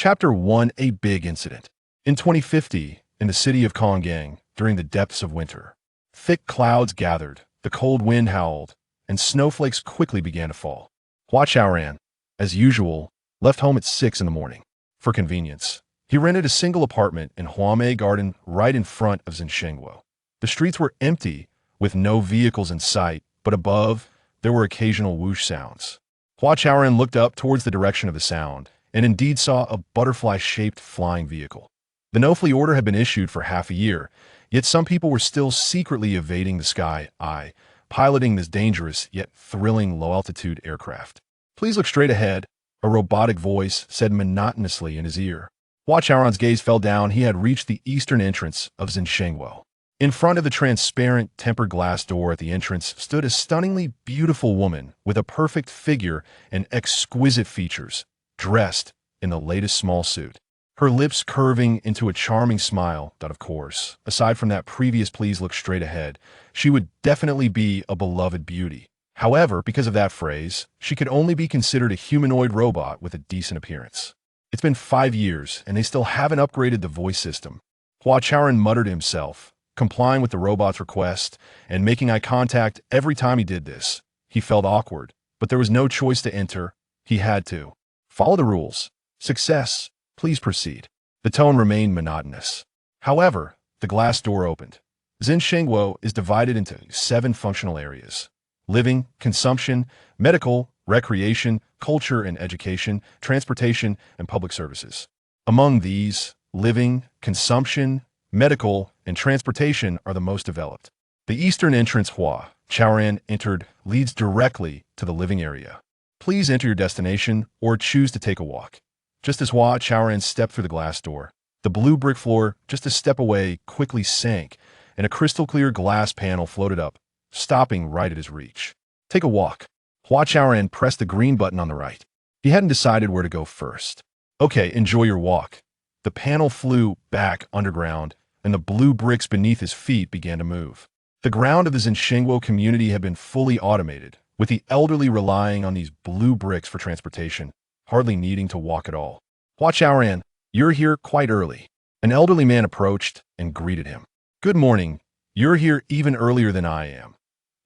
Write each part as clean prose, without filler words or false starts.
Chapter 1: A Big Incident. In 2050, in the city of Konggang, during the depths of winter, thick clouds gathered, the cold wind howled, and snowflakes quickly began to fall. Hua Chaoran, as usual, left home at 6 in the morning. For convenience, he rented a single apartment in Hua Ye'er Garden right in front of Xin. The streets were empty, with no vehicles in sight, but above, there were occasional whoosh sounds. Hua Chaoran looked up towards the direction of the sound, and indeed saw a butterfly-shaped flying vehicle. The no-fly order had been issued for half a year, yet some people were still secretly evading the sky eye, piloting this dangerous yet thrilling low-altitude aircraft. "Please look straight ahead," a robotic voice said monotonously in his ear. Hua Chaoran's gaze fell down. He had reached the eastern entrance of Xin. In front of the transparent, tempered glass door at the entrance stood a stunningly beautiful woman with a perfect figure and exquisite features, dressed in the latest small suit. Her lips curving into a charming smile that, of course, aside from that previous "please look straight ahead," she would definitely be a beloved beauty. However, because of that phrase, she could only be considered a humanoid robot with a decent appearance. It's been 5 years, and they still haven't upgraded the voice system. Hua Chaoran muttered to himself, complying with the robot's request and making eye contact every time he did this. He felt awkward, but there was no choice to enter. He had to. "Follow the rules. Success. Please proceed." The tone remained monotonous. However, the glass door opened. Xin is divided into 7 functional areas: living, consumption, medical, recreation, culture and education, transportation, and public services. Among these, living, consumption, medical, and transportation are the most developed. The eastern entrance Hua Chaoran entered leads directly to the living area. "Please enter your destination or choose to take a walk." Just as Hua Chaoran stepped through the glass door, the blue brick floor just a step away quickly sank, and a crystal-clear glass panel floated up, stopping right at his reach. "Take a walk." Hua Chaoran pressed the green button on the right. He hadn't decided where to go first. "Okay, enjoy your walk." The panel flew back underground, and the blue bricks beneath his feet began to move. The ground of the Xin community had been fully automated, with the elderly relying on these blue bricks for transportation, hardly needing to walk at all. "Hua Chaoran, you're here quite early." An elderly man approached and greeted him. "Good morning. You're here even earlier than I am."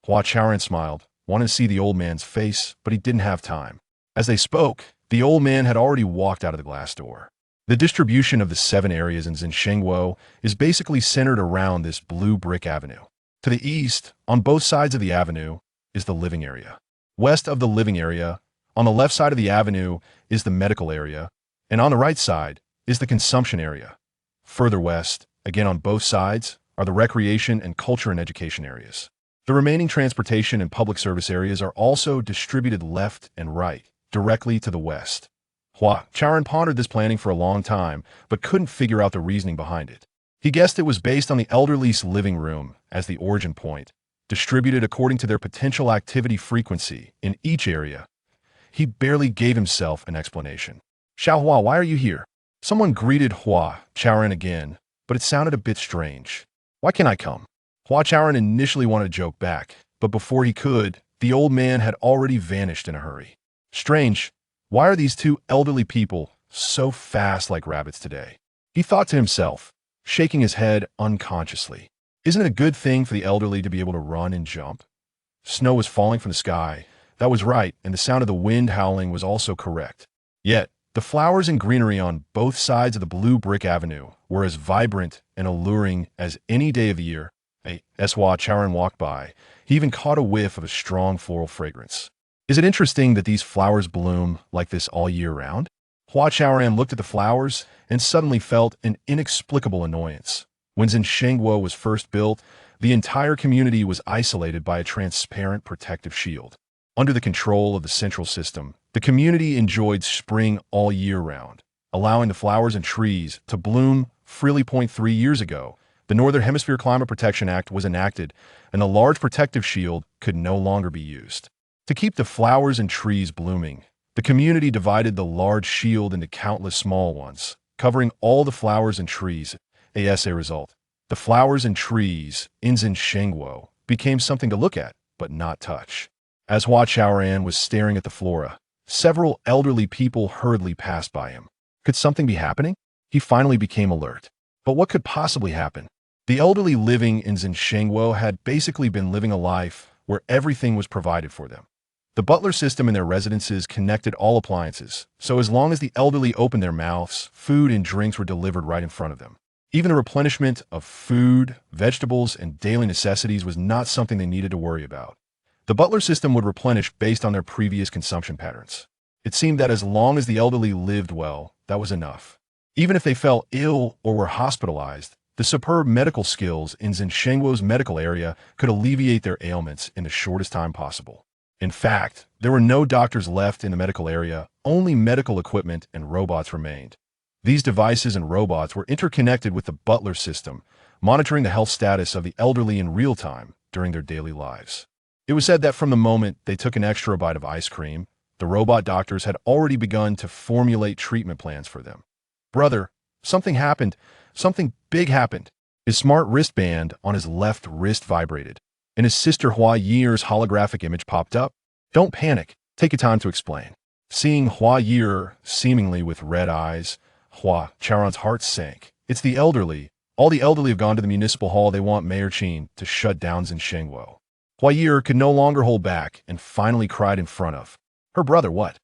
Hua Chaoran smiled, wanted to see the old man's face, but he didn't have time. As they spoke, the old man had already walked out of the glass door. The distribution of the 7 areas in Xin is basically centered around this blue brick avenue. To the east, on both sides of the avenue, is the living area. West of the living area, on the left side of the avenue, is the medical area, and on the right side is the consumption area. Further west, again on both sides, are the recreation and culture and education areas. The remaining transportation and public service areas are also distributed left and right, directly to the west. Hua Chaoran pondered this planning for a long time, but couldn't figure out the reasoning behind it. He guessed it was based on the elderly's living room as the origin point, distributed according to their potential activity frequency in each area. He barely gave himself an explanation. "Xiao Hua, why are you here?" Someone greeted Hua Chaoran again, but it sounded a bit strange. "Why can't I come?" Hua Chaoran initially wanted to joke back, but before he could, the old man had already vanished in a hurry. Strange, why are these 2 elderly people so fast like rabbits today? He thought to himself, shaking his head unconsciously. Isn't it a good thing for the elderly to be able to run and jump? Snow was falling from the sky. That was right, and the sound of the wind howling was also correct. Yet, the flowers and greenery on both sides of the blue brick avenue were as vibrant and alluring as any day of the year. As Hua Chaoran walked by, he even caught a whiff of a strong floral fragrance. Is it interesting that these flowers bloom like this all year round? Hua Chaoran looked at the flowers and suddenly felt an inexplicable annoyance. When Xin was first built, the entire community was isolated by a transparent protective shield. Under the control of the central system, the community enjoyed spring all year round, allowing the flowers and trees to bloom freely. 3 years ago, the Northern Hemisphere Climate Protection Act was enacted, and the large protective shield could no longer be used. To keep the flowers and trees blooming, the community divided the large shield into countless small ones, covering all the flowers and trees. As a result, the flowers and trees in Xin became something to look at, but not touch. As Hua Chaoran was staring at the flora, several elderly people hurriedly passed by him. Could something be happening? He finally became alert. But what could possibly happen? The elderly living in Xinshengwo had basically been living a life where everything was provided for them. The butler system in their residences connected all appliances, so as long as the elderly opened their mouths, food and drinks were delivered right in front of them. Even the replenishment of food, vegetables, and daily necessities was not something they needed to worry about. The butler system would replenish based on their previous consumption patterns. It seemed that as long as the elderly lived well, that was enough. Even if they fell ill or were hospitalized, the superb medical skills in Xinshengwo's medical area could alleviate their ailments in the shortest time possible. In fact, there were no doctors left in the medical area, only medical equipment and robots remained. These devices and robots were interconnected with the butler system, monitoring the health status of the elderly in real time during their daily lives. It was said that from the moment they took an extra bite of ice cream, the robot doctors had already begun to formulate treatment plans for them. Brother, something happened. Something big happened. His smart wristband on his left wrist vibrated, and his sister Hua Ye'er's holographic image popped up. Don't panic. Take your time to explain. Seeing Hua Ye'er seemingly with red eyes, Hua Chaoran's heart sank. It's the elderly. All the elderly have gone to the municipal hall. They want Mayor Qin to shut down Xinshengwo. Hua Ye'er could no longer hold back and finally cried in front of her brother. What?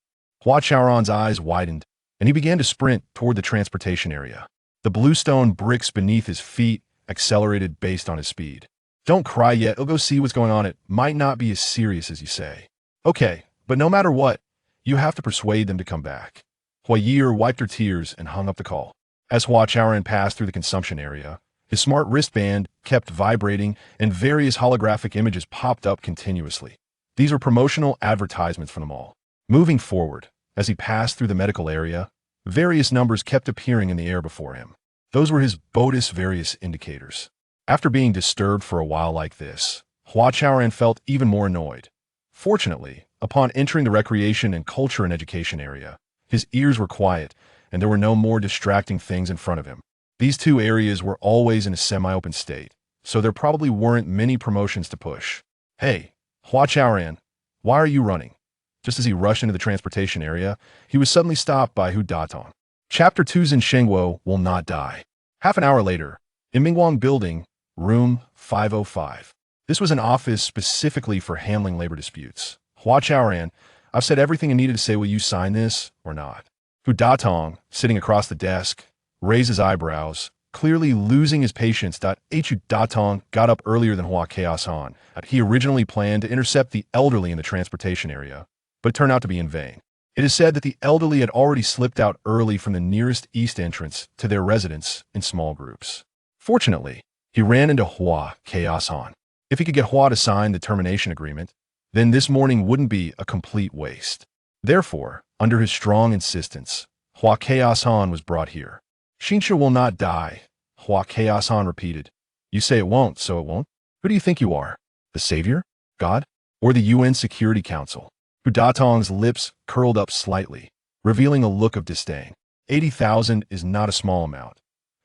Hua Chaoran's eyes widened, and he began to sprint toward the transportation area. The bluestone bricks beneath his feet accelerated based on his speed. Don't cry yet. I'll go see what's going on. It might not be as serious as you say. Okay, but no matter what, you have to persuade them to come back. Hua Ye'er wiped her tears and hung up the call. As Hua Chaoran passed through the consumption area, his smart wristband kept vibrating and various holographic images popped up continuously. These were promotional advertisements from the mall. Moving forward, as he passed through the medical area, various numbers kept appearing in the air before him. Those were his BOTUS various indicators. After being disturbed for a while like this, Hua Chaoran felt even more annoyed. Fortunately, upon entering the recreation and culture and education area, his ears were quiet and there were no more distracting things in front of him. These two areas were always in a semi-open state, so there probably weren't many promotions to push. Hey, Hua Chaoran, why are you running? Just as he rushed into the transportation area, he was suddenly stopped by Hu Datong. Chapter 2 Xinshengwo will not die. Half an hour later, in Mingguang Building, room 505. This was an office specifically for handling labor disputes. Hua Chaoran, I've said everything I needed to say. Will you sign this or not? Hu Datong, sitting across the desk, raised his eyebrows, clearly losing his patience. Hu Datong got up earlier than Hua Chaoran. He originally planned to intercept the elderly in the transportation area, but it turned out to be in vain. It is said that the elderly had already slipped out early from the nearest east entrance to their residence in small groups. Fortunately, he ran into Hua Chaoran. If he could get Hua to sign the termination agreement, then this morning wouldn't be a complete waste. Therefore, under his strong insistence, Hua Chaoran was brought here. Xinsha will not die, Hua Chaoran repeated. You say it won't, so it won't? Who do you think you are? The Savior? God? Or the UN Security Council? Hu Datong's lips curled up slightly, revealing a look of disdain. 80,000 is not a small amount.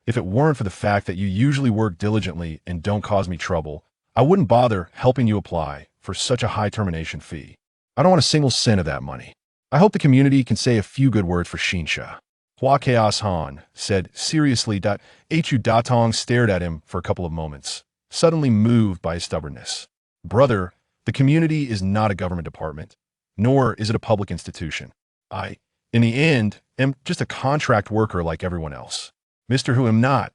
If it weren't for the fact that you usually work diligently and don't cause me trouble, I wouldn't bother helping you apply for such a high termination fee. I don't want a single cent of that money. I hope the community can say a few good words for Xinsha. Hua Chaoran said seriously. Hu Datong stared at him for a couple of moments, suddenly moved by his stubbornness. Brother, the community is not a government department, nor is it a public institution. In the end, am just a contract worker like everyone else. Mr. Who am not.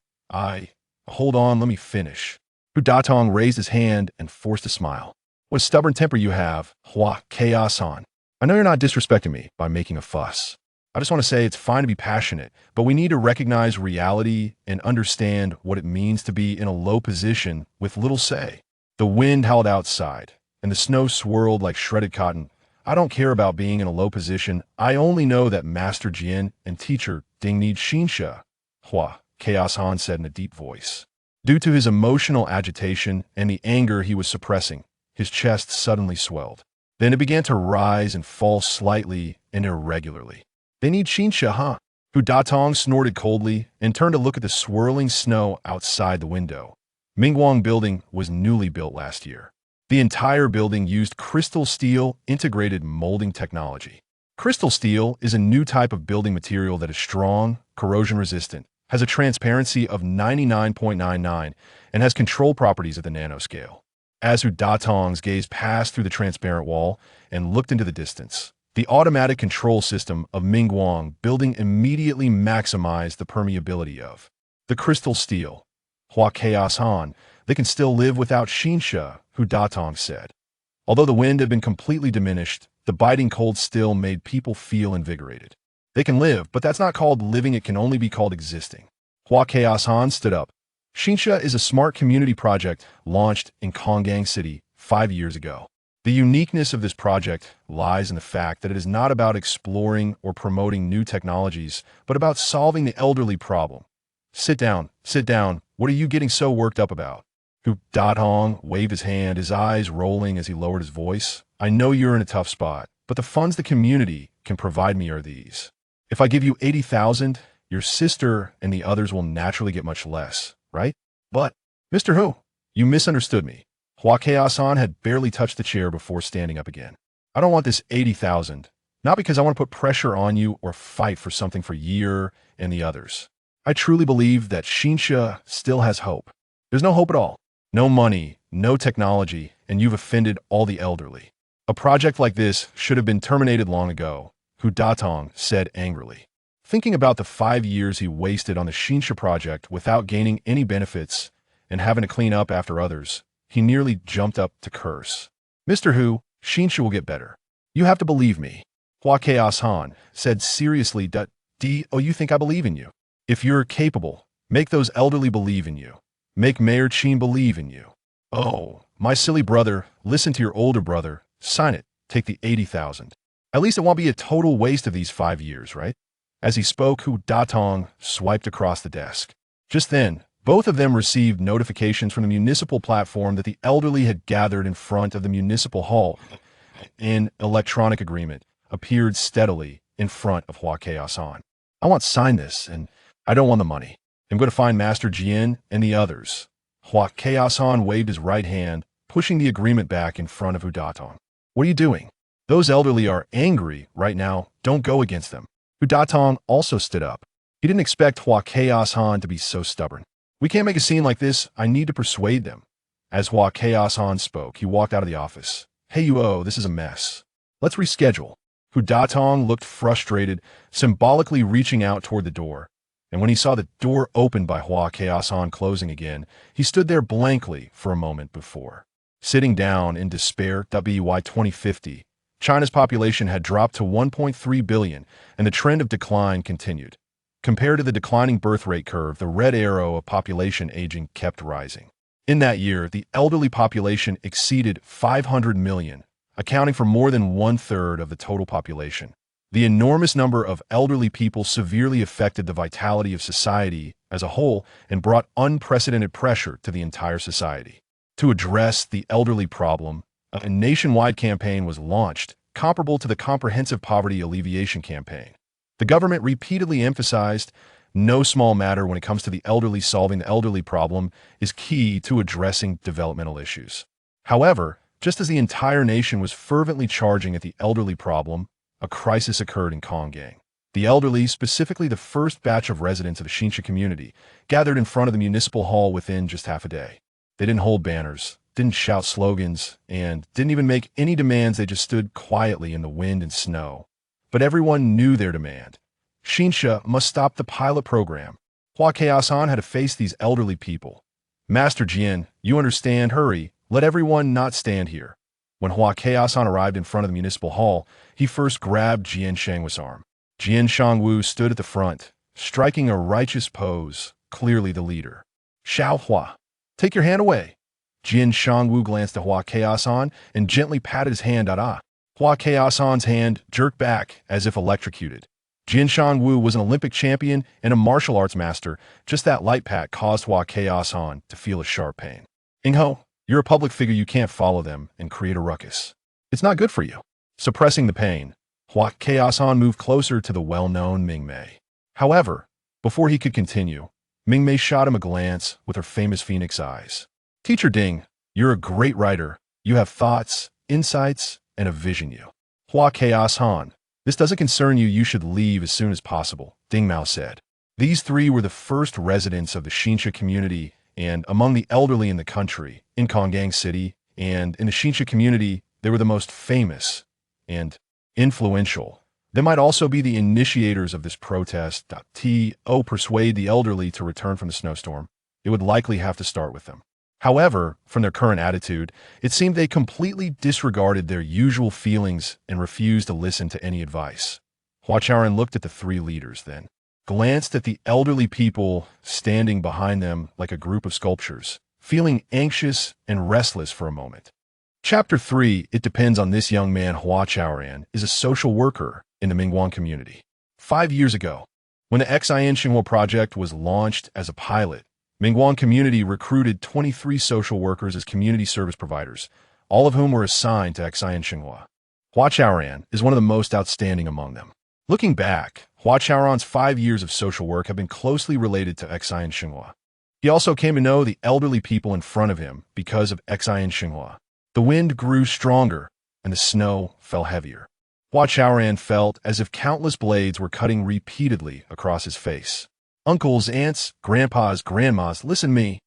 Hold on, let me finish. Hu Datong raised his hand and forced a smile. What a stubborn temper you have, Hua Chaoran. I know you're not disrespecting me by making a fuss. I just want to say it's fine to be passionate, but we need to recognize reality and understand what it means to be in a low position with little say. The wind howled outside, and the snow swirled like shredded cotton. I don't care about being in a low position. I only know that Master Jian and Teacher Ding need Xinsha, Hua Chaoran said in a deep voice. Due to his emotional agitation and the anger he was suppressing, his chest suddenly swelled. Then it began to rise and fall slightly and irregularly. They need Xinsha, huh? Hu Datong snorted coldly and turned to look at the swirling snow outside the window. Mingguang Building was newly built last year. The entire building used crystal steel integrated molding technology. Crystal steel is a new type of building material that is strong, corrosion-resistant, has a transparency of 99.99, and has control properties at the nanoscale. As Hu Datong's gaze passed through the transparent wall and looked into the distance, the automatic control system of Mingguang building immediately maximized the permeability of the crystal steel. Hua Chaoran, they can still live without Xinsha, Hu Datong said. Although the wind had been completely diminished, the biting cold still made people feel invigorated. They can live, but that's not called living, it can only be called existing. Hua Chaoran stood up. Xinsha is a smart community project launched in Konggang City 5 years ago. The uniqueness of this project lies in the fact that it is not about exploring or promoting new technologies, but about solving the elderly problem. Sit down, what are you getting so worked up about? Hu Datong waved his hand, his eyes rolling as he lowered his voice. I know you're in a tough spot, but the funds the community can provide me are these. If I give you 80,000, your sister and the others will naturally get much less, right? But, Mr. Hu, you misunderstood me. Hua Chaoran had barely touched the chair before standing up again. I don't want this 80,000, not because I want to put pressure on you or fight for something for Ye'er and the others. I truly believe that Xinsha still has hope. There's no hope at all. No money, no technology, and you've offended all the elderly. A project like this should have been terminated long ago, Hu Datong said angrily. Thinking about the 5 years he wasted on the Xinsha project without gaining any benefits and having to clean up after others, he nearly jumped up to curse. Mr. Hu, Xinsha will get better. You have to believe me. Hua Chaoran said seriously, "Oh, you think I believe in you? If you're capable, make those elderly believe in you. Make Mayor Qin believe in you. Oh, my silly brother, listen to your older brother. Sign it. Take the 80,000. At least it won't be a total waste of these 5 years, right?" As he spoke, Hu Datong swiped across the desk. Just then, both of them received notifications from the municipal platform that the elderly had gathered in front of the municipal hall. An electronic agreement appeared steadily in front of Hua Chaoran. I want to sign this, and I don't want the money. I'm going to find Master Jian and the others. Hua Chaoran waved his right hand, pushing the agreement back in front of Hu Datong. What are you doing? Those elderly are angry right now. Don't go against them. Hu Datong also stood up. He didn't expect Hua Chaoran to be so stubborn. We can't make a scene like this. I need to persuade them. As Hua Chaoran spoke, he walked out of the office. Hey Yuo, this is a mess. Let's reschedule. Hu Datong looked frustrated, symbolically reaching out toward the door. And when he saw the door opened by Hua Chaoran closing again, he stood there blankly for a moment before. Sitting down in despair, by 2050, China's population had dropped to 1.3 billion, and the trend of decline continued. Compared to the declining birth rate curve, the red arrow of population aging kept rising. In that year, the elderly population exceeded 500 million, accounting for more than 1/3 of the total population. The enormous number of elderly people severely affected the vitality of society as a whole and brought unprecedented pressure to the entire society. To address the elderly problem, a nationwide campaign was launched, comparable to the Comprehensive Poverty Alleviation Campaign. The government repeatedly emphasized, no small matter when it comes to the elderly. Solving the elderly problem is key to addressing developmental issues. However, just as the entire nation was fervently charging at the elderly problem, a crisis occurred in Konggang. The elderly, specifically the first batch of residents of the Xinsha community, gathered in front of the municipal hall within just half a day. They didn't hold banners, didn't shout slogans, and didn't even make any demands. They just stood quietly in the wind and snow. But everyone knew their demand. Xinsha must stop the pilot program. Hua Chaoran had to face these elderly people. Master Jian, you understand, hurry, let everyone not stand here. When Hua Chaoran arrived in front of the municipal hall, he first grabbed Jian Shangwu's arm. Jian Shangwu stood at the front, striking a righteous pose, clearly the leader. Xiao Hua, take your hand away. Jian Shangwu glanced at Hua Chaoran and gently patted his hand. Hua Chaoran's hand jerked back as if electrocuted. Jian Shangwu was an Olympic champion and a martial arts master. Just that light pat caused Hua Chaoran to feel a sharp pain. Ingho, you're a public figure. You can't follow them and create a ruckus. It's not good for you. Suppressing the pain, Hua Chaoran moved closer to the well-known Mingmei. However, before he could continue, Mingmei shot him a glance with her famous phoenix eyes. Teacher Ding, you're a great writer. You have thoughts, insights, and a vision. Hua Chaoran, This doesn't concern you. You should leave as soon as possible, Ding Mao said. These three were the first residents of the Xinsha community and among the elderly in the country, in Konggang City, and in the Xinsha community, they were the most famous and influential. They might also be the initiators of this protest.To persuade the elderly to return from the snowstorm. It would likely have to start with them. However, from their current attitude, it seemed they completely disregarded their usual feelings and refused to listen to any advice. Hua Chaoran looked at the three leaders, then glanced at the elderly people standing behind them like a group of sculptures, feeling anxious and restless for a moment. Chapter 3, It depends on this young man. Hua Chaoran is a social worker in the Mingguan community. 5 years ago, when the Xian Xinhua project was launched as a pilot, Mingguan community recruited 23 social workers as community service providers, all of whom were assigned to Xian Xinhua. Hua Chaoran is one of the most outstanding among them. Looking back, Hua Chaoran's 5 years of social work have been closely related to Xian Xinhua. He also came to know the elderly people in front of him because of Xian Xinhua. The wind grew stronger, and the snow fell heavier. Hua Chaoran felt as if countless blades were cutting repeatedly across his face. Uncles, aunts, grandpas, grandmas, listen to me.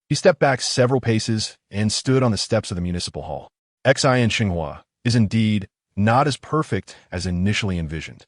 He stepped back several paces and stood on the steps of the municipal hall. Xian Xinhua is indeed not as perfect as initially envisioned,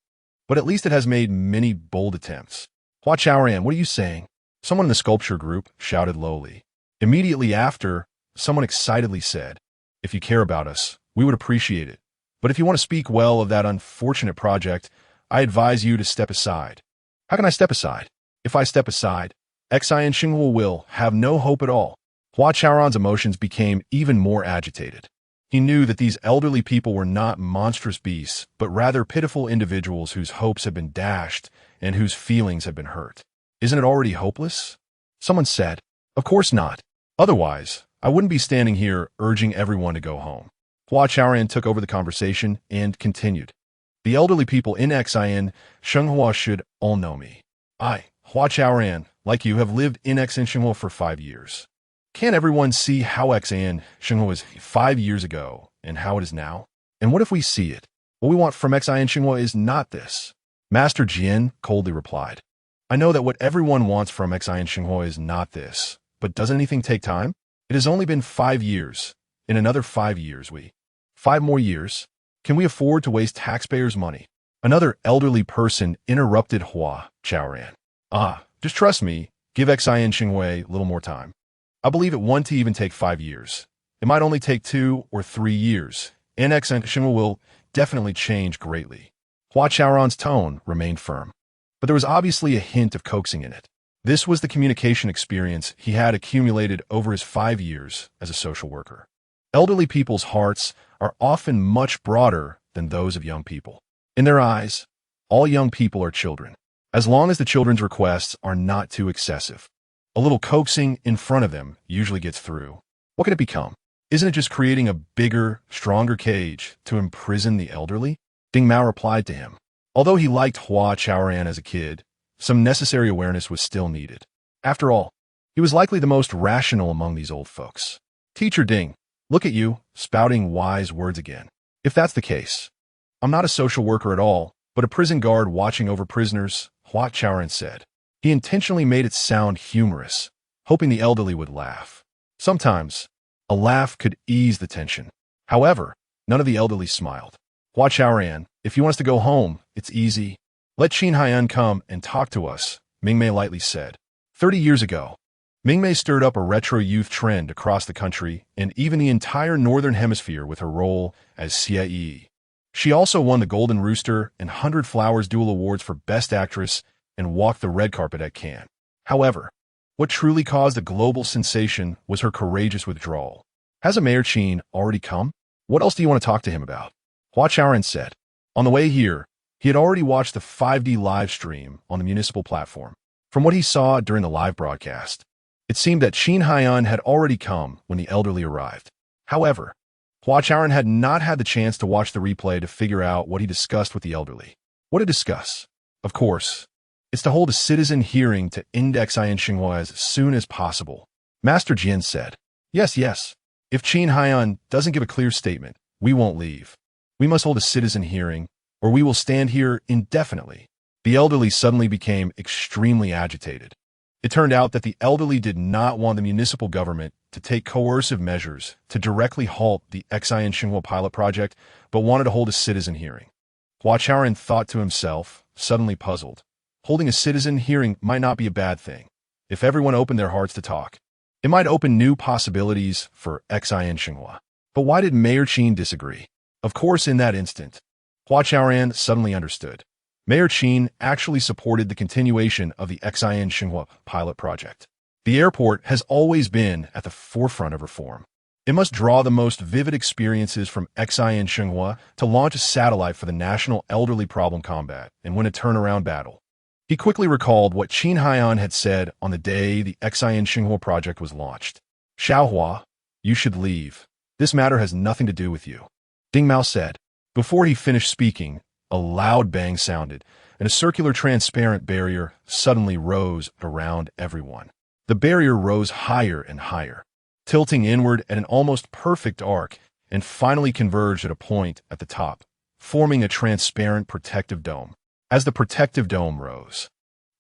but at least it has made many bold attempts. Hua Chaoran, what are you saying? Someone in the sculpture group shouted lowly. Immediately after, someone excitedly said, If you care about us, we would appreciate it. But if you want to speak well of that unfortunate project, I advise you to step aside. How can I step aside? If I step aside, Xian Xinhua will have no hope at all. Hua Chaoran's emotions became even more agitated. He knew that these elderly people were not monstrous beasts, but rather pitiful individuals whose hopes had been dashed and whose feelings had been hurt. Isn't it already hopeless? Someone said, Of course not. Otherwise, I wouldn't be standing here urging everyone to go home. Hua Chaoran took over the conversation and continued. The elderly people in Xian Xinhua should all know me. I, Hua Chaoran, like you, have lived in Xian Xinhua for 5 years. Can't everyone see how Xian Xinhua was 5 years ago and how it is now? And what if we see it? What we want from Xian Xinhua is not this. Master Jian coldly replied. I know that what everyone wants from Xian Xinhua is not this, but does anything take time? It has only been 5 years. In another 5 years, 5 more years? Can we afford to waste taxpayers' money? Another elderly person interrupted Hua Chaoran. Just trust me. Give Xian Xinhua a little more time. I believe it won't even take 5 years. It might only take 2 or 3 years, and Xian Xinhua will definitely change greatly. Hua Chaoran's tone remained firm, but there was obviously a hint of coaxing in it. This was the communication experience he had accumulated over his 5 years as a social worker. Elderly people's hearts are often much broader than those of young people. In their eyes, all young people are children, as long as the children's requests are not too excessive. A little coaxing in front of them usually gets through. What could it become? Isn't it just creating a bigger, stronger cage to imprison the elderly? Ding Mao replied to him. Although he liked Hua Chaoran as a kid, some necessary awareness was still needed. After all, he was likely the most rational among these old folks. Teacher Ding, look at you, spouting wise words again. If that's the case, I'm not a social worker at all, but a prison guard watching over prisoners, Hua Chaoran said. He intentionally made it sound humorous, hoping the elderly would laugh. Sometimes, a laugh could ease the tension. However, none of the elderly smiled. Hua Chaoran, if you want us to go home, it's easy. Let Xin Yang come and talk to us, Mingmei lightly said. 30 years ago, Mingmei stirred up a retro youth trend across the country and even the entire Northern Hemisphere with her role as Xie. She also won the Golden Rooster and 100 Flowers Duel Awards for Best Actress and walked the red carpet at Cannes. However, what truly caused a global sensation was her courageous withdrawal. Has Mayor Qin already come? What else do you want to talk to him about? Hua Chaoran said. On the way here, he had already watched the 5D live stream on the municipal platform. From what he saw during the live broadcast, it seemed that Xin Yang had already come when the elderly arrived. However, Hua Chaoran had not had the chance to watch the replay to figure out what he discussed with the elderly. What to discuss? Of course, it's to hold a citizen hearing to end Xian Xinhua as soon as possible. Master Jian said, Yes. If Xin Yang doesn't give a clear statement, we won't leave. We must hold a citizen hearing, or we will stand here indefinitely. The elderly suddenly became extremely agitated. It turned out that the elderly did not want the municipal government to take coercive measures to directly halt the Xian Xinhua pilot project, but wanted to hold a citizen hearing. Hua Chaoran thought to himself, suddenly puzzled. Holding a citizen hearing might not be a bad thing. If everyone opened their hearts to talk, it might open new possibilities for Xian Xinhua. But why did Mayor Qin disagree? Of course, in that instant, Hua Chaoran suddenly understood. Mayor Qin actually supported the continuation of the Xian Xinhua pilot project. The airport has always been at the forefront of reform. It must draw the most vivid experiences from Xian Xinhua to launch a satellite for the national elderly problem combat and win a turnaround battle. He quickly recalled what Xin Yang had said on the day the Xian Xinhua project was launched. "Xiaohua, you should leave. This matter has nothing to do with you," Ding Mao said. Before he finished speaking, a loud bang sounded, and a circular transparent barrier suddenly rose around everyone. The barrier rose higher and higher, tilting inward at an almost perfect arc, and finally converged at a point at the top, forming a transparent protective dome. As the protective dome rose,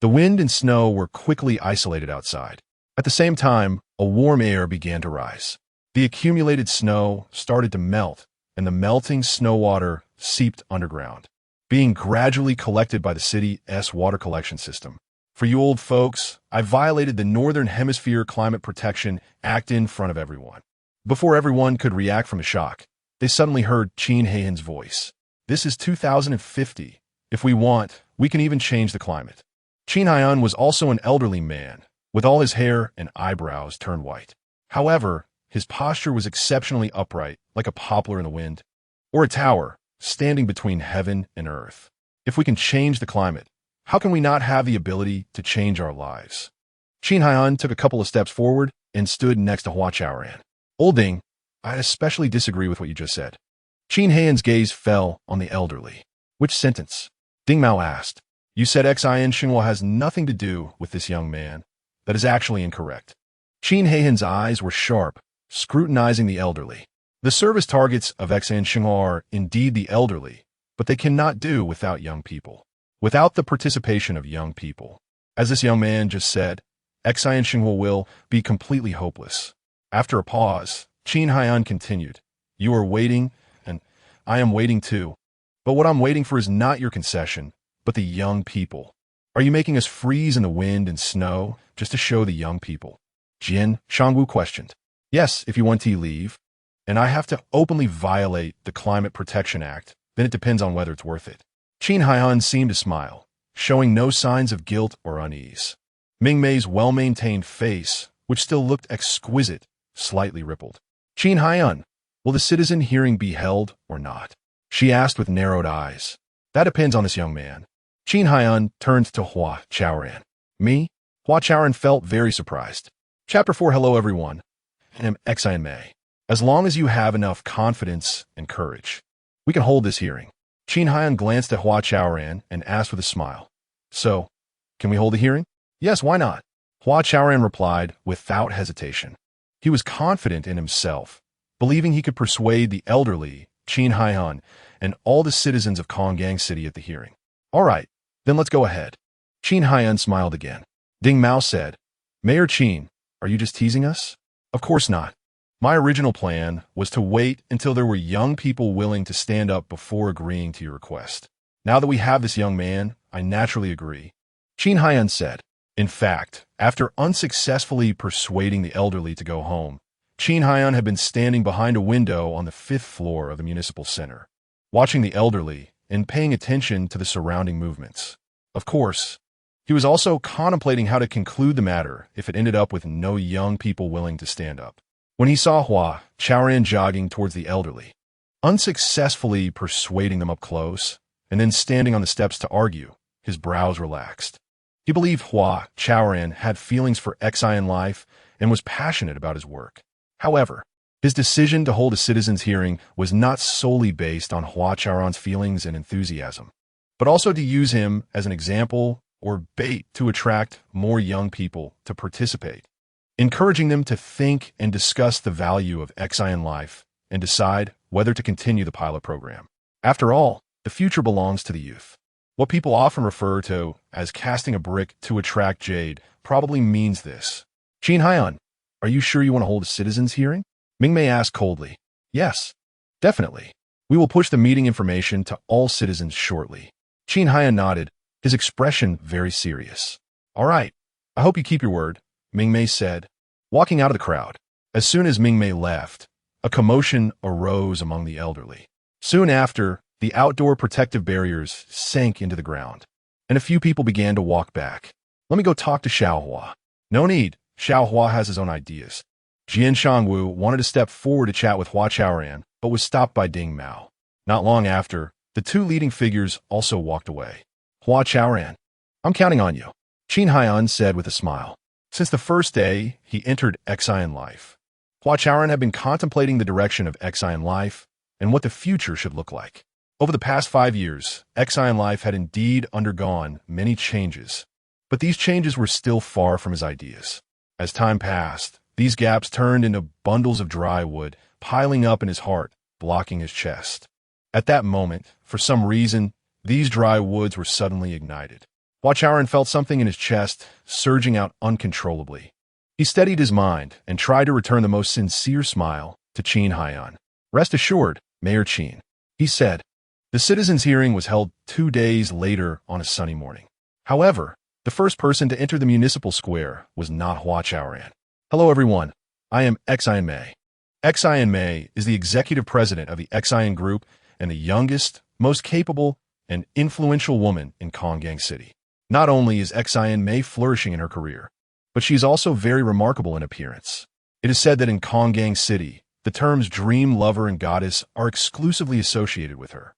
the wind and snow were quickly isolated outside. At the same time, a warm air began to rise. The accumulated snow started to melt, and the melting snow water seeped underground, being gradually collected by the city's water collection system. For you old folks, I violated the Northern Hemisphere Climate Protection Act in front of everyone. Before everyone could react from the shock, they suddenly heard Qin Heihan's voice. This is 2050. If we want, we can even change the climate. Qin Heihan was also an elderly man, with all his hair and eyebrows turned white. However, his posture was exceptionally upright, like a poplar in the wind, or a tower, standing between heaven and earth. If we can change the climate, how can we not have the ability to change our lives? Qin Heihan took a couple of steps forward and stood next to Hua Chaoran. "Old Ding, I especially disagree with what you just said." Qin Heihan's gaze fell on the elderly. "Which sentence?" Ding Mao asked. "You said Xian Xinhua has nothing to do with this young man. That is actually incorrect." Qin Heihan's eyes were sharp, scrutinizing the elderly. The service targets of Xian Xinhua are indeed the elderly, but they cannot do without young people. Without the participation of young people, as this young man just said, Xian Xinhua will be completely hopeless. After a pause, Qin Heihan continued, "You are waiting, and I am waiting too. But what I'm waiting for is not your concession, but the young people. Are you making us freeze in the wind and snow just to show the young people?" Jin Shangwu questioned. "Yes, if you want to leave, and I have to openly violate the Climate Protection Act, then it depends on whether it's worth it." Qin Heihan seemed to smile, showing no signs of guilt or unease. Ming Mei's well-maintained face, which still looked exquisite, slightly rippled. "Qin Heihan, will the citizen hearing be held or not?" she asked with narrowed eyes. "That depends on this young man." Qin Heihan turned to Hua Chaoran. "Me?" Hua Chaoran felt very surprised. Chapter 4. Hello everyone. I am Xian Mei. As long as you have enough confidence and courage, we can hold this hearing. Qin Heihan glanced at Hua Chaoran and asked with a smile. "So, can we hold a hearing?" "Yes, why not?" Hua Chaoran replied without hesitation. He was confident in himself, believing he could persuade the elderly, Qin Heihan, and all the citizens of Konggang City at the hearing. "All right, then let's go ahead." Qin Heihan smiled again. Ding Mao said, "Mayor Qin, are you just teasing us?" "Of course not. My original plan was to wait until there were young people willing to stand up before agreeing to your request. Now that we have this young man, I naturally agree," Qin Heihan said. In fact, after unsuccessfully persuading the elderly to go home, Qin Heihan had been standing behind a window on the 5th floor of the municipal center, watching the elderly and paying attention to the surrounding movements. Of course, he was also contemplating how to conclude the matter if it ended up with no young people willing to stand up. When he saw Hua Chaoran jogging towards the elderly, unsuccessfully persuading them up close, and then standing on the steps to argue, his brows relaxed. He believed Hua Chaoran had feelings for Xian life and was passionate about his work. However, his decision to hold a citizens' hearing was not solely based on Hua Chaoran's feelings and enthusiasm, but also to use him as an example or bait to attract more young people to participate, encouraging them to think and discuss the value of Xian life and decide whether to continue the pilot program. After all, The future belongs to the youth. What people often refer to as casting a brick to attract jade probably means this. Xin Yang, are you sure you want to hold a citizens' hearing? Mingmei asked coldly. Yes, definitely. We will push the meeting information to all citizens shortly. Xin Yang nodded, his expression very serious. All right, I hope you keep your word, Mingmei said, walking out of the crowd. As soon as Mingmei left, a commotion arose among the elderly. Soon after, the outdoor protective barriers sank into the ground, and a few people began to walk back. Let me go talk to Xiaohua. No need, Xiaohua has his own ideas. Jian Shangwu wanted to step forward to chat with Hua Chaoran, but was stopped by Ding Mao. Not long after, the two leading figures also walked away. Hua Chaoran, I'm counting on you, Xin Yang said with a smile. Since the first day he entered Xian life, Hua Chaoran had been contemplating the direction of Xian life and what the future should look like. Over the past 5 years, Xian life had indeed undergone many changes, but these changes were still far from his ideas. As time passed, these gaps turned into bundles of dry wood, piling up in his heart, blocking his chest. At that moment, for some reason, these dry woods were suddenly ignited. Hua Chaoran felt something in his chest surging out uncontrollably. He steadied his mind and tried to return the most sincere smile to Qin Haiyan. Rest assured, Mayor Qin, he said. The citizens' hearing was held 2 days later on a sunny morning. However, the first person to enter the municipal square was not Hua Chaoran. Hello everyone, I am Xian Mei. Xian Mei is the executive president of the Xian Group and the youngest, most capable, and influential woman in Konggang City. Not only is Xian Mei flourishing in her career, but she is also very remarkable in appearance. It is said that in Konggang City, the terms dream lover and goddess are exclusively associated with her.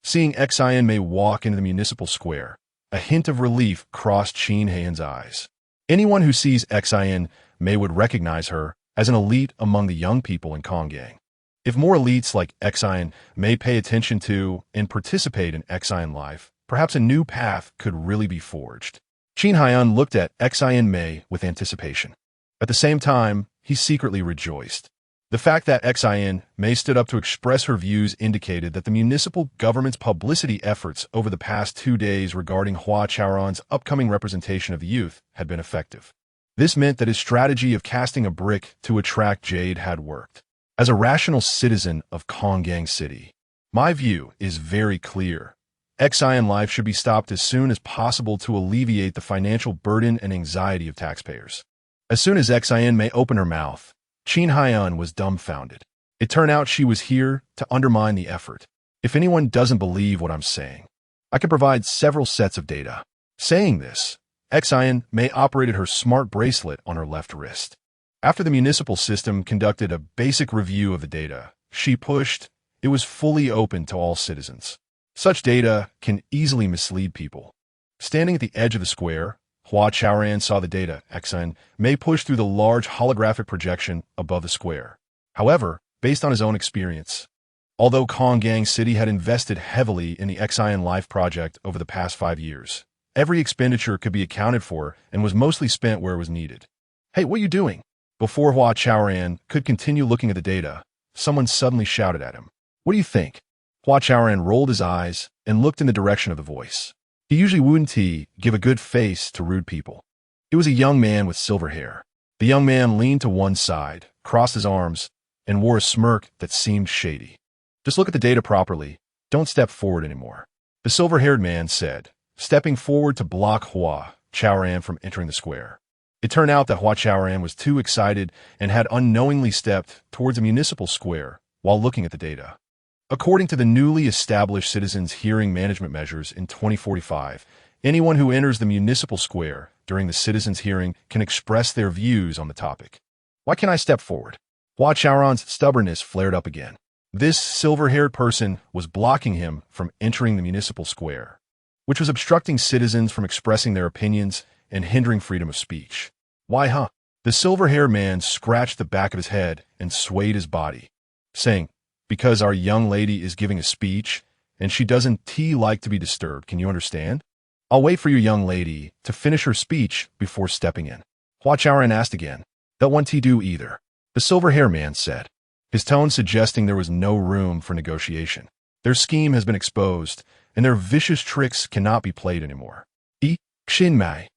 Seeing Xian Mei walk into the municipal square, a hint of relief crossed Qin Haiyan's eyes. Anyone who sees Xian Mei would recognize her as an elite among the young people in Konggang. If more elites like Xian Mei pay attention to and participate in Xian life, perhaps a new path could really be forged. Qin Haiyan looked at Xian Mei with anticipation. At the same time, he secretly rejoiced. The fact that Xian Mei stood up to express her views indicated that the municipal government's publicity efforts over the past 2 days regarding Hua Chaoran's upcoming representation of the youth had been effective. This meant that his strategy of casting a brick to attract jade had worked. As a rational citizen of Konggang City, my view is very clear. Xian life should be stopped as soon as possible to alleviate the financial burden and anxiety of taxpayers. As soon as Xian Mei opened her mouth, Qin Haiyan was dumbfounded. It turned out she was here to undermine the effort. If anyone doesn't believe what I'm saying, I can provide several sets of data. Saying this, Xian Mei operated her smart bracelet on her left wrist. After the municipal system conducted a basic review of the data she pushed, it was fully open to all citizens. Such data can easily mislead people. Standing at the edge of the square, Hua Chaoran saw the data Xian Mei pushed through the large holographic projection above the square. However, based on his own experience, although Konggang City had invested heavily in the Xian Life project over the past 5 years, every expenditure could be accounted for and was mostly spent where it was needed. Hey, what are you doing? Before Hua Chaoran could continue looking at the data, someone suddenly shouted at him. What do you think? Hua Chaoran rolled his eyes and looked in the direction of the voice. He usually wouldn't give a good face to rude people. It was a young man with silver hair. The young man leaned to one side, crossed his arms, and wore a smirk that seemed shady. Just look at the data properly. Don't step forward anymore, the silver-haired man said, stepping forward to block Hua Chaoran from entering the square. It turned out that Hua Chaoran was too excited and had unknowingly stepped towards a municipal square while looking at the data. According to the newly established Citizens Hearing Management Measures in 2045, anyone who enters the municipal square during the citizens' hearing can express their views on the topic. Why can't I step forward? Hua Chaoran's stubbornness flared up again. This silver-haired person was blocking him from entering the municipal square, which was obstructing citizens from expressing their opinions and hindering freedom of speech. Why, huh? The silver-haired man scratched the back of his head and swayed his body, saying, because our young lady is giving a speech, and she doesn't like to be disturbed, can you understand? I'll wait for your young lady to finish her speech before stepping in. Hua Chaoran asked again. That won't do either, the silver-haired man said, his tone suggesting there was no room for negotiation. Their scheme has been exposed, and their vicious tricks cannot be played anymore. Xin Yang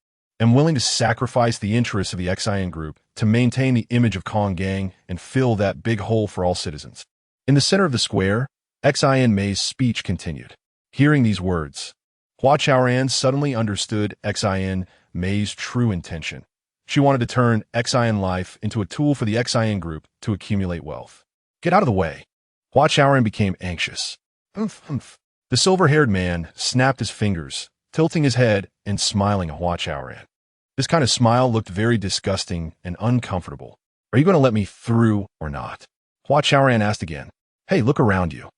am willing to sacrifice the interests of the Xian group to maintain the image of Konggang and fill that big hole for all citizens. In the center of the square, Xian Mei's speech continued. Hearing these words, Hua Chaoran suddenly understood Xian Mei's true intention. She wanted to turn Xian life into a tool for the Xian group to accumulate wealth. Get out of the way. Hua Chaoran became anxious. The silver-haired man snapped his fingers, tilting his head and smiling at Hua Chaoran. This kind of smile looked very disgusting and uncomfortable. Are you going to let me through or not? Hua Chaoran asked again. Hey, look around you.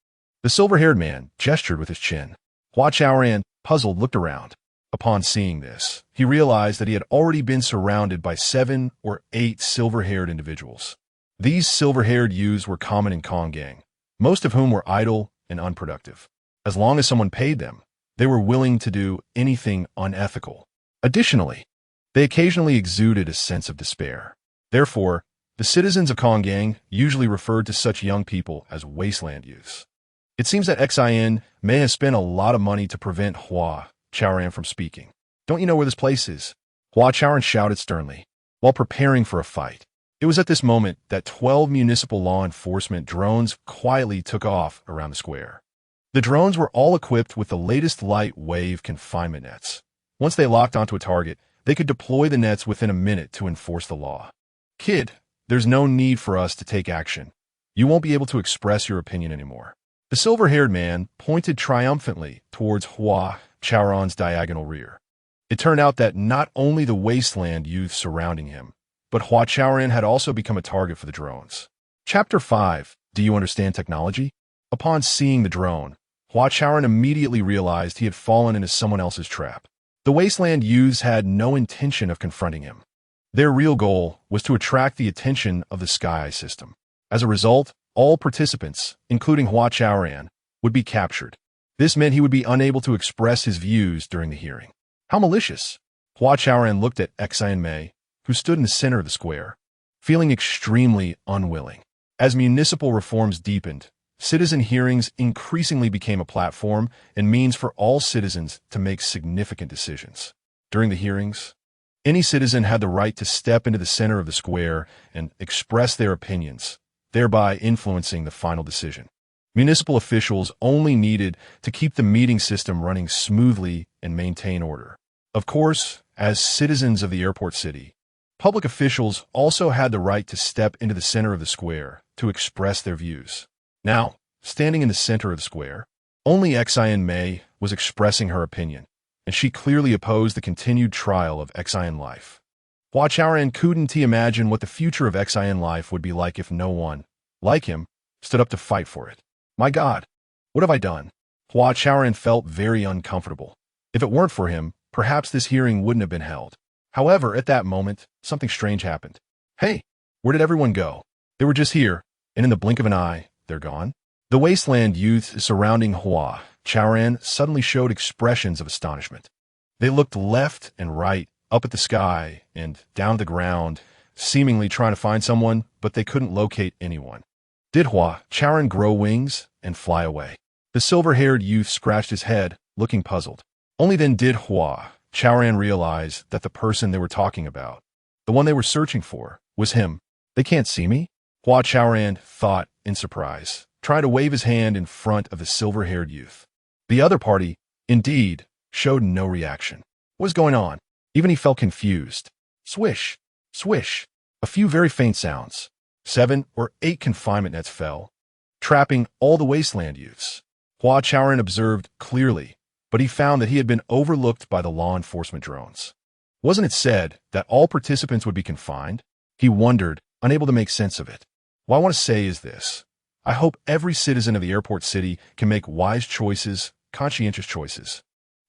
The silver-haired man gestured with his chin. Hua Chaoran, puzzled, looked around. Upon seeing this, he realized that he had already been surrounded by 7 or 8 silver-haired individuals. These silver-haired youths were common in Konggang, most of whom were idle and unproductive. As long as someone paid them, they were willing to do anything unethical. Additionally, they occasionally exuded a sense of despair. Therefore, the citizens of Konggang usually referred to such young people as wasteland youths. It seems that Xian may have spent a lot of money to prevent Hua Chaoran from speaking. Don't you know where this place is? Hua Chaoran shouted sternly, while preparing for a fight. It was at this moment that 12 municipal law enforcement drones quietly took off around the square. The drones were all equipped with the latest light wave confinement nets. Once they locked onto a target, they could deploy the nets within a minute to enforce the law. Kid, there's no need for us to take action. You won't be able to express your opinion anymore. The silver-haired man pointed triumphantly towards Hua Chaoran's diagonal rear. It turned out that not only the wasteland youth surrounding him, but Hua Chaoran had also become a target for the drones. Chapter 5. Do you understand technology? Upon seeing the drone, Hua Chaoran immediately realized he had fallen into someone else's trap. The wasteland youths had no intention of confronting him. Their real goal was to attract the attention of the Sky system. As a result, all participants, including Hua Chaoran, would be captured. This meant he would be unable to express his views during the hearing. How malicious! Hua Chaoran looked at Xian Mei, who stood in the center of the square, feeling extremely unwilling. As municipal reforms deepened, citizen hearings increasingly became a platform and means for all citizens to make significant decisions. During the hearings, any citizen had the right to step into the center of the square and express their opinions, thereby influencing the final decision. Municipal officials only needed to keep the meeting system running smoothly and maintain order. Of course, as citizens of the airport city, public officials also had the right to step into the center of the square to express their views. Now, standing in the center of the square, only Xian Mei was expressing her opinion, and she clearly opposed the continued trial of Xian life. Hua Chaoran couldn't imagine what the future of Xian life would be like if no one, like him, stood up to fight for it. My God, what have I done? Hua Chaoran felt very uncomfortable. If it weren't for him, perhaps this hearing wouldn't have been held. However, at that moment, something strange happened. Hey, where did everyone go? They were just here, and in the blink of an eye, they're gone. The wasteland youth surrounding Hua Chaoran suddenly showed expressions of astonishment. They looked left and right, up at the sky and down the ground, seemingly trying to find someone, but they couldn't locate anyone. Did Hua Chaoran grow wings and fly away? The silver-haired youth scratched his head, looking puzzled. Only then did Hua Chaoran realize that the person they were talking about, the one they were searching for, was him. They can't see me? Hua Chaoran thought in surprise, trying to wave his hand in front of the silver-haired youth. The other party, indeed, showed no reaction. What was going on? Even he felt confused. Swish, swish, a few very faint sounds. 7 or 8 confinement nets fell, trapping all the wasteland youths. Hua Chaoran observed clearly, but he found that he had been overlooked by the law enforcement drones. Wasn't it said that all participants would be confined? He wondered, unable to make sense of it. What I want to say is this. I hope every citizen of the airport city can make wise choices, conscientious choices.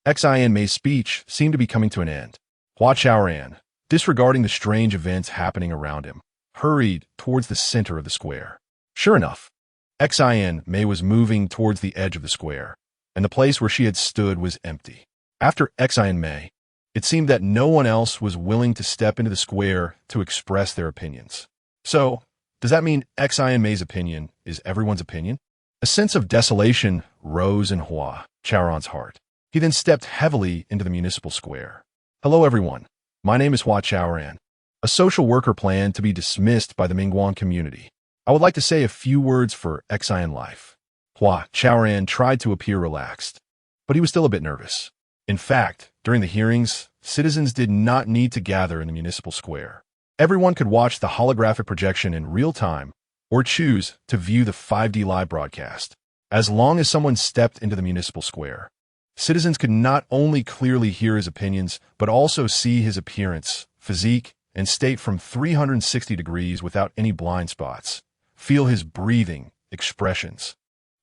Xian Mei's speech seemed to be coming to an end. Hua Chaoran, disregarding the strange events happening around him, hurried towards the center of the square. Sure enough, Xian Mei was moving towards the edge of the square, and the place where she had stood was empty. After Xian Mei, it seemed that no one else was willing to step into the square to express their opinions. So, does that mean Xian Mei's opinion is everyone's opinion? A sense of desolation rose in Hua Chaoran's heart. He then stepped heavily into the municipal square. Hello everyone, my name is Hua Chaoran, a social worker planned to be dismissed by the Mingguan community. I would like to say a few words for Xian life. Hua Chaoran tried to appear relaxed, but he was still a bit nervous. In fact, during the hearings, citizens did not need to gather in the municipal square. Everyone could watch the holographic projection in real time or choose to view the 5D live broadcast. As long as someone stepped into the municipal square, citizens could not only clearly hear his opinions, but also see his appearance, physique, and state from 360 degrees without any blind spots, feel his breathing, expressions,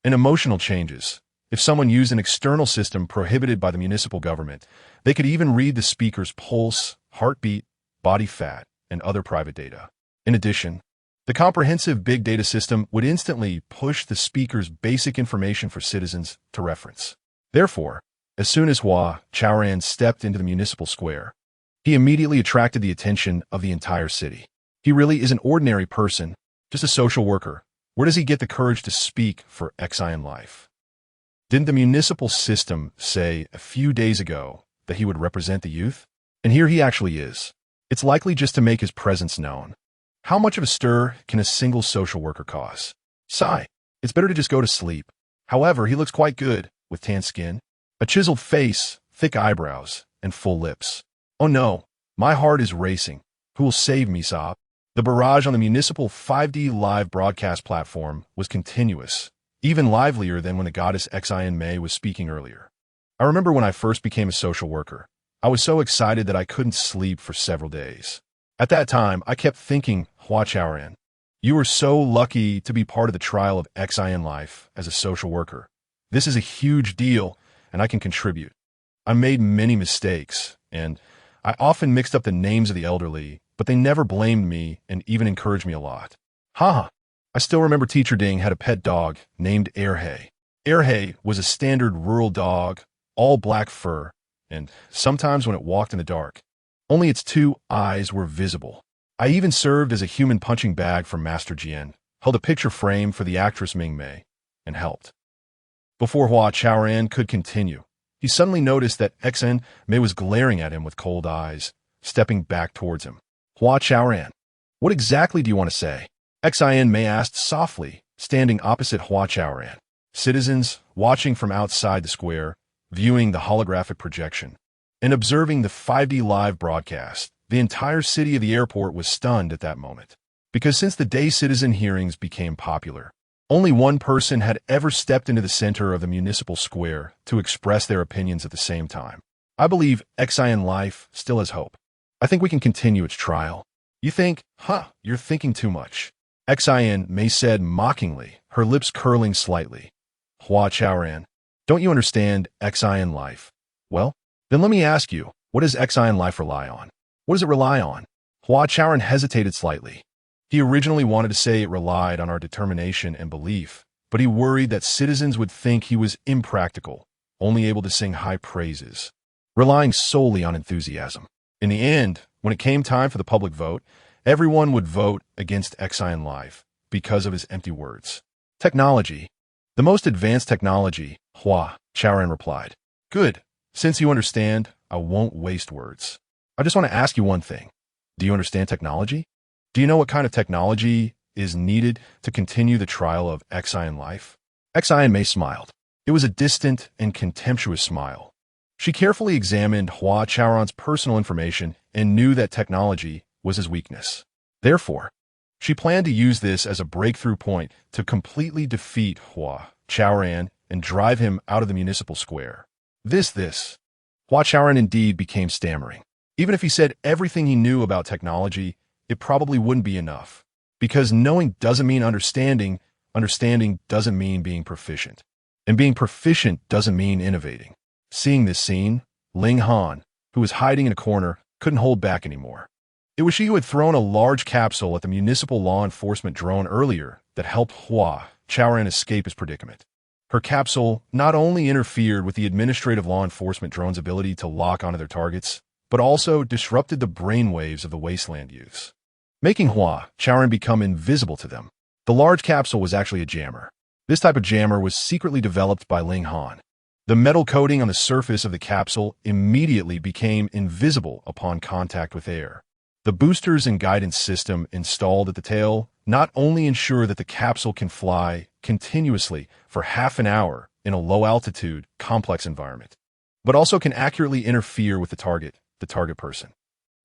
and emotional changes. If someone used an external system prohibited by the municipal government, they could even read the speaker's pulse, heartbeat, body fat, and other private data. In addition, the comprehensive big data system would instantly push the speaker's basic information for citizens to reference. Therefore, as soon as Hua Chaoran stepped into the municipal square, he immediately attracted the attention of the entire city. He really is an ordinary person, just a social worker. Where does he get the courage to speak for Xian life? Didn't the municipal system say a few days ago that he would represent the youth? And here he actually is. It's likely just to make his presence known. How much of a stir can a single social worker cause? Sigh. It's better to just go to sleep. However, he looks quite good, with tan skin, a chiseled face, thick eyebrows, and full lips. Oh no, my heart is racing. Who will save me, Sob? The barrage on the municipal 5D live broadcast platform was continuous, even livelier than when the goddess Xian Mei was speaking earlier. I remember when I first became a social worker, I was so excited that I couldn't sleep for several days. At that time, I kept thinking, Hua Chaoran, you were so lucky to be part of the trial of Xian life as a social worker. This is a huge deal, and I can contribute. I made many mistakes, and I often mixed up the names of the elderly, but they never blamed me and even encouraged me a lot. Haha. I still remember Teacher Ding had a pet dog named Erhei. Erhei was a standard rural dog, all black fur, and sometimes when it walked in the dark, only its two eyes were visible. I even served as a human punching bag for Master Jian, held a picture frame for the actress Ming Mei, and helped. Before Hua Chaoran could continue, he suddenly noticed that Xian Mei was glaring at him with cold eyes, stepping back towards him. Hua Chaoran, what exactly do you want to say? Xian Mei asked softly, standing opposite Hua Chaoran. Citizens, watching from outside the square, viewing the holographic projection, and observing the 5D live broadcast, the entire city of the airport was stunned at that moment. Because since the day citizen hearings became popular, only one person had ever stepped into the center of the municipal square to express their opinions at the same time. I believe Xian life still has hope. I think we can continue its trial. You think, you're thinking too much. Xian Mei said mockingly, her lips curling slightly. Hua Chaoran, don't you understand Xian life? Well, then let me ask you, what does Xian life rely on? What does it rely on? Hua Chaoran hesitated slightly. He originally wanted to say it relied on our determination and belief, but he worried that citizens would think he was impractical, only able to sing high praises, relying solely on enthusiasm. In the end, when it came time for the public vote, everyone would vote against Xian life because of his empty words. Technology. The most advanced technology, Hua Chaoran replied. Good. Since you understand, I won't waste words. I just want to ask you one thing. Do you understand technology? Do you know what kind of technology is needed to continue the trial of Xian life? Xian Mei smiled. It was a distant and contemptuous smile. She carefully examined Hua Chaoran's personal information and knew that technology was his weakness. Therefore, she planned to use this as a breakthrough point to completely defeat Hua Chaoran and drive him out of the municipal square. Hua Chaoran indeed became stammering. Even if he said everything he knew about technology, it probably wouldn't be enough. Because knowing doesn't mean understanding, understanding doesn't mean being proficient. And being proficient doesn't mean innovating. Seeing this scene, Ling Han, who was hiding in a corner, couldn't hold back anymore. It was she who had thrown a large capsule at the municipal law enforcement drone earlier that helped Hua Chaoran escape his predicament. Her capsule not only interfered with the administrative law enforcement drone's ability to lock onto their targets, but also disrupted the brainwaves of the wasteland youths, making Hua Chaoran become invisible to them. The large capsule was actually a jammer. This type of jammer was secretly developed by Ling Han. The metal coating on the surface of the capsule immediately became invisible upon contact with air. The boosters and guidance system installed at the tail not only ensure that the capsule can fly continuously for half an hour in a low-altitude, complex environment, but also can accurately interfere with the target person.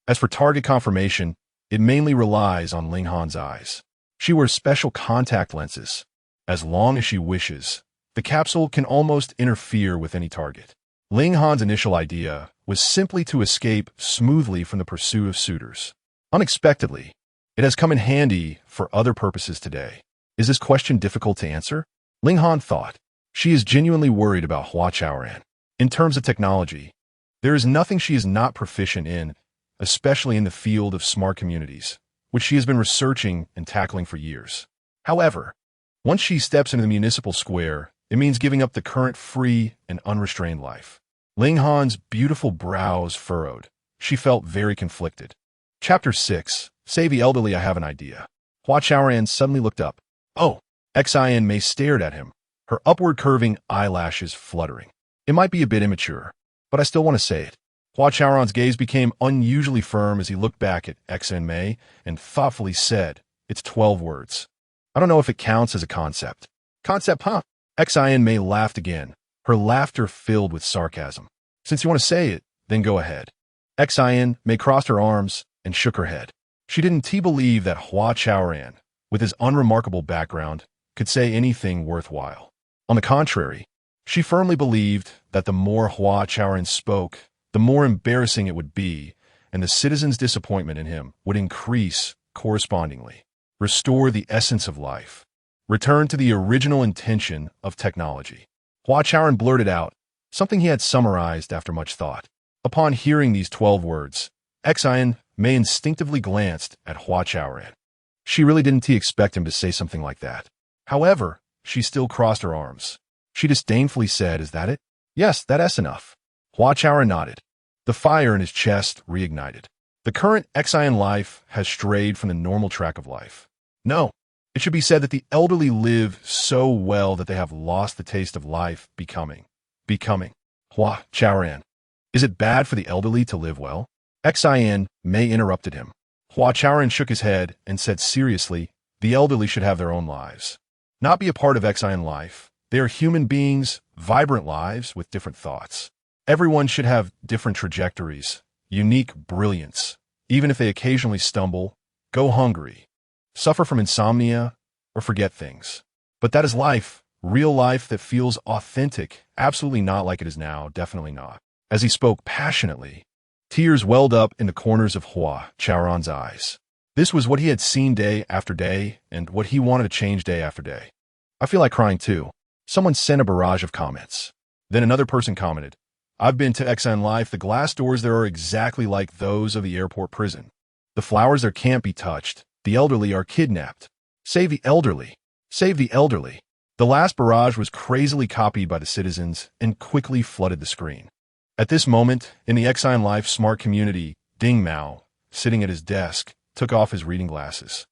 As for target confirmation, it mainly relies on Ling Han's eyes. She wears special contact lenses. As long as she wishes, the capsule can almost interfere with any target. Ling Han's initial idea was simply to escape smoothly from the pursuit of suitors. Unexpectedly, it has come in handy for other purposes today. Is this question difficult to answer? Ling Han thought. She is genuinely worried about Hua Chaoran. In terms of technology, there is nothing she is not proficient in, especially in the field of smart communities, which she has been researching and tackling for years. However, once she steps into the municipal square, it means giving up the current free and unrestrained life. Ling Han's beautiful brows furrowed. She felt very conflicted. Chapter 6. Say the elderly, I have an idea. Hua Chaoran suddenly looked up. Oh! Xin Yang stared at him, her upward curving eyelashes fluttering. It might be a bit immature, but I still want to say it. Hua Chaoran's gaze became unusually firm as he looked back at Xin Yang and thoughtfully said, It's 12 words. I don't know if it counts as a concept. Concept, huh? Xin Yang laughed again, her laughter filled with sarcasm. Since you want to say it, then go ahead. Xin Yang crossed her arms and shook her head. She didn't believe that Hua Chaoran, with his unremarkable background, could say anything worthwhile. On the contrary, she firmly believed that the more Hua Chaoran spoke, the more embarrassing it would be, and the citizens' disappointment in him would increase correspondingly. Restore the essence of life. Return to the original intention of technology. Hua Chaoran blurted out, something he had summarized after much thought. Upon hearing these 12 words, Xin Yang instinctively glanced at Hua Chaoran. She really didn't expect him to say something like that. However, she still crossed her arms. She disdainfully said, Is that it? Yes, that's enough. Hua Chaoran nodded. The fire in his chest reignited. The current Xin life has strayed from the normal track of life. No, it should be said that the elderly live so well that they have lost the taste of life becoming. Hua Chaoran. Is it bad for the elderly to live well? Xin Yang interrupted him. Hua Chaoran shook his head and said seriously, The elderly should have their own lives. Not be a part of Xin life. They are human beings, vibrant lives with different thoughts. Everyone should have different trajectories, unique brilliance, even if they occasionally stumble, go hungry, suffer from insomnia, or forget things. But that is life, real life that feels authentic, absolutely not like it is now, definitely not. As he spoke passionately, tears welled up in the corners of Hua Chaoran's eyes. This was what he had seen day after day, and what he wanted to change day after day. I feel like crying too. Someone sent a barrage of comments. Then another person commented, I've been to Xin Life. The glass doors there are exactly like those of the airport prison. The flowers there can't be touched. The elderly are kidnapped. Save the elderly. Save the elderly. The last barrage was crazily copied by the citizens and quickly flooded the screen. At this moment, in the Xin Life smart community, Ding Mao, sitting at his desk, took off his reading glasses.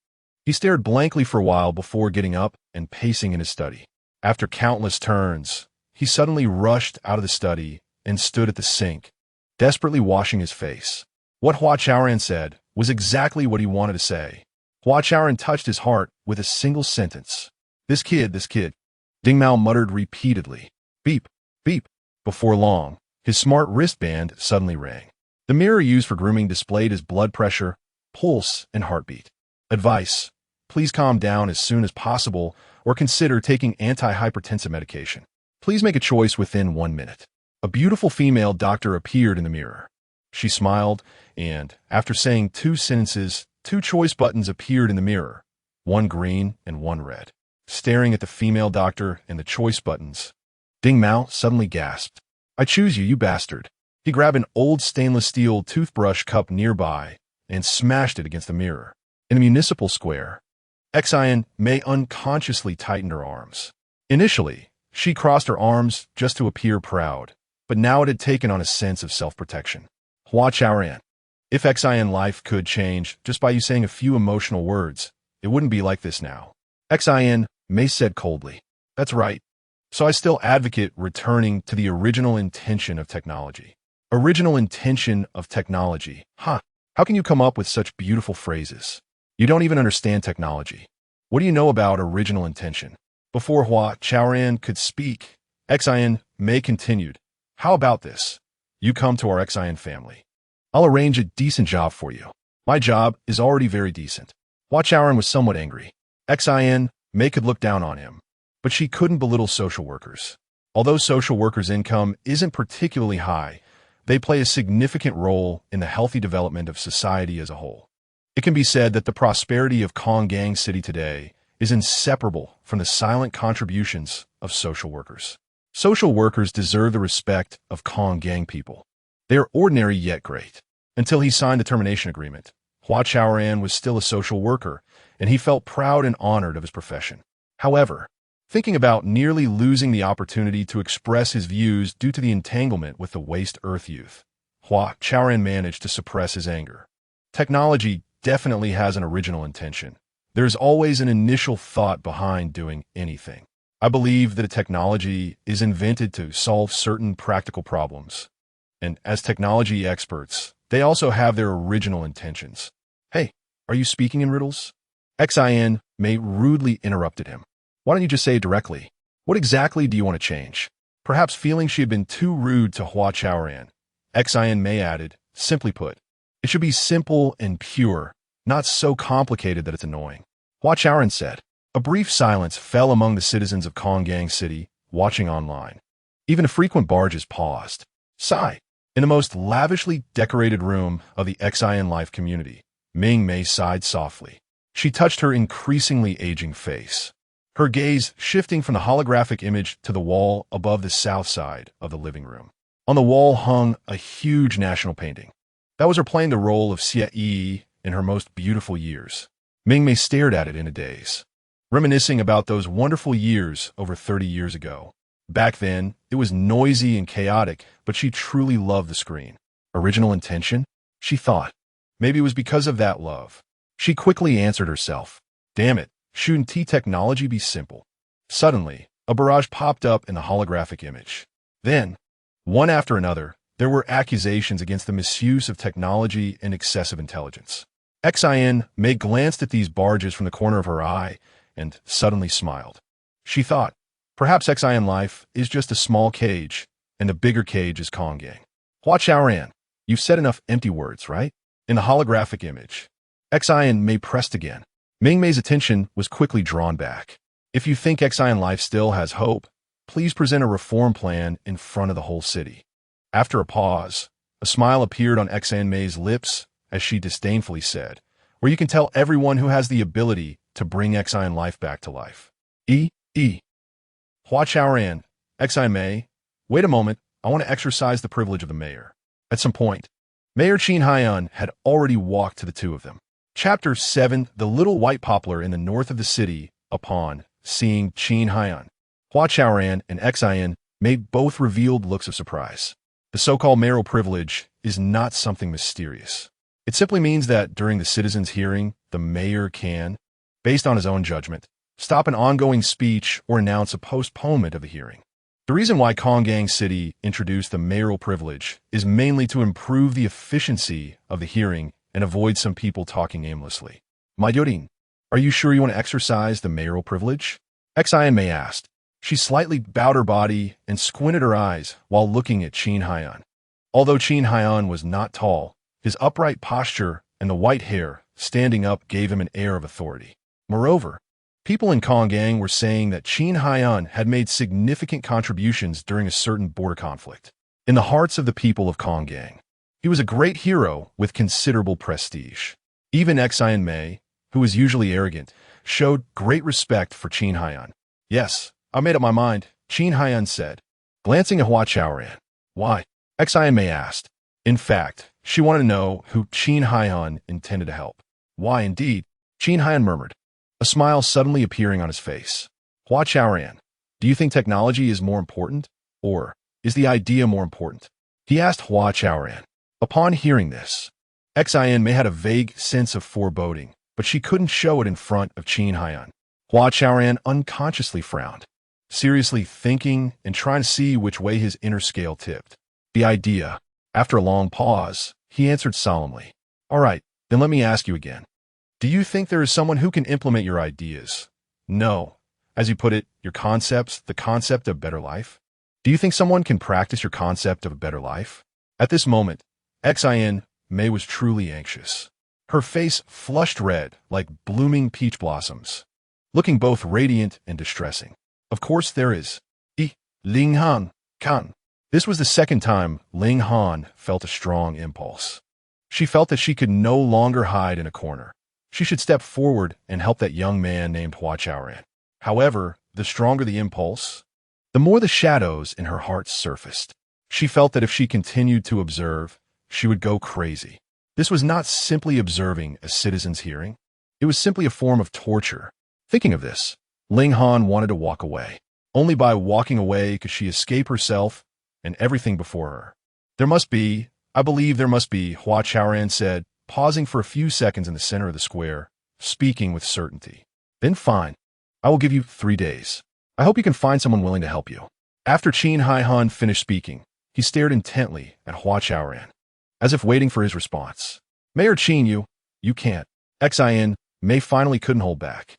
He stared blankly for a while before getting up and pacing in his study. After countless turns, he suddenly rushed out of the study and stood at the sink, desperately washing his face. What Hua Chaoran said was exactly what he wanted to say. Hua Chaoran touched his heart with a single sentence. This kid. Ding Mao muttered repeatedly. Beep, beep. Before long, his smart wristband suddenly rang. The mirror used for grooming displayed his blood pressure, pulse, and heartbeat. Advice: please calm down as soon as possible or consider taking antihypertensive medication. Please make a choice within 1 minute. A beautiful female doctor appeared in the mirror. She smiled, and, after saying 2 sentences, 2 choice buttons appeared in the mirror, 1 green and 1 red. Staring at the female doctor and the choice buttons, Ding Mao suddenly gasped. I choose you, you bastard. He grabbed an old stainless steel toothbrush cup nearby and smashed it against the mirror. In the municipal square, Xin Yang unconsciously tightened her arms. Initially, she crossed her arms just to appear proud, but now it had taken on a sense of self-protection. Hua Chaoran. If Xin life could change just by you saying a few emotional words, it wouldn't be like this now. Xin Yang said coldly. That's right. So I still advocate returning to the original intention of technology. Original intention of technology. Huh. How can you come up with such beautiful phrases? You don't even understand technology. What do you know about original intention? Before Hua Chaoran could speak, Xin May continued. How about this? You come to our Xin family. I'll arrange a decent job for you. My job is already very decent. Hua Chaoran was somewhat angry. Xin May could look down on him, but she couldn't belittle social workers. Although social workers' income isn't particularly high, they play a significant role in the healthy development of society as a whole. It can be said that the prosperity of Konggang City today is inseparable from the silent contributions of social workers. Social workers deserve the respect of Konggang people. They are ordinary yet great. Until he signed the termination agreement, Hua Chaoran was still a social worker, and he felt proud and honored of his profession. However, thinking about nearly losing the opportunity to express his views due to the entanglement with the waste Earth youth, Hua Chaoran managed to suppress his anger. Technology definitely has an original intention. There's always an initial thought behind doing anything. I believe that a technology is invented to solve certain practical problems. And as technology experts, they also have their original intentions. Hey, are you speaking in riddles? Xin May rudely interrupted him. Why don't you just say it directly? What exactly do you want to change? Perhaps feeling she had been too rude to Hua Chaoran, Xin May added, simply put, it should be simple and pure, not so complicated that it's annoying. Hua Chaoran said. A brief silence fell among the citizens of Konggang City, watching online. Even frequent barges paused. Sigh. In the most lavishly decorated room of the Xin life community, Ming Mei sighed softly. She touched her increasingly aging face, her gaze shifting from the holographic image to the wall above the south side of the living room. On the wall hung a huge national painting. That was her playing the role of Xie Yi in her most beautiful years. Ming Mei stared at it in a daze, reminiscing about those wonderful years over 30 years ago. Back then, it was noisy and chaotic, but she truly loved the screen. Original intention? She thought. Maybe it was because of that love. She quickly answered herself. Damn it, shouldn't technology be simple? Suddenly, a barrage popped up in the holographic image. Then, one after another, there were accusations against the misuse of technology and excessive intelligence. Xin May glanced at these barges from the corner of her eye and suddenly smiled. She thought, perhaps Xin life is just a small cage, and the bigger cage is Konggang. Hua Chaoran, you've said enough empty words, right? In the holographic image, Xin May pressed again. Ming Mei's attention was quickly drawn back. If you think Xin life still has hope, please present a reform plan in front of the whole city. After a pause, a smile appeared on Xin Mei's lips as she disdainfully said, where you can tell everyone who has the ability to bring Xin life back to life. Hua Chaoran, Xin May, wait a moment, I want to exercise the privilege of the mayor. At some point, Mayor Xin Yang had already walked to the two of them. Chapter 7, The Little White Poplar in the North of the City. Upon seeing Xin Yang, Hua Chaoran and Xin May both revealed looks of surprise. The so-called mayoral privilege is not something mysterious. It simply means that during the citizens' hearing, the mayor can, based on his own judgment, stop an ongoing speech or announce a postponement of the hearing. The reason why Konggang City introduced the mayoral privilege is mainly to improve the efficiency of the hearing and avoid some people talking aimlessly. Mayorin, are you sure you want to exercise the mayoral privilege? Xin May asked. She slightly bowed her body and squinted her eyes while looking at Xin Yang. Although Xin Yang was not tall, his upright posture and the white hair standing up gave him an air of authority. Moreover, people in Konggang were saying that Xin Yang had made significant contributions during a certain border conflict. In the hearts of the people of Konggang, he was a great hero with considerable prestige. Even Xin May, who was usually arrogant, showed great respect for Xin Yang. Yes, I made up my mind, Xin Yang said, glancing at Hua Chaoran. Why? Xin May asked. In fact, she wanted to know who Xin Yang intended to help. Why indeed? Xin Yang murmured, a smile suddenly appearing on his face. Hua Chaoran, do you think technology is more important, or is the idea more important? He asked Hua Chaoran. Upon hearing this, Xin May had a vague sense of foreboding, but she couldn't show it in front of Xin Yang. Hua Chaoran unconsciously frowned. seriously thinking and trying to see which way his inner scale tipped. The idea. After a long pause, he answered solemnly. All right, then let me ask you again. Do you think there is someone who can implement your ideas? No. As you put it, your concepts, the concept of better life? Do you think someone can practice your concept of a better life? At this moment, Xin Mei was truly anxious. Her face flushed red like blooming peach blossoms, looking both radiant and distressing. Of course there is. Ling Han, can. This was the second time Ling Han felt a strong impulse. She felt that she could no longer hide in a corner. She should step forward and help that young man named Hua Chaoran. However, the stronger the impulse, the more the shadows in her heart surfaced. She felt that if she continued to observe, she would go crazy. This was not simply observing a citizen's hearing. It was simply a form of torture. Thinking of this, Ling Han wanted to walk away. Only by walking away could she escape herself and everything before her. I believe there must be, Hua Chaoran said, pausing for a few seconds in the center of the square, speaking with certainty. Then fine. I will give you 3 days. I hope you can find someone willing to help you. After Xin Han finished speaking, he stared intently at Hua Chaoran, as if waiting for his response. Mayor Qin, you can't. Xin Mei finally couldn't hold back.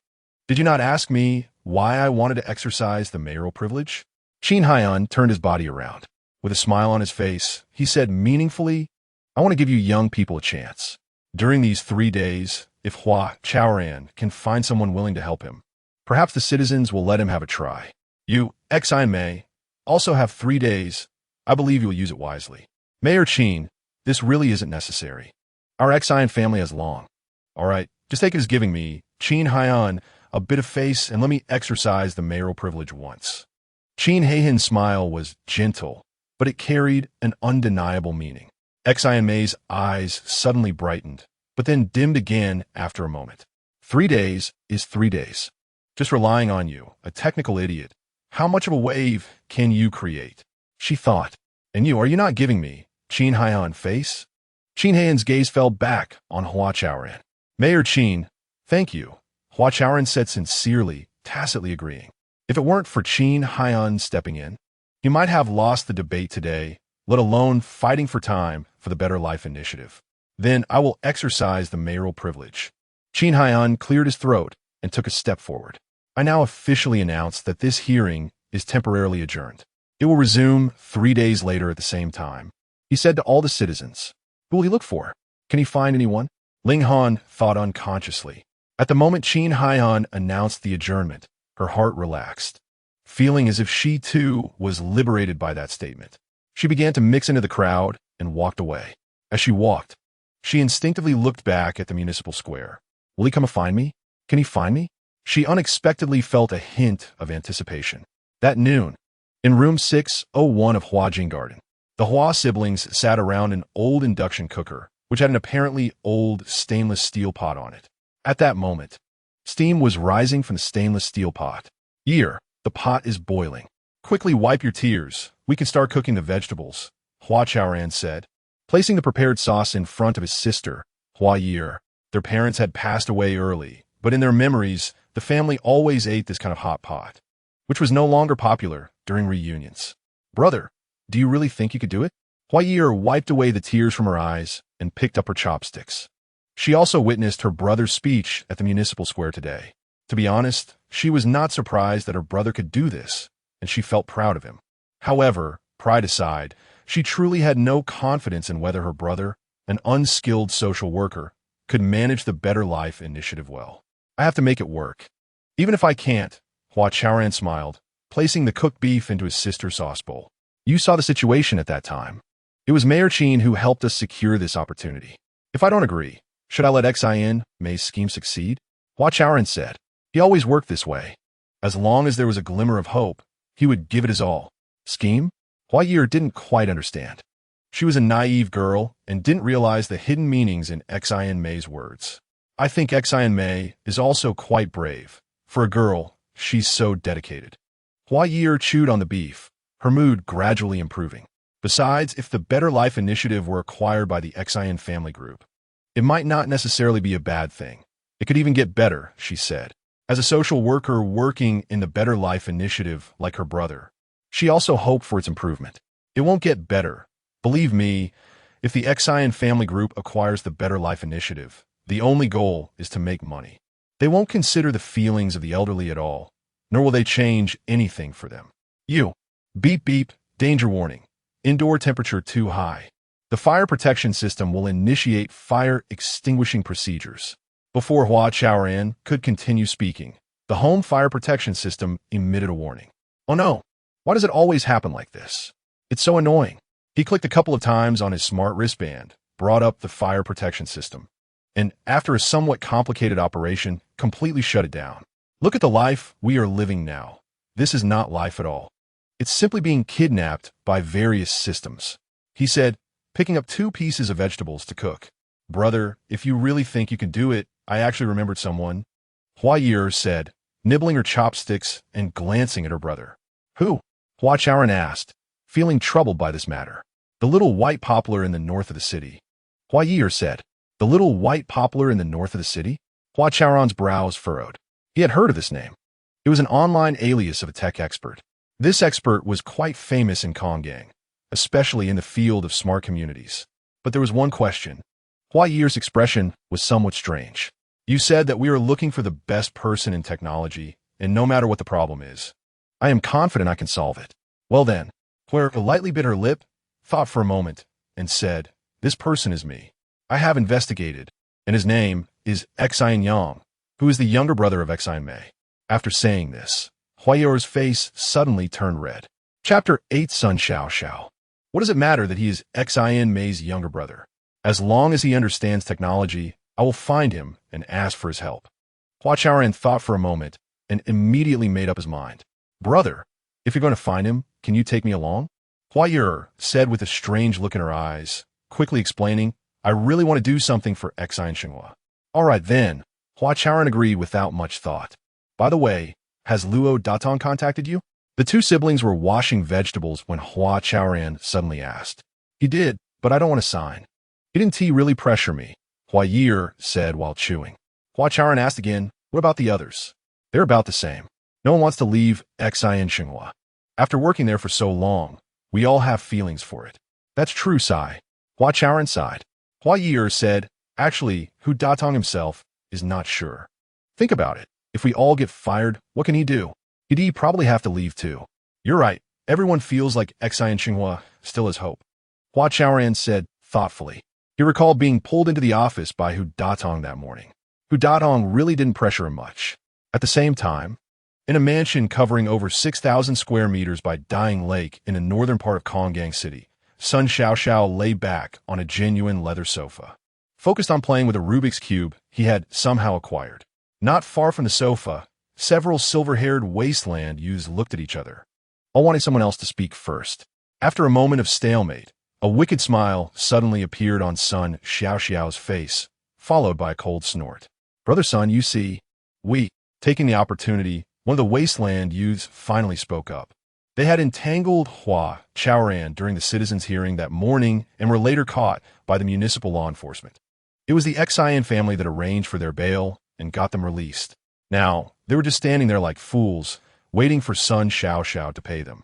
Did you not ask me why I wanted to exercise the mayoral privilege? Xin Han turned his body around. With a smile on his face, he said meaningfully, I want to give you young people a chance. During these 3 days, if Hua Chaoran can find someone willing to help him, perhaps the citizens will let him have a try. You, Xin Mei, also have 3 days. I believe you'll use it wisely. Mayor Qin, this really isn't necessary. Our Xin family has long. All right, just take it as giving me, Xin Han, a bit of face and let me exercise the mayoral privilege once. Qin Heihan's smile was gentle, but it carried an undeniable meaning. Xin Mei's eyes suddenly brightened, but then dimmed again after a moment. 3 days is 3 days. Just relying on you, a technical idiot. How much of a wave can you create? She thought. And are you not giving me, Qin Han face? Qin Heihan's gaze fell back on Hua Chaoran. Mayor Qin, thank you, Hua Chaoran said sincerely, tacitly agreeing. If it weren't for Qin Han stepping in, he might have lost the debate today, let alone fighting for time for the Better Life Initiative. Then I will exercise the mayoral privilege. Qin Han cleared his throat and took a step forward. I now officially announce that this hearing is temporarily adjourned. It will resume 3 days later at the same time. He said to all the citizens, who will he look for? Can he find anyone? Ling Han thought unconsciously. At the moment Qin Han announced the adjournment, her heart relaxed, feeling as if she too was liberated by that statement. She began to mix into the crowd and walked away. As she walked, she instinctively looked back at the municipal square. Will he come and find me? Can he find me? She unexpectedly felt a hint of anticipation. That noon, in room 601 of Hua Jing Garden, the Hua siblings sat around an old induction cooker, which had an apparently old stainless steel pot on it. At that moment, steam was rising from the stainless steel pot. Ye'er, the pot is boiling. Quickly wipe your tears. We can start cooking the vegetables, Hua Chaoran said, placing the prepared sauce in front of his sister, Hua Ye'er. Their parents had passed away early, but in their memories, the family always ate this kind of hot pot, which was no longer popular during reunions. Brother, do you really think you could do it? Hua Ye'er wiped away the tears from her eyes and picked up her chopsticks. She also witnessed her brother's speech at the municipal square today. To be honest, she was not surprised that her brother could do this, and she felt proud of him. However, pride aside, she truly had no confidence in whether her brother, an unskilled social worker, could manage the Better Life Initiative well. I have to make it work. Even if I can't, Hua Chaoran smiled, placing the cooked beef into his sister's sauce bowl. You saw the situation at that time. It was Mayor Qin who helped us secure this opportunity. If I don't agree, should I let Xin Mei's scheme succeed? Hua Chaoran said. He always worked this way. As long as there was a glimmer of hope, he would give it his all. Scheme? Hua Ye'er didn't quite understand. She was a naive girl and didn't realize the hidden meanings in Xin Mei's words. I think Xin Mei is also quite brave. For a girl, she's so dedicated. Hua Ye'er chewed on the beef, her mood gradually improving. Besides, if the Better Life Initiative were acquired by the Xin family group, it might not necessarily be a bad thing. It could even get better, she said. As a social worker working in the Better Life initiative like her brother, she also hoped for its improvement. It won't get better. Believe me, if the Xian family group acquires the Better Life initiative, the only goal is to make money. They won't consider the feelings of the elderly at all, nor will they change anything for them. You. Beep beep, danger warning. Indoor temperature too high. The fire protection system will initiate fire extinguishing procedures. Before Hua Chaoran could continue speaking, the home fire protection system emitted a warning. Oh no, why does it always happen like this? It's so annoying. He clicked a couple of times on his smart wristband, brought up the fire protection system, and after a somewhat complicated operation, completely shut it down. Look at the life we are living now. This is not life at all. It's simply being kidnapped by various systems. He said, picking up 2 pieces of vegetables to cook. Brother, if you really think you can do it, I actually remembered someone. Hua Ye'er said, nibbling her chopsticks and glancing at her brother. Who? Hua Chaoran asked, feeling troubled by this matter. The little white poplar in the north of the city. Hua Ye'er said, the little white poplar in the north of the city? Hua Chaoran's brows furrowed. He had heard of this name. It was an online alias of a tech expert. This expert was quite famous in Konggang, especially in the field of smart communities. But there was one question. Hua Ye'er's expression was somewhat strange. You said that we are looking for the best person in technology, and no matter what the problem is, I am confident I can solve it. Well then, Hua lightly bit her lip, thought for a moment, and said, this person is me. I have investigated, and his name is Xin Yang, who is the younger brother of Xin Mei. After saying this, Hua Ye'er's face suddenly turned red. Chapter 8 Sun Xiao Xiao. What does it matter that he is Xin Mei's younger brother? As long as he understands technology, I will find him and ask for his help. Hua Chaoran thought for a moment and immediately made up his mind. Brother, if you're going to find him, can you take me along? Hua Ye'er said with a strange look in her eyes, quickly explaining, I really want to do something for Xin Xinghua. All right then, Hua Chaoran agreed without much thought. By the way, has Luo contacted you? The 2 siblings were washing vegetables when Hua Chaoran suddenly asked. He did, but I don't want to sign. Didn't he really pressure me? Hua Ye'er said while chewing. Hua Chaoran asked again, what about the others? They're about the same. No one wants to leave Xin Xinghua. After working there for so long, we all have feelings for it. That's true, Sai. Hua Chaoran sighed. Hua Ye'er said, actually, Hu Datong himself is not sure. Think about it. If we all get fired, what can he do? He'd probably have to leave too. You're right. Everyone feels like Xin Xinghua still has hope. Hua Chaoran said thoughtfully. He recalled being pulled into the office by Hu Datong that morning. Hu Datong really didn't pressure him much. At the same time, in a mansion covering over 6,000 square meters by Dying Lake in the northern part of Konggang City, Sun Xiao Xiao lay back on a genuine leather sofa, focused on playing with a Rubik's Cube he had somehow acquired. Not far from the sofa, several silver-haired wasteland youths looked at each other, all wanting someone else to speak first. After a moment of stalemate, a wicked smile suddenly appeared on Sun Xiao Xiao's face, followed by a cold snort. Brother Sun, you see, taking the opportunity, one of the wasteland youths finally spoke up. They had entangled Hua Chaoran during the citizens' hearing that morning and were later caught by the municipal law enforcement. It was the Xian family that arranged for their bail and got them released. Now, they were just standing there like fools, waiting for Sun Xiao Xiao to pay them.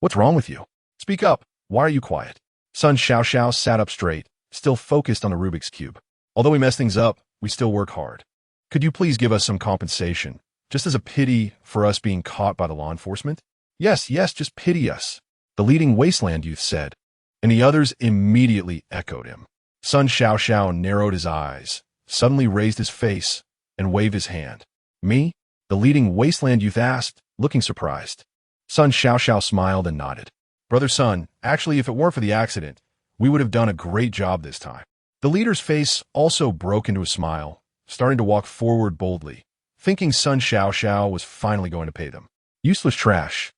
What's wrong with you? Speak up. Why are you quiet? Sun Xiao Xiao sat up straight, still focused on the Rubik's Cube. Although we mess things up, we still work hard. Could you please give us some compensation, just as a pity for us being caught by the law enforcement? Yes, just pity us, the leading wasteland youth said, and the others immediately echoed him. Sun Xiao Xiao narrowed his eyes, suddenly raised his face, and waved his hand. Me? The leading wasteland youth asked, looking surprised. Sun Xiao Xiao smiled and nodded. Brother Sun, actually, if it weren't for the accident, we would have done a great job this time. The leader's face also broke into a smile, starting to walk forward boldly, thinking Sun Xiao Xiao was finally going to pay them. Useless trash.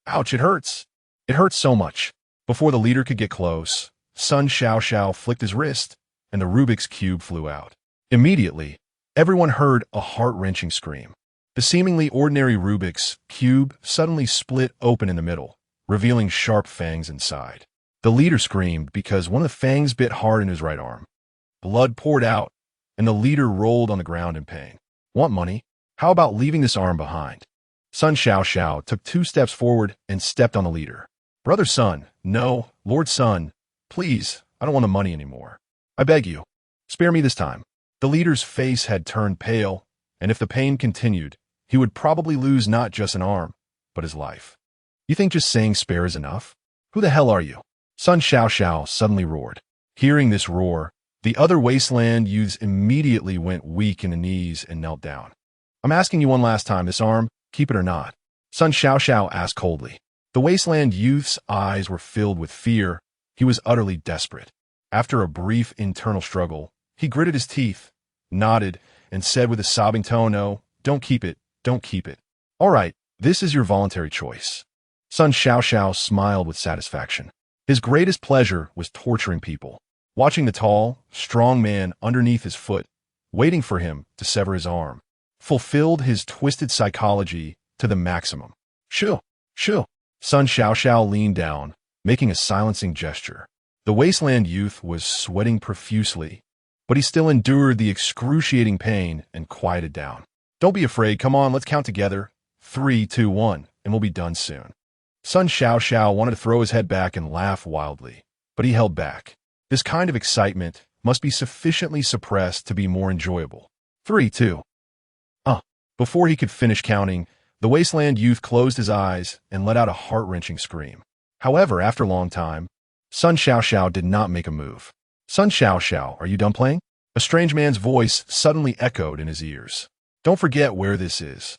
Ouch, it hurts. It hurts so much. Before the leader could get close, Sun Xiao Xiao flicked his wrist, and the Rubik's Cube flew out. Immediately, everyone heard a heart-wrenching scream. The seemingly ordinary Rubik's Cube suddenly split open in the middle, revealing sharp fangs inside. The leader screamed because one of the fangs bit hard in his right arm. Blood poured out, and the leader rolled on the ground in pain. Want money? How about leaving this arm behind? Sun Xiao took 2 steps forward and stepped on the leader. Brother Sun, no, Lord Sun, please, I don't want the money anymore. I beg you, spare me this time. The leader's face had turned pale, and if the pain continued, he would probably lose not just an arm, but his life. You think just saying spare is enough? Who the hell are you? Sun Xiao suddenly roared. Hearing this roar, the other wasteland youths immediately went weak in the knees and knelt down. I'm asking you one last time, this arm, keep it or not? Sun Xiao asked coldly. The wasteland youth's eyes were filled with fear. He was utterly desperate. After a brief internal struggle, he gritted his teeth, nodded, and said with a sobbing tone, no, don't keep it, don't keep it. All right, this is your voluntary choice. Sun Xiao smiled with satisfaction. His greatest pleasure was torturing people, watching the tall, strong man underneath his foot, waiting for him to sever his arm, fulfilled his twisted psychology to the maximum. Shoo, shoo. Sun Xiao leaned down, making a silencing gesture. The wasteland youth was sweating profusely, but he still endured the excruciating pain and quieted down. Don't be afraid, come on, let's count together. 3, 2, 1, and we'll be done soon. Sun Xiao wanted to throw his head back and laugh wildly, but he held back. This kind of excitement must be sufficiently suppressed to be more enjoyable. 3, 2. Before he could finish counting, the wasteland youth closed his eyes and let out a heart-wrenching scream. However, after a long time, Sun Xiao did not make a move. Sun Xiao, are you done playing? A strange man's voice suddenly echoed in his ears. Don't forget where this is.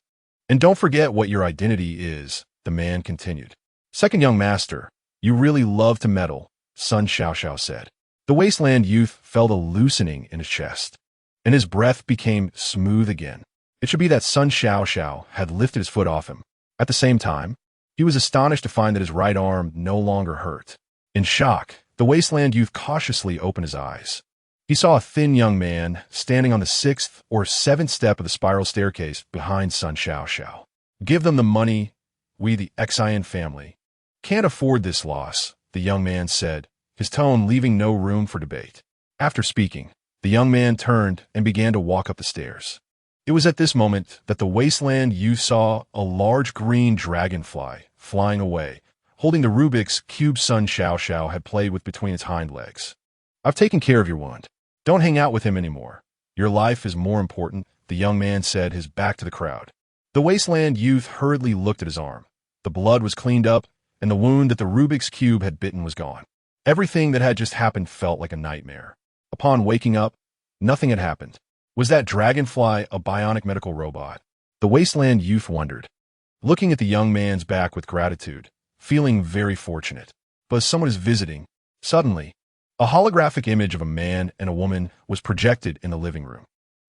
And don't forget what your identity is, the man continued. Second young master, you really love to meddle, Sun Xiao said. The wasteland youth felt a loosening in his chest, and his breath became smooth again. It should be that Sun Xiao had lifted his foot off him. At the same time, he was astonished to find that his right arm no longer hurt. In shock, the wasteland youth cautiously opened his eyes. He saw a thin young man standing on the 6th or 7th step of the spiral staircase behind Sun Xiao. Give them the money, we the Xian family can't afford this loss, the young man said, his tone leaving no room for debate. After speaking, the young man turned and began to walk up the stairs. It was at this moment that the wasteland youth saw a large green dragonfly flying away, holding the Rubik's Cube Sun Xiao had played with between its hind legs. I've taken care of your wound. Don't hang out with him anymore. Your life is more important, the young man said, his back to the crowd. The wasteland youth hurriedly looked at his arm. The blood was cleaned up, and the wound that the Rubik's Cube had bitten was gone. Everything that had just happened felt like a nightmare. Upon waking up, nothing had happened. Was that dragonfly a bionic medical robot? The wasteland youth wondered, looking at the young man's back with gratitude, feeling very fortunate. But as someone is visiting, suddenly, a holographic image of a man and a woman was projected in the living room.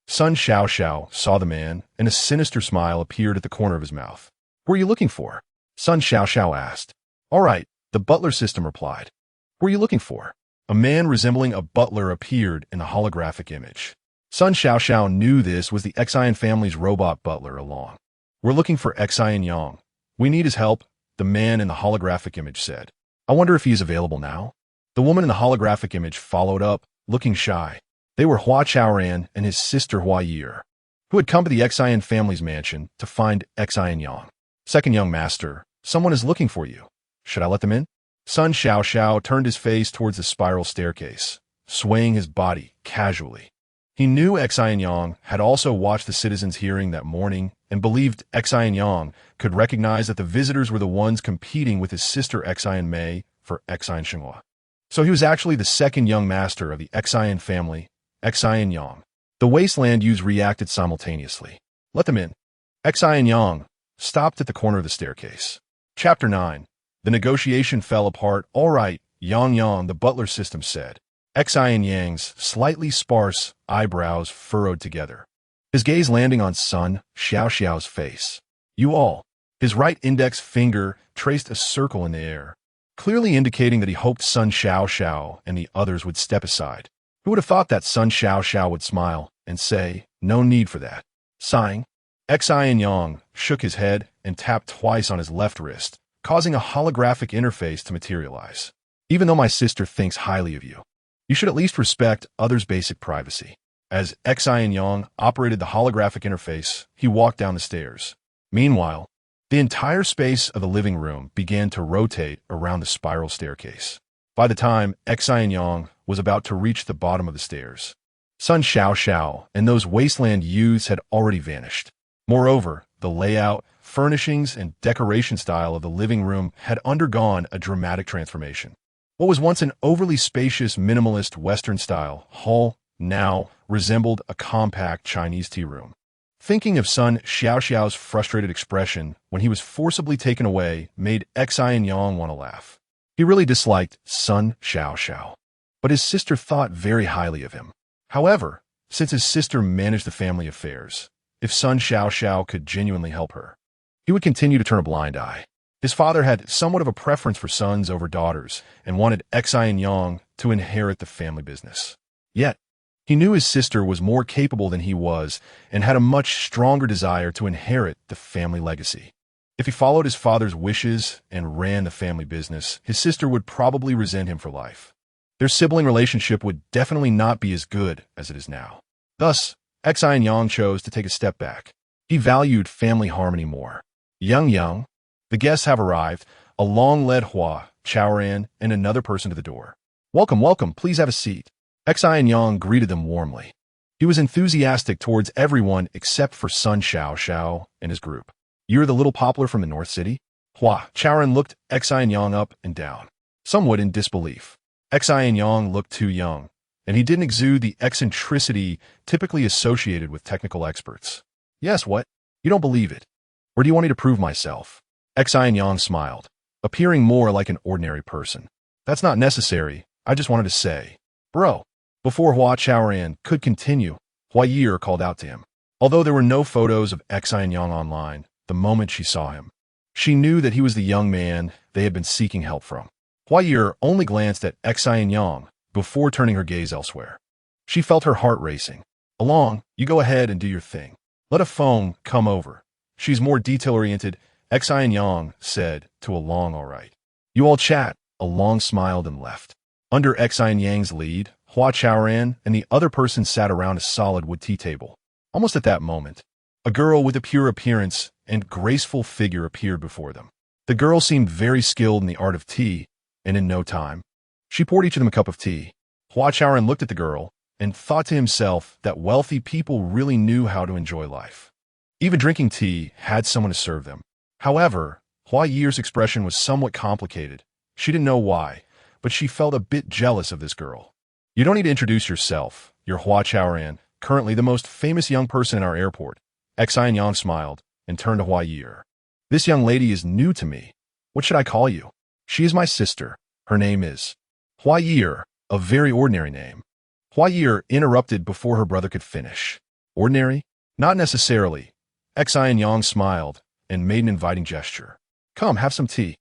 Sun Xiao saw the man, and a sinister smile appeared at the corner of his mouth. What are you looking for? Sun Xiao asked. All right, the butler system replied. What are you looking for? A man resembling a butler appeared in the holographic image. Sun Xiao knew this was the Xian family's robot butler along. We're looking for Xin Yang. We need his help, the man in the holographic image said. I wonder if he is available now? The woman in the holographic image followed up, looking shy. They were Hua Chaoran and his sister Hua Ye'er, who had come to the Xian family's mansion to find Xin Yang. Second young master, someone is looking for you. Should I let them in? Sun Xiao turned his face towards the spiral staircase, swaying his body casually. He knew Xin Yang had also watched the citizens' hearing that morning and believed Xin Yang could recognize that the visitors were the ones competing with his sister Xian Mei for Xin Shenghua. So he was actually the second young master of the Xian family, Xin Yang. The wasteland youths reacted simultaneously. Let them in. Xin Yang stopped at the corner of the staircase. Chapter 9. The negotiation fell apart. All right, Yang, the butler system said. Xin Yang's slightly sparse eyebrows furrowed together, his gaze landing on Sun Xiao's face. You all. His right index finger traced a circle in the air, clearly indicating that he hoped Sun Xiao and the others would step aside. Who would have thought that Sun Xiao would smile and say, no need for that? Sighing, Xin Yang shook his head and tapped twice on his left wrist, causing a holographic interface to materialize. Even though my sister thinks highly of you, you should at least respect others' basic privacy. As Xin Yang operated the holographic interface, he walked down the stairs. Meanwhile, the entire space of the living room began to rotate around the spiral staircase. By the time Xin Yang was about to reach the bottom of the stairs, Sun Xiao and those wasteland youths had already vanished. Moreover, the layout, furnishings, and decoration style of the living room had undergone a dramatic transformation. What was once an overly spacious, minimalist Western-style hall now resembled a compact Chinese tea room. Thinking of Sun Xiao's frustrated expression when he was forcibly taken away made Xin Yang want to laugh. He really disliked Sun Xiao, but his sister thought very highly of him. However, since his sister managed the family affairs, if Sun Xiao could genuinely help her, he would continue to turn a blind eye. His father had somewhat of a preference for sons over daughters and wanted Xin Yang to inherit the family business. Yet, he knew his sister was more capable than he was and had a much stronger desire to inherit the family legacy. If he followed his father's wishes and ran the family business, his sister would probably resent him for life. Their sibling relationship would definitely not be as good as it is now. Thus, Xin Yang chose to take a step back. He valued family harmony more. Yang, the guests have arrived, along led Hua Chaoran and another person to the door. Welcome, please have a seat. Xin Yang greeted them warmly. He was enthusiastic towards everyone except for Sun Xiao and his group. You're the little poplar from the North City? Hua Chaoran looked Xin Yang up and down, somewhat in disbelief. Xin Yang looked too young, and he didn't exude the eccentricity typically associated with technical experts. Yes, what? You don't believe it? Or do you want me to prove myself? Xin Yang smiled, appearing more like an ordinary person. That's not necessary, I just wanted to say. Bro. Before Hua Chaoran could continue, Hua Ye'er called out to him. Although there were no photos of Xin Yang online, the moment she saw him, she knew that he was the young man they had been seeking help from. Hua Ye'er only glanced at Xin Yang before turning her gaze elsewhere. She felt her heart racing. Along, you go ahead and do your thing. Let a phone come over. She's more detail-oriented, Xin Yang said to Along. All right. You all chat. Along smiled and left. Under Xin Yang's lead, Hua Chaoran and the other person sat around a solid wood tea table. Almost at that moment, a girl with a pure appearance and graceful figure appeared before them. The girl seemed very skilled in the art of tea, and in no time, she poured each of them a cup of tea. Hua Chaoran looked at the girl and thought to himself that wealthy people really knew how to enjoy life. Even drinking tea had someone to serve them. However, Hua Ye'er's expression was somewhat complicated. She didn't know why, but she felt a bit jealous of this girl. You don't need to introduce yourself. You're Hua Chaoran, currently the most famous young person in our airport. Xin Yang smiled and turned to Hua Ye'er. This young lady is new to me. What should I call you? She is my sister. Her name is Hua Ye'er, a very ordinary name. Hua Ye'er interrupted before her brother could finish. Ordinary? Not necessarily. Xin Yang smiled and made an inviting gesture. Come, have some tea.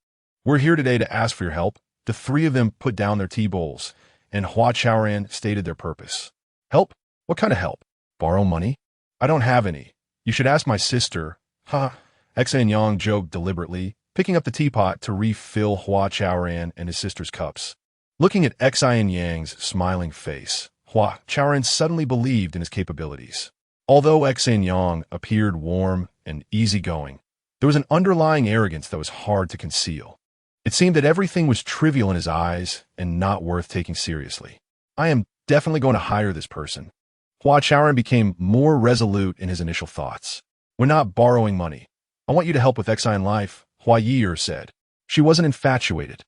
We're here today to ask for your help. The three of them put down their tea bowls, and Hua Chaoran stated their purpose. Help? What kind of help? Borrow money? I don't have any. You should ask my sister. Ha! Xin Yang joked deliberately, picking up the teapot to refill Hua Chaoran and his sister's cups. Looking at Xin Yang's smiling face, Hua Chaoran suddenly believed in his capabilities. Although Xin Yang appeared warm and easygoing, there was an underlying arrogance that was hard to conceal. It seemed that everything was trivial in his eyes and not worth taking seriously. I am definitely going to hire this person. Hua Chaoran became more resolute in his initial thoughts. We're not borrowing money. I want you to help with Xin Life, Hua Ye'er said. She wasn't infatuated.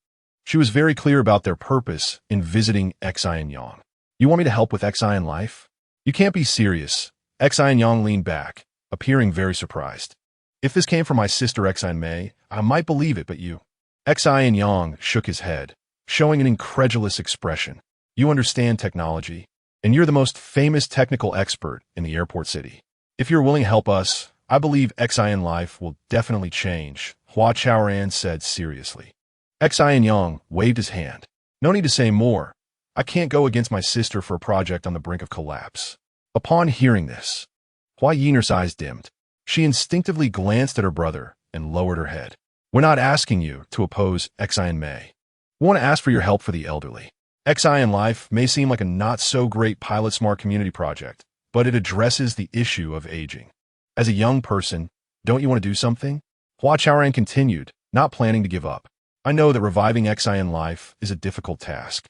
She was very clear about their purpose in visiting Xin Yang. You want me to help with Xin Life? You can't be serious. Xin Yang leaned back, appearing very surprised. If this came from my sister Xin Mei, I might believe it, but you... Xin Yang shook his head, showing an incredulous expression. You understand technology, and you're the most famous technical expert in the airport city. If you're willing to help us, I believe Xin Life will definitely change, Hua Chaoran said seriously. Xin Yang waved his hand. No need to say more. I can't go against my sister for a project on the brink of collapse. Upon hearing this, Hua Ye'er's eyes dimmed. She instinctively glanced at her brother and lowered her head. We're not asking you to oppose Xin Mei. We want to ask for your help for the elderly. Xin Life may seem like a not-so-great pilot-smart community project, but it addresses the issue of aging. As a young person, don't you want to do something? Hua Chaoran continued, not planning to give up. I know that reviving Xin life is a difficult task,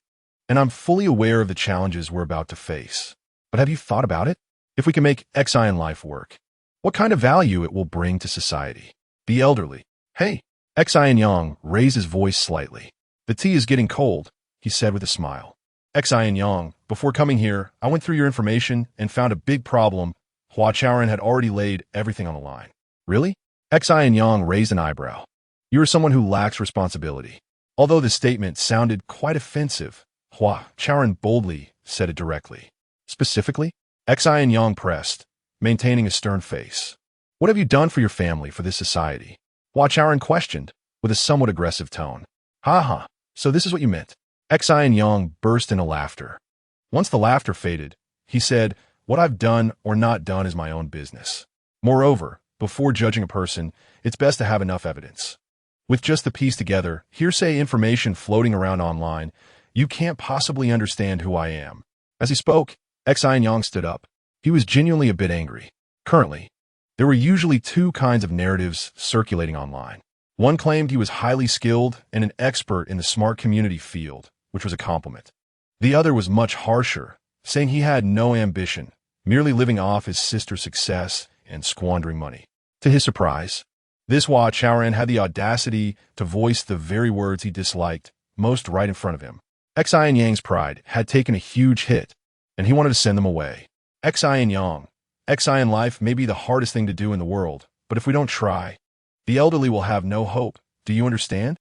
and I'm fully aware of the challenges we're about to face. But have you thought about it? If we can make Xin life work, what kind of value it will bring to society? The elderly. Hey, Xin Yang raised his voice slightly. The tea is getting cold, he said with a smile. Xin Yang, before coming here, I went through your information and found a big problem. Hua Chaoran had already laid everything on the line. Really? Xin Yang raised an eyebrow. You are someone who lacks responsibility. Although the statement sounded quite offensive, Hua Chaoran boldly said it directly. Specifically, Xin Yang pressed, maintaining a stern face. What have you done for your family, for this society? Hua Chaoran questioned, with a somewhat aggressive tone. Ha ha, so this is what you meant. Xin Yang burst into laughter. Once the laughter faded, he said, what I've done or not done is my own business. Moreover, before judging a person, it's best to have enough evidence. With just the piece together, hearsay information floating around online, you can't possibly understand who I am. As he spoke, Xin Yang stood up. He was genuinely a bit angry. Currently, there were usually two kinds of narratives circulating online. One claimed he was highly skilled and an expert in the smart community field, which was a compliment. The other was much harsher, saying he had no ambition, merely living off his sister's success and squandering money. To his surprise, this Hua Chaoran had the audacity to voice the very words he disliked most right in front of him. Xin Yang's pride had taken a huge hit, and he wanted to send them away. Xin Yang, Xin life may be the hardest thing to do in the world, but if we don't try, the elderly will have no hope. Do you understand?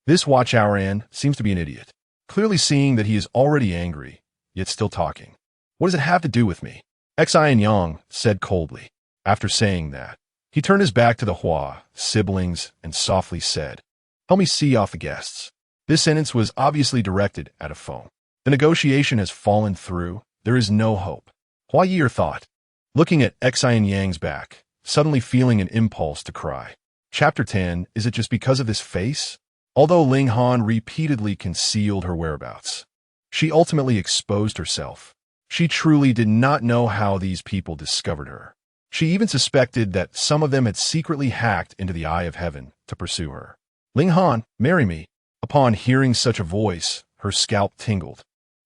This Hua Chaoran seems to be an idiot, clearly seeing that he is already angry, yet still talking. What does it have to do with me? Xin Yang said coldly. After saying that, he turned his back to the Hua siblings and softly said, help me see off the guests. This sentence was obviously directed at a phone. The negotiation has fallen through. There is no hope. Hua Ye'er thought, looking at Xin Yang's back, suddenly feeling an impulse to cry. Chapter 10, is it just because of this face? Although Ling Han repeatedly concealed her whereabouts, she ultimately exposed herself. She truly did not know how these people discovered her. She even suspected that some of them had secretly hacked into the eye of heaven to pursue her. Ling Han, marry me. Upon hearing such a voice, her scalp tingled,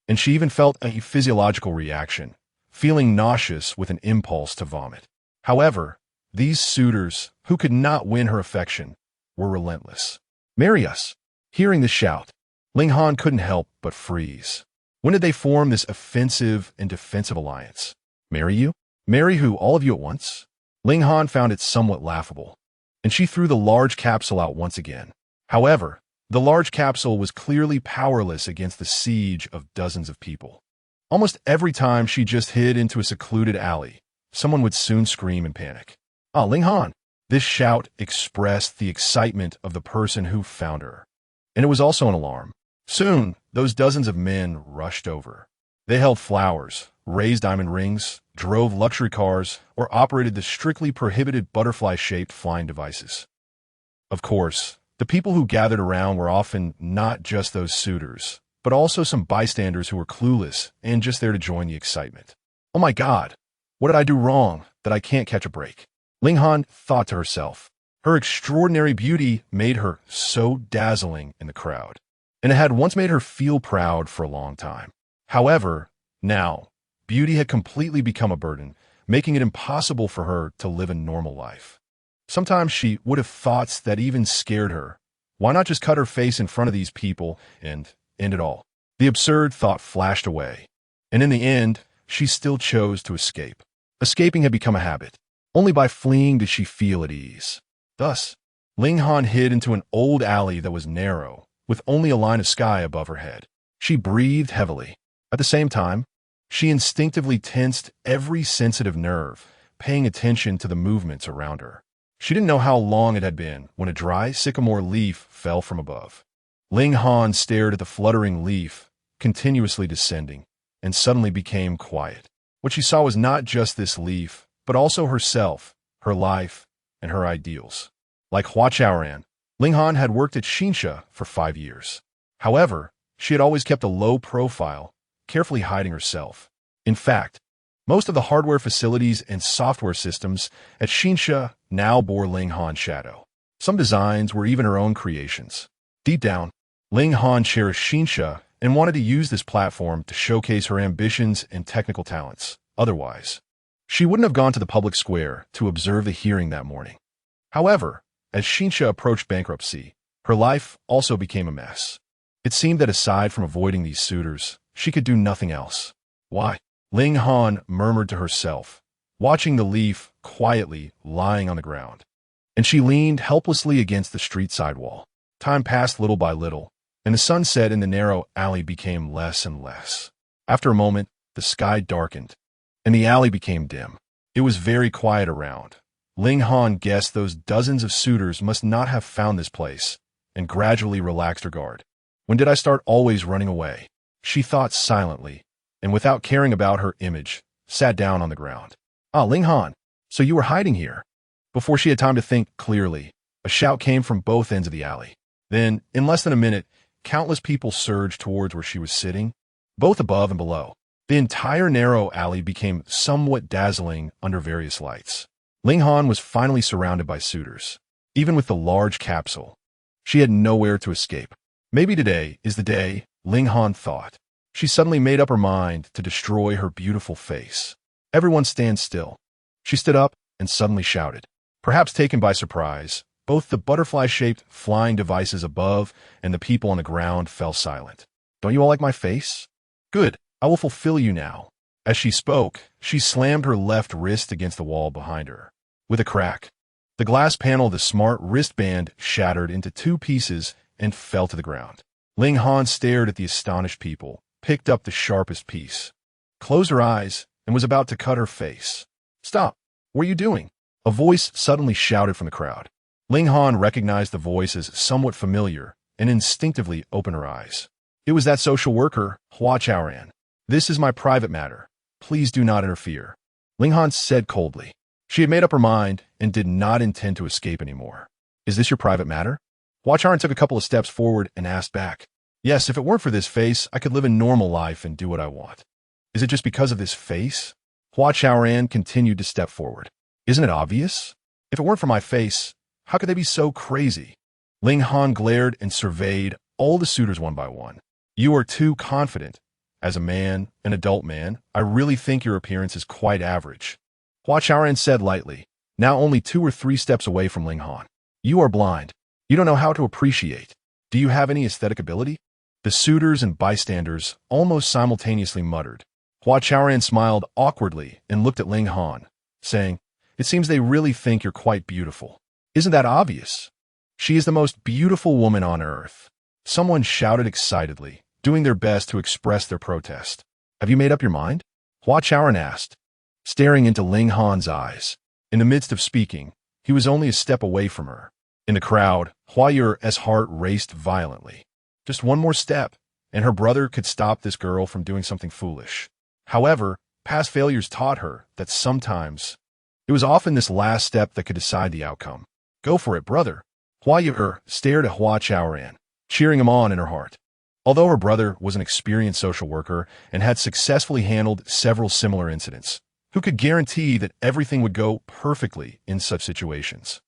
and she even felt a physiological reaction, feeling nauseous with an impulse to vomit. However, these suitors, who could not win her affection, were relentless. Marry us. Hearing the shout, Ling Han couldn't help but freeze. When did they form this offensive and defensive alliance? Marry you? Marry who, all of you at once? Ling Han found it somewhat laughable, and she threw the large capsule out once again. However, the large capsule was clearly powerless against the siege of dozens of people. Almost every time she just hid into a secluded alley, someone would soon scream in panic. Ah, Ling Han! This shout expressed the excitement of the person who found her, and it was also an alarm. Soon, those dozens of men rushed over. They held flowers, raised diamond rings, drove luxury cars, or operated the strictly prohibited butterfly-shaped flying devices. Of course, the people who gathered around were often not just those suitors, but also some bystanders who were clueless and just there to join the excitement. Oh my God, what did I do wrong that I can't catch a break? Ling Han thought to herself. Her extraordinary beauty made her so dazzling in the crowd, and it had once made her feel proud for a long time. However, now, beauty had completely become a burden, making it impossible for her to live a normal life. Sometimes she would have thoughts that even scared her. Why not just cut her face in front of these people and end it all? The absurd thought flashed away, and in the end, she still chose to escape. Escaping had become a habit. Only by fleeing did she feel at ease. Thus, Ling Han hid into an old alley that was narrow, with only a line of sky above her head. She breathed heavily. At the same time, she instinctively tensed every sensitive nerve, paying attention to the movements around her. She didn't know how long it had been when a dry sycamore leaf fell from above. Ling Han stared at the fluttering leaf, continuously descending, and suddenly became quiet. What she saw was not just this leaf, but also herself, her life, and her ideals. Like Hua Chaoran, Ling Han had worked at Xinsha for 5 years. However, she had always kept a low profile, carefully hiding herself. In fact, Most of the hardware facilities and software systems at Xinsha now bore Ling Han's shadow. Some designs were even her own creations. Deep down, Ling Han cherished Xinsha and wanted to use this platform to showcase her ambitions and technical talents. Otherwise, she wouldn't have gone to the public square to observe the hearing that morning. However, as Xinsha approached bankruptcy, her life also became a mess. It seemed that aside from avoiding these suitors, she could do nothing else. Why? Ling Han murmured to herself, watching the leaf quietly lying on the ground. And she leaned helplessly against the street sidewall. Time passed little by little, and the sunset in the narrow alley became less and less. After a moment, the sky darkened, and the alley became dim. It was very quiet around. Ling Han guessed those dozens of suitors must not have found this place, and gradually relaxed her guard. When did I start always running away? She thought silently, and without caring about her image, sat down on the ground. Ah, Ling Han, so you were hiding here. Before she had time to think clearly, a shout came from both ends of the alley. Then, in less than a minute, countless people surged towards where she was sitting, both above and below. The entire narrow alley became somewhat dazzling under various lights. Ling Han was finally surrounded by suitors. Even with the large capsule, she had nowhere to escape. Maybe today is the day, Ling Han thought. She suddenly made up her mind to destroy her beautiful face. Everyone stand still. She stood up and suddenly shouted. Perhaps taken by surprise, both the butterfly-shaped flying devices above and the people on the ground fell silent. Don't you all like my face? Good, I will fulfill you now. As she spoke, she slammed her left wrist against the wall behind her. With a crack, the glass panel of the smart wristband shattered into two pieces and fell to the ground. Ling Han stared at the astonished people, picked up the sharpest piece, closed her eyes, and was about to cut her face. Stop! What are you doing? A voice suddenly shouted from the crowd. Ling Han recognized the voice as somewhat familiar and instinctively opened her eyes. It was that social worker, Hua Chaoran. This is my private matter. Please do not interfere, Ling Han said coldly. She had made up her mind and did not intend to escape anymore. Is this your private matter? Hua Chaoran took a couple of steps forward and asked back. Yes, if it weren't for this face, I could live a normal life and do what I want. Is it just because of this face? Hua Chaoran continued to step forward. Isn't it obvious? If it weren't for my face, how could they be so crazy? Ling Han glared and surveyed all the suitors one by one. You are too confident. As a man, an adult man, I really think your appearance is quite average. Hua Chaoran said lightly, now only 2 or 3 steps away from Ling Han. You are blind. You don't know how to appreciate. Do you have any aesthetic ability? The suitors and bystanders almost simultaneously muttered. Hua Chaoran smiled awkwardly and looked at Ling Han, saying, It seems they really think you're quite beautiful. Isn't that obvious? She is the most beautiful woman on earth. Someone shouted excitedly, doing their best to express their protest. Have you made up your mind? Hua Chaoran asked, staring into Ling Han's eyes. In the midst of speaking, he was only a step away from her. In the crowd, Hua Ye'er's heart raced violently. Just one more step, and her brother could stop this girl from doing something foolish. However, past failures taught her that sometimes it was often this last step that could decide the outcome. Go for it, brother. Hua Ye'er stared at Hua Chaoran, cheering him on in her heart. Although her brother was an experienced social worker and had successfully handled several similar incidents, who could guarantee that everything would go perfectly in such situations?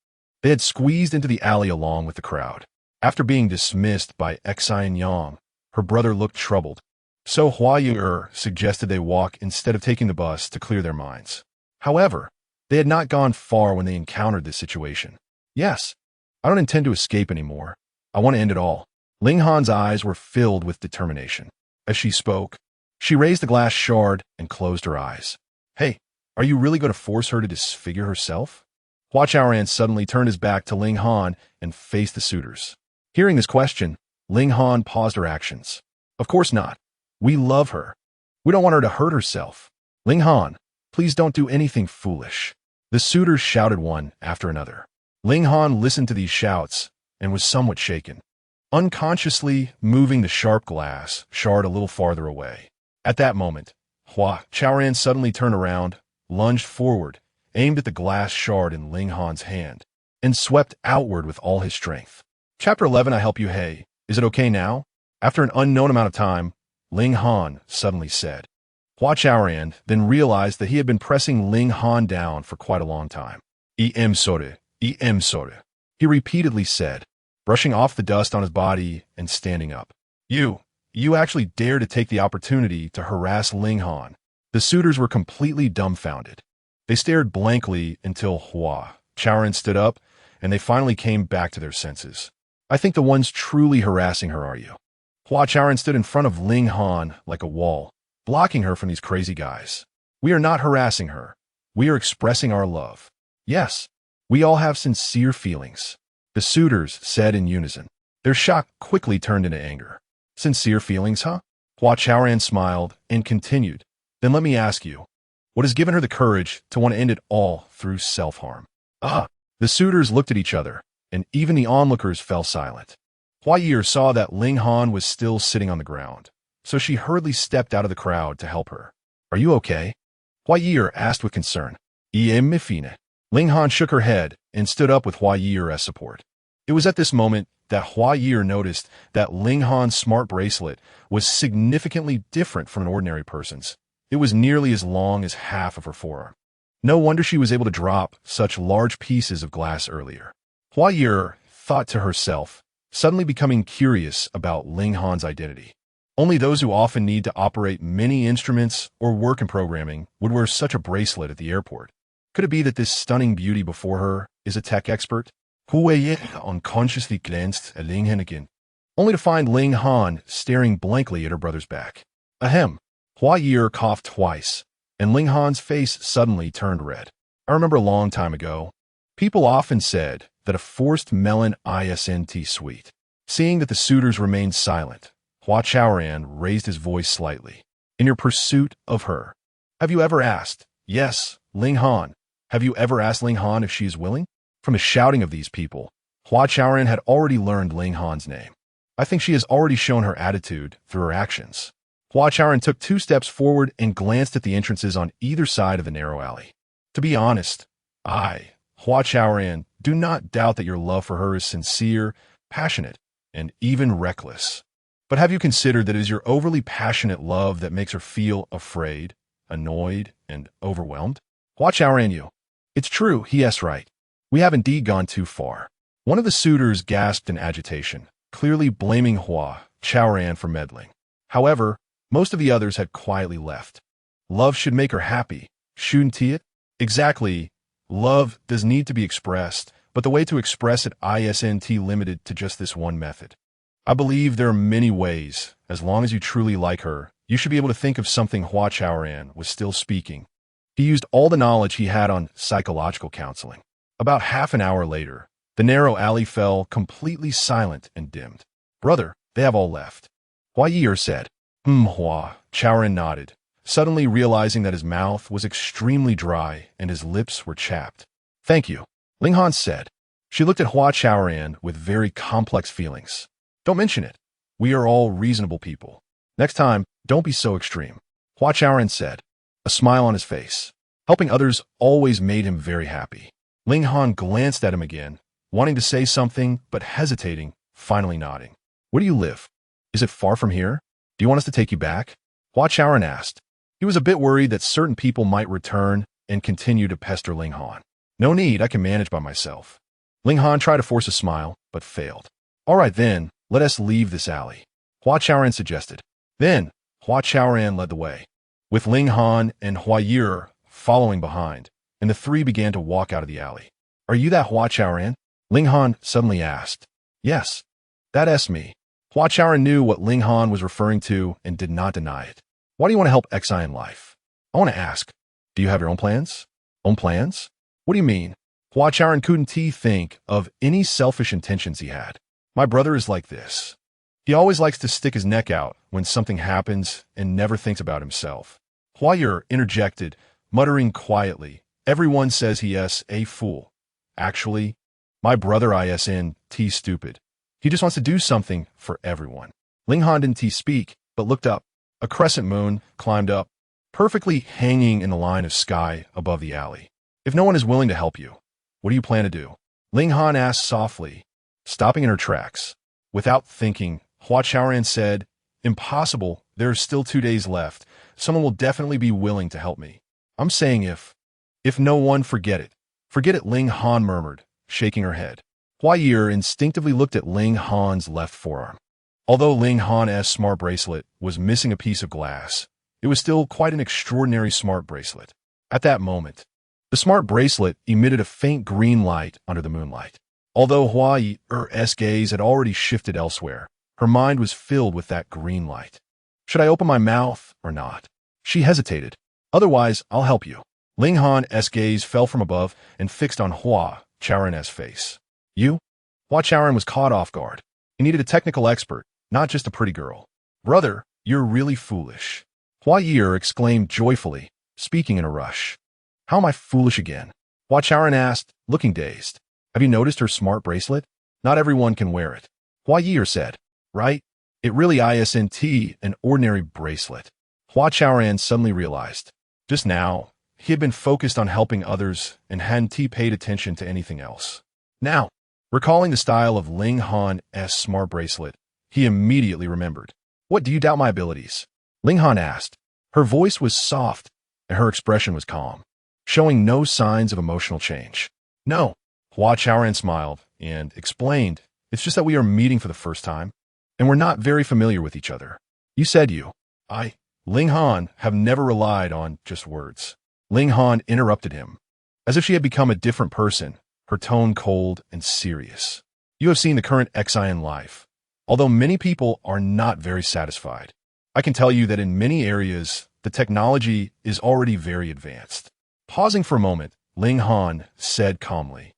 They had squeezed into the alley along with the crowd. After being dismissed by Xin Yang, her brother looked troubled. So Hua Ye'er suggested they walk instead of taking the bus to clear their minds. However, they had not gone far when they encountered this situation. Yes, I don't intend to escape anymore. I want to end it all. Ling Han's eyes were filled with determination. As she spoke, she raised the glass shard and closed her eyes. Hey, are you really going to force her to disfigure herself? Hua Chaoran suddenly turned his back to Ling Han and faced the suitors. Hearing this question, Ling Han paused her actions. Of course not. We love her. We don't want her to hurt herself. Ling Han, please don't do anything foolish. The suitors shouted one after another. Ling Han listened to these shouts and was somewhat shaken, unconsciously moving the sharp glass shard a little farther away. At that moment, Hua Chaoran suddenly turned around, lunged forward, aimed at the glass shard in Ling Han's hand, and swept outward with all his strength. Chapter 11, I help you, hey. Is it okay now? After an unknown amount of time, Ling Han suddenly said. Hua Chaoran then realized that he had been pressing Ling Han down for quite a long time. Sorry, sorry, he repeatedly said, brushing off the dust on his body and standing up. You actually dare to take the opportunity to harass Ling Han. The suitors were completely dumbfounded. They stared blankly until Hua Chaoran stood up, and they finally came back to their senses. I think the ones truly harassing her are you. Hua Chaoran stood in front of Ling Han like a wall, blocking her from these crazy guys. We are not harassing her. We are expressing our love. Yes, we all have sincere feelings, the suitors said in unison. Their shock quickly turned into anger. Sincere feelings, huh? Hua Chaoran smiled and continued. Then let me ask you, what has given her the courage to want to end it all through self-harm? The suitors looked at each other, and even the onlookers fell silent. Hua Ye'er saw that Ling Han was still sitting on the ground, so she hurriedly stepped out of the crowd to help her. Are you okay? Hua Ye'er asked with concern. Mifine. Ling Han shook her head and stood up with Hua Ye'er as support. It was at this moment that Hua Ye'er noticed that Ling Han's smart bracelet was significantly different from an ordinary person's. It was nearly as long as half of her forearm. No wonder she was able to drop such large pieces of glass earlier. Hua Ye'er thought to herself, suddenly becoming curious about Ling Han's identity. Only those who often need to operate many instruments or work in programming would wear such a bracelet at the airport. Could it be that this stunning beauty before her is a tech expert? Hua Ye'er unconsciously glanced at Ling Han again, only to find Ling Han staring blankly at her brother's back. Ahem. Hua Ye'er coughed twice, and Ling Han's face suddenly turned red. I remember a long time ago, people often said that a forced melon isn't sweet. Seeing that the suitors remained silent, Hua Chaoran raised his voice slightly. In your pursuit of her, have you ever asked, yes, Ling Han, have you ever asked Ling Han if she is willing? From the shouting of these people, Hua Chaoran had already learned Ling Han's name. I think she has already shown her attitude through her actions. Hua Chaoran took 2 steps forward and glanced at the entrances on either side of the narrow alley. To be honest, I, Hua Chaoran, do not doubt that your love for her is sincere, passionate, and even reckless. But have you considered that it is your overly passionate love that makes her feel afraid, annoyed, and overwhelmed? Hua Chaoran, you. It's true, yes, right. We have indeed gone too far. One of the suitors gasped in agitation, clearly blaming Hua Chaoran for meddling. However, most of the others had quietly left. Love should make her happy, shouldn't it? Exactly. Love does need to be expressed, but the way to express it isn't limited to just this one method. I believe there are many ways. As long as you truly like her, you should be able to think of something. Hua Chaoran was still speaking. He used all the knowledge he had on psychological counseling. About half an hour later, the narrow alley fell completely silent and dimmed. Brother, they have all left. Hua Ye'er said. Hua Chaoran nodded, suddenly realizing that his mouth was extremely dry and his lips were chapped. Thank you, Ling Han said. She looked at Hua Chaoran with very complex feelings. Don't mention it. We are all reasonable people. Next time, don't be so extreme, Hua Chaoran said, a smile on his face. Helping others always made him very happy. Ling Han glanced at him again, wanting to say something but hesitating, finally nodding. Where do you live? Is it far from here? Do you want us to take you back? Hua Chaoran asked. He was a bit worried that certain people might return and continue to pester Ling Han. No need, I can manage by myself. Ling Han tried to force a smile, but failed. All right then, let us leave this alley, Hua Chaoran suggested. Then, Hua Chaoran led the way, with Ling Han and Hua Ye'er following behind, and the 3 began to walk out of the alley. Are you that Hua Chaoran? Ling Han suddenly asked. Yes, that's me. Hua Chaoran knew what Ling Han was referring to and did not deny it. Why do you want to help Xi in life? I want to ask, do you have your own plans? Own plans? What do you mean? Hua Chaoran couldn't think of any selfish intentions he had. My brother is like this. He always likes to stick his neck out when something happens and never thinks about himself. Hua Ye'er interjected, muttering quietly. Everyone says he is a fool. Actually, my brother isn't stupid. He just wants to do something for everyone. Ling Han didn't speak, but looked up. A crescent moon climbed up, perfectly hanging in the line of sky above the alley. If no one is willing to help you, what do you plan to do? Ling Han asked softly, stopping in her tracks. Without thinking, Hua Chaoran said, impossible, there are still 2 days left, someone will definitely be willing to help me. I'm saying if no one, forget it. Forget it, Ling Han murmured, shaking her head. Hua Ye'er instinctively looked at Ling Han's left forearm. Although Ling Han's smart bracelet was missing a piece of glass, it was still quite an extraordinary smart bracelet. At that moment, the smart bracelet emitted a faint green light under the moonlight. Although Hua Ye'er's gaze had already shifted elsewhere, her mind was filled with that green light. Should I open my mouth or not? She hesitated. Otherwise, I'll help you. Ling Han's gaze fell from above and fixed on Hua Chaoran's face. You? Hua Chaoran was caught off guard. He needed a technical expert, not just a pretty girl. Brother, you're really foolish. Hua Ye'er exclaimed joyfully, speaking in a rush. How am I foolish again? Hua Chaoran asked, looking dazed. Have you noticed her smart bracelet? Not everyone can wear it. Hua Ye'er said. Right? It really isn't an ordinary bracelet. Hua Chaoran suddenly realized. Just now, he had been focused on helping others and hadn't paid attention to anything else. Now, recalling the style of Ling Han's smart bracelet, he immediately remembered. What, do you doubt my abilities? Ling Han asked. Her voice was soft, and her expression was calm, showing no signs of emotional change. No, Hua Chaoran smiled and explained, it's just that we are meeting for the first time, and we're not very familiar with each other. You said Ling Han, have never relied on just words. Ling Han interrupted him, as if she had become a different person, her tone cold and serious. You have seen the current Xian life. Although many people are not very satisfied, I can tell you that in many areas, the technology is already very advanced. Pausing for a moment, Ling Han said calmly,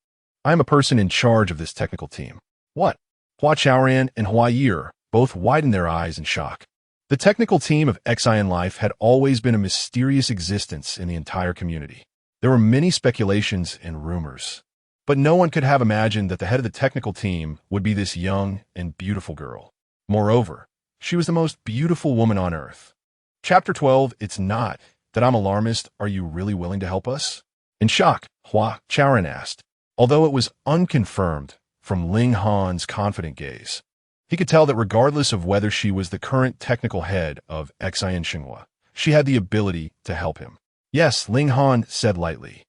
I am a person in charge of this technical team. What? Hua Chaoran and Hua Ye'er both widened their eyes in shock. The technical team of Xian Life had always been a mysterious existence in the entire community. There were many speculations and rumors, but no one could have imagined that the head of the technical team would be this young and beautiful girl. Moreover, she was the most beautiful woman on earth. Chapter 12, It's not that I'm alarmist. Are you really willing to help us? In shock, Hua Chaoran asked, although it was unconfirmed from Ling Han's confident gaze. He could tell that regardless of whether she was the current technical head of Xinhua, she had the ability to help him. Yes, Ling Han said lightly,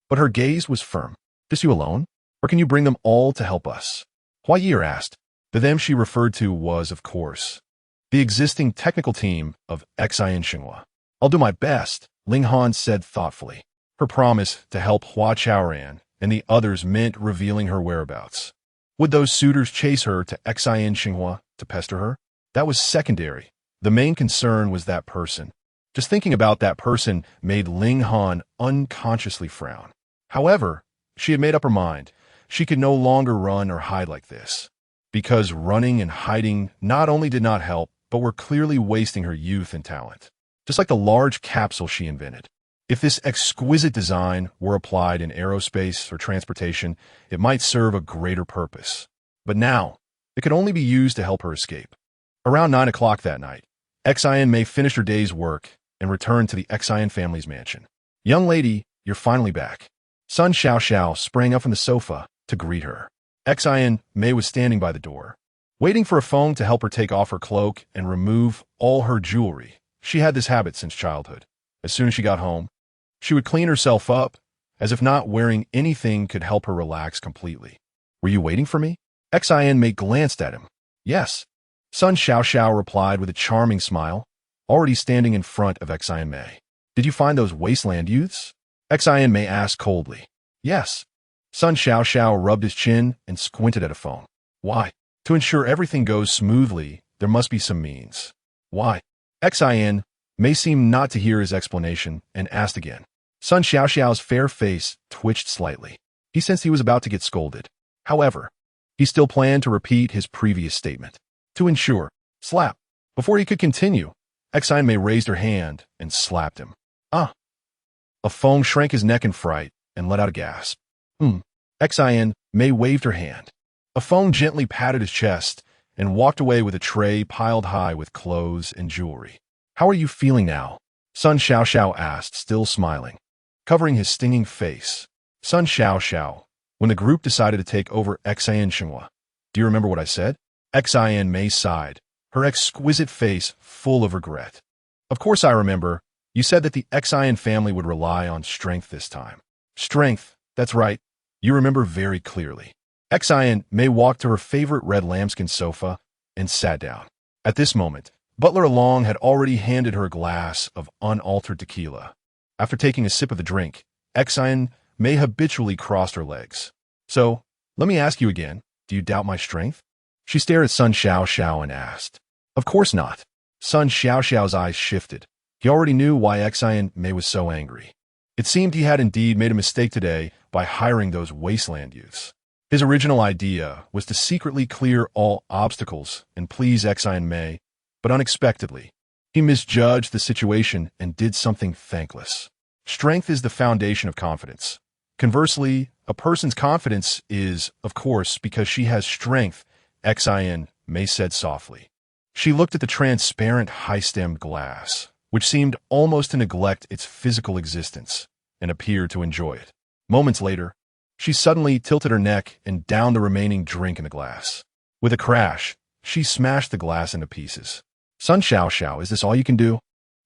but her gaze was firm. Just you alone? Or can you bring them all to help us? Hua Ye'er asked. The them she referred to was, of course, the existing technical team of Xinhua. I'll do my best, Ling Han said thoughtfully. Her promise to help Hua Chaoran and the others meant revealing her whereabouts. Would those suitors chase her to Xinhua to pester her? That was secondary. The main concern was that person. Just thinking about that person made Ling Han unconsciously frown. However, she had made up her mind. She could no longer run or hide like this, because running and hiding not only did not help, but were clearly wasting her youth and talent. Just like the large capsule she invented. If this exquisite design were applied in aerospace or transportation, it might serve a greater purpose. But now, it could only be used to help her escape. Around 9 o'clock that night, Xian Mei finished her day's work and returned to the Xian family's mansion. Young lady, you're finally back. Sun Xiao sprang up from the sofa to greet her. Xian Mei was standing by the door, waiting for a phone to help her take off her cloak and remove all her jewelry. She had this habit since childhood. As soon as she got home, she would clean herself up, as if not wearing anything could help her relax completely. Were you waiting for me? Xian Mei glanced at him. Yes. Sun Xiao replied with a charming smile, already standing in front of Xian Mei. Did you find those wasteland youths? Xian Mei asked coldly. Yes. Sun Xiao rubbed his chin and squinted at a phone. Why? To ensure everything goes smoothly, there must be some means. Why? Xian Mei seemed not to hear his explanation and asked again. Sun Xiao's fair face twitched slightly. He sensed he was about to get scolded. However, he still planned to repeat his previous statement. To ensure, slap. Before he could continue, Xian Mei raised her hand and slapped him. Ah! A foam shrank his neck in fright and let out a gasp. Xian Mei waved her hand. A foam gently patted his chest and walked away with a tray piled high with clothes and jewelry. How are you feeling now? Sun Xiao asked, still smiling, covering his stinging face. Sun Xiao, when the group decided to take over Xinhua, do you remember what I said? Xian Mei sighed, her exquisite face full of regret. Of course I remember, You said that the Xian family would rely on strength this time. Strength, that's right. You remember very clearly. Xian Mei walked to her favorite red lambskin sofa and sat down. At this moment, Butler Along had already handed her a glass of unaltered tequila. After taking a sip of the drink, Xian Mei habitually crossed her legs. So, let me ask you again, do you doubt my strength? She stared at Sun Xiao and asked. Of course not. Sun Xiao's eyes shifted. He already knew why Xian Mei was so angry. It seemed he had indeed made a mistake today by hiring those wasteland youths. His original idea was to secretly clear all obstacles and please Xian Mei, but unexpectedly, he misjudged the situation and did something thankless. Strength is the foundation of confidence. Conversely, a person's confidence is, of course, because she has strength, Xian Mei said softly. She looked at the transparent high-stemmed glass, which seemed almost to neglect its physical existence, and appeared to enjoy it. Moments later, she suddenly tilted her neck and downed the remaining drink in the glass. With a crash, she smashed the glass into pieces. Sun Xiao, is this all you can do?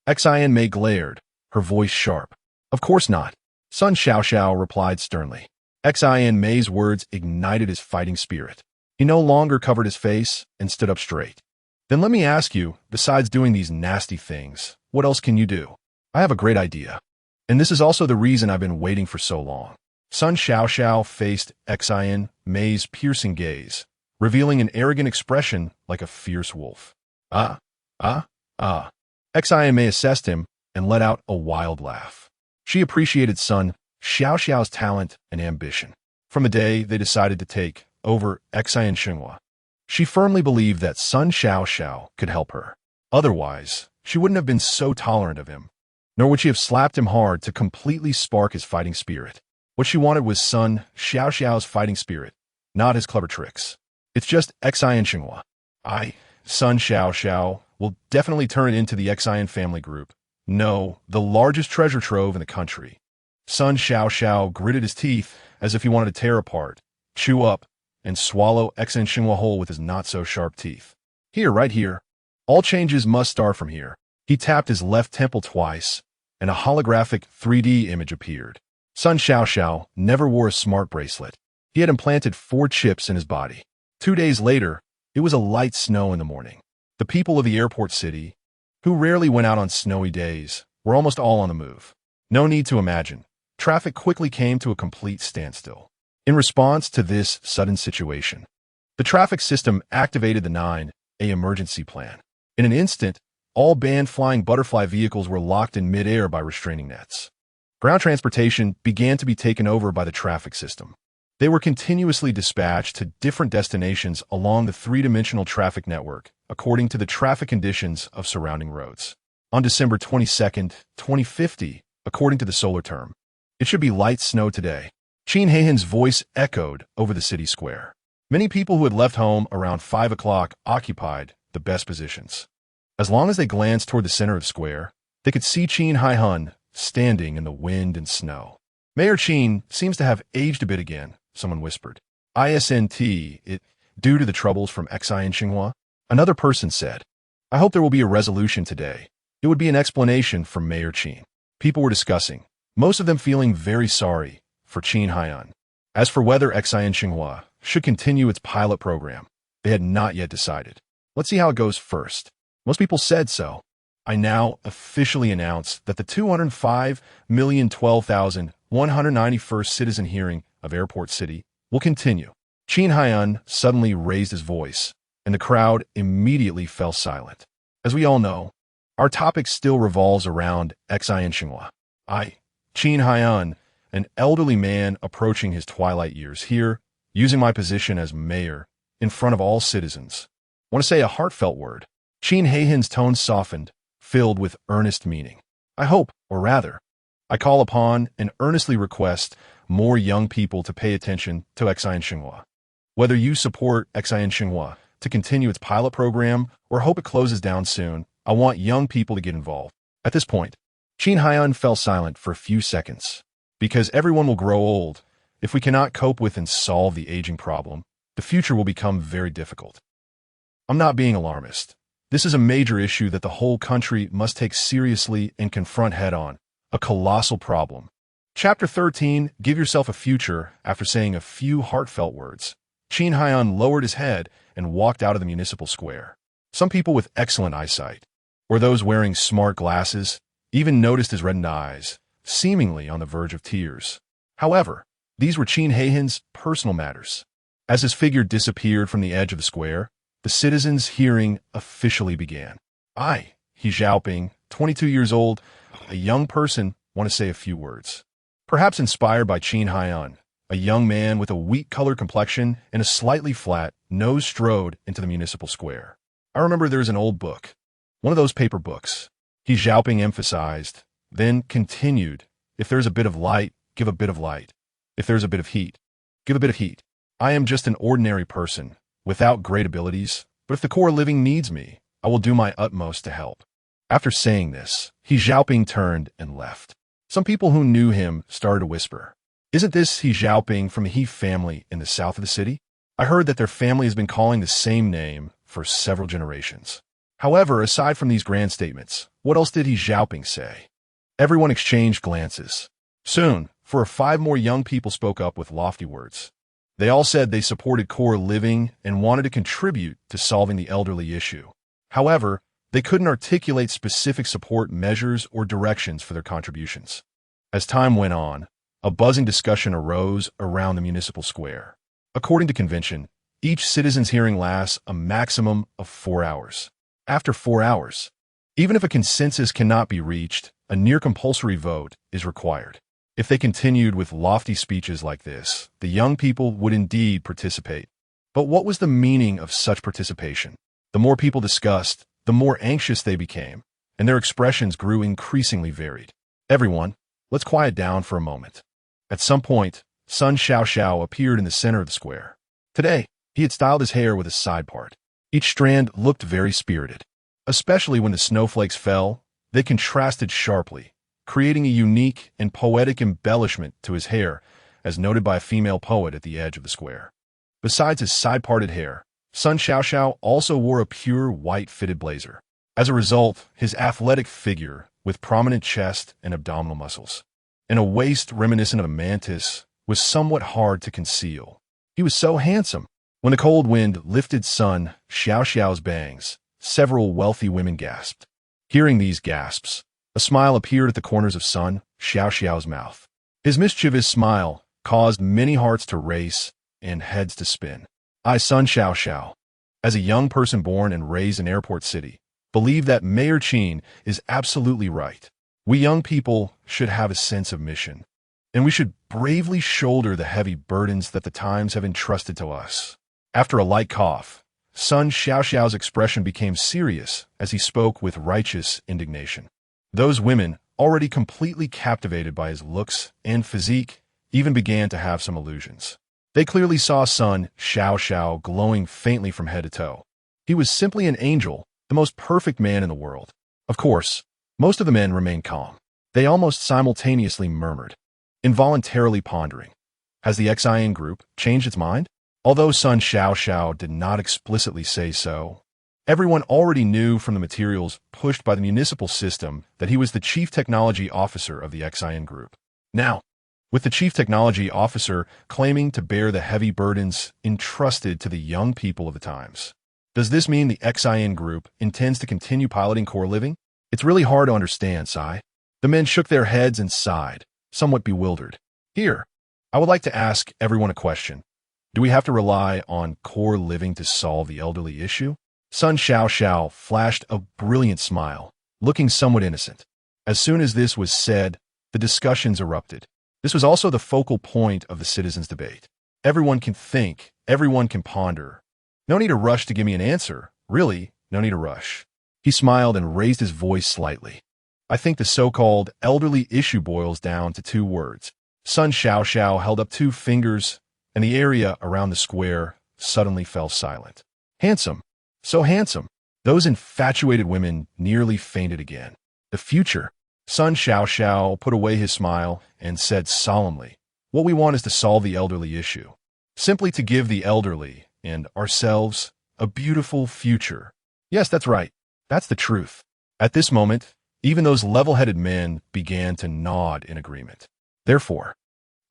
Xian Mei glared, her voice sharp. Of course not. Sun Xiao replied sternly. Xian Mei's words ignited his fighting spirit. He no longer covered his face and stood up straight. Then let me ask you, besides doing these nasty things, what else can you do? I have a great idea. And this is also the reason I've been waiting for so long. Sun Xiao faced Xian Mei's piercing gaze, revealing an arrogant expression like a fierce wolf. Xian Mei assessed him and let out a wild laugh. She appreciated Sun Xiao's talent and ambition. From the day they decided to take over Xian, she firmly believed that Sun Xiao could help her. Otherwise, she wouldn't have been so tolerant of him, nor would she have slapped him hard to completely spark his fighting spirit. What she wanted was Sun Xiao's fighting spirit, not his clever tricks. It's just Xian. Sun Xiao, will definitely turn it into the Xian family group. No, the largest treasure trove in the country. Sun Xiao gritted his teeth as if he wanted to tear apart, chew up, and swallow Xian whole with his not-so-sharp teeth. Here, right here. All changes must start from here. He tapped his left temple twice, and a holographic 3D image appeared. Sun Xiao never wore a smart bracelet. He had implanted 4 chips in his body. 2 days later, it was a light snow in the morning. The people of the airport city, who rarely went out on snowy days, were almost all on the move. No need to imagine. Traffic quickly came to a complete standstill. In response to this sudden situation, the traffic system activated the 9A emergency plan. In an instant, all banned flying butterfly vehicles were locked in mid-air by restraining nets. Ground transportation began to be taken over by the traffic system. They were continuously dispatched to different destinations along the 3-dimensional traffic network, according to the traffic conditions of surrounding roads. On December 22, 2050, according to the solar term, it should be light snow today. Xin Yang's voice echoed over the city square. Many people who had left home around 5 o'clock occupied the best positions. As long as they glanced toward the center of the square, they could see Xin Yang standing in the wind and snow. Mayor Qin seems to have aged a bit again, someone whispered. It due to the troubles from Xian. Another person said. I hope there will be a resolution today. It would be an explanation from Mayor Qin. People were discussing, most of them feeling very sorry for Xin Yang. As for whether Xian should continue its pilot program, they had not yet decided. Let's see how it goes first. Most people said so. I now officially announce that the 205,012,191st citizen hearing of Airport City will continue. Xin Yang suddenly raised his voice, and the crowd immediately fell silent. As we all know, our topic still revolves around Xian. Xin Yang, an elderly man approaching his twilight years here, using my position as mayor, in front of all citizens. I want to say a heartfelt word. Xin Yang's tone softened, filled with earnest meaning. I hope, or rather, I call upon and earnestly request more young people to pay attention to Xian. Whether you support Xian to continue its pilot program or hope it closes down soon, I want young people to get involved. At this point, Xin Yang fell silent for a few seconds. Because everyone will grow old, if we cannot cope with and solve the aging problem, the future will become very difficult. I'm not being alarmist. This is a major issue that the whole country must take seriously and confront head-on, a colossal problem. Chapter 13, Give Yourself a Future. After saying a few heartfelt words, Xin Yang lowered his head and walked out of the municipal square. Some people with excellent eyesight, or those wearing smart glasses, even noticed his reddened eyes, seemingly on the verge of tears. However, these were Xin Yang's personal matters. As his figure disappeared from the edge of the square, the citizens' hearing officially began. I, He Xiaoping, 22 years old, a young person, want to say a few words. Perhaps inspired by Xin Yang, a young man with a wheat-colored complexion and a slightly flat nose strode into the municipal square. I remember there's an old book, one of those paper books. He Xiaoping emphasized, then continued, if there's a bit of light, give a bit of light. If there's a bit of heat, give a bit of heat. I am just an ordinary person, without great abilities, but if the core living needs me, I will do my utmost to help. After saying this, He Xiaoping turned and left. Some people who knew him started to whisper, "Isn't this He Xiaoping from the He family in the south of the city? I heard that their family has been calling the same name for several generations." However, aside from these grand statements, what else did He Xiaoping say? Everyone exchanged glances. Soon, 4 or 5 more young people spoke up with lofty words. They all said they supported core living and wanted to contribute to solving the elderly issue. However, they couldn't articulate specific support measures or directions for their contributions. As time went on, a buzzing discussion arose around the municipal square. According to convention, each citizen's hearing lasts a maximum of 4 hours. After 4 hours, even if a consensus cannot be reached, a near-compulsory vote is required. If they continued with lofty speeches like this, the young people would indeed participate. But what was the meaning of such participation? The more people discussed, the more anxious they became, and their expressions grew increasingly varied. Everyone, let's quiet down for a moment. At some point, Sun Xiao appeared in the center of the square. Today, he had styled his hair with a side part. Each strand looked very spirited. Especially when the snowflakes fell, they contrasted sharply, creating a unique and poetic embellishment to his hair, as noted by a female poet at the edge of the square. Besides his side-parted hair, Sun Xiao also wore a pure white fitted blazer. As a result, his athletic figure, with prominent chest and abdominal muscles, and a waist reminiscent of a mantis, was somewhat hard to conceal. He was so handsome. When the cold wind lifted Sun Xiao's bangs, several wealthy women gasped. Hearing these gasps, a smile appeared at the corners of Sun Xiao's mouth. His mischievous smile caused many hearts to race and heads to spin. I, Sun Xiao, as a young person born and raised in Airport City, believe that Mayor Qin is absolutely right. We young people should have a sense of mission, and we should bravely shoulder the heavy burdens that the times have entrusted to us. After a light cough, Sun Xiao's expression became serious as he spoke with righteous indignation. Those women, already completely captivated by his looks and physique, even began to have some illusions. They clearly saw Sun Xiao glowing faintly from head to toe. He was simply an angel, the most perfect man in the world. Of course, most of the men remained calm. They almost simultaneously murmured, involuntarily pondering, has the Xian group changed its mind? Although Sun Xiao did not explicitly say so, everyone already knew from the materials pushed by the municipal system that he was the chief technology officer of the Xian group. Now, with the chief technology officer claiming to bear the heavy burdens entrusted to the young people of the times, does this mean the Xian group intends to continue piloting core living? It's really hard to understand, Sai. The men shook their heads and sighed, somewhat bewildered. Here, I would like to ask everyone a question. Do we have to rely on core living to solve the elderly issue? Sun Xiao flashed a brilliant smile, looking somewhat innocent. As soon as this was said, the discussions erupted. This was also the focal point of the citizens' debate. Everyone can think, everyone can ponder. No need to rush to give me an answer. Really, no need to rush. He smiled and raised his voice slightly. I think the so-called elderly issue boils down to 2 words. Sun Xiao held up 2 fingers, and the area around the square suddenly fell silent. Handsome. So handsome. Those infatuated women nearly fainted again. The future. Sun Xiao put away his smile and said solemnly, what we want is to solve the elderly issue. Simply to give the elderly and ourselves a beautiful future. Yes, that's right. That's the truth. At this moment, even those level-headed men began to nod in agreement. Therefore,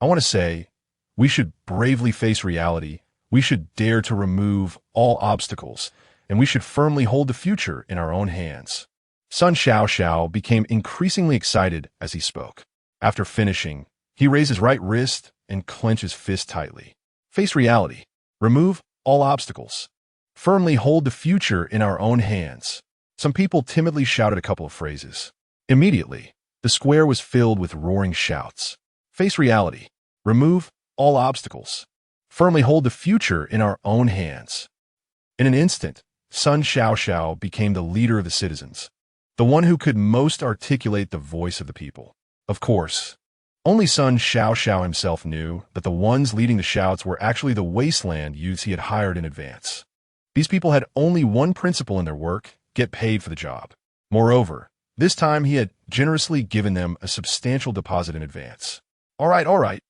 I want to say, we should bravely face reality, we should dare to remove all obstacles, and we should firmly hold the future in our own hands. Sun Xiao became increasingly excited as he spoke. After finishing, he raised his right wrist and clenched his fist tightly. Face reality. Remove all obstacles. Firmly hold the future in our own hands. Some people timidly shouted a couple of phrases. Immediately, the square was filled with roaring shouts. Face reality. Remove all obstacles. Firmly hold the future in our own hands. In an instant, Sun Xiao became the leader of the citizens, the one who could most articulate the voice of the people. Of course, only Sun Xiao himself knew that the ones leading the shouts were actually the wasteland youths he had hired in advance. These people had only one principle in their work: get paid for the job. Moreover, this time he had generously given them a substantial deposit in advance. All right.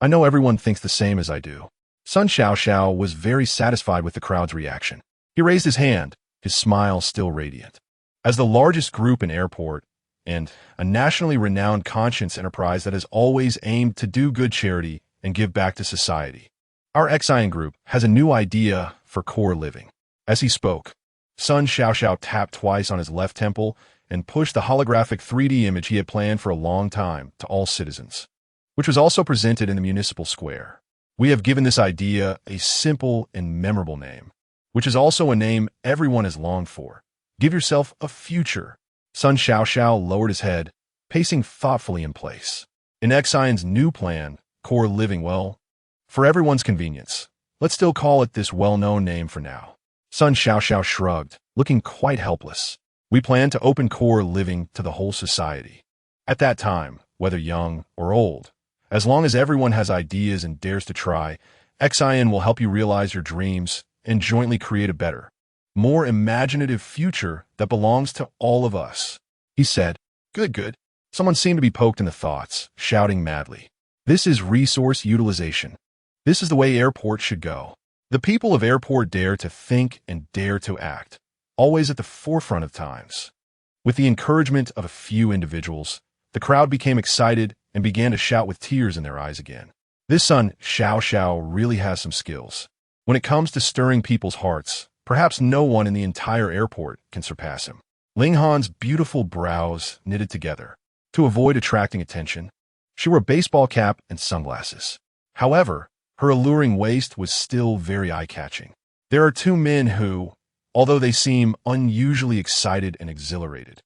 I know everyone thinks the same as I do. Sun Xiao was very satisfied with the crowd's reaction. He raised his hand, his smile still radiant. As the largest group in airport, and a nationally renowned conscience enterprise that has always aimed to do good charity and give back to society, our Xian group has a new idea for core living. As he spoke, Sun Xiao tapped twice on his left temple and pushed the holographic 3D image he had planned for a long time to all citizens, which was also presented in the municipal square. We have given this idea a simple and memorable name, which is also a name everyone has longed for. Give yourself a future. Sun Xiao lowered his head, pacing thoughtfully in place. In Xian's new plan, core living, well, for everyone's convenience, let's still call it this well-known name for now. Sun Xiao shrugged, looking quite helpless. We plan to open core living to the whole society. At that time, whether young or old, as long as everyone has ideas and dares to try, Xian will help you realize your dreams and jointly create a better, more imaginative future that belongs to all of us. He said, Good. Someone seemed to be poked in the thoughts, shouting madly. This is resource utilization. This is the way airport should go. The people of airport dare to think and dare to act, always at the forefront of times. With the encouragement of a few individuals, the crowd became excited and began to shout with tears in their eyes again. This Sun Xiao really has some skills. When it comes to stirring people's hearts, perhaps no one in the entire airport can surpass him. Ling Han's beautiful brows knitted together. To avoid attracting attention, she wore a baseball cap and sunglasses. However, her alluring waist was still very eye-catching. There are two men who, although they seem unusually excited and exhilarated,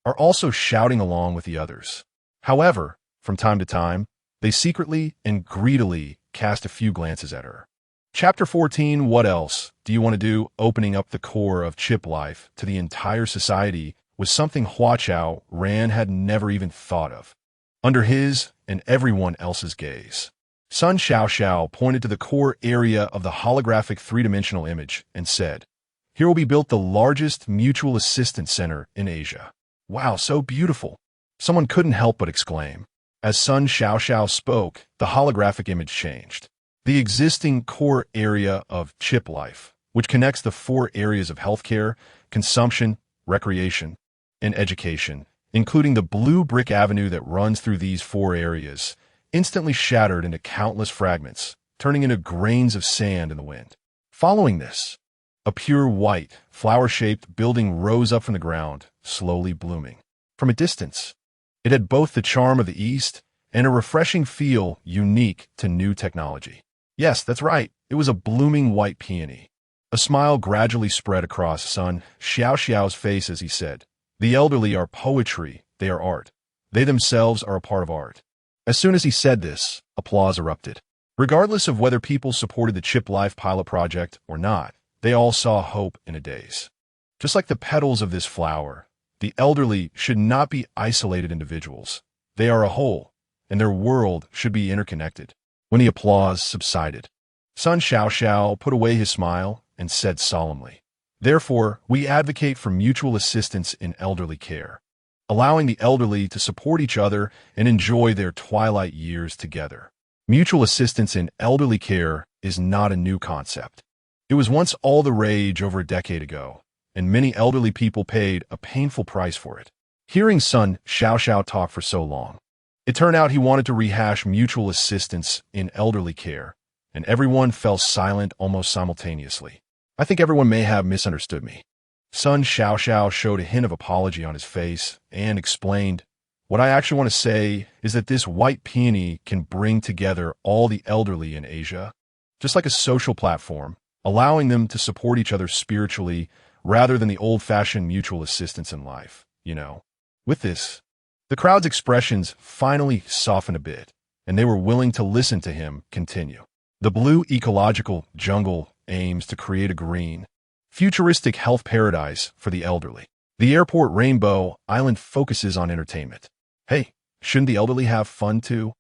are also shouting along with the others. However, from time to time, they secretly and greedily cast a few glances at her. Chapter 14, What else do you want to do? Opening up the core of chip life to the entire society was something Hua Chaoran had never even thought of. Under his and everyone else's gaze, Sun Xiao pointed to the core area of the holographic three-dimensional image and said, Here will be built the largest mutual assistance center in Asia. Wow, so beautiful! Someone couldn't help but exclaim. As Sun Xiao spoke, the holographic image changed. The existing core area of chip life, which connects the 4 areas of healthcare, consumption, recreation, and education, including the blue brick avenue that runs through these 4 areas, instantly shattered into countless fragments, turning into grains of sand in the wind. Following this, a pure white, flower-shaped building rose up from the ground, slowly blooming. From a distance, it had both the charm of the East and a refreshing feel unique to new technology. Yes, that's right, it was a blooming white peony. A smile gradually spread across Sun Xiao's face as he said, The elderly are poetry, they are art. They themselves are a part of art. As soon as he said this, applause erupted. Regardless of whether people supported the Chip Life pilot project or not, they all saw hope in a daze. Just like the petals of this flower, the elderly should not be isolated individuals. They are a whole, and their world should be interconnected. When the applause subsided, Sun Xiao put away his smile and said solemnly, Therefore, we advocate for mutual assistance in elderly care, allowing the elderly to support each other and enjoy their twilight years together. Mutual assistance in elderly care is not a new concept. It was once all the rage over a decade ago, and many elderly people paid a painful price for it. Hearing Sun Xiaoxiao talk for so long, it turned out he wanted to rehash mutual assistance in elderly care, and everyone fell silent almost simultaneously. I think everyone may have misunderstood me. Sun Xiaoxiao showed a hint of apology on his face and explained, "What I actually want to say is that this white peony can bring together all the elderly in Asia, just like a social platform, allowing them to support each other spiritually rather than the old-fashioned mutual assistance in life, you know." With this, the crowd's expressions finally softened a bit, and they were willing to listen to him continue. The blue ecological jungle aims to create a green, futuristic health paradise for the elderly. The airport Rainbow Island focuses on entertainment. Hey, shouldn't the elderly have fun too?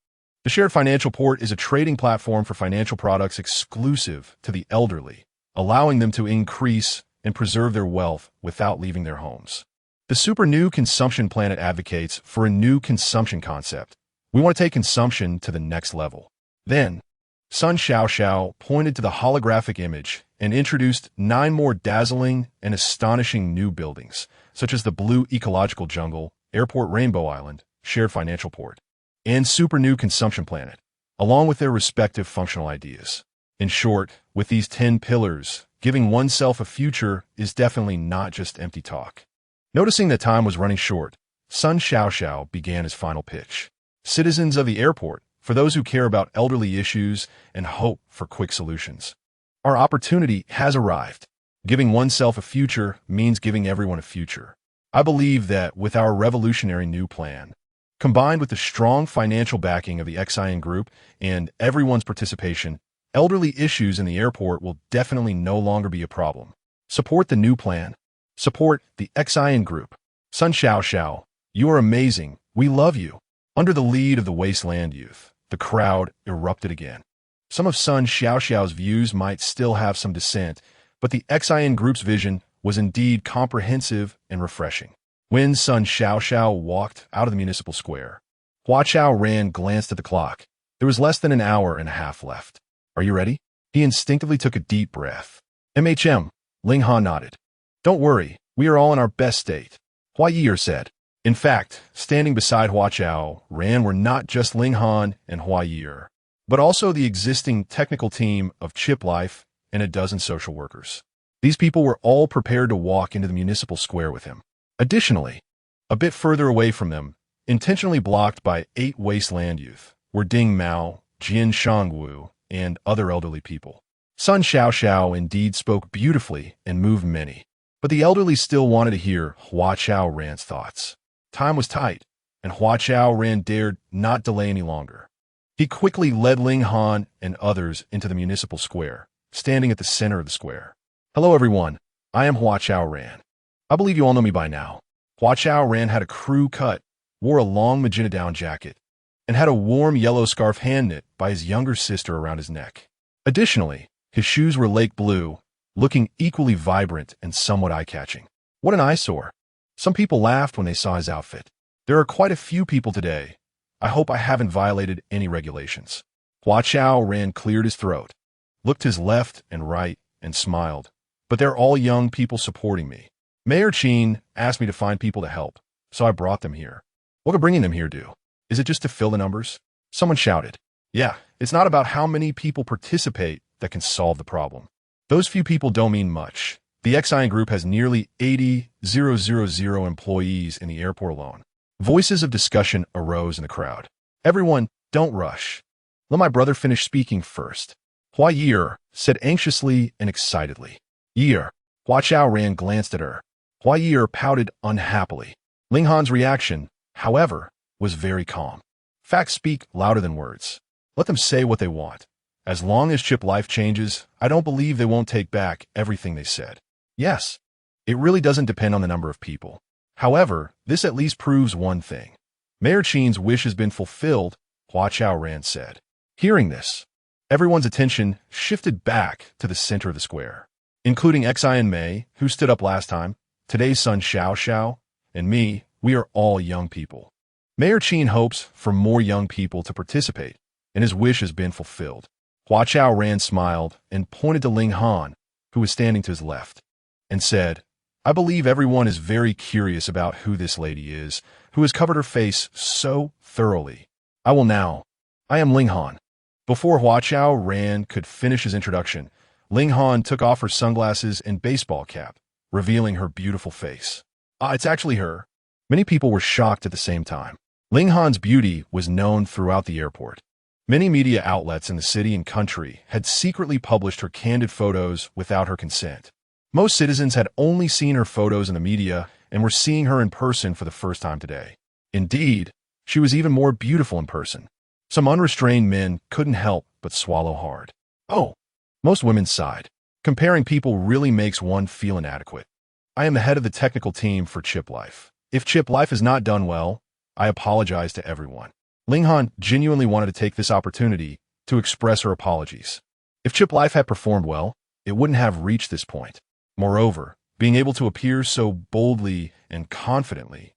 The Shared Financial Port is a trading platform for financial products exclusive to the elderly, allowing them to increase and preserve their wealth without leaving their homes. The Super New Consumption Planet advocates for a new consumption concept. We want to take consumption to the next level. Then, Sun Xiaoxiao pointed to the holographic image and introduced 9 more dazzling and astonishing new buildings, such as the Blue Ecological Jungle, Airport Rainbow Island, Shared Financial Port, and Super New Consumption Planet, along with their respective functional ideas. In short, with these 10 pillars, giving oneself a future is definitely not just empty talk. Noticing that time was running short, Sun Xiaoxiao began his final pitch. Citizens of the airport, for those who care about elderly issues and hope for quick solutions, our opportunity has arrived. Giving oneself a future means giving everyone a future. I believe that with our revolutionary new plan, combined with the strong financial backing of the Xian Group and everyone's participation, elderly issues in the airport will definitely no longer be a problem. Support the new plan. Support the Xian Group. Sun Xiaoxiao, you are amazing. We love you. Under the lead of the Wasteland Youth, the crowd erupted again. Some of Sun Xiaoxiao's views might still have some dissent, but the Xian Group's vision was indeed comprehensive and refreshing. When Sun Xiaoxiao walked out of the municipal square, Hua Chaoran glanced at the clock. There was less than an hour and a half left. Are you ready? He instinctively took a deep breath. Ling Han nodded. Don't worry, we are all in our best state, Hua Ye'er said. In fact, standing beside Hua Chaoran were not just Ling Han and Hua Ye'er, but also the existing technical team of Chip Life and a dozen social workers. These people were all prepared to walk into the municipal square with him. Additionally, a bit further away from them, intentionally blocked by 8 Wasteland Youth, were Ding Mao, Jian Shangwu, and other elderly people. Sun Xiaoxiao indeed spoke beautifully and moved many, but the elderly still wanted to hear Hua Chaoran's thoughts. Time was tight, and Hua Chaoran dared not delay any longer. He quickly led Ling Han and others into the municipal square, standing at the center of the square. Hello everyone, I am Hua Chaoran. I believe you all know me by now. Hua Chaoran had a crew cut, wore a long magenta down jacket, and had a warm yellow scarf hand-knit by his younger sister around his neck. Additionally, his shoes were lake blue, looking equally vibrant and somewhat eye-catching. What an eyesore. Some people laughed when they saw his outfit. There are quite a few people today. I hope I haven't violated any regulations. Hua Chaoran cleared his throat, looked to his left and right, and smiled. But they're all young people supporting me. Mayor Qin asked me to find people to help, so I brought them here. What could bringing them here do? Is it just to fill the numbers? Someone shouted. Yeah, it's not about how many people participate that can solve the problem. Those few people don't mean much. The Xian Group has nearly 80,000 employees in the airport alone. Voices of discussion arose in the crowd. Everyone, don't rush. Let my brother finish speaking first. Hua Ye'er said anxiously and excitedly. Ye'er. Hua Chaoran glanced at her. Hua Ye'er pouted unhappily. Ling Han's reaction, however, was very calm. Facts speak louder than words. Let them say what they want. As long as Chip Life changes, I don't believe they won't take back everything they said. Yes, it really doesn't depend on the number of people. However, this at least proves one thing. Mayor Qin's wish has been fulfilled, Hua Chaoran said. Hearing this, everyone's attention shifted back to the center of the square, including Xian Mei, who stood up last time, today's Sun Xiaoxiao, and me. We are all young people. Mayor Qin hopes for more young people to participate, and his wish has been fulfilled. Hua Chaoran smiled and pointed to Ling Han, who was standing to his left, and said, I believe everyone is very curious about who this lady is, who has covered her face so thoroughly. I am Ling Han. Before Hua Chaoran could finish his introduction, Ling Han took off her sunglasses and baseball cap, revealing her beautiful face. It's actually her. Many people were shocked at the same time. Ling Han's beauty was known throughout the airport. Many media outlets in the city and country had secretly published her candid photos without her consent. Most citizens had only seen her photos in the media and were seeing her in person for the first time today. Indeed, she was even more beautiful in person. Some unrestrained men couldn't help but swallow hard. Oh, most women sighed. Comparing people really makes one feel inadequate. I am the head of the technical team for Chip Life. If Chip Life has not done well, I apologize to everyone. Ling Han genuinely wanted to take this opportunity to express her apologies. If Chip Life had performed well, it wouldn't have reached this point. Moreover, being able to appear so boldly and confidently,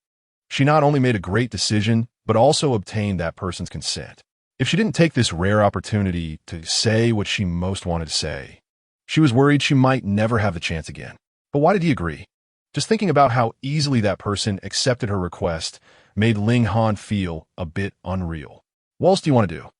she not only made a great decision, but also obtained that person's consent. If she didn't take this rare opportunity to say what she most wanted to say, she was worried she might never have the chance again. But why did he agree? Just thinking about how easily that person accepted her request made Ling Han feel a bit unreal. What else do you want to do?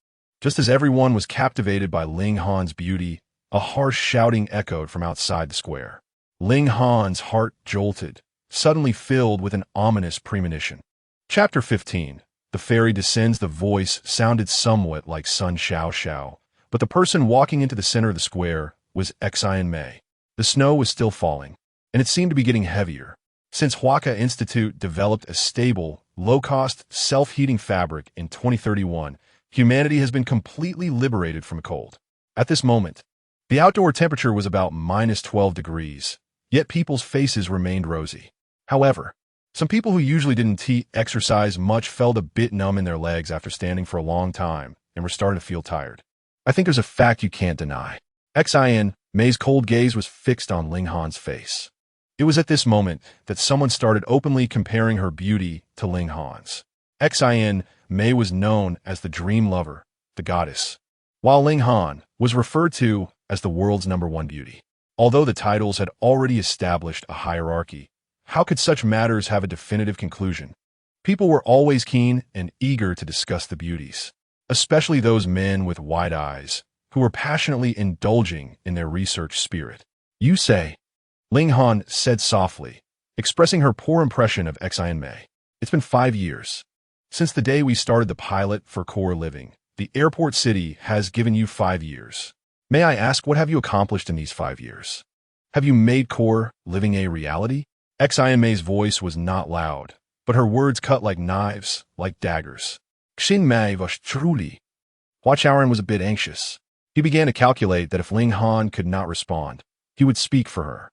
Just as everyone was captivated by Ling Han's beauty, a harsh shouting echoed from outside the square. Ling Han's heart jolted, suddenly filled with an ominous premonition. Chapter 15. The fairy descends. The voice sounded somewhat like Sun Xiao Xiao, but the person walking into the center of the square was Xin Yang. The snow was still falling, and it seemed to be getting heavier. Since Huaca Institute developed a stable, low-cost, self-heating fabric in 2031, humanity has been completely liberated from cold. At this moment, the outdoor temperature was about -12 degrees, yet people's faces remained rosy. However, some people who usually didn't exercise much felt a bit numb in their legs after standing for a long time and were starting to feel tired. I think there's a fact you can't deny. Xin May's cold gaze was fixed on Ling Han's face. It was at this moment that someone started openly comparing her beauty to Ling Han's. Xin May was known as the dream lover, the goddess, while Ling Han was referred to as the world's #1 beauty. Although the titles had already established a hierarchy, how could such matters have a definitive conclusion? People were always keen and eager to discuss the beauties, especially those men with wide eyes, who were passionately indulging in their research spirit. You say, Ling Han said softly, expressing her poor impression of Xin May. It's been 5 years. Since the day we started the pilot for Core Living, the airport city has given you 5 years. May I ask, what have you accomplished in these 5 years? Have you made Core Living a reality? Xin May's voice was not loud, but her words cut like knives, like daggers. Xin May was truly. Hua Chaoran was a bit anxious. He began to calculate that if Ling Han could not respond, he would speak for her.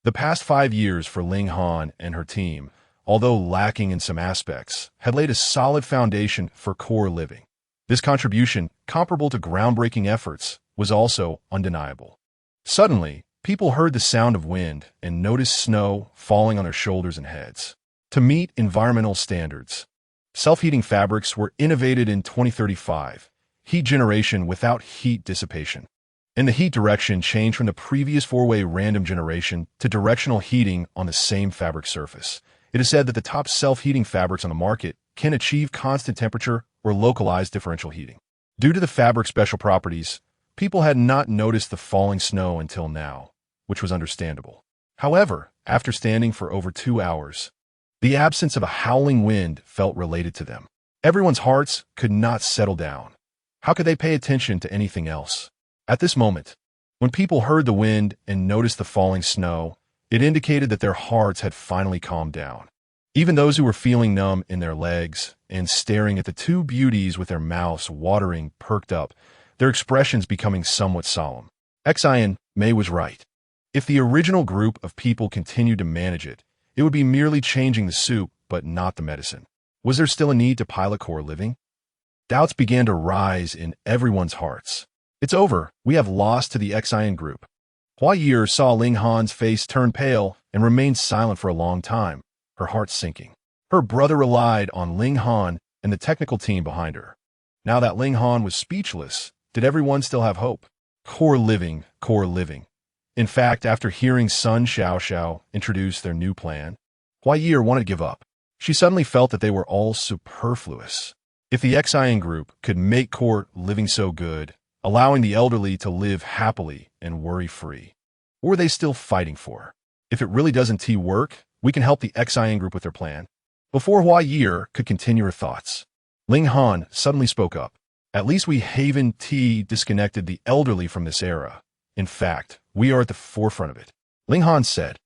The past 5 years for Ling Han and her team, although lacking in some aspects, had laid a solid foundation for Core Living. This contribution, comparable to groundbreaking efforts, was also undeniable. Suddenly, people heard the sound of wind and noticed snow falling on their shoulders and heads. To meet environmental standards, self-heating fabrics were innovated in 2035, heat generation without heat dissipation. And the heat direction changed from the previous 4-way random generation to directional heating on the same fabric surface. It is said that the top self-heating fabrics on the market can achieve constant temperature or localized differential heating. Due to the fabric's special properties, people had not noticed the falling snow until now, which was understandable. However, after standing for over 2 hours, the absence of a howling wind felt related to them. Everyone's hearts could not settle down. How could they pay attention to anything else? At this moment, when people heard the wind and noticed the falling snow, it indicated that their hearts had finally calmed down. Even those who were feeling numb in their legs and staring at the two beauties with their mouths watering perked up, their expressions becoming somewhat solemn. Xin May was right. If the original group of people continued to manage it, it would be merely changing the soup, but not the medicine. Was there still a need to pilot Core Living? Doubts began to rise in everyone's hearts. It's over. We have lost to the Xin group. Hua Ye'er saw Ling Han's face turn pale and remained silent for a long time, her heart sinking. Her brother relied on Ling Han and the technical team behind her. Now that Ling Han was speechless, did everyone still have hope? Core Living, Core Living. In fact, after hearing Sun Xiaoxiao introduce their new plan, Hua Ye'er wanted to give up. She suddenly felt that they were all superfluous. If the Xian group could make core living so good, allowing the elderly to live happily and worry-free, what were they still fighting for? If it really doesn't work, we can help the Xian group with their plan. Before Hua Ye'er could continue her thoughts, Ling Han suddenly spoke up. At least we haven disconnected the elderly from this era. In fact, we are at the forefront of it, Ling Han said,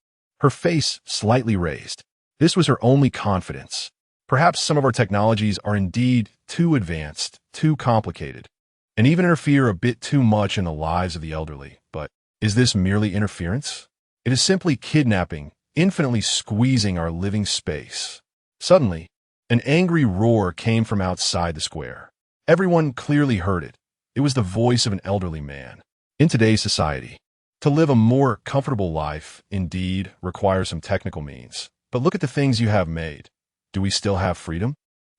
her face slightly raised. This was her only confidence. Perhaps some of our technologies are indeed too advanced, too complicated, and even interfere a bit too much in the lives of the elderly. But is this merely interference? It is simply kidnapping, infinitely squeezing our living space. Suddenly, an angry roar came from outside the square. Everyone clearly heard it. It was the voice of an elderly man. In today's society, to live a more comfortable life, indeed, requires some technical means. But look at the things you have made. Do we still have freedom?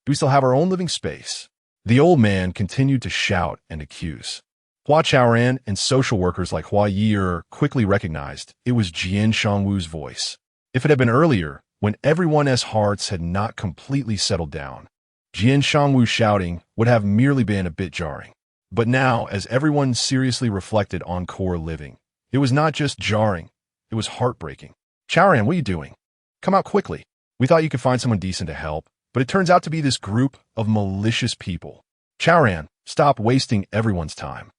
Do we still have our own living space? The old man continued to shout and accuse. Hua Chaoran and social workers like Hua Ye'er quickly recognized it was Jian Shangwu's voice. If it had been earlier, when everyone's hearts had not completely settled down, Jian Shangwu shouting would have merely been a bit jarring. But now, as everyone seriously reflected on core living, it was not just jarring, it was heartbreaking. Chaoran, what are you doing? Come out quickly. We thought you could find someone decent to help, but it turns out to be this group of malicious people. Chaoran, stop wasting everyone's time.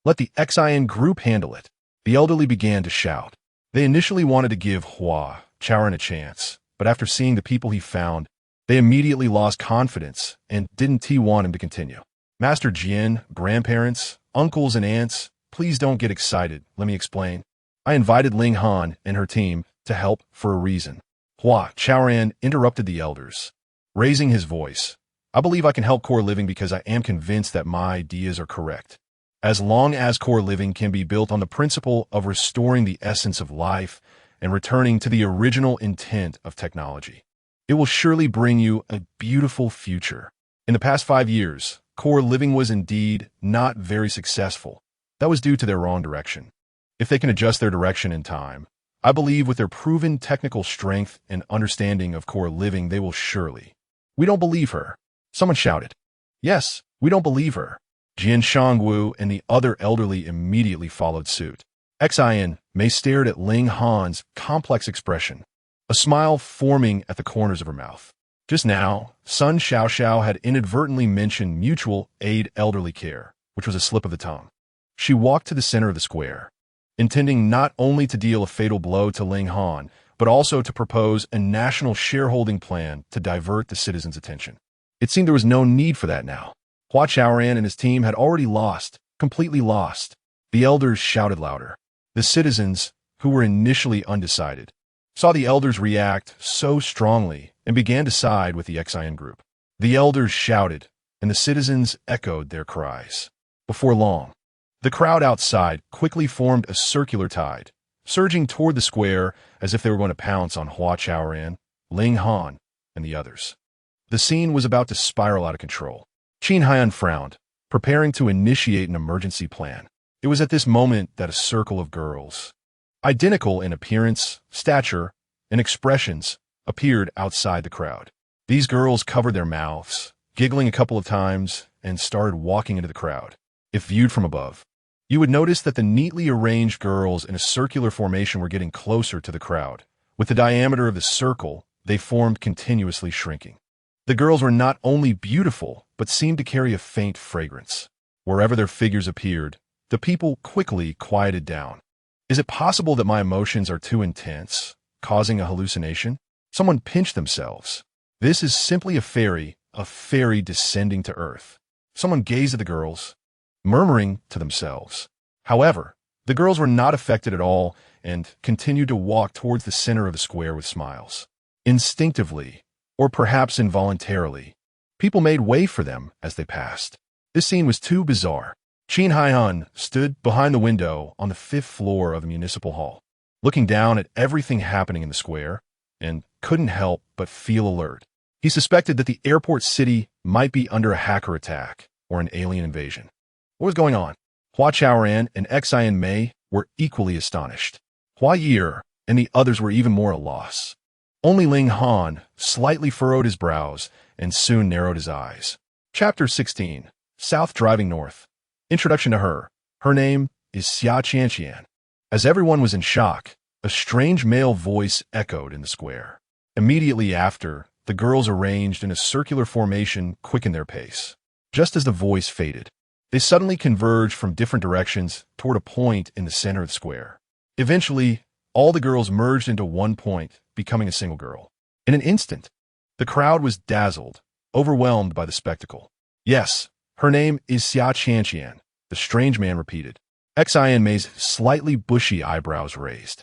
Let the Xian group handle it. The elderly began to shout. They initially wanted to give Hua Chaoran a chance, but after seeing the people he found, they immediately lost confidence and didn't want him to continue. Master Jian, grandparents, uncles and aunts, please don't get excited. Let me explain. I invited Ling Han and her team to help for a reason. Hua Chaoran interrupted the elders, raising his voice. I believe I can help core living because I am convinced that my ideas are correct. As long as core living can be built on the principle of restoring the essence of life and returning to the original intent of technology, it will surely bring you a beautiful future. In the past 5 years, core living was indeed not very successful. That was due to their wrong direction. If they can adjust their direction in time, I believe with their proven technical strength and understanding of core living, they will surely. We don't believe her. Someone shouted. Yes, we don't believe her. Jian Shangwu and the other elderly immediately followed suit. Xian Mei stared at Ling Han's complex expression, a smile forming at the corners of her mouth. Just now, Sun Xiaoxiao had inadvertently mentioned mutual aid elderly care, which was a slip of the tongue. She walked to the center of the square, intending not only to deal a fatal blow to Ling Han, but also to propose a national shareholding plan to divert the citizens' attention. It seemed there was no need for that now. Hua Chaoran and his team had already lost, completely lost. The elders shouted louder. The citizens, who were initially undecided, saw the elders react so strongly and began to side with the Xian group. The elders shouted, and the citizens echoed their cries. Before long, the crowd outside quickly formed a circular tide, surging toward the square as if they were going to pounce on Hua Chaoran, Ling Han, and the others. The scene was about to spiral out of control. Xin Yang frowned, preparing to initiate an emergency plan. It was at this moment that a circle of girls, identical in appearance, stature, and expressions, appeared outside the crowd. These girls covered their mouths, giggling a couple of times, and started walking into the crowd. If viewed from above, you would notice that the neatly arranged girls in a circular formation were getting closer to the crowd. With the diameter of the circle, they formed continuously shrinking. The girls were not only beautiful, but seemed to carry a faint fragrance. Wherever their figures appeared, the people quickly quieted down. Is it possible that my emotions are too intense, causing a hallucination? Someone pinched themselves. This is simply a fairy descending to earth. Someone gazed at the girls, murmuring to themselves. However, the girls were not affected at all and continued to walk towards the center of the square with smiles. Instinctively, or perhaps involuntarily, people made way for them as they passed. This scene was too bizarre. Xin Yang stood behind the window on the 5th floor of the municipal hall, looking down at everything happening in the square, and couldn't help but feel alert. He suspected that the airport city might be under a hacker attack or an alien invasion. What was going on? Hua Chaoran and Xian Mei were equally astonished. Hua Ye'er and the others were even more at a loss. Only Ling Han slightly furrowed his brows and soon narrowed his eyes. Chapter 16. South Driving North. Introduction to her. Her name is Xia Qian. As everyone was in shock, a strange male voice echoed in the square. Immediately after, the girls arranged in a circular formation quickened their pace. Just as the voice faded, they suddenly converged from different directions toward a point in the center of the square. Eventually, all the girls merged into one point, becoming a single girl. In an instant, the crowd was dazzled, overwhelmed by the spectacle. Yes, her name is Xia Qian, the strange man repeated. Xin May's slightly bushy eyebrows raised,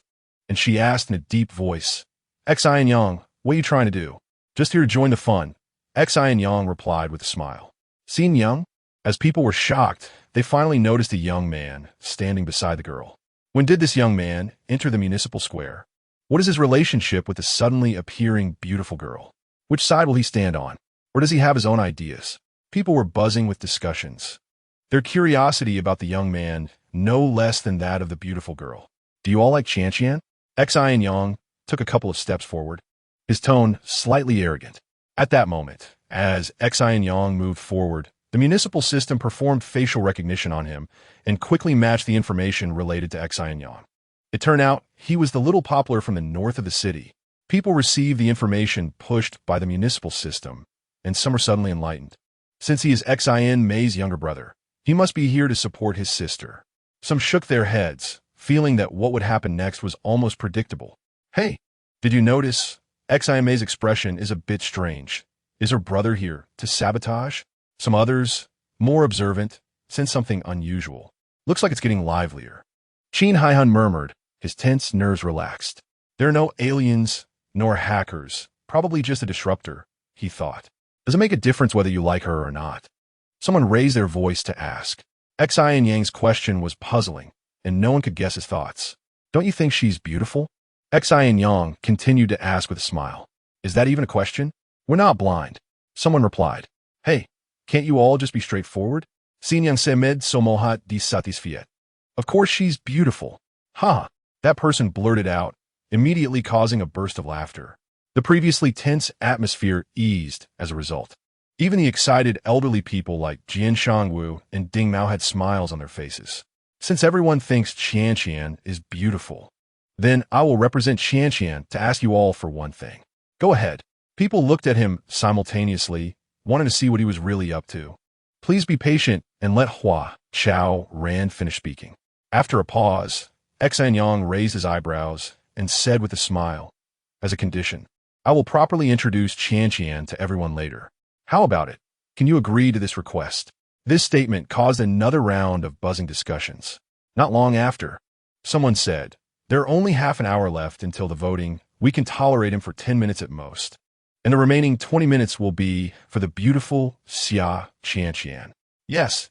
and she asked in a deep voice, Xin Yang, what are you trying to do? Just here to join the fun. Xin Yang replied with a smile. Xin Yang? As people were shocked, they finally noticed a young man standing beside the girl. When did this young man enter the municipal square? What is his relationship with the suddenly appearing beautiful girl? Which side will he stand on? Or does he have his own ideas? People were buzzing with discussions, their curiosity about the young man no less than that of the beautiful girl. Do you all like Qian? Xin Yang took a couple of steps forward, his tone slightly arrogant. At that moment, as Xin Yang moved forward, the municipal system performed facial recognition on him and quickly matched the information related to Xin Yang. It turned out he was the little poplar from the north of the city. People received the information pushed by the municipal system, and some were suddenly enlightened. Since he is Xin May's younger brother, he must be here to support his sister. Some shook their heads, feeling that what would happen next was almost predictable. Hey, did you notice? Xin May's expression is a bit strange. Is her brother here to sabotage? Some others, more observant, sensed something unusual. Looks like it's getting livelier. Xin Han murmured, his tense nerves relaxed. There are no aliens, nor hackers, probably just a disruptor, he thought. Does it make a difference whether you like her or not? Someone raised their voice to ask. Xin Yang's question was puzzling, and no one could guess his thoughts. Don't you think she's beautiful? Xin Yang continued to ask with a smile. Is that even a question? We're not blind. Someone replied. Hey, can't you all just be straightforward? Xin Yang se med somohat dissatisfiet. Of course she's beautiful. Ha! That person blurted out, immediately causing a burst of laughter. The previously tense atmosphere eased as a result. Even the excited elderly people like Jian Shangwu and Ding Mao had smiles on their faces. Since everyone thinks Qian is beautiful, then I will represent Qian to ask you all for one thing. Go ahead. People looked at him simultaneously, wanting to see what he was really up to. Please be patient and let Hua Chaoran finish speaking. After a pause, Xin Yang raised his eyebrows and said with a smile, as a condition, I will properly introduce Qian to everyone later. How about it? Can you agree to this request? This statement caused another round of buzzing discussions. Not long after, someone said, there are only half an hour left until the voting. We can tolerate him for 10 minutes at most. And the remaining 20 minutes will be for the beautiful Xia Qian. Yes,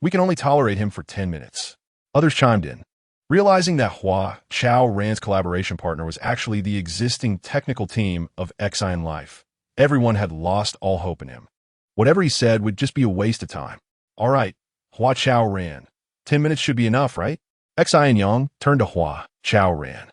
we can only tolerate him for 10 minutes. Others chimed in. Realizing that Hua Chaoran's collaboration partner was actually the existing technical team of Xin Life, everyone had lost all hope in him. Whatever he said would just be a waste of time. All right, Hua Chaoran. 10 minutes should be enough, right? Xin Yang turned to Hua Chaoran.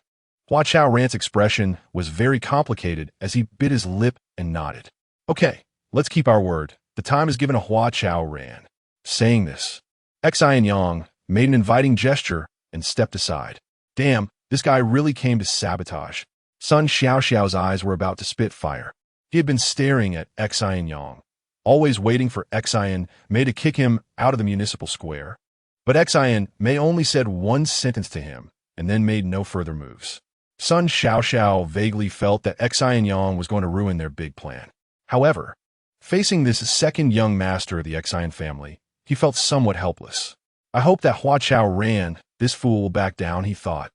Hua Chaoran's expression was very complicated as he bit his lip and nodded. Okay, let's keep our word. The time is given to Hua Chaoran. Saying this, Xin Yang made an inviting gesture and stepped aside. Damn, this guy really came to sabotage. Sun Xiaoxiao's eyes were about to spit fire. He had been staring at Xin Yang, always waiting for Xin May to kick him out of the municipal square. But Xin May only said one sentence to him and then made no further moves. Sun Xiaoxiao vaguely felt that Xin Yang was going to ruin their big plan. However, facing this second young master of the Xin family, he felt somewhat helpless. I hope that Hua Chaoran, this fool, will back down, he thought,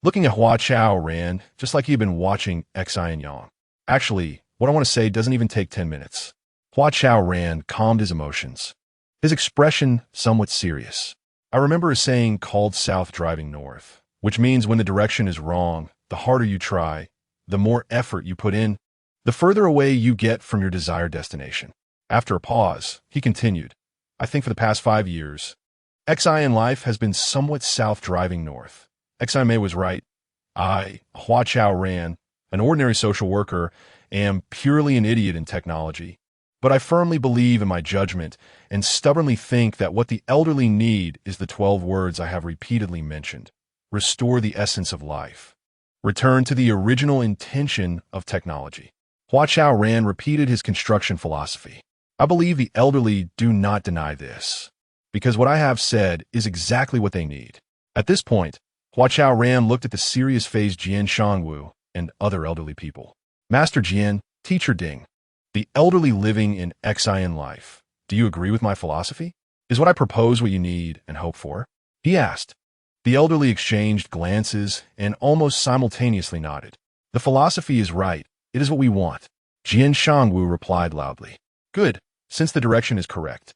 looking at Hua Chaoran just like he had been watching Xin Yang. Actually, what I want to say doesn't even take 10 minutes. Hua Chaoran calmed his emotions, his expression somewhat serious. I remember a saying called South Driving North, which means when the direction is wrong, the harder you try, the more effort you put in, the further away you get from your desired destination. After a pause, he continued, I think for the past 5 years, Xin Life has been somewhat south driving north. Xin May was right. I, Hua Chaoran, an ordinary social worker, am purely an idiot in technology. But I firmly believe in my judgment and stubbornly think that what the elderly need is the 12 words I have repeatedly mentioned. Restore the essence of life. Return to the original intention of technology. Hua Chaoran repeated his construction philosophy. I believe the elderly do not deny this, because what I have said is exactly what they need. At this point, Hua Chaoran looked at the serious-faced Jian Shangwu and other elderly people. Master Jian, Teacher Ding, the elderly living in Xian life. Do you agree with my philosophy? Is what I propose what you need and hope for? He asked. The elderly exchanged glances and almost simultaneously nodded. The philosophy is right. It is what we want. Jian Shangwu replied loudly. Good, since the direction is correct.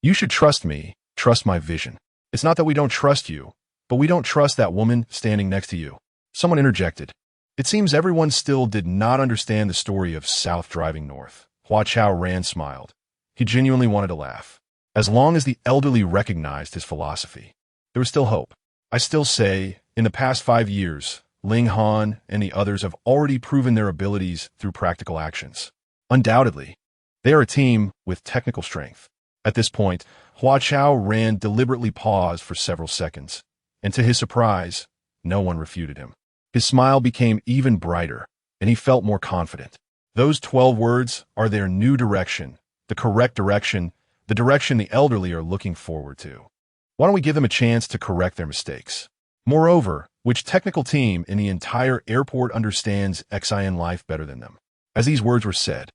You should trust me, trust my vision. It's not that we don't trust you, but we don't trust that woman standing next to you. Someone interjected. It seems everyone still did not understand the story of South driving north. Hua Chaoran smiled. He genuinely wanted to laugh. As long as the elderly recognized his philosophy, there was still hope. I still say, in the past 5 years, Ling Han and the others have already proven their abilities through practical actions. Undoubtedly, they are a team with technical strength. At this point, Hua Chaoran deliberately paused for several seconds, and to his surprise, no one refuted him. His smile became even brighter, and he felt more confident. Those 12 words are their new direction, the correct direction, the direction the elderly are looking forward to. Why don't we give them a chance to correct their mistakes? Moreover, which technical team in the entire airport understands Xian life better than them? As these words were said,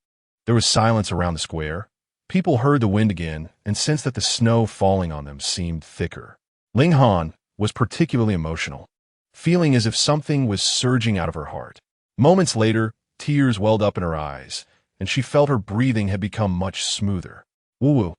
there was silence around the square. People heard the wind again and sensed that the snow falling on them seemed thicker. Ling Han was particularly emotional, feeling as if something was surging out of her heart. Moments later, tears welled up in her eyes, and she felt her breathing had become much smoother. Woo-woo.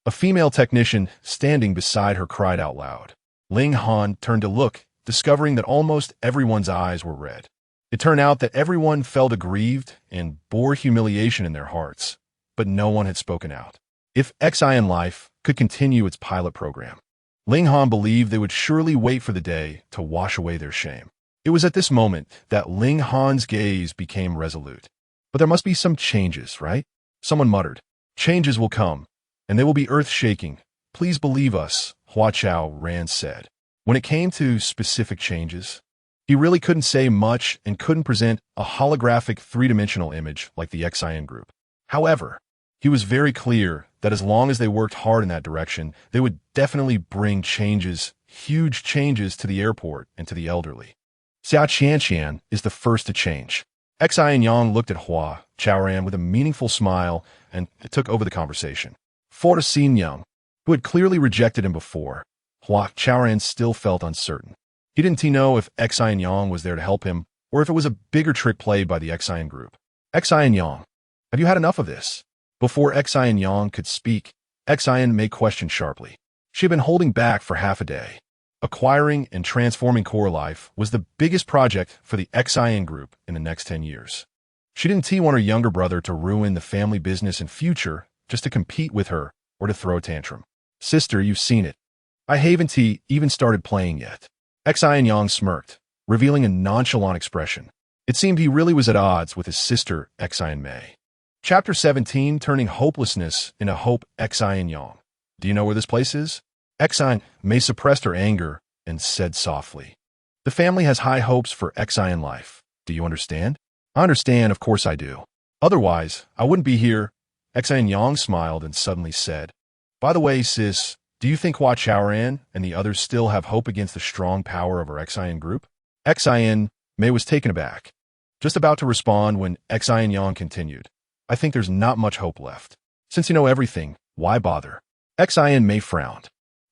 A female technician standing beside her cried out loud. Ling Han turned to look, discovering that almost everyone's eyes were red. It turned out that everyone felt aggrieved and bore humiliation in their hearts, but no one had spoken out. If Xian Life could continue its pilot program, Ling Han believed they would surely wait for the day to wash away their shame. It was at this moment that Ling Han's gaze became resolute. But there must be some changes, right? Someone muttered. Changes will come, and they will be earth-shaking. Please believe us, Hua Chaoran said. When it came to specific changes, he really couldn't say much and couldn't present a holographic three-dimensional image like the Xian group. However, he was very clear that as long as they worked hard in that direction, they would definitely bring changes, huge changes to the airport and to the elderly. Xia Qianqian is the first to change. Xin Yang looked at Hua Chaoran with a meaningful smile and took over the conversation. For Xin Yang, who had clearly rejected him before, Hua Chaoran still felt uncertain. He didn't know if Xin Yang was there to help him or if it was a bigger trick played by the Xian group. Xin Yang, have you had enough of this? Before Xin Yang could speak, Xian made question sharply. She had been holding back for half a day. Acquiring and transforming Core Life was the biggest project for the Xian group in the next 10 years. She didn't want her younger brother to ruin the family business and future just to compete with her or to throw a tantrum. Sister, you've seen it. I haven't even started playing yet. Xin Yang smirked, revealing a nonchalant expression. It seemed he really was at odds with his sister, Xian Mei. Chapter 17, Turning Hopelessness into Hope. Xin Yang. Do you know where this place is? Xian Mei suppressed her anger and said softly. The family has high hopes for Xian life. Do you understand? I understand, of course I do. Otherwise, I wouldn't be here. Xin Yang smiled and suddenly said, By the way, sis, do you think Hua Chaoran and the others still have hope against the strong power of our Xian group? Xin Mei was taken aback, just about to respond when Xin Yang continued. I think there's not much hope left. Since you know everything, why bother? Xin Mei frowned.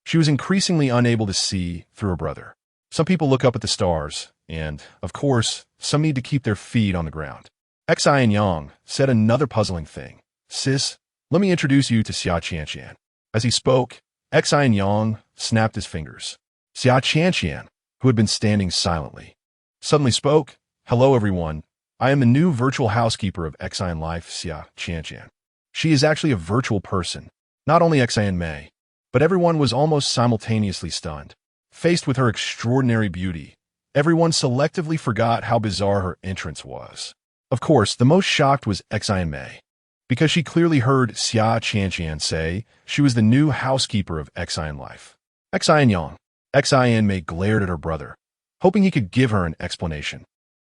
She was increasingly unable to see through her brother. Some people look up at the stars, and, of course, some need to keep their feet on the ground. Xin Yang said another puzzling thing. Sis, let me introduce you to Xia Qianqian. As he spoke, Xin Yang snapped his fingers. Xia Qianqian, who had been standing silently, suddenly spoke. Hello, everyone. I am the new virtual housekeeper of Xian Life, Xia Qianqian. She is actually a virtual person. Not only Xin Mei, but everyone was almost simultaneously stunned. Faced with her extraordinary beauty, Everyone selectively forgot how bizarre her entrance was. Of course, the most shocked was Xian Mei, because she clearly heard Xia Qianqian say she was the new housekeeper of Xian life. Xian Yang. Xian Mei glared at her brother, hoping he could give her an explanation.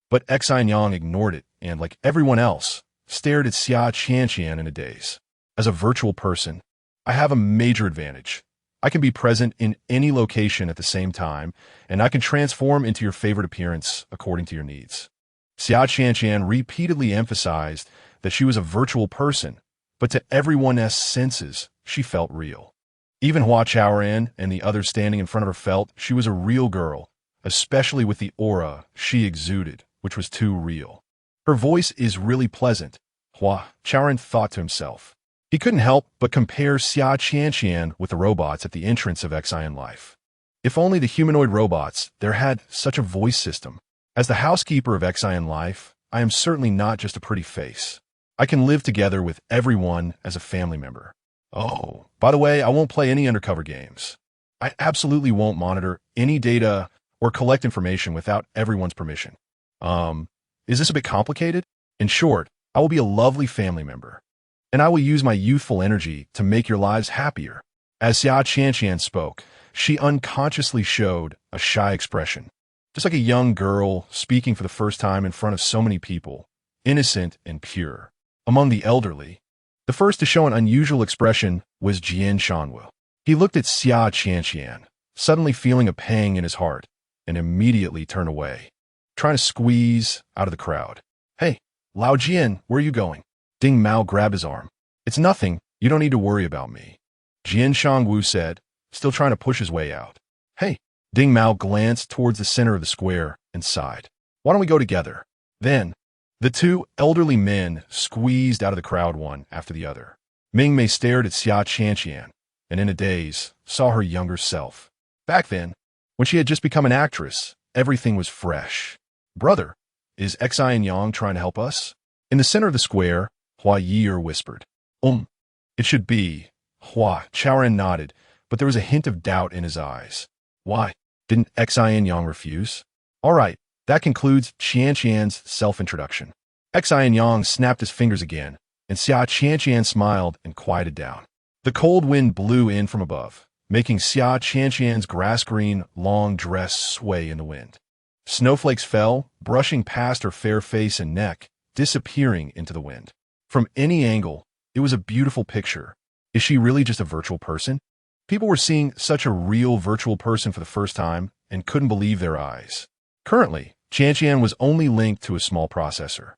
But Xian Yang ignored it and, like everyone else, stared at Xia Qianqian in a daze. As a virtual person, I have a major advantage. I can be present in any location at the same time, and I can transform into your favorite appearance according to your needs. Xia Qianqian repeatedly emphasized that she was a virtual person, but to everyone's senses, she felt real. Even Hua Chaoran and the others standing in front of her felt she was a real girl, especially with the aura she exuded, which was too real. Her voice is really pleasant, Hua Chaoran thought to himself. He couldn't help but compare Xia Qianqian with the robots at the entrance of Xian life. If only the humanoid robots there had such a voice system. As the housekeeper of Xian life, I am certainly not just a pretty face. I can live together with everyone as a family member. Oh, by the way, I won't play any undercover games. I absolutely won't monitor any data or collect information without everyone's permission. Is this a bit complicated? In short, I will be a lovely family member, and I will use my youthful energy to make your lives happier. As Xia Qianqian spoke, she unconsciously showed a shy expression, just like a young girl speaking for the first time in front of so many people, innocent and pure. Among the elderly, the first to show an unusual expression was Jian Shanwu. He looked at Xia Qianqian, suddenly feeling a pang in his heart, and immediately turned away, trying to squeeze out of the crowd. Hey, Lao Jian, where are you going? Ding Mao grabbed his arm. It's nothing, you don't need to worry about me, Jian Shanwu said, still trying to push his way out. Hey, Ding Mao glanced towards the center of the square and sighed. Why don't we go together? Then, the two elderly men squeezed out of the crowd one after the other. Ming Mei stared at Xia Qianqian, and in a daze, saw her younger self. Back then, when she had just become an actress, everything was fresh. Brother, is Xian Yang trying to help us? In the center of the square, Hua Ye'er whispered. It should be. Hua Chaoran nodded, but there was a hint of doubt in his eyes. Why? Didn't Xian Yang refuse? All right, that concludes Qianqian's self-introduction. Xian Yang snapped his fingers again, and Xia Qianqian smiled and quieted down. The cold wind blew in from above, making Xia Qianqian's grass-green, long dress sway in the wind. Snowflakes fell, brushing past her fair face and neck, disappearing into the wind. From any angle, it was a beautiful picture. Is she really just a virtual person? People were seeing such a real virtual person for the first time and couldn't believe their eyes. Currently, Qianqian was only linked to a small processor.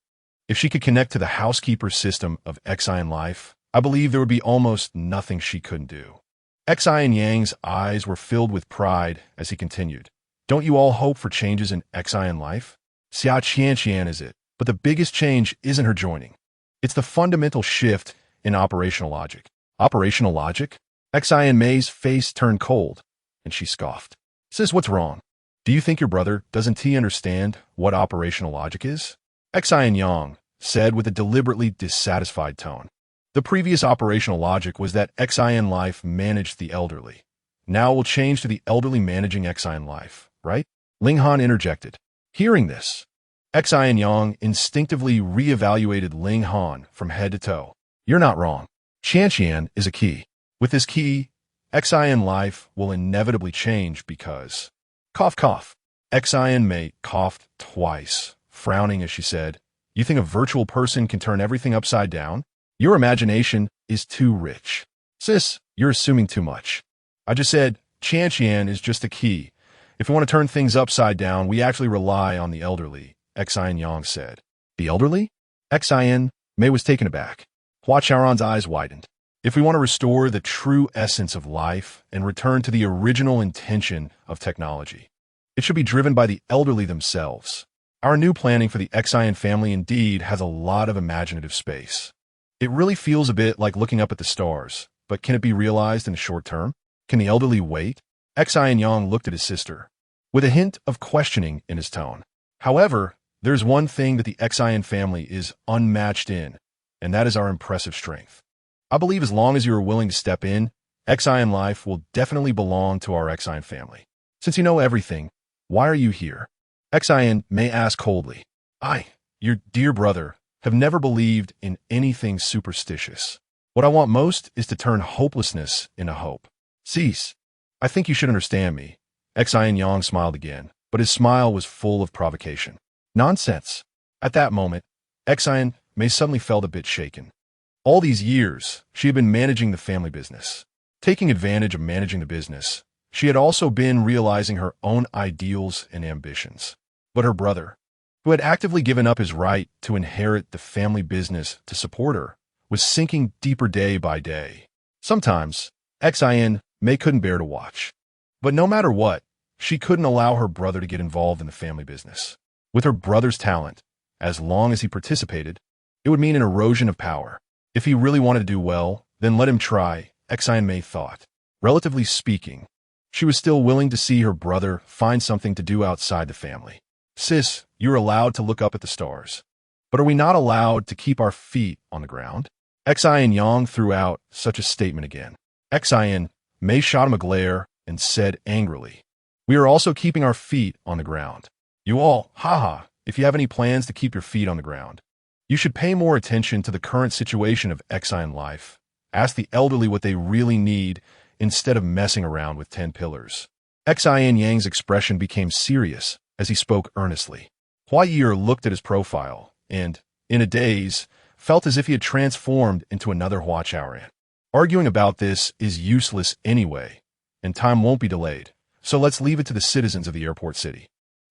If she could connect to the housekeeper system of Xian life, I believe there would be almost nothing she couldn't do. Xian Yang's eyes were filled with pride as he continued. Don't you all hope for changes in Xian life? Xia Qianqian is it, but the biggest change isn't her joining. It's the fundamental shift in operational logic. Operational logic? Xian Mei's face turned cold, and she scoffed. Sis, what's wrong? Do you think your brother doesn't understand what operational logic is? Xian Yang said with a deliberately dissatisfied tone. The previous operational logic was that Xian life managed the elderly. Now we'll change to the elderly managing Xian life, right? Ling Han interjected. Hearing this, Xian Yang instinctively reevaluated Ling Han from head to toe. You're not wrong. Qianqian is a key. With this key, Xian life will inevitably change because... Cough, cough. Xian Mei coughed twice, frowning as she said, You think a virtual person can turn everything upside down? Your imagination is too rich. Sis, you're assuming too much. I just said, Qianqian is just a key. If we want to turn things upside down, we actually rely on the elderly, Xian Yang said. The elderly? Xian Mei was taken aback. Hua Chaoran's eyes widened. If we want to restore the true essence of life and return to the original intention of technology, it should be driven by the elderly themselves. Our new planning for the Xian family indeed has a lot of imaginative space. It really feels a bit like looking up at the stars, but can it be realized in the short term? Can the elderly wait? Xian Yang looked at his sister, with a hint of questioning in his tone. However, there's one thing that the Xian family is unmatched in, and that is our impressive strength. I believe as long as you are willing to step in, Xian life will definitely belong to our Xian family. Since you know everything, why are you here? Xin may ask coldly. I, your dear brother, have never believed in anything superstitious. What I want most is to turn hopelessness into hope. Cease. I think you should understand me. Xin Yang smiled again, but his smile was full of provocation. Nonsense. At that moment, Xin May suddenly felt a bit shaken. All these years, she had been managing the family business. Taking advantage of managing the business, she had also been realizing her own ideals and ambitions. But her brother, who had actively given up his right to inherit the family business to support her, was sinking deeper day by day. Sometimes, Xin May couldn't bear to watch. But no matter what, she couldn't allow her brother to get involved in the family business. With her brother's talent, as long as he participated, it would mean an erosion of power. If he really wanted to do well, then let him try, Xin May thought. Relatively speaking, she was still willing to see her brother find something to do outside the family. Sis, you're allowed to look up at the stars. But are we not allowed to keep our feet on the ground? Xin Yang threw out such a statement again. Xin May shot him a glare and said angrily, We are also keeping our feet on the ground. You all, haha, if you have any plans to keep your feet on the ground, you should pay more attention to the current situation of Xin life. Ask the elderly what they really need instead of messing around with 10 pillars. Xin Yang's expression became serious as he spoke earnestly. Hua Ye'er looked at his profile and, in a daze, felt as if he had transformed into another Hua Chaoran. Arguing about this is useless anyway, and time won't be delayed, so let's leave it to the citizens of the airport city.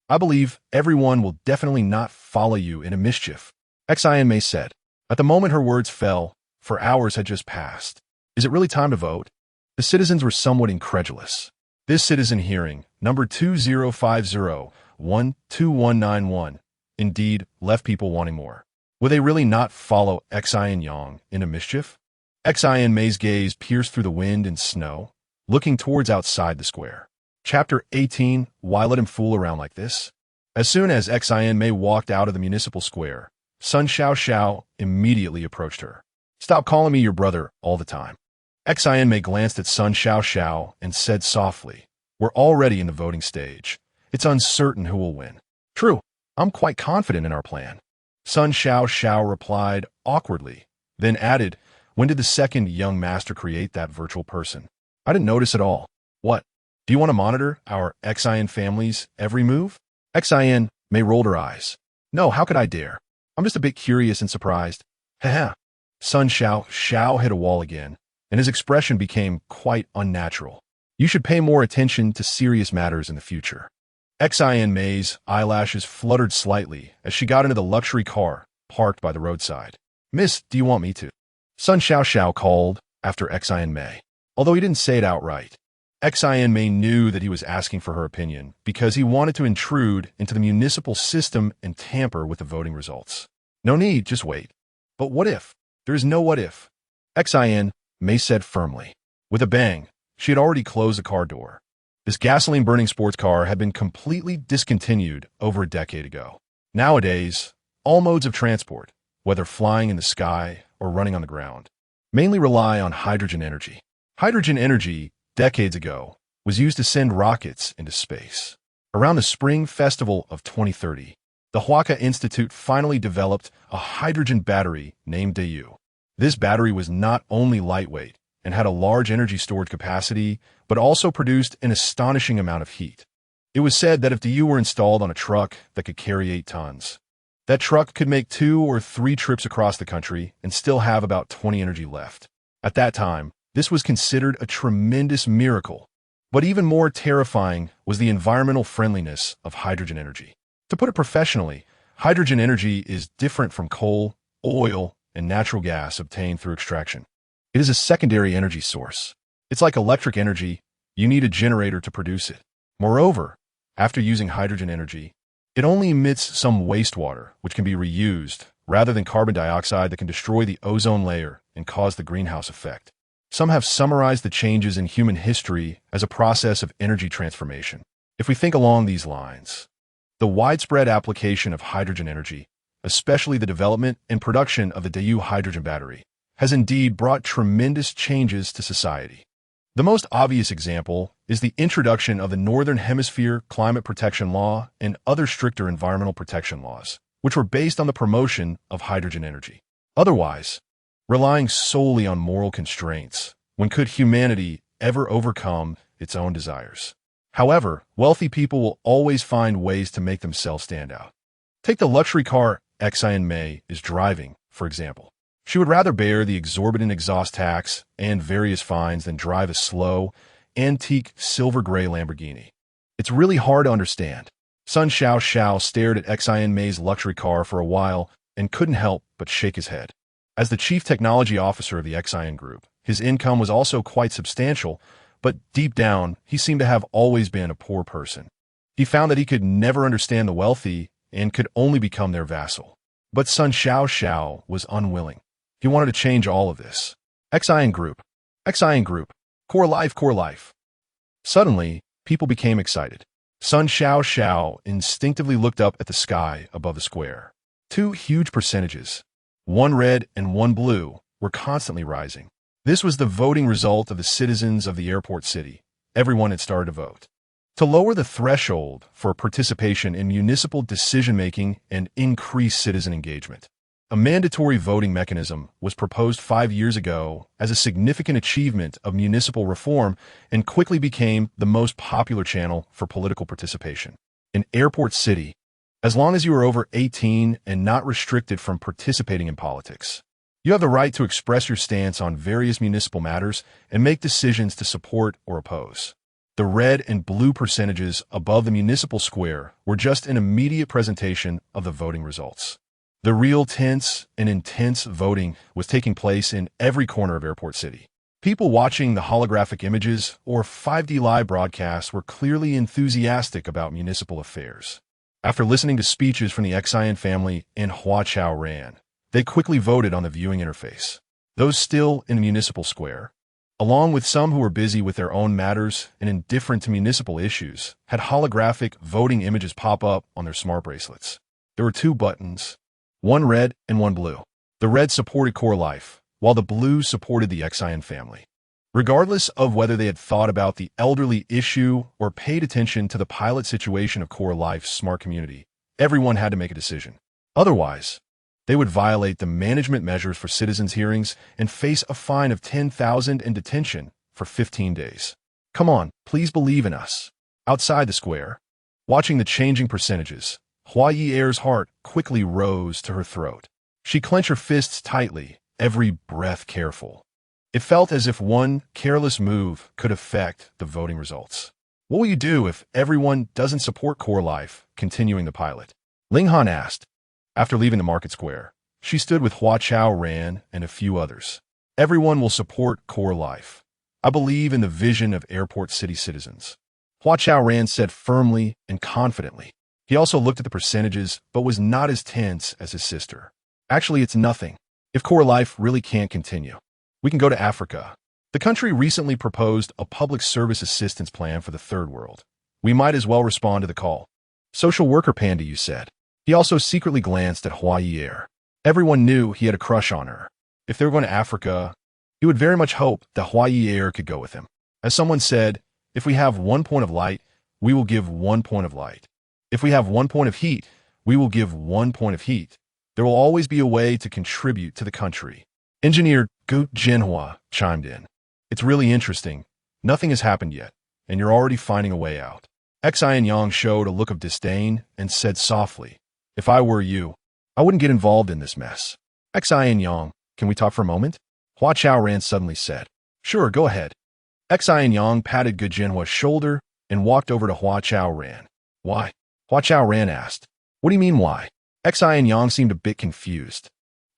I believe everyone will definitely not follow you in a mischief, Xin May said. At the moment her words fell, for hours had just passed. Is it really time to vote? The citizens were somewhat incredulous. This citizen hearing, number 2050122191, indeed left people wanting more. Would they really not follow Xin Yang into mischief? Xin May's gaze pierced through the wind and snow, looking towards outside the square. Chapter 18, Why let him fool around like this? As soon as Xin May walked out of the municipal square, Sun Xiao immediately approached her. Stop calling me your brother all the time. Xin May glanced at Sun Xiao and said softly, We're already in the voting stage. It's uncertain who will win. True, I'm quite confident in our plan. Sun Xiao replied awkwardly, then added, When did the second young master create that virtual person? I didn't notice at all. What? Do you want to monitor our Xin family's every move? Xin May rolled her eyes. No, how could I dare? I'm just a bit curious and surprised. Haha. Sun Xiao hit a wall again, and his expression became quite unnatural. You should pay more attention to serious matters in the future. Xin May's eyelashes fluttered slightly as she got into the luxury car parked by the roadside. Miss, do you want me to? Sun Xiao called after Xin May. Although he didn't say it outright, Xin May knew that he was asking for her opinion because he wanted to intrude into the municipal system and tamper with the voting results. No need, just wait. But what if? There is no what if. Xin May said firmly. With a bang, she had already closed the car door. This gasoline-burning sports car had been completely discontinued over a decade ago. Nowadays, all modes of transport, whether flying in the sky or running on the ground, mainly rely on hydrogen energy. Hydrogen energy, decades ago, was used to send rockets into space. Around the Spring Festival of 2030, the Hua Institute finally developed a hydrogen battery named DE. This battery was not only lightweight and had a large energy storage capacity, but also produced an astonishing amount of heat. It was said that if DE were installed on a truck that could carry 8 tons, that truck could make 2 or 3 trips across the country and still have about 20 energy left. At that time, this was considered a tremendous miracle. But even more terrifying was the environmental friendliness of hydrogen energy. To put it professionally, hydrogen energy is different from coal, oil, and natural gas obtained through extraction. It is a secondary energy source. It's like electric energy, you need a generator to produce it. Moreover, after using hydrogen energy, it only emits some wastewater, which can be reused, rather than carbon dioxide that can destroy the ozone layer and cause the greenhouse effect. Some have summarized the changes in human history as a process of energy transformation. If we think along these lines, the widespread application of hydrogen energy, especially the development and production of the DE hydrogen battery, has indeed brought tremendous changes to society. The most obvious example is the introduction of the Northern Hemisphere Climate Protection Law and other stricter environmental protection laws, which were based on the promotion of hydrogen energy. Otherwise, relying solely on moral constraints, when could humanity ever overcome its own desires? However, wealthy people will always find ways to make themselves stand out. Take the luxury car Xin Yang is driving, for example. She would rather bear the exorbitant exhaust tax and various fines than drive a slow, antique silver-gray Lamborghini. It's really hard to understand. Sun Xiao stared at Xin Yang's luxury car for a while and couldn't help but shake his head. As the chief technology officer of the Xian Group, his income was also quite substantial, but deep down, he seemed to have always been a poor person. He found that he could never understand the wealthy and could only become their vassal. But Sun Xiao was unwilling. He wanted to change all of this. Xian Group, core life. Suddenly, people became excited. Sun Xiao instinctively looked up at the sky above the square. Two huge percentages, one red and one blue, were constantly rising. This was the voting result of the citizens of the airport city. Everyone had started to vote. To lower the threshold for participation in municipal decision-making and increase citizen engagement. A mandatory voting mechanism was proposed 5 years ago as a significant achievement of municipal reform and quickly became the most popular channel for political participation. In Airport City, as long as you are over 18 and not restricted from participating in politics, you have the right to express your stance on various municipal matters and make decisions to support or oppose. The red and blue percentages above the municipal square were just an immediate presentation of the voting results. The real tense and intense voting was taking place in every corner of Airport City. People watching the holographic images or 5D live broadcasts were clearly enthusiastic about municipal affairs. After listening to speeches from the Xian family and Hua Chaoran, they quickly voted on the viewing interface. Those still in the municipal square, along with some who were busy with their own matters and indifferent to municipal issues, had holographic voting images pop up on their smart bracelets. There were two buttons, one red and one blue. The red supported core life, while the blue supported the Xian family. Regardless of whether they had thought about the elderly issue or paid attention to the pilot situation of core life's smart community, everyone had to make a decision. Otherwise, they would violate the management measures for citizens' hearings and face a fine of 10,000 and detention for 15 days. Come on, please believe in us. Outside the square, watching the changing percentages, Hua Ye'er's heart quickly rose to her throat. She clenched her fists tightly, every breath careful. It felt as if one careless move could affect the voting results. What will you do if everyone doesn't support core life continuing the pilot? Ling Han asked. After leaving the market square, she stood with Hua Chaoran and a few others. Everyone will support core life. I believe in the vision of Airport City citizens. Hua Chaoran said firmly and confidently. He also looked at the percentages, but was not as tense as his sister. Actually, it's nothing. If core life really can't continue, we can go to Africa. The country recently proposed a public service assistance plan for the third world. We might as well respond to the call. Social worker Panda, you said. He also secretly glanced at Hua Ye'er. Everyone knew he had a crush on her. If they were going to Africa, he would very much hope that Hua Ye'er could go with him. As someone said, if we have 1 point of light, we will give 1 point of light. If we have 1 point of heat, we will give 1 point of heat. There will always be a way to contribute to the country. Engineer Gu Jinhua chimed in. It's really interesting. Nothing has happened yet, and you're already finding a way out. Xin Yang showed a look of disdain and said softly, if I were you, I wouldn't get involved in this mess. Xin Yang, can we talk for a moment? Hua Chaoran suddenly said. Sure, go ahead. Xin Yang patted Gu Jinhua's shoulder and walked over to Hua Chaoran. Why? Hua Chaoran asked. What do you mean why? Xin Yang seemed a bit confused.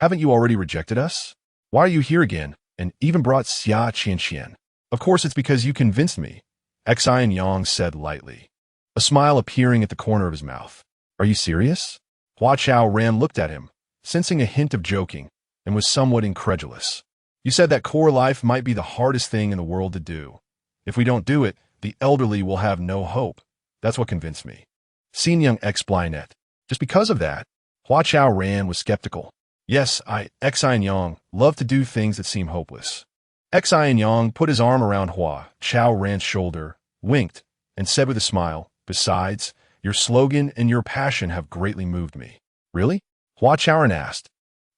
Haven't you already rejected us? Why are you here again, and even brought Xia Qianxian? Of course it's because you convinced me, Xin Yang said lightly, a smile appearing at the corner of his mouth. Are you serious? Hua Chaoran looked at him, sensing a hint of joking, and was somewhat incredulous. You said that core life might be the hardest thing in the world to do. If we don't do it, the elderly will have no hope. That's what convinced me. Xin Yang explained. Just because of that, Hua Chaoran was skeptical. Yes, Xin Yang, love to do things that seem hopeless. Xin Yang put his arm around Hua Chaoran's shoulder, winked, and said with a smile, "Besides, your slogan and your passion have greatly moved me." "Really?" Hua Chaoran asked,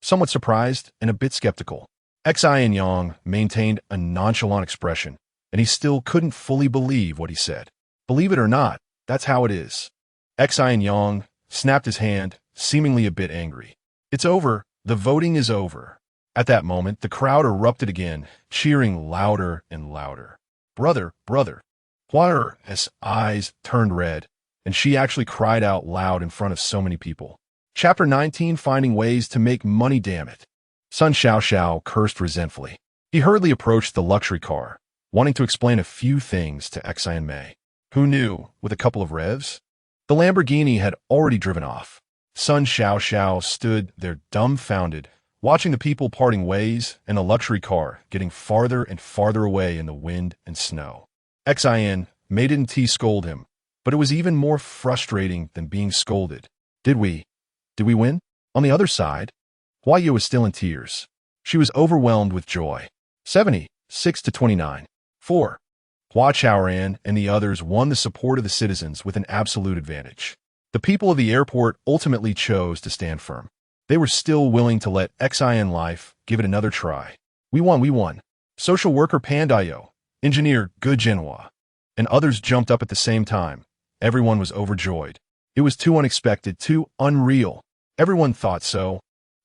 somewhat surprised and a bit skeptical. Xin Yang maintained a nonchalant expression, and he still couldn't fully believe what he said. "Believe it or not, that's how it is." Xin Yang snapped his hand, seemingly a bit angry. "It's over. The voting is over." At that moment, the crowd erupted again, cheering louder and louder. "Brother, brother." Hua Ye'er's eyes turned red, and she actually cried out loud in front of so many people. Chapter 19, Finding Ways to Make Money, damn it. Sun Xiao cursed resentfully. He hurriedly approached the luxury car, wanting to explain a few things to Xian Mei. Who knew, with a couple of revs? The Lamborghini had already driven off. Sun Xiao stood there dumbfounded, watching the people parting ways and the luxury car getting farther and farther away in the wind and snow. Xian Mei didn't scold him, but it was even more frustrating than being scolded. Did we win? On the other side, Hua Ye'er was still in tears. She was overwhelmed with joy. 76-29. 4. Hua Chaoran and the others won the support of the citizens with an absolute advantage. The people of the airport ultimately chose to stand firm. They were still willing to let Xian Life give it another try. We won. Social worker Pandayo, engineer Gu Jinhua, and others jumped up at the same time. Everyone was overjoyed. It was too unexpected, too unreal. Everyone thought so,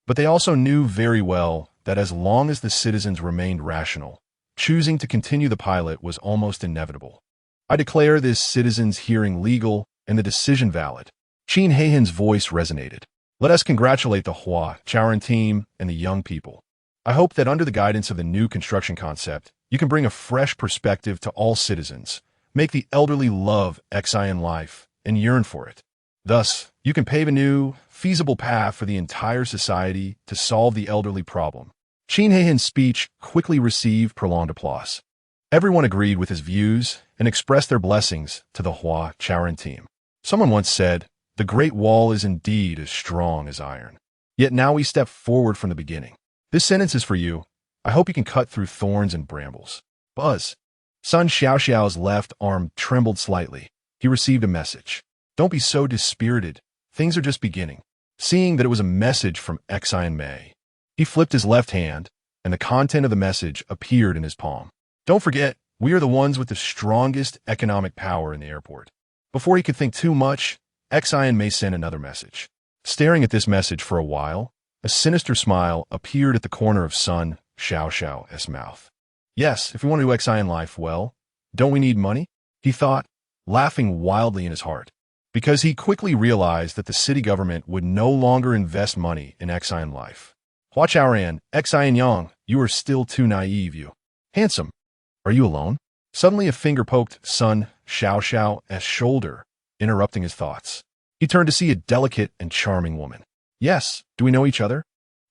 but they also knew very well that as long as the citizens remained rational, choosing to continue the pilot was almost inevitable. "I declare this citizens' hearing legal and the decision valid." Xin Yang's voice resonated. "Let us congratulate the Hua Chaoran team and the young people. I hope that under the guidance of the new construction concept, you can bring a fresh perspective to all citizens, make the elderly love Xian Life and yearn for it. Thus, you can pave a new, feasible path for the entire society to solve the elderly problem." Xin Yang's speech quickly received prolonged applause. Everyone agreed with his views and expressed their blessings to the Hua Chaoran team. Someone once said, "The Great Wall is indeed as strong as iron. Yet now we step forward from the beginning." This sentence is for you. I hope you can cut through thorns and brambles. Buzz. Sun Xiao's left arm trembled slightly. He received a message. "Don't be so dispirited. Things are just beginning." Seeing that it was a message from Xian Mei, he flipped his left hand, and the content of the message appeared in his palm. "Don't forget, we are the ones with the strongest economic power in the airport." Before he could think too much, Xian Mei sent another message. Staring at this message for a while, a sinister smile appeared at the corner of Sun Xiao's mouth. "Yes, if we want to do Xian Life well, don't we need money?" he thought, laughing wildly in his heart. Because he quickly realized that the city government would no longer invest money in Xian Life. "Hua Chaoran, Xin Yang, you are still too naive, you. Handsome. Are you alone?" Suddenly a finger poked Sun Xiao's shoulder, interrupting his thoughts. He turned to see a delicate and charming woman. "Yes, do we know each other?"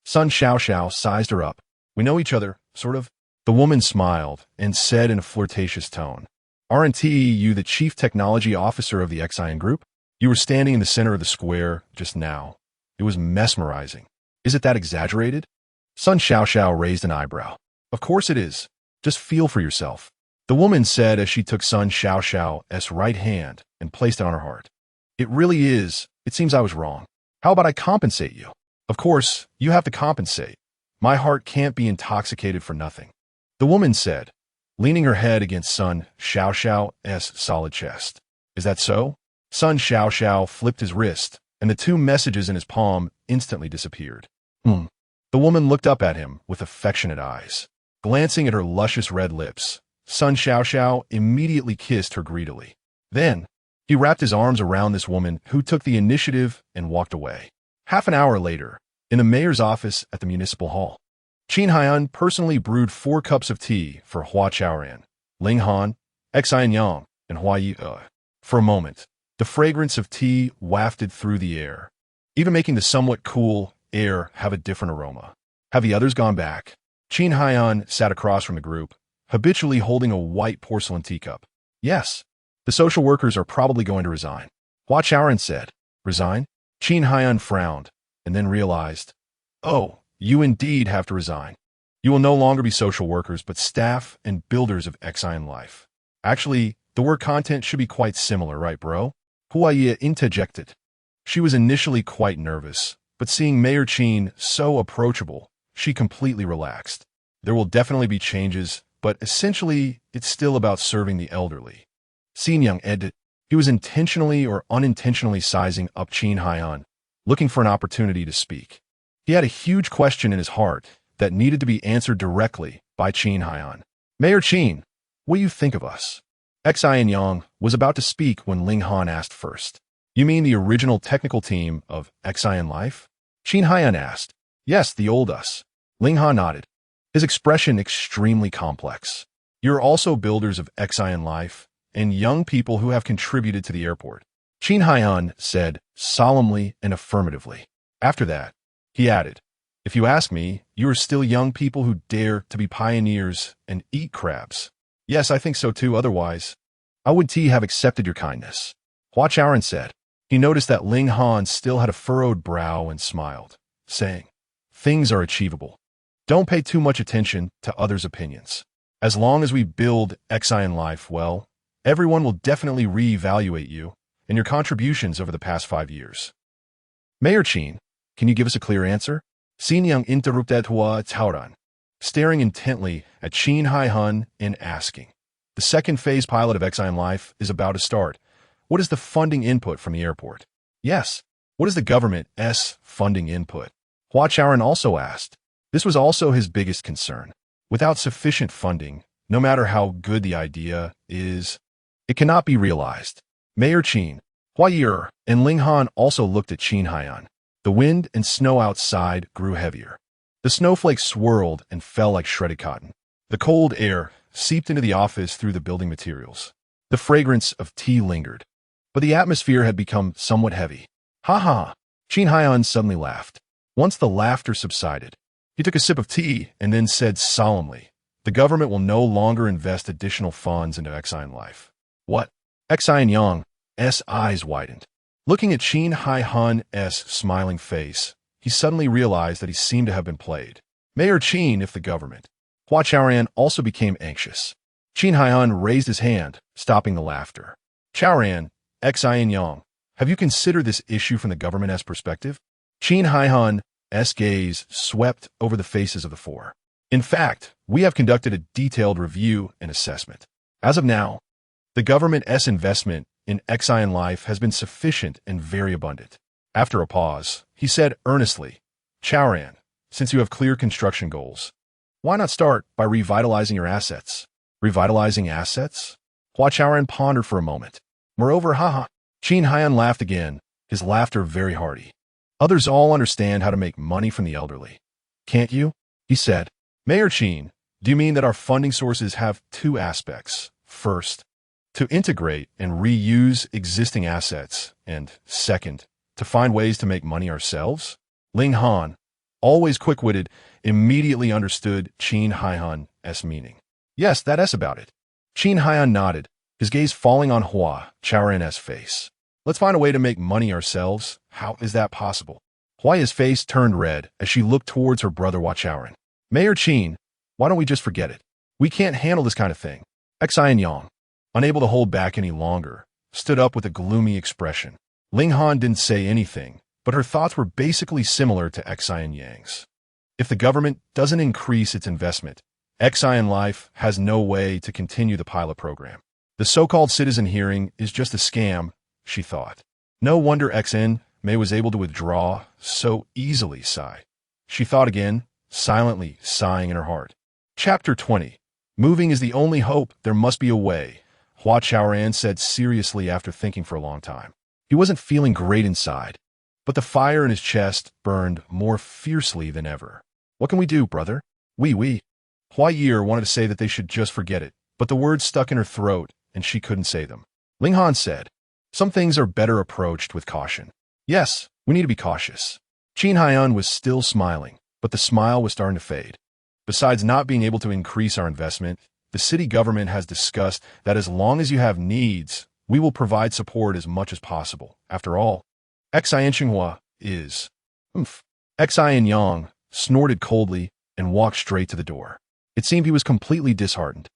Sun Xiao sized her up. "We know each other, sort of." The woman smiled and said in a flirtatious tone, "Aren't you the chief technology officer of the Xian group? You were standing in the center of the square just now. It was mesmerizing. Is it that exaggerated?" Sun Xiao raised an eyebrow. "Of course it is. Just feel for yourself," the woman said as she took Sun Xiao's right hand and placed it on her heart. "It really is. It seems I was wrong. How about I compensate you?" "Of course, you have to compensate. My heart can't be intoxicated for nothing," the woman said, leaning her head against Sun Xiao's solid chest. "Is that so?" Sun Xiao flipped his wrist, and the two messages in his palm instantly disappeared. The woman looked up at him with affectionate eyes. Glancing at her luscious red lips, Sun Xiao immediately kissed her greedily. Then, he wrapped his arms around this woman who took the initiative and walked away. Half an hour later, in the mayor's office at the municipal hall, Xin Yang personally brewed 4 cups of tea for Hua Chaoran, Ling Han, Xin Yang, and Hua Ye'er. For a moment, the fragrance of tea wafted through the air, even making the somewhat cool air have a different aroma. Have the others gone back? Xin Yang sat across from the group, habitually holding a white porcelain teacup. "Yes, the social workers are probably going to resign," Hua Chaoran said. "Resign?" Xin Yang frowned, and then realized, "Oh, you indeed have to resign. You will no longer be social workers, but staff and builders of Xian life. Actually, the work content should be quite similar, right, bro? Hua Ye'er interjected. She was initially quite nervous, but seeing Mayor Qin so approachable, she completely relaxed. There will definitely be changes, but essentially, it's still about serving the elderly. Xin Yang added. He was intentionally or unintentionally sizing up Xin Han, looking for an opportunity to speak. He had a huge question in his heart that needed to be answered directly by Xin Han. Mayor Qin, what do you think of us? Xin Yang was about to speak when Ling Han asked first. You mean the original technical team of Xian Life? Xin Han asked. Yes, the old us. Ling Han nodded, his expression extremely complex. You're also builders of Xian Life and young people who have contributed to the airport. Xin Han said solemnly and affirmatively. After that, he added, if you ask me, you are still young people who dare to be pioneers and eat crabs. Yes, I think so too, otherwise, I would have accepted your kindness. Hua Chaoran said. He noticed that Ling Han still had a furrowed brow and smiled, saying, things are achievable. Don't pay too much attention to others' opinions. As long as we build Xian Life well, everyone will definitely reevaluate you and your contributions over the past 5 years. Mayor Qin, can you give us a clear answer? Xin Yang interrupted Hua Chaoran, staring intently at Xin Han and asking. The second phase pilot of Xian Life is about to start. What is the funding input from the airport? Yes. What is the government's funding input? Hua Chaoran also asked. This was also his biggest concern. Without sufficient funding, no matter how good the idea is, it cannot be realized. Mayor Qin, Hua Ye'er, and Ling Han also looked at Xin Han. The wind and snow outside grew heavier. The snowflakes swirled and fell like shredded cotton. The cold air seeped into the office through the building materials. The fragrance of tea lingered, but the atmosphere had become somewhat heavy. Ha ha! Xin Han suddenly laughed. Once the laughter subsided, he took a sip of tea and then said solemnly, the government will no longer invest additional funds into Xian Life. What? Xin Yang's eyes widened. Looking at Xin Han's smiling face, he suddenly realized that he seemed to have been played. Mayor Qin, if the government. Hua Chaoran also became anxious. Xin Han raised his hand, stopping the laughter. Chaoran, Xin Yang, have you considered this issue from the government's perspective? Xin Han's gaze swept over the faces of the four. In fact, we have conducted a detailed review and assessment. As of now, the government's investment in Xian Life has been sufficient and very abundant. After a pause, he said earnestly, Chaoran, since you have clear construction goals, why not start by revitalizing your assets? Revitalizing assets? Hua Chaoran pondered for a moment. Moreover, haha. Xin Han laughed again, his laughter very hearty. Others all understand how to make money from the elderly. Can't you? He said. Mayor Qin, do you mean that our funding sources have two aspects? First, to integrate and reuse existing assets, and second, to find ways to make money ourselves? Ling Han, always quick-witted, immediately understood Xin Han's meaning. Yes, that's about it. Xin Han nodded, his gaze falling on Hua Chaoran's face. Let's find a way to make money ourselves. How is that possible? Hua's face turned red as she looked towards her brother Hua Chaoran. Mayor Qin, why don't we just forget it? We can't handle this kind of thing. Xin Yang, unable to hold back any longer, stood up with a gloomy expression. Ling Han didn't say anything, but her thoughts were basically similar to Xin Yang's. If the government doesn't increase its investment, Xian Life has no way to continue the pilot program. The so-called citizen hearing is just a scam, she thought. No wonder XN May was able to withdraw so easily, sigh. She thought again, silently sighing in her heart. Chapter 20. Moving is the only hope. There must be a way, Hua Chaoran said seriously after thinking for a long time. He wasn't feeling great inside, but the fire in his chest burned more fiercely than ever. What can we do, brother? We. Hua Ye'er wanted to say that they should just forget it, but the words stuck in her throat, and she couldn't say them. Ling Han said, some things are better approached with caution. Yes, we need to be cautious. Xin Han was still smiling, but the smile was starting to fade. Besides not being able to increase our investment, the city government has discussed that as long as you have needs, we will provide support as much as possible. After all, Xian Xinghua is. Xian Yang snorted coldly, and walked straight to the door. It seemed he was completely disheartened,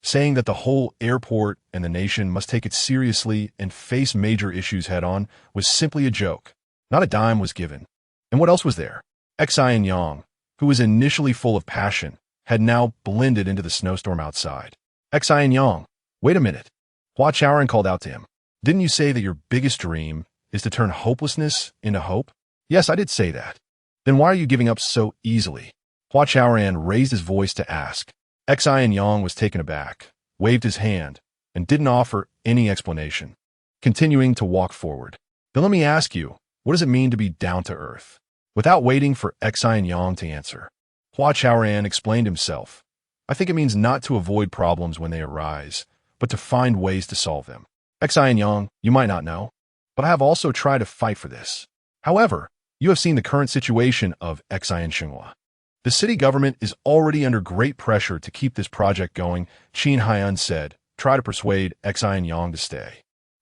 saying that the whole airport and the nation must take it seriously and face major issues head-on was simply a joke. Not a dime was given. And what else was there? Xin Yang, who was initially full of passion, had now blended into the snowstorm outside. Xin Yang, wait a minute. Hua Chaoran called out to him. Didn't you say that your biggest dream is to turn hopelessness into hope? Yes, I did say that. Then why are you giving up so easily? Hua Chaoran raised his voice to ask. Xin Yang was taken aback, waved his hand, and didn't offer any explanation, continuing to walk forward. Then let me ask you, what does it mean to be down to earth? Without waiting for Xin Yang to answer, Hua Chaoran explained himself. I think it means not to avoid problems when they arise, but to find ways to solve them. Xin Yang, you might not know, but I have also tried to fight for this. However, you have seen the current situation of Xin. The city government is already under great pressure to keep this project going, Xin Yang said. Try to persuade Xin Yang to stay.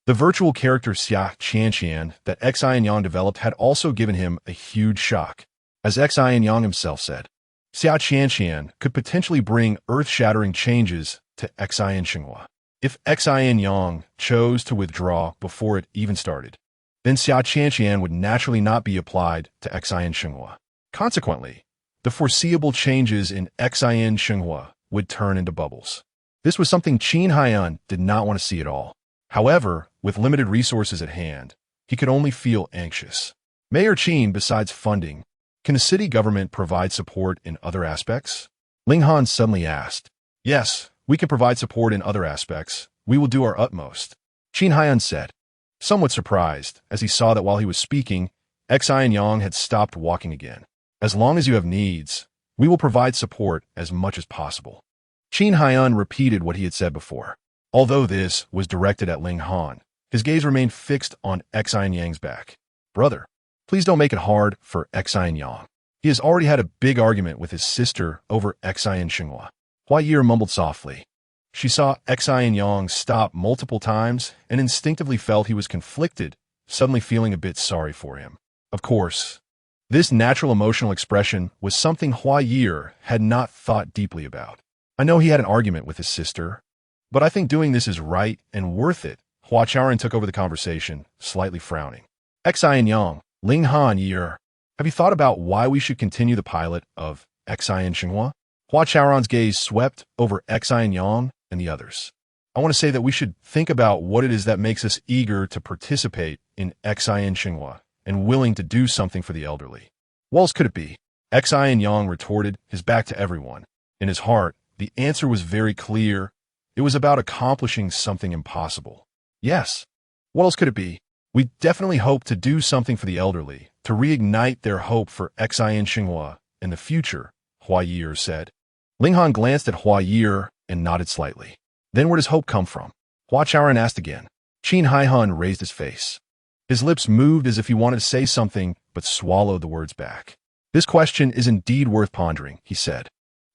The virtual character Xia Qianqian that Xin Yang developed had also given him a huge shock. As Xin Yang himself said, Xia Qianqian could potentially bring earth-shattering changes to Xin. If Xin Yang chose to withdraw before it even started, then Xia Qianqian would naturally not be applied to Xin. Consequently, the foreseeable changes in Xin would turn into bubbles. This was something Xin Yang did not want to see at all. However, with limited resources at hand, he could only feel anxious. Mayor Qin, besides funding, can the city government provide support in other aspects? Ling Han suddenly asked. Yes, we can provide support in other aspects. We will do our utmost. Xin Yang said, somewhat surprised, as he saw that while he was speaking, Xin Yang had stopped walking again. As long as you have needs, we will provide support as much as possible. Xin Yang repeated what he had said before. Although this was directed at Ling Han, his gaze remained fixed on Xin Yang's back. Brother, please don't make it hard for Xin Yang. He has already had a big argument with his sister over Xin. Hua Ye'er mumbled softly. She saw Xin Yang stop multiple times and instinctively felt he was conflicted, suddenly feeling a bit sorry for him. Of course, this natural emotional expression was something Hua Ye'er had not thought deeply about. I know he had an argument with his sister, but I think doing this is right and worth it. Hua Chaoran took over the conversation, slightly frowning. Xin Yang, Ling Han Ye'er, have you thought about why we should continue the pilot of Xin? Hua Chaoran's gaze swept over Xin Yang and the others. I want to say that we should think about what it is that makes us eager to participate in Xin and willing to do something for the elderly. What else could it be? Xin Yang retorted, his back to everyone. In his heart, the answer was very clear. It was about accomplishing something impossible. Yes. What else could it be? We definitely hope to do something for the elderly, to reignite their hope for Xin in the future, Hua Ye'er said. Ling Han glanced at Hua Ye'er and nodded slightly. Then where does hope come from? Hua Chaoran asked again. Xin Yang raised his face. His lips moved as if he wanted to say something, but swallowed the words back. This question is indeed worth pondering, he said.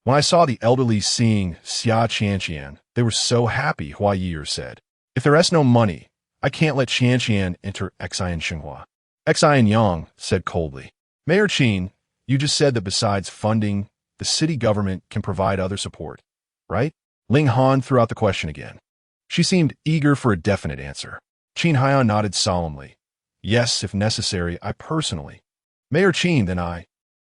When I saw the elderly seeing Xia Qianqian, they were so happy, Hua Ye'er said. If there is no money, I can't let Qianqian enter Xin. Xin Yang said coldly. Mayor Qin, you just said that besides funding, the city government can provide other support, right? Ling Han threw out the question again. She seemed eager for a definite answer. Xin Yang nodded solemnly. Yes, if necessary, I personally. Mayor Qin, then I.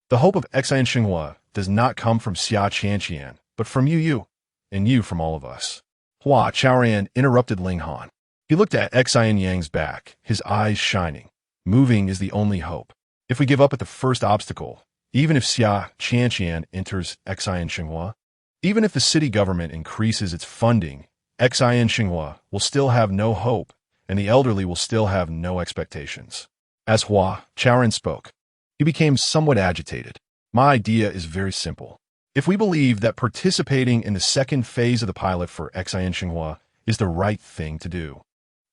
The hope of Xin does not come from Xia Qianqian, but from you, and you from all of us. Hua Chaoran interrupted Ling Han. He looked at Xin Yang's back, his eyes shining. Moving is the only hope. If we give up at the first obstacle, even if Xia Qianqian enters Xin, even if the city government increases its funding, Xin will still have no hope, and the elderly will still have no expectations. As Hua Chaoran spoke, he became somewhat agitated. My idea is very simple. If we believe that participating in the second phase of the pilot for Xin is the right thing to do,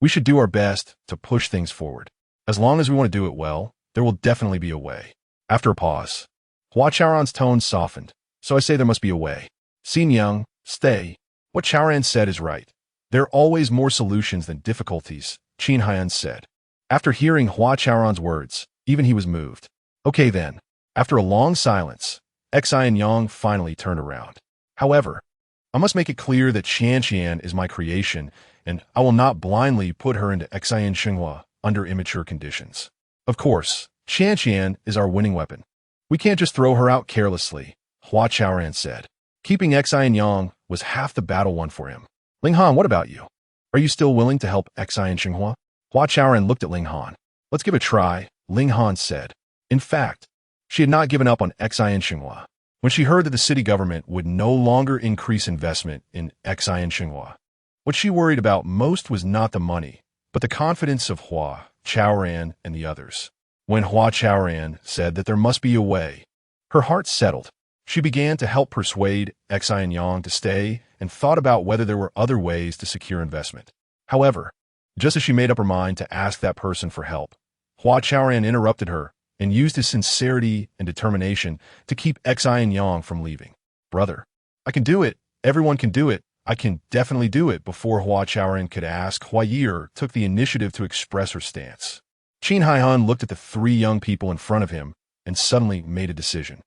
we should do our best to push things forward. As long as we want to do it well, there will definitely be a way. After a pause, Hua Chaoran's tone softened. So I say there must be a way. Xin Yang, stay. What Chaoran said is right. There are always more solutions than difficulties, Xin Yang said. After hearing Hua Chaoran's words, even he was moved. Okay then. After a long silence, Xin Yang finally turned around. However, I must make it clear that Qian is my creation, and I will not blindly put her into Xin Xinghua under immature conditions. Of course, Qian is our winning weapon. We can't just throw her out carelessly, Hua Chaoran said. Keeping Xin Yang was half the battle won for him. Ling Han, what about you? Are you still willing to help Xin Xinghua? Hua Chaoran looked at Ling Han. Let's give it a try, Ling Han said. In fact, she had not given up on Xin Xinghua. When she heard that the city government would no longer increase investment in Xin Xinghua, what she worried about most was not the money, but the confidence of Hua Chaoran and the others. When Hua Chaoran said that there must be a way, her heart settled. She began to help persuade Xin Yang to stay and thought about whether there were other ways to secure investment. However, just as she made up her mind to ask that person for help, Hua Chaoran interrupted her and used his sincerity and determination to keep Xin Yang from leaving. Brother, I can do it. Everyone can do it. I can definitely do it. Before Hua Chaoran could ask, Hua Ye'er took the initiative to express her stance. Xin Han looked at the three young people in front of him and suddenly made a decision.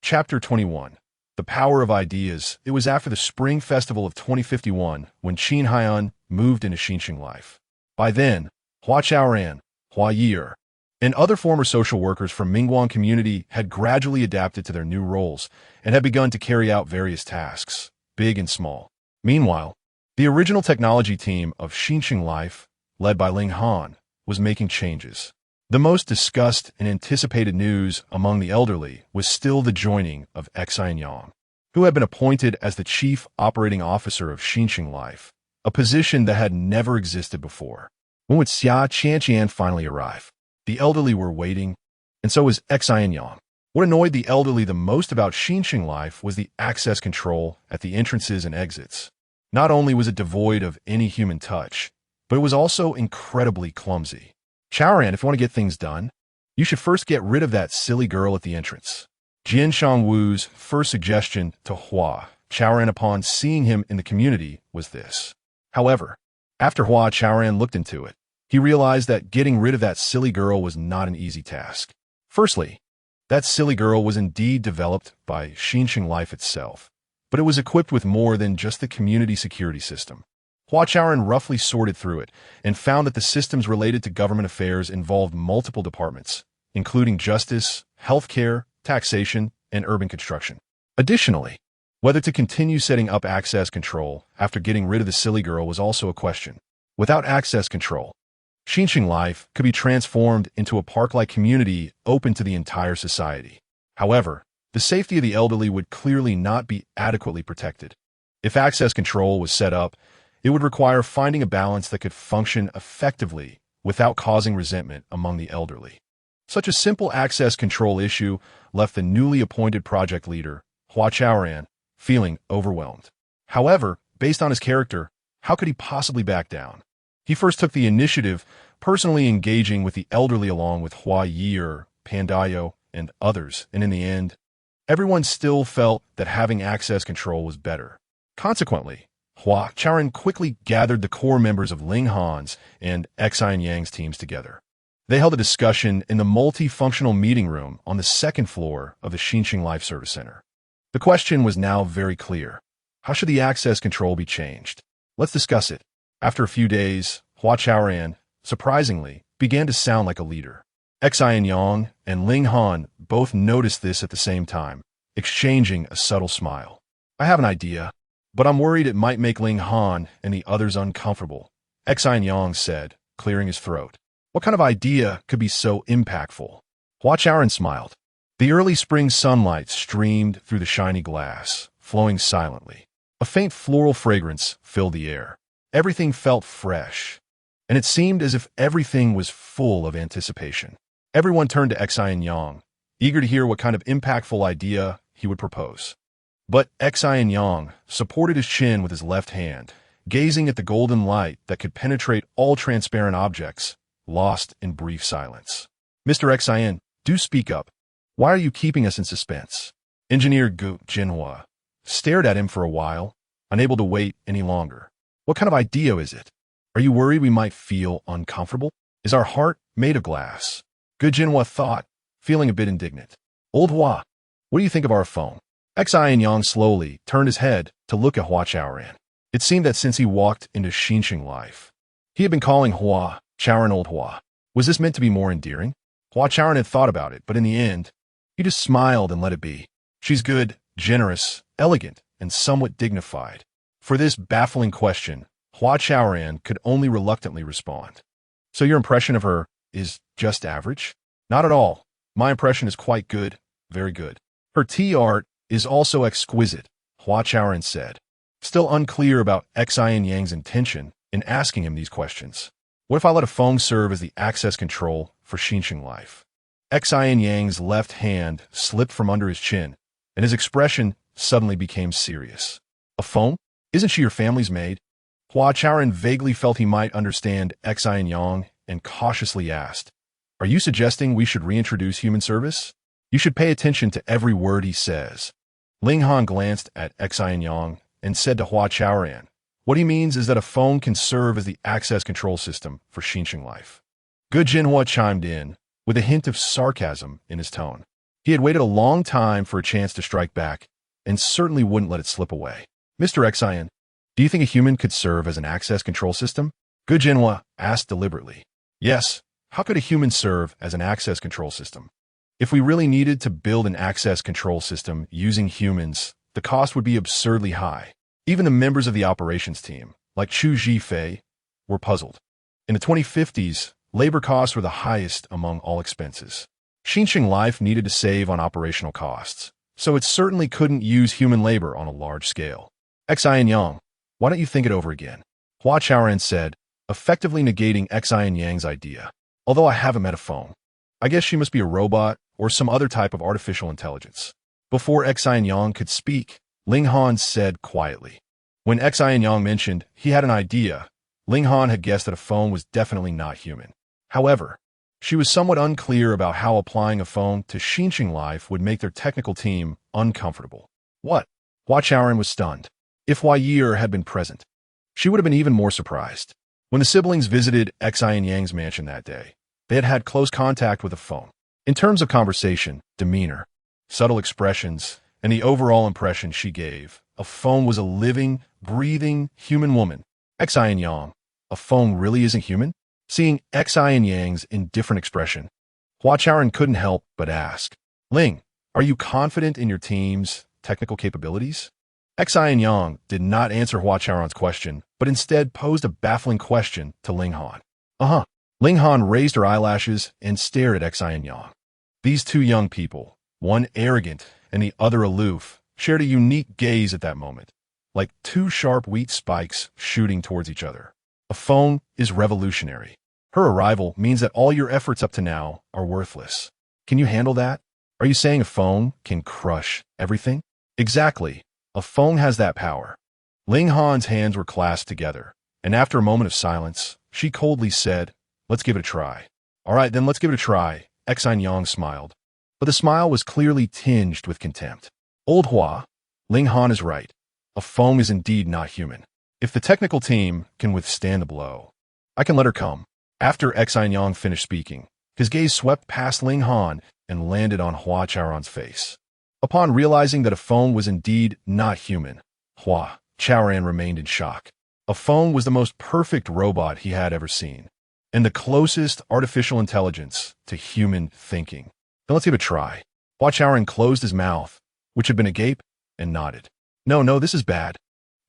Chapter 21. The Power of Ideas. It was after the Spring Festival of 2051 when Xin Han moved into Xinjiang life. By then, Hua Chaoran, Hua Ye'er, and other former social workers from Mingguang community had gradually adapted to their new roles and had begun to carry out various tasks, big and small. Meanwhile, the original technology team of Xinjiang Life, led by Ling Han, was making changes. The most discussed and anticipated news among the elderly was still the joining of Xin Yang, who had been appointed as the Chief Operating Officer of Xinjiang Life, a position that had never existed before. When would Xia Qian finally arrive? The elderly were waiting, and so was Xin Yang. What annoyed the elderly the most about Xinjiang Life was the access control at the entrances and exits. Not only was it devoid of any human touch, but it was also incredibly clumsy. Chaoran, if you want to get things done, you should first get rid of that silly girl at the entrance. Jian Shangwu's first suggestion to Hua Chaoran upon seeing him in the community was this. However, after Hua Chaoran looked into it, he realized that getting rid of that silly girl was not an easy task. Firstly, that silly girl was indeed developed by Xinjiang Life itself, but it was equipped with more than just the community security system. Hua Chaoran roughly sorted through it and found that the systems related to government affairs involved multiple departments, including justice, healthcare, taxation, and urban construction. Additionally, whether to continue setting up access control after getting rid of the silly girl was also a question. Without access control, Xinjiang Life could be transformed into a park-like community open to the entire society. However, the safety of the elderly would clearly not be adequately protected. If access control was set up, it would require finding a balance that could function effectively without causing resentment among the elderly. Such a simple access control issue left the newly appointed project leader, Hua Chaoran, feeling overwhelmed. However, based on his character, how could he possibly back down? He first took the initiative, personally engaging with the elderly along with Hua Ye'er, Pandayo, and others, and in the end, everyone still felt that having access control was better. Consequently, Hua Chaoran quickly gathered the core members of Ling Han's and Xin Yang's teams together. They held a discussion in the multifunctional meeting room on the second floor of the Xinjiang Life Service Center. The question was now very clear. How should the access control be changed? Let's discuss it. After a few days, Hua Chaoran, surprisingly, began to sound like a leader. Xin Yang and Ling Han both noticed this at the same time, exchanging a subtle smile. I have an idea, but I'm worried it might make Ling Han and the others uncomfortable, Xin Yang said, clearing his throat. What kind of idea could be so impactful? Hua Chaoran smiled. The early spring sunlight streamed through the shiny glass, flowing silently. A faint floral fragrance filled the air. Everything felt fresh, and it seemed as if everything was full of anticipation. Everyone turned to Xin Yang, eager to hear what kind of impactful idea he would propose. But Xin Yang supported his chin with his left hand, gazing at the golden light that could penetrate all transparent objects, lost in brief silence. Mr. Xin, do speak up. Why are you keeping us in suspense? Engineer Gu Jinhua stared at him for a while, unable to wait any longer. What kind of idea is it? Are you worried we might feel uncomfortable? Is our heart made of glass? Gu Jinhua thought, feeling a bit indignant. Old Hua, What do you think of our phone? Xin Yang slowly turned his head to look at Hua Chaoran. It seemed that since he walked into Xin life, he had been calling Hua Chaoran old Hua. Was this meant to be more endearing? Hua Chaoran had thought about it, but in the end, he just smiled and let it be. She's good, generous, elegant, and somewhat dignified. For this baffling question, Hua Chaoran could only reluctantly respond. So your impression of her is just average? Not at all. My impression is quite good, very good. Her tea art is also exquisite, Hua Chaoran said, still unclear about Xin Yang's intention in asking him these questions. What if I let a phone serve as the access control for Xin life? Xin Yang's left hand slipped from under his chin, and his expression suddenly became serious. A phone? Isn't she your family's maid? Hua Chaoran vaguely felt he might understand Xin Yang and cautiously asked, Are you suggesting we should reintroduce human service? You should pay attention to every word he says. Ling Han glanced at Xin Yang and said to Hua Chaoran, What he means is that a phone can serve as the access control system for Xin life. Good Jinhua chimed in, with a hint of sarcasm in his tone. He had waited a long time for a chance to strike back, and certainly wouldn't let it slip away. Mr. Xin, do you think a human could serve as an access control system? Good Jinhua asked deliberately. Yes, how could a human serve as an access control system? If we really needed to build an access control system using humans, the cost would be absurdly high. Even the members of the operations team, like Chu Zhifei, were puzzled. In the 2050s, labor costs were the highest among all expenses. Xin life needed to save on operational costs, so it certainly couldn't use human labor on a large scale. Xin Yang, why don't you think it over again? Hua Chaoran said, effectively negating Xin Yang's idea. Although I haven't met a phone, I guess she must be a robot or some other type of artificial intelligence. Before Xin Yang could speak, Ling Han said quietly. When Xin Yang mentioned he had an idea, Ling Han had guessed that a phone was definitely not human. However, she was somewhat unclear about how applying a phone to Xin life would make their technical team uncomfortable. What? Hua Chaoran was stunned. If Hua Ye'er had been present, she would have been even more surprised. When the siblings visited Xin Yang's mansion that day, they had had close contact with a phone. In terms of conversation, demeanor, subtle expressions, and the overall impression she gave, a phone was a living, breathing, human woman. Xin Yang, a phone really isn't human? Seeing Xin Yang's indifferent expression, Hua Chaoran couldn't help but ask, Ling, are you confident in your team's technical capabilities? Xin Yang did not answer Hua Chaoran's question, but instead posed a baffling question to Ling Han. Ling Han raised her eyelashes and stared at Xin Yang. These two young people, one arrogant and the other aloof, shared a unique gaze at that moment, like two sharp wheat spikes shooting towards each other. A phone is revolutionary. Her arrival means that all your efforts up to now are worthless. Can you handle that? Are you saying a phone can crush everything? Exactly. A phone has that power. Ling Han's hands were clasped together, and after a moment of silence, she coldly said, Let's give it a try. All right, then let's give it a try. Xin Yang smiled, but the smile was clearly tinged with contempt. Old Hua, Ling Han is right. A phone is indeed not human. If the technical team can withstand the blow, I can let her come. After Xin Yang finished speaking, his gaze swept past Ling Han and landed on Hua Chaoran's face. Upon realizing that a phone was indeed not human, Hua Chaoran remained in shock. A phone was the most perfect robot he had ever seen, and the closest artificial intelligence to human thinking. Then let's give it a try. Hua Chaoran closed his mouth, which had been agape, and nodded. No, this is bad.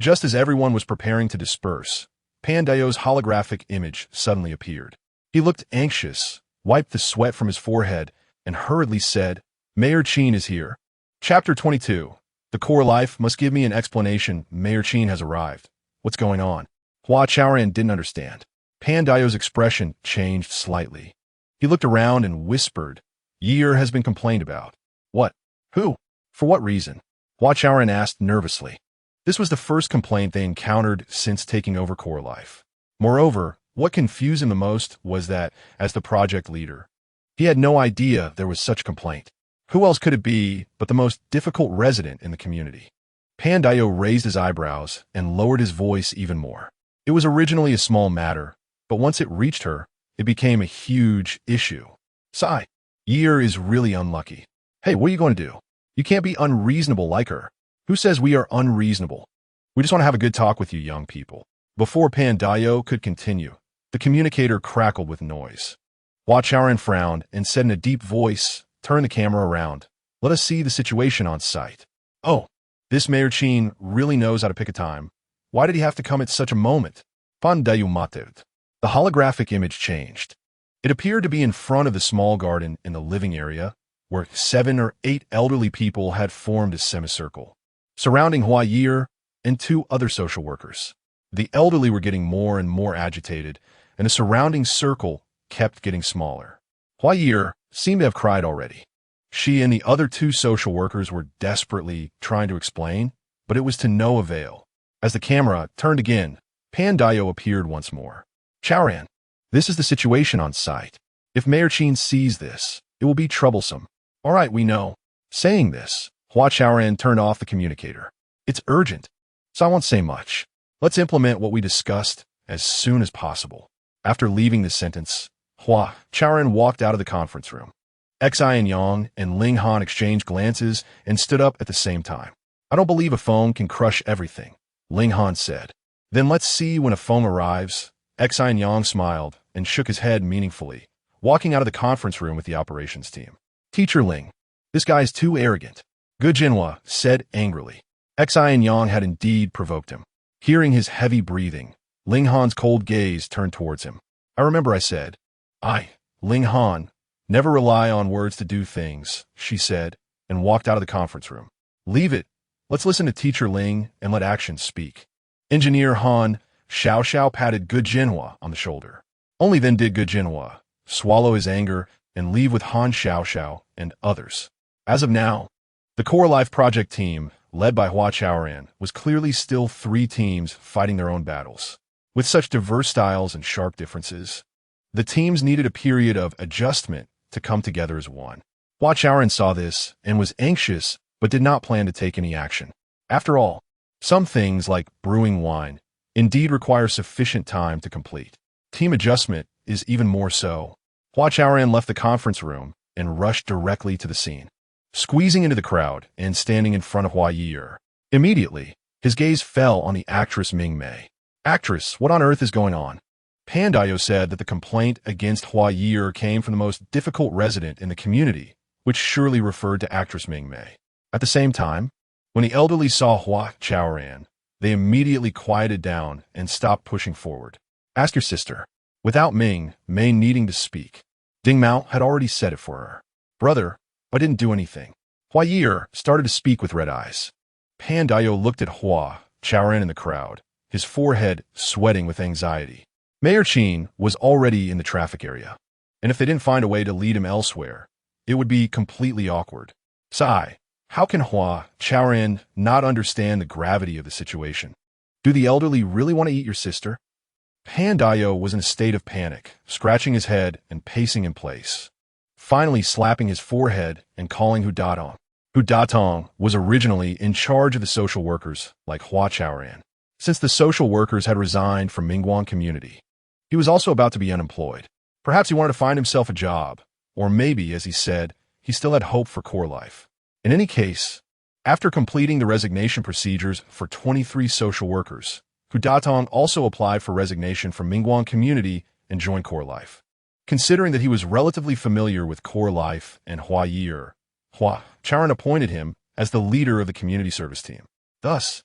Just as everyone was preparing to disperse, Pandayo's holographic image suddenly appeared. He looked anxious, wiped the sweat from his forehead, and hurriedly said, Mayor Qin is here. Chapter 22. The core life must give me an explanation. Mayor Qin has arrived. What's going on? Hua Chaoran didn't understand. Pandayo's expression changed slightly. He looked around and whispered, Ye'er has been complained about. What? Who? For what reason? Hua Chaoran asked nervously. This was the first complaint they encountered since taking over core life. Moreover, what confused him the most was that, as the project leader, he had no idea there was such a complaint. Who else could it be but the most difficult resident in the community? Pandayo raised his eyebrows and lowered his voice even more. It was originally a small matter, but once it reached her, it became a huge issue. Sigh. Ye'er is really unlucky. Hey, what are you going to do? You can't be unreasonable like her. Who says we are unreasonable? We just want to have a good talk with you young people. Before Pan-Dayo could continue, the communicator crackled with noise. Hua Chaoran frowned and said in a deep voice, "Turn the camera around. Let us see the situation on site." Oh, this Mayor Qin really knows how to pick a time. Why did he have to come at such a moment? Pan-Dayo muttered. The holographic image changed. It appeared to be in front of the small garden in the living area, where 7 or 8 elderly people had formed a semicircle, surrounding Hua Ye'er and 2 other social workers. The elderly were getting more and more agitated, and the surrounding circle kept getting smaller. Hua Ye'er seemed to have cried already. She and the other 2 social workers were desperately trying to explain, but it was to no avail. As the camera turned again, Pan-Dayo appeared once more. "Chaoran, this is the situation on site. If Mayor Qin sees this, it will be troublesome." "All right, we know." Saying this, Hua Chaoran turned off the communicator. "It's urgent, so I won't say much. Let's implement what we discussed as soon as possible." After leaving the sentence, Hua Chaoran walked out of the conference room. Xin Yang and Ling Han exchanged glances and stood up at the same time. "I don't believe a phone can crush everything," Ling Han said. "Then let's see when a phone arrives." Xin Yang smiled and shook his head meaningfully, walking out of the conference room with the operations team. "Teacher Ling, this guy's too arrogant," Gu Jinhua said angrily. Xin Yang had indeed provoked him. Hearing his heavy breathing, Ling Han's cold gaze turned towards him. "I remember I said." Ling Han, never rely on words to do things," she said, and walked out of the conference room. "Leave it. Let's listen to Teacher Ling and let actions speak." Engineer Han Xiao patted Gu Jinhua on the shoulder. Only then did Gu Jinhua swallow his anger and leave with Han Xiao and others. As of now, the Core Life project team, led by Hua Chaoran, was clearly still 3 teams fighting their own battles. With such diverse styles and sharp differences, the teams needed a period of adjustment to come together as one. Hua Chaoran saw this and was anxious but did not plan to take any action. After all, some things like brewing wine indeed require sufficient time to complete. Team adjustment is even more so. Hua Chaoran left the conference room and rushed directly to the scene. Squeezing into the crowd and standing in front of Hua Ye'er, immediately, his gaze fell on the actress Ming Mei. "Actress, what on earth is going on?" Pan-Dayo said that the complaint against Hua Ye'er came from the most difficult resident in the community, which surely referred to actress Ming Mei. At the same time, when the elderly saw Hua Chaoran, they immediately quieted down and stopped pushing forward. "Ask your sister." Without Ming Mei needing to speak, Ding Mao had already said it for her. "Brother, I didn't do anything." Hua Ye'er started to speak with red eyes. Pan-Dayo looked at Hua Chaoran in the crowd, his forehead sweating with anxiety. Mayor Qin was already in the traffic area, and if they didn't find a way to lead him elsewhere, it would be completely awkward. Sigh, how can Hua Chaoran not understand the gravity of the situation? Do the elderly really want to eat your sister? Pan-Dayo was in a state of panic, scratching his head and pacing in place, finally slapping his forehead and calling Hu Datong. Hu Datong was originally in charge of the social workers, like Hua Chaoran. Since the social workers had resigned from Mingguan community, he was also about to be unemployed. Perhaps he wanted to find himself a job, or maybe, as he said, he still had hope for Core Life. In any case, after completing the resignation procedures for 23 social workers, Hu Datong also applied for resignation from Mingguan community and joined Core Life. Considering that he was relatively familiar with Core Life and Hua Ye'er, Hua Chaoran appointed him as the leader of the community service team. Thus,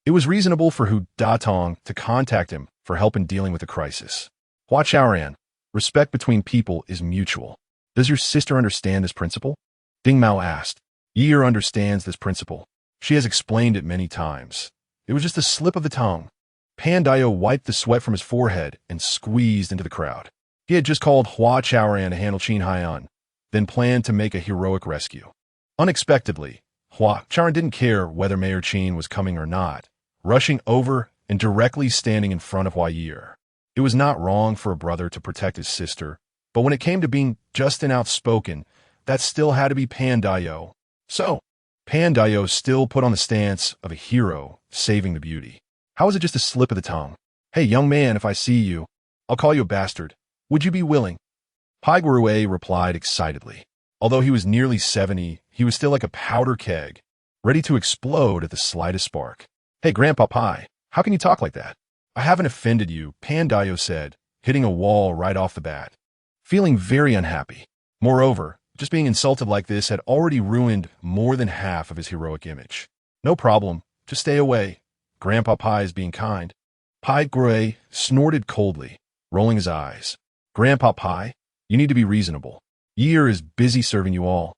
it was reasonable for Hu Datong to contact him for help in dealing with the crisis. Hua Chaoran, respect between people is mutual. Does your sister understand this principle? Ding Mao asked. Ye'er understands this principle. She has explained it many times. It was just a slip of the tongue. Pan-Dayo wiped the sweat from his forehead and squeezed into the crowd. He had just called Hua Chaoran to handle Qin Haiyan, then planned to make a heroic rescue. Unexpectedly, Hua Chaoran didn't care whether Mayor Qin was coming or not, rushing over and directly standing in front of Hua Ye'er. It was not wrong for a brother to protect his sister, but when it came to being just and outspoken, that still had to be Pan-Dayo. So, Pan-Dayo still put on the stance of a hero saving the beauty. How is it just a slip of the tongue? Hey, young man, if I see you, I'll call you a bastard. Would you be willing? Pai Guerue replied excitedly. Although he was nearly 70, he was still like a powder keg, ready to explode at the slightest spark. "Hey, Grandpa Pai, how can you talk like that? I haven't offended you," Pandayo said, hitting a wall right off the bat, feeling very unhappy. Moreover, just being insulted like this had already ruined more than half of his heroic image. "No problem, just stay away. Grandpa Pai is being kind." Pai Gray snorted coldly, rolling his eyes. "Grandpa Pai, you need to be reasonable. Ye'er is busy serving you all.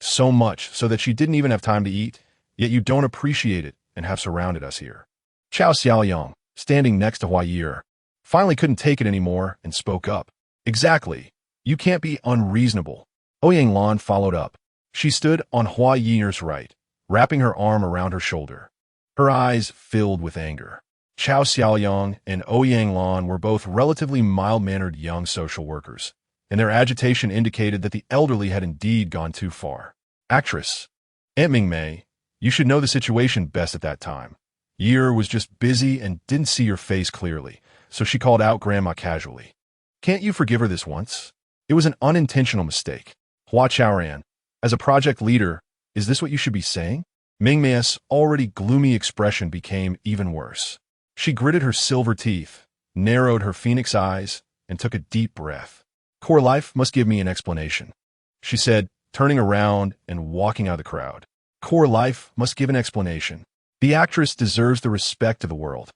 So much so that she didn't even have time to eat, yet you don't appreciate it and have surrounded us here." Chao Xiaoyang, standing next to Hua Ye'er, finally couldn't take it anymore and spoke up. "Exactly. You can't be unreasonable." Ouyang Lan followed up. She stood on Hua Ye'er's right, wrapping her arm around her shoulder. Her eyes filled with anger. Chao Xiaoyang and Ouyang Lan were both relatively mild-mannered young social workers, and their agitation indicated that the elderly had indeed gone too far. "Actress, Aunt Mingmei, you should know the situation best at that time. Ye'er was just busy and didn't see your face clearly, so she called out Grandma casually. Can't you forgive her this once? It was an unintentional mistake." Hua Chaoran, as a project leader, is this what you should be saying? Mingmei's already gloomy expression became even worse. She gritted her silver teeth, narrowed her phoenix eyes, and took a deep breath. "Core life must give me an explanation," she said, turning around and walking out of the crowd. "Core life must give an explanation. The actress deserves the respect of the world.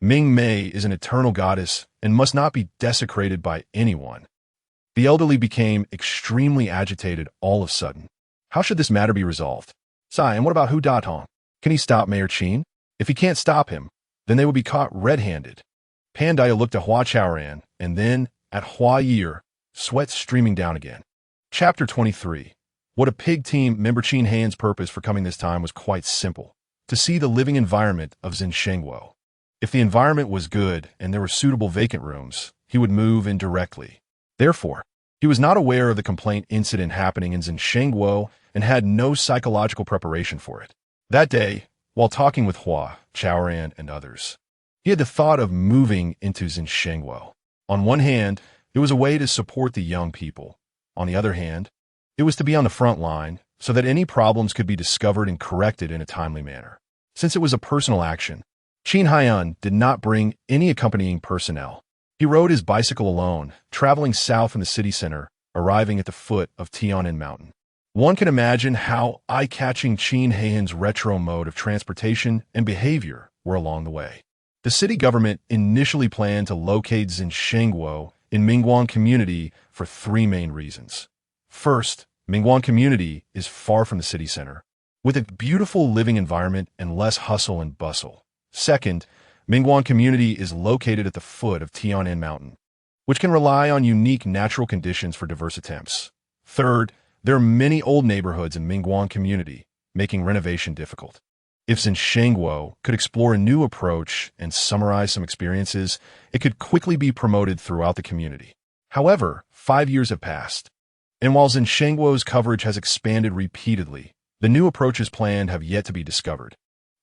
Mingmei is an eternal goddess and must not be desecrated by anyone." The elderly became extremely agitated all of a sudden. How should this matter be resolved? "Sai, and what about Hu Datong? Can he stop Mayor Qin? If he can't stop him, then they will be caught red-handed." Pandayo looked at Hua Chaoran and then at Hua Ye'er, sweat streaming down again. Chapter 23. What a pig team member Qin Han's purpose for coming this time was quite simple: to see the living environment of Xinshengguo. If the environment was good and there were suitable vacant rooms, he would move in directly. Therefore, he was not aware of the complaint incident happening in Xinshengguo and had no psychological preparation for it. That day, while talking with Hua Chaoran and others, he had the thought of moving into Xinshengguo. On one hand, it was a way to support the young people. On the other hand, it was to be on the front line so that any problems could be discovered and corrected in a timely manner. Since it was a personal action, Qin Haiyan did not bring any accompanying personnel. He rode his bicycle alone, traveling south from the city center, arriving at the foot of Tianan Mountain. One can imagine how eye-catching Qin Haiyan's retro mode of transportation and behavior were along the way. The city government initially planned to locate Xinshengguo in Mingguan Community for three main reasons. First, Mingguan Community is far from the city center, with a beautiful living environment and less hustle and bustle. Second, Mingguan Community is located at the foot of Tianan Mountain, which can rely on unique natural conditions for diverse attempts. Third, there are many old neighborhoods in Mingguan Community, making renovation difficult. If Xinshengguo could explore a new approach and summarize some experiences, it could quickly be promoted throughout the community. However, 5 years have passed, and while Xinshengguo's coverage has expanded repeatedly, the new approaches planned have yet to be discovered.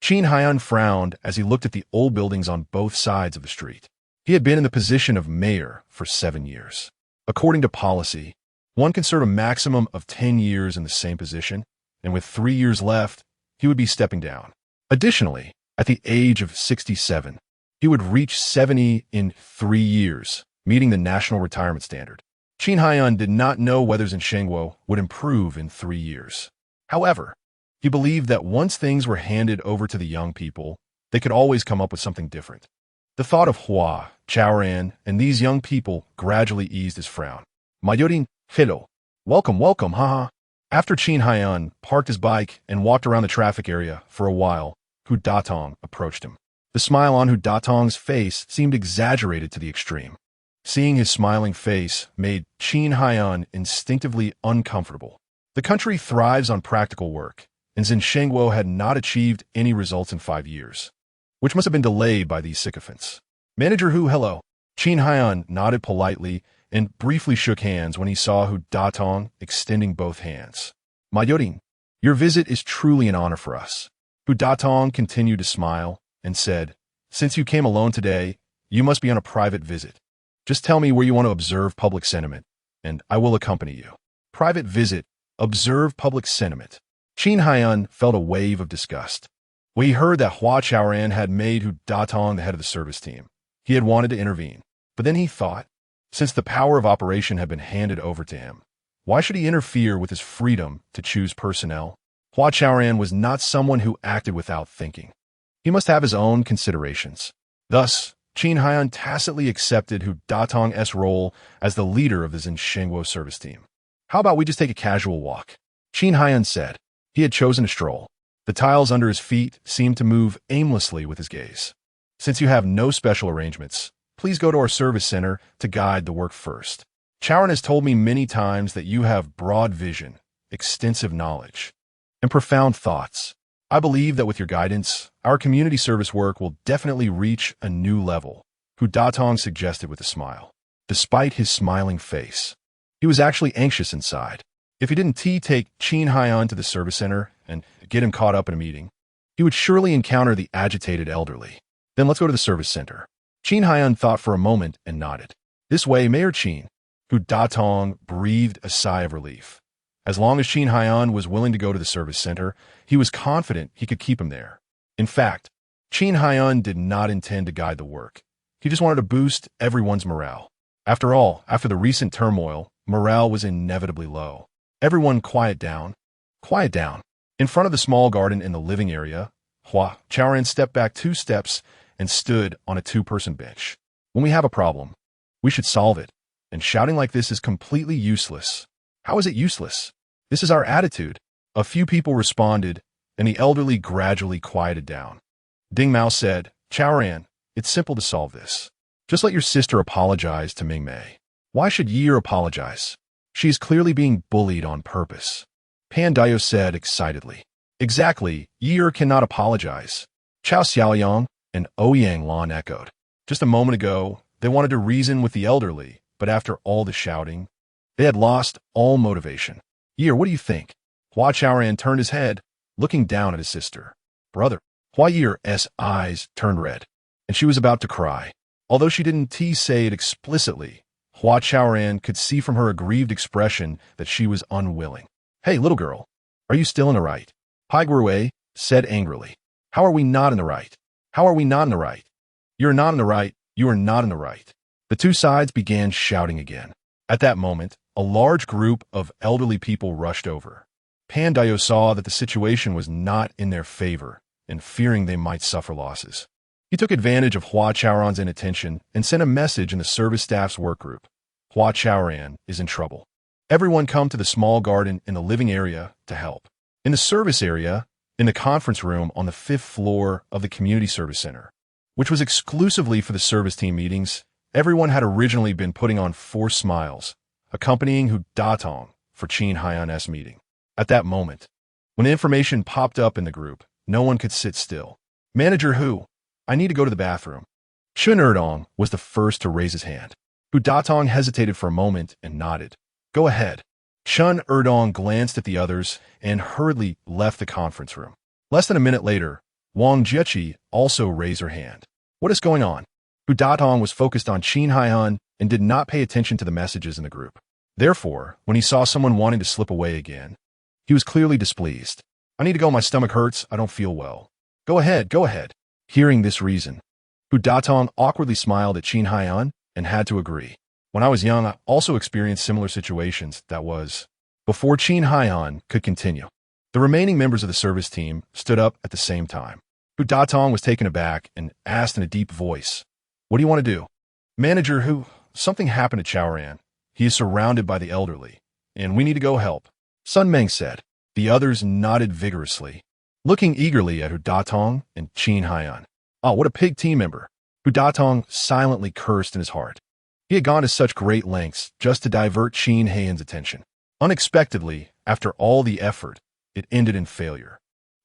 Qin Haiyan frowned as he looked at the old buildings on both sides of the street. He had been in the position of mayor for 7 years. According to policy, one can serve a maximum of 10 years in the same position, and with 3 years left, he would be stepping down. Additionally, at the age of 67, he would reach 70 in 3 years, meeting the national retirement standard. Qin Haiyan did not know whether Xinshengguo would improve in 3 years. However, he believed that once things were handed over to the young people, they could always come up with something different. The thought of Hua Chaoran and these young people gradually eased his frown. "Mayorin, hello. Welcome, haha." After Qin Haiyan parked his bike and walked around the traffic area for a while, Hu Datong approached him. The smile on Hu Datong's face seemed exaggerated to the extreme. Seeing his smiling face made Qin Haiyan instinctively uncomfortable. The country thrives on practical work, and Xinshengguo had not achieved any results in 5 years, which must have been delayed by these sycophants. "Manager Hu, hello." Qin Haiyan nodded politely and briefly shook hands when he saw Hu Datong extending both hands. "Mayorin, your visit is truly an honor for us." Hu Datong continued to smile and said, "Since you came alone today, you must be on a private visit. Just tell me where you want to observe public sentiment, and I will accompany you." Private visit, observe public sentiment. Xin Yang felt a wave of disgust. When he heard that Hua Chaoran had made Hu Datong the head of the service team, he had wanted to intervene. But then he thought, since the power of operation had been handed over to him, why should he interfere with his freedom to choose personnel? Hua Chaoran was not someone who acted without thinking. He must have his own considerations. Thus, Xin Yang tacitly accepted Hu Datong's role as the leader of the Xinshengguo service team. How about we just take a casual walk? Xin Yang said. He had chosen a stroll. The tiles under his feet seemed to move aimlessly with his gaze. Since you have no special arrangements, please go to our service center to guide the work first. Chaoran has told me many times that you have broad vision, extensive knowledge, and profound thoughts. I believe that with your guidance, our community service work will definitely reach a new level, Hu Datong suggested with a smile. Despite his smiling face, he was actually anxious inside. If he didn't take Xin Yang to the service center and get him caught up in a meeting, he would surely encounter the agitated elderly. Then let's go to the service center. Xin Yang thought for a moment and nodded. This way, Mayor Xin. Hu Datong breathed a sigh of relief. As long as Xin Yang was willing to go to the service center, he was confident he could keep him there. In fact, Xin Yang did not intend to guide the work. He just wanted to boost everyone's morale. After all, after the recent turmoil, morale was inevitably low. Everyone quiet down. Quiet down. In front of the small garden in the living area, Hua Chaoran stepped back 2 steps and stood on a 2-person bench. When we have a problem, we should solve it. And shouting like this is completely useless. How is it useless? This is our attitude. A few people responded, and the elderly gradually quieted down. Ding Mao said, Chaoran, it's simple to solve this. Just let your sister apologize to Ming Mei. Why should Ye'er apologize? She is clearly being bullied on purpose. Pan Dio said excitedly. Exactly, Ye'er cannot apologize. Chao Xiaoyang and Ouyang Lan echoed. Just a moment ago, they wanted to reason with the elderly, but after all the shouting, they had lost all motivation. Ye'er, what do you think? Hua Chaoran turned his head, looking down at his sister. Brother. Hua Ye'er's eyes turned red, and she was about to cry. Although she didn't say it explicitly, Hua Chaoran could see from her aggrieved expression that she was unwilling. Hey, little girl, are you still in the right? Pai Guerui said angrily. How are we not in the right? How are we not in the right? You're not in the right. You are not in the right. The 2 sides began shouting again. At that moment, a large group of elderly people rushed over. Pan Dio saw that the situation was not in their favor, and fearing they might suffer losses. He took advantage of Hua Chaoran's inattention and sent a message in the service staff's work group. Hua Chaoran is in trouble. Everyone come to the small garden in the living area to help. In the service area, in the conference room on the 5th floor of the community service center, which was exclusively for the service team meetings, everyone had originally been putting on forced smiles, accompanying Hu Datong for Xin Yan's meeting. At that moment, when the information popped up in the group, no one could sit still. Manager Hu, I need to go to the bathroom. Chun Erdong was the first to raise his hand. Hu Datong hesitated for a moment and nodded. Go ahead. Chun Erdong glanced at the others and hurriedly left the conference room. Less than a minute later, Wang Jiechi also raised her hand. What is going on? Hu Datong was focused on Xin Yang and did not pay attention to the messages in the group. Therefore, when he saw someone wanting to slip away again, he was clearly displeased. I need to go, my stomach hurts, I don't feel well. Go ahead, go ahead. Hearing this reason, Hu Datong awkwardly smiled at Xin Yang and had to agree. When I was young, I also experienced similar situations, that was, before Xin Yang could continue. The remaining members of the service team stood up at the same time. Hu Datong was taken aback and asked in a deep voice, What do you want to do? Manager Hu, something happened to Chaoran. He is surrounded by the elderly, and we need to go help. Sun Meng said. The others nodded vigorously, looking eagerly at Hu Datong and Xin Yang. Oh, what a pig team member. Hu Datong silently cursed in his heart. He had gone to such great lengths just to divert Xin Yan's attention. Unexpectedly, after all the effort, it ended in failure.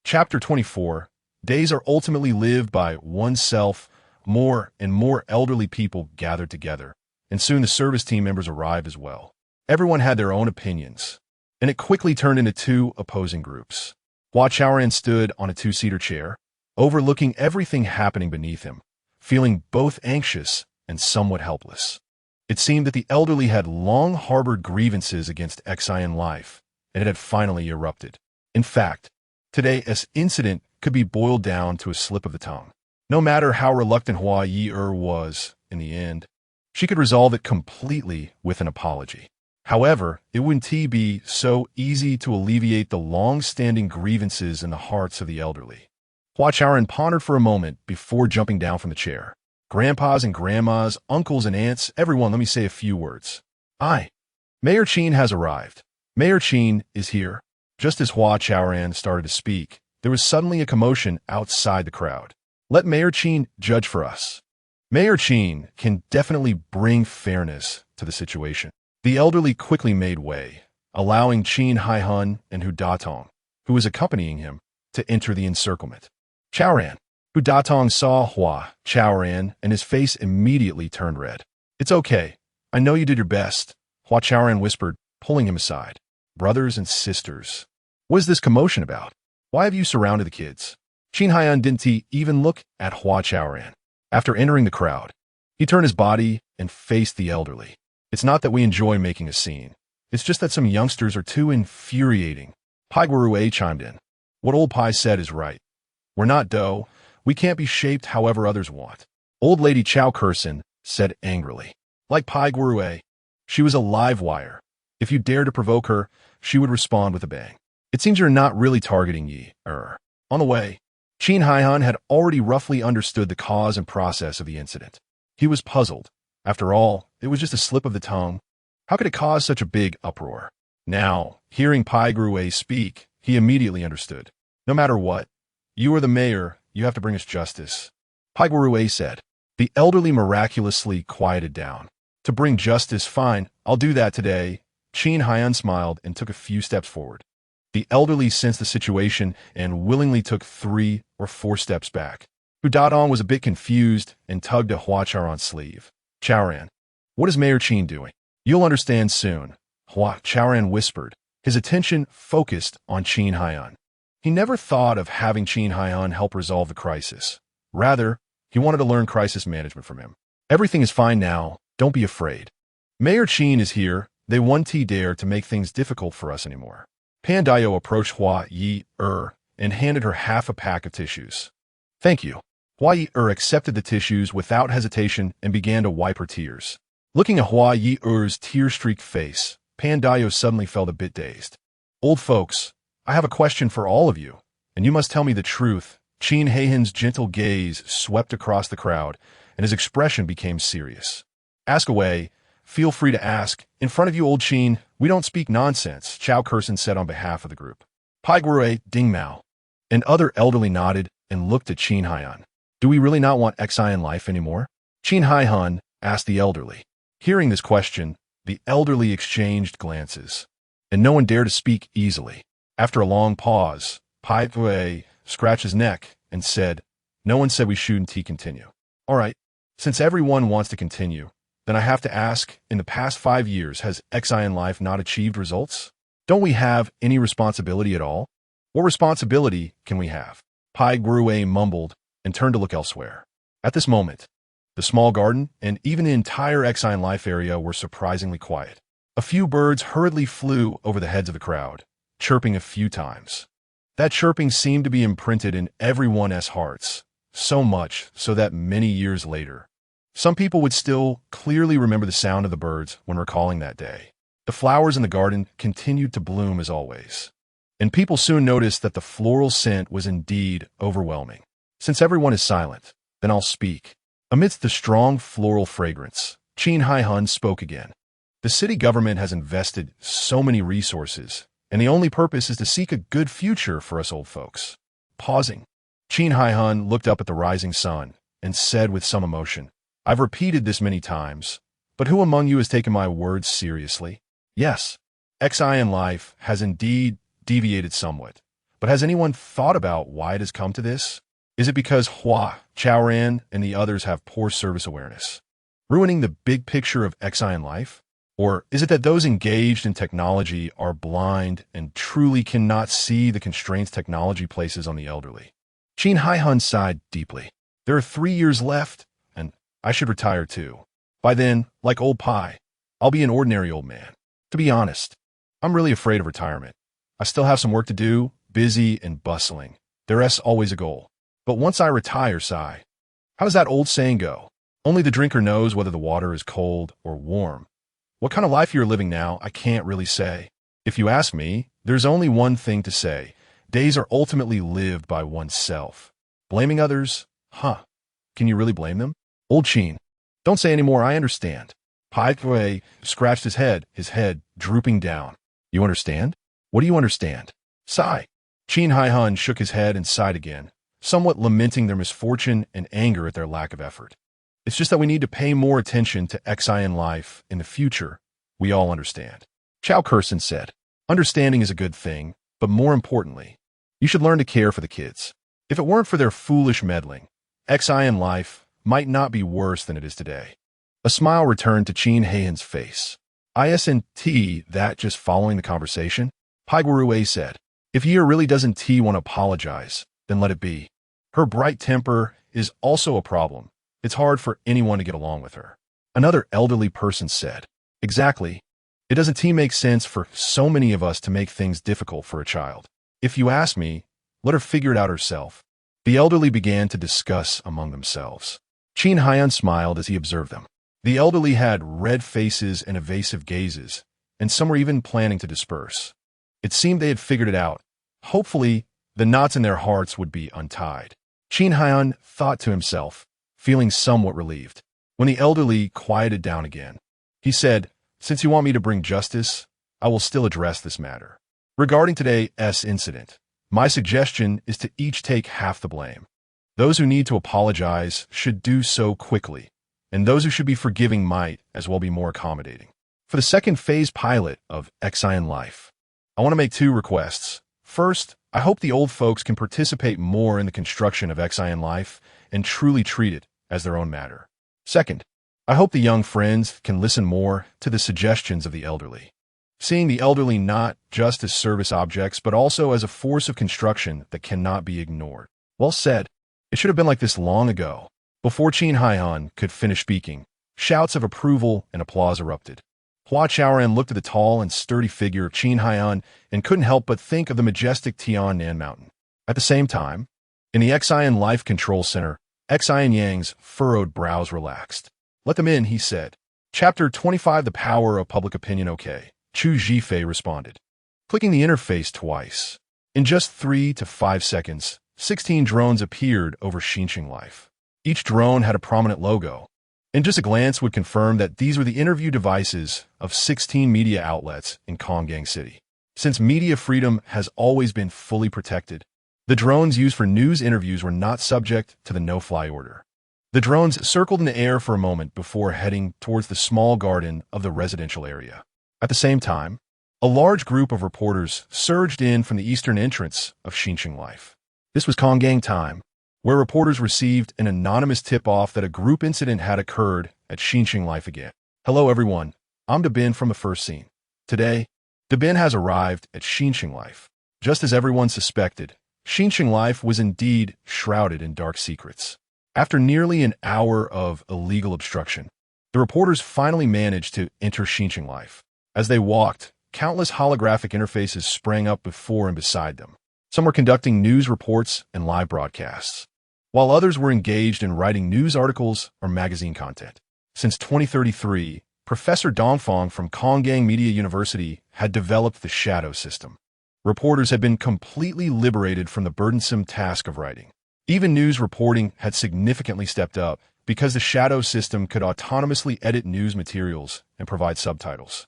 Chapter 24. Days are ultimately lived by oneself. More and more elderly people gathered together, and soon the service team members arrived as well. Everyone had their own opinions, and it quickly turned into 2 opposing groups. Hua Chaoran stood on a 2-seater chair, overlooking everything happening beneath him, feeling both anxious and somewhat helpless. It seemed that the elderly had long harbored grievances against Xian life, and it had finally erupted. In fact, today's incident could be boiled down to a slip of the tongue. No matter how reluctant Hua Ye'er was, in the end, she could resolve it completely with an apology. However, it wouldn't be so easy to alleviate the long-standing grievances in the hearts of the elderly. Hua Chaoran pondered for a moment before jumping down from the chair. Grandpas and grandmas, uncles and aunts, everyone, let me say a few words. Mayor Xin has arrived. Mayor Xin is here. Just as Hua Chaoran started to speak, there was suddenly a commotion outside the crowd. Let Mayor Xin judge for us. Mayor Xin can definitely bring fairness to the situation. The elderly quickly made way, allowing Xin Yang and Hu Datong, who was accompanying him, to enter the encirclement. Chaoran. Hu Datong saw Hua Chaoran, and his face immediately turned red. It's okay. I know you did your best, Hua Chaoran whispered, pulling him aside. Brothers and sisters. What is this commotion about? Why have you surrounded the kids? Xin Yang didn't even look at Hua Chaoran. After entering the crowd, he turned his body and faced the elderly. It's not that we enjoy making a scene. It's just that some youngsters are too infuriating. Pai Guruei chimed in. What old Pai said is right. We're not dough. We can't be shaped however others want. Old lady Chao Kurson said angrily. Like Pai Guruei, she was a live wire. If you dare to provoke her, she would respond with a bang. It seems you're not really targeting Ye'er. On the way, Xin Yang had already roughly understood the cause and process of the incident. He was puzzled. After all, it was just a slip of the tongue. How could it cause such a big uproar? Now, hearing Pai Guruei speak, he immediately understood. No matter what, you are the mayor, you have to bring us justice. Pai Guruei said. The elderly miraculously quieted down. To bring justice, fine, I'll do that today. Xin Yang smiled and took a few steps forward. The elderly sensed the situation and willingly took 3 or 4 steps back. Hu Datong was a bit confused and tugged at Hua Chaoran's sleeve. Chaoran, what is Mayor Xin doing? You'll understand soon, Hua Chaoran whispered, his attention focused on Xin Yang. He never thought of having Xin Yang help resolve the crisis. Rather, he wanted to learn crisis management from him. Everything is fine now, don't be afraid. Mayor Xin is here, they won't dare to make things difficult for us anymore. Pandayo approached Hua Ye'er and handed her half a pack of tissues. Thank you. Hua Ye'er accepted the tissues without hesitation and began to wipe her tears. Looking at Hua Ye'er's tear-streaked face, Pandayo suddenly felt a bit dazed. Old folks, I have a question for all of you, and you must tell me the truth. Xin Hehan's gentle gaze swept across the crowd, and his expression became serious. Ask away. Feel free to ask. In front of you, old Xin, we don't speak nonsense, Chao Kurson said on behalf of the group. Pai Guruei, Ding Mao, and other elderly nodded and looked at Xin Yang. Do we really not want Xi in life anymore? Xin Yang asked the elderly. Hearing this question, the elderly exchanged glances, and no one dared to speak easily. After a long pause, Pai Guruei scratched his neck and said, no one said we shouldn't continue. All right, since everyone wants to continue, then I have to ask, in the past 5 years, has Xi in life not achieved results? Don't we have any responsibility at all? What responsibility can we have? Pai Guruei mumbled and turned to look elsewhere. At this moment, the small garden and even the entire Xi in life area were surprisingly quiet. A few birds hurriedly flew over the heads of the crowd, chirping a few times. That chirping seemed to be imprinted in everyone's hearts, so much so that many years later, some people would still clearly remember the sound of the birds when recalling that day. The flowers in the garden continued to bloom as always, and people soon noticed that the floral scent was indeed overwhelming. Since everyone is silent, then I'll speak. Amidst the strong floral fragrance, Xin Yang spoke again. The city government has invested so many resources, and the only purpose is to seek a good future for us old folks. Pausing, Xin Yang looked up at the rising sun and said with some emotion, I've repeated this many times, but who among you has taken my words seriously? Yes, Xi in life has indeed deviated somewhat, but has anyone thought about why it has come to this? Is it because Hua Chaoran and the others have poor service awareness, ruining the big picture of Xi in life? Or is it that those engaged in technology are blind and truly cannot see the constraints technology places on the elderly? Xin Yang sighed deeply. There are 3 years left, and I should retire too. By then, like old Pai, I'll be an ordinary old man. To be honest, I'm really afraid of retirement. I still have some work to do, busy and bustling. There's always a goal. But once I retire, sigh. How does that old saying go? Only the drinker knows whether the water is cold or warm. What kind of life you're living now, I can't really say. If you ask me, there's only one thing to say. Days are ultimately lived by oneself. Blaming others? Huh. Can you really blame them? Old Xin. Don't say any more, I understand. Pai Kui scratched his head drooping down. You understand? What do you understand? Sigh. Xin Han shook his head and sighed again, somewhat lamenting their misfortune and anger at their lack of effort. It's just that we need to pay more attention to XIN life in the future. We all understand. Chao Kurson said, understanding is a good thing, but more importantly, you should learn to care for the kids. If it weren't for their foolish meddling, XIN life might not be worse than it is today. A smile returned to Xin Han's face. Isn't that just following the conversation? Pai Guirui said, if Ye'er really doesn't want to apologize, then let it be. Her bright temper is also a problem. It's hard for anyone to get along with her. Another elderly person said, exactly. It doesn't make sense for so many of us to make things difficult for a child. If you ask me, let her figure it out herself. The elderly began to discuss among themselves. Xin Han smiled as he observed them. The elderly had red faces and evasive gazes, and some were even planning to disperse. It seemed they had figured it out. Hopefully, the knots in their hearts would be untied. Xin Han thought to himself, feeling somewhat relieved. When the elderly quieted down again, he said, since you want me to bring justice, I will still address this matter. Regarding today's incident, my suggestion is to each take half the blame. Those who need to apologize should do so quickly, and those who should be forgiving might as well be more accommodating. For the second phase pilot of XIN Life, I want to make 2 requests. First, I hope the old folks can participate more in the construction of XIN Life and truly treat it as their own matter. Second, I hope the young friends can listen more to the suggestions of the elderly. Seeing the elderly not just as service objects, but also as a force of construction that cannot be ignored. Well said. It should have been like this long ago. Before Xin Han could finish speaking, shouts of approval and applause erupted. Hua Chaoran looked at the tall and sturdy figure of Xin Han and couldn't help but think of the majestic Tiannan Mountain. At the same time, in the XIN Life Control Center, Xin Yang's furrowed brows relaxed. Let them in, he said. Chapter 25, The Power of Public Opinion. Okay, Chu Zhifei responded, clicking the interface twice. In just 3 to 5 seconds, 16 drones appeared over Xinjiang Life. Each drone had a prominent logo, and just a glance would confirm that these were the interview devices of 16 media outlets in Konggang City. Since media freedom has always been fully protected, the drones used for news interviews were not subject to the no-fly order. The drones circled in the air for a moment before heading towards the small garden of the residential area. At the same time, a large group of reporters surged in from the eastern entrance of Xinjiang Life. This was Konggang time, where reporters received an anonymous tip-off that a group incident had occurred at Xinjiang Life again. Hello everyone, I'm Bin from the first scene. Today, Bin has arrived at Xinjiang Life. Just as everyone suspected, Xinjiang Life was indeed shrouded in dark secrets. After nearly an hour of illegal obstruction, the reporters finally managed to enter Xinjiang Life. As they walked, countless holographic interfaces sprang up before and beside them. Some were conducting news reports and live broadcasts, while others were engaged in writing news articles or magazine content. Since 2033, Professor Dongfang from Konggang Media University had developed the shadow system. Reporters had been completely liberated from the burdensome task of writing. Even news reporting had significantly stepped up because the shadow system could autonomously edit news materials and provide subtitles.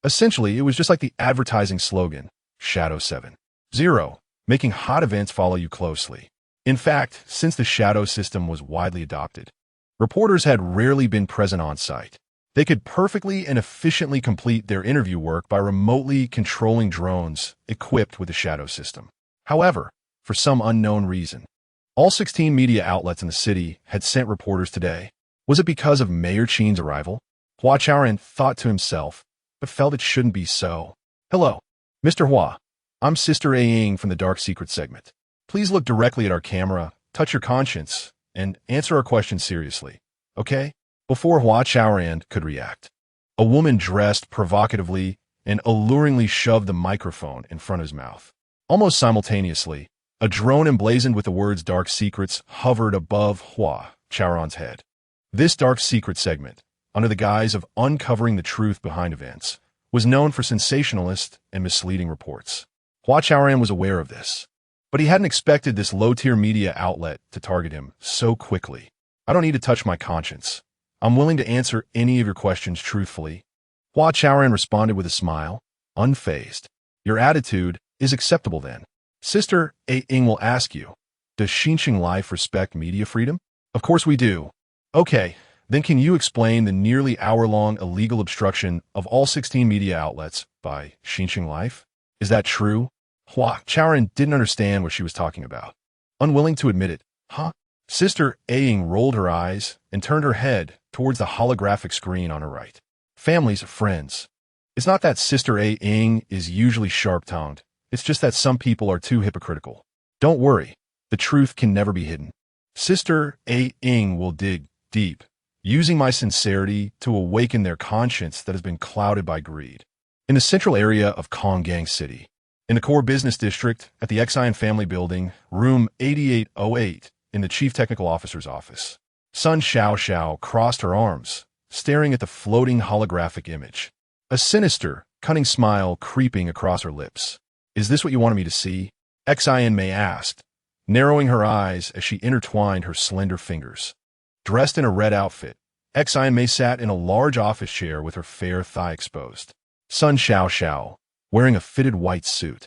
Essentially, it was just like the advertising slogan, Shadow 7.0, making hot events follow you closely. In fact, since the shadow system was widely adopted, reporters had rarely been present on site. They could perfectly and efficiently complete their interview work by remotely controlling drones equipped with the shadow system. However, for some unknown reason, all 16 media outlets in the city had sent reporters today. Was it because of Mayor Qin's arrival? Hua Chaoran thought to himself, but felt it shouldn't be so. Hello, Mr. Hua. I'm Sister Yang from the Dark Secret segment. Please look directly at our camera, touch your conscience, and answer our questions seriously, okay? Before Hua Chaoran could react, a woman dressed provocatively and alluringly shoved the microphone in front of his mouth. Almost simultaneously, a drone emblazoned with the words "Dark Secrets" hovered above Hua Chaoran's head. This dark secret segment, under the guise of uncovering the truth behind events, was known for sensationalist and misleading reports. Hua Chaoran was aware of this, but he hadn't expected this low-tier media outlet to target him so quickly. "I don't need to touch my conscience. I'm willing to answer any of your questions truthfully." Hua Chaoran responded with a smile, unfazed. "Your attitude is acceptable then. Sister Ying will ask you, does Xin Life respect media freedom? Of course we do. Okay, then can you explain the nearly hour-long illegal obstruction of all 16 media outlets by Xin Life? Is that true?" Hua Chaoran didn't understand what she was talking about. Unwilling to admit it, Sister Ying rolled her eyes and turned her head towards the holographic screen on her right. "Families, friends. It's not that Sister Ying is usually sharp-tongued. It's just that some people are too hypocritical. Don't worry, the truth can never be hidden. Sister Ying will dig deep, using my sincerity to awaken their conscience that has been clouded by greed." In the central area of Konggang City, in the core business district at the Xian Family Building, room 8808, in the Chief Technical Officer's office, Sun Xiao crossed her arms, staring at the floating holographic image, a sinister, cunning smile creeping across her lips. "Is this what you wanted me to see?" Xian Mei asked, narrowing her eyes as she intertwined her slender fingers. Dressed in a red outfit, Xian Mei sat in a large office chair with her fair thigh exposed. Sun Xiao, wearing a fitted white suit,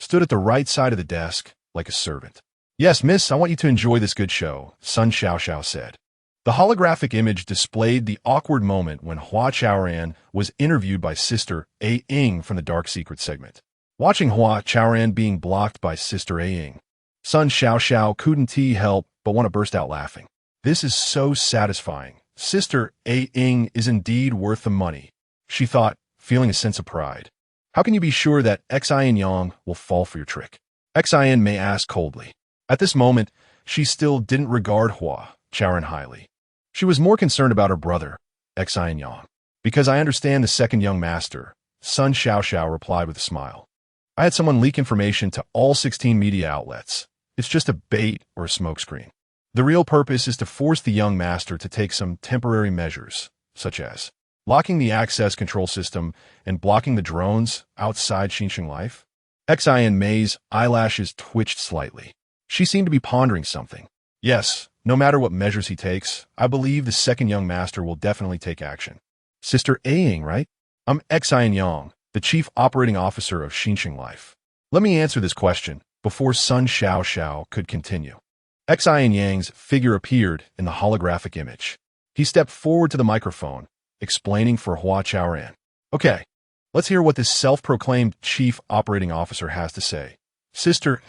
stood at the right side of the desk like a servant. "Yes, miss, I want you to enjoy this good show," Sun Xiao said. The holographic image displayed the awkward moment when Hua Chaoran was interviewed by Sister Ying from the Dark Secret segment. Watching Hua Chaoran being blocked by Sister Ying, Sun Xiao couldn't help but want to burst out laughing. "This is so satisfying. Sister Ying is indeed worth the money," she thought, feeling a sense of pride. "How can you be sure that Xin Yang will fall for your trick?" Xian Mei asked coldly. At this moment, she still didn't regard Hua Chaoran highly. She was more concerned about her brother, Xin Yang. "Because I understand the second young master," Sun Xiao replied with a smile. "I had someone leak information to all 16 media outlets. It's just a bait or a smokescreen. The real purpose is to force the young master to take some temporary measures, such as locking the access control system and blocking the drones outside Xin Life." Xian Mei's eyelashes twitched slightly. She seemed to be pondering something. "Yes, no matter what measures he takes, I believe the second young master will definitely take action." "Sister Ying, right?" "I'm Xin Yang, the Chief Operating Officer of Xin Life. Let me answer this question," before Sun Xiao could continue. Xin Yang's figure appeared in the holographic image. He stepped forward to the microphone, explaining for Hua Chaoran. "Okay, let's hear what this self-proclaimed Chief Operating Officer has to say." Sister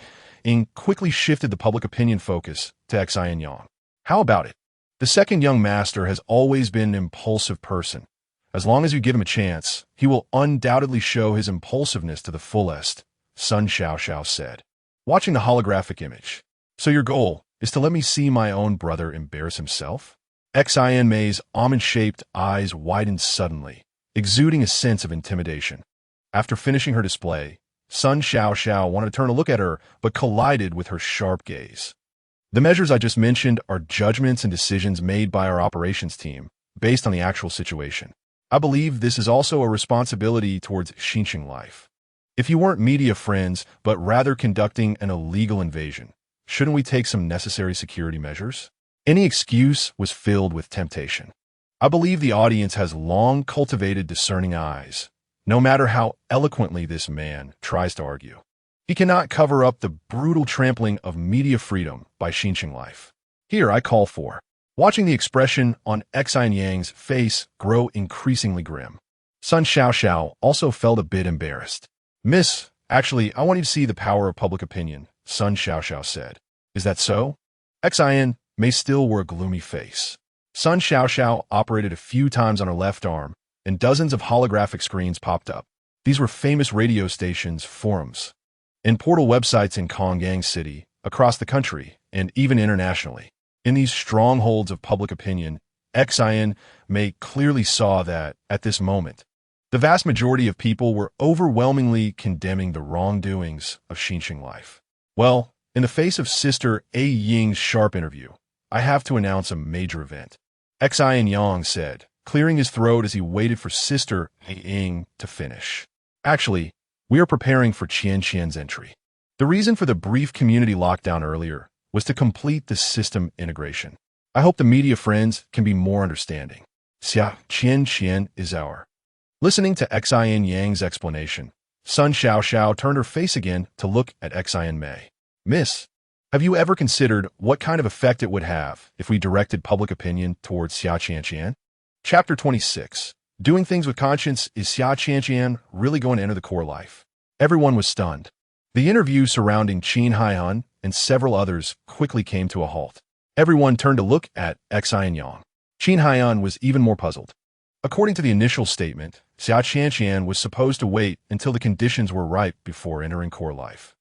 Ying quickly shifted the public opinion focus to Xin Yang. "How about it? The second young master has always been an impulsive person. As long as you give him a chance, he will undoubtedly show his impulsiveness to the fullest," Sun Xiao said, watching the holographic image. "So your goal is to let me see my own brother embarrass himself?" Xian Mei's almond-shaped eyes widened suddenly, exuding a sense of intimidation. After finishing her display, Sun Xiao wanted to turn a look at her, but collided with her sharp gaze. "The measures I just mentioned are judgments and decisions made by our operations team, based on the actual situation. I believe this is also a responsibility towards Xin Life. If you weren't media friends, but rather conducting an illegal invasion, shouldn't we take some necessary security measures?" Any excuse was filled with temptation. I believe the audience has long cultivated discerning eyes, no matter how eloquently this man tries to argue. He cannot cover up the brutal trampling of media freedom by Xin Life. Here I call for. Watching the expression on Xin Yang's face grow increasingly grim, Sun Xiao also felt a bit embarrassed. "Miss, actually, I want you to see the power of public opinion," Sun Xiao said. "Is that so?" Xian Mei still wore a gloomy face. Sun Xiao operated a few times on her left arm, and dozens of holographic screens popped up. These were famous radio stations, forums, and portal websites in Konggang City, across the country, and even internationally. In these strongholds of public opinion, Xian Mei clearly saw that, at this moment, the The vast majority of people were overwhelmingly condemning the wrongdoings of Xin life. Well, in the face of Sister A Ying's sharp interview, I have to announce a major event. Xin Yang said, clearing his throat as he waited for Sister A Ying to finish. Actually, we are preparing for Qian's entry. The reason for the brief community lockdown earlier was to complete the system integration. I hope the media friends can be more understanding. Qian is our. Listening to Xin Yang's explanation, Sun Xiao turned her face again to look at Xin Mei. Miss, have you ever considered what kind of effect it would have if we directed public opinion towards Qian? Chapter 26. Doing things with conscience. Is Qian really going to enter the core life? Everyone was stunned. The interview surrounding Xin Han and several others quickly came to a halt. Everyone turned to look at Xin Yang. Xin Han was even more puzzled. According to the initial statement, Qian was supposed to wait until the conditions were ripe before entering core life.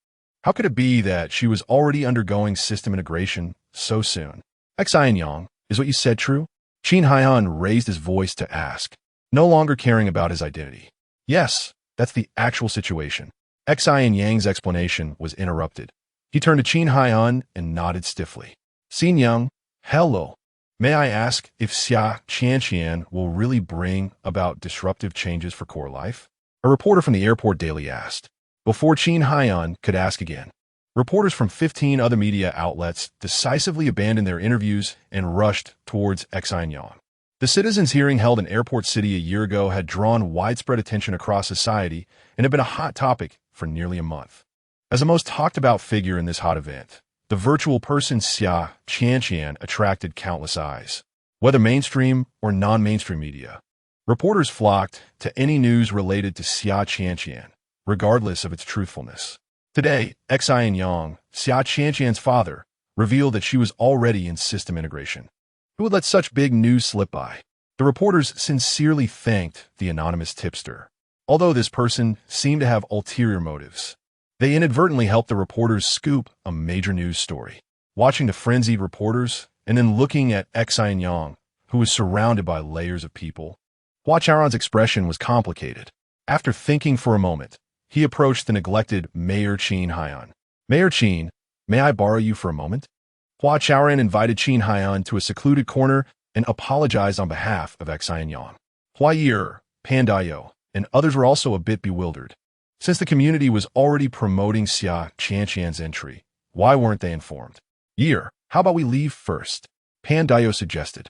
How could it be that she was already undergoing system integration so soon? Xin Yang, is what you said true? Xin Han raised his voice to ask, no longer caring about his identity. Yes, that's the actual situation. Xin Yang's explanation was interrupted. He turned to Xin Han and nodded stiffly. Xin Yang, hello. May I ask if Qian will really bring about disruptive changes for core life? A reporter from the airport daily asked. Before Xin Han could ask again, reporters from 15 other media outlets decisively abandoned their interviews and rushed towards Xin Yang. The citizens' hearing held in Airport City a year ago had drawn widespread attention across society and had been a hot topic for nearly a month. As the most talked-about figure in this hot event, the virtual person Qian attracted countless eyes, whether mainstream or non-mainstream media. Reporters flocked to any news related to Qian, regardless of its truthfulness. Today, Xin Yang, Qian's father, revealed that she was already in system integration. Who would let such big news slip by? The reporters sincerely thanked the anonymous tipster. Although this person seemed to have ulterior motives, they inadvertently helped the reporters scoop a major news story. Watching the frenzied reporters and then looking at Xin Yang, who was surrounded by layers of people, Hua Chaoran's expression was complicated. After thinking for a moment, he approached the neglected Mayor Xin Han. Mayor Xin, may I borrow you for a moment? Hua Chaoran invited Xin Han to a secluded corner and apologized on behalf of Xin Yang. Hua Ye'er, Pandayo, and others were also a bit bewildered. Since the community was already promoting Qian's entry, why weren't they informed? Ye'er, how about we leave first? Pandayo suggested.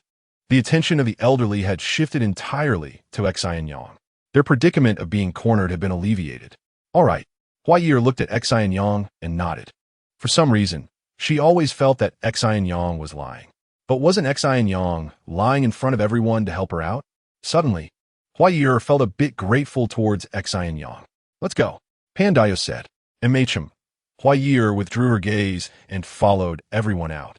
The attention of the elderly had shifted entirely to Xin Yang. Their predicament of being cornered had been alleviated. All right, Hua Ye'er looked at Xin Yang and nodded. For some reason, she always felt that Xin Yang was lying. But wasn't Xin Yang lying in front of everyone to help her out? Suddenly, Hua Ye'er felt a bit grateful towards Xin Yang. Let's go, Pandayo said. And Machem, Hua Ye'er withdrew her gaze and followed everyone out.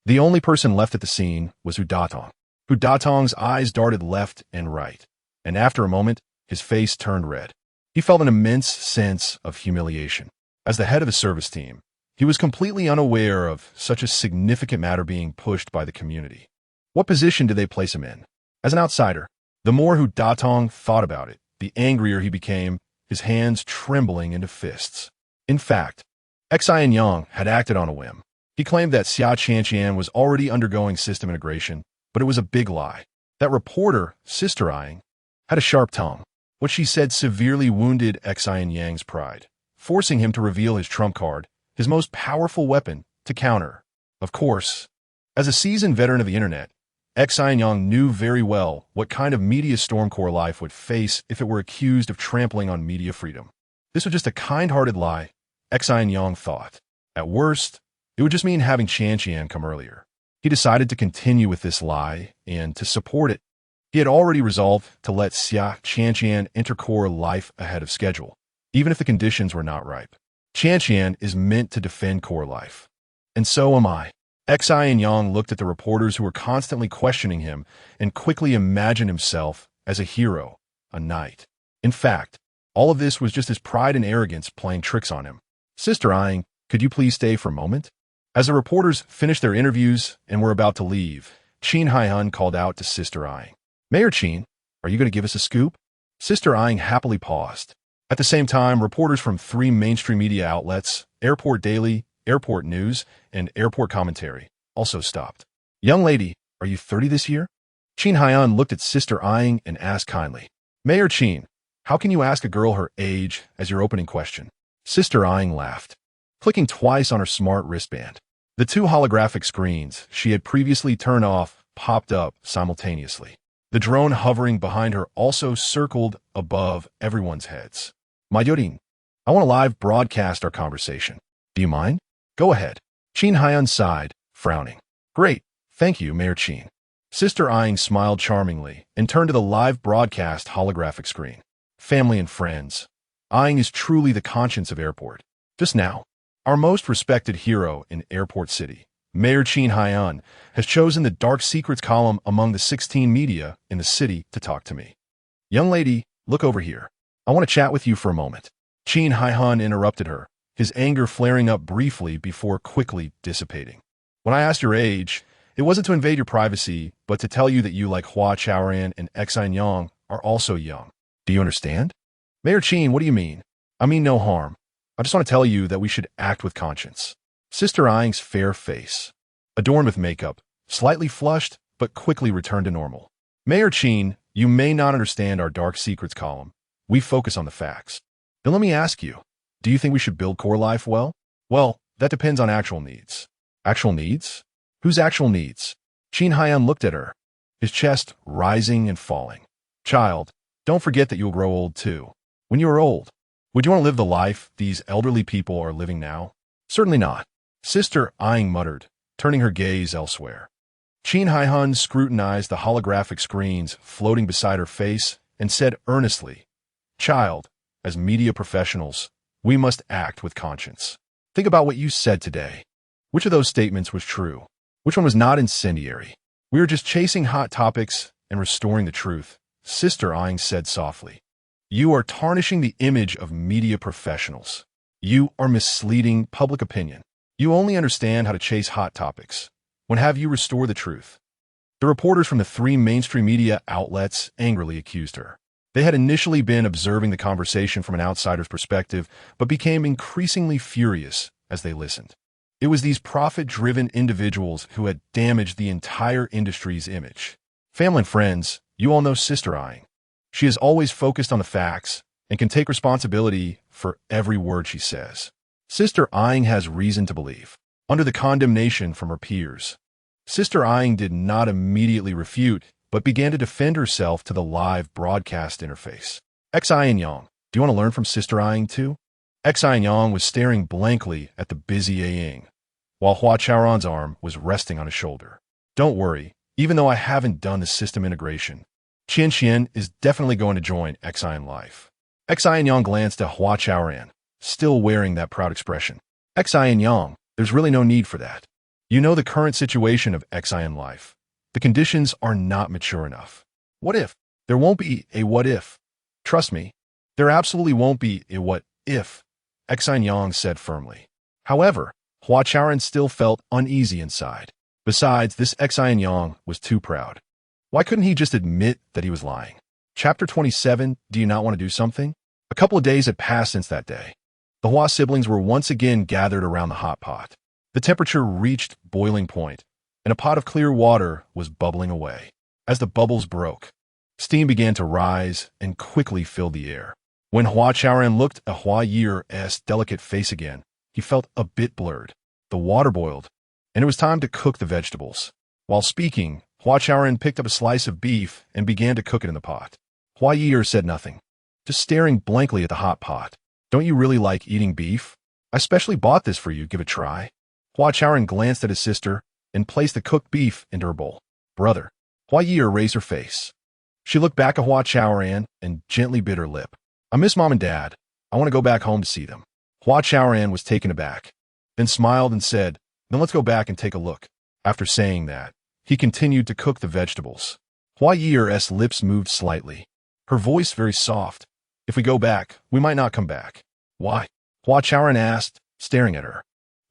The only person left at the scene was Hu Datong. Hu Datong's eyes darted left and right, and after a moment, his face turned red. He felt an immense sense of humiliation. As the head of a service team, he was completely unaware of such a significant matter being pushed by the community. What position did they place him in? As an outsider, the more Hu Datong thought about it, the angrier he became, his hands trembling into fists. In fact, Xin Yang had acted on a whim. He claimed that Qian was already undergoing system integration, but it was a big lie. That reporter, Sister Eyeing, had a sharp tongue. What she said severely wounded Xin Yang's pride, forcing him to reveal his trump card, his most powerful weapon, to counter. Of course, as a seasoned veteran of the internet, Xin Yang knew very well what kind of media storm core life would face if it were accused of trampling on media freedom. This was just a kind-hearted lie, Xin Yang thought. At worst, it would just mean having Qian come earlier. He decided to continue with this lie, and to support it, he had already resolved to let Qian enter core life ahead of schedule, even if the conditions were not ripe. Qian is meant to defend core life. And so am I. Xin Yang looked at the reporters who were constantly questioning him and quickly imagined himself as a hero, a knight. In fact, all of this was just his pride and arrogance playing tricks on him. Sister Eyeing, could you please stay for a moment? As the reporters finished their interviews and were about to leave, Xin Han called out to Sister Eyeing. Mayor Xin, are you going to give us a scoop? Sister Yang happily paused. At the same time, reporters from 3 mainstream media outlets, Airport Daily, Airport News, and Airport Commentary, also stopped. Young lady, are you 30 this year? Xin Yang looked at Sister Yang and asked kindly. Mayor Xin, how can you ask a girl her age as your opening question? Sister Yang laughed, clicking twice on her smart wristband. The 2 holographic screens she had previously turned off popped up simultaneously. The drone hovering behind her also circled above everyone's heads. Mayorin, I want to live broadcast our conversation. Do you mind? Go ahead. Xin Yang sighed, frowning. Great, thank you, Mayor Xin. Sister Yang smiled charmingly and turned to the live broadcast holographic screen. Family and friends. Yang is truly the conscience of airport. Just now, our most respected hero in Airport City, Mayor Xin Yang, has chosen the Dark Secrets column among the 16 media in the city to talk to me. Young lady, look over here. I want to chat with you for a moment. Xin Yang interrupted her, his anger flaring up briefly before quickly dissipating. When I asked your age, it wasn't to invade your privacy, but to tell you that you, like Hua Chaoran and Xin Yang, are also young. Do you understand? Mayor Xin, what do you mean? I mean no harm. I just want to tell you that we should act with conscience. Sister Yang's fair face, adorned with makeup, slightly flushed, but quickly returned to normal. Mayor Xin, you may not understand our Dark Secrets column. We focus on the facts. Then let me ask you, do you think we should build core life well? Well, that depends on actual needs. Actual needs? Whose actual needs? Xin Yang looked at her, his chest rising and falling. Child, don't forget that you'll grow old too. When you are old, would you want to live the life these elderly people are living now? Certainly not. Sister Yang muttered, turning her gaze elsewhere. Xin Yang scrutinized the holographic screens floating beside her face and said earnestly, Child, as media professionals, we must act with conscience. Think about what you said today. Which of those statements was true? Which one was not incendiary? We are just chasing hot topics and restoring the truth, Sister Yang said softly. You are tarnishing the image of media professionals. You are misleading public opinion. You only understand how to chase hot topics. When have you restored the truth? The reporters from the 3 mainstream media outlets angrily accused her. They had initially been observing the conversation from an outsider's perspective, but became increasingly furious as they listened. It was these profit-driven individuals who had damaged the entire industry's image. Family and friends, you all know Sister Yang. She is always focused on the facts and can take responsibility for every word she says. Sister Yang has reason to believe, under the condemnation from her peers. Sister Yang did not immediately refute, but began to defend herself to the live broadcast interface. Xin Yang, do you want to learn from Sister Yang too? Xin Yang was staring blankly at the busy Yang, while Hua Chaoran's arm was resting on his shoulder. Don't worry, even though I haven't done the system integration, Qian is definitely going to join Xin Life. Xin Yang glanced at Hua Chaoran, still wearing that proud expression. Xin Yang, there's really no need for that. You know the current situation of Xin Life. The conditions are not mature enough. What if? There won't be a what if. Trust me, there absolutely won't be a what if, Xin Yang said firmly. However, Hua Chaoran still felt uneasy inside. Besides, this Xin Yang was too proud. Why couldn't he just admit that he was lying? Chapter 27, Do You Not Want to Do Something? A couple of days had passed since that day. The Hua siblings were once again gathered around the hot pot. The temperature reached boiling point, and a pot of clear water was bubbling away. As the bubbles broke, steam began to rise and quickly filled the air. When Hua Chaoran looked at Hua Ye'er's delicate face again, he felt a bit blurred. The water boiled, and it was time to cook the vegetables. While speaking, Hua Chaoran picked up a slice of beef and began to cook it in the pot. Hua Ye'er said nothing, just staring blankly at the hot pot. Don't you really like eating beef? I specially bought this for you, give it a try. Hua Chaoran glanced at his sister and placed the cooked beef into her bowl. Brother. Hua Ye'er raised her face. She looked back at Hua Chaoran and gently bit her lip. I miss Mom and Dad. I want to go back home to see them. Hua Chaoran was taken aback, then smiled and said, then let's go back and take a look. After saying that, he continued to cook the vegetables. Hua Ye'er's lips moved slightly, her voice very soft. If we go back, we might not come back. Why? Hua Chaoran asked, staring at her.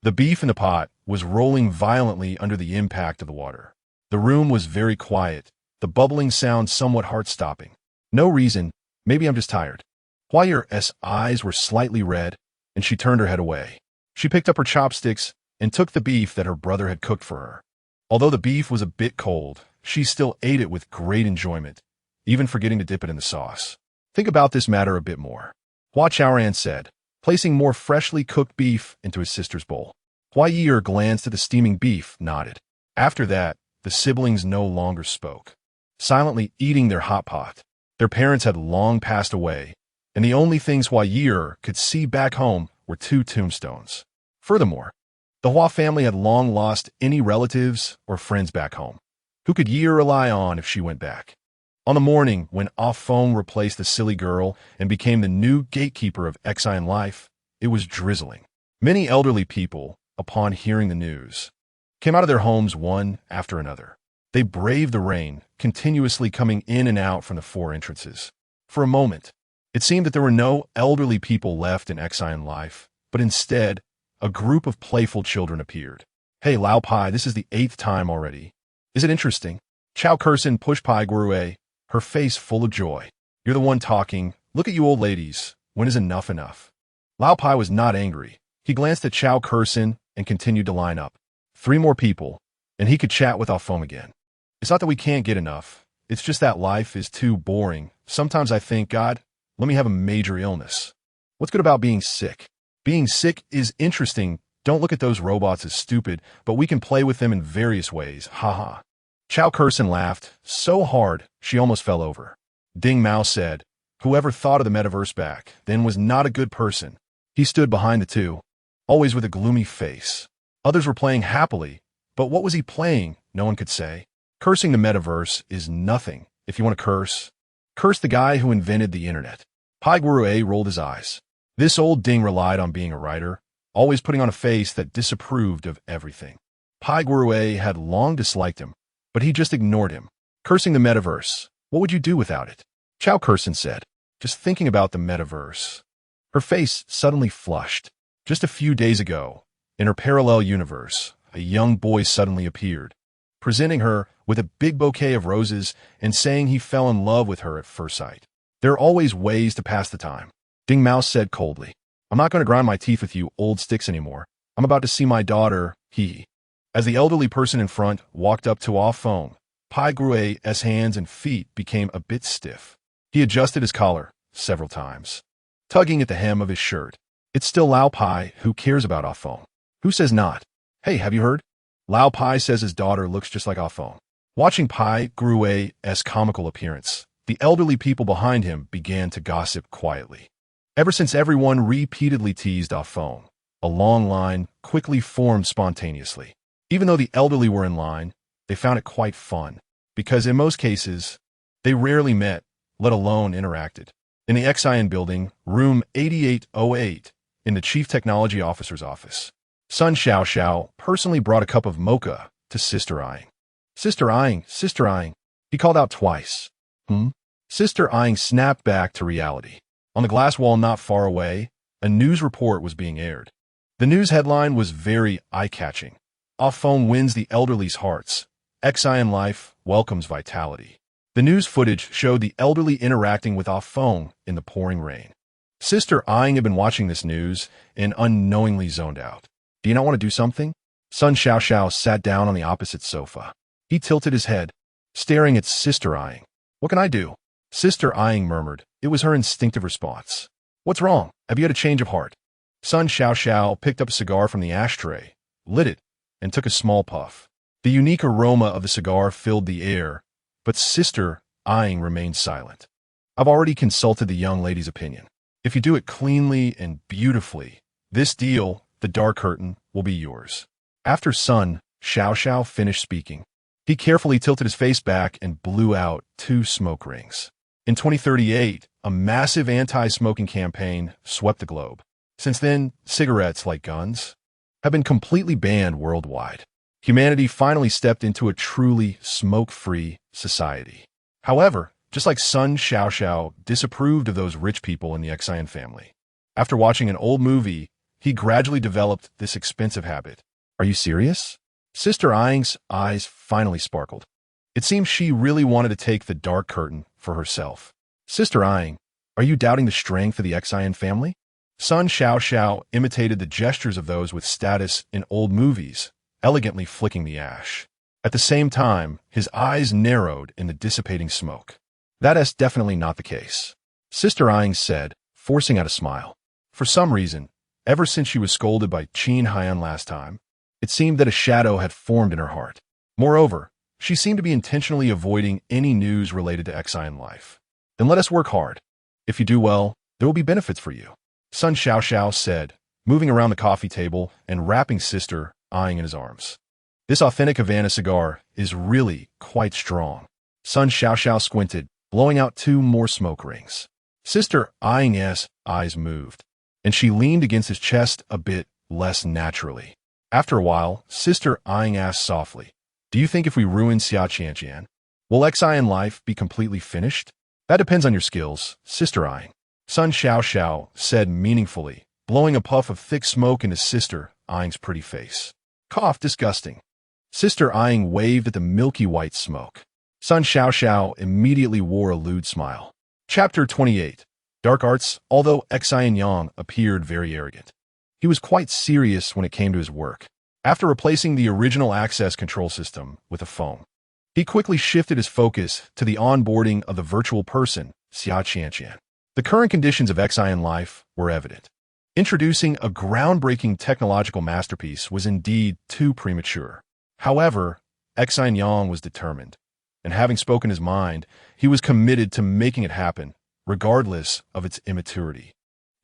The beef in the pot was rolling violently under the impact of the water. The room was very quiet, the bubbling sound somewhat heart-stopping. No reason, Maybe I'm just tired. Hua Ye'er's eyes were slightly red, and she turned her head away. She picked up her chopsticks and took the beef that her brother had cooked for her. Although the beef was a bit cold, she still ate it with great enjoyment, even forgetting to dip it in the sauce. Think about this matter a bit more, Hua Chaoran said, placing more freshly cooked beef into his sister's bowl. Hua Ye'er glanced at the steaming beef, nodded. After that, the siblings no longer spoke, silently eating their hot pot. Their parents had long passed away, and the only things Hua Ye'er could see back home were 2 tombstones. Furthermore, the Hua family had long lost any relatives or friends back home. Who could Ye'er rely on if she went back? On the morning when Ah Feng replaced the silly girl and became the new gatekeeper of Xian life, it was drizzling. Many elderly people, upon hearing the news, came out of their homes one after another. They braved the rain, continuously coming in and out from the 4 entrances. For a moment, it seemed that there were no elderly people left in Xian life, but instead, a group of playful children appeared. Hey, Lao Pai, this is the 8th time already. Is it interesting? Chao Kursin pushed Pai Gurue, her face full of joy. You're the one talking. Look at you old ladies. When is enough enough? Lao Pai was not angry. He glanced at Chao Kursin and continued to line up. 3 more people, and he could chat with Ah Feng again. It's not that we can't get enough. It's just that life is too boring. Sometimes I think, God, let me have a major illness. What's good about being sick? Being sick is interesting. Don't look at those robots as stupid, but we can play with them in various ways. Haha. Chao Kursin laughed so hard she almost fell over. Ding Mao said, whoever thought of the metaverse back then was not a good person. He stood behind the 2, always with a gloomy face. Others were playing happily, but what was he playing? No one could say. Cursing the metaverse is nothing. If you want to curse the guy who invented the internet. Pai Gurue rolled his eyes. This old ding relied on being a writer, always putting on a face that disapproved of everything. Pai Gurue had long disliked him, but he just ignored him. Cursing the metaverse. What would you do without it? Chao Kursin said, just thinking about the metaverse. Her face suddenly flushed. Just a few days ago, in her parallel universe, a young boy suddenly appeared, presenting her with a big bouquet of roses and saying he fell in love with her at first sight. There are always ways to pass the time. Ding Mao said coldly, I'm not going to grind my teeth with you old sticks anymore. I'm about to see my daughter, he. As the elderly person in front walked up to Ah Feng, Pai Gurue's hands and feet became a bit stiff. He adjusted his collar several times, tugging at the hem of his shirt. It's still Lao Pai who cares about Ah Feng. Who says not? Hey, have you heard? Lao Pai says his daughter looks just like Ah Feng. Watching Pai Gurue's comical appearance, the elderly people behind him began to gossip quietly. Ever since everyone repeatedly teased Ah Feng, a long line quickly formed spontaneously. Even though the elderly were in line, they found it quite fun, because in most cases, they rarely met, let alone interacted. In the Xian building, room 8808, in the Chief Technology Officer's office, Sun Xiao personally brought a cup of mocha to Sister Ying. Sister Ying, he called out twice. Sister Ying snapped back to reality. On the glass wall not far away, a news report was being aired. The news headline was very eye-catching. Ah Feng wins the elderly's hearts. Xian life welcomes vitality. The news footage showed the elderly interacting with Ah Feng in the pouring rain. Sister Ying had been watching this news and unknowingly zoned out. Do you not want to do something? Sun Xiao sat down on the opposite sofa. He tilted his head, staring at Sister Ying. What can I do? Sister Ying murmured. It was her instinctive response. What's wrong? Have you had a change of heart? Sun Xiao picked up a cigar from the ashtray, lit it, and took a small puff. The unique aroma of the cigar filled the air, but Sister Ying remained silent. I've already consulted the young lady's opinion. If you do it cleanly and beautifully, this deal, the dark curtain, will be yours. After Sun Xiao finished speaking, he carefully tilted his face back and blew out 2 smoke rings. In 2038, a massive anti-smoking campaign swept the globe. Since then, cigarettes, like guns, have been completely banned worldwide. Humanity finally stepped into a truly smoke-free society. However, just like Sun Xiao disapproved of those rich people in the Xian family, after watching an old movie, he gradually developed this expensive habit. Are you serious? Sister Ying's eyes finally sparkled. It seemed she really wanted to take the dark curtain for herself. Sister Ying, Are you doubting the strength of the Xian family? Sun Xiao imitated the gestures of those with status in old movies, elegantly flicking the ash. At the same time, his eyes narrowed in the dissipating smoke. That's definitely not the case. Sister Yang said, forcing out a smile. For some reason, ever since she was scolded by Xin Yang last time, it seemed that a shadow had formed in her heart. Moreover, she seemed to be intentionally avoiding any news related to Xian life. Then let us work hard. If you do well, there will be benefits for you. Sun Xiao said, moving around the coffee table and wrapping Sister Yang in his arms. This authentic Havana cigar is really quite strong. Sun Xiao squinted, blowing out 2 more smoke rings. Sister Yang's eyes moved, and she leaned against his chest a bit less naturally. After a while, Sister Yang asked softly, "Do you think if we ruin Hua Chaoran, will Xian life be completely finished?" "That depends on your skills, Sister Yang," Sun Xiao said meaningfully, blowing a puff of thick smoke into Sister Yang's pretty face. "Cough, disgusting." Sister Yang waved at the milky white smoke. Sun Xiao immediately wore a lewd smile. Chapter 28. Dark Arts. Although Xin Yang appeared very arrogant, he was quite serious when it came to his work. After replacing the original access control system with a phone, he quickly shifted his focus to the onboarding of the virtual person, Hua Chaoran. The current conditions of Xian life were evident. Introducing a groundbreaking technological masterpiece was indeed too premature. However, Xin Yang was determined, and having spoken his mind, he was committed to making it happen, regardless of its immaturity.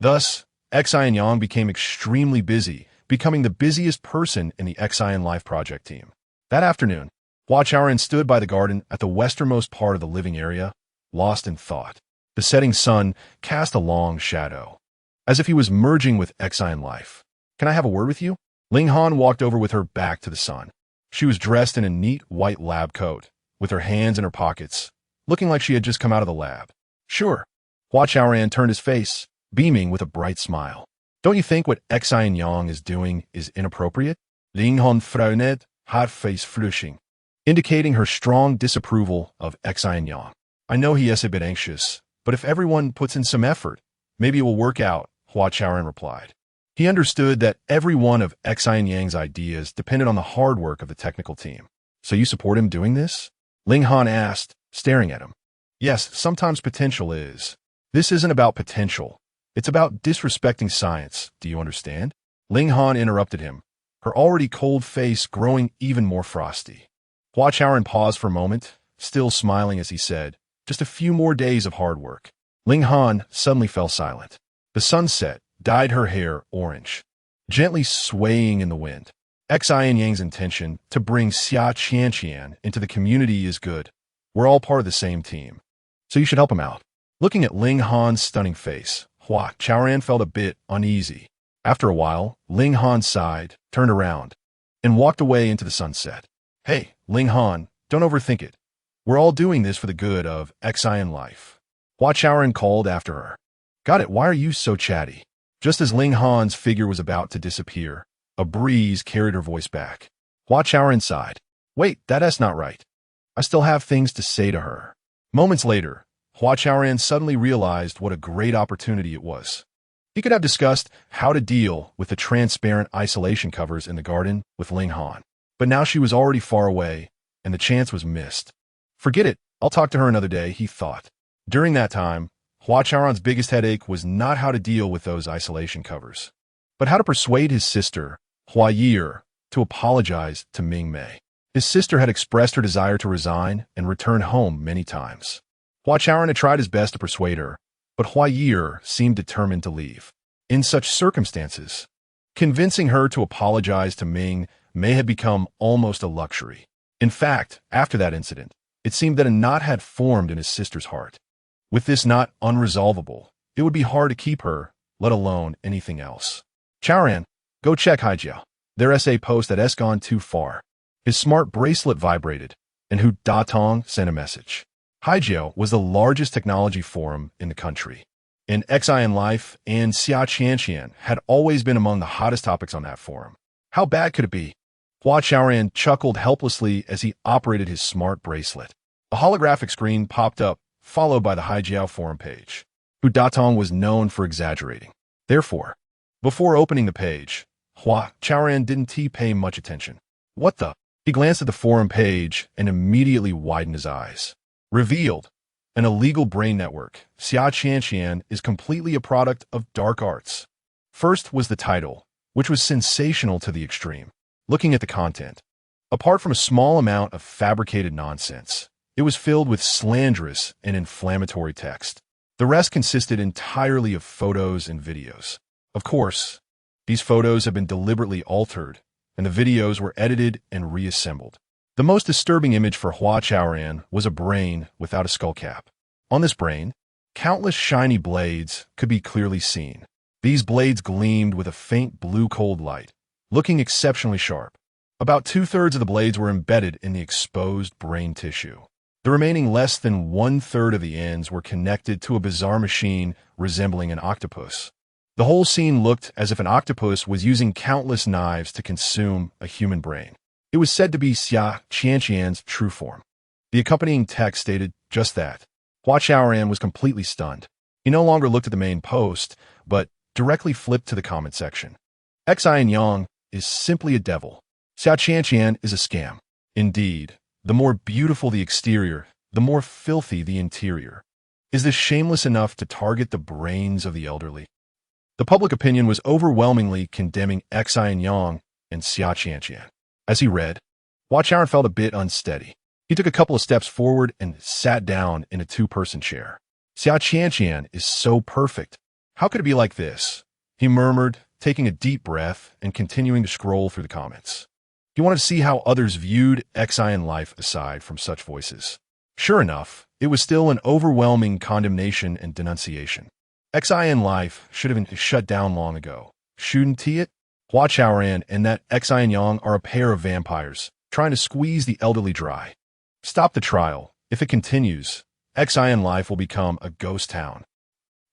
Thus, Xin Yang became extremely busy, becoming the busiest person in the Xian Life project team. That afternoon, Hua Chaoran stood by the garden at the westernmost part of the living area, lost in thought. The setting sun cast a long shadow, as if he was merging with Xian life. "Can I have a word with you?" Ling Han walked over with her back to the sun. She was dressed in a neat white lab coat, with her hands in her pockets, looking like she had just come out of the lab. "Sure." Hua Chaoran turned his face, beaming with a bright smile. "Don't you think what Xin Yang is doing is inappropriate?" Ling Han frownet, hot face flushing, indicating her strong disapproval of Xin Yang. "I know he is a bit anxious, but if everyone puts in some effort, maybe it will work out," Hua Chaoran replied. He understood that every one of Xin Yang's ideas depended on the hard work of the technical team. "So you support him doing this?" Ling Han asked, staring at him. "Yes, sometimes potential is. This isn't about potential. It's about disrespecting science, do you understand?" Ling Han interrupted him, her already cold face growing even more frosty. Hua Chaoran paused for a moment, still smiling as he said, "Just a few more days of hard work." Ling Han suddenly fell silent. The sunset dyed her hair orange, gently swaying in the wind. Xin Yang's intention to bring Hua Chaoran into the community is good. We're all part of the same team, so you should help him out. Looking at Ling Han's stunning face, Hua Chaoran felt a bit uneasy. After a while, Ling Han sighed, turned around, and walked away into the sunset. "Hey, Ling Han, don't overthink it. We're all doing this for the good of Xian life," Hua Chaoran called after her. "Got it, why are you so chatty?" Just as Ling Han's figure was about to disappear, a breeze carried her voice back. Hua Chaoran sighed. "Wait, that's not right. I still have things to say to her." Moments later, Hua Chaoran suddenly realized what a great opportunity it was. He could have discussed how to deal with the transparent isolation covers in the garden with Ling Han. But now she was already far away, and the chance was missed. "Forget it, I'll talk to her another day," he thought. During that time, Hua Chaoran's biggest headache was not how to deal with those isolation covers, but how to persuade his sister, Hua Ye'er, to apologize to Ming Mei. His sister had expressed her desire to resign and return home many times. Hua Chaoran had tried his best to persuade her, but Hua Ye'er seemed determined to leave. In such circumstances, convincing her to apologize to Ming Mei had become almost a luxury. In fact, after that incident, it seemed that a knot had formed in his sister's heart. With this knot unresolvable, it would be hard to keep her, let alone anything else. "Chaoran, go check Haijiao. Their SA post has gone too far." His smart bracelet vibrated, and Hu Datong sent a message. Haijiao was the largest technology forum in the country, and Xian life and Hua Chaoran had always been among the hottest topics on that forum. How bad could it be? Hua Chaoran chuckled helplessly as he operated his smart bracelet. A holographic screen popped up, followed by the Haijiao forum page. Hu Datong was known for exaggerating. Therefore, before opening the page, Hua Chaoran didn't pay much attention. What the? He glanced at the forum page and immediately widened his eyes. Revealed. An illegal brain network, Xia Qianqian is completely a product of dark arts. First was the title, which was sensational to the extreme. Looking at the content, apart from a small amount of fabricated nonsense, it was filled with slanderous and inflammatory text. The rest consisted entirely of photos and videos. Of course, these photos have been deliberately altered, and the videos were edited and reassembled. The most disturbing image for Hua Chaoran was a brain without a skull cap. On this brain, countless shiny blades could be clearly seen. These blades gleamed with a faint blue cold light, looking exceptionally sharp. About 2/3 of the blades were embedded in the exposed brain tissue. The remaining less than 1/3 of the ends were connected to a bizarre machine resembling an octopus. The whole scene looked as if an octopus was using countless knives to consume a human brain. It was said to be Xia Qianqian's true form. The accompanying text stated just that. Hua Chaoran was completely stunned. He no longer looked at the main post, but directly flipped to the comment section. Xin Yang is simply a devil. Xia Qianqian is a scam. Indeed, the more beautiful the exterior, the more filthy the interior. Is this shameless enough to target the brains of the elderly? The public opinion was overwhelmingly condemning Xin Yang and Xia Qianqian. As he read, Hua Chaoran felt a bit unsteady. He took a couple of steps forward and sat down in a two-person chair. Xia Qianqian is so perfect. How could it be like this? He murmured, taking a deep breath and continuing to scroll through the comments. He wanted to see how others viewed Xin life aside from such voices. Sure enough, it was still an overwhelming condemnation and denunciation. Xin life should have been shut down long ago. Shouldn't it? Hua Chaoran and that Xin Yang are a pair of vampires, trying to squeeze the elderly dry. Stop the trial. If it continues, Xin life will become a ghost town.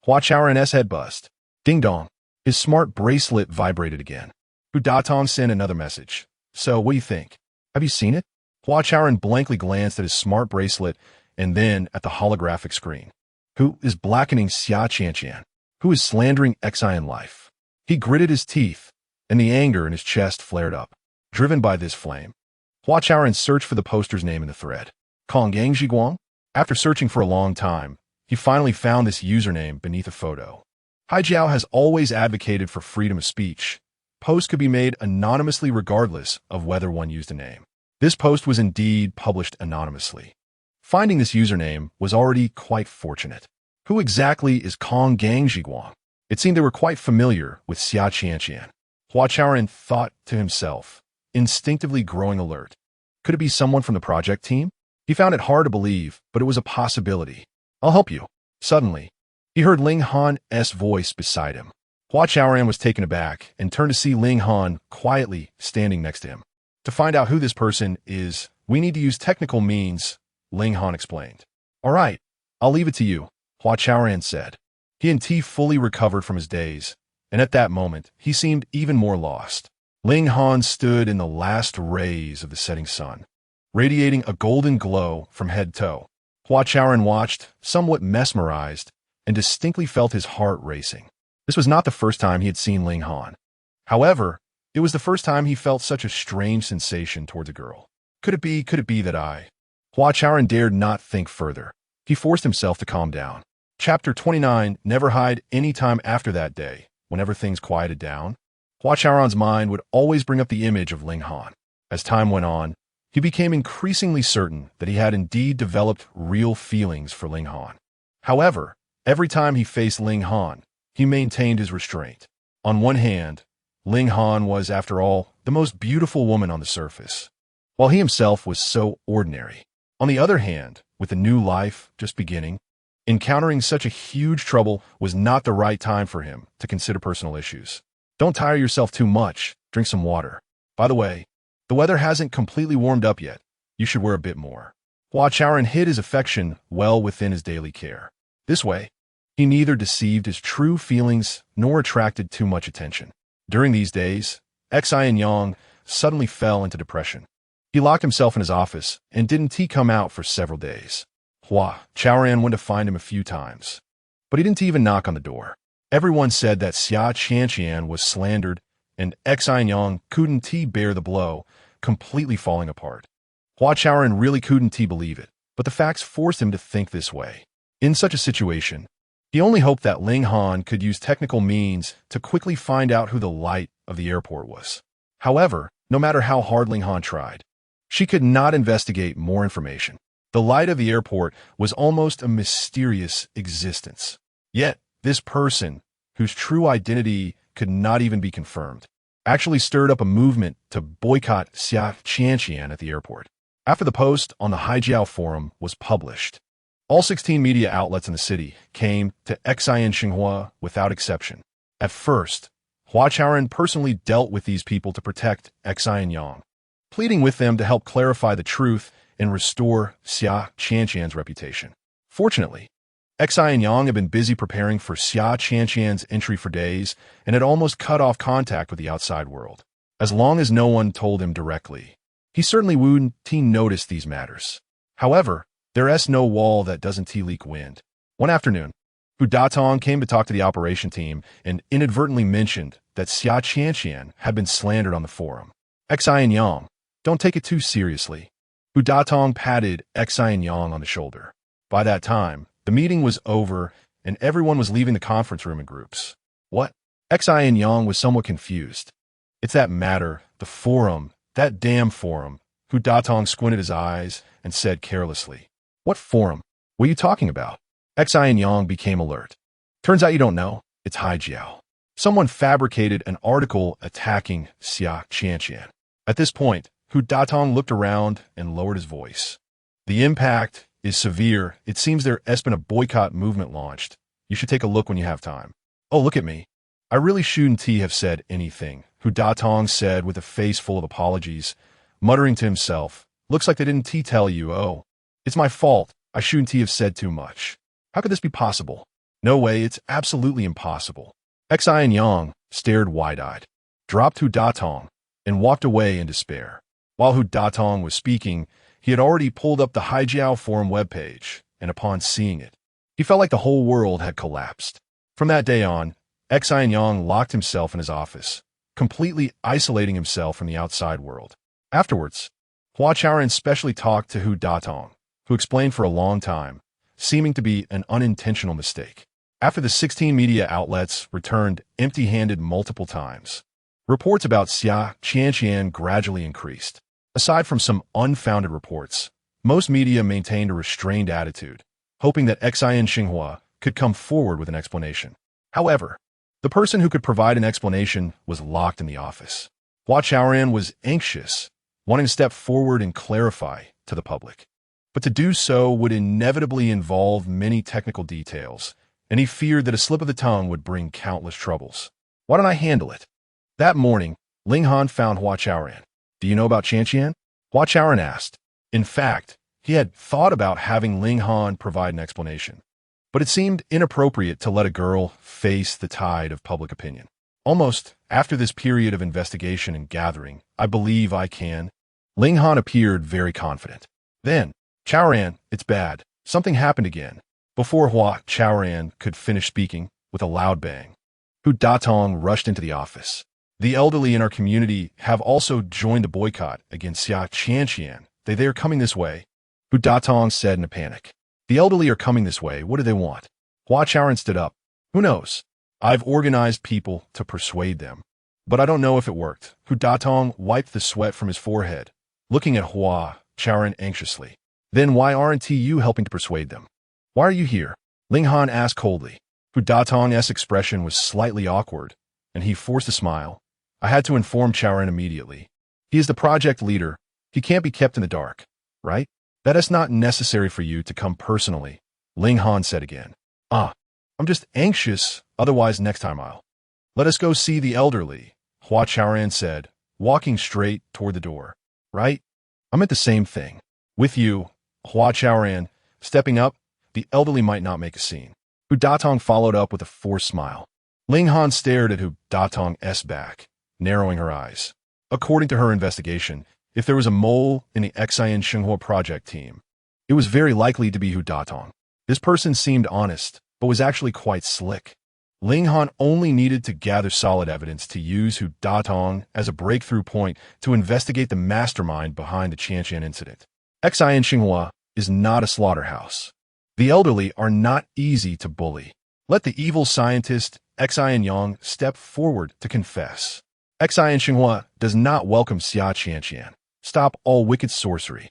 Hua Chaoran's head bust. Ding dong. His smart bracelet vibrated again. Hu Datong sent another message. So, what do you think? Have you seen it? Hua Chaoran blankly glanced at his smart bracelet and then at the holographic screen. Who is blackening Xia Qianqian? Who is slandering Xin life? He gritted his teeth, and the anger in his chest flared up. Driven by this flame, Hua Chaoran searched for the poster's name in the thread. Konggang City. After searching for a long time, he finally found this username beneath a photo. Haijiao has always advocated for freedom of speech. Posts could be made anonymously regardless of whether one used a name. This post was indeed published anonymously. Finding this username was already quite fortunate. Who exactly is Konggang City? It seemed they were quite familiar with Xia Qianqian. Hua Chaoran thought to himself, instinctively growing alert. Could it be someone from the project team? He found it hard to believe, but it was a possibility. I'll help you. Suddenly, he heard Ling Han's voice beside him. Hua Chaoran was taken aback and turned to see Ling Han quietly standing next to him. To find out who this person is, we need to use technical means, Ling Han explained. All right, I'll leave it to you, Hua Chaoran said. He and T fully recovered from his daze, and at that moment, he seemed even more lost. Ling Han stood in the last rays of the setting sun, radiating a golden glow from head to toe. Hua Chaoran watched, somewhat mesmerized, and distinctly felt his heart racing. This was not the first time he had seen Ling Han. However, it was the first time he felt such a strange sensation towards a girl. Could it be that I? Hua Chaoran dared not think further. He forced himself to calm down. Chapter 29, Never hide any time after that day. Whenever things quieted down, Hua Chaoran's mind would always bring up the image of Ling Han. As time went on, he became increasingly certain that he had indeed developed real feelings for Ling Han. However, every time he faced Ling Han, he maintained his restraint. On one hand, Ling Han was, after all, the most beautiful woman on the surface, while he himself was so ordinary. On the other hand, with a new life just beginning, encountering such a huge trouble was not the right time for him to consider personal issues. Don't tire yourself too much. Drink some water. By the way, the weather hasn't completely warmed up yet. You should wear a bit more. Hua Chaoran hid his affection well within his daily care. This way, he neither deceived his true feelings nor attracted too much attention. During these days, Xin Yang suddenly fell into depression. He locked himself in his office and didn't come out for several days. Hua Chaoran went to find him a few times, but he didn't even knock on the door. Everyone said that Hua Chaoran was slandered, and Xin Yang couldn't bear the blow, completely falling apart. Hua Chaoran really couldn't believe it, but the facts forced him to think this way. In such a situation, he only hoped that Ling Han could use technical means to quickly find out who the light of the airport was. However, no matter how hard Ling Han tried, she could not investigate more information. The light of the airport was almost a mysterious existence. Yet, this person, whose true identity could not even be confirmed, actually stirred up a movement to boycott Hua Chaoran at the airport. After the post on the Haijiao forum was published, all 16 media outlets in the city came to Xin Xinhua without exception. At first, Hua Chaoran personally dealt with these people to protect Xin Yang, pleading with them to help clarify the truth and restore Hua Chaoran's reputation. Fortunately, Xin Yang had been busy preparing for Hua Chaoran's entry for days and had almost cut off contact with the outside world. As long as no one told him directly, he certainly wouldn't notice these matters. However, there's no wall that doesn't leak wind. One afternoon, Hu came to talk to the operation team and inadvertently mentioned that Hua Chaoran had been slandered on the forum. Xin Yang, don't take it too seriously. Hu patted Xin Yang on the shoulder. By that time, the meeting was over and everyone was leaving the conference room in groups. What? Xin Yang was somewhat confused. It's that matter, the forum, that damn forum. Hu squinted his eyes and said carelessly, "What forum? What are you talking about?" Xin Yang became alert. Turns out you don't know. It's Haijiao. Someone fabricated an article attacking Hua Chaoran. At this point, Hu looked around and lowered his voice. The impact is severe. It seems there has been a boycott movement launched. You should take a look when you have time. Oh, look at me. I really shouldn't have said anything, Hu said with a face full of apologies, muttering to himself. Looks like they didn't tell you. Oh, it's my fault. I shouldn't have said too much. How could this be possible? No way, it's absolutely impossible. Xin Yang stared wide-eyed, dropped Hu and walked away in despair. While Hu was speaking, he had already pulled up the Haijiao forum webpage, and upon seeing it, he felt like the whole world had collapsed. From that day on, Xin Yang locked himself in his office, completely isolating himself from the outside world. Afterwards, Hua Chaoran specially talked to Hu who explained for a long time, seeming to be an unintentional mistake. After the 16 media outlets returned empty-handed multiple times, reports about Hua Chaoran gradually increased. Aside from some unfounded reports, most media maintained a restrained attitude, hoping that Xin Xinhua could come forward with an explanation. However, the person who could provide an explanation was locked in the office. Hua Chaoran was anxious, wanting to step forward and clarify to the public. But to do so would inevitably involve many technical details, and he feared that a slip of the tongue would bring countless troubles. Why don't I handle it? That morning, Ling Han found Hua Chaoran. Do you know about Chaoran? Hua Chaoran asked. In fact, he had thought about having Ling Han provide an explanation, but it seemed inappropriate to let a girl face the tide of public opinion. Almost after this period of investigation and gathering, I believe I can. Ling Han appeared very confident. Then, Chaoran, it's bad. Something happened again. Before Hua Chaoran could finish speaking, with a loud bang, Hu rushed into the office. The elderly in our community have also joined the boycott against Hua Chaoran. They are coming this way, Hu said in a panic. The elderly are coming this way. What do they want? Hua Chaoran stood up. Who knows? I've organized people to persuade them, but I don't know if it worked. Hu wiped the sweat from his forehead, looking at Hua Chaoran anxiously. Then why aren't you helping to persuade them? Why are you here? Ling Han asked coldly. Hu Datong's expression was slightly awkward, and he forced a smile. I had to inform Chaoran immediately. He is the project leader. He can't be kept in the dark, right? That is not necessary for you to come personally, Ling Han said again. I'm just anxious, otherwise next time I'll. Let us go see the elderly, Hua Chaoran said, walking straight toward the door. Right? I meant the same thing. With you, Hua Chaoran, stepping up, the elderly might not make a scene. Hu Datong followed up with a forced smile. Ling Han stared at Hu Datong's back, narrowing her eyes. According to her investigation, if there was a mole in the Xin Xinhua project team, it was very likely to be Hu Datong. This person seemed honest, but was actually quite slick. Ling Han only needed to gather solid evidence to use Hu Datong as a breakthrough point to investigate the mastermind behind the Qianqian incident. Xi in Xinghua is not a slaughterhouse. The elderly are not easy to bully. Let the evil scientist Xi Yang step forward to confess. Xi in Xinghua does not welcome Xia Qianqian. Stop all wicked sorcery.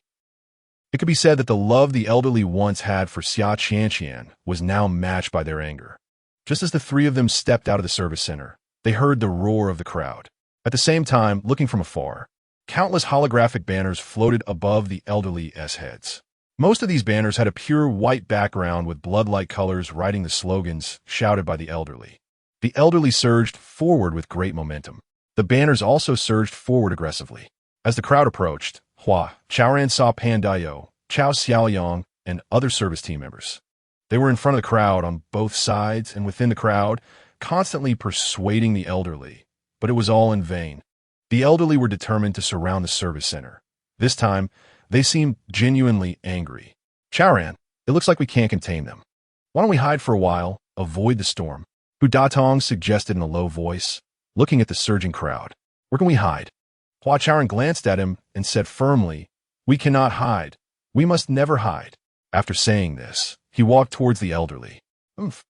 It could be said that the love the elderly once had for Xia Qianqian was now matched by their anger. Just as the three of them stepped out of the service center, they heard the roar of the crowd. At the same time, looking from afar, countless holographic banners floated above the elderly's heads. Most of these banners had a pure white background with blood-like colors writing the slogans shouted by the elderly. The elderly surged forward with great momentum. The banners also surged forward aggressively. As the crowd approached, Hua Chaoran saw Pan Dayo, Chao Xiaoyang, and other service team members. They were in front of the crowd on both sides and within the crowd, constantly persuading the elderly, but it was all in vain. The elderly were determined to surround the service center. This time, they seemed genuinely angry. Chaoran, it looks like we can't contain them. Why don't we hide for a while, avoid the storm? Hu Datong suggested in a low voice, looking at the surging crowd. Where can we hide? Hua Chaoran glanced at him and said firmly, we cannot hide. We must never hide. After saying this, he walked towards the elderly. Oomph.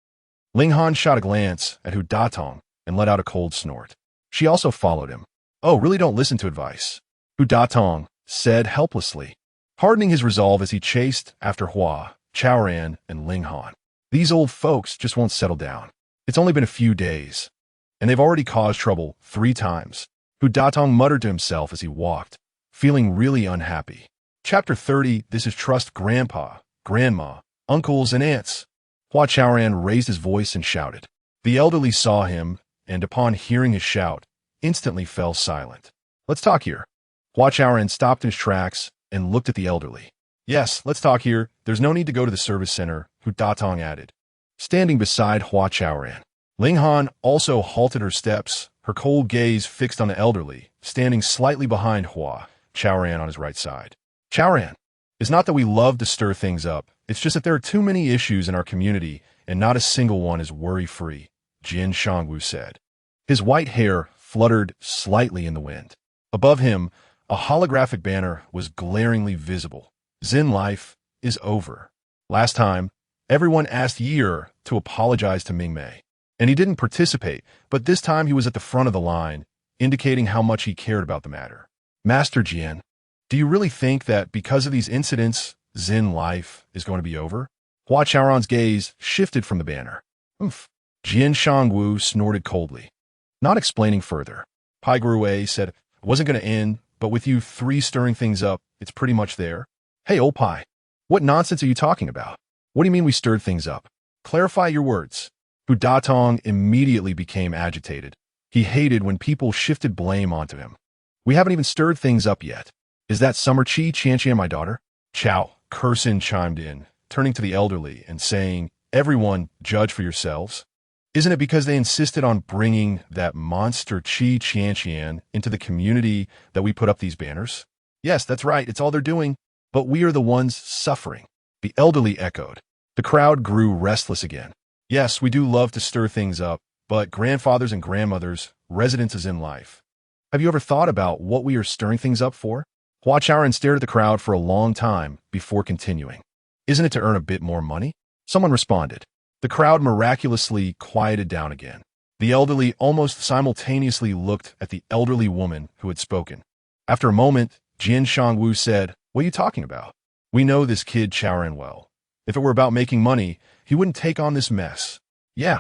Ling Han shot a glance at Hu Datong and let out a cold snort. She also followed him. Oh, really don't listen to advice. Hu Datong said helplessly, hardening his resolve as he chased after Hua Chaoran and Ling Han. These old folks just won't settle down. It's only been a few days, and they've already caused trouble 3 times. Hu Datong muttered to himself as he walked, feeling really unhappy. Chapter 30, This is Trust Grandpa, Grandma, Uncles, and Aunts. Hua Chaoran raised his voice and shouted. The elderly saw him, and upon hearing his shout, instantly fell silent. Let's talk here. Hua Chaoran stopped in his tracks and looked at the elderly. Yes, let's talk here. There's no need to go to the service center, Hu Datong added. Standing beside Hua Chaoran, Ling Han also halted her steps, her cold gaze fixed on the elderly, standing slightly behind Hua Chaoran on his right side. Chaoran, it's not that we love to stir things up. It's just that there are too many issues in our community, and not a single one is worry-free, Jin Shangwu said. His white hair fluttered slightly in the wind. Above him, a holographic banner was glaringly visible. Xin life is over. Last time, everyone asked Ye'er to apologize to Mingmei, and he didn't participate, but this time he was at the front of the line, indicating how much he cared about the matter. Master Jian, do you really think that because of these incidents, Xin life is going to be over? Hua Chaoran's gaze shifted from the banner. Oomph. Jin Shangwu snorted coldly. Not explaining further, Pai Grue said, it wasn't going to end, but with you 3 stirring things up, it's pretty much there. Hey, old Pai, what nonsense are you talking about? What do you mean we stirred things up? Clarify your words. Hu Datong immediately became agitated. He hated when people shifted blame onto him. We haven't even stirred things up yet. Is that Summer Qi Qianqian my daughter? Chao Cursin chimed in, turning to the elderly and saying, everyone judge for yourselves. Isn't it because they insisted on bringing that monster Qi Qianqian into the community that we put up these banners? Yes, that's right, it's all they're doing. But we are the ones suffering. The elderly echoed. The crowd grew restless again. Yes, we do love to stir things up, but grandfathers and grandmothers, residences in life. Have you ever thought about what we are stirring things up for? Hua Chaoran stared at the crowd for a long time before continuing. Isn't it to earn a bit more money? Someone responded. The crowd miraculously quieted down again. The elderly almost simultaneously looked at the elderly woman who had spoken. After a moment, Jin Shangwu said, what are you talking about? We know this kid Chaoran well. If it were about making money, he wouldn't take on this mess. Yeah,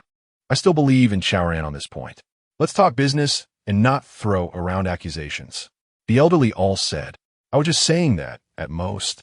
I still believe in Chaoran on this point. Let's talk business and not throw around accusations. The elderly all said, I was just saying that, at most.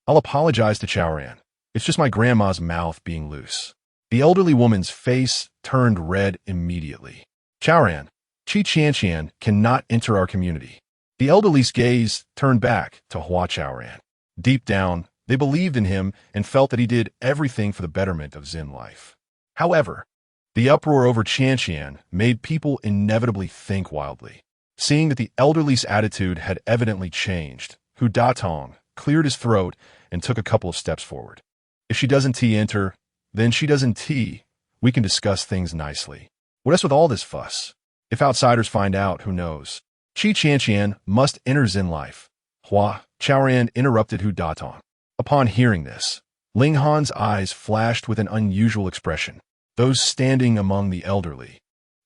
I'll apologize to Chaoran. It's just my grandma's mouth being loose. The elderly woman's face turned red immediately. Chaoran, Qi Qianqian cannot enter our community. The elderly's gaze turned back to Hua Chaoran. Deep down, they believed in him and felt that he did everything for the betterment of Xin life. However, the uproar over Qianqian made people inevitably think wildly. Seeing that the elderly's attitude had evidently changed, Hu Datong cleared his throat and took a couple of steps forward. If she doesn't enter, Then she doesn't tea. We can discuss things nicely. What else with all this fuss? If outsiders find out, who knows? Qi Qianqian must enter Zen life. Hua Chaoran interrupted Hu Datong. Upon hearing this, Ling Han's eyes flashed with an unusual expression. Those standing among the elderly,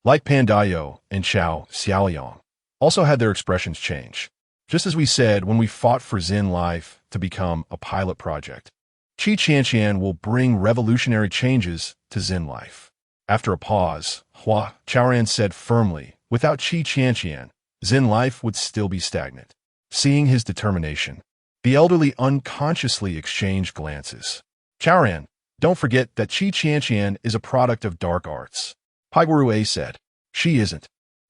like Pan Dayo and Chao Xiaoyang, also had their expressions change. Just as we said when we fought for Zen life to become a pilot project, Qi Qianqian will bring revolutionary changes to Zen life. After a pause, Hua Chaoran said firmly, without Qi Qianqian, Zen life would still be stagnant. Seeing his determination, the elderly unconsciously exchanged glances. Chaoran, don't forget that Qi Qianqian is a product of dark arts. Paiguru said. She isn't.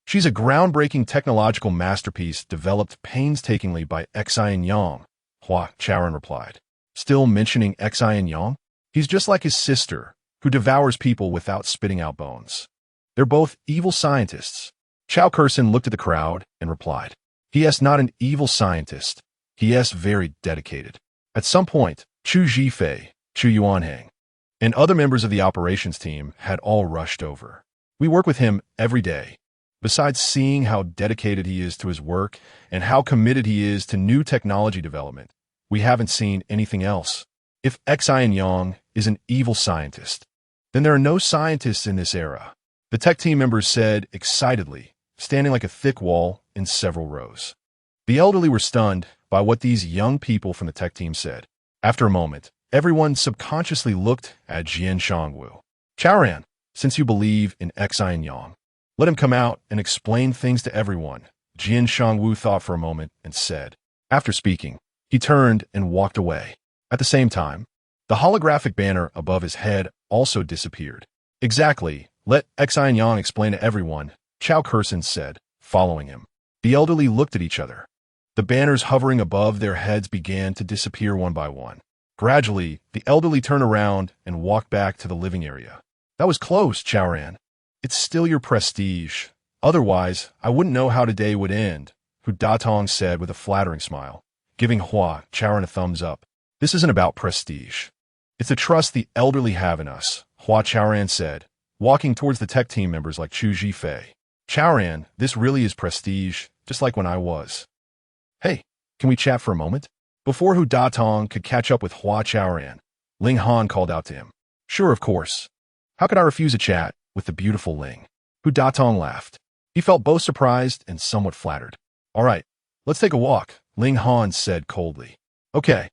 She's a groundbreaking technological masterpiece developed painstakingly by Xin Yang, Hua Chaoran replied. Still mentioning Xin Yang? He's just like his sister, who devours people without spitting out bones. They're both evil scientists. Chao Kursin looked at the crowd and replied. He is not an evil scientist. He is very dedicated. At some point, Chu Zhifei, Chu Yuanhang, and other members of the operations team had all rushed over. We work with him every day. Besides seeing how dedicated he is to his work and how committed he is to new technology development, we haven't seen anything else. If Xin Yang is an evil scientist, then there are no scientists in this era, the tech team members said excitedly, standing like a thick wall in several rows. The elderly were stunned by what these young people from the tech team said. After a moment, everyone subconsciously looked at Jian Shangwu. Chaoran, since you believe in Xin Yang, let him come out and explain things to everyone. Jian Shangwu thought for a moment and said. After speaking, he turned and walked away. At the same time, the holographic banner above his head also disappeared. Exactly, let Xin Yang explain to everyone, Chao Kursin said, following him. The elderly looked at each other. The banners hovering above their heads began to disappear one by one. Gradually, the elderly turned around and walked back to the living area. That was close, Chaoran. It's still your prestige. Otherwise, I wouldn't know how today would end, Hu Datong said with a flattering smile, giving Hua Chaoran a thumbs up. This isn't about prestige. It's the trust the elderly have in us, Hua Chaoran said, walking towards the tech team members like Chu Zhifei. Chaoran, this really is prestige, just like when I was. Hey, can we chat for a moment? Before Hu Datong could catch up with Hua Chaoran, Ling Han called out to him. Sure, of course. How could I refuse a chat with the beautiful Ling? Hu Datong laughed. He felt both surprised and somewhat flattered. All right, let's take a walk, Ling Han said coldly. Okay,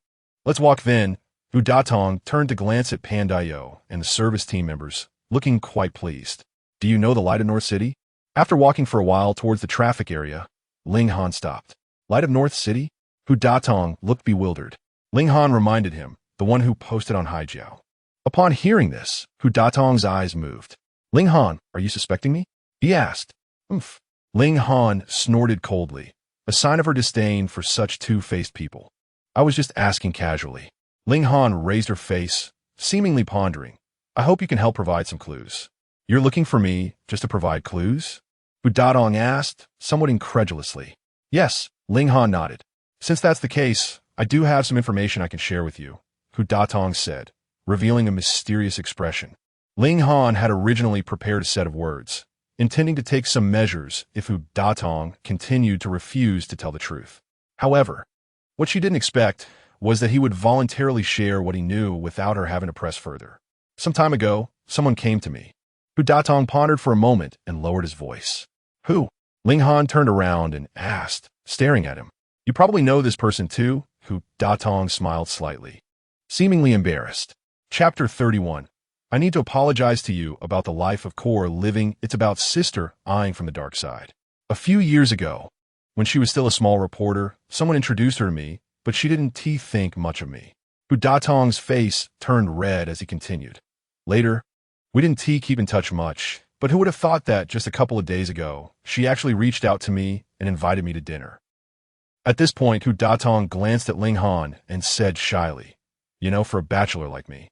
let's walk then. Hu Datong turned to glance at Pan Dayo and the service team members, looking quite pleased. Do you know the light of North City? After walking for a while towards the traffic area, Ling Han stopped. Light of North City? Hu Datong looked bewildered. Ling Han reminded him, the one who posted on Haijiao. Upon hearing this, Hu Datong's eyes moved. Ling Han, are you suspecting me? He asked. Oomph. Ling Han snorted coldly, a sign of her disdain for such two-faced people. I was just asking casually. Ling Han raised her face, seemingly pondering. I hope you can help provide some clues. You're looking for me just to provide clues? Hu Datong asked, somewhat incredulously. Yes, Ling Han nodded. Since that's the case, I do have some information I can share with you, Hu Datong said, revealing a mysterious expression. Ling Han had originally prepared a set of words, intending to take some measures if Hu Datong continued to refuse to tell the truth. However, what she didn't expect was that he would voluntarily share what he knew without her having to press further. Some time ago, someone came to me. Hu Datong pondered for a moment and lowered his voice. Who? Ling Han turned around and asked, staring at him. You probably know this person too, Hu Datong smiled slightly, seemingly embarrassed. Chapter 31. I need to apologize to you about the life of Core living its about sister eyeing from the dark side. A few years ago, when she was still a small reporter, someone introduced her to me, but she didn't think much of me. Hu Datong's face turned red as he continued. Later, we didn't keep in touch much, but who would have thought that just a couple of days ago, she actually reached out to me and invited me to dinner. At this point, Hu Datong glanced at Ling Han and said shyly, you know, for a bachelor like me,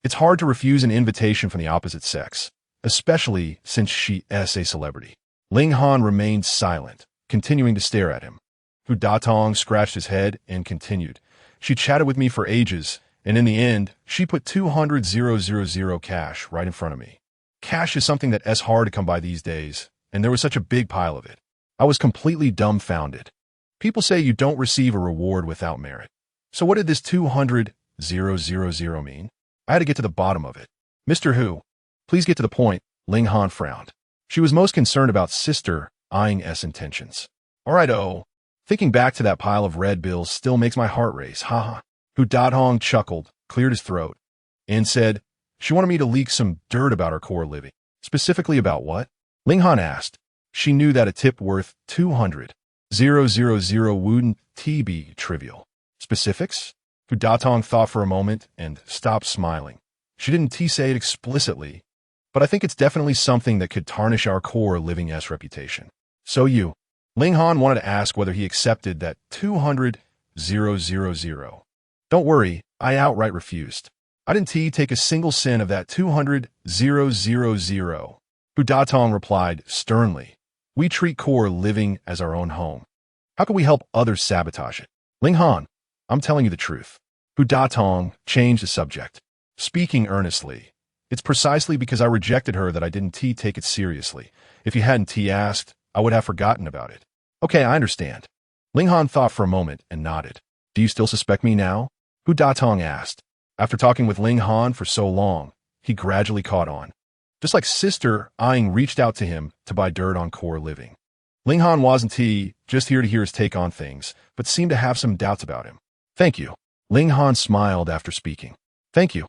it's hard to refuse an invitation from the opposite sex, especially since she is a celebrity. Ling Han remained silent, continuing to stare at him. Hu Datong scratched his head and continued. She chatted with me for ages, And in the end, she put 200,000 cash right in front of me. Cash is something that's hard to come by these days, and there was such a big pile of it. I was completely dumbfounded. People say you don't receive a reward without merit. So what did this 200,000 mean? I had to get to the bottom of it. Mr. Hu, please get to the point. Ling Han frowned. She was most concerned about sister eyeing S intentions. All right, thinking back to that pile of red bills still makes my heart race, haha. Hu Dadong chuckled, cleared his throat, and said, she wanted me to leak some dirt about her core living. Specifically about what? Ling Han asked. She knew that a tip worth 200,000 wouldn't be trivial. Specifics? Hu Datong thought for a moment and stopped smiling. She didn't say it explicitly, but I think it's definitely something that could tarnish our core living-S reputation. So you. Ling Han wanted to ask whether he accepted that 200,000. Don't worry, I outright refused. I didn't take a single cent of that 200,000. Hu Datong replied sternly. We treat core living as our own home. How can we help others sabotage it? Ling Han, I'm telling you the truth. Hu Datong changed the subject. Speaking earnestly, it's precisely because I rejected her that I didn't take it seriously. If you hadn't asked, I would have forgotten about it. Okay, I understand. Ling Han thought for a moment and nodded. Do you still suspect me now? Hu Datong asked. After talking with Ling Han for so long, he gradually caught on. Just like sister eyeing reached out to him to buy dirt on core living. Ling Han wasn't just here to hear his take on things, but seemed to have some doubts about him. Thank you. Ling Han smiled after speaking. Thank you.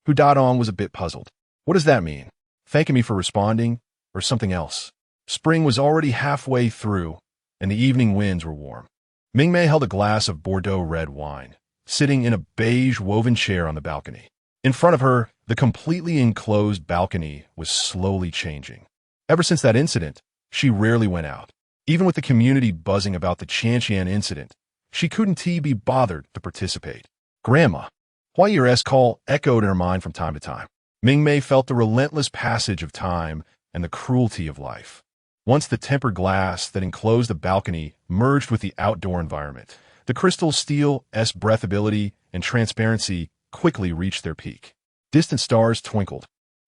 Hu Dadong was a bit puzzled. What does that mean? Thanking me for responding, or something else? Spring was already halfway through, and the evening winds were warm. Mingmei held a glass of Bordeaux red wine, sitting in a beige woven chair on the balcony. In front of her, the completely enclosed balcony was slowly changing. Ever since that incident, she rarely went out. Even with the community buzzing about the Chanxian incident, she couldn't be bothered to participate. Grandma, Hua Ye'er's call echoed in her mind from time to time. Mingmei felt the relentless passage of time and the cruelty of life. Once the tempered glass that enclosed the balcony merged with the outdoor environment, the crystal steel's breathability and transparency quickly reached their peak. Distant stars twinkled,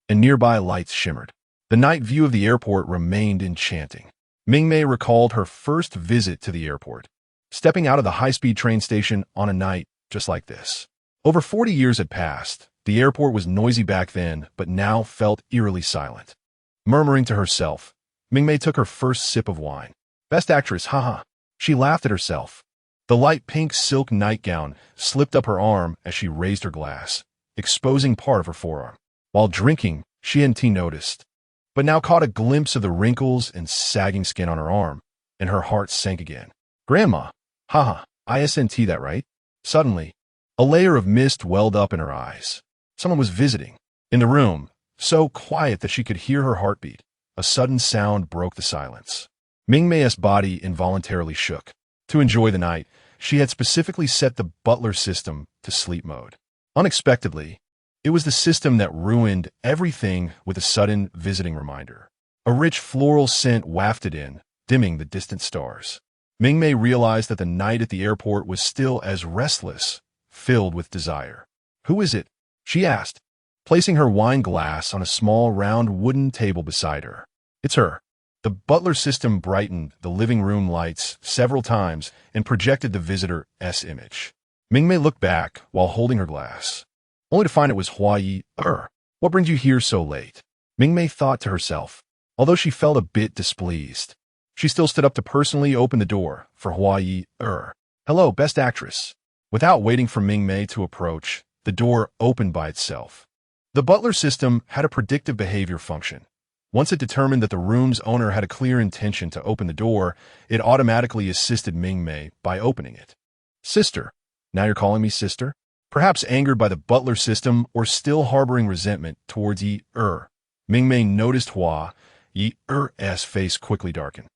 and nearby lights shimmered. The night view of the airport remained enchanting. Mingmei recalled her first visit to the airport, stepping out of the high-speed train station on a night just like this. Over 40 years had passed. The airport was noisy back then, but now felt eerily silent. Murmuring to herself, Mingmei took her first sip of wine. Best actress, haha. She laughed at herself. The light pink silk nightgown slipped up her arm as she raised her glass, exposing part of her forearm. While drinking, she hadn't noticed, but now caught a glimpse of the wrinkles and sagging skin on her arm, and her heart sank again. Grandma, haha, isn't that right? Suddenly, a layer of mist welled up in her eyes. Someone was visiting. In the room, so quiet that she could hear her heartbeat, a sudden sound broke the silence. Mingmei's body involuntarily shook. To enjoy the night, she had specifically set the butler system to sleep mode. Unexpectedly, it was the system that ruined everything with a sudden visiting reminder. A rich floral scent wafted in, dimming the distant stars. Mingmei realized that the night at the airport was still as restless, filled with desire. Who is it? She asked, placing her wine glass on a small round wooden table beside her. It's her. The butler system brightened the living room lights several times and projected the visitor's image. Mingmei looked back while holding her glass, only to find it was Hua Ye'er. What brings you here so late? Mingmei thought to herself, although she felt a bit displeased. She still stood up to personally open the door for Hua Ye'er. Hello, best actress. Without waiting for Mingmei to approach, the door opened by itself. The butler system had a predictive behavior function. Once it determined that the room's owner had a clear intention to open the door, it automatically assisted Mingmei by opening it. Sister. Now you're calling me sister? Perhaps angered by the butler system or still harboring resentment towards Ye'er, Mingmei noticed Hua Ye'er's face quickly darken.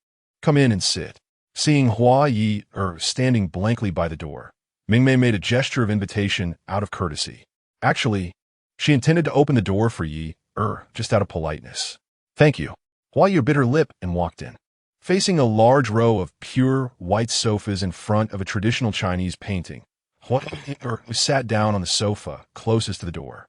Come in and sit. Seeing Hua Ye'er standing blankly by the door, Mingmei made a gesture of invitation out of courtesy. Actually, she intended to open the door for Ye'er just out of politeness. Thank you. Hua Ye'er bit her lip and walked in. Facing a large row of pure white sofas in front of a traditional Chinese painting, Hua Ye'er, who sat down on the sofa closest to the door.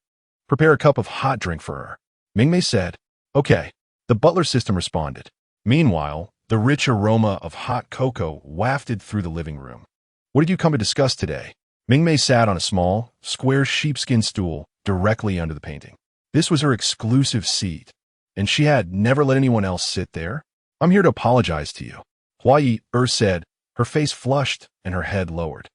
Prepare a cup of hot drink for her. Mingmei said. Okay. The butler system responded. Meanwhile, the rich aroma of hot cocoa wafted through the living room. What did you come to discuss today? Mingmei sat on a small, square sheepskin stool directly under the painting. This was her exclusive seat, and she had never let anyone else sit there. I'm here to apologize to you, Hua Ye'er said, her face flushed and her head lowered.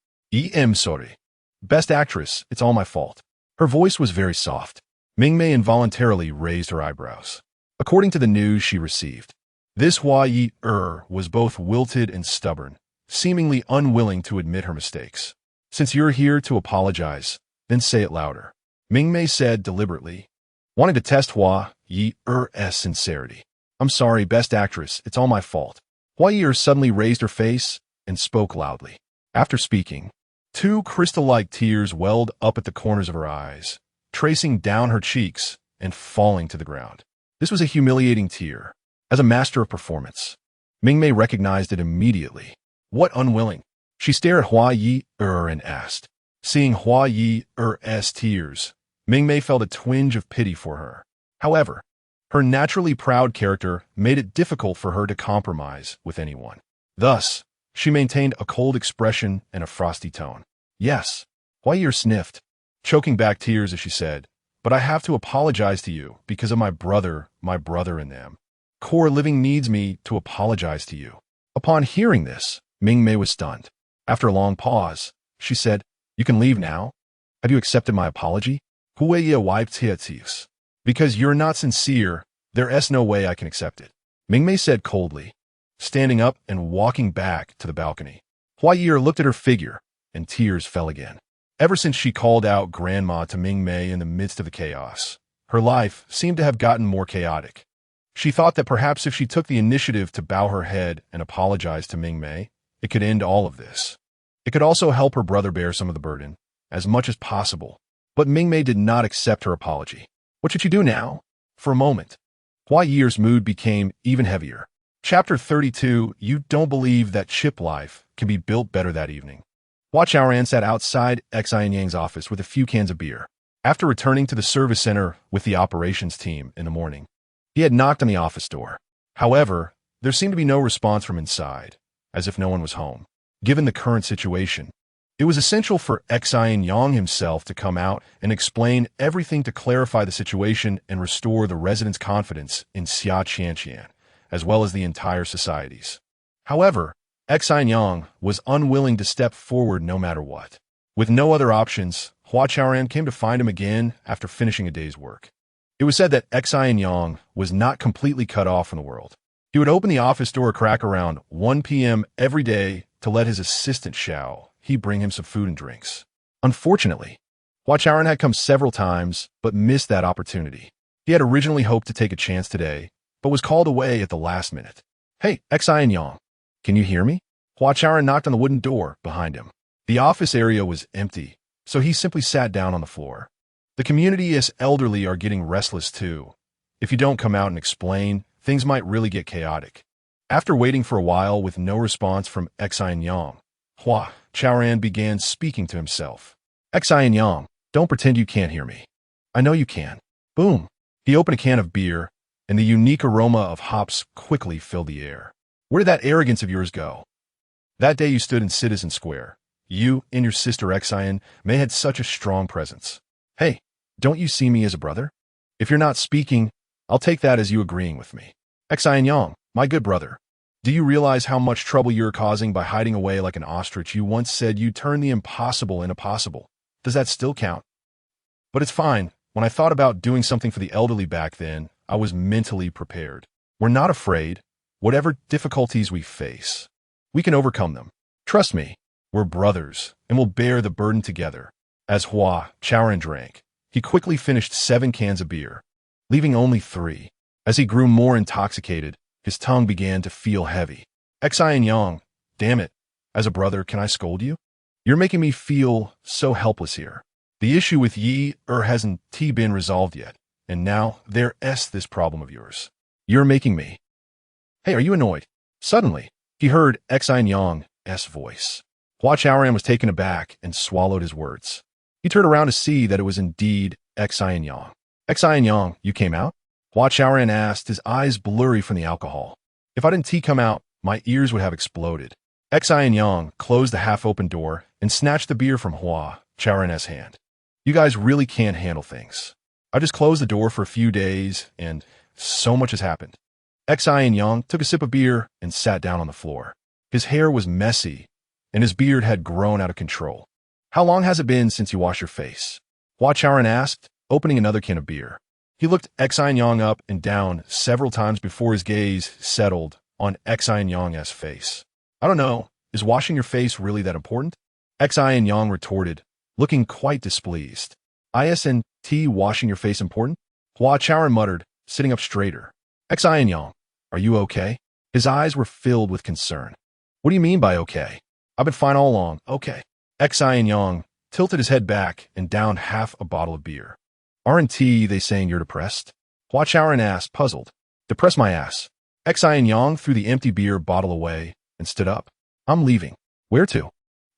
Sorry. Best actress, it's all my fault. Her voice was very soft. Mingmei involuntarily raised her eyebrows. According to the news she received, this Hua Ye'er was both wilted and stubborn, seemingly unwilling to admit her mistakes. Since you're here to apologize, then say it louder, Mingmei said deliberately, wanting to test Hua Ye'er's sincerity. I'm sorry, best actress, it's all my fault. Hua Ye'er suddenly raised her face and spoke loudly. After speaking, two crystal-like tears welled up at the corners of her eyes, tracing down her cheeks and falling to the ground. This was a humiliating tear. As a master of performance, Mingmei recognized it immediately. What unwilling? She stared at Hua Ye'er and asked. Seeing Hua Ye'er's tears, Mingmei felt a twinge of pity for her. However, her naturally proud character made it difficult for her to compromise with anyone. Thus, she maintained a cold expression and a frosty tone. Yes, Hua Ye'er sniffed, choking back tears as she said, but I have to apologize to you because of my brother and them. Core Living needs me to apologize to you. Upon hearing this, Mingmei was stunned. After a long pause, she said, you can leave now? Have you accepted my apology? Hua Ye'er wiped his tears. Because you're not sincere, there's no way I can accept it. Mingmei said coldly, standing up and walking back to the balcony. Hua Ye'er looked at her figure, and tears fell again. Ever since she called out Grandma to Mingmei in the midst of the chaos, her life seemed to have gotten more chaotic. She thought that perhaps if she took the initiative to bow her head and apologize to Mingmei, it could end all of this. It could also help her brother bear some of the burden, as much as possible. But Mingmei did not accept her apology. What should she do now? For a moment, Hua Ye'er's mood became even heavier. Chapter 32, You Don't Believe That Chip Life Can Be Built Better that evening. Hua Chaoran sat outside Xin Yang's office with a few cans of beer. After returning to the service center with the operations team in the morning, he had knocked on the office door. However, there seemed to be no response from inside, as if no one was home. Given the current situation, it was essential for Xin Yang himself to come out and explain everything to clarify the situation and restore the residents' confidence in Xia Qianqian, as well as the entire societies. However, Xin Yang was unwilling to step forward no matter what. With no other options, Hua Chaoran came to find him again after finishing a day's work. It was said that Xin Yang was not completely cut off from the world. He would open the office door a crack around 1 p.m. every day to let his assistant Xiao he bring him some food and drinks. Unfortunately, Hua Chaoran had come several times but missed that opportunity. He had originally hoped to take a chance today, but was called away at the last minute. Hey, Xin Yang, can you hear me? Hua Chaoran knocked on the wooden door behind him. The office area was empty, so he simply sat down on the floor. The community's elderly are getting restless too. If you don't come out and explain, things might really get chaotic. After waiting for a while with no response from Xin Yang, Hua Chaoran began speaking to himself. Xin Yang, don't pretend you can't hear me. I know you can. Boom. He opened a can of beer, and the unique aroma of hops quickly filled the air. Where did that arrogance of yours go? That day you stood in Citizen Square. You and your sister Xin May had such a strong presence. Hey, don't you see me as a brother? If you're not speaking, I'll take that as you agreeing with me. Xin Yang, my good brother, do you realize how much trouble you're causing by hiding away like an ostrich? You once said you'd turn the impossible into possible. Does that still count? But it's fine. When I thought about doing something for the elderly back then, I was mentally prepared. We're not afraid. Whatever difficulties we face, we can overcome them. Trust me, we're brothers, and we'll bear the burden together. As Hua Chaoran drank, he quickly finished 7 cans of beer, leaving only 3. As he grew more intoxicated, his tongue began to feel heavy. Xin Yang, damn it. As a brother, can I scold you? You're making me feel so helpless here. The issue with Ye'er hasn't been resolved yet, and now there's this problem of yours. You're making me. Hey, are you annoyed? Suddenly, he heard Xin Yang's voice. Hua Chaoran was taken aback and swallowed his words. He turned around to see that it was indeed Xin Yang. Xin Yang, you came out? Hua Chaoran asked, his eyes blurry from the alcohol. If I didn't come out, my ears would have exploded. Xin Yang closed the half-open door and snatched the beer from Hua Chaoran's hand. You guys really can't handle things. I just closed the door for a few days, and so much has happened. Xin Yang took a sip of beer and sat down on the floor. His hair was messy, and his beard had grown out of control. How long has it been since you washed your face? Hua Chaoran asked, opening another can of beer. He looked Xin Yang up and down several times before his gaze settled on Xin Yang's face. I don't know. Is washing your face really that important? Xin Yang retorted, looking quite displeased. Isn't washing your face important? Hua Chaoran muttered, sitting up straighter. Xin Yang, are you okay? His eyes were filled with concern. What do you mean by okay? I've been fine all along, okay. Xin Yang tilted his head back and downed half a bottle of beer. Aren't they saying you're depressed? Hua Chaoran asked, puzzled. Depress my ass. Xin Yang threw the empty beer bottle away and stood up. I'm leaving. Where to?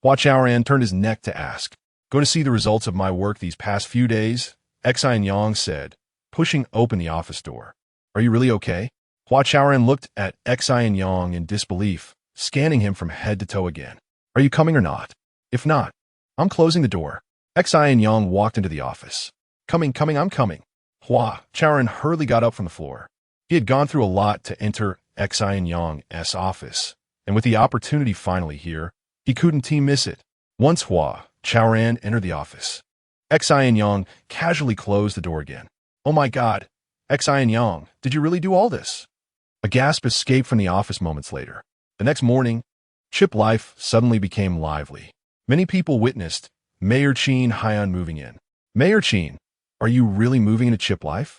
Hua Chaoran turned his neck to ask. Going to see the results of my work these past few days? Xin Yang said, pushing open the office door. Are you really okay? Hua Chaoran looked at Xin Yang in disbelief, scanning him from head to toe again. Are you coming or not? If not, I'm closing the door. Xin Yang walked into the office. Coming, I'm coming. Hua Chaoran hurriedly got up from the floor. He had gone through a lot to enter Xin Yang's office, and with the opportunity finally here, he couldn't miss it. Once Hua Chaoran entered the office, Xin Yang casually closed the door again. Oh my God, Xin Yang, did you really do all this? A gasp escaped from the office moments later. The next morning, Chip life suddenly became lively. Many people witnessed Mayor Xin Han moving in. Mayor Xin, are you really moving into Chip life?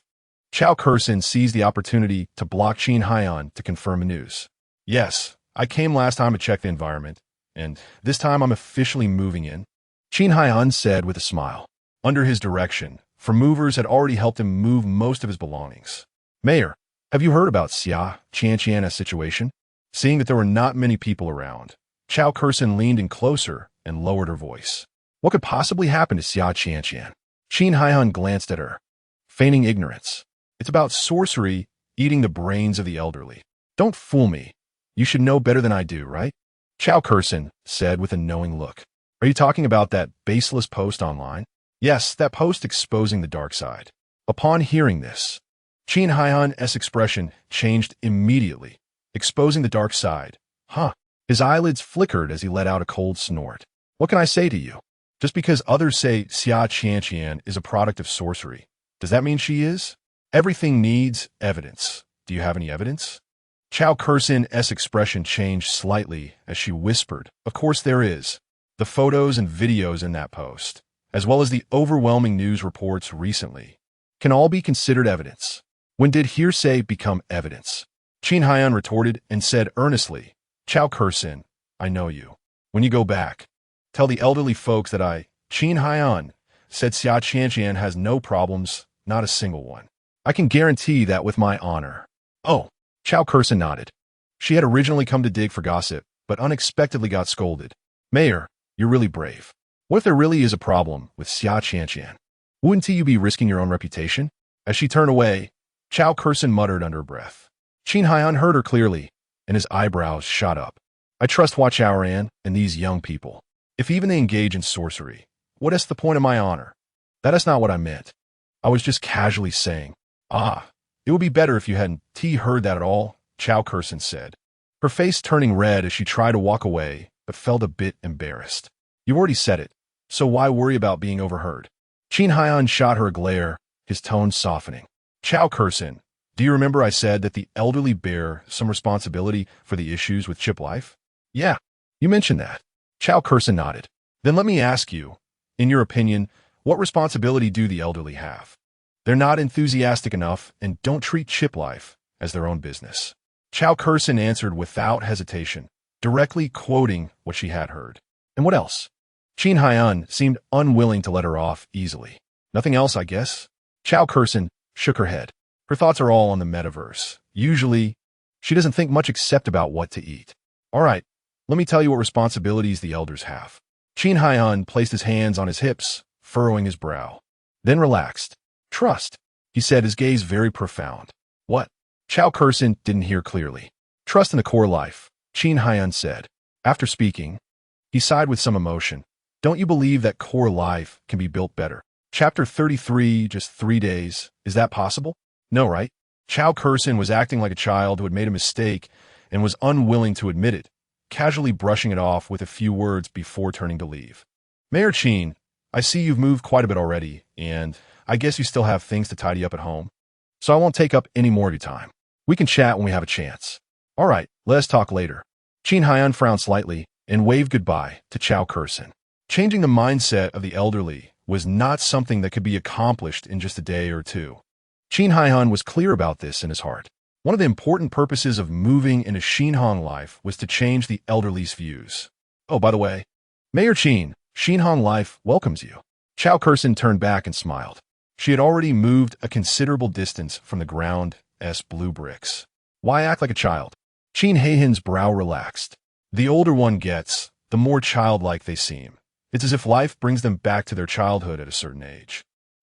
Chao Kursin seized the opportunity to block Xin Han to confirm the news. Yes, I came last time to check the environment, and this time I'm officially moving in. Xin Han said with a smile. Under his direction, for movers had already helped him move most of his belongings. Mayor, have you heard about Xia Qianqian's situation? Seeing that there were not many people around, Chao Kursin leaned in closer and lowered her voice. What could possibly happen to Xia Qianqian? Xin Han glanced at her, feigning ignorance. It's about sorcery eating the brains of the elderly. Don't fool me. You should know better than I do, right? Chao Kursin said with a knowing look. Are you talking about that baseless post online? Yes, that post exposing the dark side. Upon hearing this, Xin Han's expression changed immediately. Exposing the dark side. Huh. His eyelids flickered as he let out a cold snort. What can I say to you? Just because others say Xia Qianqian is a product of sorcery, does that mean she is? Everything needs evidence. Do you have any evidence? Chao Kursin's expression changed slightly as she whispered, Of course there is. The photos and videos in that post, as well as the overwhelming news reports recently, can all be considered evidence. When did hearsay become evidence? Xin Han retorted and said earnestly, Chao Kursin, I know you. When you go back, tell the elderly folks that Xin Han, said Xia Qianqian has no problems, not a single one. I can guarantee that with my honor. Oh, Chao Kursin nodded. She had originally come to dig for gossip, but unexpectedly got scolded. Mayor, you're really brave. What if there really is a problem with Xia Qianqian? Wouldn't you be risking your own reputation? As she turned away, Chao Kursin muttered under her breath. Xin Han heard her clearly, and his eyebrows shot up. I trust Hua Chaoran and these young people. If even they engage in sorcery, what is the point of my honor? That is not what I meant. I was just casually saying, it would be better if you hadn't heard that at all, Chao Kursin said, her face turning red as she tried to walk away, but felt a bit embarrassed. You've already said it, so why worry about being overheard? Xin Han shot her a glare, his tone softening. Chao Kursin, do you remember I said that the elderly bear some responsibility for the issues with Chip life? Yeah, you mentioned that. Chao Kursin nodded. Then let me ask you, in your opinion, what responsibility do the elderly have? They're not enthusiastic enough and don't treat Chip life as their own business. Chao Kursin answered without hesitation, directly quoting what she had heard. And what else? Xin Han seemed unwilling to let her off easily. Nothing else, I guess? Chao Kursin shook her head. Her thoughts are all on the metaverse. Usually, she doesn't think much except about what to eat. All right, Let me tell you what responsibilities the elders have. Xin Yang placed his hands on his hips, furrowing his brow. Then relaxed. Trust, he said, his gaze very profound. What? Chao Kursin didn't hear clearly. Trust in the core life, Xin Yang said. After speaking, he sighed with some emotion. Don't you believe that core life can be built better? Chapter 33, just 3 days. Is that possible? No, right? Chao Kursin was acting like a child who had made a mistake and was unwilling to admit it, casually brushing it off with a few words before turning to leave. Mayor Qin, I see you've moved quite a bit already, and I guess you still have things to tidy up at home. So I won't take up any more of your time. We can chat when we have a chance. All right, let us talk later. Xin Yang frowned slightly and waved goodbye to Chao Kursin. Changing the mindset of the elderly was not something that could be accomplished in just a day or two. Xin Yang was clear about this in his heart. One of the important purposes of moving into Xinhong life was to change the elderly's views. Oh, by the way, Mayor Qin, Xinhong life welcomes you. Chao Kursin turned back and smiled. She had already moved a considerable distance from the ground-s blue bricks. Why act like a child? Qin Heihan's brow relaxed. The older one gets, the more childlike they seem. It's as if life brings them back to their childhood at a certain age.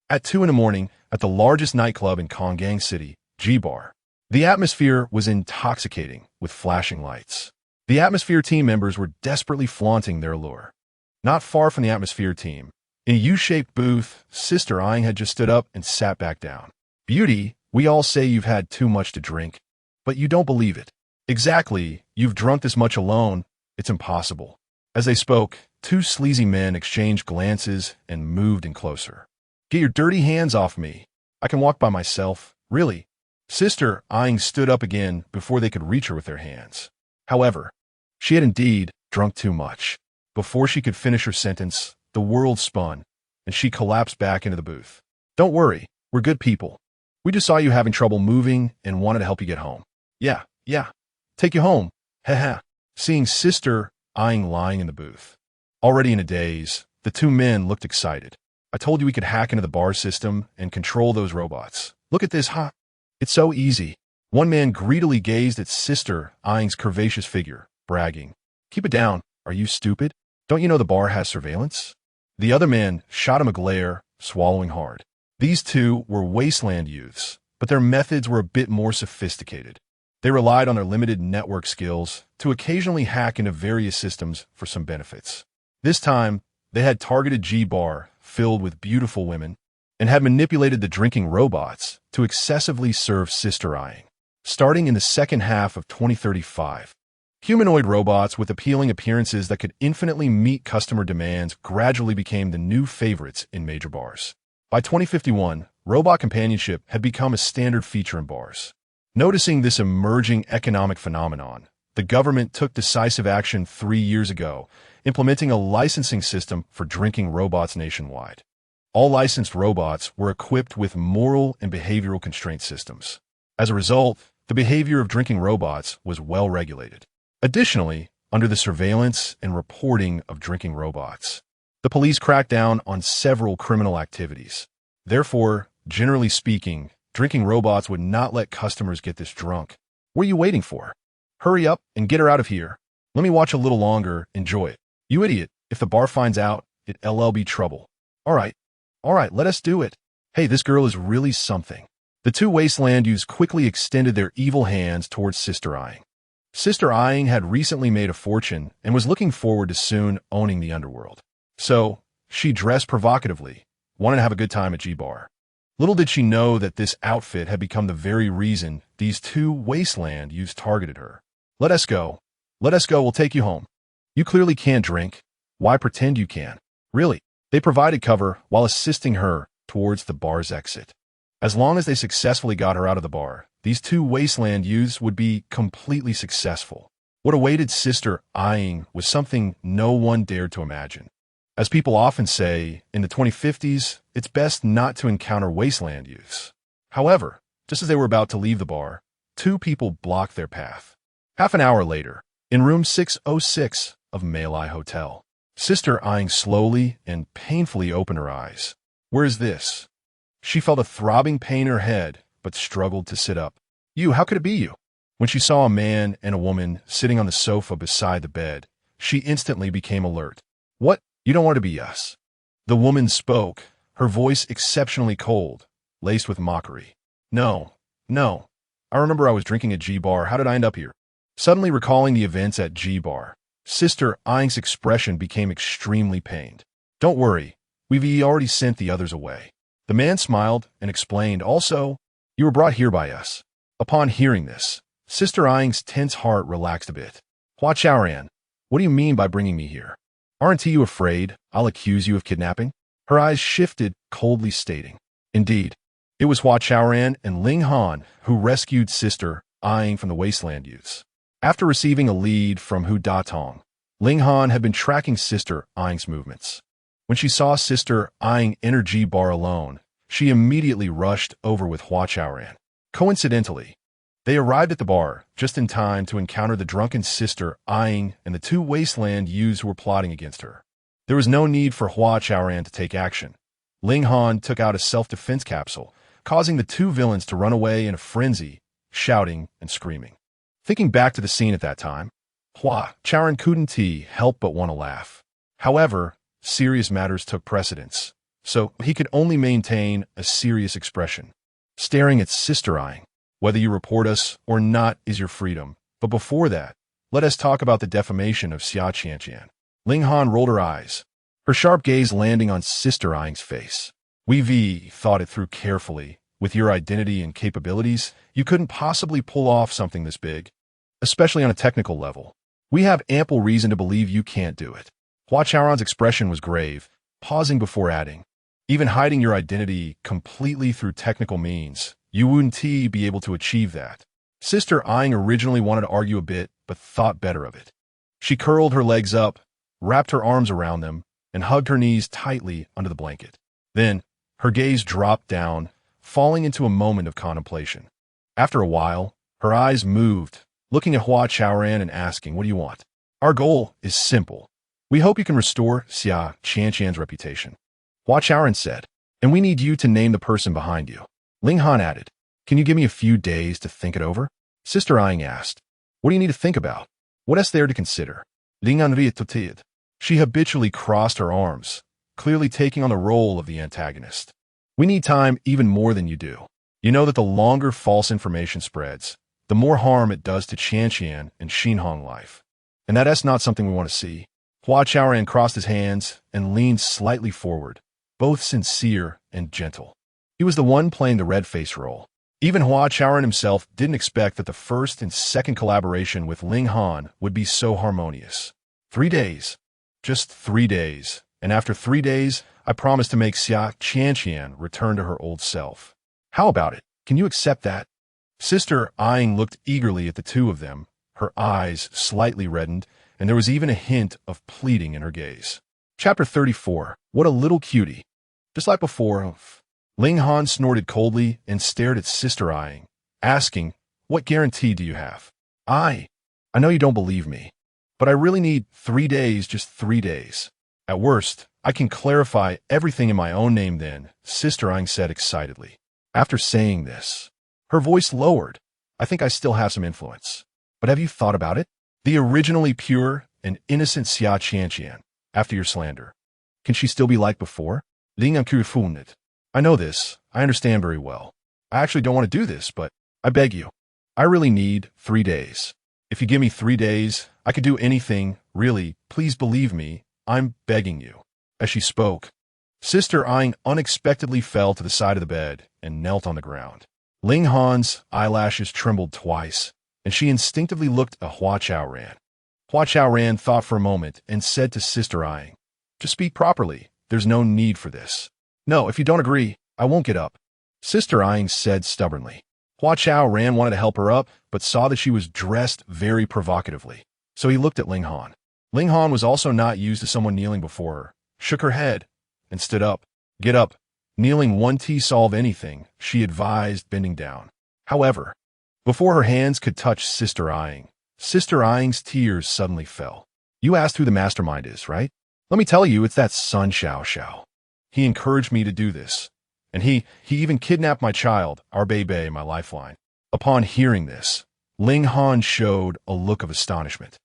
At 2 a.m, at the largest nightclub in Konggang City, G-Bar, the atmosphere was intoxicating with flashing lights. The Atmosphere team members were desperately flaunting their allure. Not far from the Atmosphere team, in a U-shaped booth, Sister Yang had just stood up and sat back down. Beauty, we all say you've had too much to drink, but you don't believe it. Exactly, you've drunk this much alone, it's impossible. As they spoke, 2 sleazy men exchanged glances and moved in closer. Get your dirty hands off me. I can walk by myself. Really? Sister Yang stood up again before they could reach her with their hands. However, she had indeed drunk too much. Before she could finish her sentence, the world spun, and she collapsed back into the booth. Don't worry, we're good people. We just saw you having trouble moving and wanted to help you get home. Yeah. Take you home. Haha. Seeing Sister Yang lying in the booth. Already in a daze, the 2 men looked excited. I told you we could hack into the bar system and control those robots. Look at this, huh? It's so easy. One man greedily gazed at Sister Yang's curvaceous figure, bragging. Keep it down. Are you stupid? Don't you know the bar has surveillance? The other man shot him a glare, swallowing hard. These 2 were wasteland youths, but their methods were a bit more sophisticated. They relied on their limited network skills to occasionally hack into various systems for some benefits. This time, they had targeted G-Bar filled with beautiful women and had manipulated the drinking robots to excessively serve Sister Yang. Starting in the second half of 2035, humanoid robots with appealing appearances that could infinitely meet customer demands gradually became the new favorites in major bars. By 2051, robot companionship had become a standard feature in bars. Noticing this emerging economic phenomenon, the government took decisive action 3 years ago, implementing a licensing system for drinking robots nationwide. All licensed robots were equipped with moral and behavioral constraint systems. As a result, the behavior of drinking robots was well regulated. Additionally, under the surveillance and reporting of drinking robots, the police cracked down on several criminal activities. Therefore, generally speaking, drinking robots would not let customers get this drunk. What are you waiting for? Hurry up and get her out of here. Let me watch a little longer, enjoy it. You idiot, if the bar finds out, it'll be trouble. All right, let us do it. Hey, this girl is really something. The 2 wasteland youths quickly extended their evil hands towards Sister Yang. Sister Yang had recently made a fortune and was looking forward to soon owning the underworld. So, she dressed provocatively, wanted to have a good time at G-Bar. Little did she know that this outfit had become the very reason these 2 wasteland youths targeted her. Let us go, we'll take you home. You clearly can't drink. Why pretend you can? Really? They provided cover while assisting her towards the bar's exit. As long as they successfully got her out of the bar, these 2 wasteland youths would be completely successful. What awaited Sister Yang was something no one dared to imagine. As people often say, in the 2050s, it's best not to encounter wasteland youths. However, just as they were about to leave the bar, 2 people blocked their path. Half an hour later, in room 606 of Meili Hotel, Sister Yang slowly and painfully opened her eyes. Where is this? She felt a throbbing pain in her head, but struggled to sit up. How could it be you? When she saw a man and a woman sitting on the sofa beside the bed, she instantly became alert. What? You don't want to be us? The woman spoke, her voice exceptionally cold, laced with mockery. No, no. I remember I was drinking at G-Bar. How did I end up here? Suddenly recalling the events at G-Bar, Sister Ying's expression became extremely pained. Don't worry, we've already sent the others away. The man smiled and explained, also, you were brought here by us. Upon hearing this, Sister Ying's tense heart relaxed a bit. Hua Chaoran, what do you mean by bringing me here? Aren't you afraid I'll accuse you of kidnapping? Her eyes shifted, coldly stating, indeed. It was Hua Chaoran and Ling Han who rescued Sister Ying from the wasteland youths. After receiving a lead from Hu Datong, Ling Han had been tracking Sister Ying's movements. When she saw Sister Ying enter G-Bar alone, she immediately rushed over with Hua Chaoran. Coincidentally, they arrived at the bar just in time to encounter the drunken Sister Ying and the two wasteland youths who were plotting against her. There was no need for Hua Chaoran to take action. Ling Han took out a self-defense capsule, causing the two villains to run away in a frenzy, shouting and screaming. Thinking back to the scene at that time, Hua Chaoran couldn't help but want to laugh. However, serious matters took precedence, so he could only maintain a serious expression. Staring at Sister Ying, whether you report us or not is your freedom, but before that, let us talk about the defamation of Xia Qianqian. Ling Han rolled her eyes, her sharp gaze landing on Sister Ying's face. We've thought it through carefully. With your identity and capabilities, you couldn't possibly pull off something this big, especially on a technical level. We have ample reason to believe you can't do it. Hua Chaoran's expression was grave, pausing before adding, even hiding your identity completely through technical means, you wouldn't be able to achieve that. Sister Ying originally wanted to argue a bit, but thought better of it. She curled her legs up, wrapped her arms around them, and hugged her knees tightly under the blanket. Then, her gaze dropped down, falling into a moment of contemplation. After a while, her eyes moved, looking at Hua Chaoran and asking, what do you want? Our goal is simple. We hope you can restore Xia Qianqian's reputation. Hua Chaoran said, and we need you to name the person behind you. Ling Han added, can you give me a few days to think it over? Sister Ying asked, what do you need to think about? What is there to consider? Ling Han reiterated. She habitually crossed her arms, clearly taking on the role of the antagonist. We need time even more than you do. You know that the longer false information spreads, the more harm it does to Qianqian and Xinhong life. And that's not something we want to see. Hua Chaoran crossed his hands and leaned slightly forward, both sincere and gentle. He was the one playing the red face role. Even Hua Chaoran himself didn't expect that the first and second collaboration with Ling Han would be so harmonious. 3 days. Just 3 days. And after 3 days, I promise to make Xia Qianqian return to her old self. How about it? Can you accept that? Sister Ying looked eagerly at the two of them, her eyes slightly reddened, and there was even a hint of pleading in her gaze. Chapter 34. What a little cutie. Just like before, Ling Han snorted coldly and stared at Sister Ying, asking, what guarantee do you have? I know you don't believe me, but I really need 3 days, just 3 days. At worst, I can clarify everything in my own name then, Sister Ying said excitedly. After saying this, her voice lowered. I think I still have some influence. But have you thought about it? The originally pure and innocent Xia Qianqian, after your slander. Can she still be like before? Ling Han. I know this. I understand very well. I actually don't want to do this, but I beg you. I really need 3 days. If you give me 3 days, I could do anything, really. Please believe me. I'm begging you. As she spoke, Sister Ying unexpectedly fell to the side of the bed and knelt on the ground. Ling Han's eyelashes trembled twice, and she instinctively looked at Hua Chaoran. Hua Chaoran thought for a moment and said to Sister Ying, just speak properly. There's no need for this. No, if you don't agree, I won't get up. Sister Ying said stubbornly. Hua Chaoran wanted to help her up, but saw that she was dressed very provocatively. So he looked at Ling Han. Ling Han was also not used to someone kneeling before her, shook her head, and stood up. Get up. Kneeling won't solve anything, she advised, bending down. However, before her hands could touch Sister Ying, Sister Ying's tears suddenly fell. You asked who the mastermind is, right? Let me tell you, it's that Sun Xiao Xiao. He encouraged me to do this, and he even kidnapped my child, our baby, my lifeline. Upon hearing this, Ling Han showed a look of astonishment.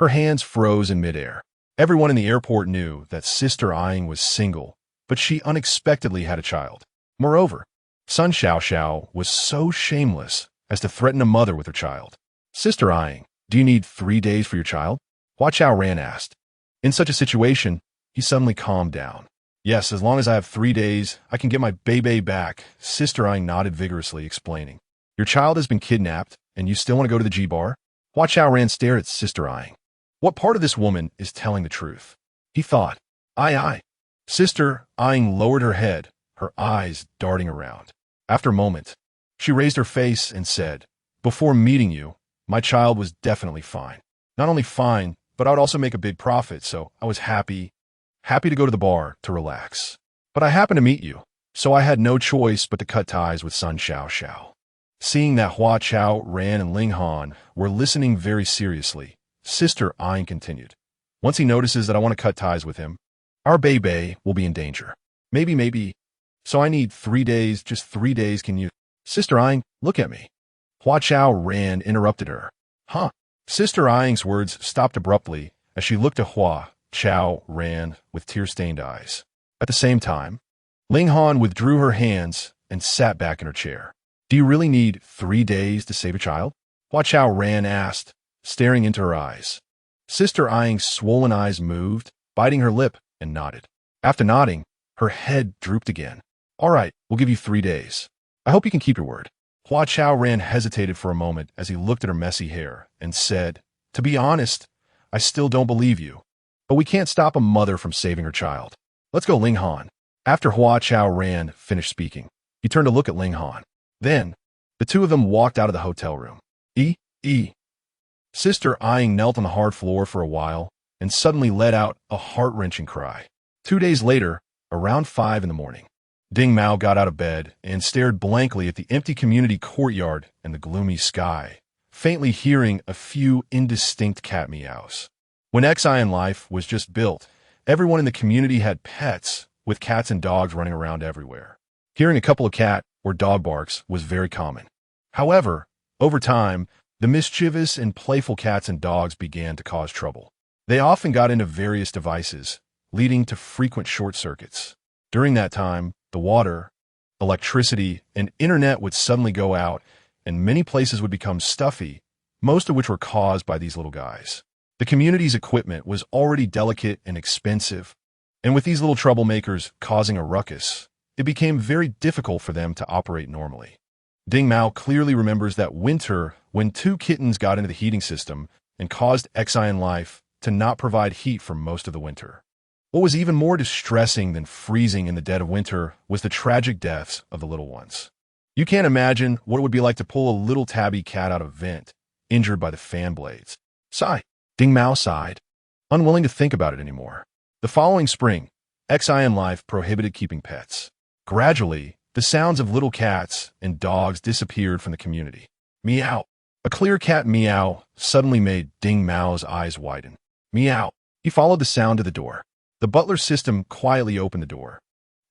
Her hands froze in midair. Everyone in the airport knew that Sister Yang was single, but she unexpectedly had a child. Moreover, Sun Xiao was so shameless as to threaten a mother with her child. Sister Yang, do you need 3 days for your child? Hua Chaoran asked. In such a situation, he suddenly calmed down. Yes, as long as I have 3 days, I can get my baby back, Sister Yang nodded vigorously, explaining. Your child has been kidnapped, and you still want to go to the G-bar? Hua Chaoran stared at Sister Yang. What part of this woman is telling the truth? He thought. Aye. Sister Yang lowered her head, her eyes darting around. After a moment, she raised her face and said, Before meeting you, my child was definitely fine. Not only fine, but I would also make a big profit, so I was happy to go to the bar to relax. But I happened to meet you, so I had no choice but to cut ties with Sun Xiao. Seeing that Hua Chaoran and Ling Han were listening very seriously, Sister Yang continued. Once he notices that I want to cut ties with him, our baby will be in danger. Maybe. So I need 3 days, just 3 days, can you? Sister Yang, look at me. Hua Chaoran interrupted her. Huh? Sister Yang's words stopped abruptly as she looked at Hua Chaoran with tear-stained eyes. At the same time, Ling Han withdrew her hands and sat back in her chair. Do you really need 3 days to save a child? Hua Chaoran asked, staring into her eyes. Sister Yang's swollen eyes moved, biting her lip, and nodded. After nodding, her head drooped again. All right, we'll give you 3 days. I hope you can keep your word. Hua Chaoran hesitated for a moment as he looked at her messy hair and said, To be honest, I still don't believe you. But we can't stop a mother from saving her child. Let's go, Ling Han. After Hua Chaoran finished speaking, he turned to look at Ling Han. Then, the two of them walked out of the hotel room. Sister Yang knelt on the hard floor for a while and suddenly let out a heart-wrenching cry. 2 days later, around 5 in the morning, Ding Mao got out of bed and stared blankly at the empty community courtyard and the gloomy sky, faintly hearing a few indistinct cat meows. When Xian Life was just built, everyone in the community had pets, with cats and dogs running around everywhere. Hearing a couple of cat or dog barks was very common. However, over time, the mischievous and playful cats and dogs began to cause trouble. They often got into various devices, leading to frequent short circuits. During that time, the water, electricity, and internet would suddenly go out, and many places would become stuffy, most of which were caused by these little guys. The community's equipment was already delicate and expensive, and with these little troublemakers causing a ruckus, it became very difficult for them to operate normally. Ding Mao clearly remembers that winter when 2 kittens got into the heating system and caused Xian Life to not provide heat for most of the winter. What was even more distressing than freezing in the dead of winter was the tragic deaths of the little ones. You can't imagine what it would be like to pull a little tabby cat out of a vent, injured by the fan blades. Sigh. Ding Mao sighed, unwilling to think about it anymore. The following spring, Xian Life prohibited keeping pets. Gradually, the sounds of little cats and dogs disappeared from the community. Meow. A clear cat meow suddenly made Ding Mao's eyes widen. Meow. He followed the sound to the door. The butler system quietly opened the door.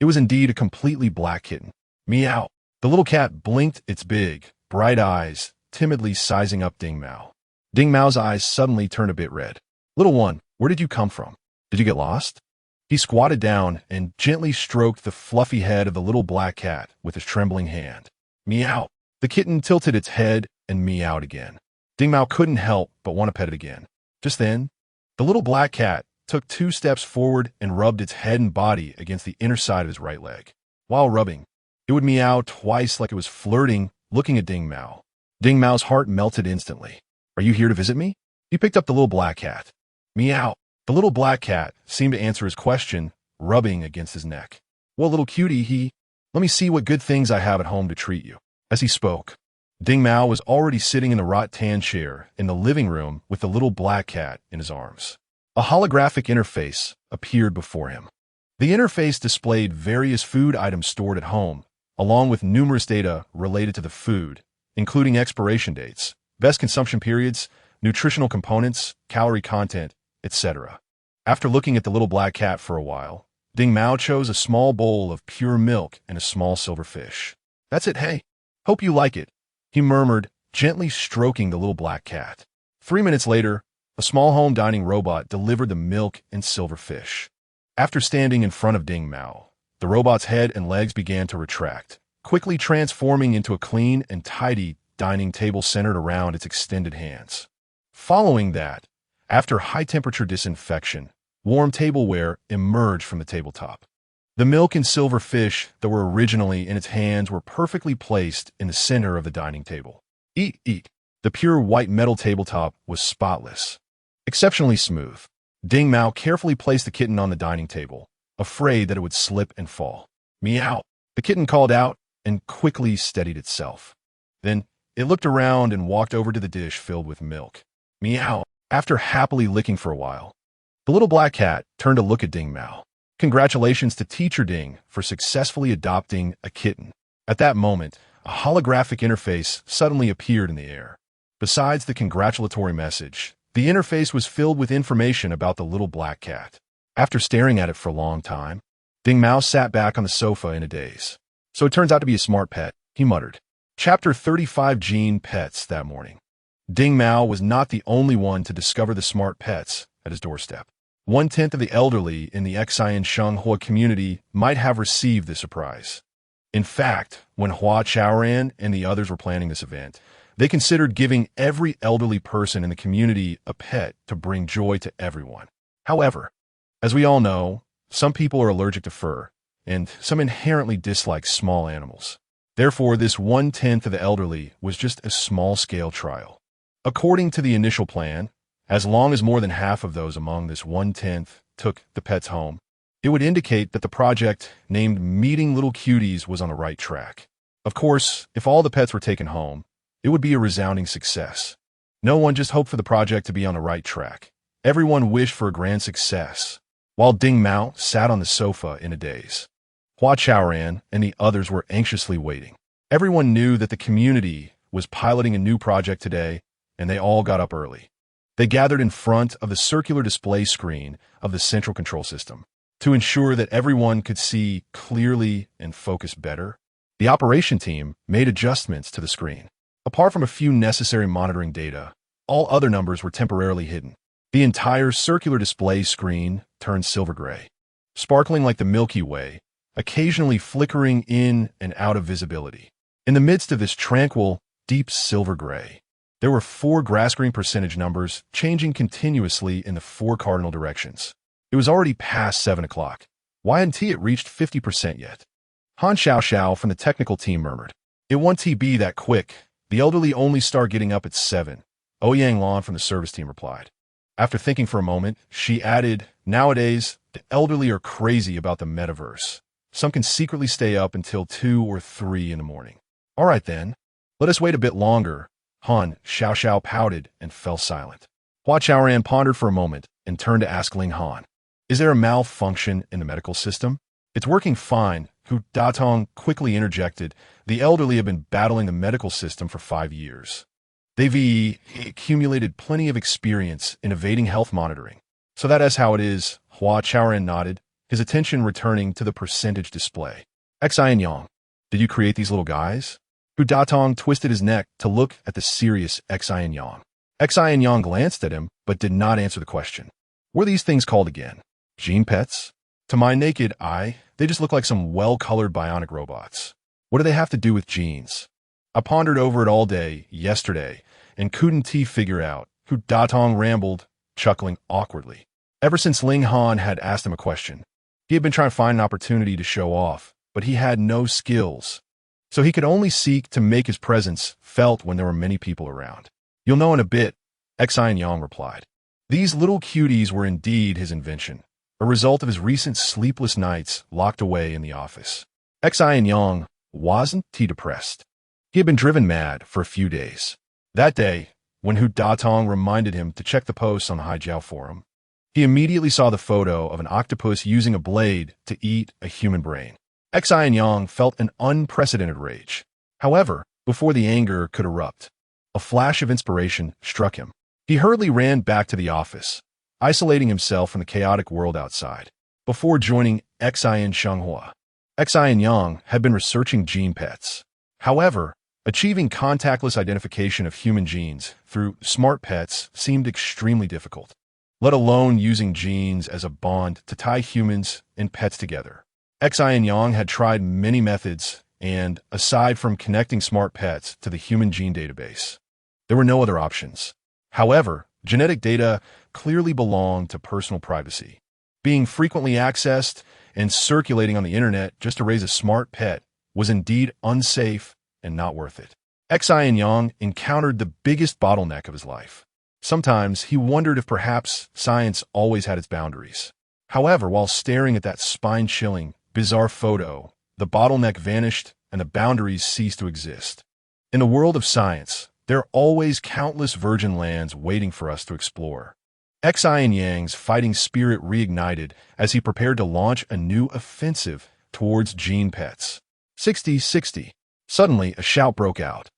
It was indeed a completely black kitten. Meow. The little cat blinked its big, bright eyes, timidly sizing up Ding Mao. Ding Mao's eyes suddenly turned a bit red. Little one, where did you come from? Did you get lost? He squatted down and gently stroked the fluffy head of the little black cat with his trembling hand. Meow. The kitten tilted its head and meowed again. Ding Mao couldn't help but want to pet it again. Just then, the little black cat took 2 steps forward and rubbed its head and body against the inner side of his right leg. While rubbing, it would meow twice like it was flirting, looking at Ding Mao. Ding Mao's heart melted instantly. Are you here to visit me? He picked up the little black cat. Meow. The little black cat seemed to answer his question, rubbing against his neck. Well, little cutie, let me see what good things I have at home to treat you. As he spoke, Ding Mao was already sitting in the rattan chair in the living room with the little black cat in his arms. A holographic interface appeared before him. The interface displayed various food items stored at home, along with numerous data related to the food, including expiration dates, best consumption periods, nutritional components, calorie content, etc. After looking at the little black cat for a while, Ding Mao chose a small bowl of pure milk and a small silver fish. That's it, hey. Hope you like it, he murmured, gently stroking the little black cat. 3 minutes later, a a small home dining robot delivered the milk and silver fish. After standing in front of Ding Mao, the robot's head and legs began to retract, quickly transforming into a clean and tidy dining table centered around its extended hands. Following that, after high-temperature disinfection, warm tableware emerged from the tabletop. The milk and silver fish that were originally in its hands were perfectly placed in the center of the dining table. Eat, eat. The pure white metal tabletop was spotless, exceptionally smooth. Ding Mao carefully placed the kitten on the dining table, afraid that it would slip and fall. Meow. The kitten called out and quickly steadied itself. Then it looked around and walked over to the dish filled with milk. Meow. After happily licking for a while, the little black cat turned to look at Ding Mao. Congratulations to Teacher Ding for successfully adopting a kitten. At that moment, a holographic interface suddenly appeared in the air. Besides the congratulatory message, the interface was filled with information about the little black cat. After staring at it for a long time, Ding Mao sat back on the sofa in a daze. So it turns out to be a smart pet, he muttered. Chapter 35 Gene Pets that morning. Ding Mao was not the only one to discover the smart pets at his doorstep. 1/10 of the elderly in the Xian community might have received the surprise. In fact, when Hua Chaoran and the others were planning this event, they considered giving every elderly person in the community a pet to bring joy to everyone. However, as we all know, some people are allergic to fur, and some inherently dislike small animals. Therefore, this 1/10 of the elderly was just a small-scale trial. According to the initial plan, as long as more than half of those among this 1/10 took the pets home, it would indicate that the project named Meeting Little Cuties was on the right track. Of course, if all the pets were taken home, it would be a resounding success. No one just hoped for the project to be on the right track. Everyone wished for a grand success. While Ding Mao sat on the sofa in a daze, Hua Chaoran and the others were anxiously waiting. Everyone knew that the community was piloting a new project today, and they all got up early. They gathered in front of the circular display screen of the central control system. To ensure that everyone could see clearly and focus better, the operation team made adjustments to the screen. Apart from a few necessary monitoring data, all other numbers were temporarily hidden. The entire circular display screen turned silver gray, sparkling like the Milky Way, occasionally flickering in and out of visibility. In the midst of this tranquil, deep silver gray, there were 4 grass green percentage numbers changing continuously in the 4 cardinal directions. It was already past 7 o'clock. Why hadn't it reached 50% yet? Han Xiao from the technical team murmured. It won't be that quick. The elderly only start getting up at 7. Ouyang Lan from the service team replied. After thinking for a moment, she added, nowadays, the elderly are crazy about the metaverse. Some can secretly stay up until 2 or 3 in the morning. All right then, let us wait a bit longer. Han Xiao pouted and fell silent. Hua Chaoran pondered for a moment and turned to ask Ling Han, is there a malfunction in the medical system? It's working fine, Hu Datong quickly interjected. The elderly have been battling the medical system for 5 years. They've accumulated plenty of experience in evading health monitoring. So that is how it is, Hua Chaoran nodded, his attention returning to the percentage display. Xin Yang, did you create these little guys? Hu Datong twisted his neck to look at the serious Xin Yang. Xin Yang glanced at him, but did not answer the question. What are these things called again? Gene pets? To my naked eye, they just look like some well-colored bionic robots. What do they have to do with genes? I pondered over it all day yesterday and couldn't figure out. Hu Datong rambled, chuckling awkwardly. Ever since Ling Han had asked him a question, he had been trying to find an opportunity to show off, but he had no skills. So he could only seek to make his presence felt when there were many people around. You'll know in a bit, Xin Yang replied. These little cuties were indeed his invention, a result of his recent sleepless nights locked away in the office. Xin Yang wasn't depressed. He had been driven mad for a few days. That day, when Hu Datong reminded him to check the posts on the Haijiao forum, he immediately saw the photo of an octopus using a blade to eat a human brain. Xin Yang felt an unprecedented rage. However, before the anger could erupt, a flash of inspiration struck him. He hurriedly ran back to the office, isolating himself from the chaotic world outside. Before joining Xin Shenghua, Xin Yang had been researching gene pets. However, Achieving contactless identification of human genes through smart pets seemed extremely difficult, let alone using genes as a bond to tie humans and pets together. Xin Yang had tried many methods, and aside from connecting smart pets to the human gene database, there were no other options. However, genetic data clearly belonged to personal privacy. Being frequently accessed and circulating on the internet just to raise a smart pet was indeed unsafe and not worth it. Xin Yang encountered the biggest bottleneck of his life. Sometimes he wondered if perhaps science always had its boundaries. However, while staring at that spine-chilling, bizarre photo, the bottleneck vanished and the boundaries ceased to exist. In the world of science, there are always countless virgin lands waiting for us to explore. Xin Yang's fighting spirit reignited as he prepared to launch a new offensive towards gene pets. 60-60. Suddenly, a shout broke out.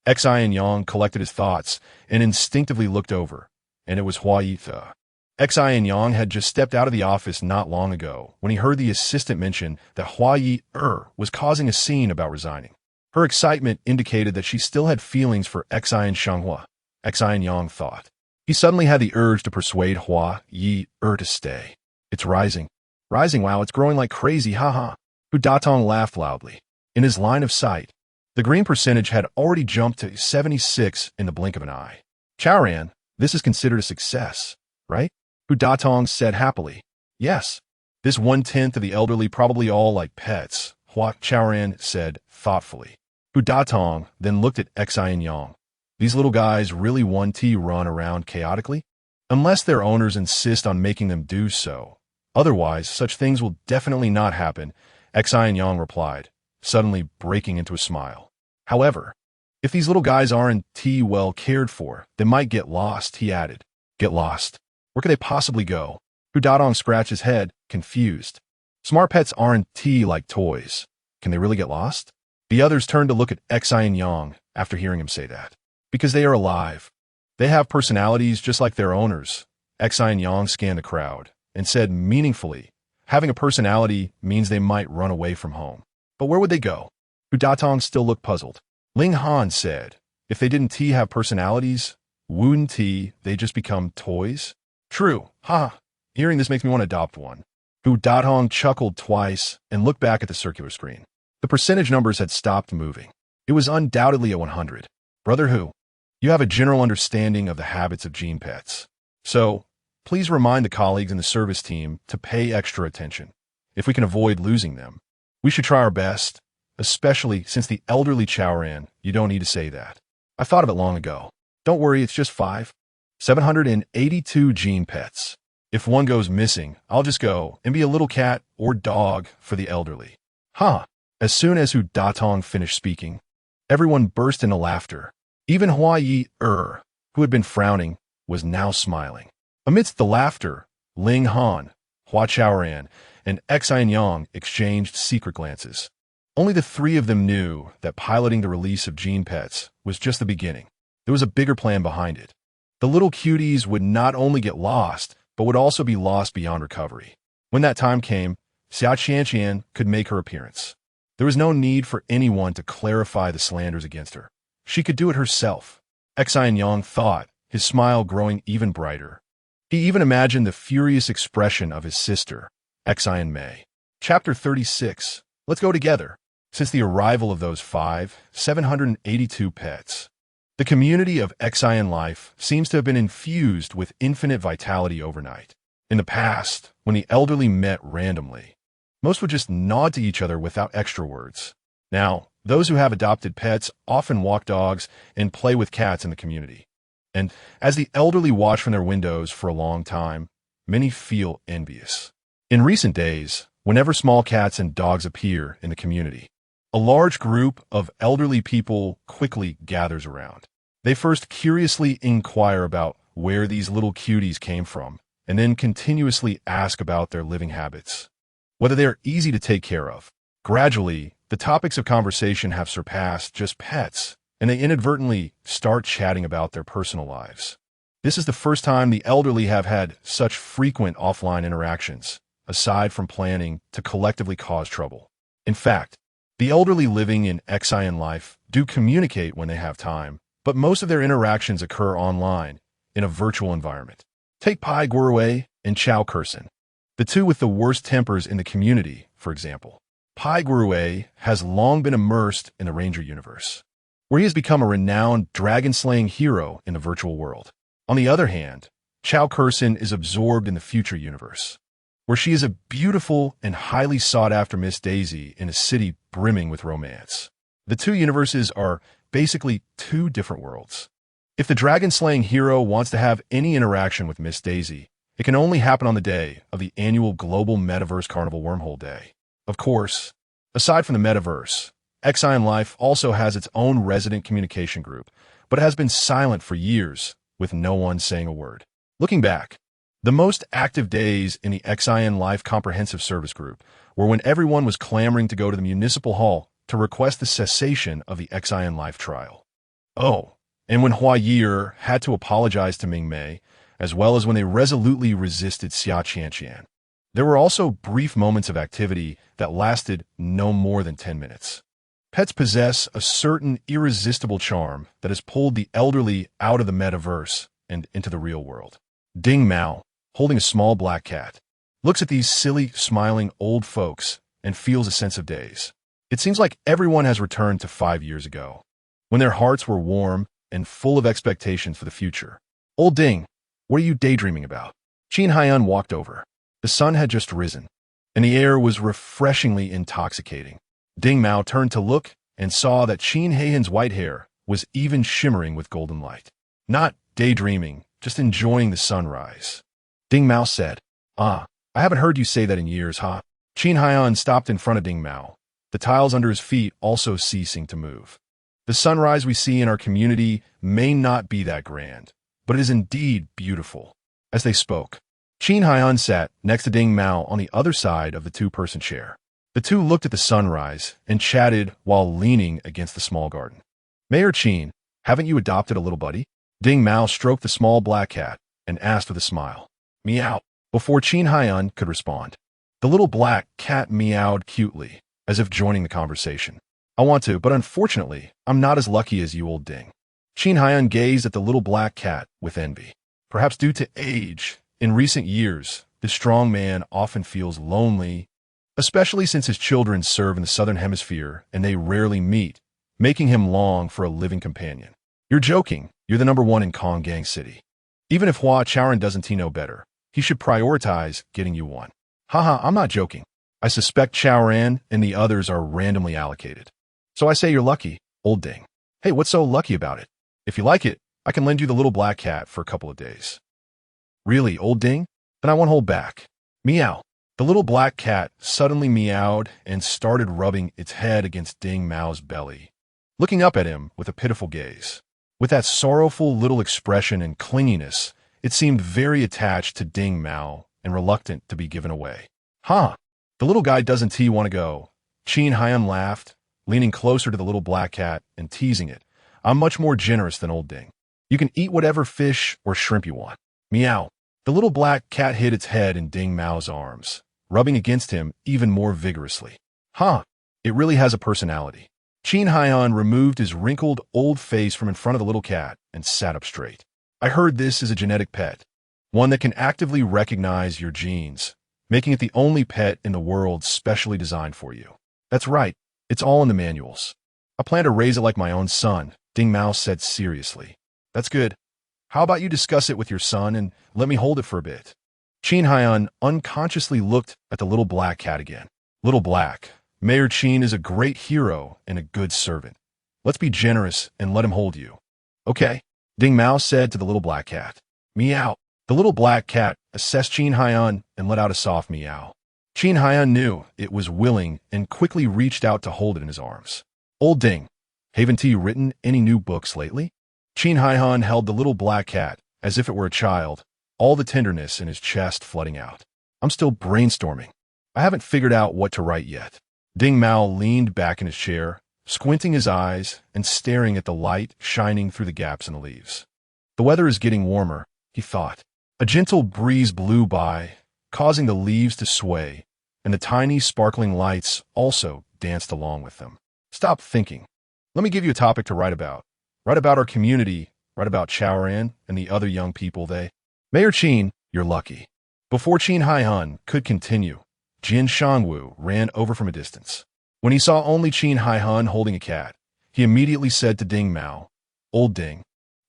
Xin Yang collected his thoughts and instinctively looked over, and it was Hua Ye'er. Xin Yang had just stepped out of the office not long ago when he heard the assistant mention that Hua Ye'er was causing a scene about resigning. Her excitement indicated that she still had feelings for Xin Shanghua. Xin Yang thought. He suddenly had the urge to persuade Hua Ye'er to stay. It's rising. Rising, wow, it's growing like crazy, haha. Hu Datong laughed loudly. In his line of sight, the green percentage had already jumped to 76 in the blink of an eye. Chaoran, this is considered a success, right? Hu Datong said happily. Yes. This 1/10 of the elderly probably all like pets, Hua Chaoran said thoughtfully. Hu Datong then looked at Xin Yang. These little guys really want to run around chaotically? Unless their owners insist on making them do so. Otherwise, such things will definitely not happen, Xin Yang replied, suddenly breaking into a smile. However, if these little guys aren't well cared for, they might get lost, he added. Get lost? Where could they possibly go? Hu Datong scratched his head, confused. Smart pets aren't like toys. Can they really get lost? The others turned to look at Xin Yang after hearing him say that. Because they are alive. They have personalities just like their owners. Xin Yang scanned the crowd and said meaningfully, having a personality means they might run away from home. But where would they go? Hu Datong still looked puzzled. Ling Han said, if they didn't have personalities, wouldn't they just become toys? True, ha. Hearing this makes me want to adopt one. Hu Datong chuckled twice and looked back at the circular screen. The percentage numbers had stopped moving. It was undoubtedly at 100. Brother Hu, you have a general understanding of the habits of gene pets. So, please remind the colleagues in the service team to pay extra attention. If we can avoid losing them, we should try our best, especially since the elderly Chaoran, you don't need to say that. I thought of it long ago. Don't worry, it's just 782 gene pets. If one goes missing, I'll just go and be a little cat or dog for the elderly. Huh. As soon as Hu Datong finished speaking, everyone burst into laughter. Even Hua Ye'er, who had been frowning, was now smiling. Amidst the laughter, Ling Han, Hua Chaoran, and Xin Yang exchanged secret glances. Only the three of them knew that piloting the release of gene pets was just the beginning. There was a bigger plan behind it. The little cuties would not only get lost, but would also be lost beyond recovery. When that time came, Xia Qianqian could make her appearance. There was no need for anyone to clarify the slanders against her. She could do it herself. Xin Yang thought, his smile growing even brighter. He even imagined the furious expression of his sister, Xin Mei. Chapter 36. Let's go together. Since the arrival of those 782 pets, the community of Xin life seems to have been infused with infinite vitality overnight. In the past, when the elderly met randomly, most would just nod to each other without extra words. Now, those who have adopted pets often walk dogs and play with cats in the community. And as the elderly watch from their windows for a long time, many feel envious. In recent days, whenever small cats and dogs appear in the community, a large group of elderly people quickly gathers around. They first curiously inquire about where these little cuties came from, and then continuously ask about their living habits, whether they are easy to take care of. Gradually, the topics of conversation have surpassed just pets, and they inadvertently start chatting about their personal lives. This is the first time the elderly have had such frequent offline interactions, aside from planning to collectively cause trouble. In fact, The elderly living in Xian life do communicate when they have time, but most of their interactions occur online, in a virtual environment. Take Pai Guorui and Chao Kursin, the two with the worst tempers in the community, for example. Pai Guorui has long been immersed in the Ranger universe, where he has become a renowned dragon-slaying hero in the virtual world. On the other hand, Chao Kursin is absorbed in the future universe, where she is a beautiful and highly sought-after Miss Daisy in a city brimming with romance. The two universes are basically two different worlds. If the dragon-slaying hero wants to have any interaction with Miss Daisy, it can only happen on the day of the annual Global Metaverse Carnival Wormhole Day. Of course, aside from the metaverse, Xian Life also has its own resident communication group, but it has been silent for years, with no one saying a word. Looking back, the most active days in the Xian Life Comprehensive Service Group were when everyone was clamoring to go to the municipal hall to request the cessation of the Xian Life trial. Oh, and when Hua Ye'er had to apologize to Ming Mei, as well as when they resolutely resisted Xia Qianqian. There were also brief moments of activity that lasted no more than 10 minutes. Pets possess a certain irresistible charm that has pulled the elderly out of the metaverse and into the real world. Ding Mao, holding a small black cat, looks at these silly, smiling old folks and feels a sense of daze. It seems like everyone has returned to 5 years ago, when their hearts were warm and full of expectations for the future. Old Ding, what are you daydreaming about? Xin Yang walked over. The sun had just risen, and the air was refreshingly intoxicating. Ding Mao turned to look and saw that Xin Yan's white hair was even shimmering with golden light. Not daydreaming, just enjoying the sunrise. Ding Mao said, I haven't heard you say that in years, huh? Xin Yang stopped in front of Ding Mao, the tiles under his feet also ceasing to move. The sunrise we see in our community may not be that grand, but it is indeed beautiful. As they spoke, Xin Yang sat next to Ding Mao on the other side of the two-person chair. The two looked at the sunrise and chatted while leaning against the small garden. Mayor Qin, haven't you adopted a little buddy? Ding Mao stroked the small black cat and asked with a smile. Meow. Before Xin Yang could respond, the little black cat meowed cutely, as if joining the conversation. I want to, but unfortunately, I'm not as lucky as you, old Ding. Xin Yang gazed at the little black cat with envy. Perhaps due to age, in recent years, the strong man often feels lonely, especially since his children serve in the Southern Hemisphere and they rarely meet, making him long for a living companion. You're joking. You're the number one in Konggang City. Even if Hua Chaoran doesn't know better, he should prioritize getting you one. Haha, I'm not joking. I suspect Chaoran and the others are randomly allocated. So I say you're lucky, old Ding. Hey, what's so lucky about it? If you like it, I can lend you the little black cat for a couple of days. Really, old Ding? Then I won't hold back. Meow. The little black cat suddenly meowed and started rubbing its head against Ding Mao's belly, looking up at him with a pitiful gaze. With that sorrowful little expression and clinginess, it seemed very attached to Ding Mao and reluctant to be given away. Huh, the little guy doesn't want to go. Xin Yang laughed, leaning closer to the little black cat and teasing it. I'm much more generous than old Ding. You can eat whatever fish or shrimp you want. Meow. The little black cat hid its head in Ding Mao's arms, rubbing against him even more vigorously. Huh, it really has a personality. Xin Yang removed his wrinkled old face from in front of the little cat and sat up straight. I heard this is a genetic pet, one that can actively recognize your genes, making it the only pet in the world specially designed for you. That's right, it's all in the manuals. I plan to raise it like my own son, Ding Mao said seriously. That's good. How about you discuss it with your son and let me hold it for a bit? Xin Yang unconsciously looked at the little black cat again. Little black, Mayor Qin is a great hero and a good servant. Let's be generous and let him hold you. Okay, Ding Mao said to the little black cat. Meow. The little black cat assessed Xin Yang and let out a soft meow. Xin Yang knew it was willing and quickly reached out to hold it in his arms. Old Ding, haven't you written any new books lately? Xin Yang held the little black cat as if it were a child, all the tenderness in his chest flooding out. I'm still brainstorming. I haven't figured out what to write yet. Ding Mao leaned back in his chair, squinting his eyes and staring at the light shining through the gaps in the leaves. The weather is getting warmer, he thought. A gentle breeze blew by, causing the leaves to sway, and the tiny sparkling lights also danced along with them. Stop thinking. Let me give you a topic to write about. Write about our community, write about Chaoran and the other young people they. Mayor Qin, you're lucky. Before Qin Haihan could continue, Jin Shangwu ran over from a distance. When he saw only Qin Haihan holding a cat, he immediately said to Ding Mao, "Old Ding,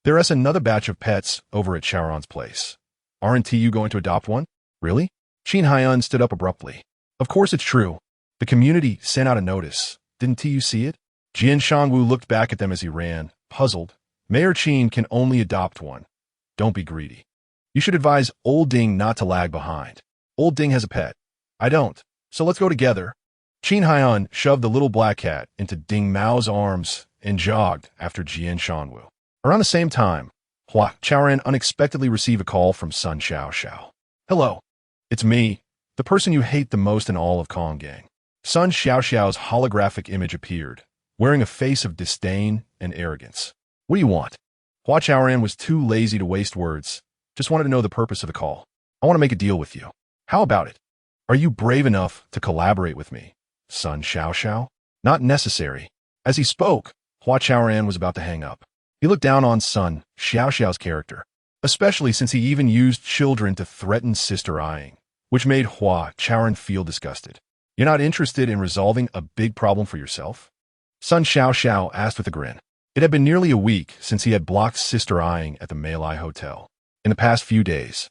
there's another batch of pets over at Chaoran's place. Aren't you going to adopt one?" "Really?" Qin Haihan stood up abruptly. "Of course it's true. The community sent out a notice. Didn't you see it?" Jin Shangwu looked back at them as he ran, puzzled. "Mayor Qin can only adopt one. Don't be greedy. You should advise Old Ding not to lag behind. Old Ding has a pet. I don't. So let's go together." Qin Haihan shoved the little black cat into Ding Mao's arms and jogged after Jin Shangwu. Around the same time, Hua Chaoran unexpectedly received a call from Sun Xiaoxiao. "Hello. It's me, the person you hate the most in all of Konggang." Sun Xiaoxiao's holographic image appeared, wearing a face of disdain and arrogance. "What do you want?" Hua Chaoran was too lazy to waste words. "Just wanted to know the purpose of the call. I want to make a deal with you. How about it? Are you brave enough to collaborate with me?" Sun Xiaoxiao? "Not necessary." As he spoke, Hua Chaoran was about to hang up. He looked down on Sun Xiaoxiao's character, especially since he even used children to threaten sister eyeing, which made Hua Chaoran feel disgusted. "You're not interested in resolving a big problem for yourself?" Sun Xiaoxiao asked with a grin. It had been nearly a week since he had blocked sister eyeing at the Malai Hotel. In the past few days,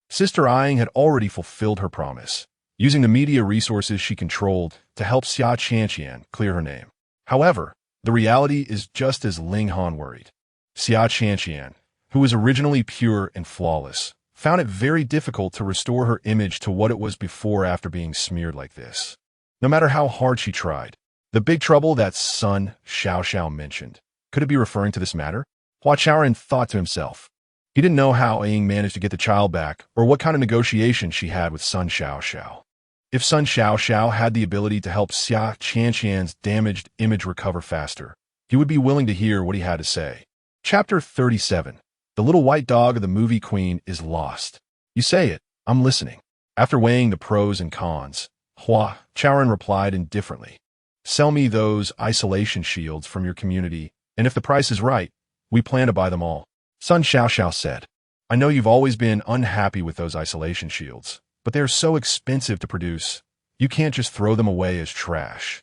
sister eyeing had already fulfilled her promise, using the media resources she controlled to help Xia Qianqian clear her name. However, the reality is just as Ling Han worried. Xia Qianqian, who was originally pure and flawless, found it very difficult to restore her image to what it was before after being smeared like this. No matter how hard she tried, the big trouble that Sun Xiaoxiao mentioned, could it be referring to this matter? Hua Chaoran thought to himself. He didn't know how Ying managed to get the child back or what kind of negotiation she had with Sun Xiaoxiao. If Sun Xiaoxiao had the ability to help Xia Qianqian's damaged image recover faster, he would be willing to hear what he had to say. Chapter 37. The little white dog of the movie queen is lost. You say it, I'm listening. After weighing the pros and cons, Hua Chaoran replied indifferently. Sell me those isolation shields from your community, and if the price is right, we plan to buy them all. Sun Xiaoxiao said, I know you've always been unhappy with those isolation shields, but they're so expensive to produce, you can't just throw them away as trash.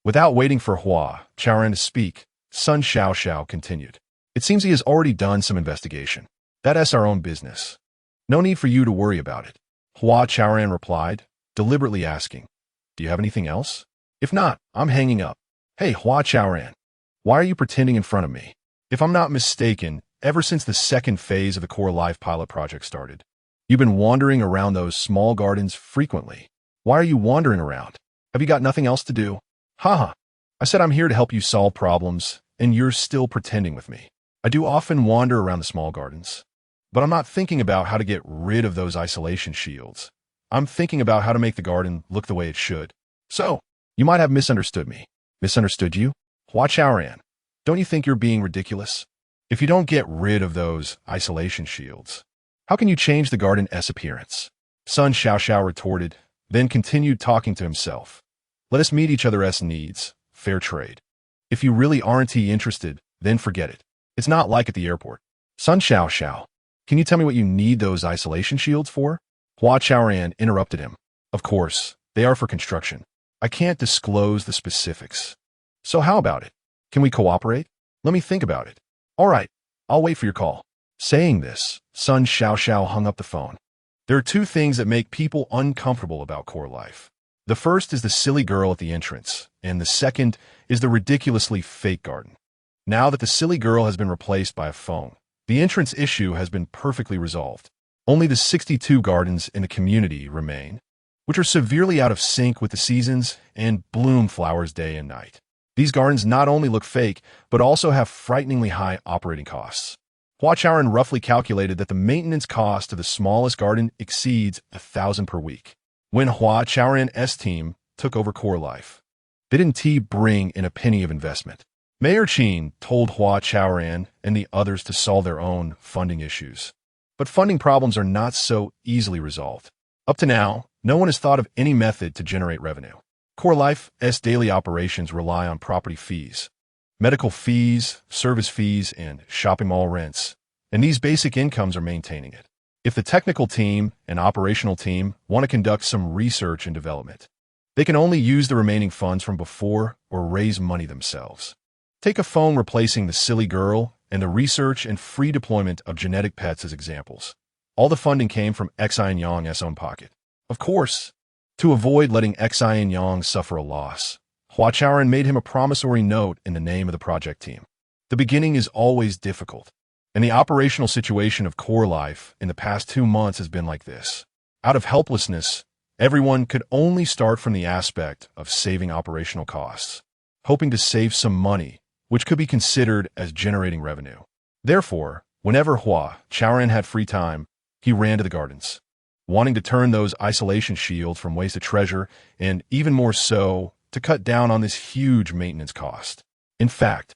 Without waiting for Hua Chaoran to speak, Sun Xiaoxiao continued. It seems he has already done some investigation. That's our own business. No need for you to worry about it. Hua Chaoran replied, deliberately asking, do you have anything else? If not, I'm hanging up. Hey, Hua Chaoran, why are you pretending in front of me? If I'm not mistaken, ever since the second phase of the Core Life pilot project started, you've been wandering around those small gardens frequently. Why are you wandering around? Have you got nothing else to do? Haha. I said I'm here to help you solve problems, and you're still pretending with me. I do often wander around the small gardens, but I'm not thinking about how to get rid of those isolation shields. I'm thinking about how to make the garden look the way it should. So, you might have misunderstood me. Misunderstood you? Hua Chaoran, don't you think you're being ridiculous? If you don't get rid of those isolation shields, how can you change the garden's appearance? Sun Xiaoxiao retorted, then continued talking to himself. Let us meet each other's needs. Fair trade. If you really aren't interested, then forget it. It's not like at the airport. Sun Xiaoxiao, can you tell me what you need those isolation shields for? Hua Chaoran interrupted him. Of course, they are for construction. I can't disclose the specifics. So how about it? Can we cooperate? Let me think about it. All right, I'll wait for your call. Saying this, Sun Xiaoxiao hung up the phone. There are two things that make people uncomfortable about Core Life. The first is the silly girl at the entrance, and the second is the ridiculously fake garden. Now that the silly girl has been replaced by a phone, the entrance issue has been perfectly resolved. Only the 62 gardens in the community remain, which are severely out of sync with the seasons and bloom flowers day and night. These gardens not only look fake, but also have frighteningly high operating costs. Hua Chaoran roughly calculated that the maintenance cost of the smallest garden exceeds 1,000 per week. When Hua Chaoran's team took over Core Life, they didn't bring in a penny of investment. Mayor Qin told Hua Chaoran and the others to solve their own funding issues. But funding problems are not so easily resolved. Up to now, no one has thought of any method to generate revenue. Core Life's daily operations rely on property fees, medical fees, service fees, and shopping mall rents, and these basic incomes are maintaining it. If the technical team and operational team want to conduct some research and development, they can only use the remaining funds from before or raise money themselves. Take a phone replacing the silly girl and the research and free deployment of genetic pets as examples. All the funding came from Xin Yang's own pocket. Of course, to avoid letting Xin Yang suffer a loss, Hua Chaoran made him a promissory note in the name of the project team. The beginning is always difficult, and the operational situation of Core Life in the past 2 months has been like this. Out of helplessness, everyone could only start from the aspect of saving operational costs, hoping to save some money, which could be considered as generating revenue. Therefore, whenever Hua Chaoran had free time, he ran to the gardens, wanting to turn those isolation shields from waste to treasure, and even more so, to cut down on this huge maintenance cost. In fact,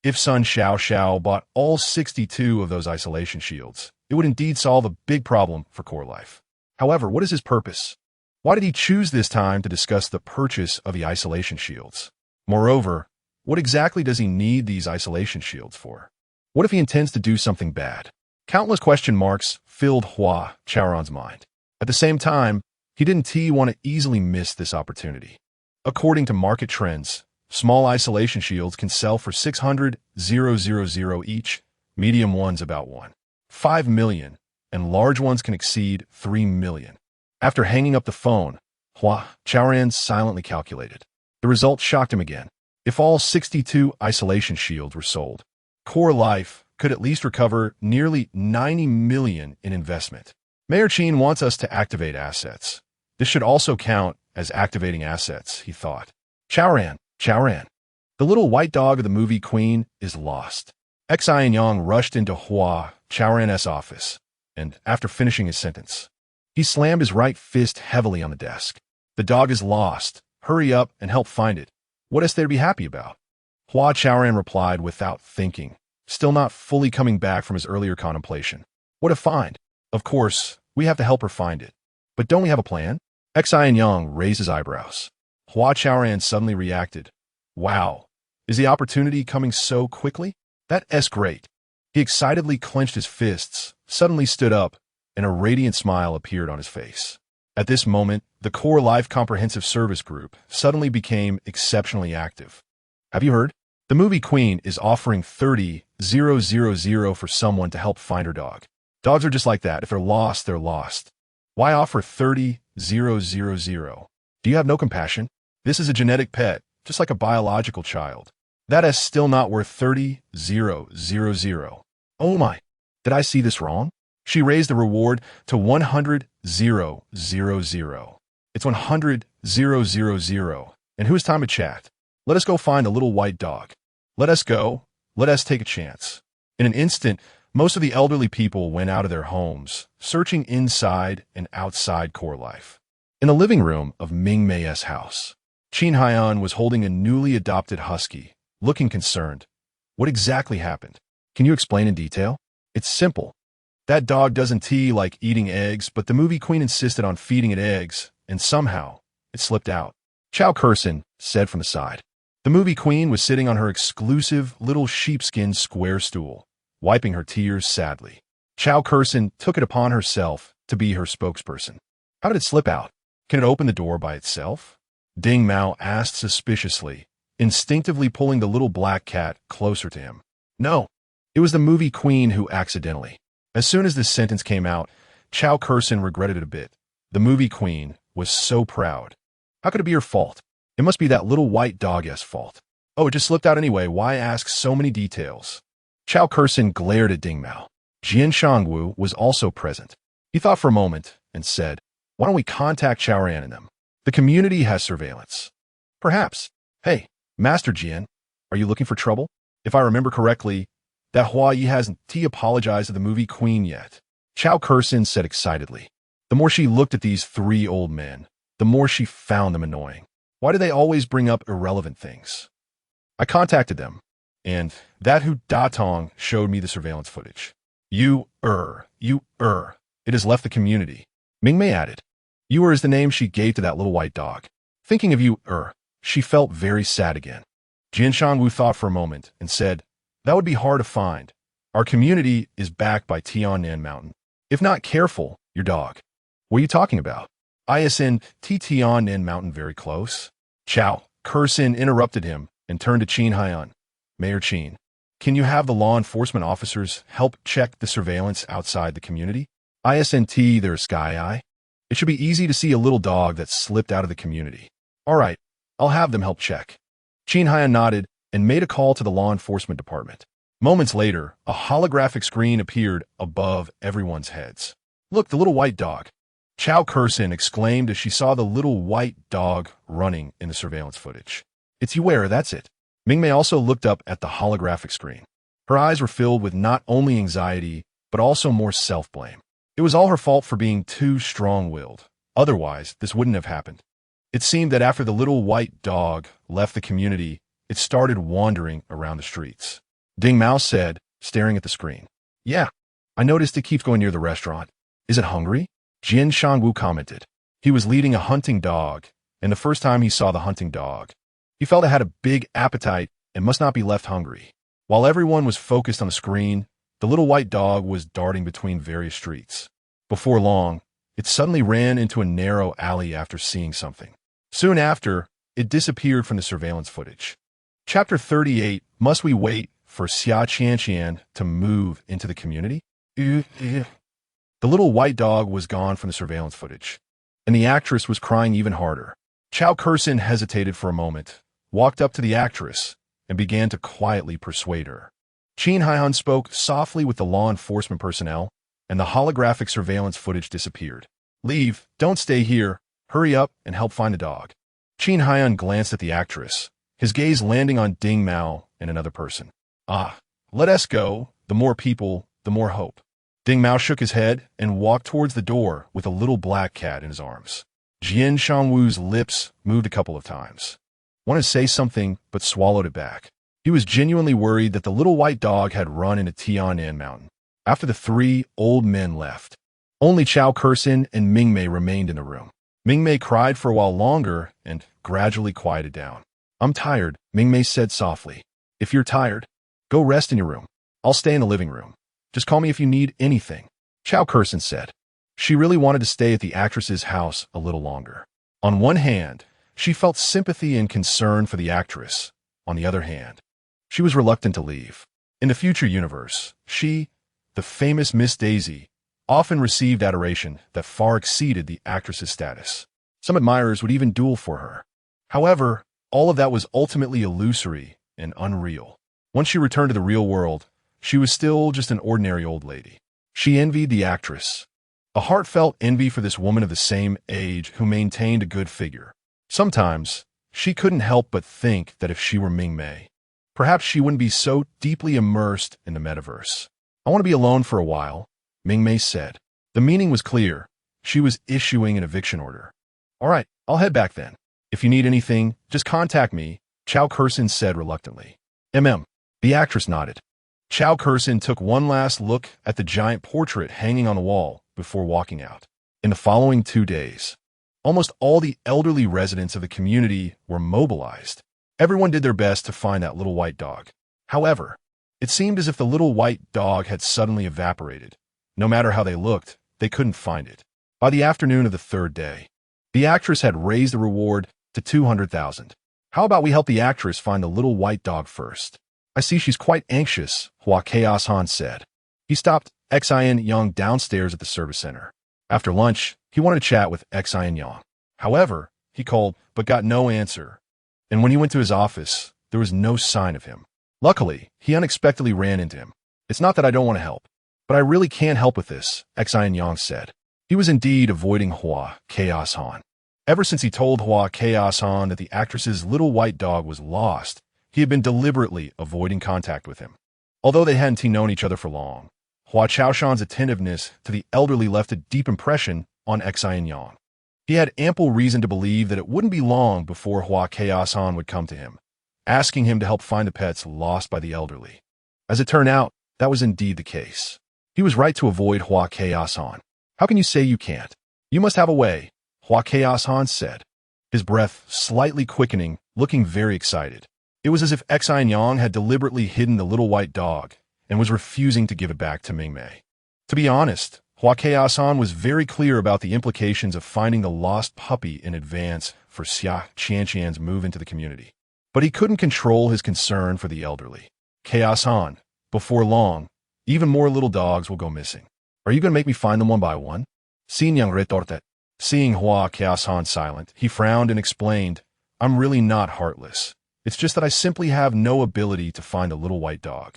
if Sun Xiao bought all 62 of those isolation shields, it would indeed solve a big problem for Core Life. However, what is his purpose? Why did he choose this time to discuss the purchase of the isolation shields? Moreover, what exactly does he need these isolation shields for? What if he intends to do something bad? Countless question marks filled Hua Chaoran's mind. At the same time, he didn't want to easily miss this opportunity. According to market trends, small isolation shields can sell for 600,000 each, medium ones about 1.5 million, and large ones can exceed 3 million. After hanging up the phone, Hua Chaoran silently calculated. The result shocked him again. If all 62 isolation shields were sold, Core Life could at least recover nearly 90 million in investment. Mayor Qin wants us to activate assets. This should also count as activating assets, he thought. Chaoran. The little white dog of the movie Queen is lost. Xin Yang rushed into Hua Chaoran's office, and after finishing his sentence, he slammed his right fist heavily on the desk. The dog is lost. Hurry up and help find it. What is there to be happy about? Hua Chaoran replied without thinking, still not fully coming back from his earlier contemplation. What to find? Of course, we have to help her find it. But don't we have a plan? Xin Yang raised his eyebrows. Hua Chaoran suddenly reacted. Wow, is the opportunity coming so quickly? That's great. He excitedly clenched his fists, suddenly stood up, and a radiant smile appeared on his face. At this moment, the Core Life Comprehensive Service Group suddenly became exceptionally active. Have you heard? The movie Queen is offering 30,000 for someone to help find her dog. Dogs are just like that. If they're lost, they're lost. Why offer 30,000? Do you have no compassion? This is a genetic pet, just like a biological child. That is still not worth 30,000. Oh my, did I see this wrong? She raised the reward to 100,000. It's 100,000. And who's time to chat? Let us go find a little white dog. Let us go. Let us take a chance. In an instant, most of the elderly people went out of their homes, searching inside and outside Core Life. In the living room of Ming Mei's house, Xin Yang was holding a newly adopted husky, looking concerned. What exactly happened? Can you explain in detail? It's simple. That dog doesn't like eating eggs, but the movie Queen insisted on feeding it eggs, and somehow it slipped out. Chao Curson said from the side. The movie Queen was sitting on her exclusive little sheepskin square stool, wiping her tears sadly. Chao Curson took it upon herself to be her spokesperson. How did it slip out? Can it open the door by itself? Ding Mao asked suspiciously, instinctively pulling the little black cat closer to him. No, it was the movie Queen who accidentally. As soon as this sentence came out, Chao Curson regretted it a bit. The movie Queen was so proud. How could it be her fault? It must be that little white dog's fault. Oh, it just slipped out anyway. Why ask so many details? Chao Curson glared at Ding Mao. Jian Shangwu was also present. He thought for a moment and said, why don't we contact Chaoran and them? The community has surveillance. Perhaps. Hey, Master Jian, are you looking for trouble? If I remember correctly, that Hua Ye'er hasn't apologized to the movie Queen yet. Chao Curson said excitedly. The more she looked at these three old men, the more she found them annoying. Why do they always bring up irrelevant things? I contacted them, and that Hu Datong showed me the surveillance footage. It has left the community. Ming Mei added. Ye'er is the name she gave to that little white dog. Thinking of you, She felt very sad again. Jian Shangwu thought for a moment and said, that would be hard to find. Our community is backed by Tiannan Mountain. If not careful, your dog. What are you talking about? Isn't Tiannan Mountain very close? Chao Kersin interrupted him and turned to Qin Haiyan. Mayor Qin, can you have the law enforcement officers help check the surveillance outside the community? Isn't there Sky Eye? It should be easy to see a little dog that slipped out of the community. All right, I'll have them help check. Qin Haiyan nodded and made a call to the law enforcement department. Moments later, a holographic screen appeared above everyone's heads. Look, the little white dog. Chao Kersin exclaimed as she saw the little white dog running in the surveillance footage. It's Ye'er, that's it. Mingmei also looked up at the holographic screen. Her eyes were filled with not only anxiety, but also more self-blame. It was all her fault for being too strong-willed. Otherwise, this wouldn't have happened. It seemed that after the little white dog left the community, it started wandering around the streets. Ding Mao said, staring at the screen. Yeah, I noticed it keeps going near the restaurant. Is it hungry? Jian Shangwu commented. He was leading a hunting dog, and the first time he saw the hunting dog, he felt it had a big appetite and must not be left hungry. While everyone was focused on the screen, the little white dog was darting between various streets. Before long, it suddenly ran into a narrow alley after seeing something. Soon after, it disappeared from the surveillance footage. Chapter 38, Must We Wait for Xia Qianqian to Move into the Community? The little white dog was gone from the surveillance footage, and the actress was crying even harder. Chao Kersin hesitated for a moment, walked up to the actress, and began to quietly persuade her. Qin Haiyan spoke softly with the law enforcement personnel, and the holographic surveillance footage disappeared. Leave, don't stay here, hurry up and help find the dog. Qin Haiyan glanced at the actress, his gaze landing on Ding Mao and another person. Let us go, the more people, the more hope. Ding Mao shook his head and walked towards the door with a little black cat in his arms. Jian Shangwu's lips moved a couple of times. Wanted to say something, but swallowed it back. He was genuinely worried that the little white dog had run into Tiannan Mountain. After the three old men left, only Chao Kersin and Mingmei remained in the room. Mingmei cried for a while longer and gradually quieted down. I'm tired, Mingmei said softly. If you're tired, go rest in your room. I'll stay in the living room. Just call me if you need anything, Chao Kersin said. She really wanted to stay at the actress's house a little longer. On one hand, she felt sympathy and concern for the actress. On the other hand, she was reluctant to leave. In the future universe, she, the famous Miss Daisy, often received adoration that far exceeded the actress's status. Some admirers would even duel for her. However, all of that was ultimately illusory and unreal. Once she returned to the real world, she was still just an ordinary old lady. She envied the actress. A heartfelt envy for this woman of the same age who maintained a good figure. Sometimes, she couldn't help but think that if she were Mingmei, perhaps she wouldn't be so deeply immersed in the metaverse. I want to be alone for a while, Mingmei said. The meaning was clear. She was issuing an eviction order. All right, I'll head back then. If you need anything, just contact me, Chao Kersin said reluctantly. The actress nodded. Chao Kersin took one last look at the giant portrait hanging on the wall before walking out. In the following 2 days, almost all the elderly residents of the community were mobilized. Everyone did their best to find that little white dog. However, it seemed as if the little white dog had suddenly evaporated. No matter how they looked, they couldn't find it. By the afternoon of the 3rd day, the actress had raised the reward to 200,000. How about we help the actress find the little white dog first? I see she's quite anxious, Hua Chaoran said. He stopped Xin Yang downstairs at the service center. After lunch, he wanted to chat with Xin Yang. However, he called but got no answer. And when he went to his office, there was no sign of him. Luckily, he unexpectedly ran into him. It's not that I don't want to help, but I really can't help with this, Xin Yang said. He was indeed avoiding Hua Chaoran. Ever since he told Hua Chaoran that the actress's little white dog was lost, he had been deliberately avoiding contact with him. Although they hadn't known each other for long, Hua Chaoran's attentiveness to the elderly left a deep impression on Xin Yang. He had ample reason to believe that it wouldn't be long before Hua Chaoran would come to him, asking him to help find the pets lost by the elderly. As it turned out, that was indeed the case. He was right to avoid Hua Chaoran. How can you say you can't? You must have a way, Hua Chaoran said. his breath slightly quickening, looking very excited. It was as if Xin Yang had deliberately hidden the little white dog and was refusing to give it back to Mingmei. To be honest, Hua Chaoran was very clear about the implications of finding the lost puppy in advance for Xia Qianqian's move into the community. But he couldn't control his concern for the elderly. Chaoran, before long, even more little dogs will go missing. Are you going to make me find them one by one? Xin Yang retorted. Seeing Hua Chaoran silent, he frowned and explained, I'm really not heartless. It's just that I simply have no ability to find a little white dog.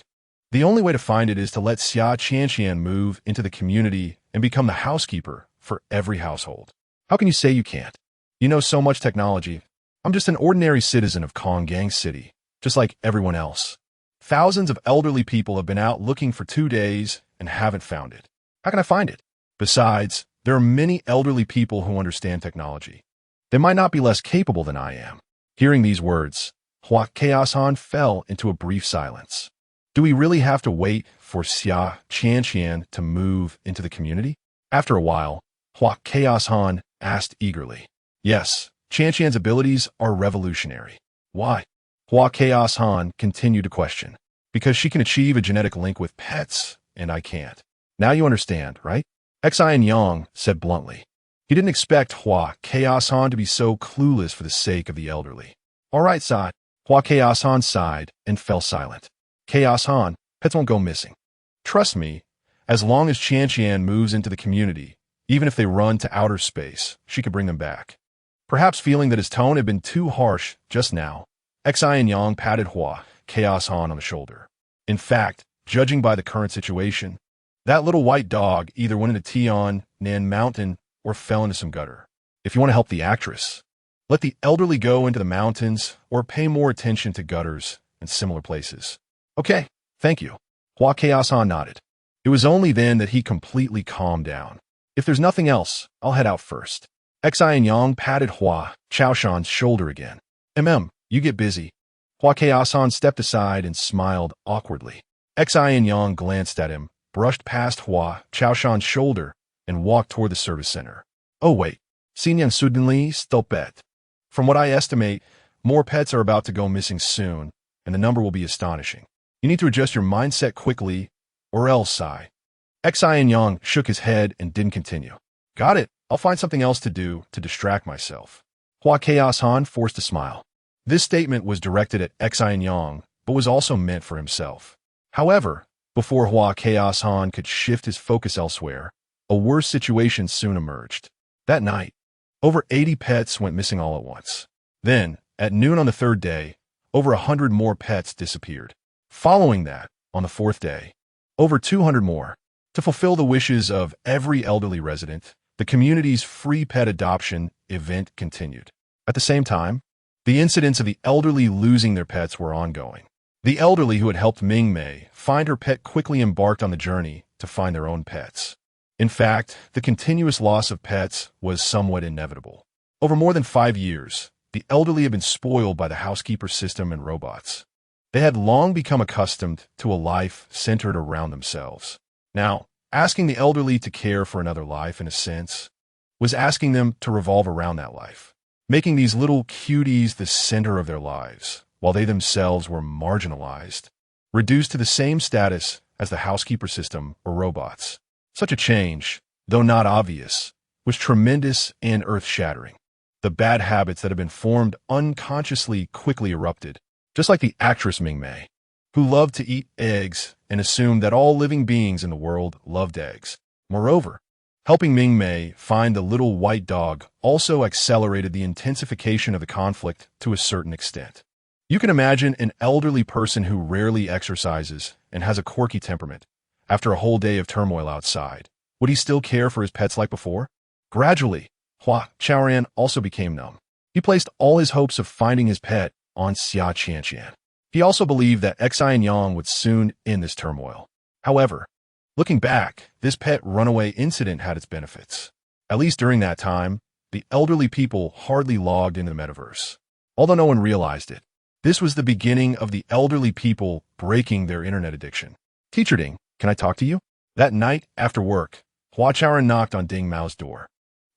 The only way to find it is to let Xia Qianqian move into the community and become the housekeeper for every household. How can you say you can't? You know so much technology. I'm just an ordinary citizen of Konggang City, just like everyone else. Thousands of elderly people have been out looking for 2 days and haven't found it. How can I find it? Besides, there are many elderly people who understand technology. They might not be less capable than I am. Hearing these words, Hua Chaoran fell into a brief silence. Do we really have to wait for Xia Qianqian to move into the community? After a while, Hua Chaoran asked eagerly. Yes, Qianqian's abilities are revolutionary. Why? Hua Chaoran continued to question. Because she can achieve a genetic link with pets, and I can't. Now you understand, right? Xin Yang said bluntly. He didn't expect Hua Chaoran to be so clueless for the sake of the elderly. All right, Sai. Hua Chaoran sighed and fell silent. Chaoran, pets won't go missing. Trust me, as long as Qianqian moves into the community, even if they run to outer space, she could bring them back. Perhaps feeling that his tone had been too harsh just now, Xin Yang patted Hua Chaoran on the shoulder. In fact, judging by the current situation, that little white dog either went into Tiannan Mountain or fell into some gutter. If you want to help the actress, let the elderly go into the mountains or pay more attention to gutters and similar places. Okay, thank you. Hua Chaoran nodded. It was only then that he completely calmed down. If there's nothing else, I'll head out first. Xin Yang patted Hua Chaoran's shoulder again. You get busy. Hua Chaoran stepped aside and smiled awkwardly. Xin Yang glanced at him, brushed past Hua Chaoran's shoulder, and walked toward the service center. Oh wait, Xin Yang suddenly stopped. From what I estimate, more pets are about to go missing soon, and the number will be astonishing. You need to adjust your mindset quickly, or else, Sai. Xin Yang shook his head and didn't continue. Got it. I'll find something else to do to distract myself. Hua Chaoran forced a smile. This statement was directed at Xin Yang, but was also meant for himself. However, before Hua Chaoran could shift his focus elsewhere, a worse situation soon emerged. That night, over 80 pets went missing all at once. Then, at noon on the 3rd day, over 100 more pets disappeared. Following that, on the 4th day, over 200 more. To fulfill the wishes of every elderly resident, the community's free pet adoption event continued. At the same time, the incidents of the elderly losing their pets were ongoing. The elderly who had helped Mingmei find her pet quickly embarked on the journey to find their own pets. In fact, the continuous loss of pets was somewhat inevitable. Over more than 5 years, the elderly had been spoiled by the housekeeper system and robots. They had long become accustomed to a life centered around themselves. Now, asking the elderly to care for another life, in a sense, was asking them to revolve around that life, making these little cuties the center of their lives, while they themselves were marginalized, reduced to the same status as the housekeeper system or robots. Such a change, though not obvious, was tremendous and earth-shattering. The bad habits that had been formed unconsciously quickly erupted, just like the actress Mingmei, who loved to eat eggs and assumed that all living beings in the world loved eggs. Moreover, helping Mingmei find the little white dog also accelerated the intensification of the conflict to a certain extent. You can imagine an elderly person who rarely exercises and has a quirky temperament. After a whole day of turmoil outside, would he still care for his pets like before? Gradually, Hua Chaoran also became numb. He placed all his hopes of finding his pet on Xia Qianqian. He also believed that Xin Yang would soon end this turmoil. However, looking back, this pet runaway incident had its benefits. At least during that time, the elderly people hardly logged into the metaverse. Although no one realized it, this was the beginning of the elderly people breaking their internet addiction. Teacher Ding, can I talk to you? That night, after work, Hua Chaoran knocked on Ding Mao's door.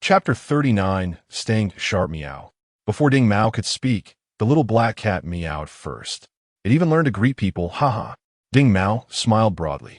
Chapter 39, Staying Sharp Meow. Before Ding Mao could speak, the little black cat meowed first. It even learned to greet people, haha. Ding Mao smiled broadly,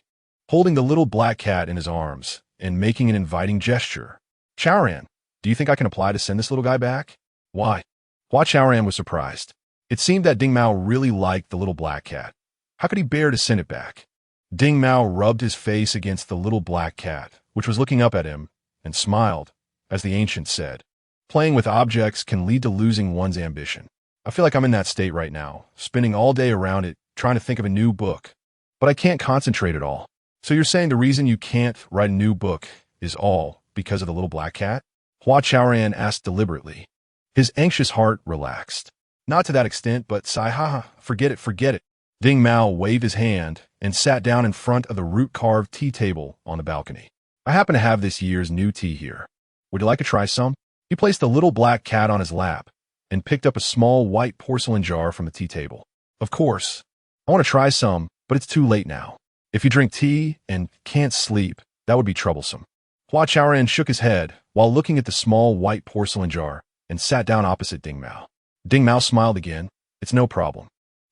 holding the little black cat in his arms and making an inviting gesture. Chaoran, do you think I can apply to send this little guy back? Why? Hua Chaoran was surprised. It seemed that Ding Mao really liked the little black cat. How could he bear to send it back? Ding Mao rubbed his face against the little black cat, which was looking up at him, and smiled, as the ancient said. Playing with objects can lead to losing one's ambition. I feel like I'm in that state right now, spending all day around it, trying to think of a new book. But I can't concentrate at all. So you're saying the reason you can't write a new book is all because of the little black cat? Hua Chaoran asked deliberately. His anxious heart relaxed. Not to that extent, but sigh, haha, forget it, forget it. Ding Mao waved his hand and sat down in front of the root-carved tea table on the balcony. I happen to have this year's new tea here. Would you like to try some? He placed the little black cat on his lap and picked up a small white porcelain jar from the tea table. Of course. I want to try some, but it's too late now. If you drink tea and can't sleep, that would be troublesome. Hua Chaoran shook his head while looking at the small white porcelain jar and sat down opposite Ding Mao. Ding Mao smiled again. It's no problem.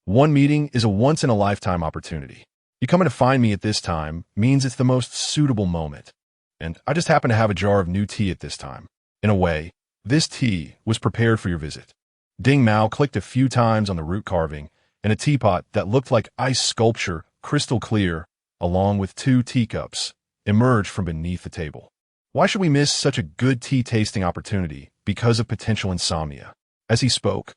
One meeting is a once-in-a-lifetime opportunity. You coming to find me at this time means it's the most suitable moment. And I just happen to have a jar of new tea at this time. In a way, this tea was prepared for your visit. Ding Mao clicked a few times on the root carving, and a teapot that looked like ice sculpture, crystal clear, along with 2 teacups, emerged from beneath the table. Why should we miss such a good tea-tasting opportunity because of potential insomnia? As he spoke,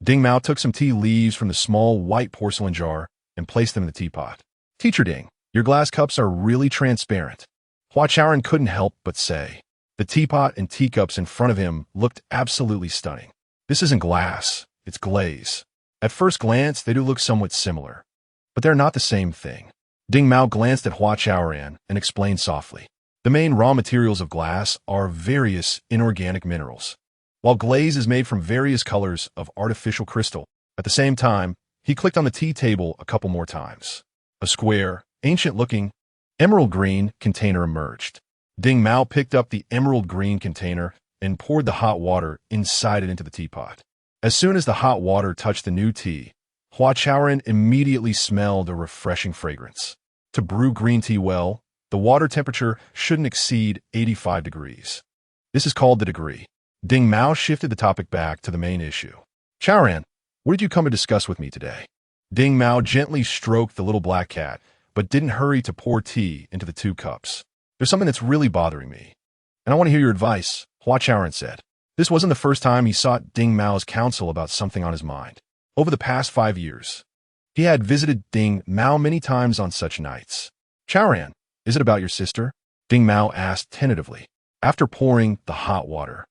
Ding Mao took some tea leaves from the small white porcelain jar and placed them in the teapot. Teacher Ding, your glass cups are really transparent. Hua Chaoran couldn't help but say. The teapot and teacups in front of him looked absolutely stunning. This isn't glass, it's glaze. At first glance, they do look somewhat similar, but they're not the same thing. Ding Mao glanced at Hua Chaoran and explained softly. The main raw materials of glass are various inorganic minerals, while glaze is made from various colors of artificial crystal. At the same time, he clicked on the tea table a couple more times. A square, ancient-looking, emerald green container emerged. Ding Mao picked up the emerald green container and poured the hot water inside it into the teapot. As soon as the hot water touched the new tea, Hua Chaoran immediately smelled a refreshing fragrance. To brew green tea well, the water temperature shouldn't exceed 85 degrees. This is called the degree. Ding Mao shifted the topic back to the main issue. Chaoran, what did you come to discuss with me today? Ding Mao gently stroked the little black cat, but didn't hurry to pour tea into the 2 cups. There's something that's really bothering me, and I want to hear your advice, Hua Chaoran said. This wasn't the first time he sought Ding Mao's counsel about something on his mind. Over the past 5 years, he had visited Ding Mao many times on such nights. Chaoran, is it about your sister? Ding Mao asked tentatively. After pouring the hot water,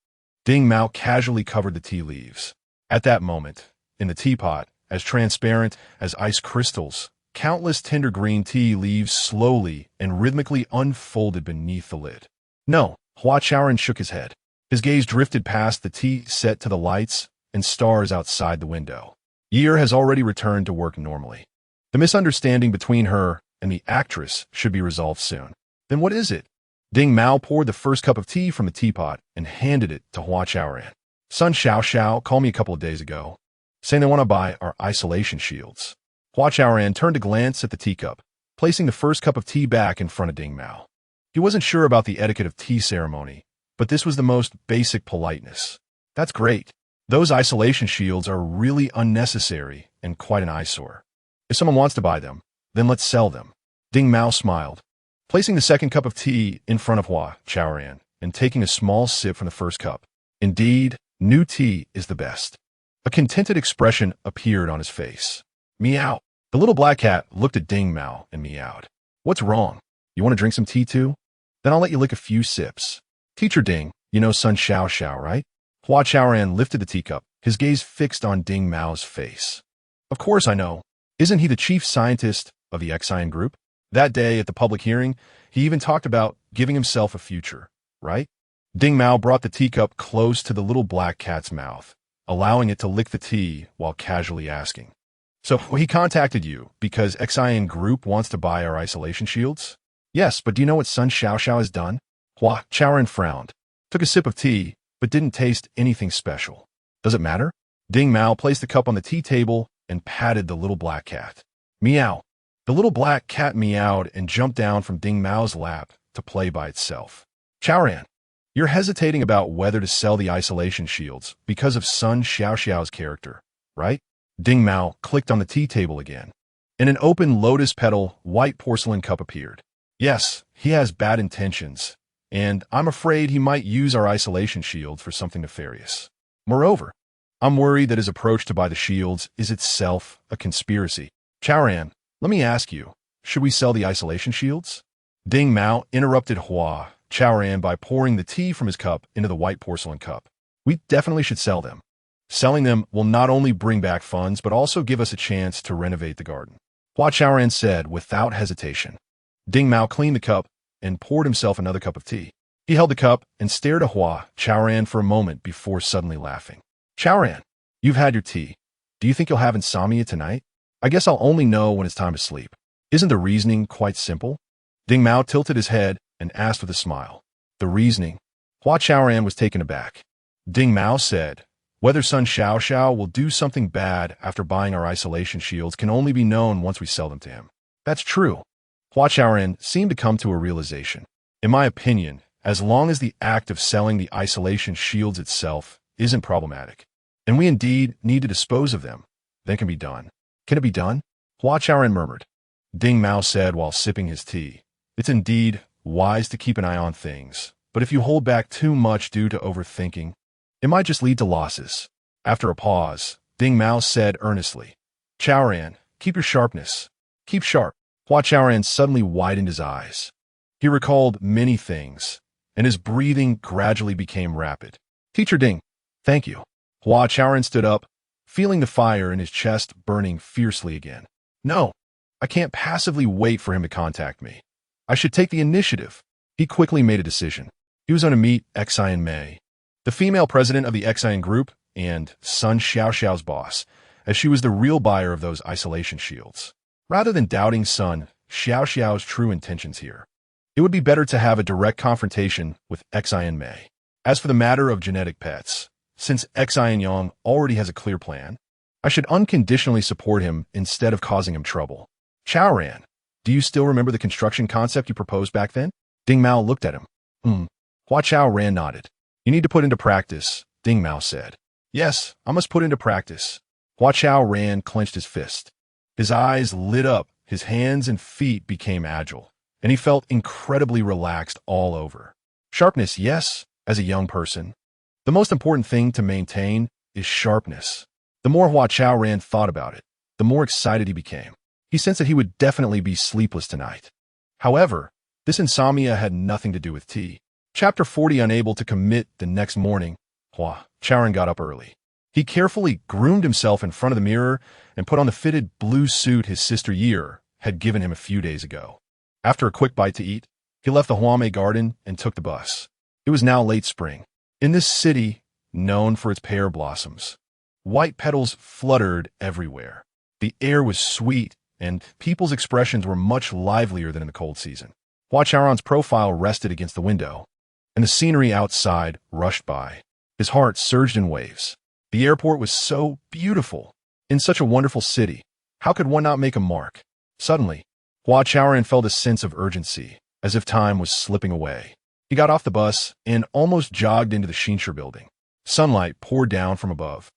Ding Mao casually covered the tea leaves. At that moment, in the teapot, as transparent as ice crystals, countless tender green tea leaves slowly and rhythmically unfolded beneath the lid. No, Hua Chaoran shook his head. His gaze drifted past the tea set to the lights and stars outside the window. Ye'er has already returned to work normally. The misunderstanding between her and the actress should be resolved soon. Then what is it? Ding Mao poured the first cup of tea from the teapot and handed it to Hua Chaoran. Sun Xiao called me a couple of days ago, saying they want to buy our isolation shields. Hua Chaoran turned to glance at the teacup, placing the first cup of tea back in front of Ding Mao. He wasn't sure about the etiquette of tea ceremony, but this was the most basic politeness. That's great. Those isolation shields are really unnecessary and quite an eyesore. If someone wants to buy them, then let's sell them. Ding Mao smiled, placing the second cup of tea in front of Hua Chaoran and taking a small sip from the first cup. Indeed, new tea is the best. A contented expression appeared on his face. Meow. The little black cat looked at Ding Mao and meowed. What's wrong? You want to drink some tea too? Then I'll let you lick a few sips. Teacher Ding, you know Sun Xiao, right? Hua Chaoran lifted the teacup, his gaze fixed on Ding Mao's face. Of course I know. Isn't he the chief scientist of the Xian group? That day at the public hearing, he even talked about giving himself a future, right? Ding Mao brought the teacup close to the little black cat's mouth, allowing it to lick the tea while casually asking. So he contacted you because Xian group wants to buy our isolation shields? Yes, but do you know what Sun Xiao has done? Hua Chaoran frowned, took a sip of tea, but didn't taste anything special. Does it matter? Ding Mao placed the cup on the tea table and patted the little black cat. Meow. The little black cat meowed and jumped down from Ding Mao's lap to play by itself. Chaoran, you're hesitating about whether to sell the isolation shields because of Sun Xiaoxiao's character, right? Ding Mao clicked on the tea table again. In an open lotus petal, white porcelain cup appeared. Yes, he has bad intentions, and I'm afraid he might use our isolation shields for something nefarious. Moreover, I'm worried that his approach to buy the shields is itself a conspiracy. Chaoran, let me ask you, should we sell the isolation shields? Ding Mao interrupted Hua Chaoran by pouring the tea from his cup into the white porcelain cup. We definitely should sell them. Selling them will not only bring back funds, but also give us a chance to renovate the garden. Hua Chaoran said without hesitation. Ding Mao cleaned the cup and poured himself another cup of tea. He held the cup and stared at Hua Chaoran for a moment before suddenly laughing. Chaoran, you've had your tea. Do you think you'll have insomnia tonight? I guess I'll only know when it's time to sleep. Isn't the reasoning quite simple? Ding Mao tilted his head and asked with a smile. The reasoning? Hua Chaoran was taken aback. Ding Mao said, whether Sun Xiaoxiao will do something bad after buying our isolation shields can only be known once we sell them to him. That's true. Hua Chaoran seemed to come to a realization. In my opinion, as long as the act of selling the isolation shields itself isn't problematic, and we indeed need to dispose of them, then it can be done. Can it be done? Hua Chaoran murmured. Ding Mao said while sipping his tea. It's indeed wise to keep an eye on things, but if you hold back too much due to overthinking, it might just lead to losses. After a pause, Ding Mao said earnestly, Chaoran, keep your sharpness. Keep sharp. Hua Chaoran suddenly widened his eyes. He recalled many things, and his breathing gradually became rapid. Teacher Ding, thank you. Hua Chaoran stood up, feeling the fire in his chest burning fiercely again. No, I can't passively wait for him to contact me. I should take the initiative. He quickly made a decision. He was going to meet Xian Mei, the female president of the Xian group and Sun Xiaoxiao's boss, as she was the real buyer of those isolation shields. Rather than doubting Sun Xiaoxiao's true intentions here, it would be better to have a direct confrontation with Xian Mei. As for the matter of genetic pets, since Xian Yang already has a clear plan, I should unconditionally support him instead of causing him trouble. Chaoran, do you still remember the construction concept you proposed back then? Ding Mao looked at him. Hua Chaoran nodded. You need to put into practice, Ding Mao said. Yes, I must put into practice. Hua Chaoran clenched his fist. His eyes lit up, his hands and feet became agile, and he felt incredibly relaxed all over. Sharpness, yes, as a young person. The most important thing to maintain is sharpness. The more Hua Chaoran thought about it, the more excited he became. He sensed that he would definitely be sleepless tonight. However, this insomnia had nothing to do with tea. Chapter 40. Unable to commit the next morning, Hua Chaoran got up early. He carefully groomed himself in front of the mirror and put on the fitted blue suit his sister Ye'er had given him a few days ago. After a quick bite to eat, he left the Huame garden and took the bus. It was now late spring. In this city, known for its pear blossoms, white petals fluttered everywhere. The air was sweet, and people's expressions were much livelier than in the cold season. Hua Chaoran's profile rested against the window, and the scenery outside rushed by. His heart surged in waves. The airport was so beautiful. In such a wonderful city, how could one not make a mark? Suddenly, Hua Chaoran felt a sense of urgency, as if time was slipping away. He got off the bus and almost jogged into the Xinshe building. Sunlight poured down from above,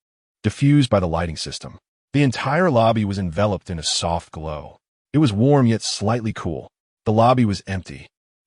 diffused by the lighting system. The entire lobby was enveloped in a soft glow. It was warm yet slightly cool. The lobby was empty.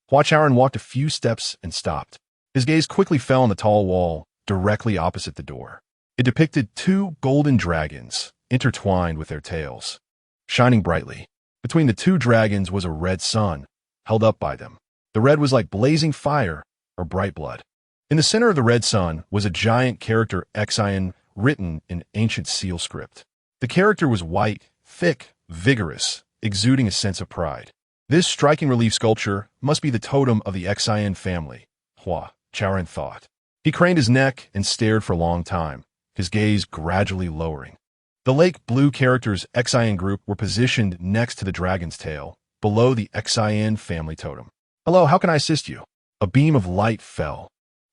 Hua Chaoran walked a few steps and stopped. His gaze quickly fell on the tall wall directly opposite the door. It depicted two golden dragons, intertwined with their tails, shining brightly. Between the two dragons was a red sun, held up by them. The red was like blazing fire or bright blood. In the center of the red sun was a giant character Xian written in ancient seal script. The character was white, thick, vigorous, exuding a sense of pride. This striking relief sculpture must be the totem of the Xian family, Hua Chaoran thought. He craned his neck and stared for a long time, his gaze gradually lowering. The lake blue character's Xian group were positioned next to the dragon's tail, below the Xian family totem. Hello, how can I assist you? A beam of light fell.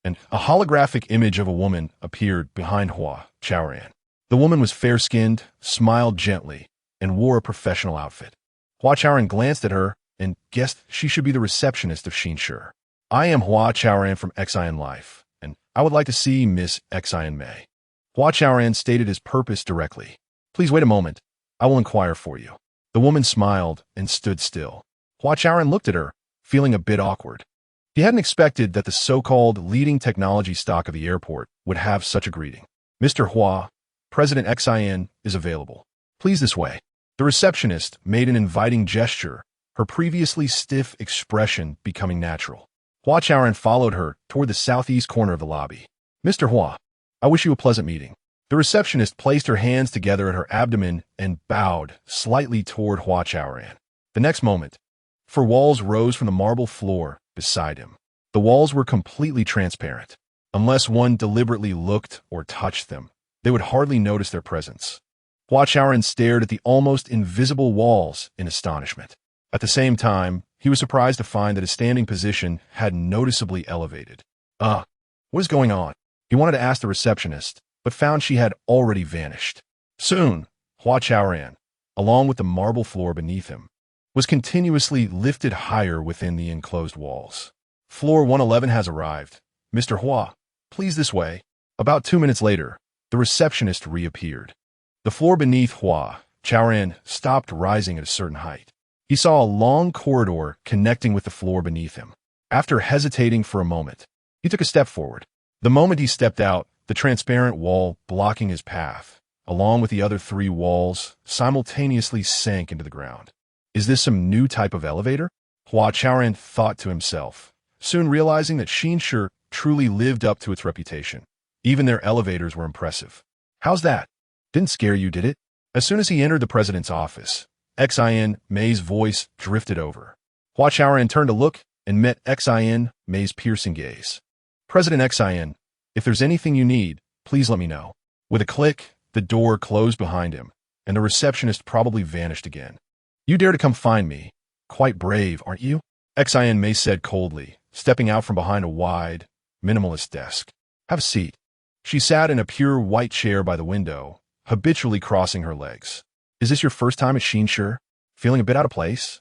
and a holographic image of a woman appeared behind Hua Chaoran. The woman was fair-skinned, smiled gently, and wore a professional outfit. Hua Chaoran glanced at her and guessed she should be the receptionist of Xin. "I am Hua Chaoran from Xian Life, and I would like to see Miss Xian Mei." Hua Chaoran stated his purpose directly. "Please wait a moment. I will inquire for you." The woman smiled and stood still. Hua Chaoran looked at her, feeling a bit awkward. He hadn't expected that the so-called leading technology stock of the airport would have such a greeting. "Mr. Hua, President Xian is available. Please this way." The receptionist made an inviting gesture, her previously stiff expression becoming natural. Hua Chaoran followed her toward the southeast corner of the lobby. "Mr. Hua, I wish you a pleasant meeting." The receptionist placed her hands together at her abdomen and bowed slightly toward Hua Chaoran. The next moment, four walls rose from the marble floor beside him. The walls were completely transparent. Unless one deliberately looked or touched them, they would hardly notice their presence. Hua Chaoran stared at the almost invisible walls in astonishment. At the same time, he was surprised to find that his standing position had noticeably elevated. What is going on? He wanted to ask the receptionist, but found she had already vanished. Soon, Hua Chaoran, along with the marble floor beneath him, was continuously lifted higher within the enclosed walls. "Floor 111 has arrived. Mr. Hua, please this way." About 2 minutes later, the receptionist reappeared. The floor beneath Hua Chaoran stopped rising at a certain height. He saw a long corridor connecting with the floor beneath him. After hesitating for a moment, he took a step forward. The moment he stepped out, the transparent wall blocking his path, along with the other 3 walls, simultaneously sank into the ground. Is this some new type of elevator? Hua Chaoran thought to himself, soon realizing that Xin truly lived up to its reputation. Even their elevators were impressive. "How's that? Didn't scare you, did it?" As soon as he entered the president's office, Xian Mei's voice drifted over. Hua Chaoran turned to look and met Xian Mei's piercing gaze. "President Xian, if there's anything you need, please let me know." With a click, the door closed behind him, and the receptionist probably vanished again. "You dare to come find me? Quite brave, aren't you?" Xian Mei said coldly, stepping out from behind a wide, minimalist desk. "Have a seat." She sat in a pure white chair by the window, habitually crossing her legs. "Is this your first time at Xin? Feeling a bit out of place?"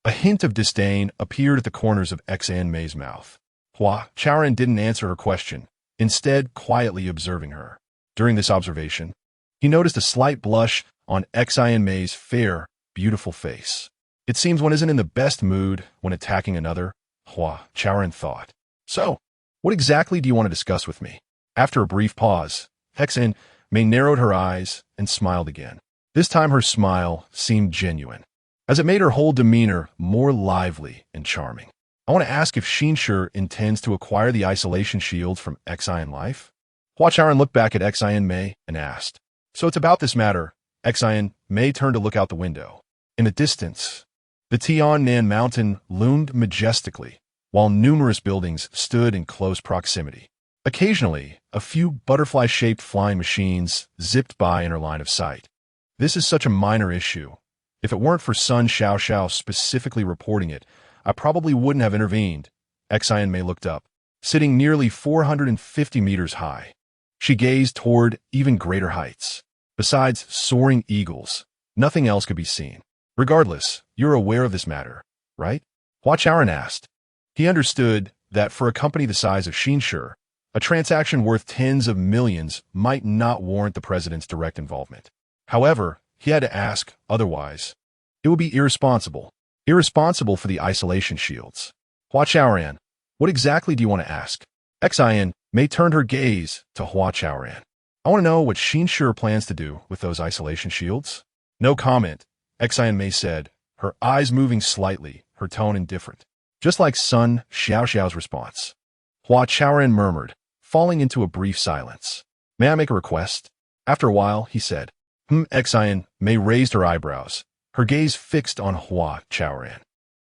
A hint of disdain appeared at the corners of Xian Mei's mouth. Hua Chaoran didn't answer her question, instead quietly observing her. During this observation, he noticed a slight blush on Xian Mei's fair, beautiful face. It seems one isn't in the best mood when attacking another, Hua Chaoran thought. "So, what exactly do you want to discuss with me?" After a brief pause, Xian Mei narrowed her eyes and smiled again. This time her smile seemed genuine, as it made her whole demeanor more lively and charming. "I want to ask if Xin intends to acquire the isolation shields from Xian Life?" Hua Chaoran looked back at Xian Mei and asked. "So it's about this matter." Xian Mei turned to look out the window. In the distance, the Tiannan mountain loomed majestically, while numerous buildings stood in close proximity. Occasionally, a few butterfly-shaped flying machines zipped by in her line of sight. "This is such a minor issue. If it weren't for Sun Xiao specifically reporting it, I probably wouldn't have intervened." Xian Mei looked up, sitting nearly 450 meters high. She gazed toward even greater heights. Besides soaring eagles, nothing else could be seen. "Regardless, you're aware of this matter, right?" Hua Chaoran asked. He understood that for a company the size of Xin, a transaction worth tens of millions might not warrant the president's direct involvement. However, he had to ask, otherwise, it would be irresponsible. Irresponsible for the isolation shields. "Hua Chaoran, what exactly do you want to ask?" Xian Mei turned her gaze to Hua Chaoran. "I want to know what Xin plans to do with those isolation shields." "No comment," Xian Mei said, her eyes moving slightly, her tone indifferent. Just like Sun Xiao's response. Hua Chaoran murmured, falling into a brief silence. "May I make a request?" After a while, he said. Xian Mei raised her eyebrows, her gaze fixed on Hua Chaoran.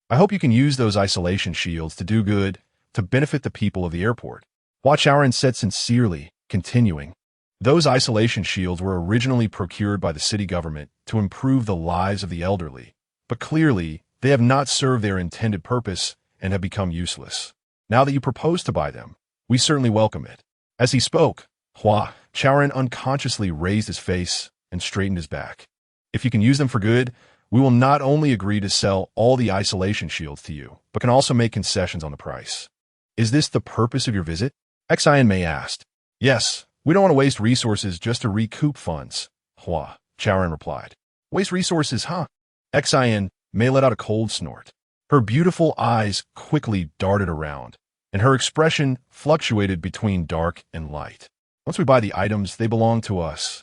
"I hope you can use those isolation shields to do good, to benefit the people of the airport." Hua Chaoran said sincerely, continuing, "Those isolation shields were originally procured by the city government to improve the lives of the elderly, but clearly they have not served their intended purpose and have become useless. Now that you propose to buy them, We certainly welcome it. As he spoke, Hua Chaoran unconsciously raised his face and straightened his back. If you can use them for good, we will not only agree to sell all the isolation shields to you, but can also make concessions on the price. Is this the purpose of your visit? Xin Yang asked. Yes, we don't want to waste resources just to recoup funds, Hua Chaoran replied. Waste resources, huh? Xin Yang let out a cold snort. Her beautiful eyes quickly darted around, and her expression fluctuated between dark and light. Once we buy the items, they belong to us.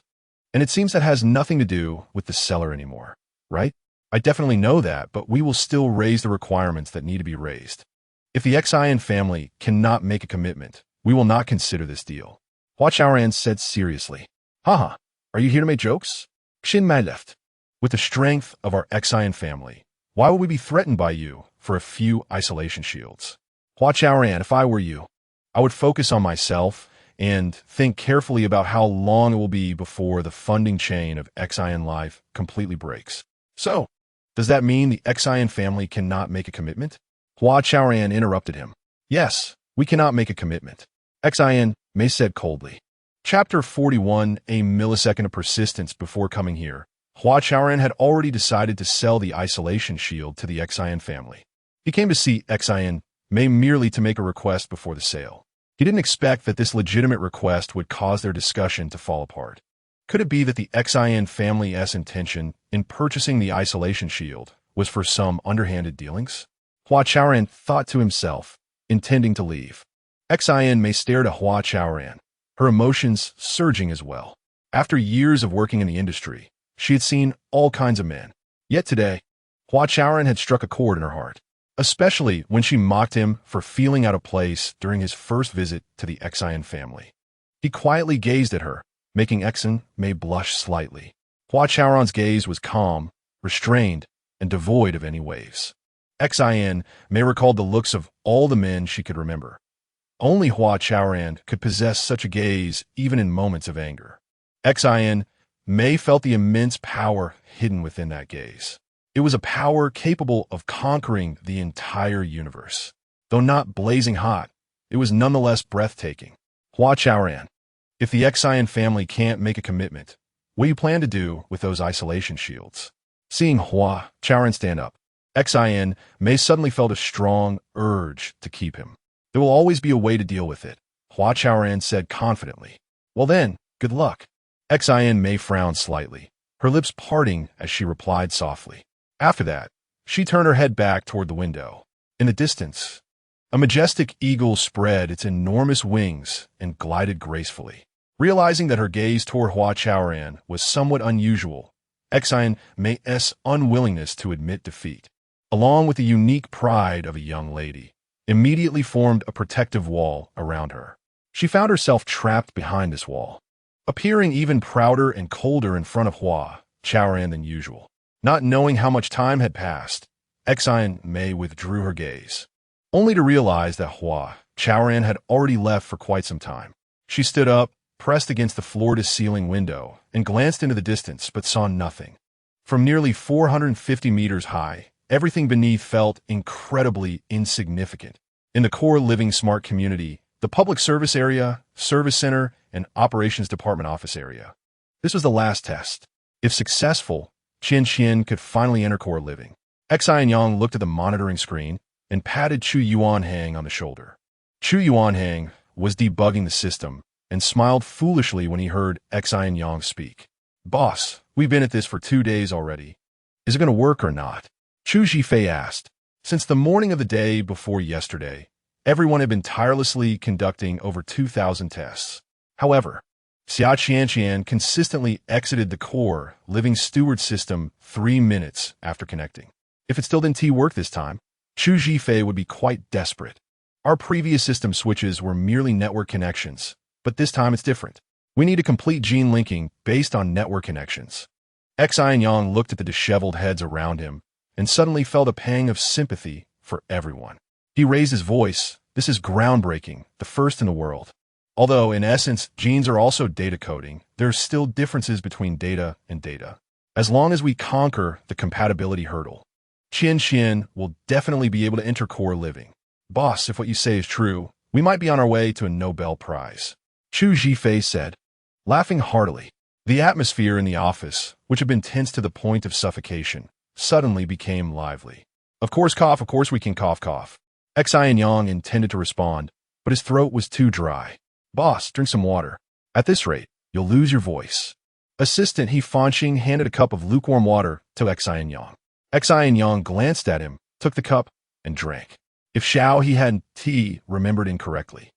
And it seems that has nothing to do with the seller anymore, right? I definitely know that, but we will still raise the requirements that need to be raised. If the Xin family cannot make a commitment, we will not consider this deal. Hua Chaoran said seriously. Haha, are you here to make jokes? Xin Yang left. With the strength of our Xin family, why would we be threatened by you for a few isolation shields? Hua Chaoran, if I were you, I would focus on myself and think carefully about how long it will be before the funding chain of Xin life completely breaks. So, does that mean the Xin family cannot make a commitment? Hua Chaoran interrupted him. Yes, we cannot make a commitment. Xin Yang said coldly. Chapter 41, a millisecond of persistence before coming here. Hua Chaoran had already decided to sell the isolation shield to the Xin family. He came to see Xin Yang merely to make a request before the sale. He didn't expect that this legitimate request would cause their discussion to fall apart. Could it be that the Xin family's intention in purchasing the isolation shield was for some underhanded dealings? Hua Chaoran thought to himself, intending to leave. Xin Yang stared at Hua Chaoran, her emotions surging as well. After years of working in the industry, she had seen all kinds of men. Yet today, Hua Chaoran had struck a chord in her heart, especially when she mocked him for feeling out of place during his first visit to the Xin family. He quietly gazed at her, making Xin Yang blush slightly. Hua Chaoran's gaze was calm, restrained, and devoid of any waves. Xin Yang recalled the looks of all the men she could remember. Only Hua Chaoran could possess such a gaze even in moments of anger. Xin Yang felt the immense power hidden within that gaze. It was a power capable of conquering the entire universe. Though not blazing hot, it was nonetheless breathtaking. Hua Chaoran, if the Xin family can't make a commitment, what do you plan to do with those isolation shields? Seeing Hua Chaoran stand up, Xin Yang suddenly felt a strong urge to keep him. There will always be a way to deal with it, Hua Chaoran said confidently. Well then, good luck. Xin Yang frowned slightly, her lips parting as she replied softly. After that, she turned her head back toward the window. In the distance, a majestic eagle spread its enormous wings and glided gracefully. Realizing that her gaze toward Hua Chaoran was somewhat unusual, Xin Yang's unwillingness to admit defeat, along with the unique pride of a young lady, immediately formed a protective wall around her. She found herself trapped behind this wall, appearing even prouder and colder in front of Hua Chaoran than usual. Not knowing how much time had passed, Xin Yang withdrew her gaze, only to realize that Hua Chaoran had already left for quite some time. She stood up, pressed against the floor-to-ceiling window, and glanced into the distance but saw nothing. From nearly 450 meters high, everything beneath felt incredibly insignificant. In the core living smart community, the public service area, service center, and operations department office area. This was the last test. If successful, Xin Yang could finally enter core living. Xin Yang looked at the monitoring screen and patted Chu Yuanhang on the shoulder. Chu Yuanhang was debugging the system and smiled foolishly when he heard Xin Yang speak. Boss, we've been at this for 2 days already. Is it going to work or not? Chu Zhifei asked. Since the morning of the day before yesterday, everyone had been tirelessly conducting over 2,000 tests. However, Xia Qianqian consistently exited the core living steward system 3 minutes after connecting. If it still didn't work this time, Chu Zhifei would be quite desperate. Our previous system switches were merely network connections, but this time it's different. We need a complete gene linking based on network connections. Xin Yang looked at the disheveled heads around him and suddenly felt a pang of sympathy for everyone. He raised his voice. This is groundbreaking, the first in the world. Although, in essence, genes are also data coding, there are still differences between data and data. As long as we conquer the compatibility hurdle, Xin will definitely be able to enter core living. Boss, if what you say is true, We might be on our way to a Nobel Prize, Chu Zhifei said, laughing heartily. The atmosphere in the office, which had been tense to the point of suffocation, suddenly became lively. Of course we can cough. Xin Yang intended to respond, but his throat was too dry. Boss, drink some water. At this rate, you'll lose your voice. Assistant He Fanqing handed a cup of lukewarm water to Xin Yang. Xin Yang glanced at him, took the cup, and drank. If Xiao He hadn't remembered incorrectly.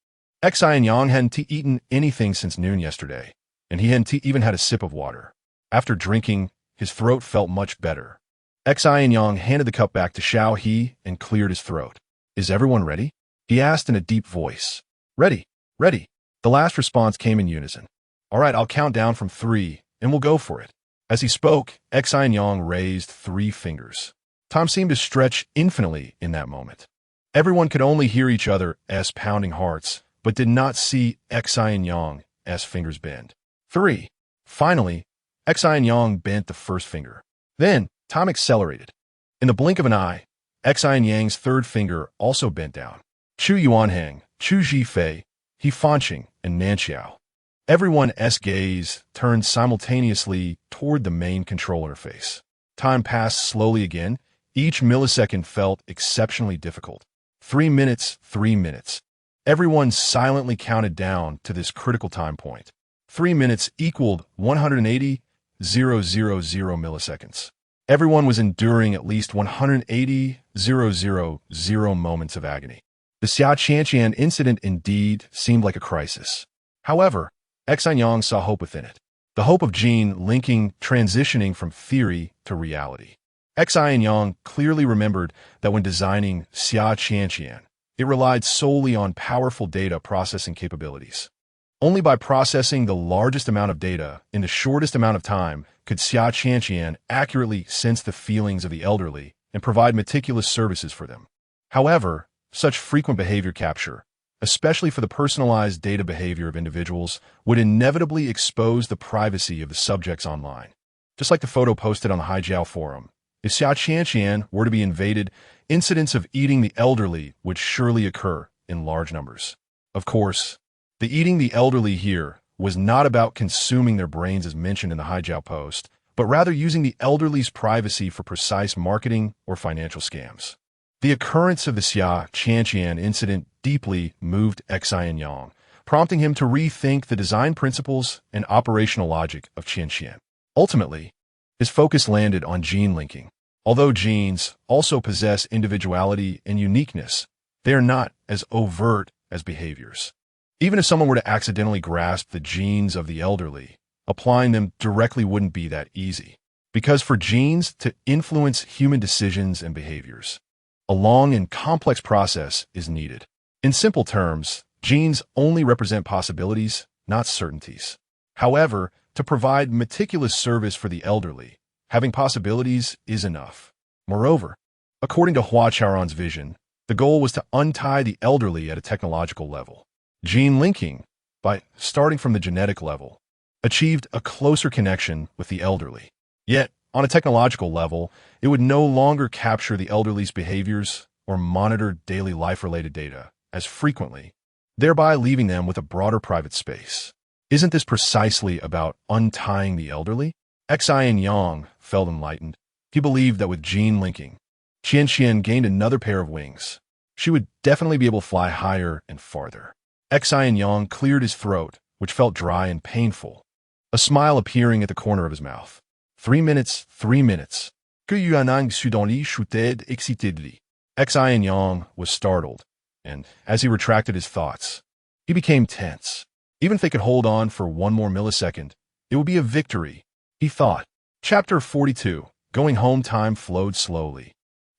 Xin Yang hadn't eaten anything since noon yesterday, and he hadn't even had a sip of water. After drinking, his throat felt much better. Xin Yang handed the cup back to Xiao He and cleared his throat. Is everyone ready? He asked in a deep voice. Ready. The last response came in unison. All right, I'll count down from 3, and we'll go for it. As he spoke, Xin Yang raised 3 fingers. Time seemed to stretch infinitely in that moment. Everyone could only hear each other's pounding hearts, but did not see Xin Yang's fingers bend. 3. Finally, Xin Yang bent the first finger. Then, time accelerated. In the blink of an eye, Xin Yang's 3rd finger also bent down. Chu Yuanheng, Chu Zhifei, He Fanqing, and Nanxiao. Everyone's gaze turned simultaneously toward the main control interface. Time passed slowly again. Each millisecond felt exceptionally difficult. 3 minutes. Everyone silently counted down to this critical time point. 3 minutes equaled 180,000 milliseconds. Everyone was enduring at least 180,000 moments of agony. The Hua Chaoran incident indeed seemed like a crisis. However, Xin Yang saw hope within it. The hope of gene linking transitioning from theory to reality. Xin Yang clearly remembered that when designing Hua Chaoran, it relied solely on powerful data processing capabilities. Only by processing the largest amount of data in the shortest amount of time could Hua Chaoran accurately sense the feelings of the elderly and provide meticulous services for them. However, such frequent behavior capture, especially for the personalized data behavior of individuals, would inevitably expose the privacy of the subjects online. Just like the photo posted on the Haijiao forum, if Hua Chaoran were to be invaded, incidents of eating the elderly would surely occur in large numbers. Of course, the eating the elderly here was not about consuming their brains as mentioned in the Haijiao post, but rather using the elderly's privacy for precise marketing or financial scams. The occurrence of the Hua Chaoran incident deeply moved Xin Yang, prompting him to rethink the design principles and operational logic of Qianxian. Ultimately, his focus landed on gene linking. Although genes also possess individuality and uniqueness, they are not as overt as behaviors. Even if someone were to accidentally grasp the genes of the elderly, applying them directly wouldn't be that easy. Because for genes to influence human decisions and behaviors, a long and complex process is needed. In simple terms, genes only represent possibilities, not certainties. However, to provide meticulous service for the elderly, having possibilities is enough. Moreover, according to Hua Chaoran's vision, the goal was to untie the elderly at a technological level. Gene linking, by starting from the genetic level, achieved a closer connection with the elderly. Yet, on a technological level, it would no longer capture the elderly's behaviors or monitor daily life-related data as frequently, thereby leaving them with a broader private space. Isn't this precisely about untying the elderly? Xin Yang felt enlightened. He believed that with gene linking, Qianxian gained another pair of wings. She would definitely be able to fly higher and farther. Xin Yang cleared his throat, which felt dry and painful, a smile appearing at the corner of his mouth. 3 minutes. Que Yuanang Sudonli shouted excitedly. Xin Yang was startled, and as he retracted his thoughts, he became tense. Even if they could hold on for 1 more millisecond, it would be a victory, he thought. Chapter 42. Going home. Time flowed slowly,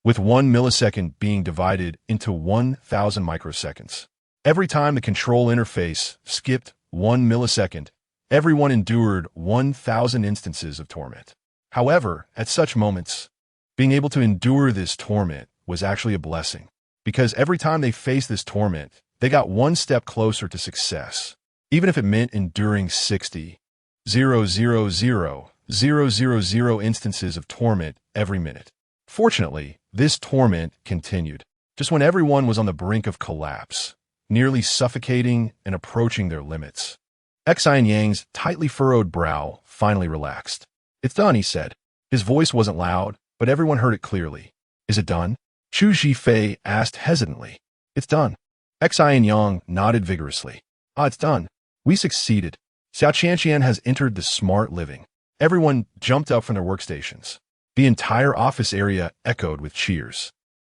with 1 millisecond being divided into 1,000 microseconds. Every time the control interface skipped 1 millisecond, everyone endured 1,000 instances of torment. However, at such moments, being able to endure this torment was actually a blessing, because every time they faced this torment, they got 1 step closer to success, even if it meant enduring 60,000 instances of torment every minute. Fortunately, this torment continued. Just when everyone was on the brink of collapse, nearly suffocating and approaching their limits. Xin Yang's tightly furrowed brow finally relaxed. "It's done," he said. His voice wasn't loud, but everyone heard it clearly. "Is it done?" Chu Zhifei asked hesitantly. "It's done." Xin Yang nodded vigorously. "Ah, it's done. We succeeded. Xiao Qianqian has entered the smart living." Everyone jumped up from their workstations. The entire office area echoed with cheers.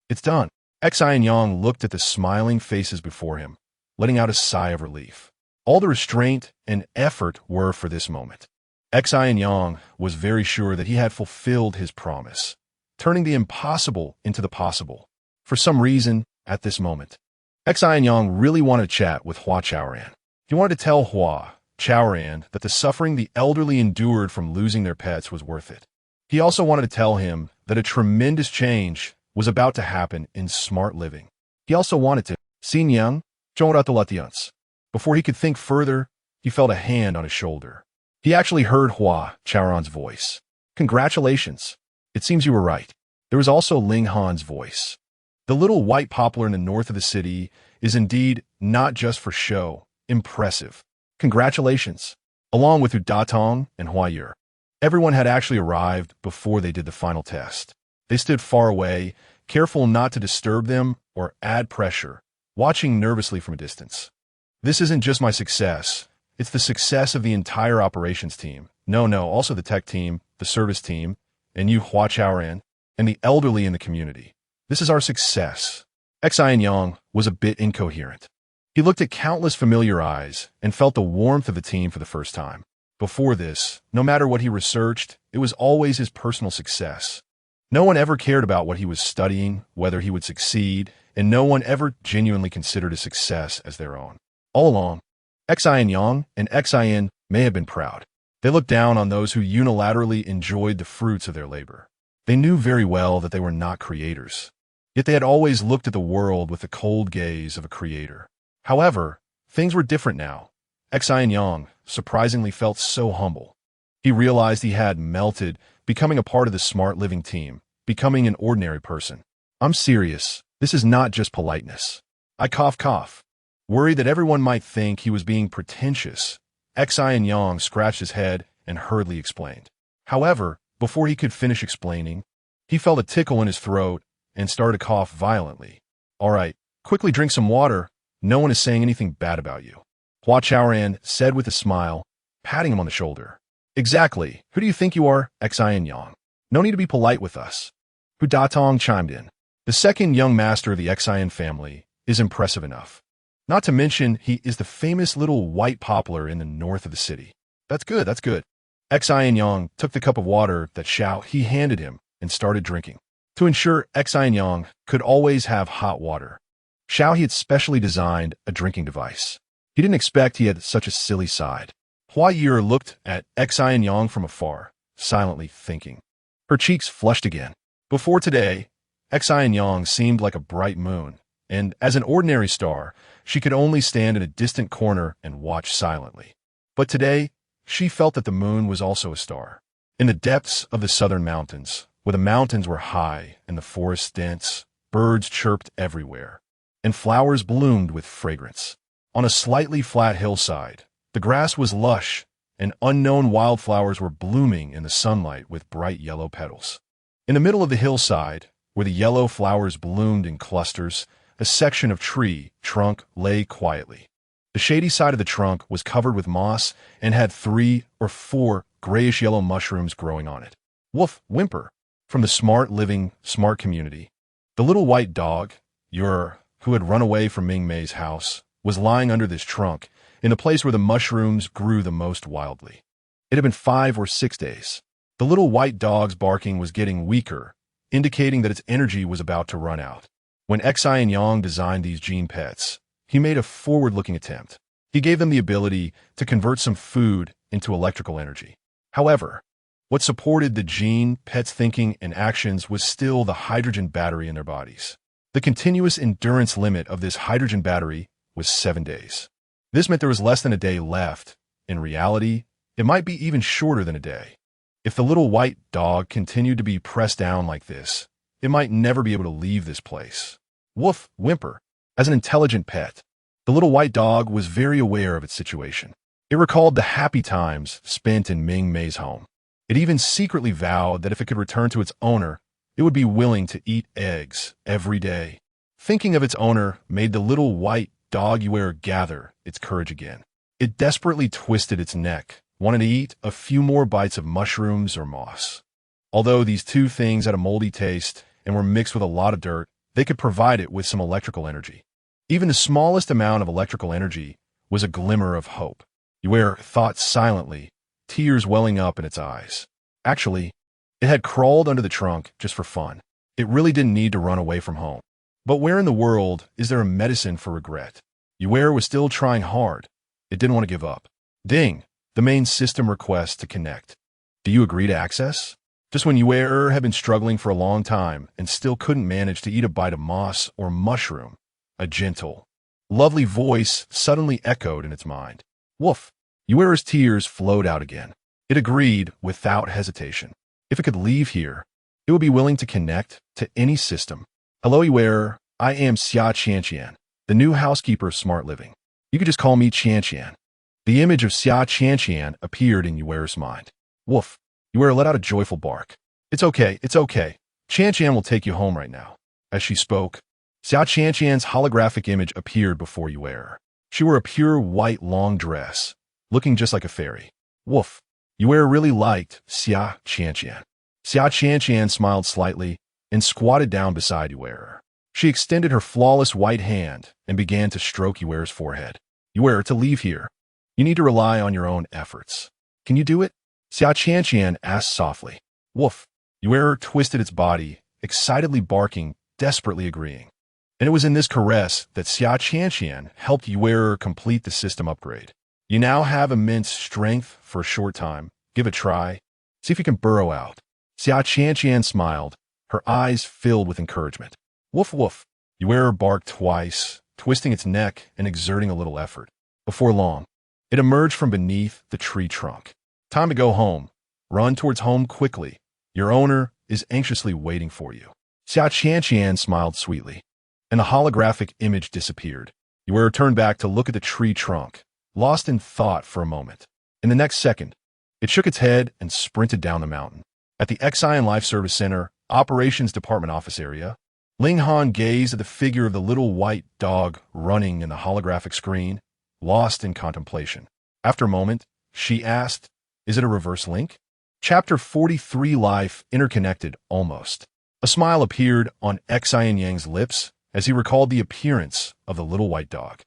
"It's done." Xin Yang looked at the smiling faces before him, letting out a sigh of relief. All the restraint and effort were for this moment. Xin Yang was very sure that he had fulfilled his promise, turning the impossible into the possible. For some reason, at this moment, Xin Yang really wanted to chat with Hua Chaoran. He wanted to tell Hua Chaoran that the suffering the elderly endured from losing their pets was worth it. He also wanted to tell him that a tremendous change was about to happen in smart living. He also wanted to Xin Yang, Zhongratolatians. Before he could think further, he felt a hand on his shoulder. He actually heard Hua Chaoran's voice. "Congratulations. It seems you were right." There was also Ling Han's voice. "The little white poplar in the north of the city is indeed not just for show, impressive. Congratulations." Along with Datong and Hua Ye'er. Everyone had actually arrived before they did the final test. They stood far away, careful not to disturb them or add pressure, watching nervously from a distance. "This isn't just my success. It's the success of the entire operations team. No, also the tech team, the service team, and you, Hua Chaoran, and the elderly in the community. This is our success." Xin Yang was a bit incoherent. He looked at countless familiar eyes and felt the warmth of the team for the first time. Before this, no matter what he researched, it was always his personal success. No one ever cared about what he was studying, whether he would succeed, and no one ever genuinely considered a success as their own. All along, Xin Yang and Xin may have been proud. They looked down on those who unilaterally enjoyed the fruits of their labor. They knew very well that they were not creators. Yet they had always looked at the world with the cold gaze of a creator. However, things were different now. Xin Yang surprisingly felt so humble. He realized he had melted, becoming a part of the smart living team, becoming an ordinary person. "I'm serious. This is not just politeness." I cough. Worried that everyone might think he was being pretentious, Xin Yang scratched his head and hurriedly explained. However, before he could finish explaining, he felt a tickle in his throat and started to cough violently. "All right, quickly drink some water. No one is saying anything bad about you," Hua Chaoran said with a smile, patting him on the shoulder. "Exactly. Who do you think you are, Xin Yang? No need to be polite with us." Hu Datong chimed in. "The second young master of the Xin family is impressive enough. Not to mention, he is the famous little white poplar in the north of the city." That's good. Xin Yang took the cup of water that Xiao He handed him and started drinking. To ensure Xin Yang could always have hot water, Xiao He had specially designed a drinking device. He didn't expect he had such a silly side. Hua Ye'er looked at Xin Yang from afar, silently thinking. Her cheeks flushed again. Before today, Xin Yang seemed like a bright moon, and as an ordinary star, she could only stand in a distant corner and watch silently. But today, she felt that the moon was also a star. In the depths of the southern mountains, where the mountains were high and the forests dense, birds chirped everywhere, and flowers bloomed with fragrance. On a slightly flat hillside, the grass was lush, and unknown wildflowers were blooming in the sunlight with bright yellow petals. In the middle of the hillside, where the yellow flowers bloomed in clusters, a section of tree trunk lay quietly. The shady side of the trunk was covered with moss and had 3 or 4 grayish-yellow mushrooms growing on it. Woof, whimper, from the smart living, smart community. The little white dog, Ye'er, who had run away from Ming Mei's house, was lying under this trunk, in the place where the mushrooms grew the most wildly. It had been 5 or 6 days. The little white dog's barking was getting weaker, indicating that its energy was about to run out. When Xin Yang designed these gene pets, he made a forward-looking attempt. He gave them the ability to convert some food into electrical energy. However, what supported the gene pets' thinking and actions was still the hydrogen battery in their bodies. The continuous endurance limit of this hydrogen battery was 7 days. This meant there was less than a day left. In reality, it might be even shorter than a day. If the little white dog continued to be pressed down like this, it might never be able to leave this place. Woof, whimper. As an intelligent pet, The little white dog was very aware of its situation. It recalled the happy times spent in Ming Mei's home. It even secretly vowed that if it could return to its owner, it would be willing to eat eggs every day. Thinking of its owner made the little white dog Ye'er gather its courage again. It desperately twisted its neck, wanting to eat a few more bites of mushrooms or moss. Although these two things had a moldy taste and were mixed with a lot of dirt, they could provide it with some electrical energy. Even the smallest amount of electrical energy was a glimmer of hope. Ye'er thought silently, tears welling up in its eyes. Actually, it had crawled under the trunk just for fun. It really didn't need to run away from home. But where in the world is there a medicine for regret? Ye'er was still trying hard. It didn't want to give up. Ding! The main system request to connect. Do you agree to access? Just when Ye'er had been struggling for a long time and still couldn't manage to eat a bite of moss or mushroom, a gentle, lovely voice suddenly echoed in its mind. Woof! Ye'er's tears flowed out again. It agreed without hesitation. If it could leave here, it would be willing to connect to any system. Hello, Ye'er. I am Xia Qianqian, the new housekeeper of Smart Living. You could just call me Qianqian. The image of Xia Qianqian appeared in Ye'er's mind. Woof! Ye'er let out a joyful bark. It's okay, it's okay. Qianqian will take you home right now. As she spoke, Xia Qianqian's holographic image appeared before Ye'er. She wore a pure white long dress, looking just like a fairy. Woof! Ye'er really liked Xia Qianqian. Xia Qianqian smiled slightly and squatted down beside Ye'er. She extended her flawless white hand and began to stroke Ye'er's forehead. Ye'er, to leave here, you need to rely on your own efforts. Can you do it? Xia Qianqian asked softly. Woof! Ye'er twisted its body, excitedly barking, desperately agreeing. And it was in this caress that Xia Qianqian helped Ye'er complete the system upgrade. You now have immense strength for a short time. Give it a try. See if you can burrow out. Xia Qianqian smiled, her eyes filled with encouragement. Woof woof! Ye'er barked twice, twisting its neck and exerting a little effort. Before long, it emerged from beneath the tree trunk. Time to go home. Run towards home quickly. Your owner is anxiously waiting for you. Xia Qianqian smiled sweetly, and the holographic image disappeared. Ye'er turned back to look at the tree trunk, lost in thought for a moment. In the next second, it shook its head and sprinted down the mountain. At the Xian Life Service Center, Operations Department office area, Ling Han gazed at the figure of the little white dog running in the holographic screen, lost in contemplation. After a moment, she asked, is it a reverse link? Chapter 43 Life Interconnected Almost. A smile appeared on Xin Yang's lips as he recalled the appearance of the little white dog.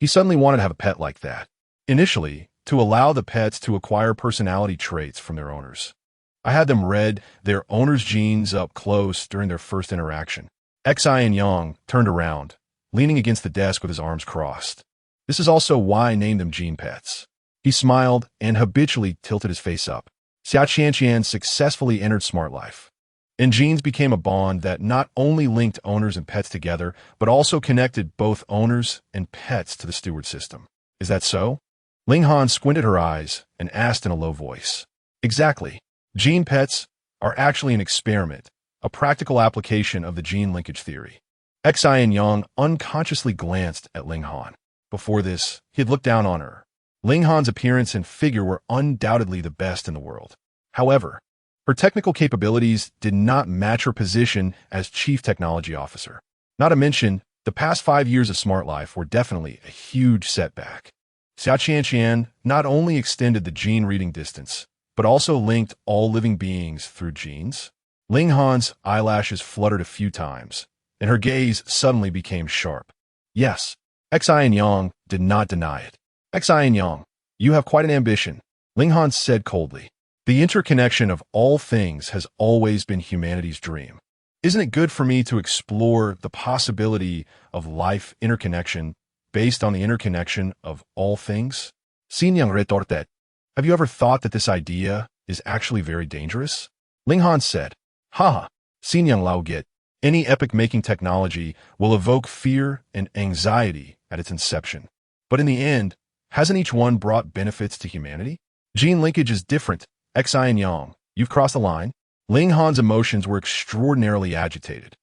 He suddenly wanted to have a pet like that. Initially, to allow the pets to acquire personality traits from their owners. I had them read their owner's genes up close during their first interaction. Xin Yang turned around, leaning against the desk with his arms crossed. This is also why I named them gene pets. He smiled and habitually tilted his face up. Xia Qianqian successfully entered Smart Life. And genes became a bond that not only linked owners and pets together, but also connected both owners and pets to the steward system. Is that so? Ling Han squinted her eyes and asked in a low voice. Exactly. Gene pets are actually an experiment, a practical application of the gene linkage theory. Xin Yang unconsciously glanced at Ling Han. Before this, he had looked down on her. Ling Han's appearance and figure were undoubtedly the best in the world. However, her technical capabilities did not match her position as Chief Technology Officer. Not to mention, the past 5 years of Smart Life were definitely a huge setback. Xia Qianqian not only extended the gene reading distance, but also linked all living beings through genes. Ling Han's eyelashes fluttered a few times, and her gaze suddenly became sharp. Yes, Xin Yang did not deny it. Xin Yang, you have quite an ambition, Ling Han said coldly. The interconnection of all things has always been humanity's dream. Isn't it good for me to explore the possibility of life interconnection based on the interconnection of all things? Xin Yang retorted. Have you ever thought that this idea is actually very dangerous? Ling Han said, ha, Xin Yang Laogit. Any epic-making technology will evoke fear and anxiety at its inception. But in the end, hasn't each one brought benefits to humanity? Gene linkage is different. Xin Yang, you've crossed the line. Ling Han's emotions were extraordinarily agitated,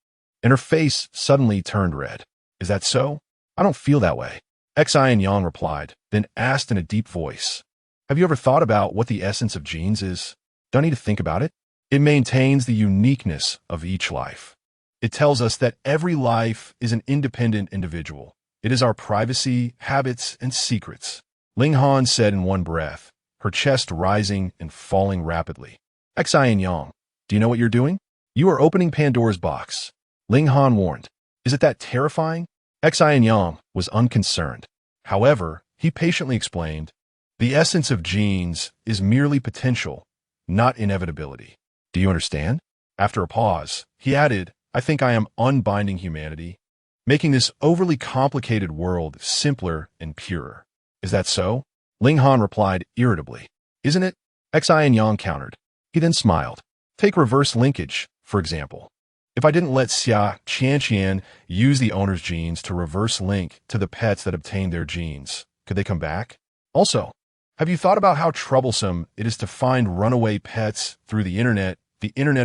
and her face suddenly turned red. Is that so? I don't feel that way. Xin Yang replied, then asked in a deep voice, "Have you ever thought about what the essence of genes is? Don't need to think about it. It maintains the uniqueness of each life. It tells us that every life is an independent individual. It is our privacy, habits, and secrets." Ling Han said in one breath, her chest rising and falling rapidly. Xin Yang, do you know what you're doing? You are opening Pandora's box. Ling Han warned. Is it that terrifying? Xin Yang was unconcerned. However, he patiently explained, the essence of genes is merely potential, not inevitability. Do you understand? After a pause, he added, I think I am unbinding humanity, making this overly complicated world simpler and purer. Is that so? Ling Han replied irritably. Isn't it? Xin Yang countered. He then smiled. Take reverse linkage, for example. If I didn't let Hua Chaoran use the owner's genes to reverse link to the pets that obtained their genes, could they come back? Also, have you thought about how troublesome it is to find runaway pets through the Internet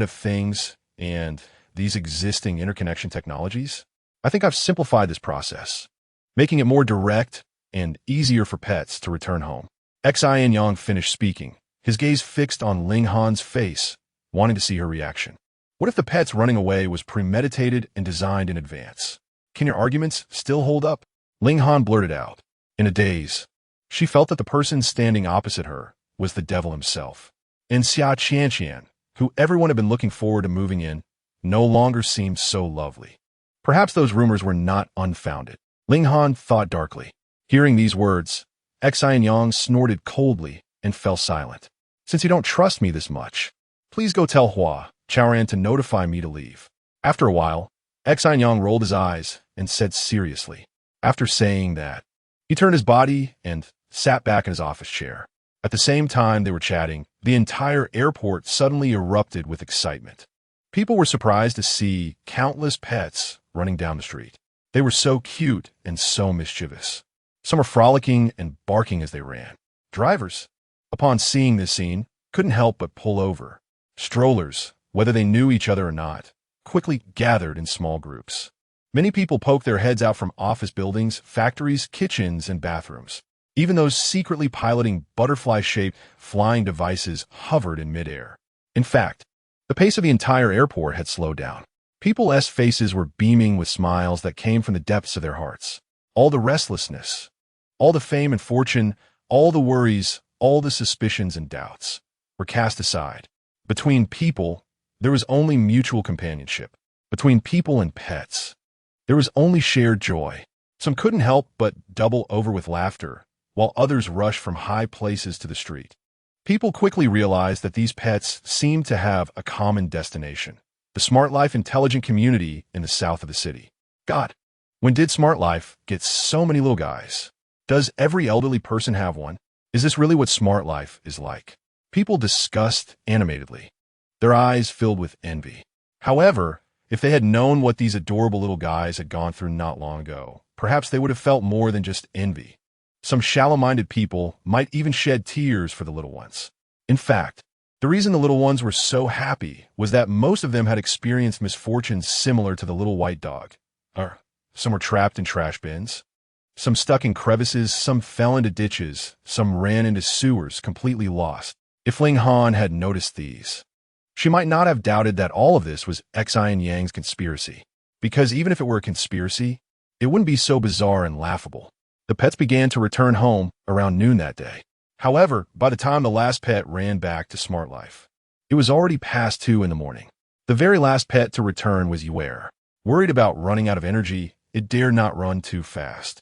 of Things, and these existing interconnection technologies? I think I've simplified this process, making it more direct and easier for pets to return home. Xin Yang finished speaking, his gaze fixed on Ling Han's face, wanting to see her reaction. What if the pet's running away was premeditated and designed in advance? Can your arguments still hold up? Ling Han blurted out. In a daze, she felt that the person standing opposite her was the devil himself. And Hua Chaoran, who everyone had been looking forward to moving in, no longer seemed so lovely. Perhaps those rumors were not unfounded. Ling Han thought darkly. Hearing these words, Xin Yang snorted coldly and fell silent. Since you don't trust me this much, please go tell Hua Chaoran to notify me to leave. After a while, Xin Yang rolled his eyes and said seriously. After saying that, he turned his body and sat back in his office chair. At the same time they were chatting, the entire airport suddenly erupted with excitement. People were surprised to see countless pets running down the street. They were so cute and so mischievous. Some were frolicking and barking as they ran. Drivers, upon seeing this scene, couldn't help but pull over. Strollers, whether they knew each other or not, quickly gathered in small groups. Many people poked their heads out from office buildings, factories, kitchens, and bathrooms. Even those secretly piloting butterfly-shaped flying devices hovered in midair. In fact, the pace of the entire airport had slowed down. People's faces were beaming with smiles that came from the depths of their hearts. All the restlessness, all the fame and fortune, all the worries, all the suspicions and doubts were cast aside. Between people, there was only mutual companionship. Between people and pets, there was only shared joy. Some couldn't help but double over with laughter, while others rushed from high places to the street. People quickly realized that these pets seemed to have a common destination, the Smart Life intelligent community in the south of the city. God, when did Smart Life get so many little guys? Does every elderly person have one? Is this really what Smart Life is like? People discussed animatedly, their eyes filled with envy. However, if they had known what these adorable little guys had gone through not long ago, perhaps they would have felt more than just envy. Some shallow-minded people might even shed tears for the little ones. In fact, the reason the little ones were so happy was that most of them had experienced misfortunes similar to the little white dog. Some were trapped in trash bins, some stuck in crevices, some fell into ditches, some ran into sewers completely lost. If Ling Han had noticed these, she might not have doubted that all of this was Xin Yang's conspiracy, because even if it were a conspiracy, it wouldn't be so bizarre and laughable. The pets began to return home around noon that day. However, by the time the last pet ran back to Smart Life, it was already past 2 in the morning. The very last pet to return was Ye'er. Worried about running out of energy, it dared not run too fast.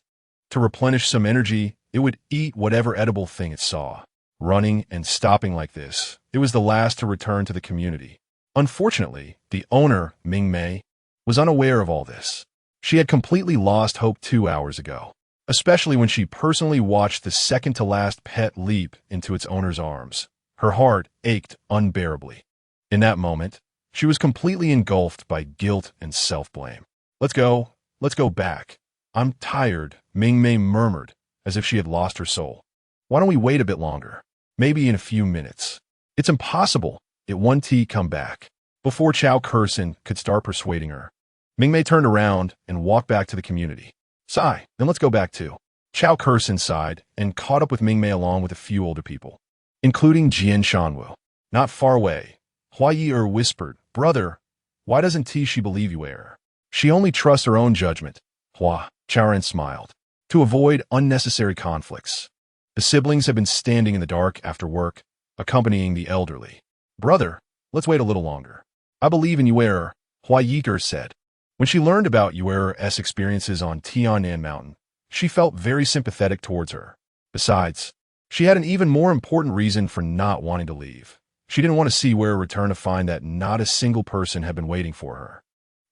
To replenish some energy, it would eat whatever edible thing it saw. Running and stopping like this, it was the last to return to the community. Unfortunately, the owner, Ming Mei, was unaware of all this. She had completely lost hope 2 hours ago, especially when she personally watched the second-to-last pet leap into its owner's arms. Her heart ached unbearably. In that moment, she was completely engulfed by guilt and self-blame. Let's go back. I'm tired, Ming Mei murmured, as if she had lost her soul. Why don't we wait a bit longer? Maybe in a few minutes. It's impossible. It won't come back. Before Chao Kurson could start persuading her, Ming Mei turned around and walked back to the community. Sigh, then let's go back too. Chao cursed inside and caught up with Mingmei along with a few older people, including Jian Shanwu. Not far away, Hua Ye'er whispered, "Brother, why doesn't Tishi believe Ye'er? She only trusts her own judgment." Hua Chaoran smiled. To avoid unnecessary conflicts, the siblings had been standing in the dark after work, accompanying the elderly. "Brother, let's wait a little longer. I believe in Ye'er," Hua Ye'er said. When she learned about Ye'er's experiences on Tianan Mountain, she felt very sympathetic towards her. Besides, she had an even more important reason for not wanting to leave. She didn't want to see Ye'er return to find that not a single person had been waiting for her.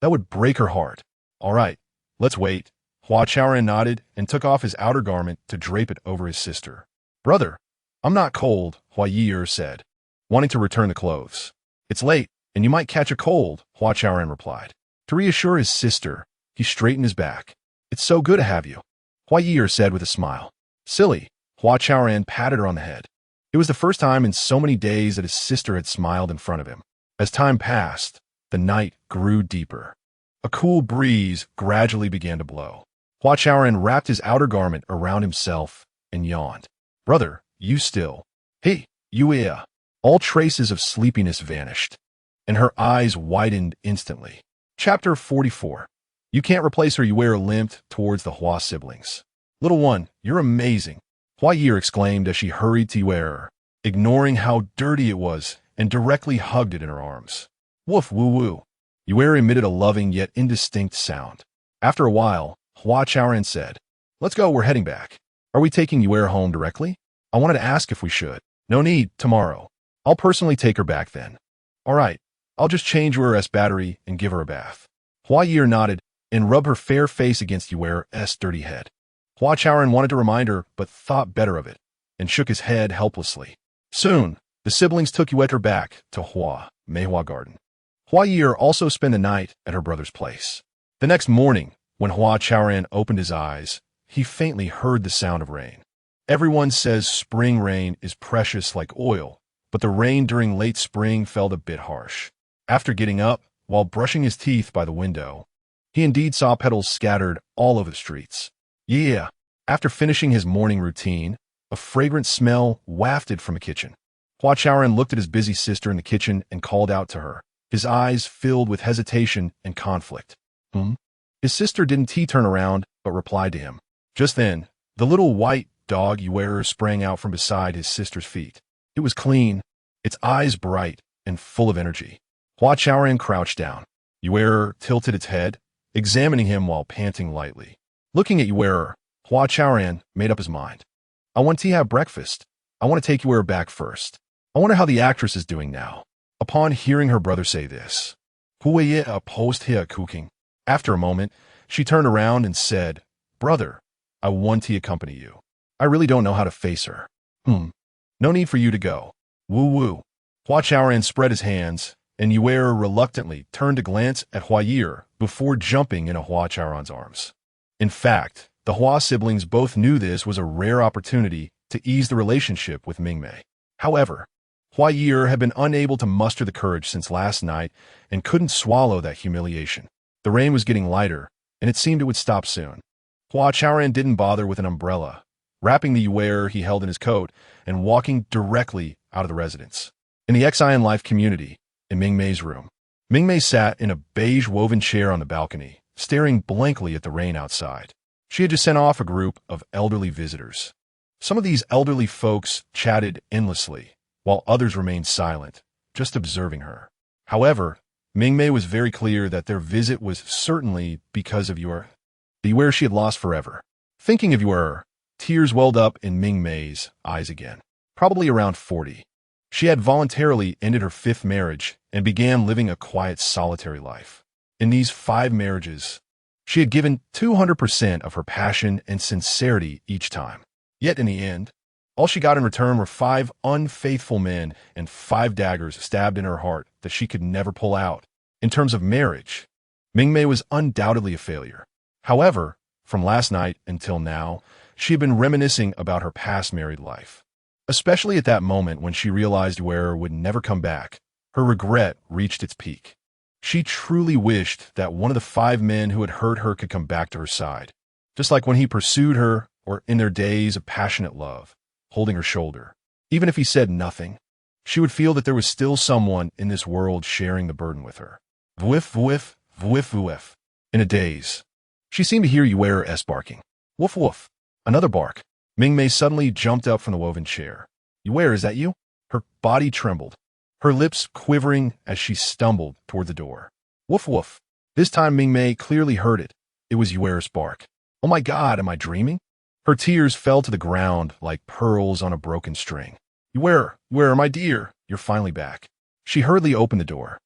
That would break her heart. "All right, let's wait." Hua Chaoran nodded and took off his outer garment to drape it over his sister. "Brother, I'm not cold," Hua Ye'er said, wanting to return the clothes. "It's late, and you might catch a cold," Hua Chaoran replied. To reassure his sister, he straightened his back. "It's so good to have you," Hua Ye'er said with a smile. "Silly," Hua Chaoran patted her on the head. It was the first time in so many days that his sister had smiled in front of him. As time passed, the night grew deeper. A cool breeze gradually began to blow. Hua Chaoran wrapped his outer garment around himself and yawned. "Brother, you still." "Hey, Ye'er." All traces of sleepiness vanished, and her eyes widened instantly. Chapter 44. You can't replace her. Ye'er limped towards the Hua siblings. "Little one, you're amazing," Hua Ye'er exclaimed as she hurried to Ye'er, ignoring how dirty it was, and directly hugged it in her arms. "Woof woo woo." Ye'er emitted a loving yet indistinct sound. After a while, Hua Chaoran said, "Let's go, we're heading back." "Are we taking Ye'er home directly?" "I wanted to ask if we should." "No need, tomorrow. I'll personally take her back then." "All right, I'll just change Ye'er's battery and give her a bath." Hua Ye'er nodded and rubbed her fair face against Ye'er's dirty head. Hua Chaoran wanted to remind her, but thought better of it, and shook his head helplessly. Soon, the siblings took Ye'er back to Meihua Garden. Hua Ye'er also spent the night at her brother's place. The next morning, when Hua Chaoran opened his eyes, he faintly heard the sound of rain. Everyone says spring rain is precious like oil, but the rain during late spring felt a bit harsh. After getting up, while brushing his teeth by the window, he indeed saw petals scattered all over the streets. Yeah. After finishing his morning routine, a fragrant smell wafted from the kitchen. Hua Chaoran looked at his busy sister in the kitchen and called out to her, his eyes filled with hesitation and conflict. His sister didn't turn around, but replied to him. Just then, the little white dog Ye'er sprang out from beside his sister's feet. It was clean, its eyes bright and full of energy. Hua Chaoran crouched down. Ye'er tilted its head, examining him while panting lightly. Looking at Ye'er, Hua Chaoran made up his mind. "I want to have breakfast. I want to take Ye'er back first. I wonder how the actress is doing now." Upon hearing her brother say this, Hua Ye'er paused here cooking. After a moment, she turned around and said, "Brother, I want to accompany you. I really don't know how to face her." No need for you to go." Woo woo. Hua Chaoran spread his hands, and Ye'er reluctantly turned to glance at Hua Ye'er before jumping into Hua Chaoran's arms. In fact, the Hua siblings both knew this was a rare opportunity to ease the relationship with Mingmei. However, Hua Ye'er had been unable to muster the courage since last night and couldn't swallow that humiliation. The rain was getting lighter, and it seemed it would stop soon. Hua Chaoran didn't bother with an umbrella, wrapping the Ye'er he held in his coat and walking directly out of the residence. In the Xian Life community, in Mingmei's room, Mingmei sat in a beige woven chair on the balcony, staring blankly at the rain outside. She had just sent off a group of elderly visitors. Some of these elderly folks chatted endlessly, while others remained silent, just observing her. However, Mingmei was very clear that their visit was certainly because of Ye'er, the Ye'er she had lost forever. Thinking of Ye'er, tears welled up in Mingmei's eyes again. Probably around 40. She had voluntarily ended her 5th marriage and began living a quiet, solitary life. In these 5 marriages, she had given 200% of her passion and sincerity each time. Yet in the end, all she got in return were 5 unfaithful men and 5 daggers stabbed in her heart that she could never pull out. In terms of marriage, Mingmei was undoubtedly a failure. However, from last night until now, she had been reminiscing about her past married life. Especially at that moment when she realized Ye'er would never come back, her regret reached its peak. She truly wished that one of the 5 men who had hurt her could come back to her side. Just like when he pursued her or in their days of passionate love, holding her shoulder. Even if he said nothing, she would feel that there was still someone in this world sharing the burden with her. Whiff, whiff, whiff, whiff. In a daze, she seemed to hear Ye'er's barking. Woof, woof. Another bark. Mingmei suddenly jumped up from the woven chair. Ye'er, is that you? Her body trembled, her lips quivering as she stumbled toward the door. Woof, woof. This time Mingmei clearly heard it. It was Ye'er's bark. Oh my God, am I dreaming? Her tears fell to the ground like pearls on a broken string. Ye'er, my dear, you're finally back. She hurriedly opened the door.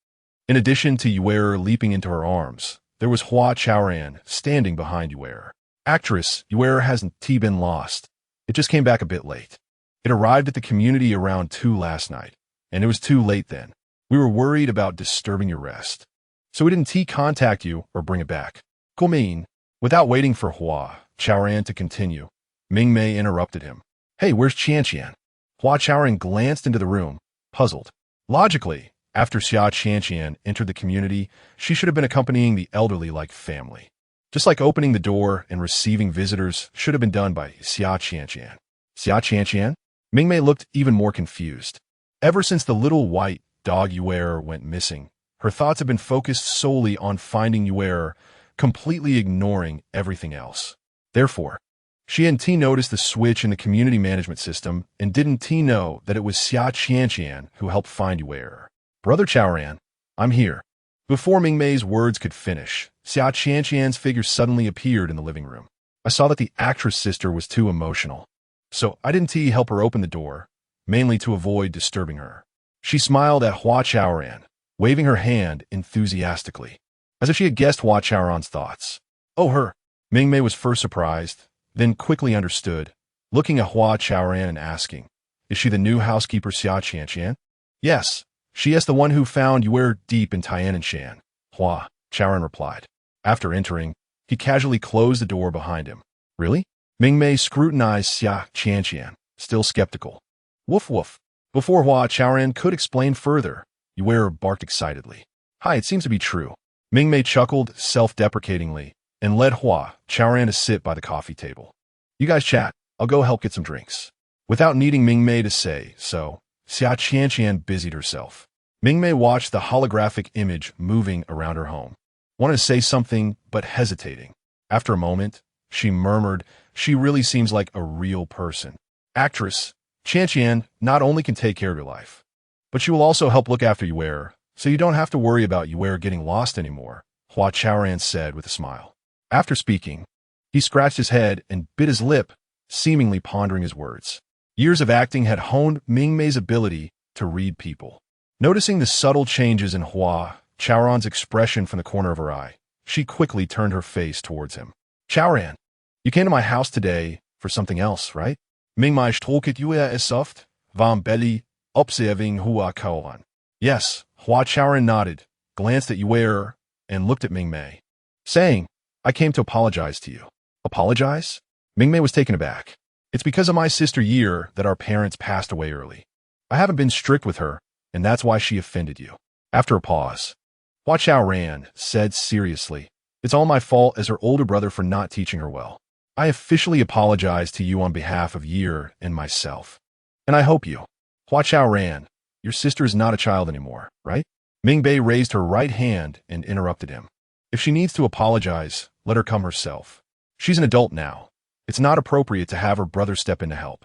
In addition to Ye'er leaping into her arms, there was Hua Chaoran standing behind Ye'er. Actress, Ye'er hasn't been lost. It just came back a bit late. It arrived at the community around 2 last night, and it was too late then. We were worried about disturbing your rest. So we didn't contact you or bring it back. Mean. Without waiting for Hua Chaoran to continue, Mingmei interrupted him. Hey, where's Qianqian? Hua Chaoran glanced into the room, puzzled. Logically, after Xia Qianqian entered the community, she should have been accompanying the elderly like family. Just like opening the door and receiving visitors should have been done by Xia Qianqian. Xia Qianqian? Mingmei looked even more confused. Ever since the little white dog Ye'er went missing, her thoughts have been focused solely on finding Ye'er, completely ignoring everything else. Therefore, she hadn't noticed the switch in the community management system and didn't know that it was Xia Qianqian who helped find Ye'er. Brother Chaoran, I'm here. Before Mingmei's words could finish, Xia Qianqian's figure suddenly appeared in the living room. I saw that the actress sister was too emotional, so I didn't help her open the door, mainly to avoid disturbing her. She smiled at Hua Chaoran, waving her hand enthusiastically, as if she had guessed Hua Chaoran's thoughts. Oh, her. Mingmei was first surprised, then quickly understood, looking at Hua Chaoran and asking, is she the new housekeeper Xia Qianqian? Yes, she is the one who found Ye'er deep in Tianshan, Hua Chaoran replied. After entering, he casually closed the door behind him. Really? Mingmei scrutinized Xia Qianqian, still skeptical. Woof woof. Before Hua Chaoran could explain further, Ye'er barked excitedly. Hi, it seems to be true. Mingmei chuckled self-deprecatingly and led Hua Chaoran to sit by the coffee table. You guys chat. I'll go help get some drinks. Without needing Mingmei to say so, Xia Qianqian busied herself. Mingmei watched the holographic image moving around her home. Wanted to say something, but hesitating. After a moment, she murmured, she really seems like a real person. Actress, Qianqian not only can take care of your life, but she will also help look after Ye'er, so you don't have to worry about Ye'er getting lost anymore, Hua Chaoran said with a smile. After speaking, he scratched his head and bit his lip, seemingly pondering his words. Years of acting had honed Mingmei's ability to read people. Noticing the subtle changes in Hua Chaoran's expression from the corner of her eye, she quickly turned her face towards him. Chaoran, you came to my house today for something else, right? Mingmei stolket Ye'er soft, vom belly, observing Hua Chaoran. Yes, Hua Chaoran nodded, glanced at Ye'er, and looked at Mingmei, saying, I came to apologize to you. Apologize? Mingmei was taken aback. It's because of my sister Ye'er that our parents passed away early. I haven't been strict with her, and that's why she offended you. After a pause, Hua Chaoran said seriously, it's all my fault as her older brother for not teaching her well. I officially apologize to you on behalf of Ye'er and myself. And I hope you. Hua Chaoran, your sister is not a child anymore, right? Mingmei raised her right hand and interrupted him. If she needs to apologize, let her come herself. She's an adult now. It's not appropriate to have her brother step in to help.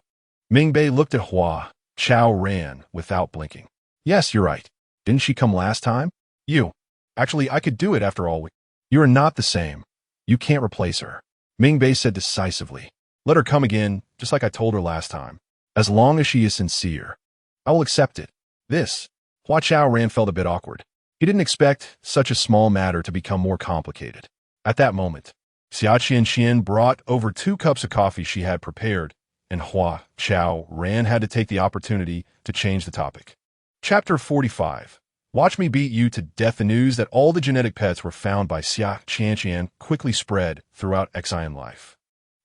Mingmei looked at Hua Chaoran without blinking. Yes, you're right. Didn't she come last time? You. Actually, I could do it after all. You are not the same. You can't replace her. Mingmei said decisively. Let her come again, just like I told her last time. As long as she is sincere, I will accept it. This. Hua Chaoran felt a bit awkward. He didn't expect such a small matter to become more complicated. At that moment, Xia Qianqian brought over 2 cups of coffee she had prepared, and Hua Chaoran had to take the opportunity to change the topic. Chapter 45. Watch me beat you to death. The news that all the genetic pets were found by Xia Qianqian quickly spread throughout Xian life.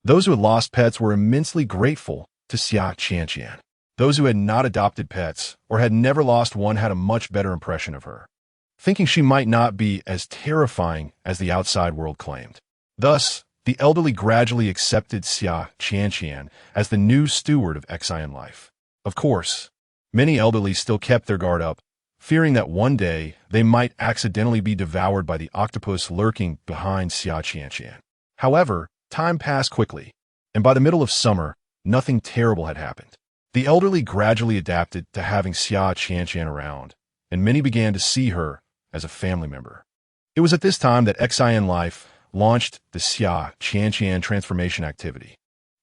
Those who had lost pets were immensely grateful to Xia Qianqian. Those who had not adopted pets or had never lost one had a much better impression of her, thinking she might not be as terrifying as the outside world claimed. Thus, the elderly gradually accepted Xia Qianqian as the new steward of Xian life. Of course, many elderly still kept their guard up, fearing that one day they might accidentally be devoured by the octopus lurking behind Xia Qianqian. However, time passed quickly, and by the middle of summer, nothing terrible had happened. The elderly gradually adapted to having Xia Qianqian around, and many began to see her as a family member. It was at this time that Xian Life launched the Xia Qianqian transformation activity.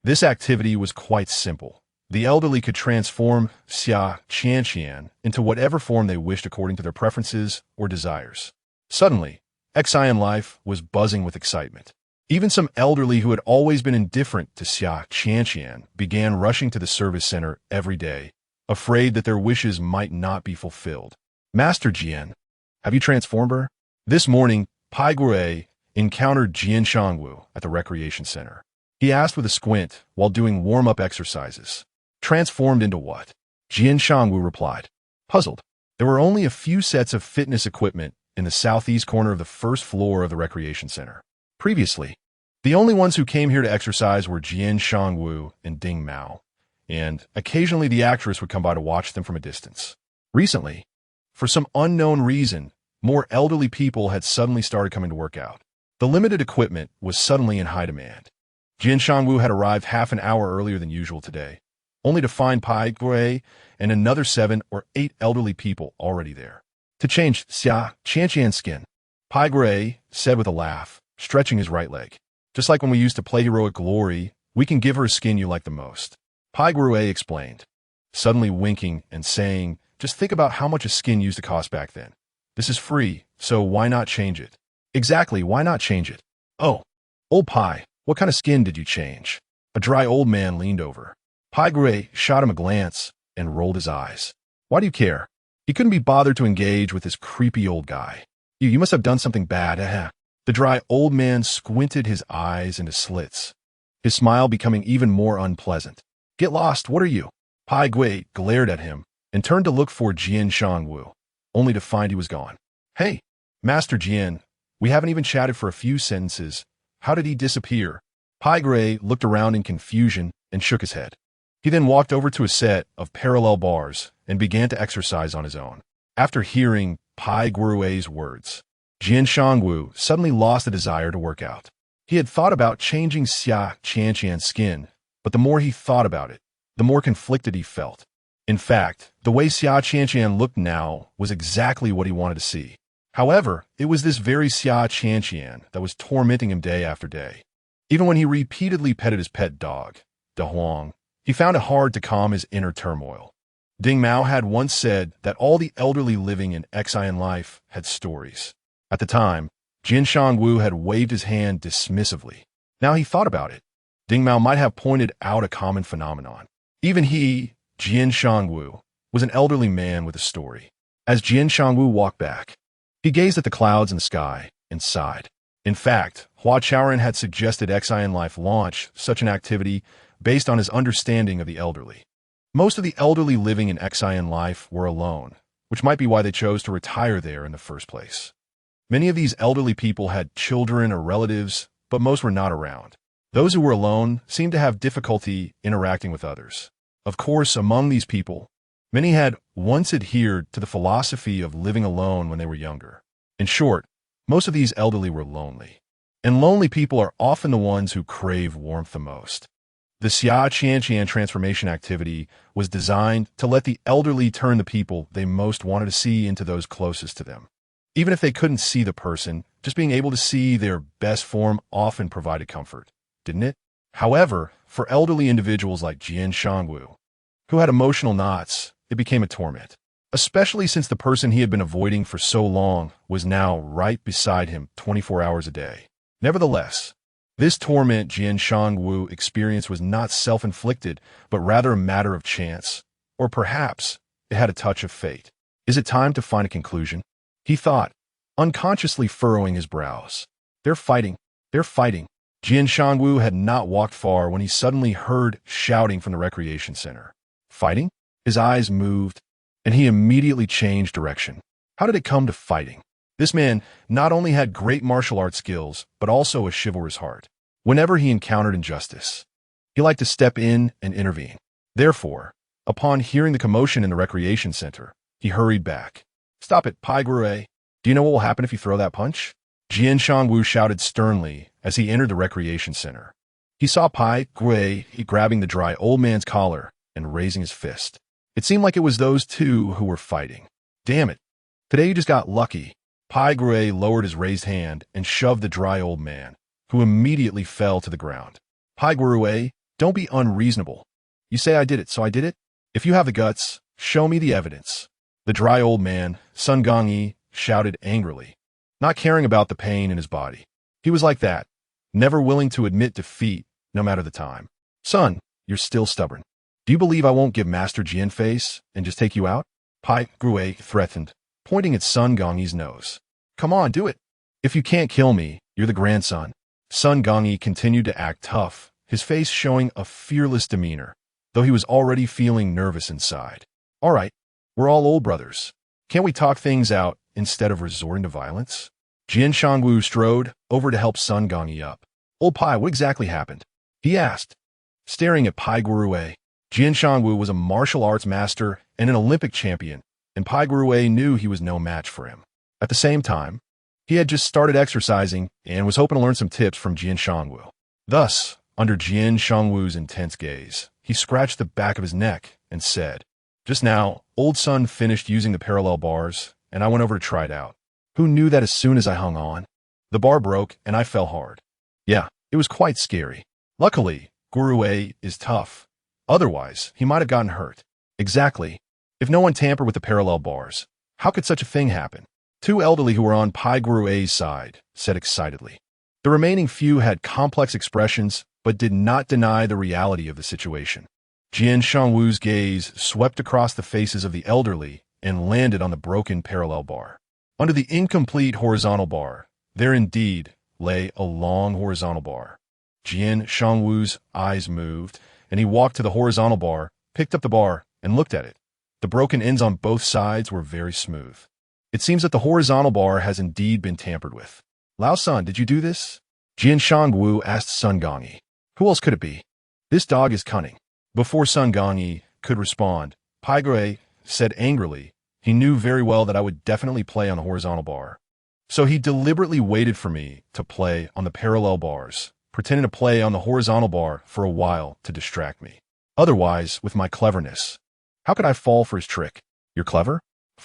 This activity was quite simple. The elderly could transform Xia Qianqian into whatever form they wished according to their preferences or desires. Suddenly, Xian Life was buzzing with excitement. Even some elderly who had always been indifferent to Xia Qianqian began rushing to the service center every day, afraid that their wishes might not be fulfilled. Master Jian, have you transformed her? This morning, Pai Gui encountered Jian Shangwu at the recreation center. He asked with a squint while doing warm-up exercises. Transformed into what? Jian Shangwu replied, puzzled. There were only a few sets of fitness equipment in the southeast corner of the first floor of the recreation center. Previously, the only ones who came here to exercise were Jian Shangwu and Ding Mao, and occasionally the actress would come by to watch them from a distance. Recently, for some unknown reason, more elderly people had suddenly started coming to work out. The limited equipment was suddenly in high demand. Jian Shangwu had arrived half an hour earlier than usual today, only to find Pai Gui and another 7 or 8 elderly people already there. To change Xia Qianqian's skin, Pai Gui said with a laugh, stretching his right leg. Just like when we used to play Heroic Glory, we can give her a skin you like the most. Pai Gui explained, suddenly winking and saying, just think about how much a skin used to cost back then. This is free, so why not change it? Exactly, why not change it? Oh, old Pai, what kind of skin did you change? A dry old man leaned over. Pai Gui shot him a glance and rolled his eyes. Why do you care? He couldn't be bothered to engage with this creepy old guy. You must have done something bad, The dry old man squinted his eyes into slits, his smile becoming even more unpleasant. Get lost, what are you? Pai Gui glared at him and turned to look for Jian Shangwu, only to find he was gone. Hey, Master Jian, we haven't even chatted for a few sentences. How did he disappear? Pai Gui looked around in confusion and shook his head. He then walked over to a set of parallel bars and began to exercise on his own. After hearing Pai Gui's words, Jian Shangwu suddenly lost the desire to work out. He had thought about changing Xia Qianqian's skin, but the more he thought about it, the more conflicted he felt. In fact, the way Xia Qianqian looked now was exactly what he wanted to see. However, it was this very Xia Qianqian that was tormenting him day after day. Even when he repeatedly petted his pet dog, De Huang, he found it hard to calm his inner turmoil. Ding Mao had once said that all the elderly living in Xian life had stories. At the time, Jian Shangwu had waved his hand dismissively. Now he thought about it. Ding Mao might have pointed out a common phenomenon. Even he, Jian Shangwu, was an elderly man with a story. As Jian Shangwu walked back, he gazed at the clouds in the sky and sighed. In fact, Hua Chaoran had suggested Xian Life launch such an activity based on his understanding of the elderly. Most of the elderly living in Xian Life were alone, which might be why they chose to retire there in the first place. Many of these elderly people had children or relatives, but most were not around. Those who were alone seemed to have difficulty interacting with others. Of course, among these people, many had once adhered to the philosophy of living alone when they were younger. In short, most of these elderly were lonely. And lonely people are often the ones who crave warmth the most. The Xia Qianqian transformation activity was designed to let the elderly turn the people they most wanted to see into those closest to them. Even if they couldn't see the person, just being able to see their best form often provided comfort, didn't it? However, for elderly individuals like Jian Shangwu, who had emotional knots, it became a torment, especially since the person he had been avoiding for so long was now right beside him 24 hours a day. Nevertheless, this torment Jian Shangwu experienced was not self-inflicted, but rather a matter of chance, or perhaps it had a touch of fate. Is it time to find a conclusion? He thought, unconsciously furrowing his brows. They're fighting. They're fighting. Jian Shangwu had not walked far when he suddenly heard shouting from the recreation center. Fighting? His eyes moved, and he immediately changed direction. How did it come to fighting? This man not only had great martial arts skills, but also a chivalrous heart. Whenever he encountered injustice, he liked to step in and intervene. Therefore, upon hearing the commotion in the recreation center, he hurried back. "Stop it, Pai Guerui. Do you know what will happen if you throw that punch?" Jian Shangwu shouted sternly as he entered the recreation center. He saw Pai Guerui grabbing the dry old man's collar and raising his fist. It seemed like it was those two who were fighting. "Damn it. Today you just got lucky." Pai Guerui lowered his raised hand and shoved the dry old man, who immediately fell to the ground. "Pai Guerui, don't be unreasonable. You say I did it, so I did it? If you have the guts, show me the evidence." The dry old man, Sun Gongyi, shouted angrily, not caring about the pain in his body. He was like that, never willing to admit defeat, no matter the time. "Son, you're still stubborn. Do you believe I won't give Master Jian face and just take you out?" Pai Guerui threatened, pointing at Sun Gongyi's nose. "Come on, do it. If you can't kill me, you're the grandson." Sun Gongyi continued to act tough, his face showing a fearless demeanor, though he was already feeling nervous inside. "All right, we're all old brothers. Can't we talk things out instead of resorting to violence?" Jian Shangwu strode over to help Sun Gongyi up. "Old Pai, what exactly happened?" he asked, staring at Pai Guerui. Jian Shangwu was a martial arts master and an Olympic champion, and Pai Guerui knew he was no match for him. At the same time, he had just started exercising and was hoping to learn some tips from Jian Shangwu. Thus, under Jian Shangwu's intense gaze, he scratched the back of his neck and said, "Just now, old son finished using the parallel bars, and I went over to try it out. Who knew that as soon as I hung on, the bar broke and I fell hard. Yeah, it was quite scary. Luckily, Guerui is tough. Otherwise, he might have gotten hurt." "Exactly. If no one tampered with the parallel bars, how could such a thing happen?" Two elderly who were on Pai Guerui's side said excitedly. The remaining few had complex expressions, but did not deny the reality of the situation. Jian Shangwu's gaze swept across the faces of the elderly and landed on the broken parallel bar. Under the incomplete horizontal bar, there indeed lay a long horizontal bar. Jian Shangwu's eyes moved, and he walked to the horizontal bar, picked up the bar, and looked at it. The broken ends on both sides were very smooth. It seems that the horizontal bar has indeed been tampered with. "Lao Sun, did you do this?" Jian Shangwu asked Sun Gongyi. "Who else could it be? This dog is cunning." Before Sun Gongyi could respond, Pai Guerui said angrily, "He knew very well that I would definitely play on the horizontal bar. So he deliberately waited for me to play on the parallel bars, pretending to play on the horizontal bar for a while to distract me. Otherwise, with my cleverness, how could I fall for his trick?" "You're clever?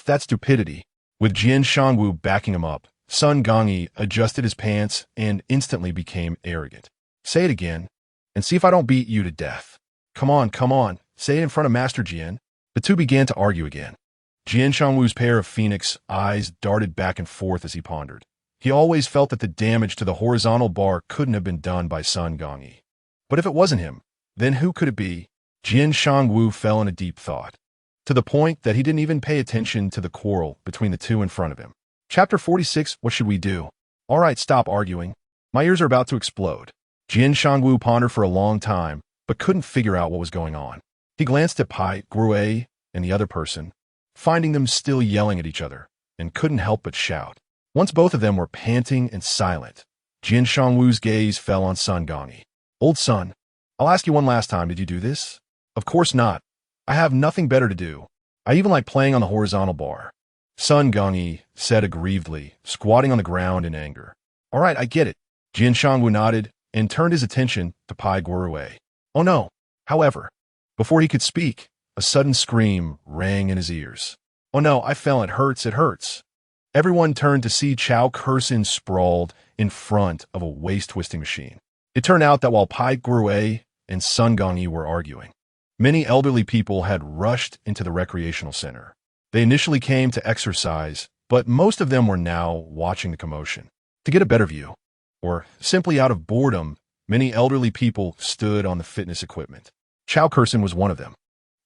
That's stupidity." With Jian Shangwu backing him up, Sun Gongyi adjusted his pants and instantly became arrogant. "Say it again, and see if I don't beat you to death." Come on, say it in front of Master Jian." The two began to argue again. Jian Shangwu's pair of phoenix eyes darted back and forth as he pondered. He always felt that the damage to the horizontal bar couldn't have been done by Sun Gongyi. But if it wasn't him, then who could it be? Jian Shangwu fell in a deep thought, to the point that he didn't even pay attention to the quarrel between the two in front of him. Chapter 46, What Should We Do? "All right, stop arguing. My ears are about to explode." Jian Shangwu pondered for a long time, but couldn't figure out what was going on. He glanced at Pai Guerui and the other person, finding them still yelling at each other, and couldn't help but shout. Once both of them were panting and silent, Jian Shangwu's gaze fell on Sun Gongyi. "Old son, I'll ask you one last time, did you do this?" "Of course not. I have nothing better to do. I even like playing on the horizontal bar." Sun Gongyi said aggrievedly, squatting on the ground in anger. "All right, I get it." Jian Shangwu nodded and turned his attention to Pai Guerui. "Oh no." However, before he could speak, a sudden scream rang in his ears. "Oh no, I fell, it hurts, it hurts." Everyone turned to see Chao Kursin sprawled in front of a waist-twisting machine. It turned out that while Pai Guerui and Sun Gongyi were arguing, many elderly people had rushed into the recreational center. They initially came to exercise, but most of them were now watching the commotion. To get a better view, or simply out of boredom, many elderly people stood on the fitness equipment. Chao Kursin was one of them.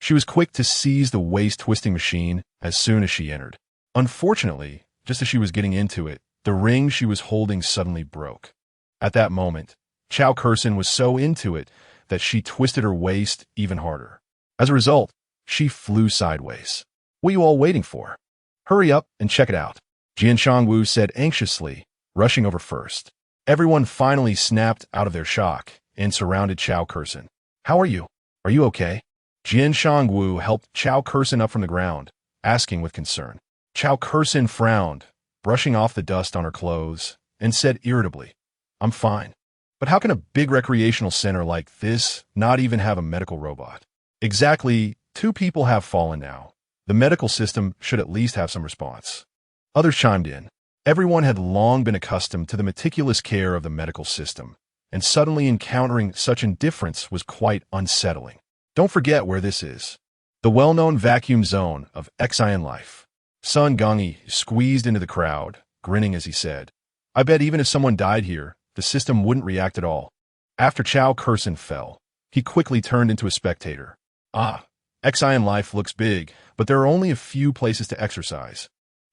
She was quick to seize the waist-twisting machine as soon as she entered. Unfortunately, just as she was getting into it, the ring she was holding suddenly broke. At that moment, Chao Kursin was so into it that she twisted her waist even harder. As a result, she flew sideways. "What are you all waiting for? Hurry up and check it out," Jian Shangwu said anxiously, rushing over first. Everyone finally snapped out of their shock and surrounded Chao Kurson. How are you? Are you okay? Jian Shangwu helped Chao Kurson up from the ground, asking with concern. Chao Kurson frowned, brushing off the dust on her clothes, and said irritably, I'm fine. But how can a big recreational center like this not even have a medical robot? Exactly, 2 people have fallen now. The medical system should at least have some response. Others chimed in. Everyone had long been accustomed to the meticulous care of the medical system, and suddenly encountering such indifference was quite unsettling. Don't forget where this is. The well-known vacuum zone of Xian life. Sun Gongyi squeezed into the crowd, grinning as he said, I bet even if someone died here, the system wouldn't react at all. After Chao Kurson fell, he quickly turned into a spectator. Xian life looks big, but there are only a few places to exercise.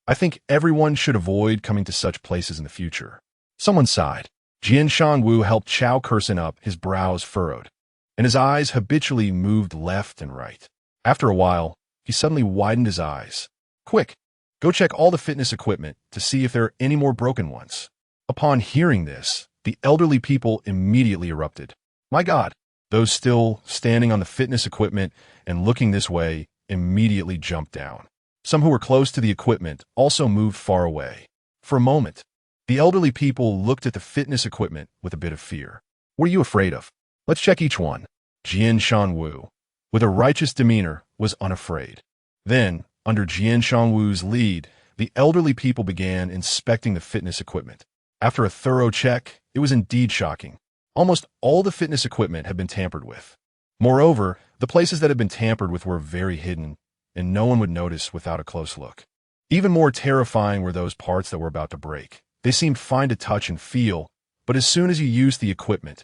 I think everyone should avoid coming to such places in the future. Someone sighed. Jian Shangwu helped Chao Kurson up, his brows furrowed, and his eyes habitually moved left and right. After a while, he suddenly widened his eyes. Quick, go check all the fitness equipment to see if there are any more broken ones. Upon hearing this, the elderly people immediately erupted. My God! Those still standing on the fitness equipment and looking this way immediately jumped down. Some who were close to the equipment also moved far away. For a moment, the elderly people looked at the fitness equipment with a bit of fear. What are you afraid of? Let's check each one. Jian Shanwu, with a righteous demeanor, was unafraid. Then, under Jian Shanwu's lead, the elderly people began inspecting the fitness equipment. After a thorough check, it was indeed shocking. Almost all the fitness equipment had been tampered with. Moreover, the places that had been tampered with were very hidden, and no one would notice without a close look. Even more terrifying were those parts that were about to break. They seemed fine to touch and feel, but as soon as you used the equipment,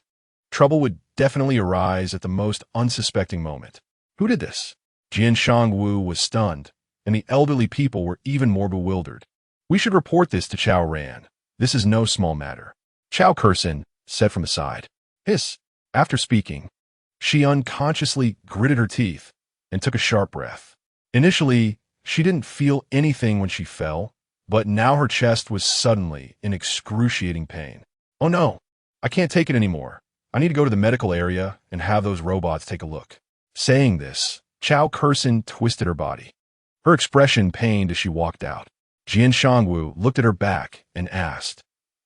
trouble would definitely arise at the most unsuspecting moment. Who did this? Jian Shangwu was stunned, and the elderly people were even more bewildered. We should report this to Chaoran. This is no small matter. Chao Kurson said from the side. Hiss. After speaking, she unconsciously gritted her teeth and took a sharp breath. Initially, she didn't feel anything when she fell, but now her chest was suddenly in excruciating pain. Oh no, I can't take it anymore. I need to go to the medical area and have those robots take a look. Saying this, Chao Kurson twisted her body. Her expression pained as she walked out. Jian Shangwu looked at her back and asked,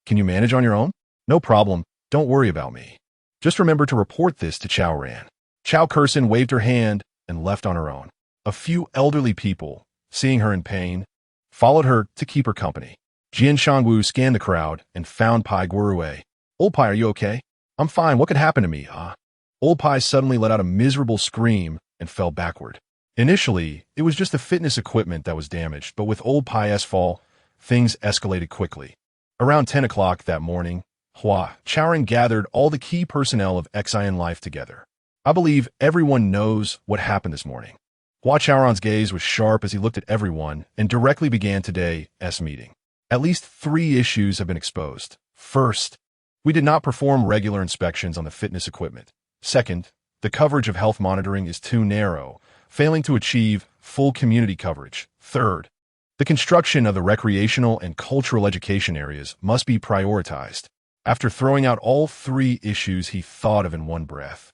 Can you manage on your own? No problem, don't worry about me. Just remember to report this to Chaoran. Chao Kurson waved her hand and left on her own. A few elderly people, seeing her in pain, followed her to keep her company. Jian Shangwu scanned the crowd and found Pai Guorui. Old Pai, are you okay? I'm fine, what could happen to me, huh? Old Pai suddenly let out a miserable scream and fell backward. Initially, it was just the fitness equipment that was damaged, but with Old Pai's fall, things escalated quickly. Around 10 o'clock that morning, Hua Chaoran gathered all the key personnel of Xian life together. I believe everyone knows what happened this morning. Hua Chaoran's gaze was sharp as he looked at everyone and directly began today's meeting. At least 3 issues have been exposed. First, we did not perform regular inspections on the fitness equipment. Second, the coverage of health monitoring is too narrow, failing to achieve full community coverage. Third, the construction of the recreational and cultural education areas must be prioritized. After throwing out all 3 issues he thought of in one breath,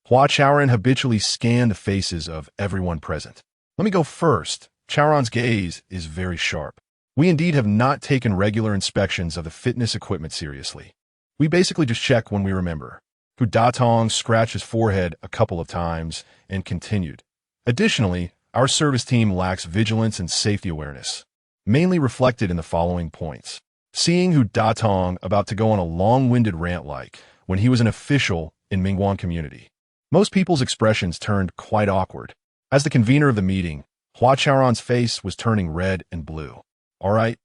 Hua Chaoran habitually scanned the faces of everyone present. Let me go first. Chaoran's gaze is very sharp. We indeed have not taken regular inspections of the fitness equipment seriously. We basically just check when we remember. Hu Datong scratched his forehead a couple of times and continued. Additionally, our service team lacks vigilance and safety awareness, mainly reflected in the following points. Seeing Hu Datong about to go on a long-winded rant like when he was an official in Mingguan community, most people's expressions turned quite awkward. As the convener of the meeting, Hua Chaoran's face was turning red and blue. All right,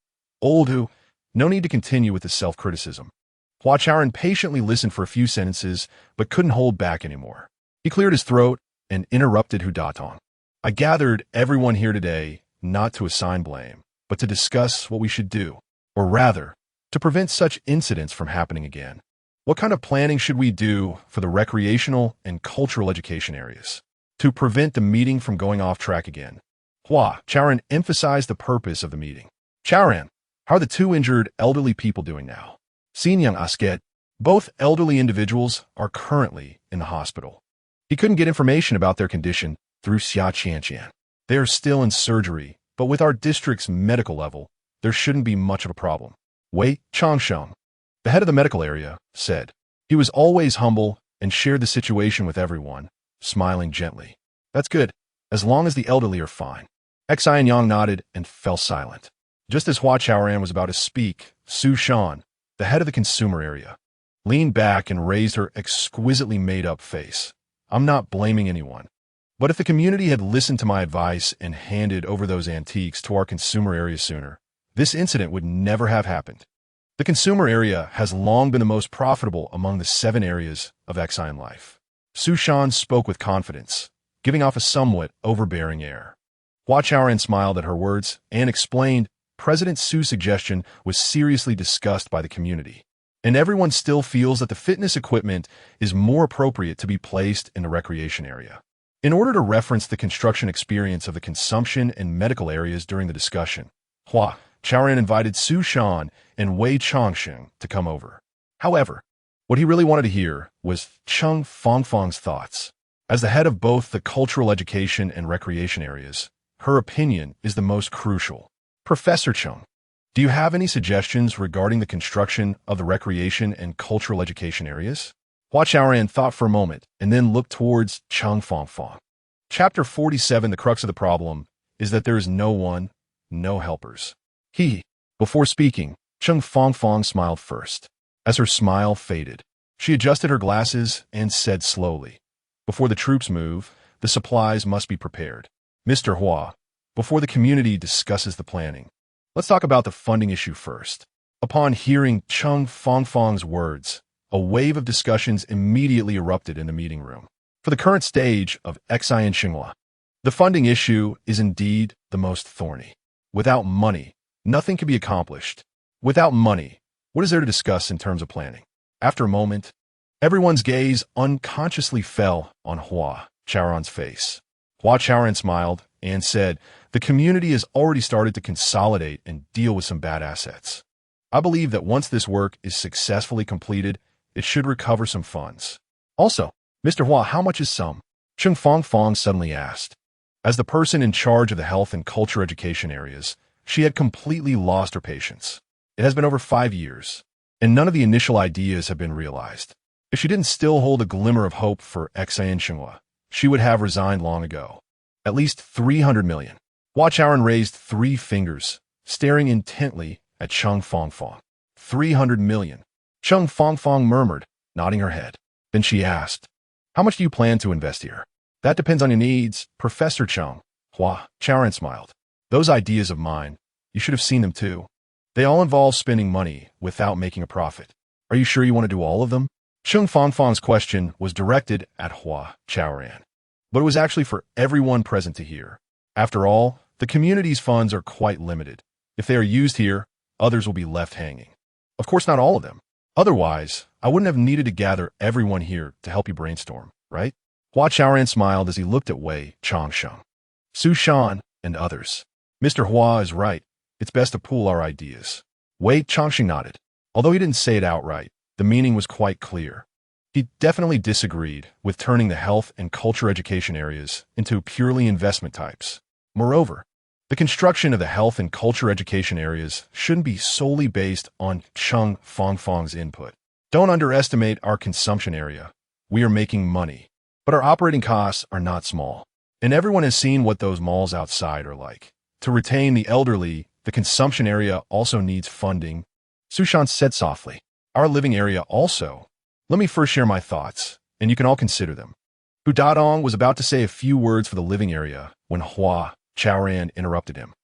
old Hu, no need to continue with the self-criticism. Hua Chaoran patiently listened for a few sentences, but couldn't hold back anymore. He cleared his throat and interrupted Hu Datong. I gathered everyone here today not to assign blame, but to discuss what we should do, or rather, to prevent such incidents from happening again. What kind of planning should we do for the recreational and cultural education areas to prevent the meeting from going off track again? Hua Chaoran emphasized the purpose of the meeting. Chaoran, how are the 2 injured elderly people doing now? Xin Yang Asket. Both elderly individuals are currently in the hospital. He couldn't get information about their condition through Xia Qianqian. They are still in surgery, but with our district's medical level, there shouldn't be much of a problem. Wei Changsheng, the head of the medical area, said. He was always humble and shared the situation with everyone, smiling gently. That's good, as long as the elderly are fine. Xin Yang nodded and fell silent. Just as Hua Chaoran was about to speak, Su Shan, the head of the consumer area, leaned back and raised her exquisitely made-up face. I'm not blaming anyone. But if the community had listened to my advice and handed over those antiques to our consumer area sooner, this incident would never have happened. The consumer area has long been the most profitable among the 7 areas of Xin life. Su Shan spoke with confidence, giving off a somewhat overbearing air. Hua Chaoran smiled at her words and explained President Su's suggestion was seriously discussed by the community, and everyone still feels that the fitness equipment is more appropriate to be placed in the recreation area. In order to reference the construction experience of the consumption and medical areas during the discussion, Hua Chaoran invited Su Shan and Wei Changsheng to come over. However, what he really wanted to hear was Cheng Fangfang's thoughts. As the head of both the cultural education and recreation areas, her opinion is the most crucial. Professor Cheng, do you have any suggestions regarding the construction of the recreation and cultural education areas? Hua Chaoran thought for a moment and then looked towards Cheng Fangfang. Chapter 47, the crux of the problem is that there is no one, no helpers. Before speaking, Cheng Fangfang smiled first. As her smile faded, she adjusted her glasses and said slowly, before the troops move, the supplies must be prepared. Mr. Hua, before the community discusses the planning, let's talk about the funding issue first. Upon hearing Cheng Fangfang's words, a wave of discussions immediately erupted in the meeting room. For the current stage of Xian Xinghua, the funding issue is indeed the most thorny. Without money, nothing can be accomplished. Without money, what is there to discuss in terms of planning? After a moment, everyone's gaze unconsciously fell on Hua Chaoran's face. Hua Chaoran smiled and said, the community has already started to consolidate and deal with some bad assets. I believe that once this work is successfully completed, it should recover some funds. Also, Mr. Hua, how much is some? Cheng Fangfang suddenly asked. As the person in charge of the health and culture education areas, she had completely lost her patience. It has been over 5 years, and none of the initial ideas have been realized. If she didn't still hold a glimmer of hope for Xian Xinghua, she would have resigned long ago. At least 300 million. Hua Chaoran raised 3 fingers, staring intently at Cheng Fangfang. 300 million. Cheng Fangfang murmured, nodding her head. Then she asked, how much do you plan to invest here? That depends on your needs, Professor Cheng. Hua Chaoran smiled. Those ideas of mine, you should have seen them too. They all involve spending money without making a profit. Are you sure you want to do all of them? Cheng Fangfang's question was directed at Hua Chaoran, but it was actually for everyone present to hear. After all, the community's funds are quite limited. If they are used here, others will be left hanging. Of course, not all of them. Otherwise, I wouldn't have needed to gather everyone here to help you brainstorm, right? Hua Chaoran smiled as he looked at Wei Changsheng, Su Shan, and others. Mr. Hua is right. It's best to pool our ideas. Wei Changsheng nodded. Although he didn't say it outright, the meaning was quite clear. He definitely disagreed with turning the health and culture education areas into purely investment types. Moreover, the construction of the health and culture education areas shouldn't be solely based on Cheng Fangfang's input. Don't underestimate our consumption area. We are making money, but our operating costs are not small. And everyone has seen what those malls outside are like. To retain the elderly, the consumption area also needs funding. Su Shan said softly, our living area also. Let me first share my thoughts, and you can all consider them. Hu Dadong was about to say a few words for the living area when Hua Chaoran interrupted him.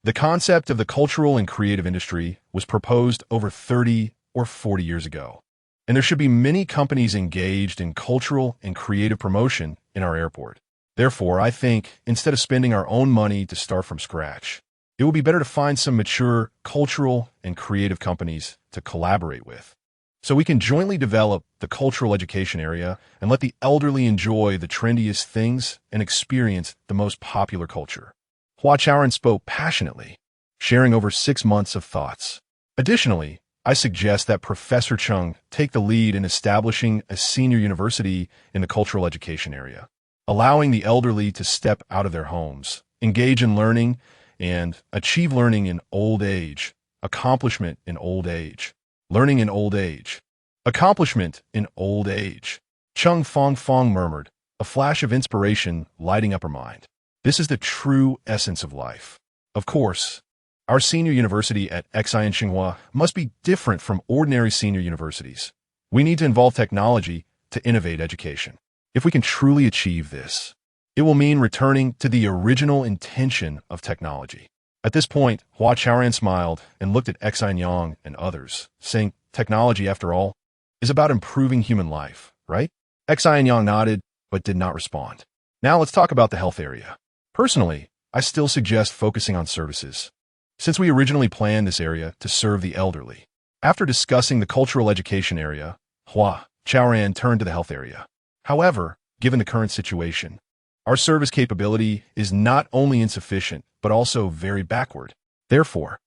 The concept of the cultural and creative industry was proposed over 30 or 40 years ago, and there should be many companies engaged in cultural and creative promotion in our airport. Therefore, I think, instead of spending our own money to start from scratch, it would be better to find some mature cultural and creative companies to collaborate with, so we can jointly develop the cultural education area and let the elderly enjoy the trendiest things and experience the most popular culture. Hua Chaoran spoke passionately, sharing over 6 months of thoughts. Additionally, I suggest that Professor Chung take the lead in establishing a senior university in the cultural education area, allowing the elderly to step out of their homes, engage in learning, and achieve learning in old age, accomplishment in old age, learning in old age, accomplishment in old age. Chung Fong Fong murmured, a flash of inspiration lighting up her mind. This is the true essence of life. Of course, our senior university at Xi'an Tsinghua must be different from ordinary senior universities. We need to involve technology to innovate education. If we can truly achieve this, it will mean returning to the original intention of technology. At this point, Hua Chaoran smiled and looked at Xin Yang and others, saying, technology, after all, is about improving human life, right? Xin Yang nodded, but did not respond. Now let's talk about the health area. Personally, I still suggest focusing on services, since we originally planned this area to serve the elderly. After discussing the cultural education area, Hua Chaoran turned to the health area. However, given the current situation, our service capability is not only insufficient, but also very backward. Therefore,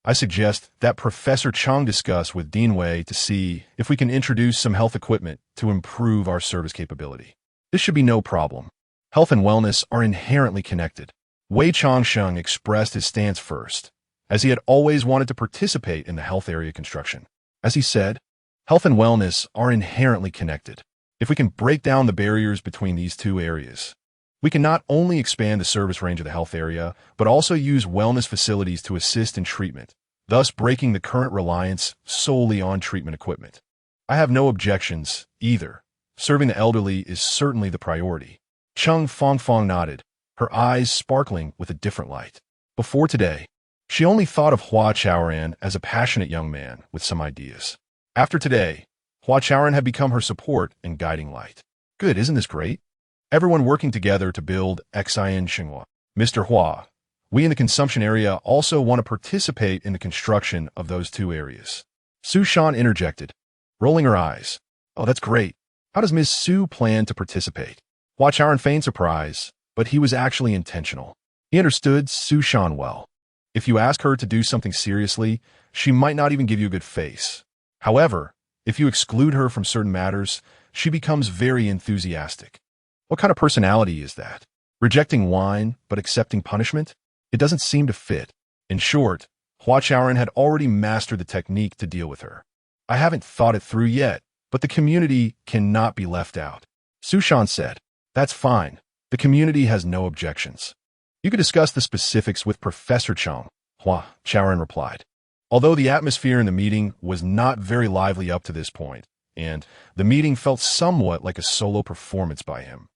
I suggest that Professor Chung discuss with Dean Wei to see if we can introduce some health equipment to improve our service capability. This should be no problem. Health and wellness are inherently connected. Wei Changsheng expressed his stance first, as he had always wanted to participate in the health area construction. As he said, health and wellness are inherently connected. If we can break down the barriers between these two areas, we can not only expand the service range of the health area, but also use wellness facilities to assist in treatment, thus breaking the current reliance solely on treatment equipment. I have no objections either. Serving the elderly is certainly the priority. Chung Fong Fong nodded, her eyes sparkling with a different light. Before today, she only thought of Hua Chaoran as a passionate young man with some ideas. After today, Hua Chaoran had become her support and guiding light. Good, isn't this great? Everyone working together to build Xi'an Tsinghua. Mr. Hua, we in the consumption area also want to participate in the construction of those two areas. Su Shan interjected, rolling her eyes. Oh, that's great. How does Ms. Su plan to participate? Hua Chaoran feigned surprise, but he was actually intentional. He understood Su Shan well. If you ask her to do something seriously, she might not even give you a good face. However, if you exclude her from certain matters, she becomes very enthusiastic. What kind of personality is that? Rejecting wine, but accepting punishment? It doesn't seem to fit. In short, Hua Chaoran had already mastered the technique to deal with her. I haven't thought it through yet, but the community cannot be left out. Su Shan said, that's fine. The community has no objections. You could discuss the specifics with Professor Chung, Hua Chaoran replied. Although the atmosphere in the meeting was not very lively up to this point, and the meeting felt somewhat like a solo performance by him,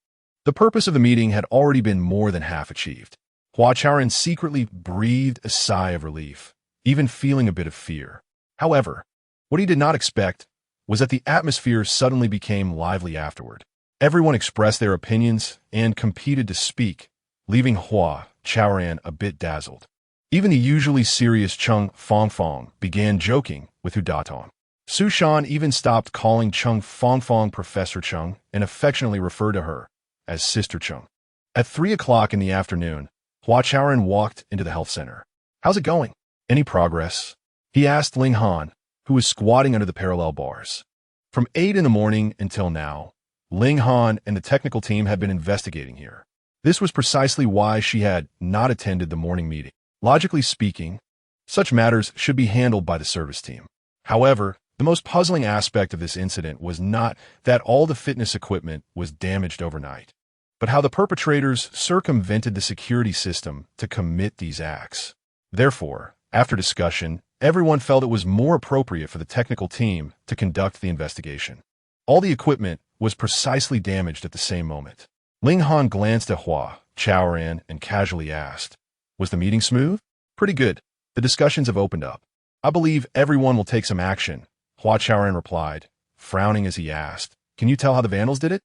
the purpose of the meeting had already been more than half achieved. Hua Chaoran secretly breathed a sigh of relief, even feeling a bit of fear. However, what he did not expect was that the atmosphere suddenly became lively afterward. Everyone expressed their opinions and competed to speak, leaving Hua Chaoran a bit dazzled. Even the usually serious Chung Fong Fong began joking with Hudatong. Su Shan even stopped calling Chung Fong Fong Professor Chung and affectionately referred to her as Sister Chung. At 3 o'clock in the afternoon, Hua Chaoran walked into the health center. How's it going? Any progress? He asked Ling Han, who was squatting under the parallel bars. From 8 in the morning until now, Ling Han and the technical team had been investigating here. This was precisely why she had not attended the morning meeting. Logically speaking, such matters should be handled by the service team. However, the most puzzling aspect of this incident was not that all the fitness equipment was damaged overnight, but how the perpetrators circumvented the security system to commit these acts. Therefore, after discussion, everyone felt it was more appropriate for the technical team to conduct the investigation. All the equipment was precisely damaged at the same moment. Ling Han glanced at Hua Chaoran and casually asked, was the meeting smooth? Pretty good. The discussions have opened up. I believe everyone will take some action, Hua Chaoran replied, frowning as he asked, can you tell how the vandals did it?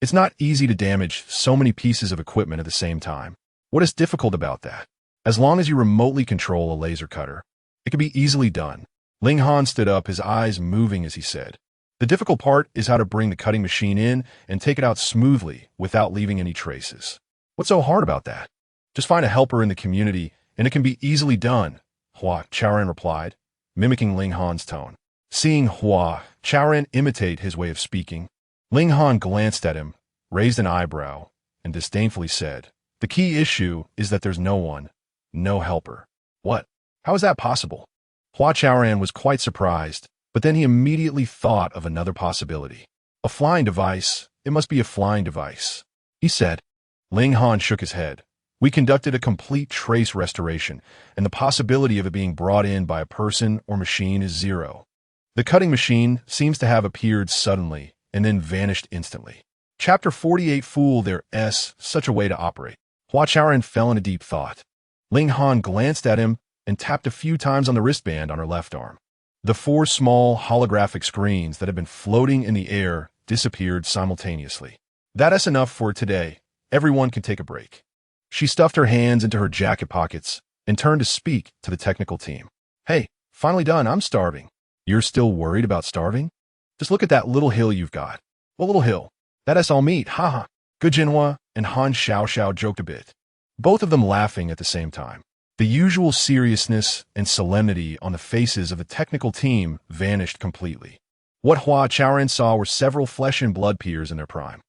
It's not easy to damage so many pieces of equipment at the same time. What is difficult about that? As long as you remotely control a laser cutter, it can be easily done. Ling Han stood up, his eyes moving as he said, the difficult part is how to bring the cutting machine in and take it out smoothly without leaving any traces. What's so hard about that? Just find a helper in the community and it can be easily done, Hua Chaoran replied, mimicking Ling Han's tone. Seeing Hua Chaoran imitate his way of speaking, Ling Han glanced at him, raised an eyebrow, and disdainfully said, "The key issue is that there's no one, no helper." "What? How is that possible?" Hua Chaoran was quite surprised, but then he immediately thought of another possibility. "A flying device. It must be a flying device," he said. Ling Han shook his head. "We conducted a complete trace restoration, and the possibility of it being brought in by a person or machine is zero. The cutting machine seems to have appeared suddenly and then vanished instantly." Chapter 48. Fool, there's such a way to operate. Hua Chaoran fell into deep thought. Ling Han glanced at him and tapped a few times on the wristband on her left arm. The 4 small holographic screens that had been floating in the air disappeared simultaneously. "That's enough for today. Everyone can take a break." She stuffed her hands into her jacket pockets and turned to speak to the technical team. "Hey, finally done. I'm starving." "You're still worried about starving? Just look at that little hill you've got." "What little hill?" "That's all meat, haha." Gu Jinhua and Han Xiao joked a bit, both of them laughing at the same time. The usual seriousness and solemnity on the faces of the technical team vanished completely. What Hua Chaoran saw were several flesh and blood peers in their prime.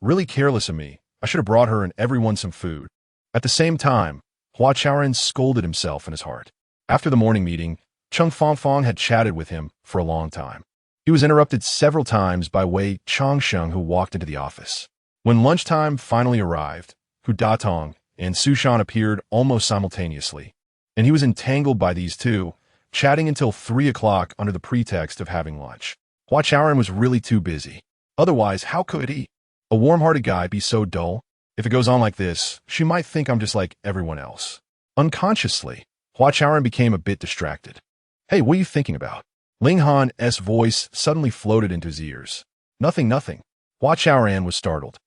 Really careless of me. I should have brought her and everyone some food. At the same time, Hua Chaoran scolded himself in his heart. After the morning meeting, Cheng Fangfang had chatted with him for a long time. He was interrupted several times by Wei Changsheng, who walked into the office. When lunchtime finally arrived, Hu Datong and Sushan appeared almost simultaneously, and he was entangled by these two, chatting until 3 o'clock under the pretext of having lunch. Hua Chaoran was really too busy. Otherwise, how could he, a warm-hearted guy, be so dull? If it goes on like this, she might think I'm just like everyone else. Unconsciously, Hua Chaoran became a bit distracted. "Hey, what are you thinking about?" Ling Han's voice suddenly floated into his ears. Nothing. Hua Chaoran was startled.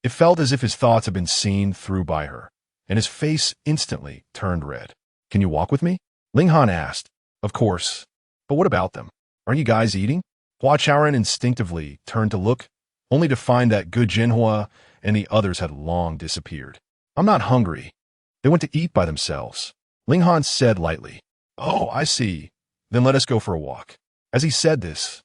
It felt as if his thoughts had been seen through by her, and his face instantly turned red. "Can you walk with me?" Ling Han asked. "Of course. But what about them? Aren't you guys eating?" Hua Chaoran instinctively turned to look, only to find that Gu Jinhua and the others had long disappeared. "I'm not hungry. They went to eat by themselves," Ling Han said lightly. "Oh, I see. Then let us go for a walk." As he said this,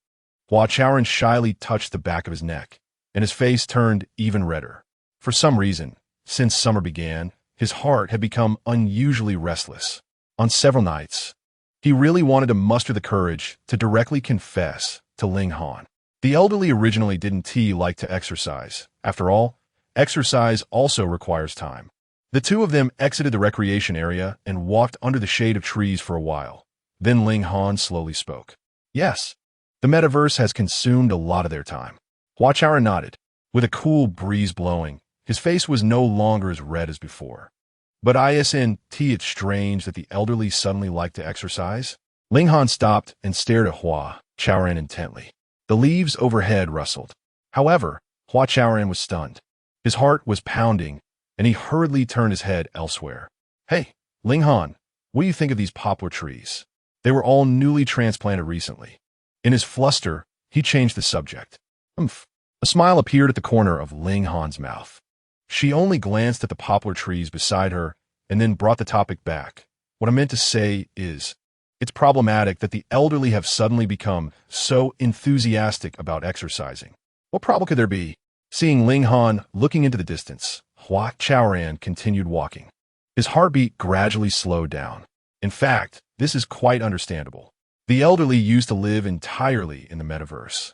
Hua Chaoran shyly touched the back of his neck, and his face turned even redder. For some reason, since summer began, his heart had become unusually restless. On several nights, he really wanted to muster the courage to directly confess to Ling Han. The elderly originally didn't like to exercise. After all, exercise also requires time. The two of them exited the recreation area and walked under the shade of trees for a while. Then Ling Han slowly spoke. "Yes, the metaverse has consumed a lot of their time." Hua Chaoran nodded. With a cool breeze blowing, his face was no longer as red as before. "But isn't it strange that the elderly suddenly like to exercise?" Ling Han stopped and stared at Hua Chaoran intently. The leaves overhead rustled. However, Hua Chaoran was stunned. His heart was pounding, and he hurriedly turned his head elsewhere. "Hey, Ling Han, what do you think of these poplar trees? They were all newly transplanted recently." In his fluster, he changed the subject. "Umph." A smile appeared at the corner of Ling Han's mouth. She only glanced at the poplar trees beside her and then brought the topic back. "What I meant to say is, it's problematic that the elderly have suddenly become so enthusiastic about exercising." "What problem could there be?" Seeing Ling Han looking into the distance, Hua Chaoran continued walking. His heartbeat gradually slowed down. In fact, this is quite understandable. The elderly used to live entirely in the metaverse,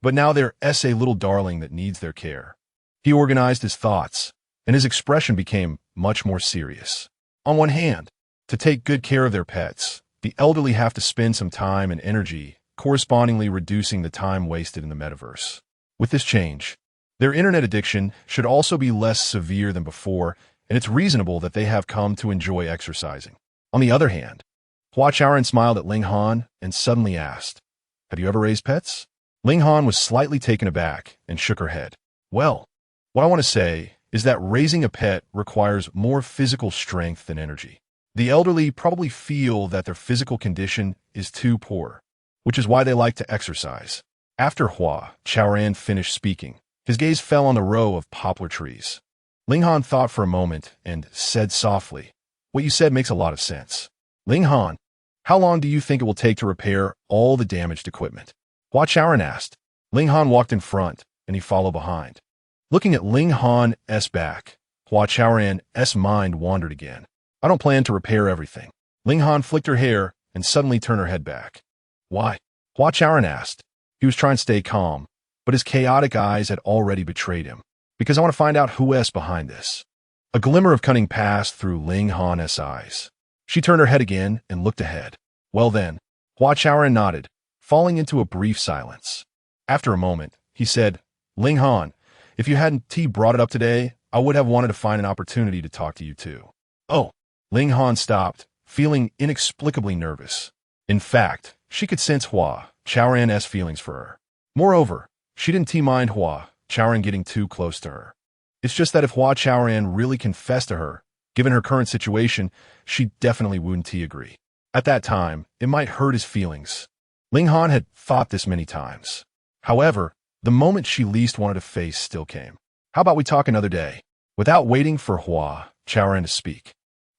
but now there's a little darling that needs their care. He organized his thoughts, and his expression became much more serious. On one hand, to take good care of their pets, the elderly have to spend some time and energy, correspondingly reducing the time wasted in the metaverse. With this change, their internet addiction should also be less severe than before, and it's reasonable that they have come to enjoy exercising. On the other hand, Hua Chaoran smiled at Ling Han and suddenly asked, "Have you ever raised pets?" Ling Han was slightly taken aback and shook her head. "Well, what I want to say is that raising a pet requires more physical strength than energy. The elderly probably feel that their physical condition is too poor, which is why they like to exercise." After Hua Chaoran finished speaking, his gaze fell on the row of poplar trees. Ling Han thought for a moment and said softly, "What you said makes a lot of sense." "Ling Han, How long do you think it will take to repair all the damaged equipment? Hua Chaoran asked. Ling Han walked in front, and he followed behind. Looking at Ling Han's back, Hua Chaoran's mind wandered again. I don't plan to repair everything. Ling Han flicked her hair and suddenly turned her head back. Why? Hua Chaoran asked. He was trying to stay calm, but his chaotic eyes had already betrayed him. Because I want to find out who's behind this. A glimmer of cunning passed through Ling Han's eyes. She turned her head again and looked ahead. Well then, Hua Chaoran nodded, falling into a brief silence. After a moment, he said, Ling Han, if you hadn't brought it up today, I would have wanted to find an opportunity to talk to you too. Oh, Ling Han stopped, feeling inexplicably nervous. In fact, she could sense Hua Chaoran's feelings for her. Moreover, she didn't mind Hua Chaoran getting too close to her. It's just that if Hua Chaoran really confessed to her, given her current situation, she definitely wouldn't agree. At that time, it might hurt his feelings. Ling Han had thought this many times. However, the moment she least wanted to face still came. How about we talk another day? Without waiting for Hua Chaoran to speak,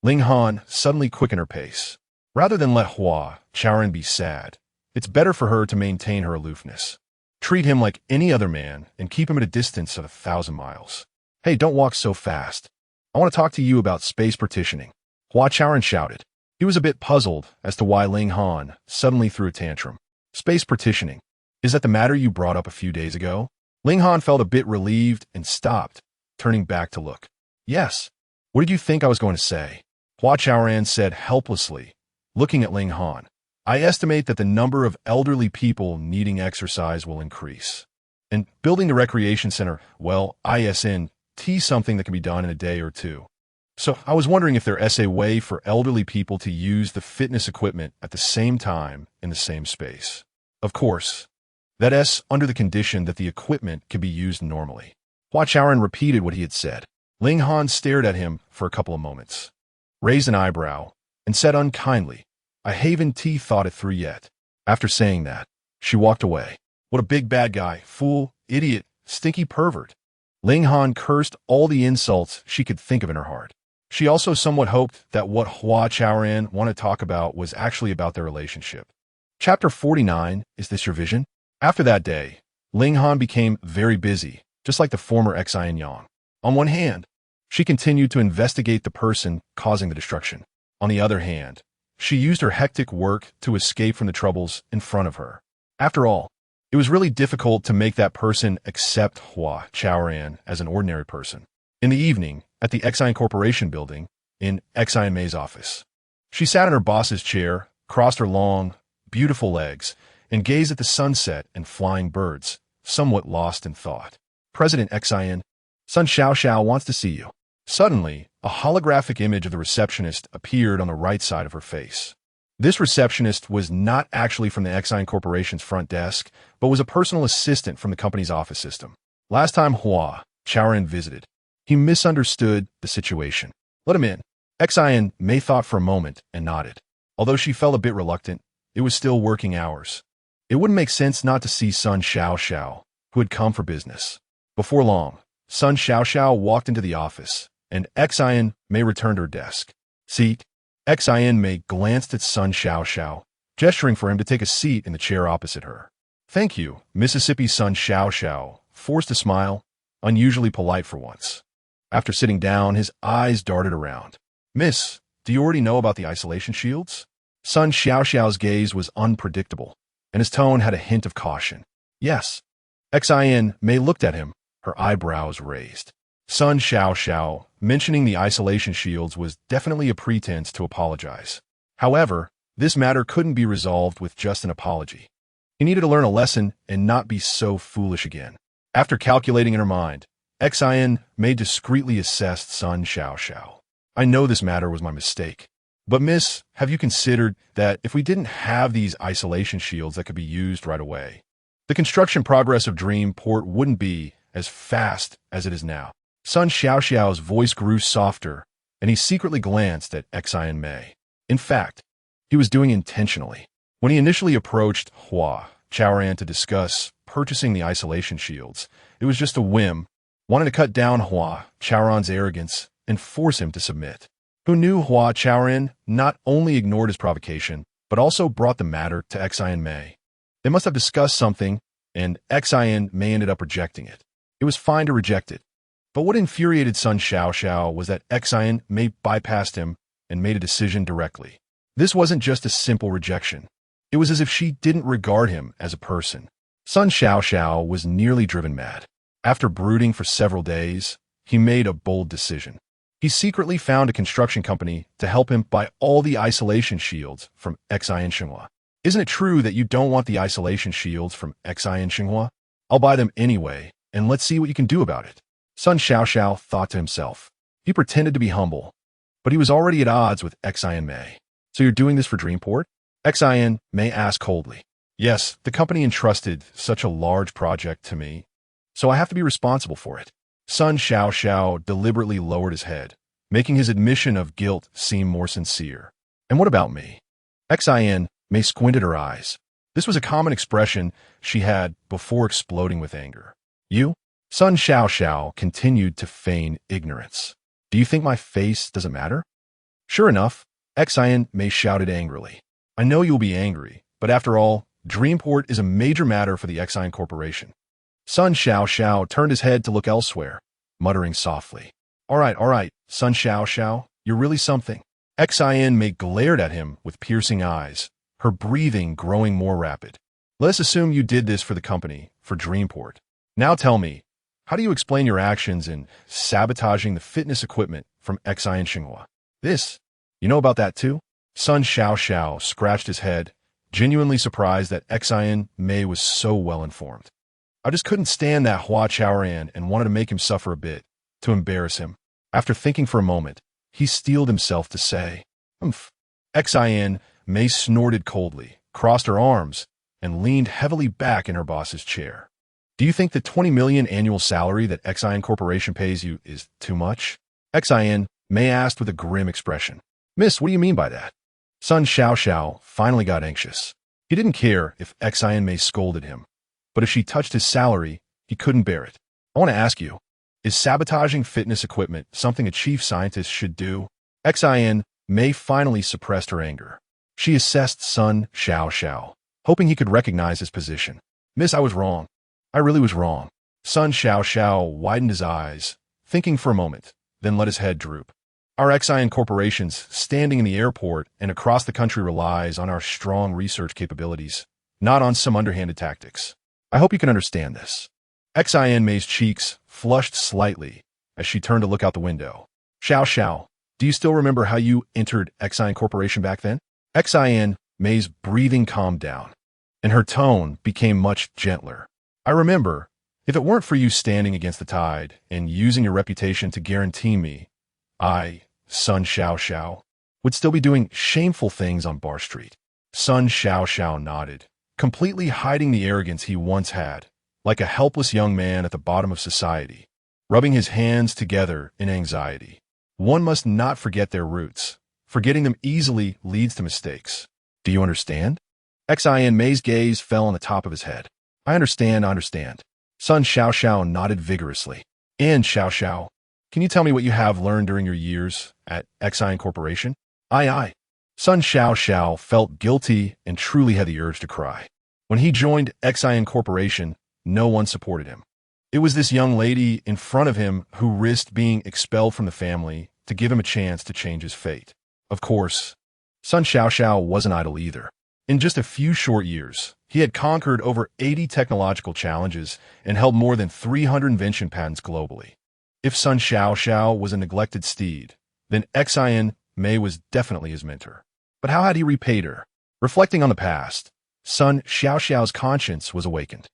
Ling Han suddenly quickened her pace. Rather than let Hua Chaoran be sad, it's better for her to maintain her aloofness. Treat him like any other man and keep him at a distance of 1,000 miles. Hey, don't walk so fast. I want to talk to you about space partitioning. Hua Chaoran shouted. He was a bit puzzled as to why Ling Han suddenly threw a tantrum. Space partitioning. Is that the matter you brought up a few days ago? Ling Han felt a bit relieved and stopped, turning back to look. Yes. What did you think I was going to say? Hua Chaoran said helplessly, looking at Ling Han. I estimate that the number of elderly people needing exercise will increase. And building the recreation center, well, isn't something that can be done in a day or two. So I was wondering if there's a way for elderly people to use the fitness equipment at the same time in the same space. Of course, that's under the condition that the equipment can be used normally. Hua Chaoran repeated what he had said. Ling Han stared at him for a couple of moments, raised an eyebrow, and said unkindly, I haven't thought it through yet. After saying that, she walked away. What a big bad guy, fool, idiot, stinky pervert. Ling Han cursed all the insults she could think of in her heart. She also somewhat hoped that what Hua Chaoran wanted to talk about was actually about their relationship. Chapter 49, Is This Your Vision? After that day, Ling Han became very busy, just like the former Xin Yang. On one hand, she continued to investigate the person causing the destruction. On the other hand, she used her hectic work to escape from the troubles in front of her. After all, it was really difficult to make that person accept Hua Chaoran as an ordinary person. In the evening, at the Xin Corporation building, in Xin May's office, she sat in her boss's chair, crossed her long, beautiful legs, and gazed at the sunset and flying birds, somewhat lost in thought. President Xin, Sun Xiao wants to see you. Suddenly, a holographic image of the receptionist appeared on the right side of her face. This receptionist was not actually from the Xin Corporation's front desk, but was a personal assistant from the company's office system. Last time Hua Chaoran visited, he misunderstood the situation. Let him in. Xin May thought for a moment and nodded. Although she felt a bit reluctant, it was still working hours. It wouldn't make sense not to see Sun Xiao, who had come for business. Before long, Sun Xiao walked into the office, and Xin May returned to her desk. Seat. Xin May glanced at Sun Xiao, gesturing for him to take a seat in the chair opposite her. Thank you, Mississippi Sun Xiao, forced a smile, unusually polite for once. After sitting down, his eyes darted around. Miss, do you already know about the isolation shields? Sun Xiao's gaze was unpredictable, and his tone had a hint of caution. Yes. Xin May looked at him, her eyebrows raised. Sun Xiao, mentioning the isolation shields was definitely a pretense to apologize. However, this matter couldn't be resolved with just an apology. He needed to learn a lesson and not be so foolish again. After calculating in her mind, Xin May discreetly assessed Sun Xiao. I know this matter was my mistake. But miss, have you considered that if we didn't have these isolation shields that could be used right away, the construction progress of Dreamport wouldn't be as fast as it is now? Sun Xiao's voice grew softer, and he secretly glanced at Xin May. In fact, he was doing intentionally. When he initially approached Hua Chaoran to discuss purchasing the isolation shields, it was just a whim, wanting to cut down Hua Chaoran's arrogance and force him to submit. Who knew Hua Chaoran not only ignored his provocation, but also brought the matter to Xin Mei. They must have discussed something, and Xin Mei ended up rejecting it. It was fine to reject it. But what infuriated Sun Xiao was that Xin Mei bypassed him and made a decision directly. This wasn't just a simple rejection. It was as if she didn't regard him as a person. Sun Xiao was nearly driven mad. After brooding for several days, he made a bold decision. He secretly found a construction company to help him buy all the isolation shields from Xinhua. Isn't it true that you don't want the isolation shields from Xinhua? I'll buy them anyway, and let's see what you can do about it. Sun Xiao thought to himself. He pretended to be humble, but he was already at odds with Xin Mei. So you're doing this for Dreamport? Xin Mei asked coldly. Yes, the company entrusted such a large project to me, so I have to be responsible for it. Sun Xiao deliberately lowered his head, making his admission of guilt seem more sincere. And what about me? Xin Mei squinted her eyes. This was a common expression she had before exploding with anger. You? Sun Xiao continued to feign ignorance. Do you think my face doesn't matter? Sure enough, Xin Mei shouted angrily. I know you'll be angry, but after all, Dreamport is a major matter for the Xin Corporation. Sun Xiao turned his head to look elsewhere, muttering softly. All right, Sun Xiao, you're really something. Xin Mei glared at him with piercing eyes, her breathing growing more rapid. Let's assume you did this for the company, for Dreamport. Now tell me, how do you explain your actions in sabotaging the fitness equipment from Xinhua? This, you know about that too? Sun Xiao scratched his head, genuinely surprised that Xin Mei was so well informed. I just couldn't stand that Hua Chaoran and wanted to make him suffer a bit, to embarrass him. After thinking for a moment, he steeled himself to say, Xin Mei snorted coldly, crossed her arms, and leaned heavily back in her boss's chair. Do you think the 20 million annual salary that Xin Corporation pays you is too much? Xin Mei asked with a grim expression. Miss, what do you mean by that? Sun Xiao finally got anxious. He didn't care if Xin Mei scolded him, but if she touched his salary, he couldn't bear it. I want to ask you, is sabotaging fitness equipment something a chief scientist should do? Xin Mei finally suppressed her anger. She assessed Sun Xiao, hoping he could recognize his position. Miss, I was wrong. I really was wrong. Sun Xiao widened his eyes, thinking for a moment, then let his head droop. Our Xin Corporation's standing in the airport and across the country relies on our strong research capabilities, not on some underhanded tactics. I hope you can understand this. Xin Mei's cheeks flushed slightly as she turned to look out the window. Xiao, do you still remember how you entered Xin Corporation back then? Xin Mei's breathing calmed down, and her tone became much gentler. I remember, if it weren't for you standing against the tide and using your reputation to guarantee me, I, Sun Xiao, would still be doing shameful things on Bar Street. Sun Xiao nodded, completely hiding the arrogance he once had, like a helpless young man at the bottom of society, rubbing his hands together in anxiety. One must not forget their roots. Forgetting them easily leads to mistakes. Do you understand? Xin Mei's gaze fell on the top of his head. I understand. Sun Xiao nodded vigorously. And Xiao, can you tell me what you have learned during your years at Xin Corporation? Aye. Sun Xiao felt guilty and truly had the urge to cry. When he joined Xin Corporation, no one supported him. It was this young lady in front of him who risked being expelled from the family to give him a chance to change his fate. Of course, Sun Xiao wasn't idle either. In just a few short years, he had conquered over 80 technological challenges and held more than 300 invention patents globally. If Sun Xiao was a neglected steed, then Xin Mei was definitely his mentor. But how had he repaid her? Reflecting on the past, Sun Xiao's conscience was awakened.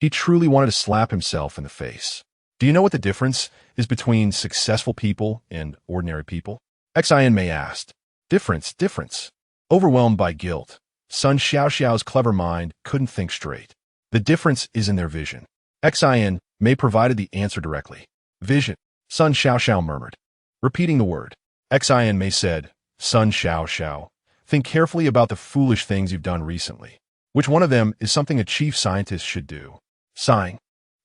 He truly wanted to slap himself in the face. Do you know what the difference is between successful people and ordinary people? Xin Mei asked. Difference. Overwhelmed by guilt, Sun Xiao's clever mind couldn't think straight. The difference is in their vision. Xin Mei provided the answer directly. Vision, Sun Xiao murmured. Repeating the word, Xin Mei said, Sun Xiao, think carefully about the foolish things you've done recently. Which one of them is something a chief scientist should do? Sighing,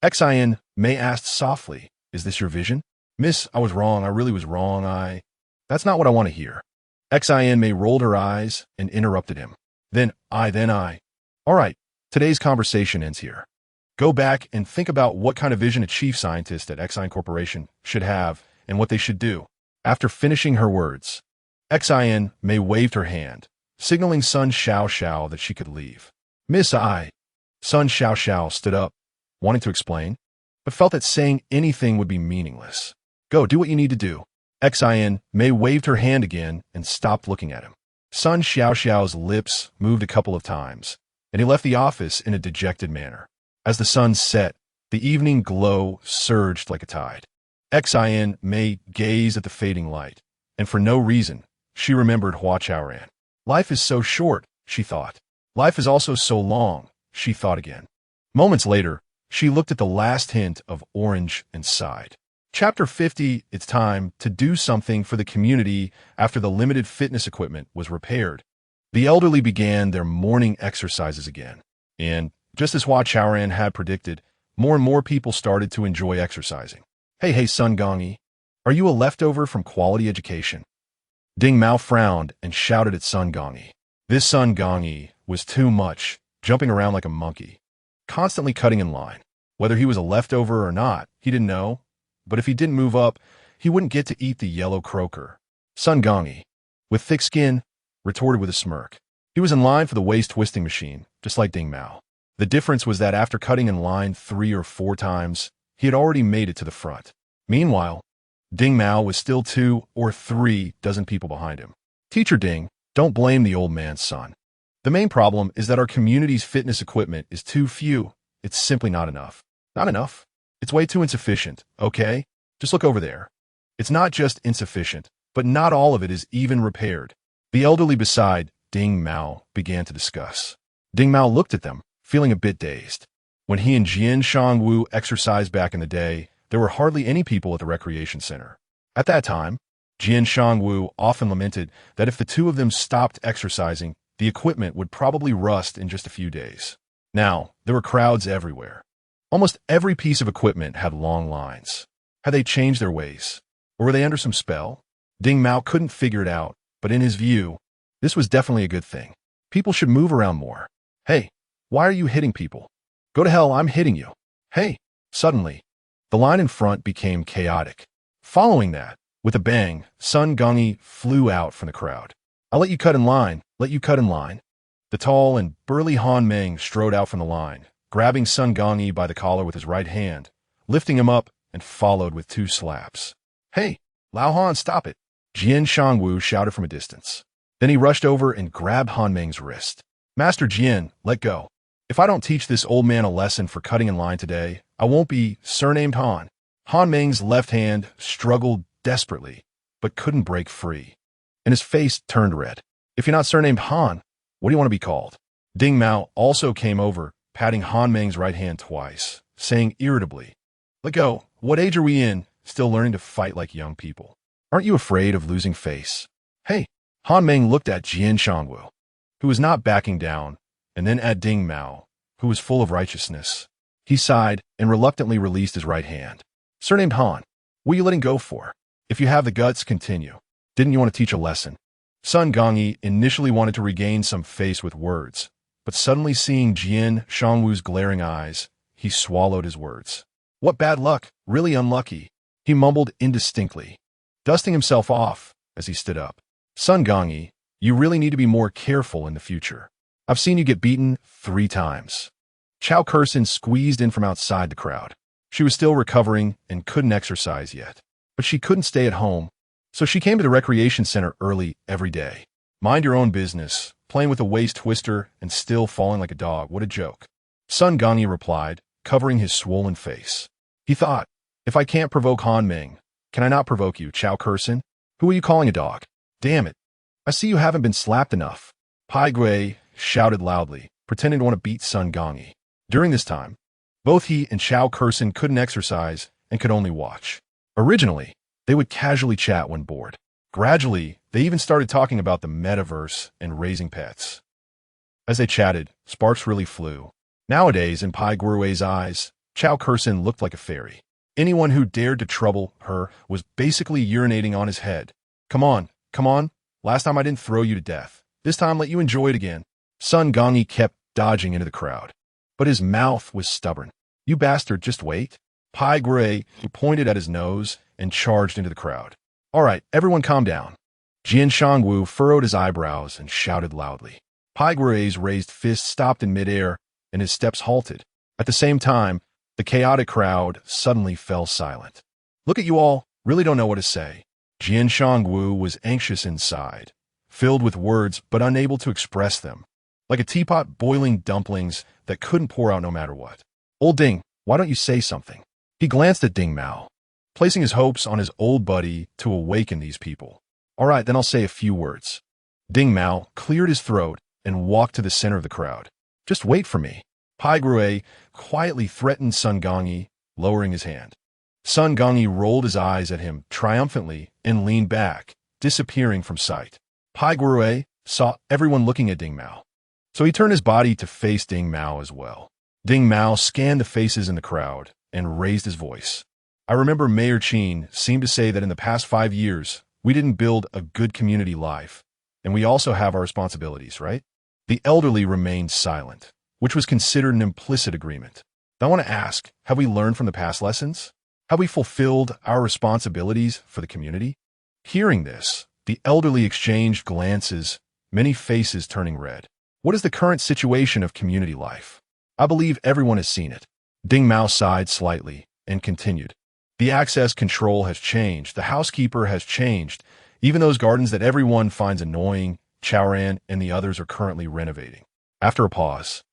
Xin Mei asked softly, is this your vision? Miss, I was wrong. I really was wrong. That's not what I want to hear. Xin Mei rolled her eyes and interrupted him. Then I. All right, today's conversation ends here. Go back and think about what kind of vision a chief scientist at Xin Corporation should have and what they should do. After finishing her words, Xin May waved her hand, signaling Sun Xiao that she could leave. Miss I. Sun Xiao stood up, wanting to explain, but felt that saying anything would be meaningless. Go, do what you need to do. Xin May waved her hand again and stopped looking at him. Sun Xiao's lips moved a couple of times, and he left the office in a dejected manner. As the sun set, the evening glow surged like a tide. Xin May gazed at the fading light, and for no reason, she remembered Hua Chaoran. Life is so short, she thought. Life is also so long, she thought again. Moments later, she looked at the last hint of orange and sighed. Chapter 50, it's time to do something for the community after the limited fitness equipment was repaired. The elderly began their morning exercises again. And, just as Hua Chaoran had predicted, more and more people started to enjoy exercising. Hey, Sun Gongyi, are you a leftover from quality education? Ding Mao frowned and shouted at Sun Gongyi. This Sun Gongyi was too much, jumping around like a monkey, constantly cutting in line. Whether he was a leftover or not, he didn't know. But if he didn't move up, he wouldn't get to eat the yellow croaker. Sun Gongyi, with thick skin, retorted with a smirk. He was in line for the waist-twisting machine, just like Ding Mao. The difference was that after cutting in line 3 or 4 times, he had already made it to the front. Meanwhile, Ding Mao was still 2 or 3 dozen people behind him. Teacher Ding, don't blame the old man's son. The main problem is that our community's fitness equipment is too few. It's simply not enough. Not enough? It's way too insufficient, okay? Just look over there. It's not just insufficient, but not all of it is even repaired. The elderly beside Ding Mao began to discuss. Ding Mao looked at them, feeling a bit dazed. When he and Jian Shangwu exercised back in the day, there were hardly any people at the recreation center. At that time, Jian Shangwu often lamented that if the two of them stopped exercising, the equipment would probably rust in just a few days. Now, there were crowds everywhere. Almost every piece of equipment had long lines. Had they changed their ways? Or were they under some spell? Ding Mao couldn't figure it out, but in his view, this was definitely a good thing. People should move around more. Hey, why are you hitting people? Go to hell, I'm hitting you. Hey, suddenly, the line in front became chaotic. Following that, with a bang, Sun Gongyi flew out from the crowd. I'll let you cut in line, let you cut in line. The tall and burly Han Meng strode out from the line, grabbing Sun Gongyi by the collar with his right hand, lifting him up, and followed with 2 slaps. Hey, Lao Han, stop it! Jian Shangwu shouted from a distance. Then he rushed over and grabbed Han Meng's wrist. Master Jian, let go. If I don't teach this old man a lesson for cutting in line today, I won't be surnamed Han. Han Meng's left hand struggled desperately, but couldn't break free, and his face turned red. If you're not surnamed Han, what do you want to be called? Ding Mao also came over, patting Han Meng's right hand twice, saying irritably, let go, what age are we in, still learning to fight like young people? Aren't you afraid of losing face? Hey, Han Meng looked at Jian Shangwu, who was not backing down, and then at Ding Mao, who was full of righteousness. He sighed and reluctantly released his right hand. Surnamed Han, what are you letting go for? If you have the guts, continue. Didn't you want to teach a lesson? Sun Gongyi initially wanted to regain some face with words, but suddenly seeing Jian Shangwu's glaring eyes, he swallowed his words. What bad luck, really unlucky, he mumbled indistinctly, dusting himself off as he stood up. Sun Gongyi, you really need to be more careful in the future. I've seen you get beaten 3 times. Chao Kursin squeezed in from outside the crowd. She was still recovering and couldn't exercise yet, but she couldn't stay at home, so she came to the recreation center early every day. Mind your own business, playing with a waist twister and still falling like a dog, what a joke. Sun Gongyi replied, covering his swollen face. He thought, if I can't provoke Han Meng, can I not provoke you, Chao Kursin? Who are you calling a dog? Damn it. I see you haven't been slapped enough. Pai Gui shouted loudly, pretending to want to beat Sun Gongyi. During this time, both he and Chao Kursin couldn't exercise and could only watch. Originally, they would casually chat when bored. Gradually, they even started talking about the metaverse and raising pets. As they chatted, sparks really flew. Nowadays, in Pai Gui's eyes, Chao Kursin looked like a fairy. Anyone who dared to trouble her was basically urinating on his head. Come on, last time I didn't throw you to death. This time let you enjoy it again. Sun Gongyi kept dodging into the crowd, but his mouth was stubborn. "You bastard, just wait." Pai Gui pointed at his nose and charged into the crowd. "All right, everyone calm down." Jian Shangwu furrowed his eyebrows and shouted loudly. Pai Gui's raised fist stopped in midair, and his steps halted. At the same time, the chaotic crowd suddenly fell silent. "Look at you all, really don't know what to say." Jian Shangwu was anxious inside, filled with words but unable to express them, like a teapot boiling dumplings that couldn't pour out no matter what. "Old Ding, why don't you say something?" He glanced at Ding Mao, placing his hopes on his old buddy to awaken these people. "All right, then I'll say a few words." Ding Mao cleared his throat and walked to the center of the crowd. "Just wait for me." Pai Gui quietly threatened Sun Gongyi, lowering his hand. Sun Gongyi rolled his eyes at him triumphantly and leaned back, disappearing from sight. Pai Gui saw everyone looking at Ding Mao, so he turned his body to face Ding Mao as well. Ding Mao scanned the faces in the crowd and raised his voice. "I remember Mayor Qin seemed to say that in the past 5 years, we didn't build a good community life, and we also have our responsibilities, right?" The elderly remained silent, which was considered an implicit agreement. I want to ask, have we learned from the past lessons? Have we fulfilled our responsibilities for the community? Hearing this, the elderly exchanged glances, many faces turning red. What is the current situation of community life? I believe everyone has seen it. Ding Mao sighed slightly and continued. The access control has changed. The housekeeper has changed. Even those gardens that everyone finds annoying, Chaoran and the others are currently renovating. After a pause,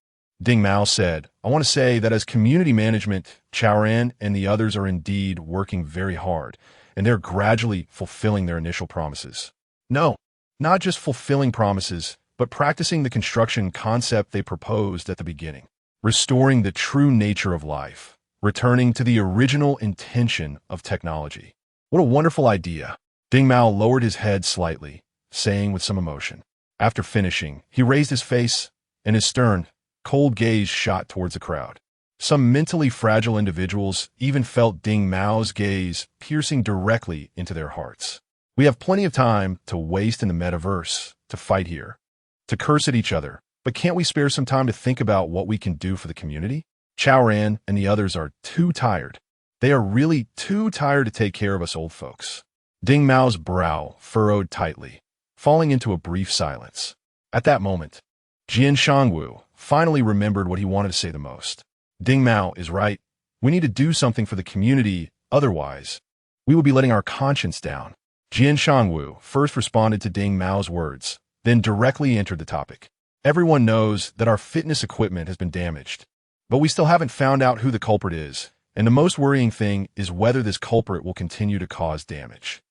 Ding Mao said, "I want to say that as community management, Chaoran and the others are indeed working very hard, and they're gradually fulfilling their initial promises. No, not just fulfilling promises, but practicing the construction concept they proposed at the beginning. Restoring the true nature of life, returning to the original intention of technology. What a wonderful idea." Ding Mao lowered his head slightly, saying with some emotion. After finishing, he raised his face, and his stern, cold gaze shot towards the crowd. Some mentally fragile individuals even felt Ding Mao's gaze piercing directly into their hearts. "We have plenty of time to waste in the metaverse, to fight here, to curse at each other, but can't we spare some time to think about what we can do for the community?" Chaoran and the others are too tired. They are really too tired to take care of us old folks. Ding Mao's brow furrowed tightly, falling into a brief silence. At that moment, Jian Shangwu finally remembered what he wanted to say the most. Ding Mao is right. We need to do something for the community, otherwise, we will be letting our conscience down. Jian Shangwu first responded to Ding Mao's words, then directly entered the topic. "Everyone knows that our fitness equipment has been damaged, but we still haven't found out who the culprit is, and the most worrying thing is whether this culprit will continue to cause damage."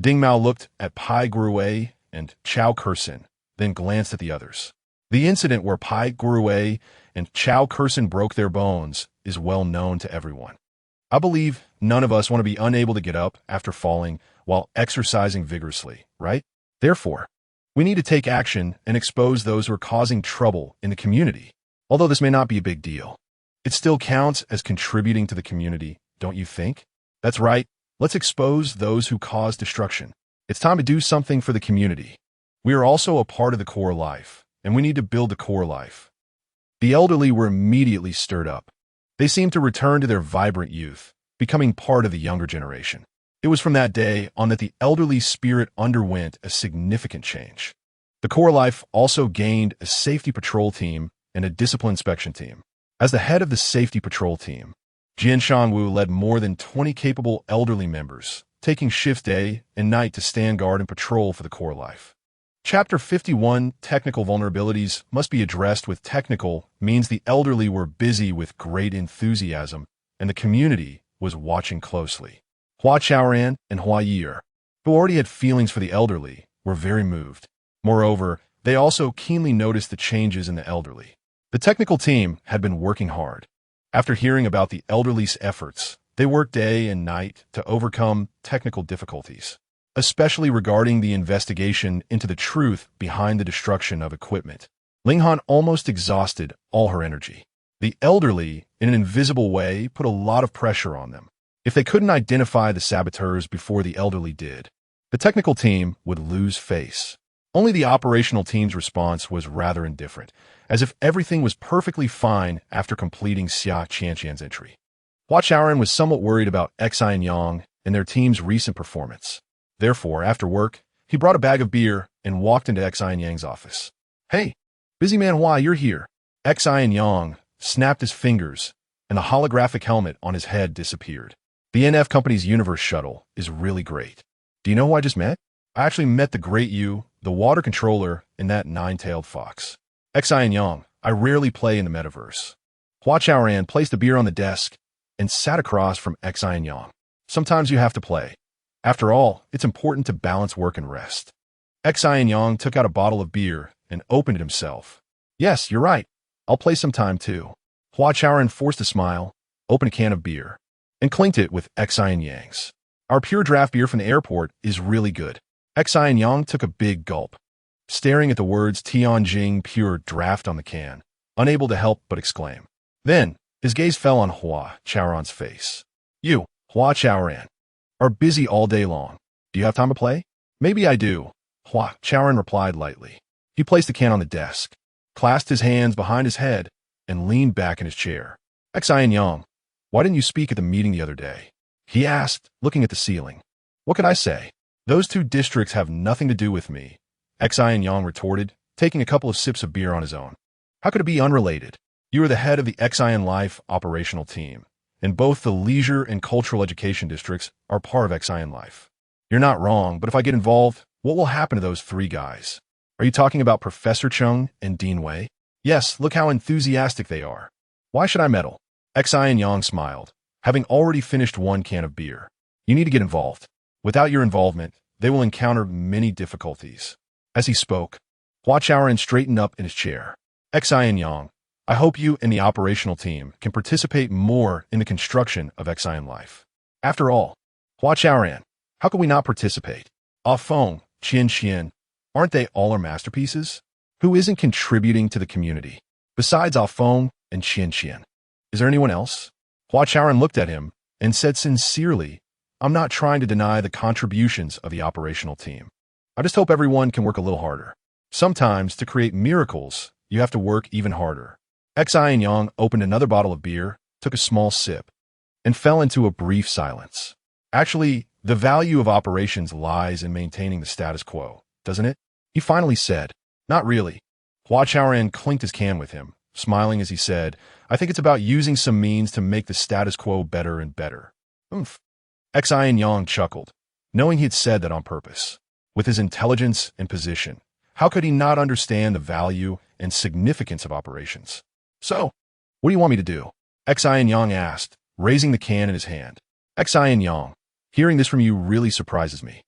Ding Mao looked at Pai Gui and Chao Kursin, then glanced at the others. The incident where Pai Gui and Chao Kursin broke their bones is well known to everyone. I believe none of us want to be unable to get up after falling while exercising vigorously, right? Therefore, we need to take action and expose those who are causing trouble in the community. Although this may not be a big deal, it still counts as contributing to the community, don't you think? That's right. Let's expose those who cause destruction. It's time to do something for the community. We are also a part of the core life, and we need to build the core life. The elderly were immediately stirred up. They seemed to return to their vibrant youth, becoming part of the younger generation. It was from that day on that the elderly spirit underwent a significant change. The core life also gained a safety patrol team and a discipline inspection team. As the head of the safety patrol team, Jian Shangwu led more than 20 capable elderly members, taking shifts day and night to stand guard and patrol for the core life. Chapter 51, Technical Vulnerabilities, must be addressed with technical means the elderly were busy with great enthusiasm, and the community was watching closely. Hua Chaoran and Hua Ye'er, who already had feelings for the elderly, were very moved. Moreover, they also keenly noticed the changes in the elderly. The technical team had been working hard. After hearing about the elderly's efforts, they worked day and night to overcome technical difficulties, especially regarding the investigation into the truth behind the destruction of equipment. Ling Han almost exhausted all her energy. The elderly, in an invisible way, put a lot of pressure on them. If they couldn't identify the saboteurs before the elderly did, the technical team would lose face. Only the operational team's response was rather indifferent, as if everything was perfectly fine after completing Xia Qianqian's entry. Hua Chaoran was somewhat worried about Xin Yang and their team's recent performance. Therefore, after work, he brought a bag of beer and walked into Xin Yang's office. "Hey, busy man Hua, you're here." Xin Yang snapped his fingers, and the holographic helmet on his head disappeared. "The NF Company's Universe Shuttle is really great. Do you know who I just met? I actually met the Great Yu, the water controller, and that nine-tailed fox." Xin Yang, "I rarely play in the metaverse." Hua Chaoran placed a beer on the desk and sat across from Xin Yang. "Sometimes you have to play. After all, it's important to balance work and rest." Xin Yang took out a bottle of beer and opened it himself. "Yes, you're right. I'll play sometime too." Hua Chaoran forced a smile, opened a can of beer, and clinked it with Xin Yang's. "Our pure draft beer from the airport is really good." Xin Yang took a big gulp, staring at the words Tianjing Pure Draft on the can, unable to help but exclaim. Then, his gaze fell on Hua Chaoran's face. "You, Hua Chaoran, are busy all day long. Do you have time to play?" "Maybe I do," Hua Chaoran replied lightly. He placed the can on the desk, clasped his hands behind his head, and leaned back in his chair. "Xin Yang, why didn't you speak at the meeting the other day?" he asked, looking at the ceiling. "What could I say? Those two districts have nothing to do with me," Xin Yang retorted, taking a couple of sips of beer on his own. "How could it be unrelated? You are the head of the Xin Life operational team, and both the leisure and cultural education districts are part of Xin Life. You're not wrong, but if I get involved, what will happen to those three guys? Are you talking about Professor Chung and Dean Wei?" "Yes, look how enthusiastic they are. Why should I meddle?" Xin Yang smiled, having already finished one can of beer. "You need to get involved. Without your involvement, they will encounter many difficulties." As he spoke, Hua Chaoran straightened up in his chair. "Xin Yang, I hope you and the operational team can participate more in the construction of Xin Life. After all, Hua Chaoran, how could we not participate? Ah Feng, Qian Qian, aren't they all our masterpieces? Who isn't contributing to the community? Besides Ah Feng and Qian Qian, is there anyone else?" Hua Chaoran looked at him and said sincerely, "I'm not trying to deny the contributions of the operational team. I just hope everyone can work a little harder. Sometimes, to create miracles, you have to work even harder." Xin Yang opened another bottle of beer, took a small sip, and fell into a brief silence. "Actually, the value of operations lies in maintaining the status quo, doesn't it?" he finally said. "Not really." Hua Chaoran clinked his can with him, smiling as he said, "I think it's about using some means to make the status quo better and better." "Oomph." Xin Yang chuckled, knowing he had said that on purpose. With his intelligence and position, how could he not understand the value and significance of operations? "So, what do you want me to do?" Xin Yang asked, raising the can in his hand. "Xin Yang, hearing this from you really surprises me."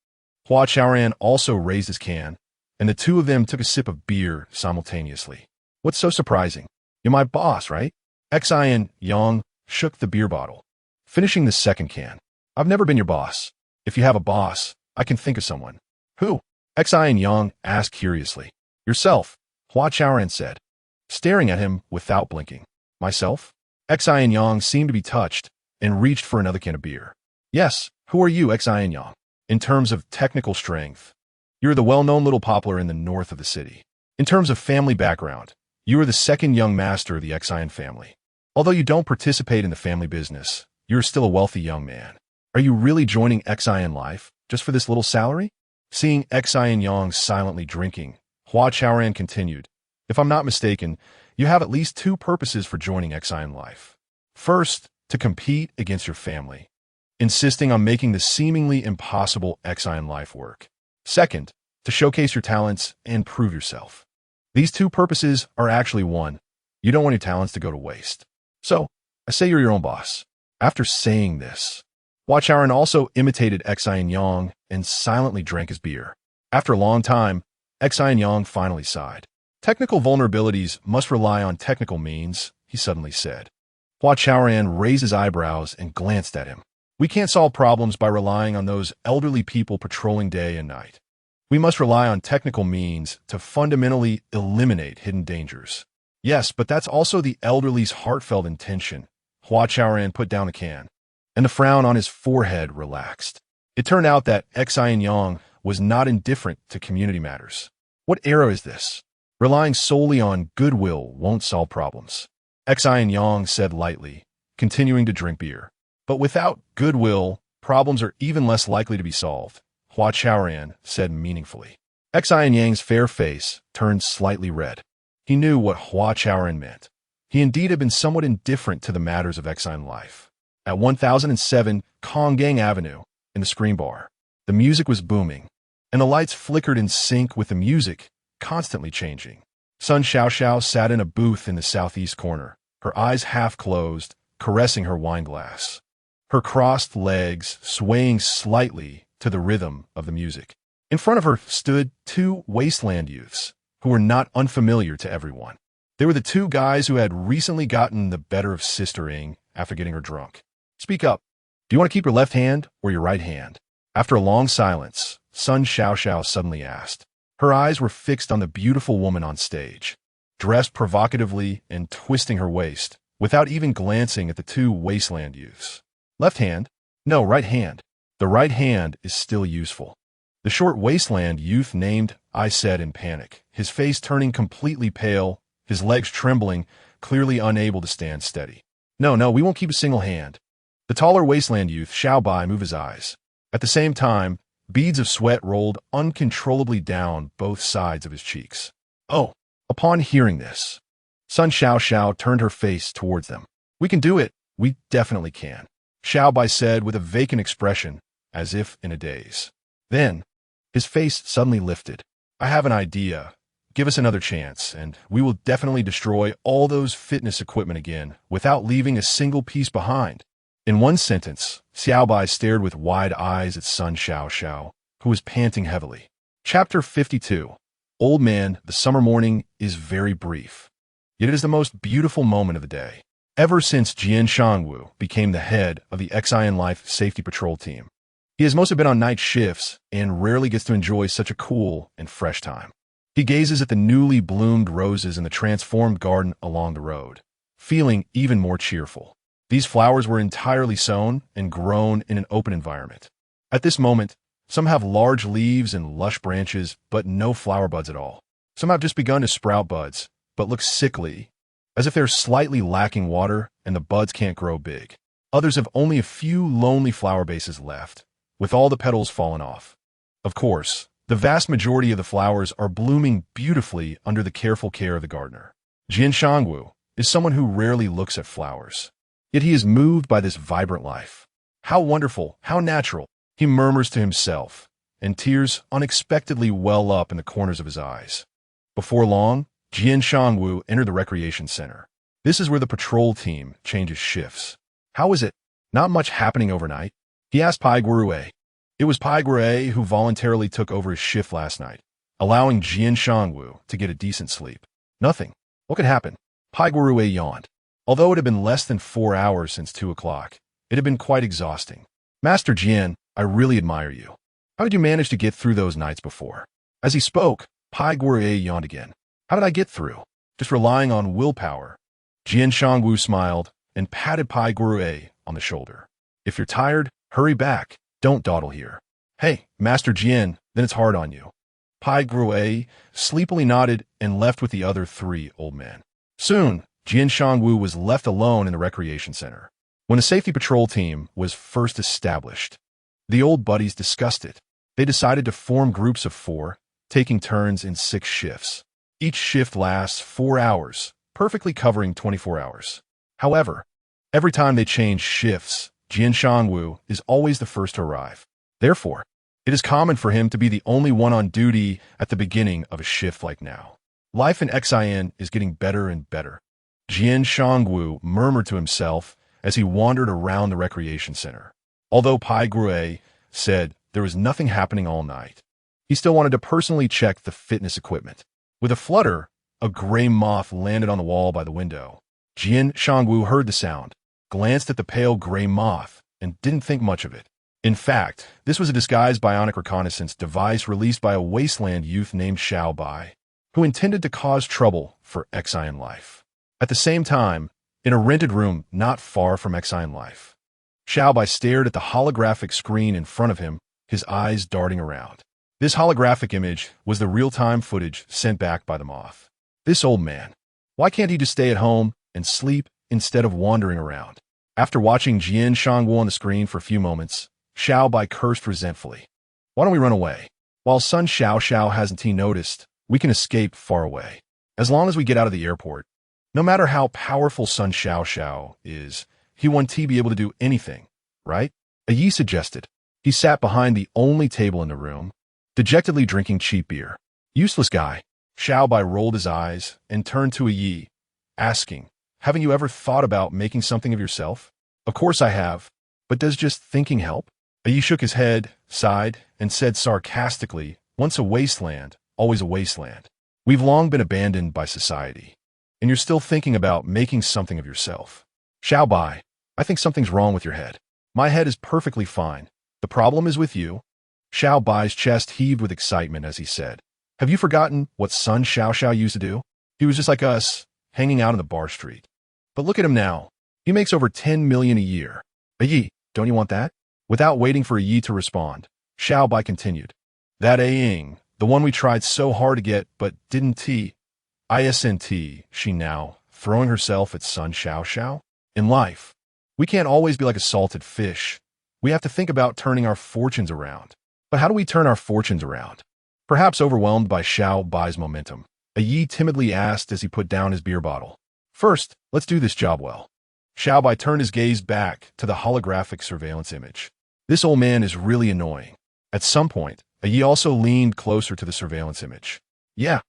Hua Chaoran also raised his can, and the two of them took a sip of beer simultaneously. "What's so surprising? You're my boss, right?" Xin Yang shook the beer bottle, finishing the second can. "I've never been your boss. If you have a boss, I can think of someone." "Who?" Xin Yang asked curiously. "Yourself," Hua Chaoran said, staring at him without blinking. "Myself?" Xin Yang seemed to be touched and reached for another can of beer. "Yes, who are you, Xin Yang? In terms of technical strength, you're the well-known little poplar in the north of the city. In terms of family background, you are the second young master of the Xin family. Although you don't participate in the family business, you're still a wealthy young man. Are you really joining Xin Life just for this little salary?" Seeing Xin Yang silently drinking, Hua Chaoran continued, "If I'm not mistaken, you have at least two purposes for joining Xin Life. First, to compete against your family, insisting on making the seemingly impossible Xin Life work. Second, to showcase your talents and prove yourself. These two purposes are actually one. You don't want your talents to go to waste. So, I say you're your own boss." After saying this, Hua Chaoran also imitated Xin Yang and silently drank his beer. After a long time, Xin Yang finally sighed. "Technical vulnerabilities must rely on technical means," he suddenly said. Hua Chaoran raised his eyebrows and glanced at him. "We can't solve problems by relying on those elderly people patrolling day and night. We must rely on technical means to fundamentally eliminate hidden dangers." "Yes, but that's also the elderly's heartfelt intention." Hua Chaoran put down the can, and the frown on his forehead relaxed. It turned out that Xin Yang was not indifferent to community matters. What era is this? Relying solely on goodwill won't solve problems. Xin Yang said lightly, continuing to drink beer. But without goodwill, problems are even less likely to be solved, Hua Chaoran said meaningfully. Xin Yang's fair face turned slightly red. He knew what Hua Chaoran meant. He indeed had been somewhat indifferent to the matters of Xin life. At 1007 Konggang Avenue, in the screen bar, the music was booming, and the lights flickered in sync with the music, constantly changing. Sun Xiaoxiao sat in a booth in the southeast corner, her eyes half closed, caressing her wine glass. Her crossed legs swaying slightly to the rhythm of the music. In front of her stood two wasteland youths, who were not unfamiliar to everyone. They were the two guys who had recently gotten the better of Sister Ying after getting her drunk. Speak up. Do you want to keep your left hand or your right hand? After a long silence, Sun Xiaoxiao suddenly asked. Her eyes were fixed on the beautiful woman on stage, dressed provocatively and twisting her waist, without even glancing at the two wasteland youths. Left hand? No, right hand. The right hand is still useful. The short wasteland youth named, I said in panic, his face turning completely pale, his legs trembling, clearly unable to stand steady. No, we won't keep a single hand. The taller wasteland youth, Xiaobai, moved his eyes. At the same time, beads of sweat rolled uncontrollably down both sides of his cheeks. Oh, upon hearing this, Sun Xiaoxiao turned her face towards them. We can do it. We definitely can, Xiaobai said with a vacant expression, as if in a daze. Then, his face suddenly lifted. I have an idea. Give us another chance, and we will definitely destroy all those fitness equipment again without leaving a single piece behind. In one sentence, Xiaobai stared with wide eyes at Sun Xiaoxiao, who was panting heavily. Chapter 52. Old man, the summer morning is very brief. Yet it is the most beautiful moment of the day. Ever since Jian Shangwu became the head of the Xian Life Safety Patrol team, he has mostly been on night shifts and rarely gets to enjoy such a cool and fresh time. He gazes at the newly bloomed roses in the transformed garden along the road, feeling even more cheerful. These flowers were entirely sown and grown in an open environment. At this moment, some have large leaves and lush branches, but no flower buds at all. Some have just begun to sprout buds, but look sickly, as if they're slightly lacking water and the buds can't grow big. Others have only a few lonely flower bases left, with all the petals fallen off. Of course, the vast majority of the flowers are blooming beautifully under the careful care of the gardener. Jian Shangwu is someone who rarely looks at flowers. Yet he is moved by this vibrant life. How wonderful, how natural, he murmurs to himself, and tears unexpectedly well up in the corners of his eyes. Before long, Jian Shangwu entered the recreation center. This is where the patrol team changes shifts. How is it? Not much happening overnight? He asked Pai Guerue. It was Pai Guerue who voluntarily took over his shift last night, allowing Jian Shangwu to get a decent sleep. Nothing. What could happen? Pai Guerue yawned. Although it had been less than 4 hours since 2 o'clock, it had been quite exhausting. Master Jian, I really admire you. How did you manage to get through those nights before? As he spoke, Pai Guerue yawned again. How did I get through? Just relying on willpower. Jian Shangwu smiled and patted Pai Guerue on the shoulder. If you're tired, hurry back. Don't dawdle here. Hey, Master Jian, then it's hard on you. Pai Guerue sleepily nodded and left with the other 3 old men. Soon, Jian Shangwu was left alone in the recreation center. When the safety patrol team was first established, the old buddies discussed it. They decided to form groups of 4, taking turns in 6 shifts. Each shift lasts 4 hours, perfectly covering 24 hours. However, every time they change shifts, Jian Shangwu is always the first to arrive. Therefore, it is common for him to be the only one on duty at the beginning of a shift like now. Life in Xian is getting better and better. Jian Shangwu murmured to himself as he wandered around the recreation center. Although Pai Guerue said there was nothing happening all night, he still wanted to personally check the fitness equipment. With a flutter, a gray moth landed on the wall by the window. Jian Shangwu heard the sound, glanced at the pale gray moth, and didn't think much of it. In fact, this was a disguised bionic reconnaissance device released by a wasteland youth named Xiaobai, who intended to cause trouble for Xian Life. At the same time, in a rented room not far from Xian Life, Xiaobai stared at the holographic screen in front of him, his eyes darting around. This holographic image was the real-time footage sent back by the moth. This old man. Why can't he just stay at home and sleep instead of wandering around? After watching Jian Shangwu on the screen for a few moments, Xiao Bai cursed resentfully. Why don't we run away? While Sun Xiao hasn't noticed, we can escape far away. As long as we get out of the airport. No matter how powerful Sun Xiao is, he won't be able to do anything, right? Yi suggested. He sat behind the only table in the room, dejectedly drinking cheap beer. Useless guy. Xiao Bai rolled his eyes and turned to Yi, asking, haven't you ever thought about making something of yourself? Of course I have, but does just thinking help? Yi shook his head, sighed, and said sarcastically, once a wasteland, always a wasteland. We've long been abandoned by society. And you're still thinking about making something of yourself. Xiao Bai, I think something's wrong with your head. My head is perfectly fine. The problem is with you. Xiao Bai's chest heaved with excitement as he said, have you forgotten what Sun Xiao used to do? He was just like us, hanging out on the bar street. But look at him now. He makes over 10 million a year. Yi, don't you want that? Without waiting for Yi to respond, Xiao Bai continued. That Ying, the one we tried so hard to get but didn't she now, throwing herself at Sun Xiao. In life, we can't always be like a salted fish. We have to think about turning our fortunes around. But how do we turn our fortunes around? Perhaps overwhelmed by Xiao Bai's momentum, Yi timidly asked as he put down his beer bottle. First, let's do this job well. Xiao Bai turned his gaze back to the holographic surveillance image. This old man is really annoying. At some point, Yi also leaned closer to the surveillance image. Yeah,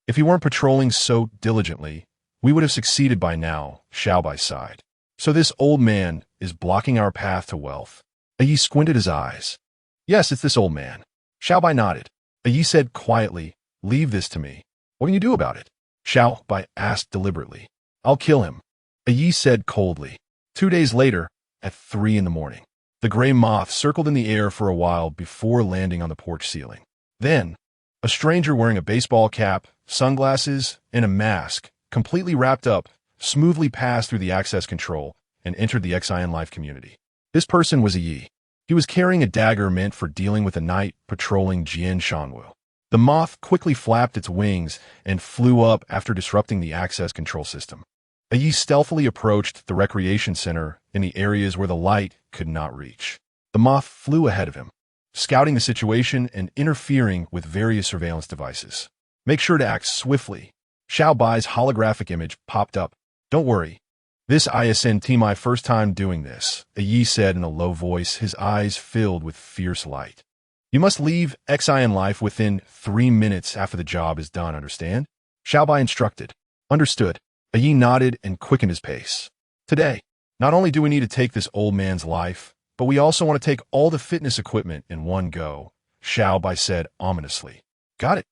if he weren't patrolling so diligently, we would have succeeded by now, Xiao Bai sighed. So this old man is blocking our path to wealth. Yi squinted his eyes. Yes, it's this old man. Xiao Bai nodded. Yi said quietly, leave this to me. What can you do about it? Xiao Bai asked deliberately. I'll kill him. Yi said coldly. 2 days later, at 3 a.m, the gray moth circled in the air for a while before landing on the porch ceiling. Then, a stranger wearing a baseball cap, sunglasses, and a mask, completely wrapped up, smoothly passed through the access control and entered the Xin Life community. This person was Yi. He was carrying a dagger meant for dealing with a knight patrolling Jian Shangwu. The moth quickly flapped its wings and flew up after disrupting the access control system. Yi stealthily approached the recreation center in the areas where the light could not reach. The moth flew ahead of him, scouting the situation and interfering with various surveillance devices. Make sure to act swiftly. Xiao Bai's holographic image popped up. Don't worry. This isn't my first time doing this, Yi said in a low voice, his eyes filled with fierce light. You must leave Xin Life within 3 minutes after the job is done, understand? Xiao Bai instructed. Understood. Yi nodded and quickened his pace. Today, not only do we need to take this old man's life, but we also want to take all the fitness equipment in one go, Xiao Bai said ominously. Got it.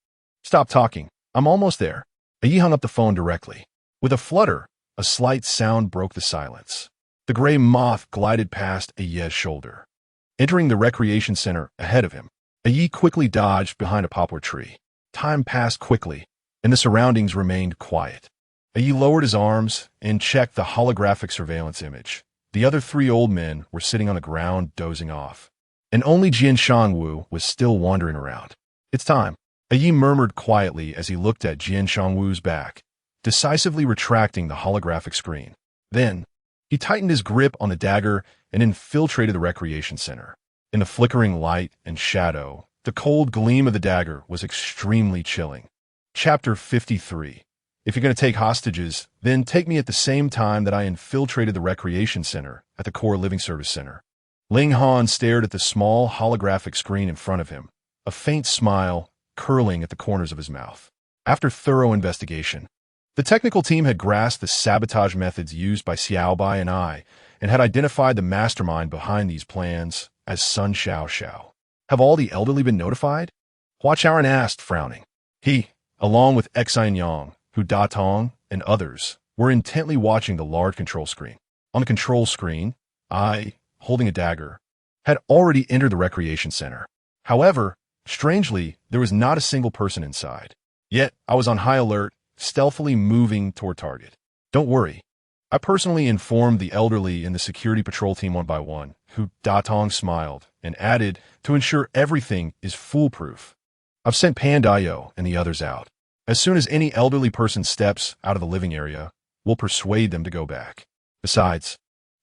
Stop talking. I'm almost there. Yi hung up the phone directly. With a flutter, a slight sound broke the silence. The gray moth glided past Yi's shoulder, entering the recreation center ahead of him. Yi quickly dodged behind a poplar tree. Time passed quickly, and the surroundings remained quiet. Yi lowered his arms and checked the holographic surveillance image. The other 3 old men were sitting on the ground dozing off, and only Jian Shangwu was still wandering around. It's time. Yi murmured quietly as he looked at Jian Shangwu's back, decisively retracting the holographic screen. Then, he tightened his grip on the dagger and infiltrated the recreation center. In the flickering light and shadow, the cold gleam of the dagger was extremely chilling. Chapter 53. If you're going to take hostages, then take me at the same time that I infiltrated the recreation center at the Core Living Service Center. Ling Han stared at the small holographic screen in front of him, a faint smile curling at the corners of his mouth. After thorough investigation, the technical team had grasped the sabotage methods used by Xiao Bai and I, and had identified the mastermind behind these plans as Sun Xiao. Have all the elderly been notified? Hua Chaoran asked, frowning. He, along with Xin Yang, Hu Datong, and others, were intently watching the large control screen. On the control screen, I, holding a dagger, had already entered the recreation center. However, strangely, there was not a single person inside. Yet, I was on high alert, stealthily moving toward target. Don't worry. I personally informed the elderly in the security patrol team one by one, Hu Datong smiled and added, to ensure everything is foolproof. I've sent Pandayo and the others out. As soon as any elderly person steps out of the living area, we'll persuade them to go back. Besides,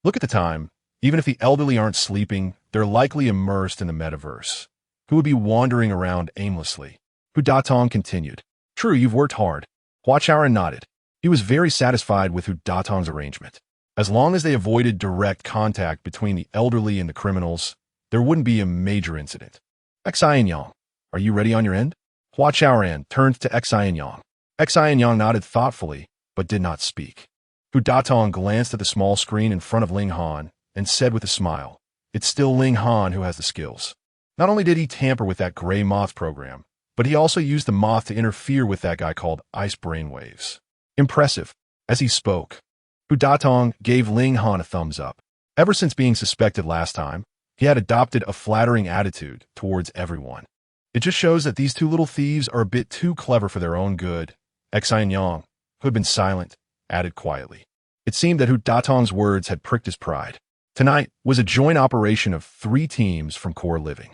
look at the time. Even if the elderly aren't sleeping, they're likely immersed in the metaverse. Who would be wandering around aimlessly? Hu Datong continued. True, you've worked hard. Hua Chaoran nodded. He was very satisfied with Hu Datong's arrangement. As long as they avoided direct contact between the elderly and the criminals, there wouldn't be a major incident. Xin Yang, are you ready on your end? Hua Chaoran turned to Xin Yang. Xin Yang nodded thoughtfully, but did not speak. Hu Datong glanced at the small screen in front of Ling Han and said with a smile, it's still Ling Han who has the skills. Not only did he tamper with that gray moth program, but he also used the moth to interfere with that guy called Ice Brainwaves. Impressive. As he spoke, Hu Datong gave Ling Han a thumbs up. Ever since being suspected last time, he had adopted a flattering attitude towards everyone. It just shows that these two little thieves are a bit too clever for their own good. Xin Yang, who had been silent, added quietly. It seemed that Hu Datong's words had pricked his pride. Tonight was a joint operation of 3 teams from Core Living.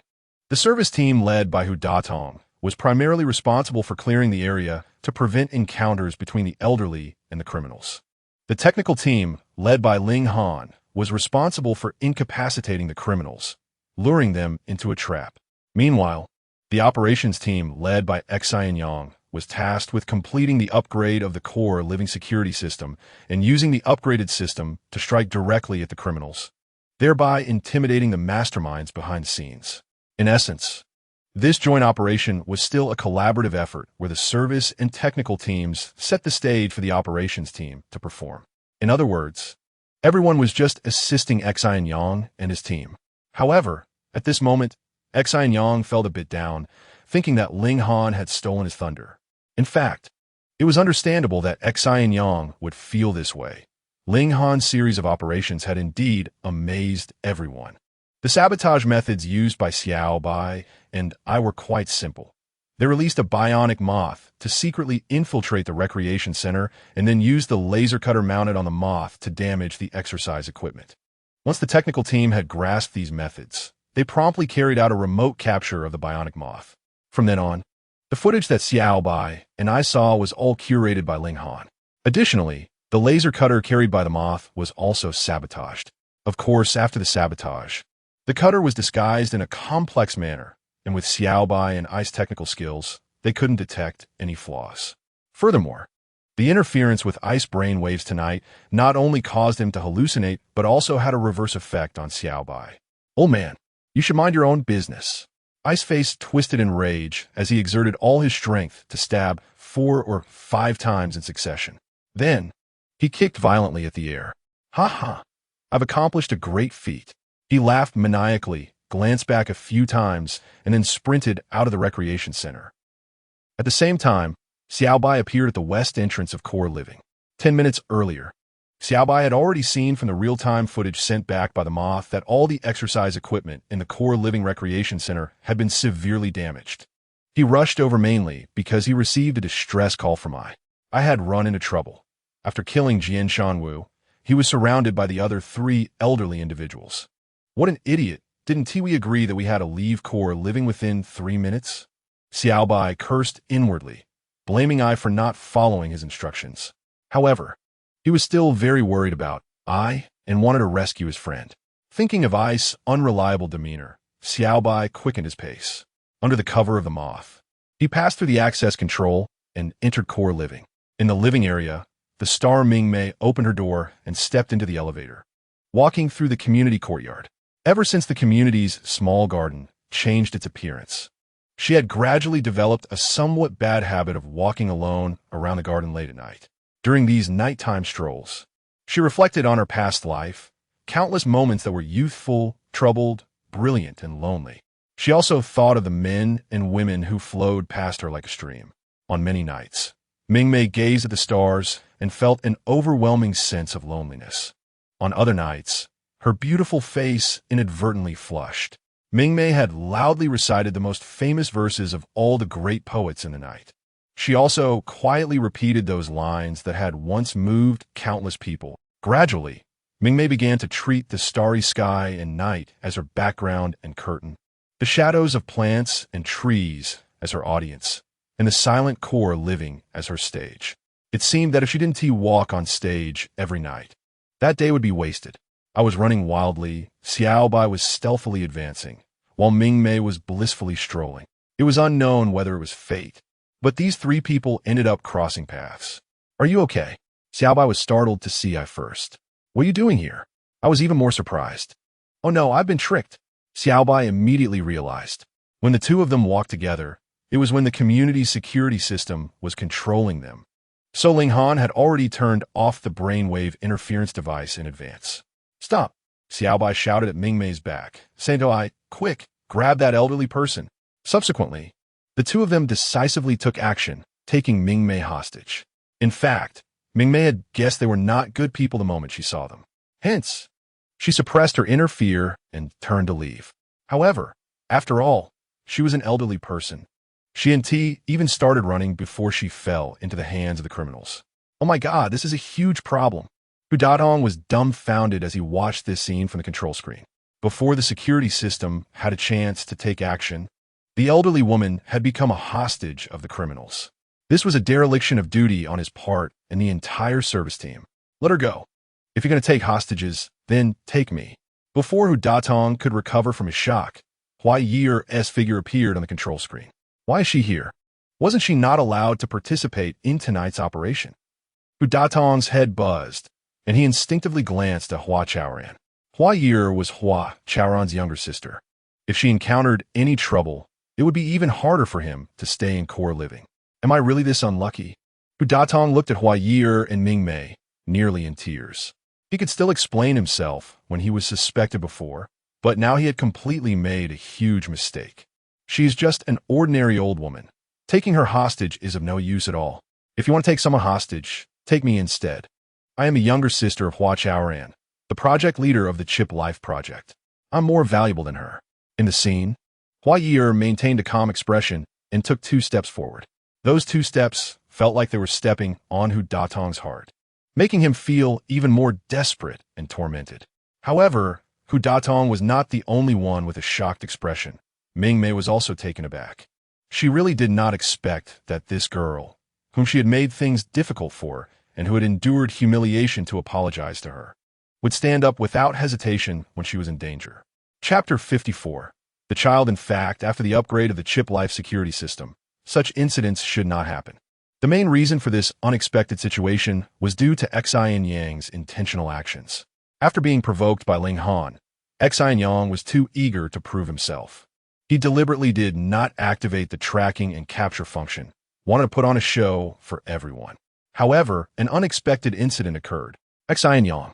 The service team led by Hu Datong was primarily responsible for clearing the area to prevent encounters between the elderly and the criminals. The technical team, led by Ling Han, was responsible for incapacitating the criminals, luring them into a trap. Meanwhile, the operations team, led by Xin Yang, was tasked with completing the upgrade of the Core Living security system and using the upgraded system to strike directly at the criminals, thereby intimidating the masterminds behind the scenes. In essence, this joint operation was still a collaborative effort where the service and technical teams set the stage for the operations team to perform. In other words, everyone was just assisting Xin Yang and his team. However, at this moment, Xin Yang felt a bit down, thinking that Ling Han had stolen his thunder. In fact, it was understandable that Xin Yang would feel this way. Ling Han's series of operations had indeed amazed everyone. The sabotage methods used by Xiao were quite simple. They released a bionic moth to secretly infiltrate the recreation center and then used the laser cutter mounted on the moth to damage the exercise equipment. Once the technical team had grasped these methods, they promptly carried out a remote capture of the bionic moth. From then on, the footage that Xiao saw was all curated by Ling Han. Additionally, the laser cutter carried by the moth was also sabotaged. Of course, after the sabotage, the cutter was disguised in a complex manner, and with Xiao and I's technical skills, they couldn't detect any flaws. Furthermore, the interference with Ice brainwaves tonight not only caused him to hallucinate, but also had a reverse effect on Xiao. Old man, you should mind your own business. I's face twisted in rage as he exerted all his strength to stab 4 or 5 times in succession. Then, he kicked violently at the air. Ha ha! I've accomplished a great feat. He laughed maniacally, glanced back a few times, and then sprinted out of the recreation center. At the same time, Xiaobai appeared at the west entrance of Core Living. 10 minutes earlier, Xiaobai had already seen from the real-time footage sent back by the moth that all the exercise equipment in the Core Living Recreation Center had been severely damaged. He rushed over mainly because he received a distress call from I had run into trouble. After killing Jian Shanwu, he was surrounded by the other 3 elderly individuals. What an idiot. Didn't we agree that we had to leave Core Living within 3 minutes? Xiaobai cursed inwardly, blaming I for not following his instructions. However, he was still very worried about I and wanted to rescue his friend. Thinking of I's unreliable demeanor, Xiaobai quickened his pace. Under the cover of the moth, he passed through the access control and entered Core Living. In the living area, the star Mingmei opened her door and stepped into the elevator, walking through the community courtyard. Ever since the community's small garden changed its appearance, she had gradually developed a somewhat bad habit of walking alone around the garden late at night. During these nighttime strolls, she reflected on her past life, countless moments that were youthful, troubled, brilliant, and lonely. She also thought of the men and women who flowed past her like a stream. On many nights, Mingmei gazed at the stars and felt an overwhelming sense of loneliness. On other nights, her beautiful face inadvertently flushed. Mingmei had loudly recited the most famous verses of all the great poets in the night. She also quietly repeated those lines that had once moved countless people. Gradually, Mingmei began to treat the starry sky and night as her background and curtain. The shadows of plants and trees as her audience, and the silent core living as her stage. It seemed that if she didn't walk on stage every night, that day would be wasted. I was running wildly, Xiao Bai was stealthily advancing, while Ming Mei was blissfully strolling. It was unknown whether it was fate, but these three people ended up crossing paths. "Are you okay?" Xiao Bai was startled to see I first. "What are you doing here?" I was even more surprised. "Oh no, I've been tricked," Xiao Bai immediately realized. When the two of them walked together, it was when the community's security system was controlling them. So Ling Han had already turned off the brainwave interference device in advance. "Stop!" Xiao Bai shouted at Ming Mei's back, saying to I, "Quick, grab that elderly person." Subsequently, the two of them decisively took action, taking Ming Mei hostage. In fact, Ming Mei had guessed they were not good people the moment she saw them. Hence, she suppressed her inner fear and turned to leave. However, after all, she was an elderly person. She and T even started running before she fell into the hands of the criminals. Oh my god, this is a huge problem. Hu Datong was dumbfounded as he watched this scene from the control screen. Before the security system had a chance to take action, the elderly woman had become a hostage of the criminals. This was a dereliction of duty on his part and the entire service team. "Let her go. If you're going to take hostages, then take me." Before Hu Datong could recover from his shock, Hua Ye'er's figure appeared on the control screen. Why is she here? Wasn't she not allowed to participate in tonight's operation? Hu Datong's head buzzed, and he instinctively glanced at Hua Chaoran. Hua Ye'er was Hua Chaoran's younger sister. If she encountered any trouble, it would be even harder for him to stay in core living. Am I really this unlucky? Hu Datong looked at Hua Ye'er and Ming Mei, nearly in tears. He could still explain himself when he was suspected before, but now he had completely made a huge mistake. She is just an ordinary old woman. Taking her hostage is of no use at all. If you want to take someone hostage, take me instead. I am a younger sister of Hua Chaoran, the project leader of the Chip Life project. I'm more valuable than her. In the scene, Hua Ye'er maintained a calm expression and took 2 steps forward. Those 2 steps felt like they were stepping on Hu Datong's heart, making him feel even more desperate and tormented. However, Hu Datong was not the only one with a shocked expression. Ming Mei was also taken aback. She really did not expect that this girl, whom she had made things difficult for and who had endured humiliation to apologize to her, would stand up without hesitation when she was in danger. Chapter 54. The child. In fact, after the upgrade of the Chip Life security system, such incidents should not happen. The main reason for this unexpected situation was due to Xin Yang's intentional actions. After being provoked by Ling Han, Xin Yang was too eager to prove himself. He deliberately did not activate the tracking and capture function, wanted to put on a show for everyone. However, an unexpected incident occurred. Xin Yang,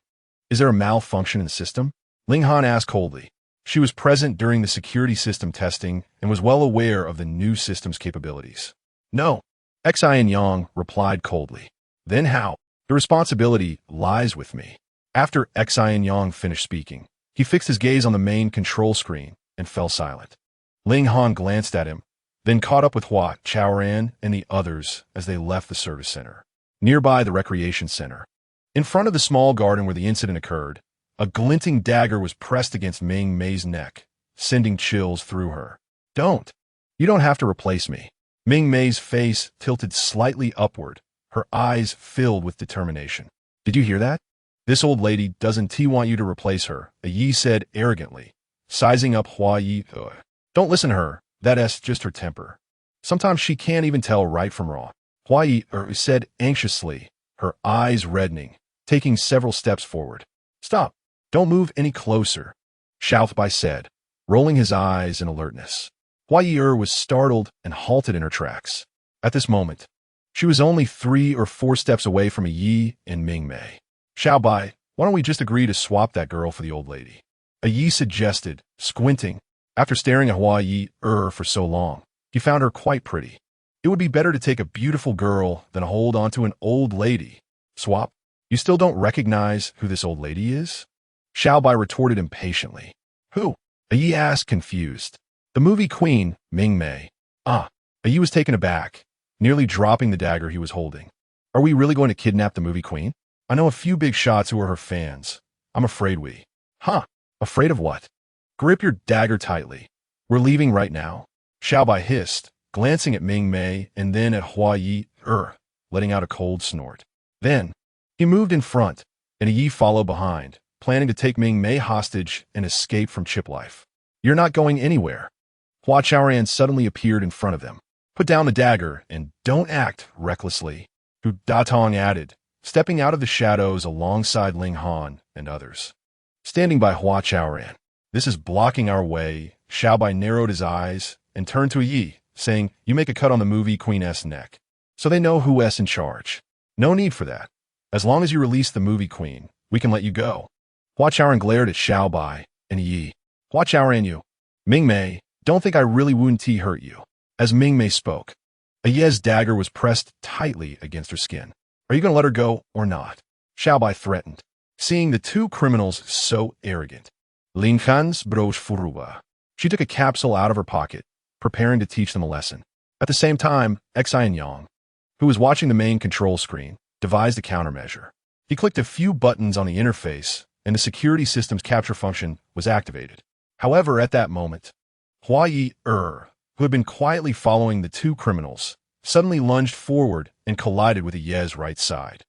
is there a malfunction in the system? Ling Han asked coldly. She was present during the security system testing and was well aware of the new system's capabilities. No, Xin Yang replied coldly. Then how? The responsibility lies with me. After Xin Yang finished speaking, he fixed his gaze on the main control screen and fell silent. Ling Han glanced at him, then caught up with Hua Chaoran and the others as they left the service center. Nearby the recreation center, in front of the small garden where the incident occurred, a glinting dagger was pressed against Ming Mei's neck, sending chills through her. Don't. You don't have to replace me. Ming Mei's face tilted slightly upward, her eyes filled with determination. Did you hear that? This old lady doesn't want you to replace her, a Yi said arrogantly, sizing up Hua Ye'er. Don't listen to her, that's just her temper. Sometimes she can't even tell right from wrong. Hua Ye'er said anxiously, her eyes reddening, taking several steps forward. Stop. Don't move any closer, Xiao Bai said, rolling his eyes in alertness. Hua Ye'er was startled and halted in her tracks. At this moment, she was only 3 or 4 steps away from a Yi and Ming Mei. Xiao Bai, why don't we just agree to swap that girl for the old lady? A Yi suggested, squinting. After staring at Hua Ye'er for so long, he found her quite pretty. It would be better to take a beautiful girl than hold onto an old lady. Swap? You still don't recognize who this old lady is? Xiao Bai retorted impatiently. Who? A Yi asked, confused. The movie queen, Ming Mei. A Yi was taken aback, nearly dropping the dagger he was holding. Are we really going to kidnap the movie queen? I know a few big shots who are her fans. I'm afraid we. Afraid of what? Grip your dagger tightly. We're leaving right now. Xiao Bai hissed, glancing at Ming Mei and then at Hua Ye'er, letting out a cold snort. Then, he moved in front, and Yi followed behind, planning to take Ming Mei hostage and escape from chip life. "You're not going anywhere." Hua Chaoran suddenly appeared in front of them. "Put down the dagger and don't act recklessly," Hu Datong added, stepping out of the shadows alongside Ling Han and others. Standing by Hua Chaoran, "This is blocking our way." Xiaobai narrowed his eyes and turned to Yi, saying, "You make a cut on the movie Queen's neck, so they know who's in charge." "No need for that. As long as you release the movie queen, we can let you go." Hua Chaoran glared at Xiaobai and Yi. "Hua Chaoran, you. Ming Mei, don't think I really wouldn't hurt you." As Ming Mei spoke, Ye's dagger was pressed tightly against her skin. "Are you going to let her go or not?" Xiaobai threatened, seeing the two criminals so arrogant. Ling Han's broche furuba. She took a capsule out of her pocket, preparing to teach them a lesson. At the same time, Xin Yang, who was watching the main control screen, devised a countermeasure. He clicked a few buttons on the interface, and the security system's capture function was activated. However, at that moment, Hua Ye'er, who had been quietly following the two criminals, suddenly lunged forward and collided with Ye's right side.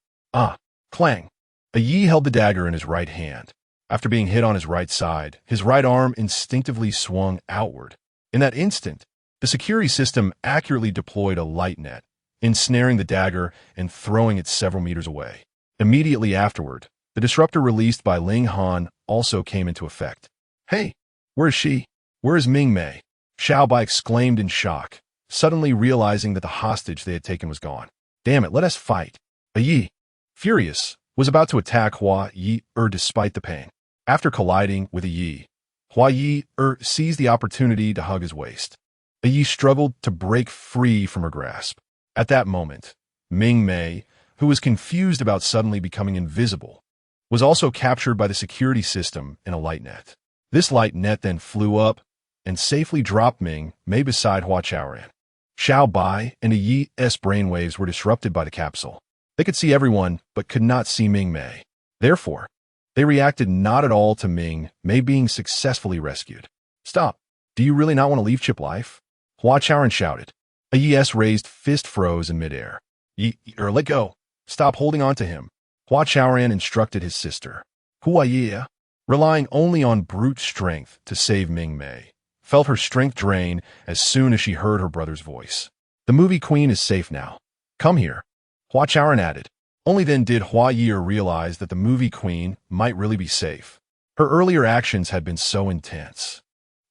Clang! Yi held the dagger in his right hand. After being hit on his right side, his right arm instinctively swung outward. In that instant, the security system accurately deployed a light net, ensnaring the dagger and throwing it several meters away. Immediately afterward, the disruptor released by Ling Han also came into effect. "Hey, where is she? Where is Ming Mei?" Xiaobai exclaimed in shock, suddenly realizing that the hostage they had taken was gone. "Damn it, let us fight." Yi, furious, was about to attack Hua Ye'er despite the pain. After colliding with Yi, Hua Ye'er seized the opportunity to hug his waist. Yi struggled to break free from her grasp. At that moment, Ming Mei, who was confused about suddenly becoming invisible, was also captured by the security system in a light net. This light net then flew up and safely dropped Ming Mei beside Hua Chaoran. Xiaobai and Yi's brainwaves were disrupted by the capsule. They could see everyone, but could not see Ming Mei. Therefore, they reacted not at all to Ming Mei being successfully rescued. "Stop. Do you really not want to leave chip life?" Hua Chaoran shouted. Yi's raised fist froze in midair. Let go. Stop holding on to him." Hua Chaoran instructed his sister. Hua Ye'er, relying only on brute strength to save Ming Mei, felt her strength drain as soon as she heard her brother's voice. "The movie queen is safe now. Come here," Hua Chaoran added. Only then did Hua Ye'er realize that the movie queen might really be safe. Her earlier actions had been so intense,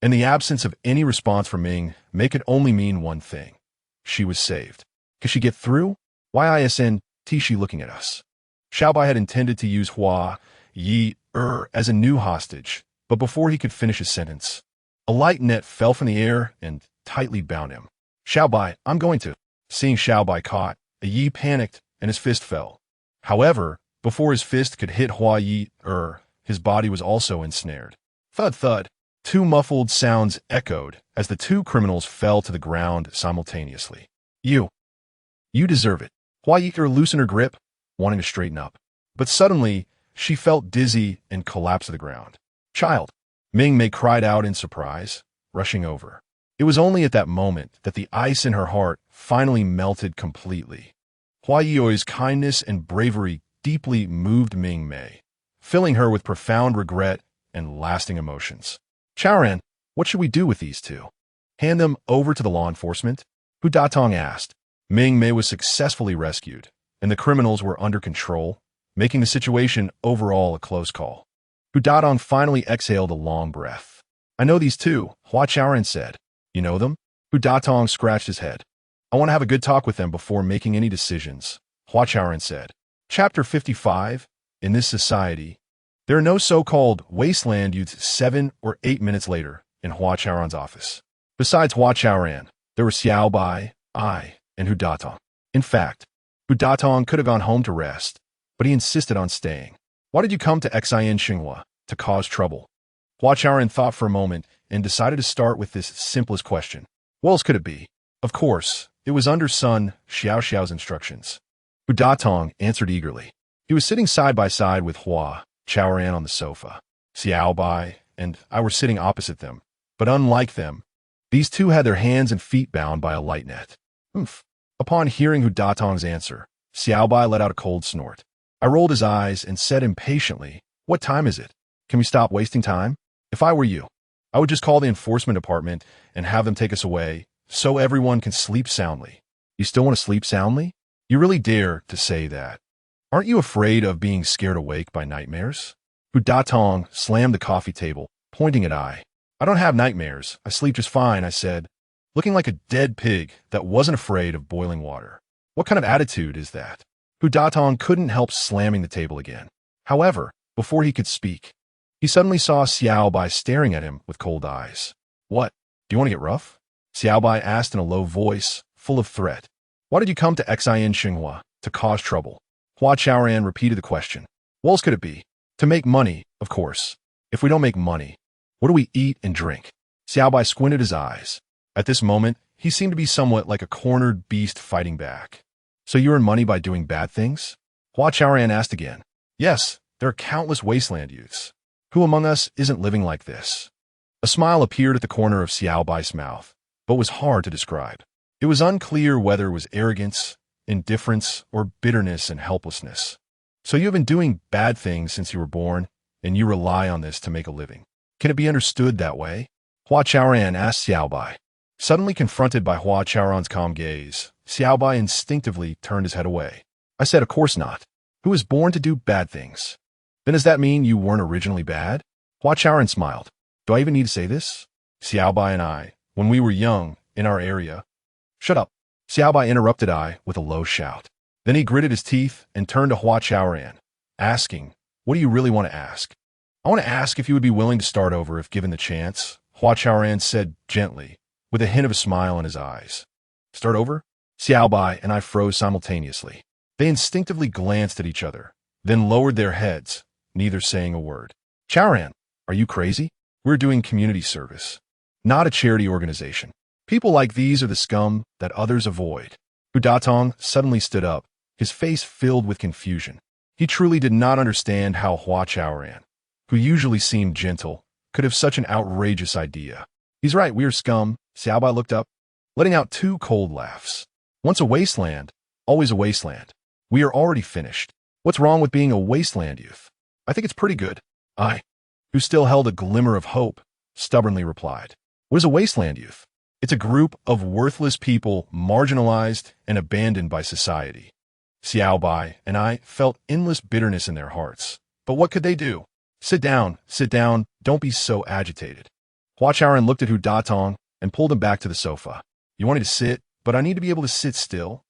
and the absence of any response from Ming Mei could only mean one thing. She was saved. Could she get through? "Why isn't she looking at us?" Xiaobai had intended to use Hua Ye'er as a new hostage, but before he could finish his sentence, a light net fell from the air and tightly bound him. "Xiaobai, I'm going to." Seeing Xiaobai caught, Yi panicked and his fist fell. However, before his fist could hit Hua Ye'er, his body was also ensnared. Thud thud. Two muffled sounds echoed as the two criminals fell to the ground simultaneously. You deserve it." Hua Ye'er loosened her grip, wanting to straighten up. But suddenly, she felt dizzy and collapsed to the ground. "Child!" Ming Mei cried out in surprise, rushing over. It was only at that moment that the ice in her heart finally melted completely. Hua Ye'er's kindness and bravery deeply moved Ming Mei, filling her with profound regret and lasting emotions. "Chaoran, what should we do with these two? Hand them over to the law enforcement?" Hu Datong asked. Ming Mei was successfully rescued, and the criminals were under control, making the situation overall a close call. Hu Datong finally exhaled a long breath. "I know these two," Hua Chaoran said. "You know them?" Hu Datong scratched his head. "I want to have a good talk with them before making any decisions," Hua Chaoran said. Chapter 55. In this society, there are no so-called wasteland youths 7 or 8 minutes later in Hua Chaoran's office. Besides Hua Chaoran, there were Xiaobai, and Hu Datong. In fact, Hu Datong could have gone home to rest, but he insisted on staying. "Why did you come to Xin Xinhua? To cause trouble?" Hua Chaoran thought for a moment and decided to start with this simplest question. What else could it be? Of course, it was under son Xiao Xiao's instructions. Hu Datong answered eagerly. He was sitting side by side with Hua Chaoran on the sofa. Xiaobai and I were sitting opposite them, but unlike them, These two had their hands and feet bound by a light net. Oomph. Upon hearing Hu Datong's answer, Xiaobai let out a cold snort. I rolled his eyes and said impatiently, "What time is it? Can we stop wasting time? If I were you, I would just call the enforcement department and have them take us away so everyone can sleep soundly." You still want to sleep soundly? You really dare to say that? Aren't you afraid of being scared awake by nightmares? Hu Datong slammed the coffee table, pointing at I. I don't have nightmares. I sleep just fine, I said, looking like a dead pig that wasn't afraid of boiling water. What kind of attitude is that? Hu Datong couldn't help slamming the table again. However, before he could speak, he suddenly saw Xiaobai staring at him with cold eyes. What? Do you want to get rough? Xiaobai asked in a low voice, full of threat. Why did you come to Xin Xinghua? To cause trouble? Hua Chaoran repeated the question. What else could it be? To make money, of course. If we don't make money, what do we eat and drink? Xiaobai squinted his eyes. At this moment, he seemed to be somewhat like a cornered beast fighting back. So you earn money by doing bad things? Hua Chaoran asked again. Yes, there are countless wasteland youths. Who among us isn't living like this? A smile appeared at the corner of Xiaobai's mouth, but was hard to describe. It was unclear whether it was arrogance, indifference, or bitterness and helplessness. So you have been doing bad things since you were born, and you rely on this to make a living. Can it be understood that way? Hua Chaoran asked Xiaobai. Suddenly confronted by Hua Chaoran's calm gaze, Xiaobai instinctively turned his head away. I said, of course not. Who is born to do bad things? Then does that mean you weren't originally bad? Hua Chaoran smiled. Do I even need to say this? Xiaobai and I, when we were young, in our area. Shut up. Xiaobai interrupted I with a low shout. Then he gritted his teeth and turned to Hua Chaoran, asking, what do you really want to ask? I want to ask if you would be willing to start over if given the chance, Hua Chaoran said gently, with a hint of a smile in his eyes. Start over? Xiaobai and I froze simultaneously. They instinctively glanced at each other, then lowered their heads, neither saying a word. Chaoran, are you crazy? We're doing community service, not a charity organization. People like these are the scum that others avoid. Hu Datong suddenly stood up, his face filled with confusion. He truly did not understand how Hua Chaoran, who usually seemed gentle, could have such an outrageous idea. He's right, we are scum. Xiaobai looked up, letting out two cold laughs. Once a wasteland, always a wasteland. We are already finished. What's wrong with being a wasteland youth? I think it's pretty good. I, who still held a glimmer of hope, stubbornly replied. What is a wasteland youth? It's a group of worthless people marginalized and abandoned by society. Xiaobai and I felt endless bitterness in their hearts. But what could they do? Sit down, don't be so agitated. Hua Chaoran looked at Hu Datong and pulled him back to the sofa. You wanted to sit, but I need to be able to sit still.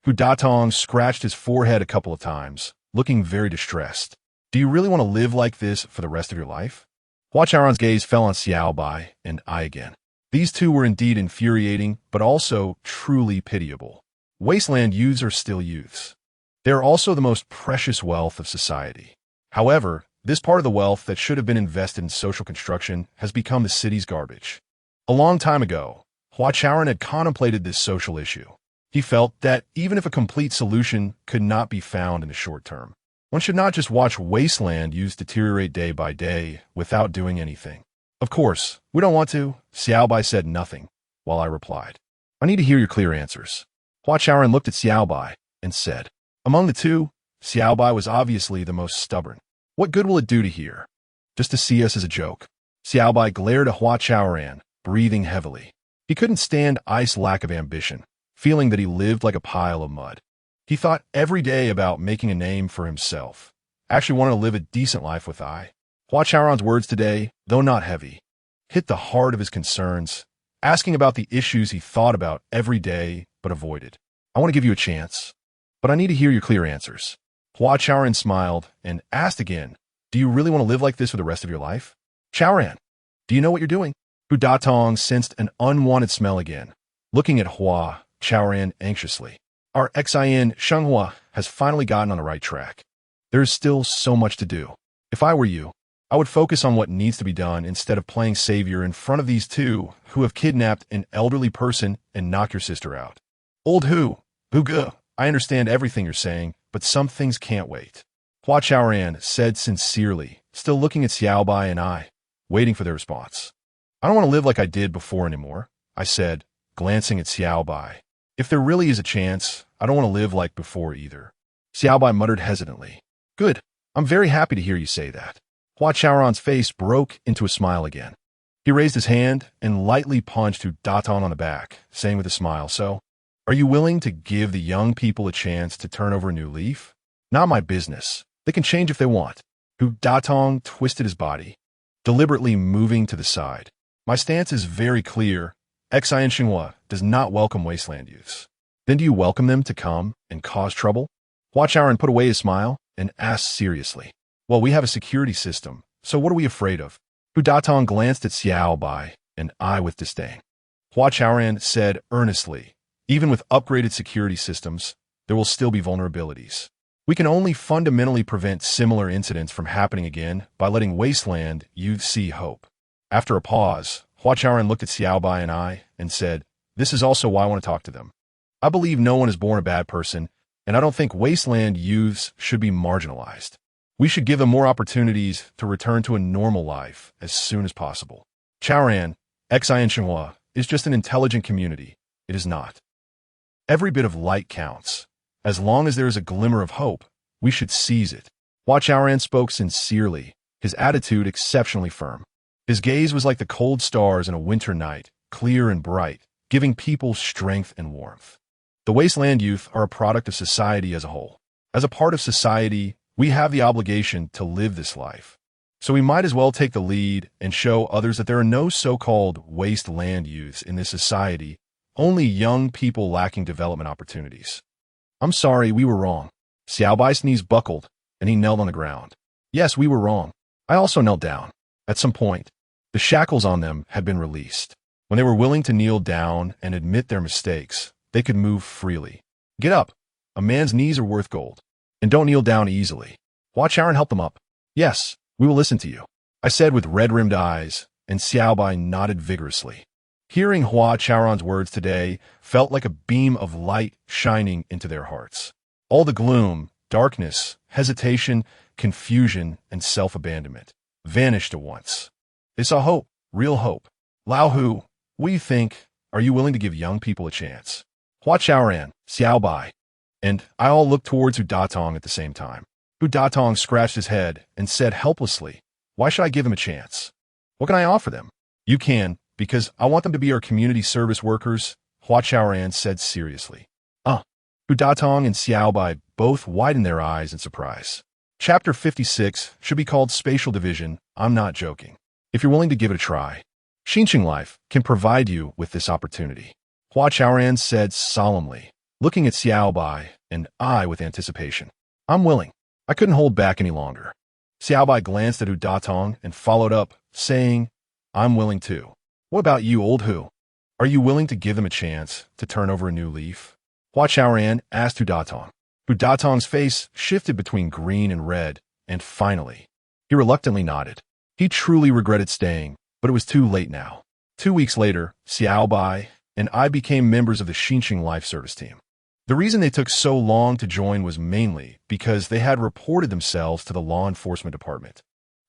Hu Datong scratched his forehead a couple of times, looking very distressed. Do you really want to live like this for the rest of your life? Hua Chaoran's gaze fell on Xiaobai and I again. These two were indeed infuriating, but also truly pitiable. Wasteland youths are still youths. They are also the most precious wealth of society. However, this part of the wealth that should have been invested in social construction has become the city's garbage. A long time ago, Hua Chaoran had contemplated this social issue. He felt that even if a complete solution could not be found in the short term, one should not just watch wasteland youths deteriorate day by day without doing anything. Of course, we don't want to. Xiaobai said nothing, while I replied. I need to hear your clear answers. Hua Chaoran looked at Xiaobai and said, among the two, Xiaobai was obviously the most stubborn. What good will it do to hear? Just to see us as a joke. Xiaobai glared at Hua Chaoran, breathing heavily. He couldn't stand I's lack of ambition, feeling that he lived like a pile of mud. He thought every day about making a name for himself. Actually wanted to live a decent life with I. Hua Chaoran's words today, though not heavy, hit the heart of his concerns, asking about the issues he thought about every day but avoided. I want to give you a chance, but I need to hear your clear answers. Hua Chaoran smiled and asked again, do you really want to live like this for the rest of your life? Chaoran, do you know what you're doing? Hu Datong sensed an unwanted smell again, looking at Hua Chaoran anxiously. Our Xin Xinghua has finally gotten on the right track. There is still so much to do. If I were you, I would focus on what needs to be done instead of playing savior in front of these two who have kidnapped an elderly person and knocked your sister out. Old Hu, Huga, I understand everything you're saying, but some things can't wait. Hua Chaoran said sincerely, still looking at Xiaobai and I, waiting for their response. I don't want to live like I did before anymore. I said, glancing at Xiaobai. If there really is a chance, I don't want to live like before either. Xiaobai muttered hesitantly. Good. I'm very happy to hear you say that. Hua Chaoran's face broke into a smile again. He raised his hand and lightly punched Hu Datong on the back, saying with a smile, So, are you willing to give the young people a chance to turn over a new leaf? Not my business. They can change if they want. Hu Datong twisted his body, deliberately moving to the side. My stance is very clear. Xian Xinhua does not welcome wasteland youths. Then do you welcome them to come and cause trouble? Hua Chaoran put away his smile and asked seriously. Well, we have a security system, so what are we afraid of? Hu Datong glanced at Xiaobai and I with disdain. Hua Chaoran said earnestly, even with upgraded security systems, there will still be vulnerabilities. We can only fundamentally prevent similar incidents from happening again by letting wasteland youths see hope. After a pause, Hua Chaoran looked at Xiaobai and I and said, This is also why I want to talk to them. I believe no one is born a bad person, and I don't think wasteland youths should be marginalized. We should give them more opportunities to return to a normal life as soon as possible. Chaoran, Xian Xinhua, is just an intelligent community. It is not. Every bit of light counts. As long as there is a glimmer of hope, we should seize it. Hua Chaoran spoke sincerely, his attitude exceptionally firm. His gaze was like the cold stars in a winter night, clear and bright, giving people strength and warmth. The wasteland youth are a product of society as a whole. As a part of society, we have the obligation to live this life. So we might as well take the lead and show others that there are no so-called wasteland youths in this society, only young people lacking development opportunities. I'm sorry, we were wrong. Xiaobai's knees buckled, and he knelt on the ground. Yes, we were wrong. I also knelt down. At some point, the shackles on them had been released. When they were willing to kneel down and admit their mistakes, they could move freely. Get up. A man's knees are worth gold. And don't kneel down easily. Hua Chaoran helped them up. Yes, we will listen to you, I said with red-rimmed eyes, and Xiaobai nodded vigorously. Hearing Hua Chaoran's words today felt like a beam of light shining into their hearts. All the gloom, darkness, hesitation, confusion, and self-abandonment vanished at once. They saw hope, real hope. Lao Hu, what do you think? Are you willing to give young people a chance? Hua Chaoran, Xiaobai, and I all looked towards Hu Datong at the same time. Hu Datong scratched his head and said helplessly, Why should I give them a chance? What can I offer them? You can, because I want them to be our community service workers, Hua Chaoran said seriously. Hu Datong and Xiaobai both widened their eyes in surprise. Chapter 56 should be called Spatial Division. I'm not joking. If you're willing to give it a try, Xinqing Life can provide you with this opportunity. Hua Chaoran said solemnly, looking at Xiaobai and I with anticipation. I'm willing. I couldn't hold back any longer. Xiaobai glanced at Hu Datong and followed up, saying, I'm willing too. What about you, old Hu? Are you willing to give them a chance to turn over a new leaf? Hua Chaoran asked Hu Datong. Hu Datong's face shifted between green and red, and finally, he reluctantly nodded. He truly regretted staying, but it was too late now. 2 weeks later, Xiaobai and I became members of the Xinqing Life Service team. The reason they took so long to join was mainly because they had reported themselves to the law enforcement department.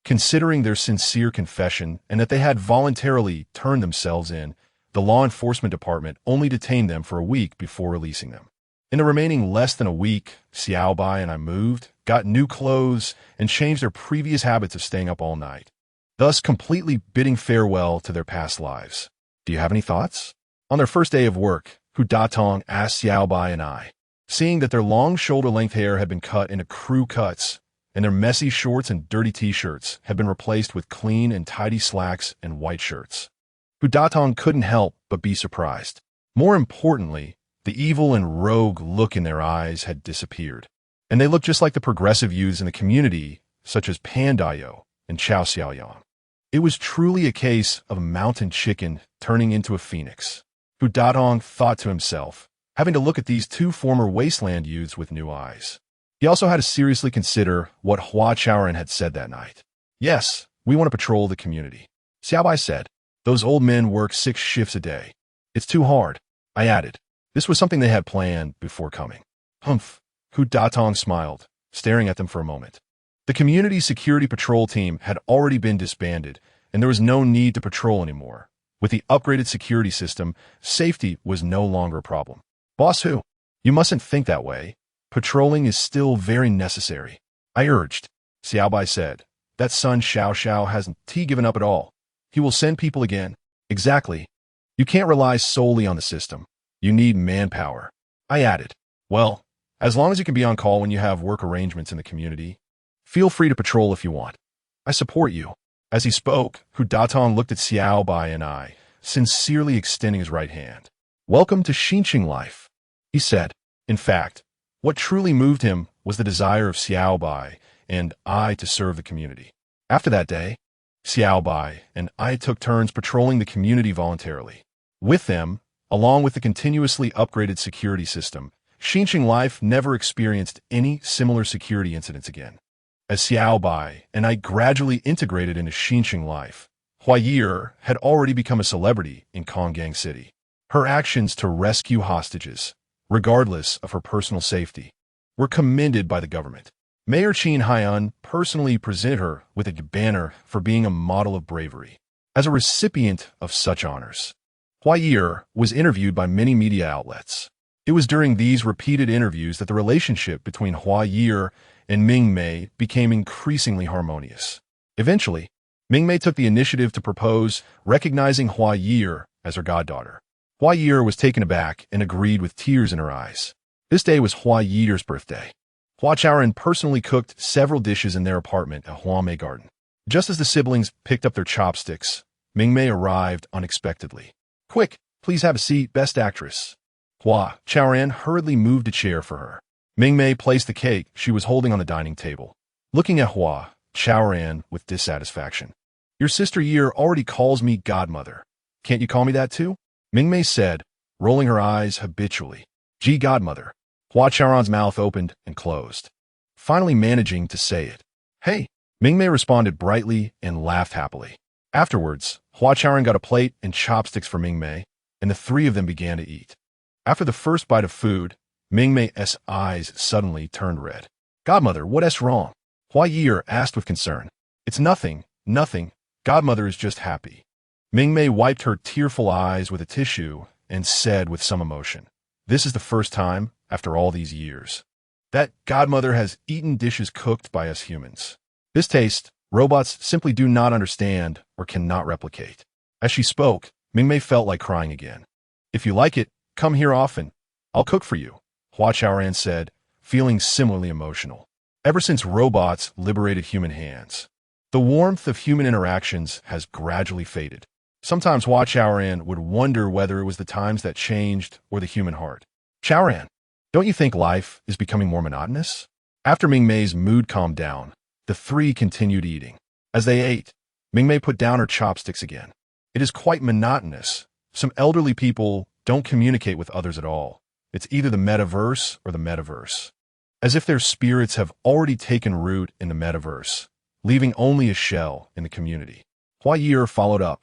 Considering their sincere confession and that they had voluntarily turned themselves in, the law enforcement department only detained them for a week before releasing them. In the remaining less than a week, Xiaobai and I moved, got new clothes, and changed their previous habits of staying up all night, thus completely bidding farewell to their past lives. Do you have any thoughts? On their first day of work, Hu Datong asked Xiaobai and I, seeing that their long shoulder-length hair had been cut into crew cuts, and their messy shorts and dirty t-shirts had been replaced with clean and tidy slacks and white shirts. Hu Datong couldn't help but be surprised. More importantly, the evil and rogue look in their eyes had disappeared, and they looked just like the progressive youths in the community, such as Pandayo and Chao Xiaoyang. It was truly a case of a mountain chicken turning into a phoenix. Hu Datong thought to himself, having to look at these two former wasteland youths with new eyes. He also had to seriously consider what Hua Chaoran had said that night. Yes, we want to patrol the community. Xiaobai said, those old men work 6 shifts a day. It's too hard. I added. This was something they had planned before coming. Humph. Hu Datong smiled, staring at them for a moment. The community security patrol team had already been disbanded, and there was no need to patrol anymore. With the upgraded security system, safety was no longer a problem. Boss Hu, you mustn't think that way. Patrolling is still very necessary. I urged. Xiaobai said. That son Xiao Xiao hasn't given up at all. He will send people again. Exactly. You can't rely solely on the system. You need manpower. I added. Well, as long as you can be on call when you have work arrangements in the community, feel free to patrol if you want. I support you. As he spoke, Hu Datong looked at Xiaobai and I, sincerely extending his right hand. Welcome to Xinqing life, he said. In fact, what truly moved him was the desire of Xiaobai and I to serve the community. After that day, Xiaobai and I took turns patrolling the community voluntarily. With them, along with the continuously upgraded security system, Xinqing life never experienced any similar security incidents again. As Xiaobai and I gradually integrated into Xinqing life, Hua Ye'er had already become a celebrity in Konggang City. Her actions to rescue hostages, regardless of her personal safety, were commended by the government. Mayor Xin Yang personally presented her with a banner for being a model of bravery. As a recipient of such honors, Hua Ye'er was interviewed by many media outlets. It was during these repeated interviews that the relationship between Hua Ye'er and Ming Mei became increasingly harmonious. Eventually, Ming Mei took the initiative to propose, recognizing Hua Ye'er as her goddaughter. Hua Ye'er was taken aback and agreed with tears in her eyes. This day was Hua Ye'er's birthday. Hua Chaoran personally cooked several dishes in their apartment at Hua Mei Garden. Just as the siblings picked up their chopsticks, Ming Mei arrived unexpectedly. Quick, please have a seat, best actress. Hua Chaoran hurriedly moved a chair for her. Ming Mei placed the cake she was holding on the dining table, looking at Hua Chaoran with dissatisfaction. Your sister Ye'er already calls me godmother. Can't you call me that too? Ming Mei said, rolling her eyes habitually. Gee, godmother. Hua Chaoran's mouth opened and closed, finally managing to say it. Hey, Ming Mei responded brightly and laughed happily. Afterwards, Hua Chaoran got a plate and chopsticks for Ming Mei, and the three of them began to eat. After the first bite of food, Ming Mei's eyes suddenly turned red. Godmother, what's wrong? Hua Ye'er asked with concern. It's nothing, nothing. Godmother is just happy. Ming Mei wiped her tearful eyes with a tissue and said with some emotion, This is the first time, after all these years, that godmother has eaten dishes cooked by us humans. This taste, robots simply do not understand or cannot replicate. As she spoke, Ming Mei felt like crying again. If you like it, come here often. I'll cook for you, Hua Chaoran said, feeling similarly emotional. Ever since robots liberated human hands, the warmth of human interactions has gradually faded. Sometimes Hua Chaoran would wonder whether it was the times that changed or the human heart. Chaoran, don't you think life is becoming more monotonous? After Ming Mei's mood calmed down, the three continued eating. As they ate, Ming Mei put down her chopsticks again. It is quite monotonous. Some elderly people don't communicate with others at all. It's either the metaverse or the metaverse. As if their spirits have already taken root in the metaverse, leaving only a shell in the community. Hua Ye'er followed up,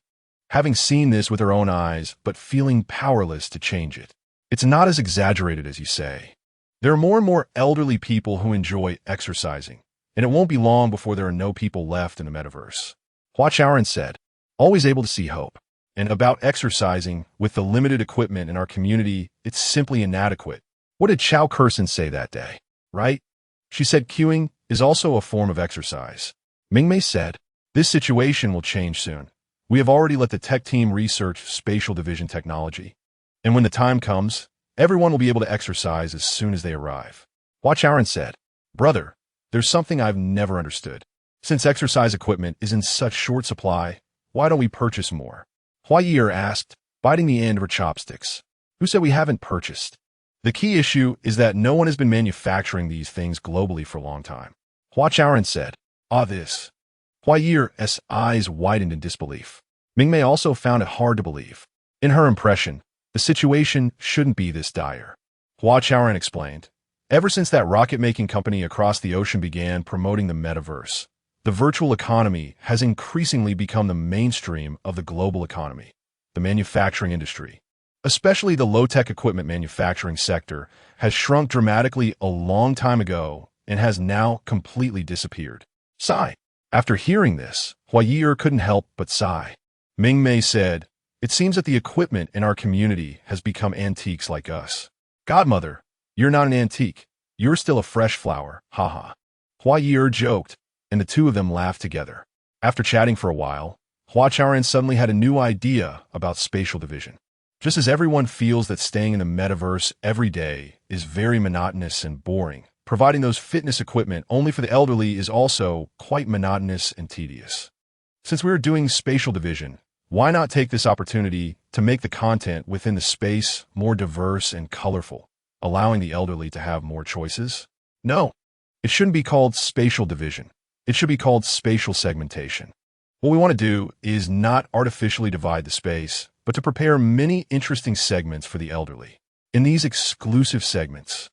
having seen this with her own eyes, but feeling powerless to change it. It's not as exaggerated as you say. There are more and more elderly people who enjoy exercising, and it won't be long before there are no people left in the metaverse. Hua Chaoran said, always able to see hope. And about exercising, with the limited equipment in our community, it's simply inadequate. What did Chao Kersen say that day? Right? She said queuing is also a form of exercise. Ming Mei said, this situation will change soon. We have already let the tech team research spatial division technology. And when the time comes, everyone will be able to exercise as soon as they arrive. Hua Chaoran said, brother, there's something I've never understood. Since exercise equipment is in such short supply, why don't we purchase more? Hua Ye'er asked, biting the end of her chopsticks. Who said we haven't purchased? The key issue is that no one has been manufacturing these things globally for a long time. Hua Chaoran said, this. Hua Ye'er's eyes widened in disbelief. Ming Mei also found it hard to believe. In her impression, the situation shouldn't be this dire. Hua Chaoran explained, ever since that rocket-making company across the ocean began promoting the metaverse, the virtual economy has increasingly become the mainstream of the global economy. The manufacturing industry, especially the low-tech equipment manufacturing sector, has shrunk dramatically a long time ago and has now completely disappeared. Sigh. After hearing this, Hua Ye'er couldn't help but sigh. Ming Mei said, It seems that the equipment in our community has become antiques like us. Godmother, you're not an antique. You're still a fresh flower, haha. Hua Ye'er joked, and the two of them laughed together. After chatting for a while, Hua Chaoran suddenly had a new idea about spatial division. Just as everyone feels that staying in the metaverse every day is very monotonous and boring, providing those fitness equipment only for the elderly is also quite monotonous and tedious. Since we are doing spatial division, why not take this opportunity to make the content within the space more diverse and colorful, allowing the elderly to have more choices? No, it shouldn't be called spatial division. It should be called spatial segmentation. What we want to do is not artificially divide the space, but to prepare many interesting segments for the elderly. In these exclusive segments,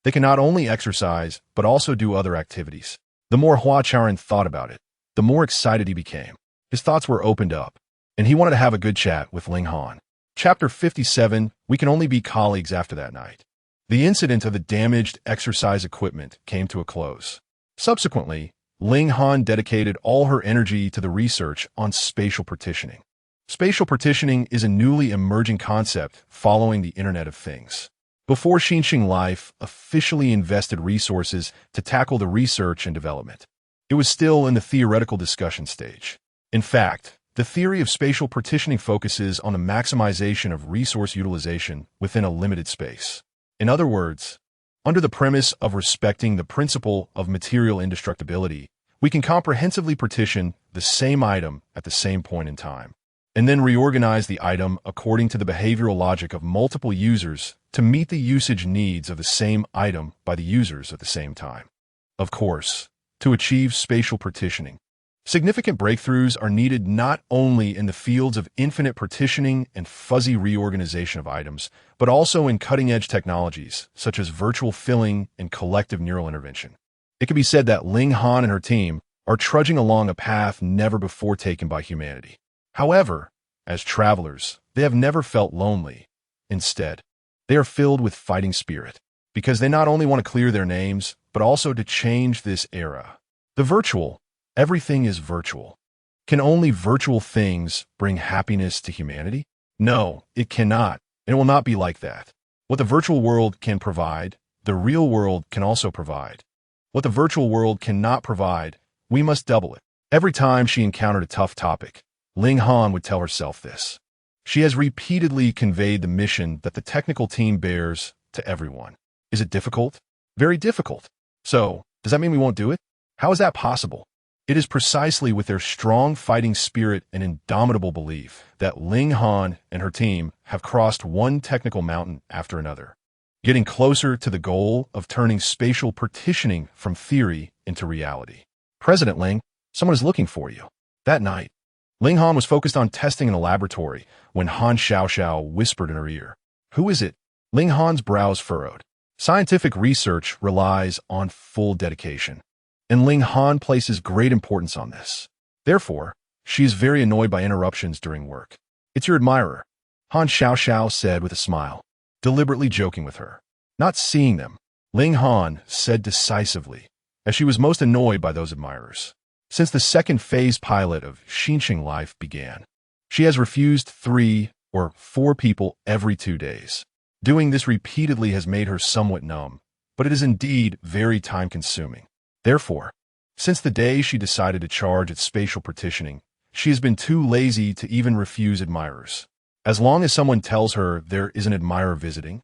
they can not only exercise, but also do other activities. The more Hua Chaoran thought about it, the more excited he became. His thoughts were opened up, and he wanted to have a good chat with Ling Han. Chapter 57, we can only be colleagues after that night. The incident of the damaged exercise equipment came to a close. Subsequently, Ling Han dedicated all her energy to the research on spatial partitioning. Spatial partitioning is a newly emerging concept following the Internet of Things. Before Xin Life officially invested resources to tackle the research and development, it was still in the theoretical discussion stage. In fact, the theory of spatial partitioning focuses on the maximization of resource utilization within a limited space. In other words, under the premise of respecting the principle of material indestructibility, we can comprehensively partition the same item at the same point in time, and then reorganize the item according to the behavioral logic of multiple users to meet the usage needs of the same item by the users at the same time. Of course, to achieve spatial partitioning, significant breakthroughs are needed not only in the fields of infinite partitioning and fuzzy reorganization of items, but also in cutting-edge technologies such as virtual filling and collective neural intervention. It can be said that Ling Han and her team are trudging along a path never before taken by humanity. However, as travelers, they have never felt lonely. Instead, they are filled with fighting spirit, because they not only want to clear their names, but also to change this era. The virtual, everything is virtual. Can only virtual things bring happiness to humanity? No, it cannot, and it will not be like that. What the virtual world can provide, the real world can also provide. What the virtual world cannot provide, we must double it. Every time she encountered a tough topic, Ling Han would tell herself this. She has repeatedly conveyed the mission that the technical team bears to everyone. Is it difficult? Very difficult. So, does that mean we won't do it? How is that possible? It is precisely with their strong fighting spirit and indomitable belief that Ling Han and her team have crossed one technical mountain after another, getting closer to the goal of turning spatial partitioning from theory into reality. President Ling, someone is looking for you. That night, Ling Han was focused on testing in a laboratory when Han Xiao whispered in her ear. Who is it? Ling Han's brows furrowed. Scientific research relies on full dedication, and Ling Han places great importance on this. Therefore, she is very annoyed by interruptions during work. It's your admirer, Han Xiao said with a smile, deliberately joking with her. Not seeing them, Ling Han said decisively, as she was most annoyed by those admirers. Since the second phase pilot of Xin Life began, she has refused 3 or 4 people every 2 days. Doing this repeatedly has made her somewhat numb, but it is indeed very time-consuming. Therefore, since the day she decided to charge at spatial partitioning, she has been too lazy to even refuse admirers. As long as someone tells her there is an admirer visiting,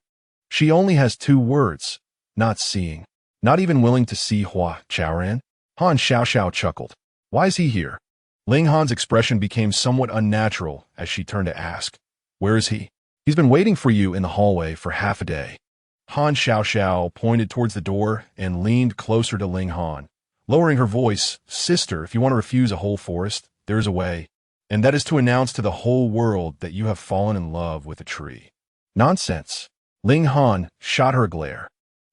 she only has 2 words, not seeing. Not even willing to see Hua Chaoran? Han Xiao chuckled. Why is he here? Ling Han's expression became somewhat unnatural as she turned to ask, where is he? He's been waiting for you in the hallway for half a day. Han Xiao pointed towards the door and leaned closer to Ling Han, lowering her voice, Sister, if you want to refuse a whole forest, there is a way, and that is to announce to the whole world that you have fallen in love with a tree. Nonsense. Ling Han shot her a glare,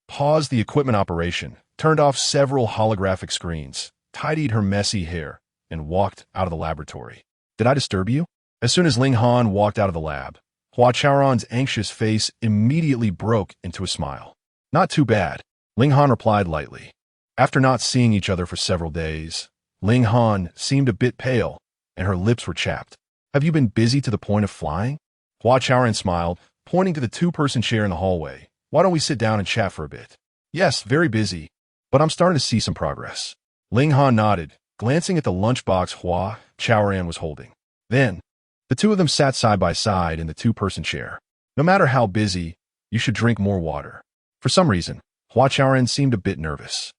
paused the equipment operation, turned off several holographic screens, tidied her messy hair, and walked out of the laboratory. Did I disturb you? As soon as Ling Han walked out of the lab, Hua Chaoran's anxious face immediately broke into a smile. Not too bad, Ling Han replied lightly. After not seeing each other for several days, Ling Han seemed a bit pale, and her lips were chapped. Have you been busy to the point of flying? Hua Chaoran smiled, pointing to the two-person chair in the hallway. Why don't we sit down and chat for a bit? Yes, very busy, but I'm starting to see some progress. Ling Han nodded, glancing at the lunchbox Hua Chaoran was holding. Then, the two of them sat side by side in the two-person chair. No matter how busy, you should drink more water. For some reason, Hua Chaoran seemed a bit nervous.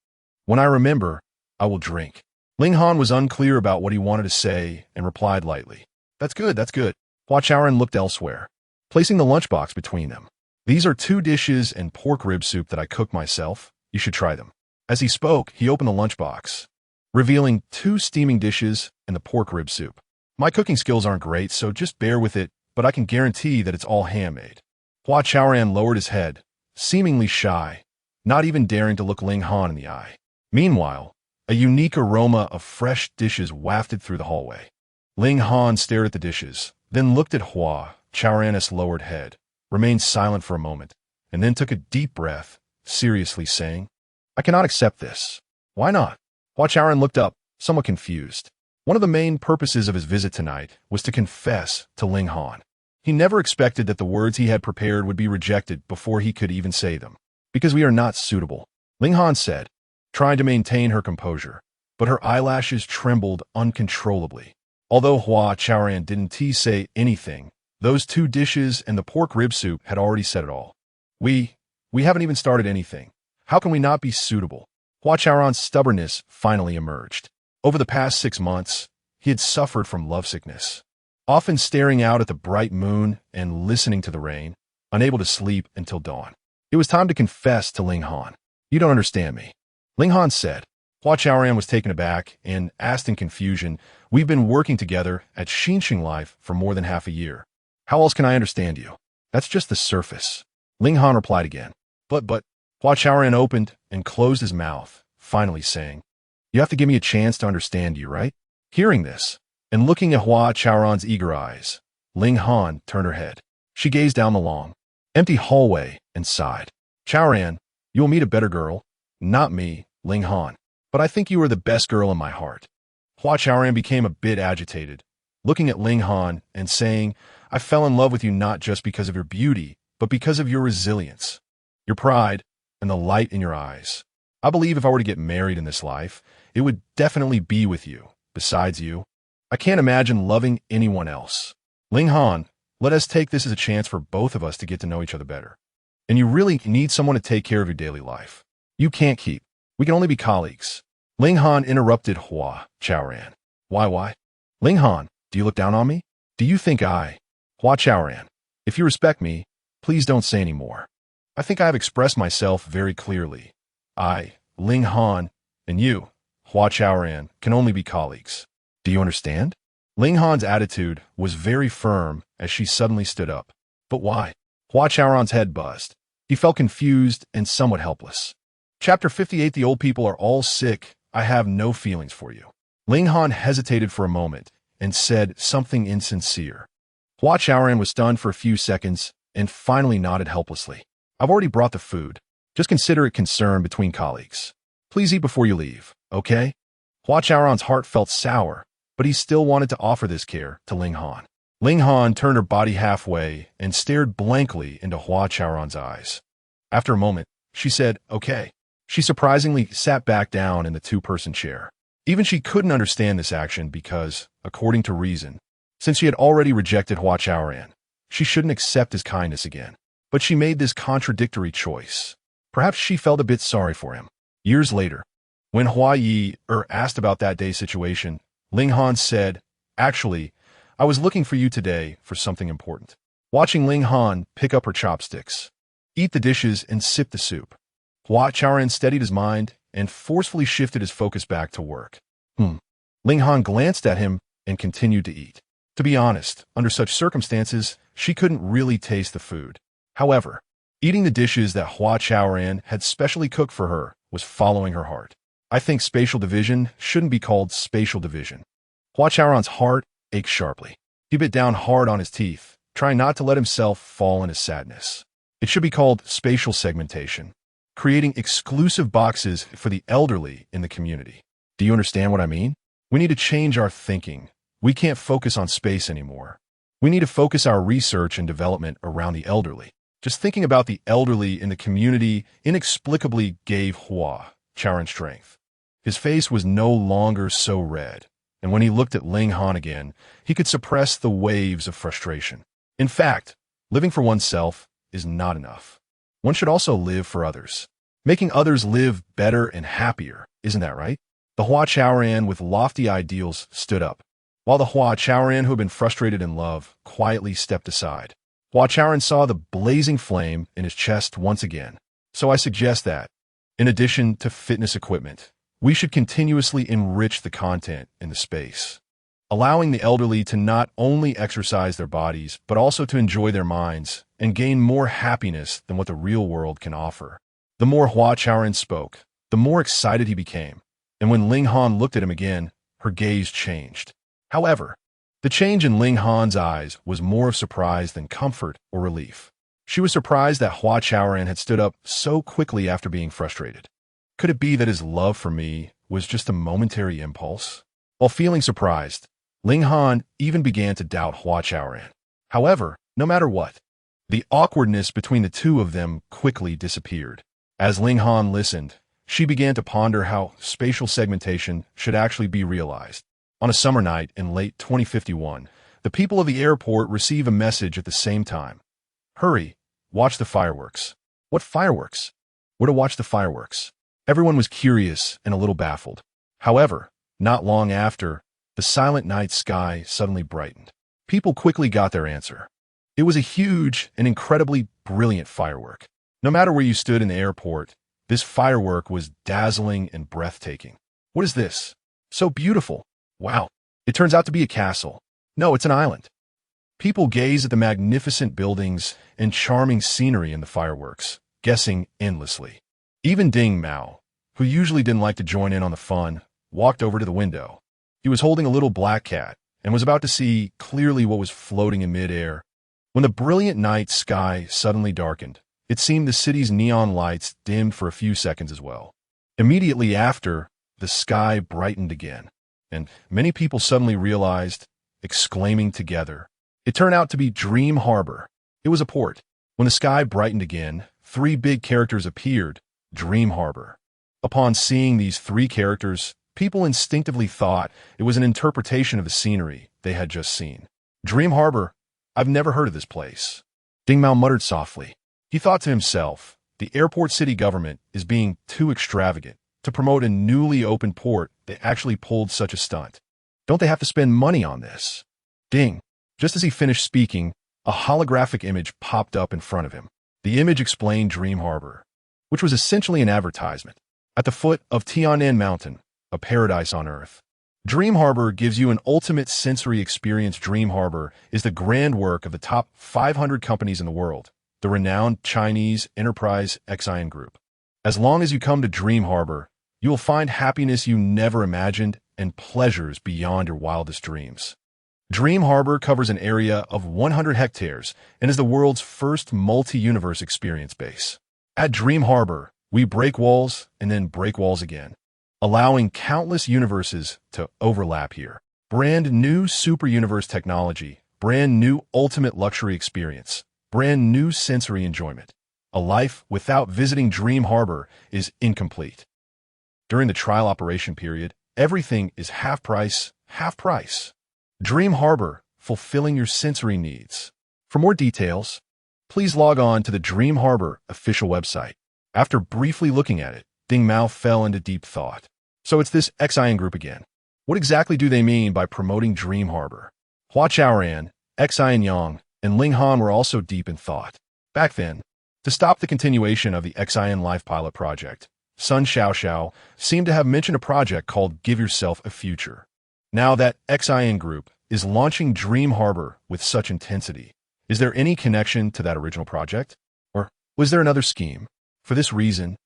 When I remember, I will drink. Ling Han was unclear about what he wanted to say and replied lightly. That's good, that's good. Hua Chaoran looked elsewhere, placing the lunchbox between them. These are 2 dishes and pork rib soup that I cooked myself. You should try them. As he spoke, he opened the lunchbox, revealing 2 steaming dishes and the pork rib soup. My cooking skills aren't great, so just bear with it, but I can guarantee that it's all handmade. Hua Chaoran lowered his head, seemingly shy, not even daring to look Ling Han in the eye. Meanwhile, a unique aroma of fresh dishes wafted through the hallway. Ling Han stared at the dishes, then looked at Hua Chaoran's lowered head, remained silent for a moment, and then took a deep breath, seriously saying, I cannot accept this. Why not? Hua Chaoran looked up, somewhat confused. One of the main purposes of his visit tonight was to confess to Ling Han. He never expected that the words he had prepared would be rejected before he could even say them. Because we are not suitable, Ling Han said, trying to maintain her composure, but her eyelashes trembled uncontrollably. Although Hua Chaoran didn't say anything, those 2 dishes and the pork rib soup had already said it all. We haven't even started anything. How can we not be suitable? Hua Chaoran's stubbornness finally emerged. Over the past 6 months, he had suffered from lovesickness, often staring out at the bright moon and listening to the rain, unable to sleep until dawn. It was time to confess to Ling Han. You don't understand me, Ling Han said. Hua Chaoran was taken aback and asked in confusion, We've been working together at Xin Life for more than half a year. How else can I understand you? That's just the surface. Ling Han replied again. But, Hua Chaoran opened and closed his mouth, finally saying, You have to give me a chance to understand you, right? Hearing this, and looking at Hua Chaoran's eager eyes, Ling Han turned her head. She gazed down the long, empty hallway and sighed. Chaoran, you will meet a better girl. Not me, Ling Han. But I think you are the best girl in my heart. Hua Chaoran became a bit agitated, looking at Ling Han and saying, I fell in love with you not just because of your beauty, but because of your resilience, your pride, and the light in your eyes. I believe if I were to get married in this life, it would definitely be with you. Besides you, I can't imagine loving anyone else. Ling Han, let us take this as a chance for both of us to get to know each other better. And you really need someone to take care of your daily life. You can't keep. We can only be colleagues. Ling Han interrupted Hua Chaoran. Why? Ling Han, do you look down on me? Do you think Hua Chaoran, if you respect me, please don't say any more. I think I have expressed myself very clearly. I, Ling Han, and you, Hua Chaoran, can only be colleagues. Do you understand? Ling Han's attitude was very firm as she suddenly stood up. But why? Hua Chaoran's head buzzed. He felt confused and somewhat helpless. Chapter 58. The old people are all sick. I have no feelings for you. Ling Han hesitated for a moment and said something insincere. Hua Chaoran was stunned for a few seconds and finally nodded helplessly. I've already brought the food. Just consider it concern between colleagues. Please eat before you leave, okay? Hua Chaoran's heart felt sour, but he still wanted to offer this care to Ling Han. Ling Han turned her body halfway and stared blankly into Hua Chaoran's eyes. After a moment, she said, okay. She surprisingly sat back down in the two-person chair. Even she couldn't understand this action because, according to reason, since she had already rejected Hua Chaoran, she shouldn't accept his kindness again. But she made this contradictory choice. Perhaps she felt a bit sorry for him. Years later, when Hua Ye'er asked about that day's situation, Ling Han said, actually, I was looking for you today for something important. Watching Ling Han pick up her chopsticks, eat the dishes, and sip the soup, Hua Chaoran steadied his mind and forcefully shifted his focus back to work. Ling Han glanced at him and continued to eat. To be honest, under such circumstances, she couldn't really taste the food. However, eating the dishes that Hua Chaoran had specially cooked for her was following her heart. I think spatial division shouldn't be called spatial division. Hua Chaoran's heart ached sharply. He bit down hard on his teeth, trying not to let himself fall into sadness. It should be called spatial segmentation, creating exclusive boxes for the elderly in the community. Do you understand what I mean? We need to change our thinking. We can't focus on space anymore. We need to focus our research and development around the elderly. Just thinking about the elderly in the community inexplicably gave Hua Chaoran strength. His face was no longer so red, and when he looked at Ling Han again, he could suppress the waves of frustration. In fact, living for oneself is not enough. One should also live for others. Making others live better and happier, isn't that right? The Hua Chaoran with lofty ideals stood up, while the Hua Chaoran who had been frustrated in love quietly stepped aside. Hua Chaoran saw the blazing flame in his chest once again. So I suggest that, in addition to fitness equipment, we should continuously enrich the content in the space, allowing the elderly to not only exercise their bodies, but also to enjoy their minds and gain more happiness than what the real world can offer. The more Hua Chaoran spoke, the more excited he became, and when Ling Han looked at him again, her gaze changed. However, the change in Ling Han's eyes was more of surprise than comfort or relief. She was surprised that Hua Chaoran had stood up so quickly after being frustrated. Could it be that his love for me was just a momentary impulse? While feeling surprised, Ling Han even began to doubt Hua Chaoran. However, no matter what, the awkwardness between the two of them quickly disappeared. As Ling Han listened, she began to ponder how spatial segmentation should actually be realized. On a summer night in late 2051, the people of the airport receive a message at the same time. Hurry, watch the fireworks. What fireworks? Where to watch the fireworks? Everyone was curious and a little baffled. However, not long after, the silent night sky suddenly brightened. People quickly got their answer. It was a huge and incredibly brilliant firework. No matter where you stood in the airport, this firework was dazzling and breathtaking. What is this? So beautiful. Wow, it turns out to be a castle. No, it's an island. People gaze at the magnificent buildings and charming scenery in the fireworks, guessing endlessly. Even Ding Mao, who usually didn't like to join in on the fun, walked over to the window. He was holding a little black cat and was about to see clearly what was floating in midair. When the brilliant night sky suddenly darkened, it seemed the city's neon lights dimmed for a few seconds as well. Immediately after, the sky brightened again, and many people suddenly realized, exclaiming together. It turned out to be Dream Harbor. It was a port. When the sky brightened again, 3 big characters appeared, Dream Harbor. Upon seeing these 3 characters, people instinctively thought it was an interpretation of the scenery they had just seen. Dream Harbor? I've never heard of this place. Ding Mao muttered softly. He thought to himself, the airport city government is being too extravagant. To promote a newly opened port, they actually pulled such a stunt. Don't they have to spend money on this? Ding. Just as he finished speaking, a holographic image popped up in front of him. The image explained Dream Harbor, which was essentially an advertisement. At the foot of Tian'an Mountain, a paradise on Earth. Dream Harbor gives you an ultimate sensory experience. Dream Harbor is the grand work of the top 500 companies in the world, the renowned Chinese enterprise Xi'an Group. As long as you come to Dream Harbor, you will find happiness you never imagined and pleasures beyond your wildest dreams. Dream Harbor covers an area of 100 hectares and is the world's first multi-universe experience base. At Dream Harbor, we break walls and then break walls again, allowing countless universes to overlap here. Brand new super universe technology, brand new ultimate luxury experience, brand new sensory enjoyment. A life without visiting Dream Harbor is incomplete. During the trial operation period, everything is half price, half price. Dream Harbor, fulfilling your sensory needs. For more details, please log on to the Dream Harbor official website. After briefly looking at it, Ding Mao fell into deep thought. So it's this Xi'an Group again. What exactly do they mean by promoting Dream Harbor? Hua Chaoran, Xin Yang, and Ling Han were also deep in thought. Back then, to stop the continuation of the Xi'an Life Pilot project, Sun Xiaoxiao seemed to have mentioned a project called Give Yourself a Future. Now that Xi'an Group is launching Dream Harbor with such intensity, is there any connection to that original project? Or was there another scheme? For this reason,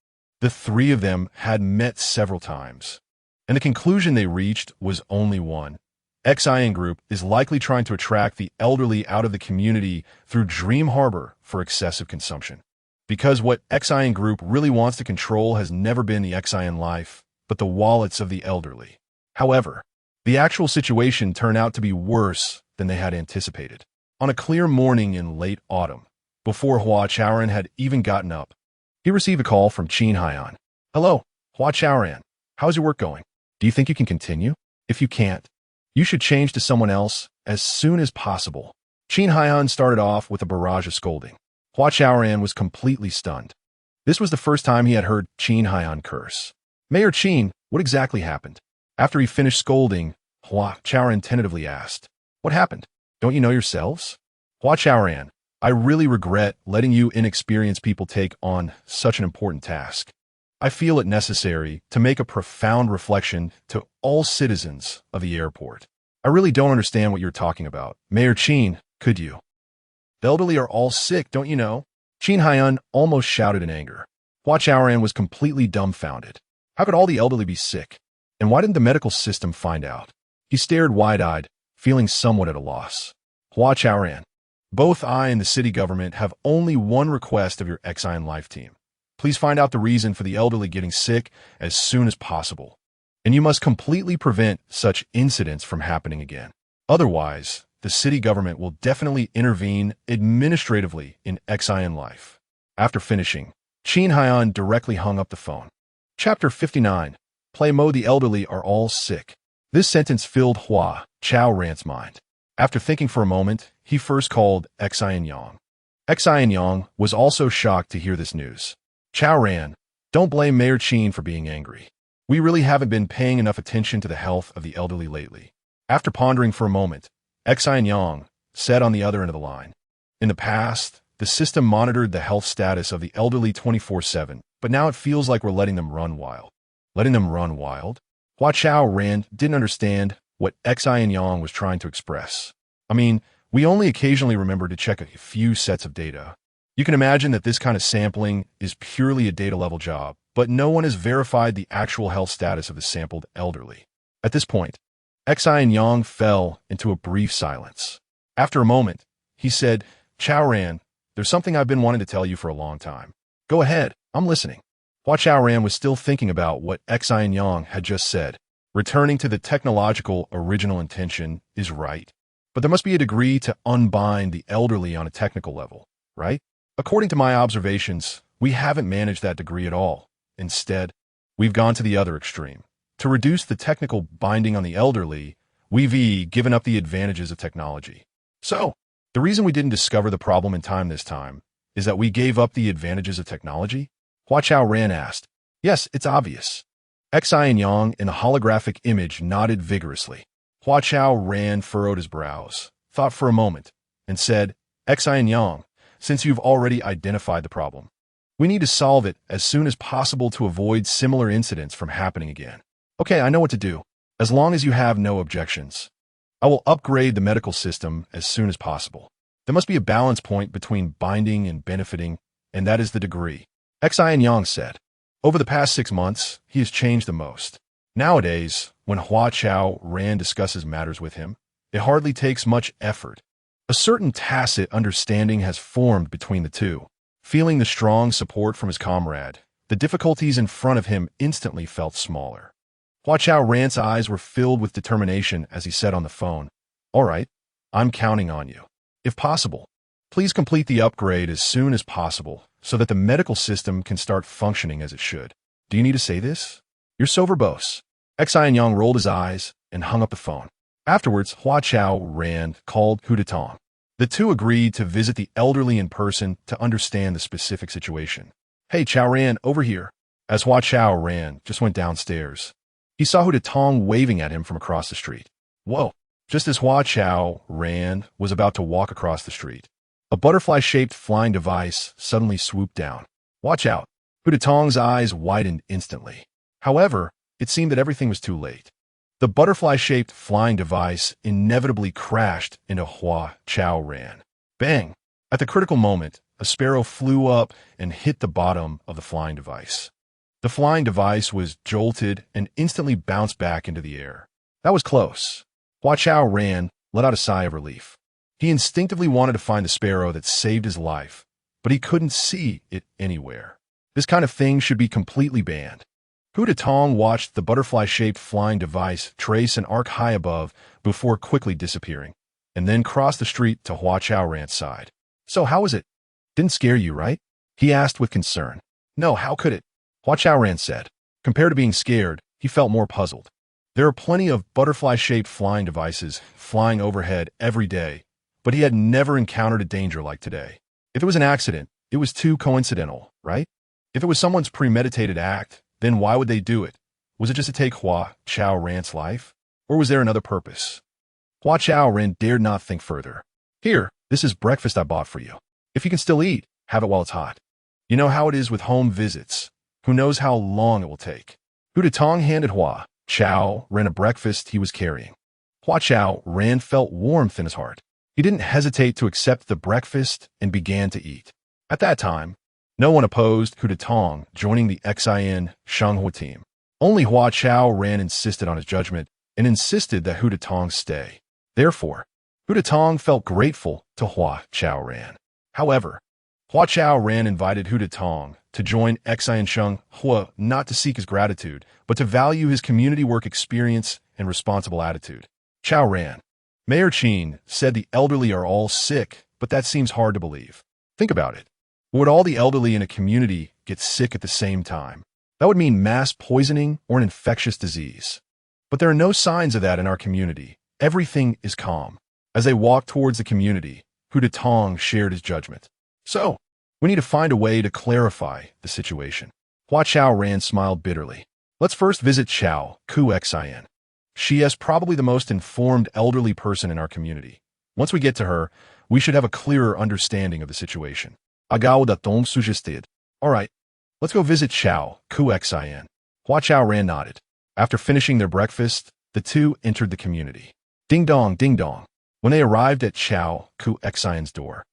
the 3 of them had met several times, and the conclusion they reached was only one. Xi'an Group is likely trying to attract the elderly out of the community through Dream Harbor for excessive consumption. Because what Xi'an Group really wants to control has never been the Xi'an life, but the wallets of the elderly. However, The actual situation turned out to be worse than they had anticipated. On a clear morning in late autumn, before Hua Chaoran had even gotten up, he received a call from Xin Yang. "Hello, Hua Chaoran. How's your work going? Do you think you can continue? If you can't, you should change to someone else as soon as possible." Xin Yang started off with a barrage of scolding. Hua Chaoran was completely stunned. This was the first time he had heard Xin Yang curse. "Mayor Qin, what exactly happened?" After he finished scolding, Hua Chaoran tentatively asked, "What happened? Don't you know yourselves?" "Hua Chaoran, I really regret letting you inexperienced people take on such an important task. I feel it necessary to make a profound reflection to all citizens of the airport. I really don't understand what you're talking about. Mayor Qin, could you? The elderly are all sick, don't you know?" Xin Yang almost shouted in anger. Hua Chaoran was completely dumbfounded. How could all the elderly be sick? And why didn't the medical system find out? He stared wide-eyed, feeling somewhat at a loss. "Hua Chaoran, both I and the city government have only one request of your Xian Life team. Please find out the reason for the elderly getting sick as soon as possible. And you must completely prevent such incidents from happening again. Otherwise, the city government will definitely intervene administratively in Xian Life." After finishing, Xin Yang directly hung up the phone. Chapter 59. Play mode. The elderly are all sick. This sentence filled Hua Chaoran's mind. After thinking for a moment, he first called Xin Yang. Xin Yang was also shocked to hear this news. "Chaoran, don't blame Mayor Qin for being angry. We really haven't been paying enough attention to the health of the elderly lately." After pondering for a moment, Xin Yang said on the other end of the line, "In the past, the system monitored the health status of the elderly 24/7, but now it feels like we're letting them run wild." Letting them run wild? Hua Chaoran didn't understand what Xin Yang was trying to express. "I mean, we only occasionally remember to check a few sets of data. You can imagine that this kind of sampling is purely a data-level job, but no one has verified the actual health status of the sampled elderly." At this point, Xin Yang fell into a brief silence. After a moment, he said, "Chaoran, there's something I've been wanting to tell you for a long time." "Go ahead, I'm listening." Hua Chaoran was still thinking about what Xin Yang had just said. Returning to the technological original intention is right, but there must be a degree to unbind the elderly on a technical level, right? According to my observations, we haven't managed that degree at all. Instead, we've gone to the other extreme. To reduce the technical binding on the elderly, we've given up the advantages of technology. So, the reason we didn't discover the problem in time this time is that we gave up the advantages of technology? Hua Chaoran asked. "Yes, it's obvious." Xin Yang in the holographic image nodded vigorously. Hua Chaoran furrowed his brows, thought for a moment, and said, "Xin Yang, since you've already identified the problem, we need to solve it as soon as possible to avoid similar incidents from happening again." "Okay, I know what to do, as long as you have no objections. I will upgrade the medical system as soon as possible. There must be a balance point between binding and benefiting, and that is the degree," Xin Yang said. Over the past 6 months, he has changed the most. Nowadays, when Hua Chaoran discusses matters with him, it hardly takes much effort. A certain tacit understanding has formed between the two. Feeling the strong support from his comrade, the difficulties in front of him instantly felt smaller. Hua Chaoran's eyes were filled with determination as he said on the phone, "All right, I'm counting on you. If possible, please complete the upgrade as soon as possible so that the medical system can start functioning as it should." "Do you need to say this? You're so verbose." Xin Yang rolled his eyes and hung up the phone. Afterwards, Hua Chaoran called Hu Detong. The two agreed to visit the elderly in person to understand the specific situation. "Hey, Chaoran, over here." As Hua Chaoran just went downstairs, he saw Hu Detong waving at him from across the street. Whoa! Just as Hua Chaoran was about to walk across the street, a butterfly-shaped flying device suddenly swooped down. "Watch out!" Hu Detong's eyes widened instantly. However, it seemed that everything was too late. The butterfly-shaped flying device inevitably crashed into Hua Chaoran. Bang! At the critical moment, a sparrow flew up and hit the bottom of the flying device. The flying device was jolted and instantly bounced back into the air. That was close. Hua Chaoran let out a sigh of relief. He instinctively wanted to find the sparrow that saved his life, but he couldn't see it anywhere. This kind of thing should be completely banned. Hu Tong watched the butterfly-shaped flying device trace an arc high above before quickly disappearing, and then crossed the street to Hua Chaoran's side. So how was it? Didn't scare you, right? He asked with concern. No, how could it? Hua Chaoran said. Compared to being scared, he felt more puzzled. There are plenty of butterfly-shaped flying devices flying overhead every day, but he had never encountered a danger like today. If it was an accident, it was too coincidental, right? If it was someone's premeditated act, then why would they do it? Was it just to take Hua Chaoran's life? Or was there another purpose? Hua Chaoran dared not think further. Here, this is breakfast I bought for you. If you can still eat, have it while it's hot. You know how it is with home visits. Who knows how long it will take? Hu Tong handed Hua Chaoran a breakfast he was carrying. Hua Chaoran felt warmth in his heart. He didn't hesitate to accept the breakfast and began to eat. At that time, no one opposed Hu Tong joining the Xin Yang team. Only Hua Chaoran insisted on his judgment and insisted that Hu Tong stay. Therefore, Hu Tong felt grateful to Hua Chaoran. However, Hua Chaoran invited Hu Tong to join Xin Yang Hua not to seek his gratitude, but to value his community work experience and responsible attitude. Chaoran, Mayor Qin said the elderly are all sick, but that seems hard to believe. Think about it. Would all the elderly in a community get sick at the same time? That would mean mass poisoning or an infectious disease. But there are no signs of that in our community. Everything is calm. As they walked towards the community, Hu Tong shared his judgment. So, we need to find a way to clarify the situation. Hua Chaoran smiled bitterly. Let's first visit Chao Ku Xin. She is probably the most informed elderly person in our community. Once we get to her, we should have a clearer understanding of the situation. Ago.Core suggested. All right, let's go visit Chao Ku Xin. Hua Chaoran nodded. After finishing their breakfast, the two entered the community. Ding dong, ding dong. When they arrived at Chao Ku Xin's door,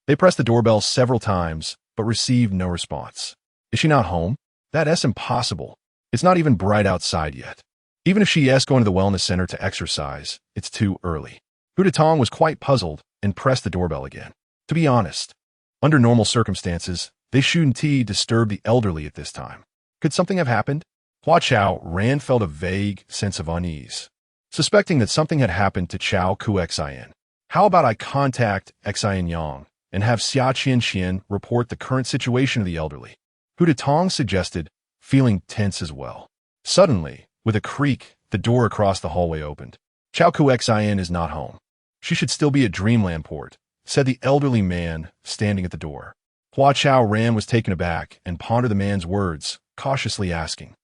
they pressed the doorbell several times, but received no response. Is she not home? That's impossible. It's not even bright outside yet. Even if she is going to the wellness center to exercise, it's too early. Hu Tong was quite puzzled and pressed the doorbell again. To be honest, under normal circumstances, they shouldn't disturb the elderly at this time. Could something have happened? Hua Chaoran felt a vague sense of unease, suspecting that something had happened to Chao Ku Xin. How about I contact Xin Yang and have Xia Qian report the current situation of the elderly? Hu Tong suggested, feeling tense as well. Suddenly, with a creak, the door across the hallway opened. Chao Ku Xin is not home. She should still be at Dreamland Port, said the elderly man standing at the door. Hua Chaoran was taken aback and pondered the man's words, cautiously asking,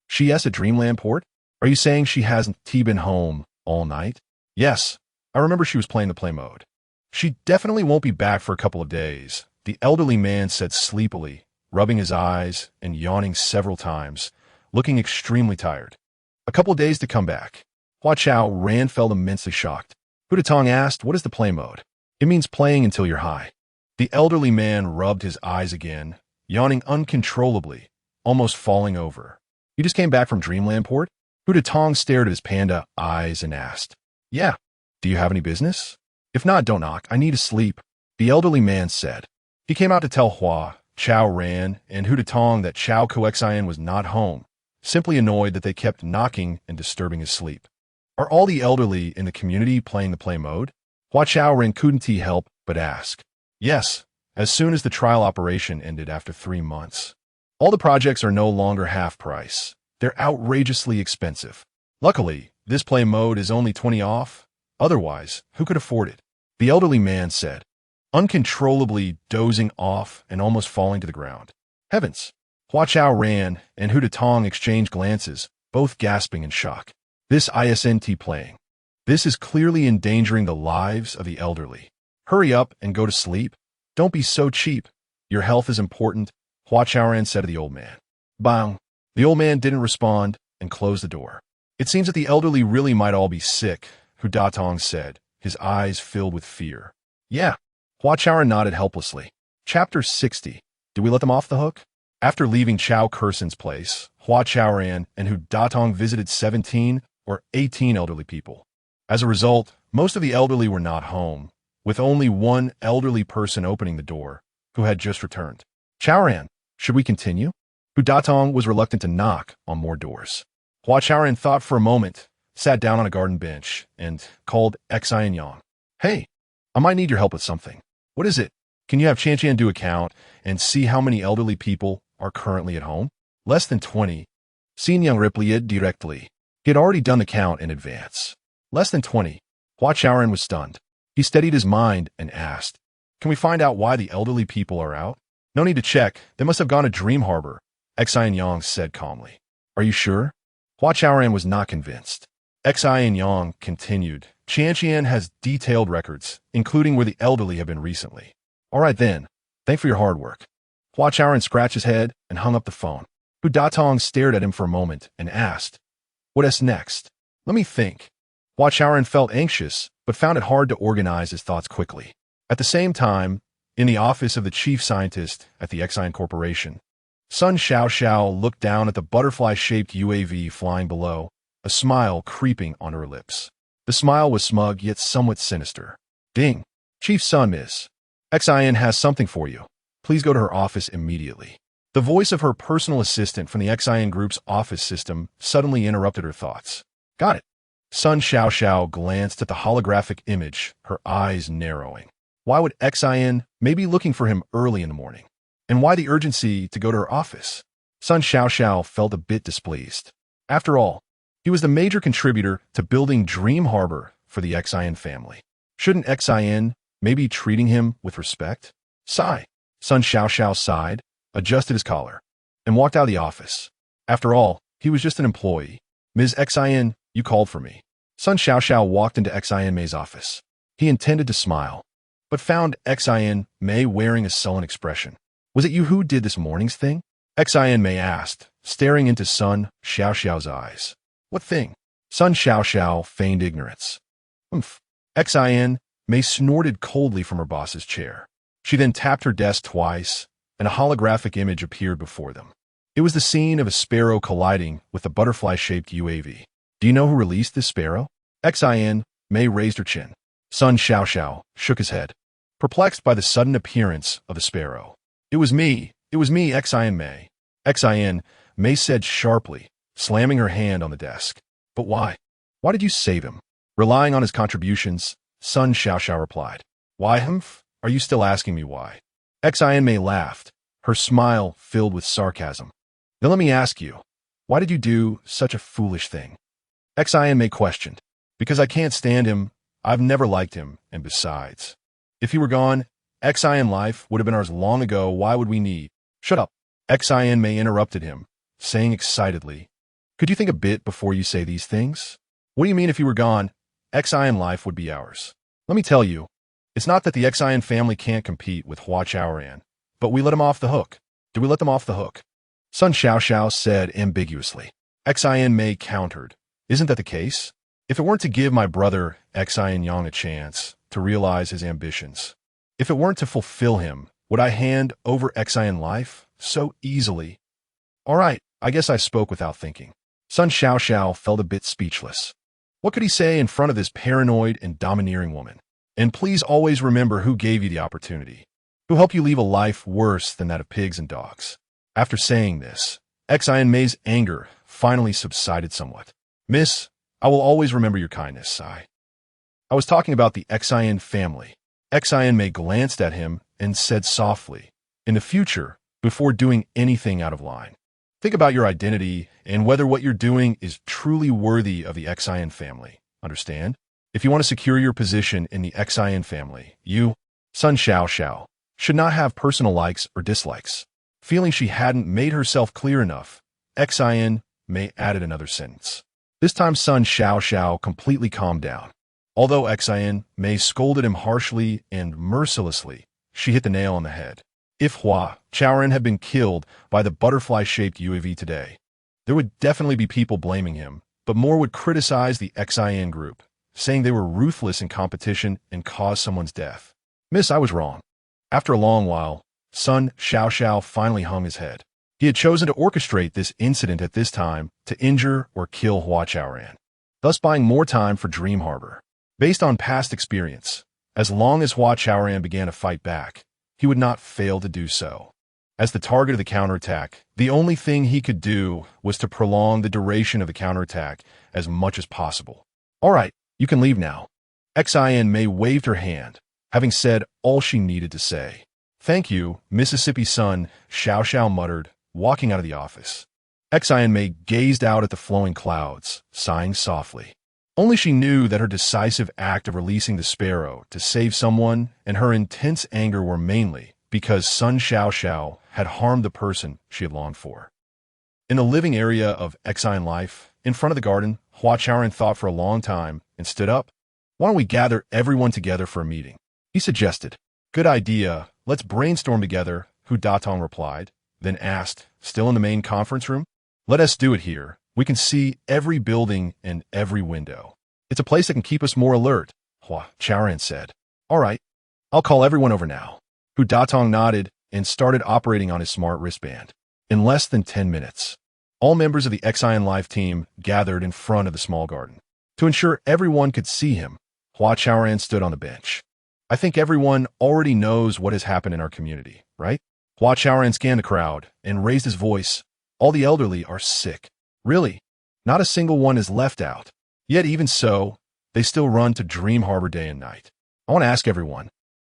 She is at Dreamland Port? Are you saying she hasn't been home all night? Yes, I remember she was playing the play mode. She definitely won't be back for a couple of days, the elderly man said sleepily, rubbing his eyes and yawning several times, looking extremely tired. A couple of days to come back. Hua Chaoran felt immensely shocked. Hu Tong asked, what is the play mode? It means playing until you're high. The elderly man rubbed his eyes again, yawning uncontrollably, almost falling over. You just came back from Dreamland Port? Hu Tong stared at his panda eyes and asked, Yeah. Do you have any business? If not, don't knock. I need to sleep, the elderly man said. He came out to tell Hua Chaoran and Hu Tong that Chao Ku Xin was not home, simply annoyed that they kept knocking and disturbing his sleep. Are all the elderly in the community playing the play mode? Hua Chaoran couldn't help but ask. Yes, as soon as the trial operation ended after 3 months. All the projects are no longer half price. They're outrageously expensive. Luckily, this play mode is only 20 off. Otherwise, who could afford it? The elderly man said, uncontrollably dozing off and almost falling to the ground. Heavens! Hua Chaoran and Hu Tong exchanged glances, both gasping in shock. This isn't playing. This is clearly endangering the lives of the elderly. Hurry up and go to sleep. Don't be so cheap. Your health is important, Hua Chaoran said to the old man. Bang! The old man didn't respond and closed the door. It seems that the elderly really might all be sick, Hu Tong said, his eyes filled with fear. Yeah. Hua Chaoran nodded helplessly. Chapter 60. Do we let them off the hook? After leaving Chao Kursen's place, Hua Chaoran and Hu Tong visited 17 or 18 elderly people. As a result, most of the elderly were not home, with only one elderly person opening the door, who had just returned. Chaoran, should we continue? Hu Datong was reluctant to knock on more doors. Hua Chaoran thought for a moment, sat down on a garden bench, and called Xin Yang. Hey, I might need your help with something. What is it? Can you have Qian do a count and see how many elderly people are currently at home? Less than 20. Xin Yang replied directly. He had already done the count in advance. Less than 20. Hua Chaoran was stunned. He steadied his mind and asked, Can we find out why the elderly people are out? No need to check. They must have gone to Dream Harbor, Xin Yang said calmly. Are you sure? Hua Chaoran was not convinced. Xin Yang continued. Qian has detailed records, including where the elderly have been recently. All right then. Thanks for your hard work. Hua Chaoran scratched his head and hung up the phone. Hu Datong stared at him for a moment and asked, What's next? Let me think. Hua Chaoran felt anxious, but found it hard to organize his thoughts quickly. At the same time, in the office of the chief scientist at the Xin Corporation, Sun Xiao looked down at the butterfly-shaped UAV flying below, a smile creeping on her lips. The smile was smug yet somewhat sinister. Ding! Chief Sun, Miss. Xin has something for you. Please go to her office immediately. The voice of her personal assistant from the Xin Group's office system suddenly interrupted her thoughts. Got it. Sun Xiao glanced at the holographic image, her eyes narrowing. Why would Xin may be looking for him early in the morning? And why the urgency to go to her office? Sun Xiao felt a bit displeased. After all, he was the major contributor to building Dream Harbor for the Xin family. Shouldn't Xin maybe treating him with respect? Sigh. Sun Xiao sighed, adjusted his collar, and walked out of the office. After all, he was just an employee. Ms. Xin, you called for me. Sun Xiao walked into Xin May's office. He intended to smile, but found Xin May wearing a sullen expression. Was it you who did this morning's thing? Xin May asked, staring into Sun Xiao's eyes. What thing? Sun Xiao feigned ignorance. Humph. Xin May snorted coldly from her boss's chair. She then tapped her desk twice, and a holographic image appeared before them. It was the scene of a sparrow colliding with a butterfly-shaped UAV. Do you know who released this sparrow? Xin May raised her chin. Sun Xiao shook his head, perplexed by the sudden appearance of the sparrow. It was me, Xin May. Xin May said sharply, slamming her hand on the desk. But why? Why did you save him? Relying on his contributions, Sun Xiao replied. Why, humph? Are you still asking me why? Xin May laughed, her smile filled with sarcasm. Then let me ask you, why did you do such a foolish thing? Xin May questioned. Because I can't stand him, I've never liked him, and besides, if he were gone, Xin life would have been ours long ago. Why would we need? Shut up. Xin May interrupted him, saying excitedly, Could you think a bit before you say these things? What do you mean if he were gone, Xin life would be ours? Let me tell you, it's not that the Xin family can't compete with Hua Chaoran, but we let him off the hook. Did we let them off the hook? Sun Xiao said ambiguously. Xin May countered. Isn't that the case? If it weren't to give my brother Xin Yang a chance to realize his ambitions, if it weren't to fulfill him, would I hand over Xin life so easily? All right, I guess I spoke without thinking. Sun Xiao felt a bit speechless. What could he say in front of this paranoid and domineering woman? And please always remember who gave you the opportunity, who helped you leave a life worse than that of pigs and dogs. After saying this, Xin May's anger finally subsided somewhat. Miss, I will always remember your kindness, sigh. I was talking about the Xin family. Xin May glanced at him and said softly, In the future, before doing anything out of line, think about your identity and whether what you're doing is truly worthy of the Xin family. Understand? If you want to secure your position in the Xin family, you, Sun Xiao, should not have personal likes or dislikes. Feeling she hadn't made herself clear enough, Xin May added another sentence. This time Sun Xiao completely calmed down. Although Xin May scolded him harshly and mercilessly, she hit the nail on the head. If Hua Chaoran had been killed by the butterfly-shaped UAV today, there would definitely be people blaming him, but more would criticize the Xin group, saying they were ruthless in competition and caused someone's death. Miss, I was wrong. After a long while, Sun Xiao finally hung his head. He had chosen to orchestrate this incident at this time to injure or kill Hua Chaoran, thus buying more time for Dream Harbor. Based on past experience, as long as Hua Chaoran began to fight back, he would not fail to do so. As the target of the counterattack, The only thing he could do was to prolong the duration of the counterattack as much as possible. All right, you can leave now. Xin May waved her hand, having said all she needed to say. Thank you, Mississippi Sun, Xiao Xiao muttered, walking out of the office. Xin May gazed out at the flowing clouds, sighing softly. Only she knew that her decisive act of releasing the sparrow to save someone and her intense anger were mainly because Sun Xiao Xiao had harmed the person she had longed for. In the living area of Xin life, in front of the garden, Hua Chaoran thought for a long time and stood up. Why don't we gather everyone together for a meeting? He suggested. Good idea. Let's brainstorm together, Hu Datong replied, then asked, still in the main conference room? Let us do it here. We can see every building and every window. It's a place that can keep us more alert, Hua Chaoran said. All right, I'll call everyone over now. Hu Datong nodded and started operating on his smart wristband. In less than 10 minutes, all members of the Xin Life team gathered in front of the small garden. To ensure everyone could see him, Hua Chaoran stood on the bench. I think everyone already knows what has happened in our community, right? Hua Chaoran scanned the crowd and raised his voice. All the elderly are sick. Really, not a single one is left out. Yet even so, they still run to Dream Harbor day and night. I want to ask everyone,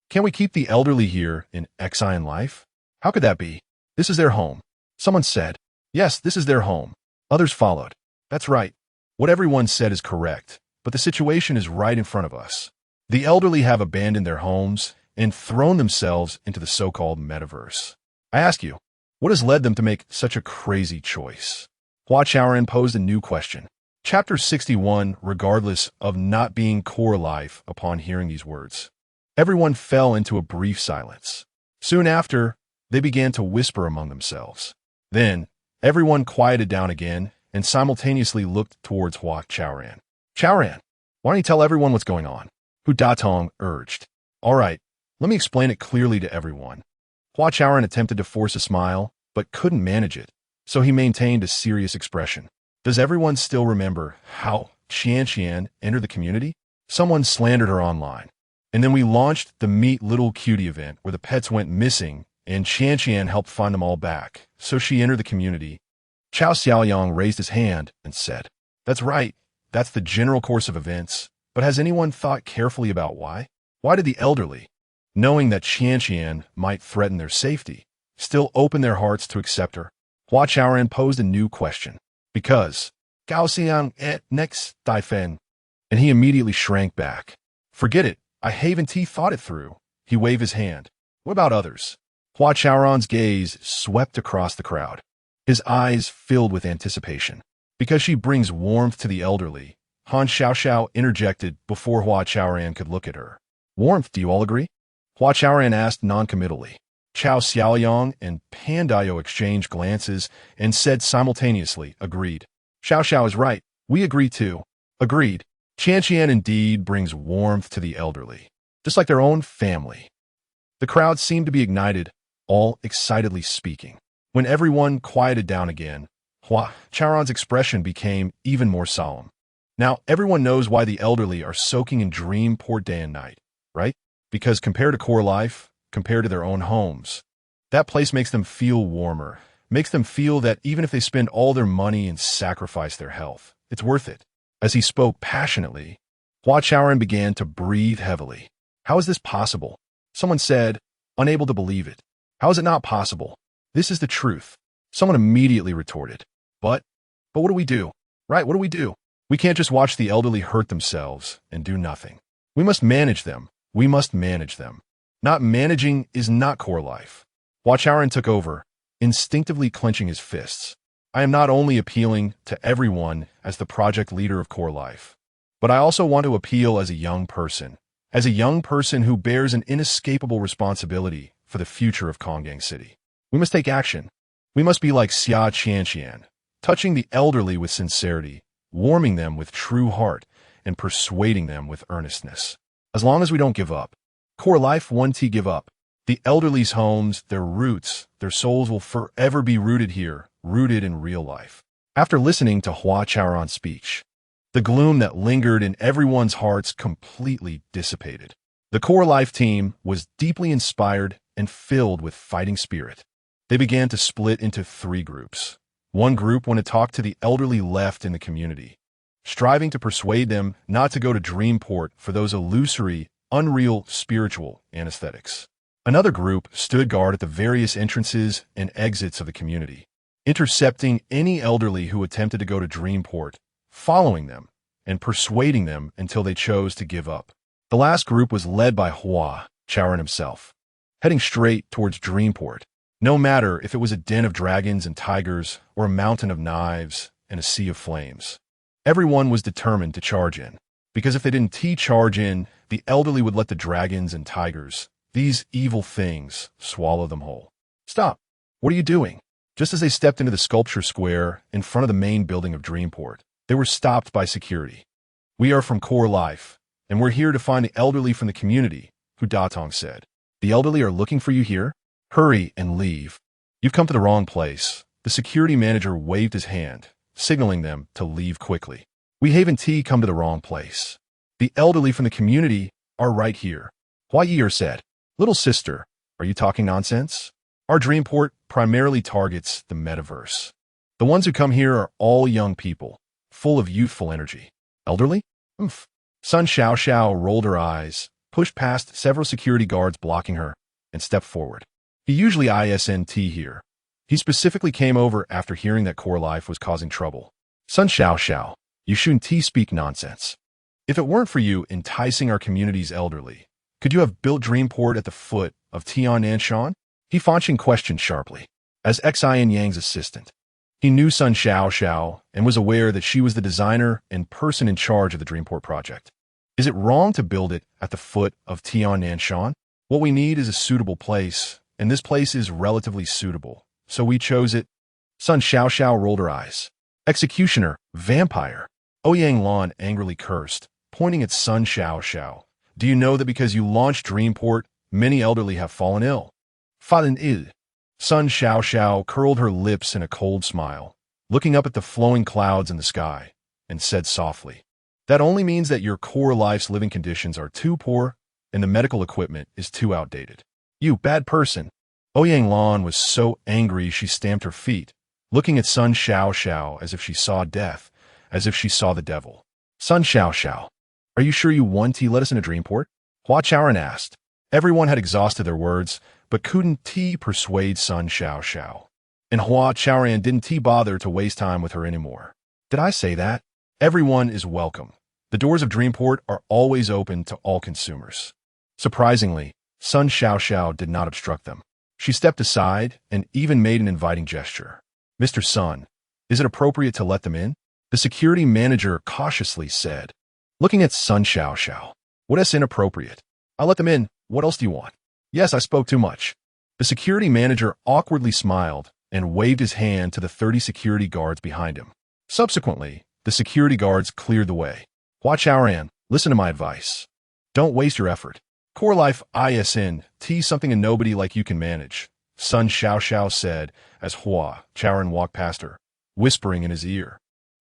can we keep the elderly here in Xin Life? How could that be? This is their home. Someone said, yes, this is their home. Others followed. That's right. What everyone said is correct, but the situation is right in front of us. The elderly have abandoned their homes and thrown themselves into the so-called metaverse. I ask you, what has led them to make such a crazy choice? Hua Chaoran posed a new question. Chapter 61, regardless of not being core life upon hearing these words. Everyone fell into a brief silence. Soon after, they began to whisper among themselves. Then, everyone quieted down again and simultaneously looked towards Hua Chaoran. Chaoran, why don't you tell everyone what's going on? Hu Datong urged. All right, let me explain it clearly to everyone. Hua Chaoran attempted to force a smile, but couldn't manage it, so he maintained a serious expression. Does everyone still remember how Qian entered the community? Someone slandered her online. And then we launched the Meet Little Cutie event where the pets went missing and Qian helped find them all back. So she entered the community. Chao Xiaoyang raised his hand and said, that's right. That's the general course of events. But has anyone thought carefully about why? Why did the elderly, knowing that Qian might threaten their safety, still open their hearts to accept her? Hua Chaoran posed a new question. Because Gao Xiang et next Daifen. And he immediately shrank back. Forget it. I haven't thought it through. He waved his hand. What about others? Hua Chaoran's gaze swept across the crowd. His eyes filled with anticipation. Because she brings warmth to the elderly, Han Xiaoxiao interjected before Hua Chaoran could look at her. Warmth, do you all agree? Hua Chaoran asked noncommittally. Chao Xiaoyang and Pandayo exchanged glances and said simultaneously, agreed. Xiao is right. We agree too. Agreed. Qian indeed brings warmth to the elderly, just like their own family. The crowd seemed to be ignited, all excitedly speaking. When everyone quieted down again, Hua Chaoran's expression became even more solemn. Now, everyone knows why the elderly are soaking in dream port day and night, right? Because compared to core life, compared to their own homes, that place makes them feel warmer, makes them feel that even if they spend all their money and sacrifice their health, it's worth it. As he spoke passionately, Hua Chaoran began to breathe heavily. How is this possible? Someone said, unable to believe it. How is it not possible? This is the truth. Someone immediately retorted. But what do we do? Right, what do we do? We can't just watch the elderly hurt themselves and do nothing. We must manage them. We must manage them. Not managing is not core life. Hua Chaoran took over, instinctively clenching his fists. I am not only appealing to everyone as the project leader of core life, but I also want to appeal as a young person who bears an inescapable responsibility for the future of Konggang City. We must take action. We must be like Xia Qian, touching the elderly with sincerity, warming them with true heart, and persuading them with earnestness. As long as we don't give up, core life won't give up. The elderly's homes, their roots, their souls will forever be rooted here, rooted in real life. After listening to Hua Chaoran's speech, the gloom that lingered in everyone's hearts completely dissipated. The core life team was deeply inspired and filled with fighting spirit. They began to split into 3 groups. One group went to talk to the elderly left in the community, striving to persuade them not to go to Dreamport for those illusory, unreal spiritual anesthetics. Another group stood guard at the various entrances and exits of the community, intercepting any elderly who attempted to go to Dreamport, following them, and persuading them until they chose to give up. The last group was led by Hua Chaoran himself, heading straight towards Dreamport, no matter if it was a den of dragons and tigers or a mountain of knives and a sea of flames. Everyone was determined to charge in, because if they didn't charge in, the elderly would let the dragons and tigers, these evil things, swallow them whole. Stop! What are you doing? Just as they stepped into the sculpture square in front of the main building of Dreamport, they were stopped by security. We are from Core Life, and we're here to find the elderly from the community, Hu Datong said. The elderly are looking for you here? Hurry and leave. You've come to the wrong place. The security manager waved his hand, signaling them to leave quickly. We haven't come to the wrong place. The elderly from the community are right here. Hua Ye'er said. Little sister, are you talking nonsense? Our Dreamport primarily targets the metaverse. The ones who come here are all young people, full of youthful energy. Elderly? Sun Xiao rolled her eyes, pushed past several security guards blocking her, and stepped forward. He usually isn't here. He specifically came over after hearing that Core Life was causing trouble. Sun Xiao, you shouldn't speak nonsense. If it weren't for you enticing our community's elderly, could you have built Dreamport at the foot of Tiannanshan? He Fanqing questioned sharply. As Xin Yang's assistant, he knew Sun Xiao and was aware that she was the designer and person in charge of the Dreamport project. Is it wrong to build it at the foot of Tiannanshan? What we need is a suitable place, and this place is relatively suitable, so we chose it. Sun Xiao rolled her eyes. Executioner, vampire. Ouyang Lan angrily cursed, pointing at Sun Xiao. Do you know that because you launched Dreamport, many elderly have fallen ill? Fallen ill. Sun Xiao curled her lips in a cold smile, looking up at the flowing clouds in the sky, and said softly, that only means that your Core Life's living conditions are too poor and the medical equipment is too outdated. You bad person. Ouyang Lan was so angry she stamped her feet, looking at Sun Xiao as if she saw death, as if she saw the devil. Sun Xiao, are you sure you want to let us into Dreamport? Hua Chaoran asked. Everyone had exhausted their words, but couldn't persuade Sun Xiao. And Hua Chaoran didn't bother to waste time with her anymore. Did I say that? Everyone is welcome. The doors of Dreamport are always open to all consumers. Surprisingly, Sun Xiao did not obstruct them. She stepped aside and even made an inviting gesture. Mr. Sun, is it appropriate to let them in? The security manager cautiously said, looking at Sun Xiao. What is inappropriate? I'll let them in. What else do you want? Yes, I spoke too much. The security manager awkwardly smiled and waved his hand to the 30 security guards behind him. Subsequently, the security guards cleared the way. Hua Chaoran, listen to my advice. Don't waste your effort. Core Life isn't something a nobody like you can manage, Sun Xiao said as Hua Chaoran walked past her, whispering in his ear.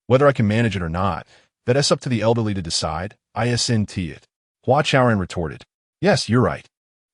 Whether I can manage it or not, that's up to the elderly to decide, isn't it? Hua Chaoran retorted. Yes, you're right.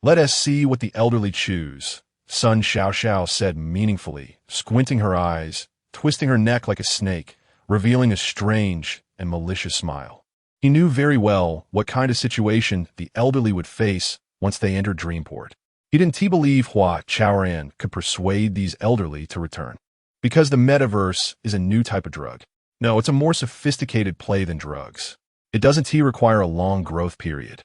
Let us see what the elderly choose, Sun Xiao said meaningfully, squinting her eyes, twisting her neck like a snake, revealing a strange and malicious smile. He knew very well what kind of situation the elderly would face once they entered Dreamport. He didn't believe Hua Chaoran could persuade these elderly to return. Because the metaverse is a new type of drug. No, it's a more sophisticated play than drugs. It doesn't require a long growth period.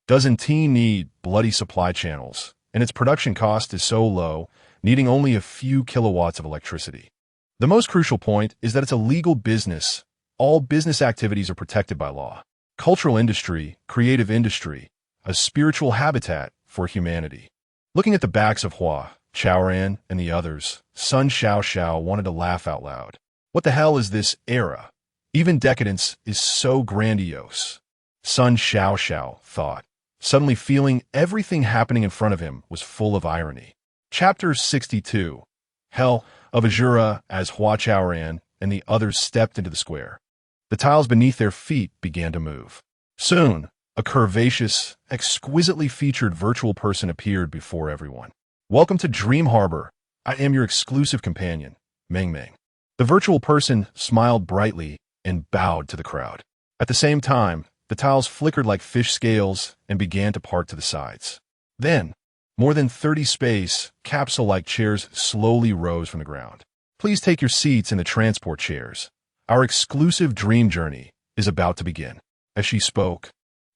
Doesn't need bloody supply channels, and its production cost is so low, needing only a few kilowatts of electricity. The most crucial point is that it's a legal business. All business activities are protected by law. Cultural industry, creative industry, a spiritual habitat for humanity. Looking at the backs of Hua Chaoran and the others, Sun Xiao wanted to laugh out loud. What the hell is this era? Even decadence is so grandiose. Sun Xiao thought, suddenly feeling everything happening in front of him was full of irony. Chapter 62. Hell of Azura as Hua Chaoran and the others stepped into the square. The tiles beneath their feet began to move. Soon, a curvaceous, exquisitely featured virtual person appeared before everyone. Welcome to Dream Harbor. I am your exclusive companion, Meng Meng. The virtual person smiled brightly and bowed to the crowd. At the same time, the tiles flickered like fish scales and began to part to the sides. Then, more than 30 space, capsule-like chairs slowly rose from the ground. Please take your seats in the transport chairs. Our exclusive dream journey is about to begin. As she spoke,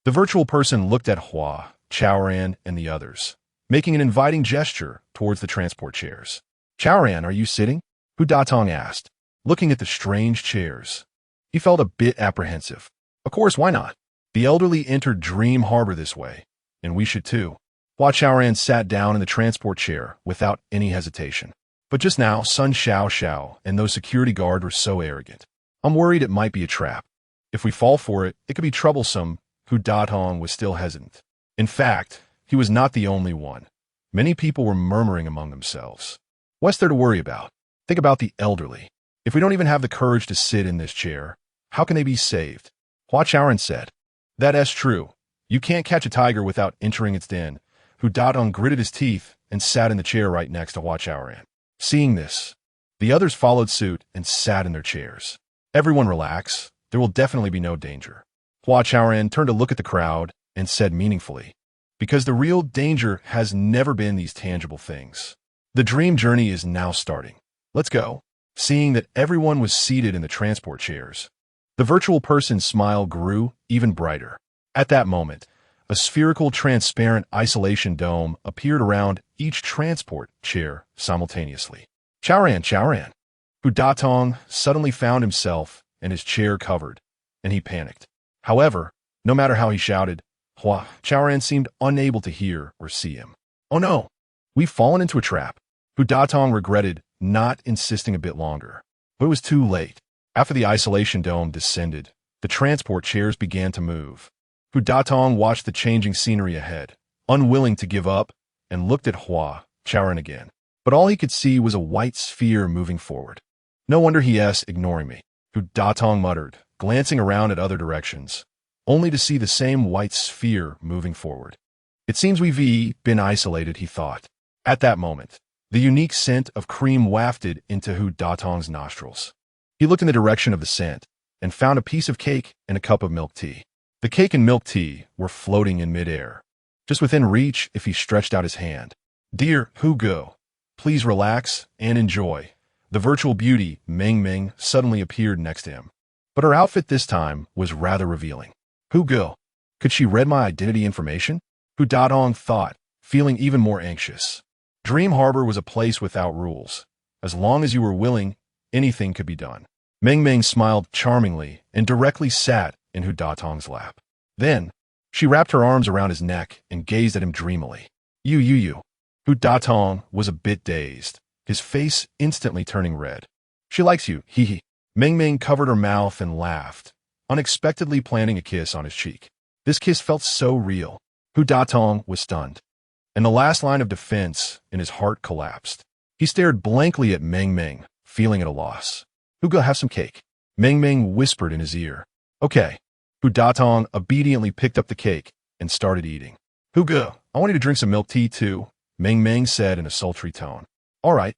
the virtual person looked at Hua, Chaoran, and the others, making an inviting gesture towards the transport chairs. Chaoran, are you sitting? Hu Datong asked, looking at the strange chairs. He felt a bit apprehensive. Of course, why not? The elderly entered Dream Harbor this way, and we should too. Hua Chaoran sat down in the transport chair without any hesitation. But just now, Sun Xiao and those security guards were so arrogant. I'm worried it might be a trap. If we fall for it, it could be troublesome. Hu Datong was still hesitant. In fact, he was not the only one. Many people were murmuring among themselves. What's there to worry about? Think about the elderly. If we don't even have the courage to sit in this chair, how can they be saved? Hua Chaoran said. That's true. You can't catch a tiger without entering its den. Hu Datong gritted his teeth and sat in the chair right next to Hua Chaoran. Seeing this, the others followed suit and sat in their chairs. Everyone relax. There will definitely be no danger. Hua Chaoran turned to look at the crowd and said meaningfully, because the real danger has never been these tangible things. The dream journey is now starting. Let's go. Seeing that everyone was seated in the transport chairs, the virtual person's smile grew even brighter. At that moment, a spherical transparent isolation dome appeared around each transport chair simultaneously. Chaoran. Hu Datong suddenly found himself and his chair covered, and he panicked. However, no matter how he shouted, Hua Chaoran seemed unable to hear or see him. Oh no, we've fallen into a trap. Hu Datong regretted not insisting a bit longer. But it was too late. After the isolation dome descended, the transport chairs began to move. Hu Datong watched the changing scenery ahead, unwilling to give up, and looked at Hua Chaoran again. But all he could see was a white sphere moving forward. No wonder he asked, ignoring me. Hu Datong muttered, glancing around at other directions, only to see the same white sphere moving forward. It seems we've been isolated, he thought. At that moment, the unique scent of cream wafted into Hu Datong's nostrils. He looked in the direction of the scent and found a piece of cake and a cup of milk tea. The cake and milk tea were floating in midair, just within reach if he stretched out his hand. Dear Hugo, please relax and enjoy. The virtual beauty, Meng Meng, suddenly appeared next to him. But her outfit this time was rather revealing. Hugo, could she read my identity information? Hu Datong thought, feeling even more anxious. Dream Harbor was a place without rules. As long as you were willing, anything could be done. Meng Meng smiled charmingly and directly sat in Hu Datong's lap. Then, she wrapped her arms around his neck and gazed at him dreamily. You. Hu Datong was a bit dazed, his face instantly turning red. She likes you, hee. Meng Meng covered her mouth and laughed, unexpectedly planting a kiss on his cheek. This kiss felt so real. Hu Datong was stunned, and the last line of defense in his heart collapsed. He stared blankly at Meng Meng, feeling at a loss. Hugo, have some cake. Meng Meng whispered in his ear. Okay. Hu Datong obediently picked up the cake and started eating. Hugo, I want you to drink some milk tea too, Meng Meng said in a sultry tone. All right.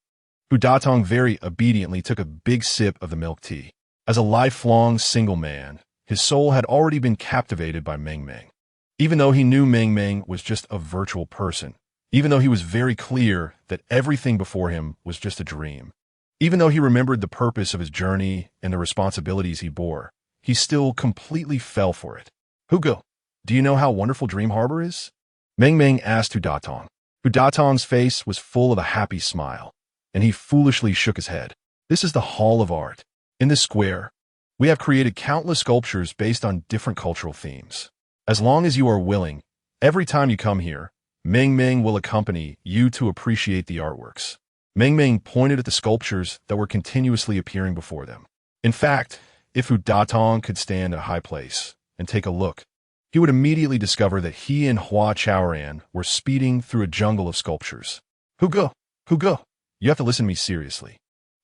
Hu Datong very obediently took a big sip of the milk tea. As a lifelong single man, his soul had already been captivated by Meng Meng. Even though he knew Meng Meng was just a virtual person, even though he was very clear that everything before him was just a dream, even though he remembered the purpose of his journey and the responsibilities he bore, he still completely fell for it. Hugo, do you know how wonderful Dream Harbor is? Meng Meng asked Hu Datong. Hu Datong's face was full of a happy smile, and he foolishly shook his head. This is the Hall of Art. In this square, we have created countless sculptures based on different cultural themes. As long as you are willing, every time you come here, Meng Meng will accompany you to appreciate the artworks. Meng Meng pointed at the sculptures that were continuously appearing before them. In fact, if Hu Datong could stand at a high place and take a look, he would immediately discover that he and Hua Chaoran were speeding through a jungle of sculptures. Hugo, you have to listen to me seriously.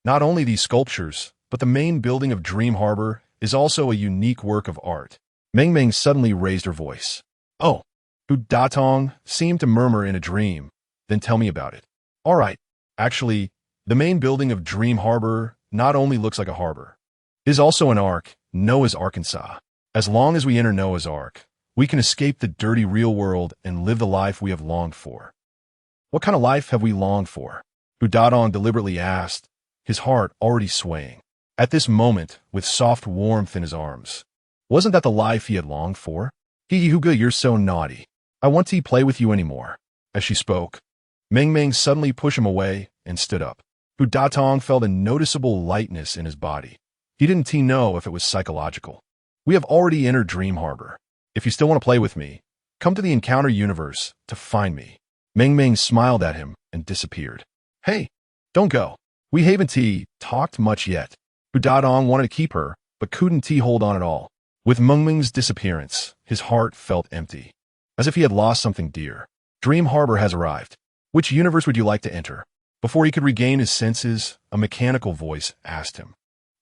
Not only these sculptures, but the main building of Dream Harbor is also a unique work of art. Meng Meng suddenly raised her voice. Oh, Hu Datong seemed to murmur in a dream. Then tell me about it. All right. Actually, The main building of Dream Harbor not only looks like a harbor, it is also an ark, Noah's Arkansas. As long as we enter Noah's Ark, we can escape the dirty real world and live the life we have longed for. What kind of life have we longed for? Hua deliberately asked, his heart already swaying. At this moment, with soft warmth in his arms. Wasn't that the life he had longed for? Huga, you're so naughty. I want to play with you anymore. As she spoke, Meng suddenly pushed him away and stood up. Hua felt a noticeable lightness in his body. He didn't know if it was psychological. We have already entered Dream Harbor. If you still want to play with me, come to the Encounter universe to find me. Meng smiled at him and disappeared. Hey, don't go. We haven't talked much yet. Hua wanted to keep her, but couldn't hold on at all. With Meng's disappearance, his heart felt empty, as if he had lost something dear. Dream Harbor has arrived. Which universe would you like to enter? Before he could regain his senses, a mechanical voice asked him.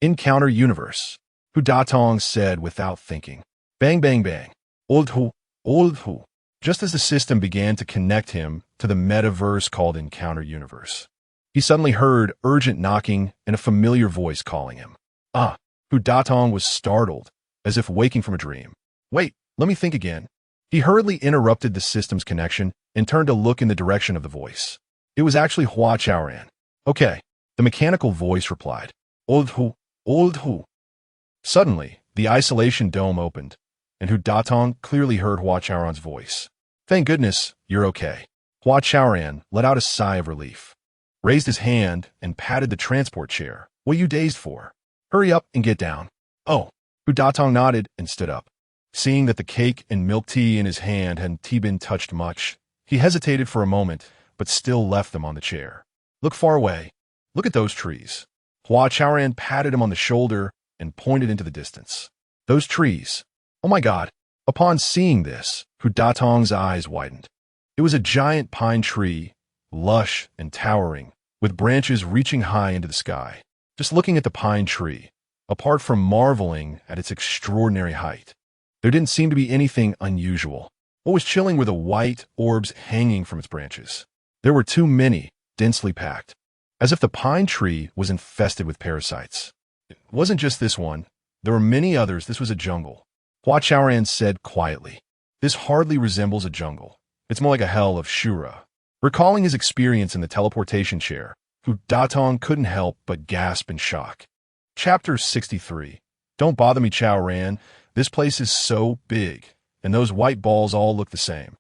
Encounter universe, Hua said without thinking. Bang, bang, bang. Old Hu. Just as the system began to connect him to the metaverse called Encounter Universe, he suddenly heard urgent knocking and a familiar voice calling him. Hua was startled, as if waking from a dream. Wait, let me think again. He hurriedly interrupted the system's connection and turned to look in the direction of the voice. It was actually Hua Chaoran. Okay, the mechanical voice replied. Old Hu. Suddenly, the isolation dome opened, and Hua clearly heard Hua Chaoran's voice. Thank goodness, you're okay. Hua Chaoran let out a sigh of relief, raised his hand, and patted the transport chair. What are you dazed for? Hurry up and get down. Oh, Hua nodded and stood up. Seeing that the cake and milk tea in his hand hadn't been touched much, he hesitated for a moment, but still left them on the chair. Look far away. Look at those trees. Hua Chaoran patted him on the shoulder and pointed into the distance. Those trees. Oh my God. Upon seeing this, Hua's eyes widened. It was a giant pine tree, lush and towering, with branches reaching high into the sky. Just looking at the pine tree, apart from marveling at its extraordinary height, there didn't seem to be anything unusual. What was chilling were the white orbs hanging from its branches. There were too many, densely packed, as if the pine tree was infested with parasites. It wasn't just this one. There were many others. This was a jungle. Hua Chaoran said quietly. This hardly resembles a jungle. It's more like a hell of Shura. Recalling his experience in the teleportation chair, Hua couldn't help but gasp in shock. Chapter 63. Don't bother me, Chaoran. This place is so big, and those white balls all look the same.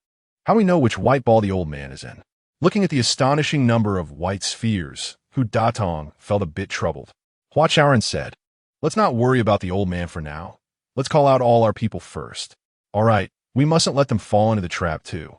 How do we know which white ball the old man is in? Looking at the astonishing number of white spheres, Hua felt a bit troubled. Hua Chaoran said, Let's not worry about the old man for now. Let's call out all our people first. All right, we mustn't let them fall into the trap too.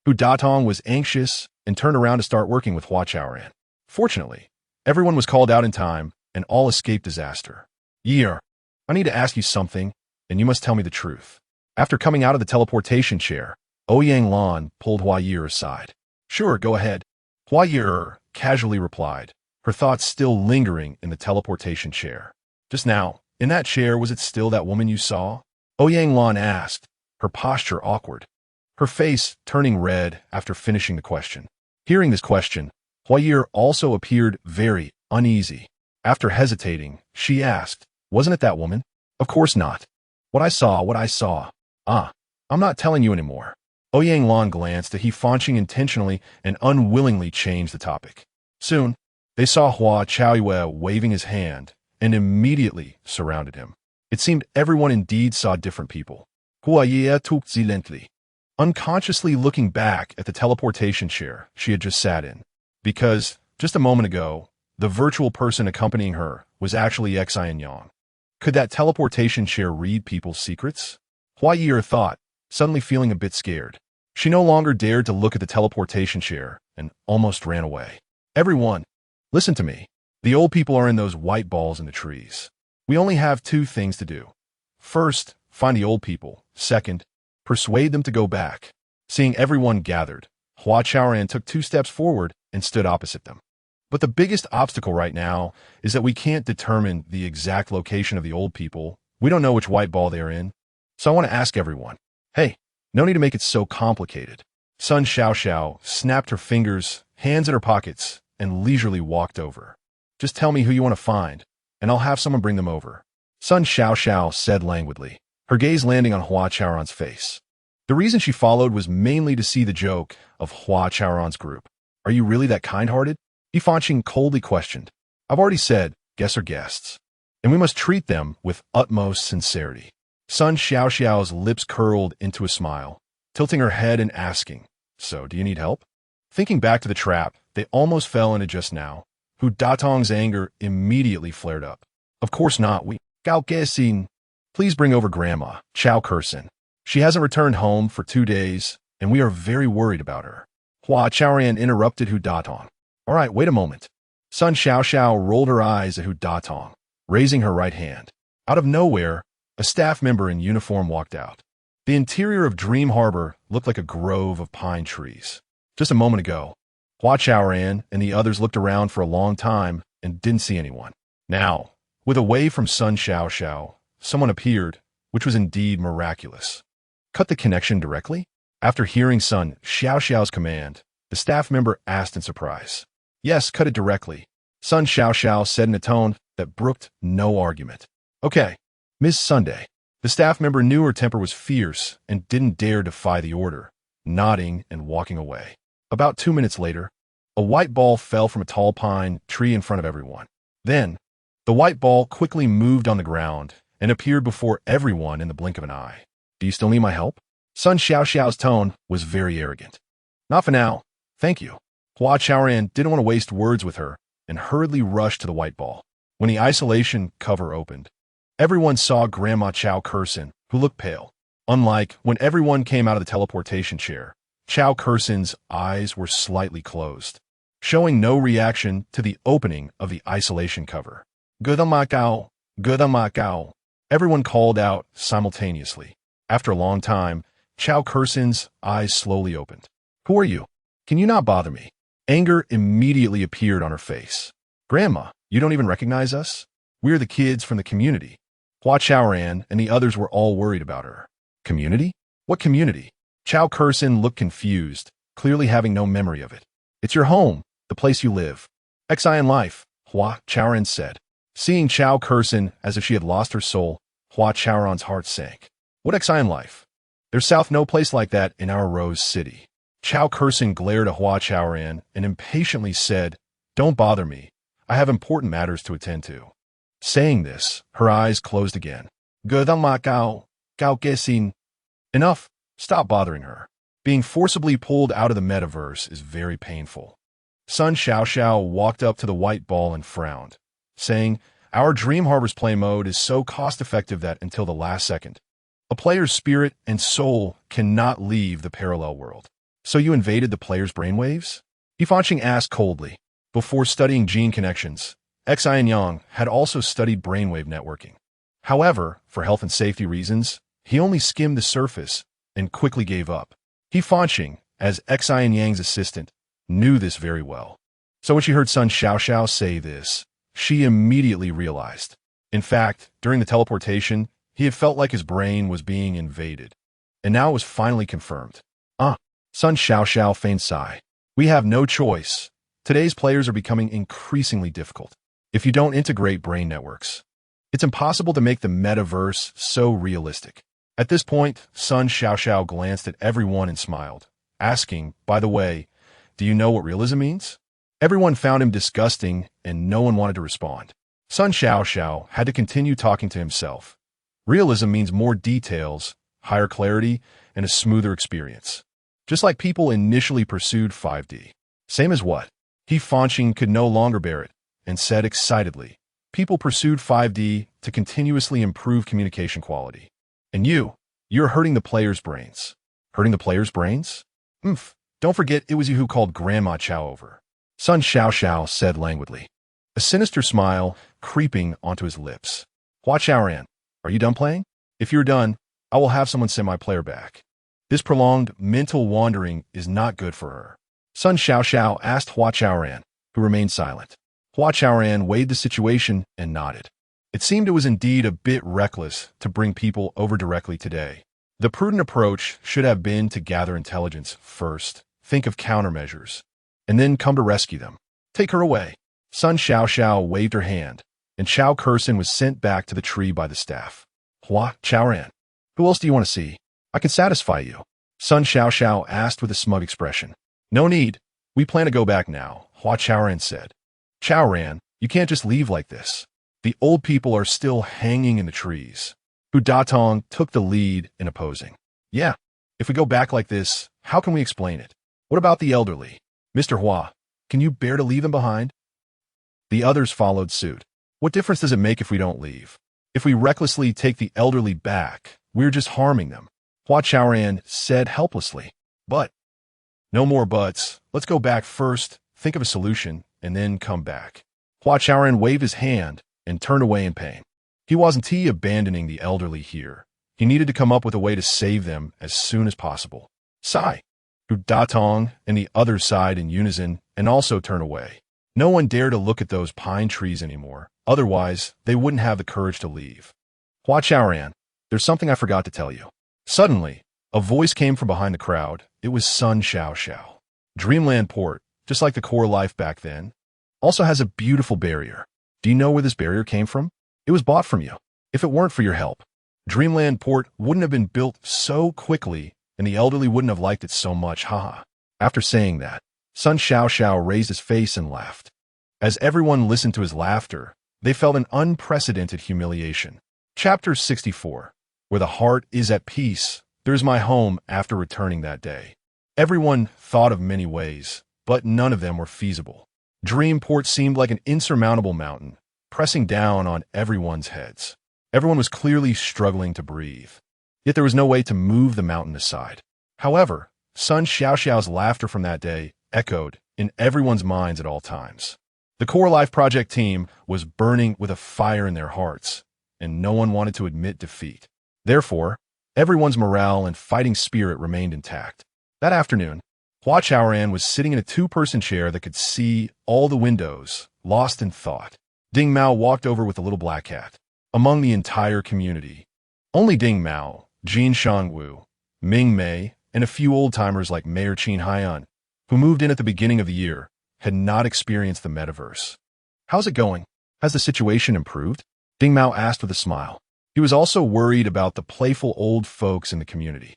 Hua was anxious and turned around to start working with Hua Chaoran. Fortunately, everyone was called out in time and all escaped disaster. Ye'er, I need to ask you something, and you must tell me the truth. After coming out of the teleportation chair, Ling Han pulled Hua Ye'er aside. Sure, go ahead. Hua Ye'er casually replied, her thoughts still lingering in the teleportation chair. Just now, in that chair, was it still that woman you saw? Ling Han asked, her posture awkward, her face turning red after finishing the question. Hearing this question, Hua Ye'er also appeared very uneasy. After hesitating, she asked, Wasn't it that woman? Of course not. What I saw. I'm not telling you anymore. Ling Han glanced at Fanqing intentionally and unwillingly changed the topic. Soon, they saw Hua Chaoran waving his hand and immediately surrounded him. It seemed everyone indeed saw different people. Hua Ye'er took silently, unconsciously looking back at the teleportation chair she had just sat in, because, just a moment ago, the virtual person accompanying her was actually Xin Yang. Could that teleportation chair read people's secrets? Hua Ye'er thought, suddenly feeling a bit scared. She no longer dared to look at the teleportation chair and almost ran away. Everyone, listen to me. The old people are in those white balls in the trees. We only have two things to do. First, find the old people. Second, persuade them to go back. Seeing everyone gathered, Hua Chaoran took 2 steps forward and stood opposite them. But the biggest obstacle right now is that we can't determine the exact location of the old people. We don't know which white ball they are in. So I want to ask everyone, hey, no need to make it so complicated. Sun Xiao snapped her fingers, hands in her pockets, and leisurely walked over. Just tell me who you want to find, and I'll have someone bring them over. Sun Xiao said languidly, her gaze landing on Hua Chaoran's face. The reason she followed was mainly to see the joke of Hua Chaoran's group. Are you really that kind-hearted? Yifanqing coldly questioned. I've already said, guests are guests, and we must treat them with utmost sincerity. Sun Xiao's lips curled into a smile, tilting her head and asking, so do you need help? Thinking back to the trap they almost fell into just now, Hu Datong's anger immediately flared up. Of course not, we Gao Gesin. Please bring over Grandma, Chao Curson. She hasn't returned home for 2 days, and we are very worried about her. Hua Chaoran interrupted Hu Datong. All right, wait a moment. Sun Xiao rolled her eyes at Hu Datong, raising her right hand. Out of nowhere, a staff member in uniform walked out. The interior of Dream Harbor looked like a grove of pine trees. Just a moment ago, Hua Chaoran and the others looked around for a long time and didn't see anyone. Now, with away from Sun Xiao, someone appeared, which was indeed miraculous. Cut the connection directly? After hearing Sun Xiao's command, the staff member asked in surprise. Yes, cut it directly. Sun Xiao said in a tone that brooked no argument. Okay, Miss Sunday. The staff member knew her temper was fierce and didn't dare defy the order, nodding and walking away. About 2 minutes later, a white ball fell from a tall pine tree in front of everyone. Then, the white ball quickly moved on the ground and appeared before everyone in the blink of an eye. Do you still need my help? Sun Xiao's tone was very arrogant. Not for now, thank you. Hua Chaoran didn't want to waste words with her and hurriedly rushed to the white ball. When the isolation cover opened, everyone saw Grandma Chao Curson, who looked pale. Unlike when everyone came out of the teleportation chair, Chao Curson's eyes were slightly closed, showing no reaction to the opening of the isolation cover. Gao. Everyone called out simultaneously. After a long time, Chao Curson's eyes slowly opened. Who are you? Can you not bother me? Anger immediately appeared on her face. Grandma, you don't even recognize us? We're the kids from the community. Hua Chaoran and the others were all worried about her. Community? What community? Chao Curson looked confused, clearly having no memory of it. It's your home, the place you live. Xi in life, Hua Chaoran said. Seeing Chao Curson as if she had lost her soul, Hua Chaoran's heart sank. What Xi in life? There's no place like that in our Rose City. Chao Curson glared at Hua Chaoran and impatiently said, Don't bother me. I have important matters to attend to. Saying this, her eyes closed again. Gao Gesin. Enough. Stop bothering her. Being forcibly pulled out of the metaverse is very painful. Sun Xiao walked up to the white ball and frowned, saying, Our Dream Harbor's play mode is so cost-effective that until the last second, a player's spirit and soul cannot leave the parallel world. So you invaded the player's brainwaves? Yifanqing asked coldly. Before studying gene connections, Xin Yang had also studied brainwave networking. However, for health and safety reasons, he only skimmed the surface and quickly gave up. Yifanqing, as Xin Yang's assistant, knew this very well. So when she heard Sun Xiao say this, she immediately realized. In fact, during the teleportation, he had felt like his brain was being invaded. And now it was finally confirmed. Sun Xiao feigned sigh. We have no choice. Today's players are becoming increasingly difficult. If you don't integrate brain networks, it's impossible to make the metaverse so realistic. At this point, Sun Xiao glanced at everyone and smiled, asking, by the way, do you know what realism means? Everyone found him disgusting and no one wanted to respond. Sun Xiao had to continue talking to himself. Realism means more details, higher clarity, and a smoother experience. Just like people initially pursued 5D. Same as what? Yifanqing could no longer bear it, and said excitedly, people pursued 5D to continuously improve communication quality. And you're hurting the players' brains. Hurting the players' brains? Don't forget it was you who called Grandma Chao over. Sun Xiao said languidly, a sinister smile creeping onto his lips. Hua Chaoran, are you done playing? If you're done, I will have someone send my player back. This prolonged mental wandering is not good for her. Sun Xiao asked Hua Chaoran, who remained silent. Hua Chaoran weighed the situation and nodded. It seemed it was indeed a bit reckless to bring people over directly today. The prudent approach should have been to gather intelligence first, think of countermeasures, and then come to rescue them. Take her away. Sun Xiao waved her hand, and Chao Curson was sent back to the tree by the staff. Hua Chaoran, who else do you want to see? I can satisfy you. Sun Xiao asked with a smug expression. No need. We plan to go back now, Hua Chaoran said. Chaoran, you can't just leave like this. The old people are still hanging in the trees. Hu Datong took the lead in opposing. Yeah, if we go back like this, how can we explain it? What about the elderly? Mr. Hua, can you bear to leave them behind? The others followed suit. What difference does it make if we don't leave? If we recklessly take the elderly back, we're just harming them, Hua Chaoran said helplessly. But, no more buts. Let's go back first, think of a solution, and then come back. Hua Chaoran waved his hand and turned away in pain. He wasn't abandoning the elderly here. He needed to come up with a way to save them as soon as possible. Sigh. Hu Datong and the others sighed in unison and also turned away. No one dared to look at those pine trees anymore. Otherwise, they wouldn't have the courage to leave. Hua Chaoran, there's something I forgot to tell you. Suddenly, a voice came from behind the crowd. It was Sun Xiao. Dreamland Port, just like the core life back then, also has a beautiful barrier. Do you know where this barrier came from? It was bought from you. If it weren't for your help, Dreamland Port wouldn't have been built so quickly, and the elderly wouldn't have liked it so much, haha. After saying that, Sun Xiao raised his face and laughed. As everyone listened to his laughter, they felt an unprecedented humiliation. Chapter 64. Where the heart is at peace, there's my home after returning that day. Everyone thought of many ways, but none of them were feasible. Dreamport seemed like an insurmountable mountain, pressing down on everyone's heads. Everyone was clearly struggling to breathe. Yet there was no way to move the mountain aside. However, Sun Xiao's laughter from that day echoed in everyone's minds at all times. The Core Life Project team was burning with a fire in their hearts, and no one wanted to admit defeat. Therefore, everyone's morale and fighting spirit remained intact. That afternoon, Hua Chaoran was sitting in a two-person chair that could see all the windows, lost in thought. Ding Mao walked over with the little black cat. Among the entire community, only Ding Mao, Jin Shangwu, Ming Mei, and a few old-timers like Mayor Qin Haiyan, who moved in at the beginning of the year, had not experienced the metaverse. How's it going? Has the situation improved? Ding Mao asked with a smile. He was also worried about the playful old folks in the community.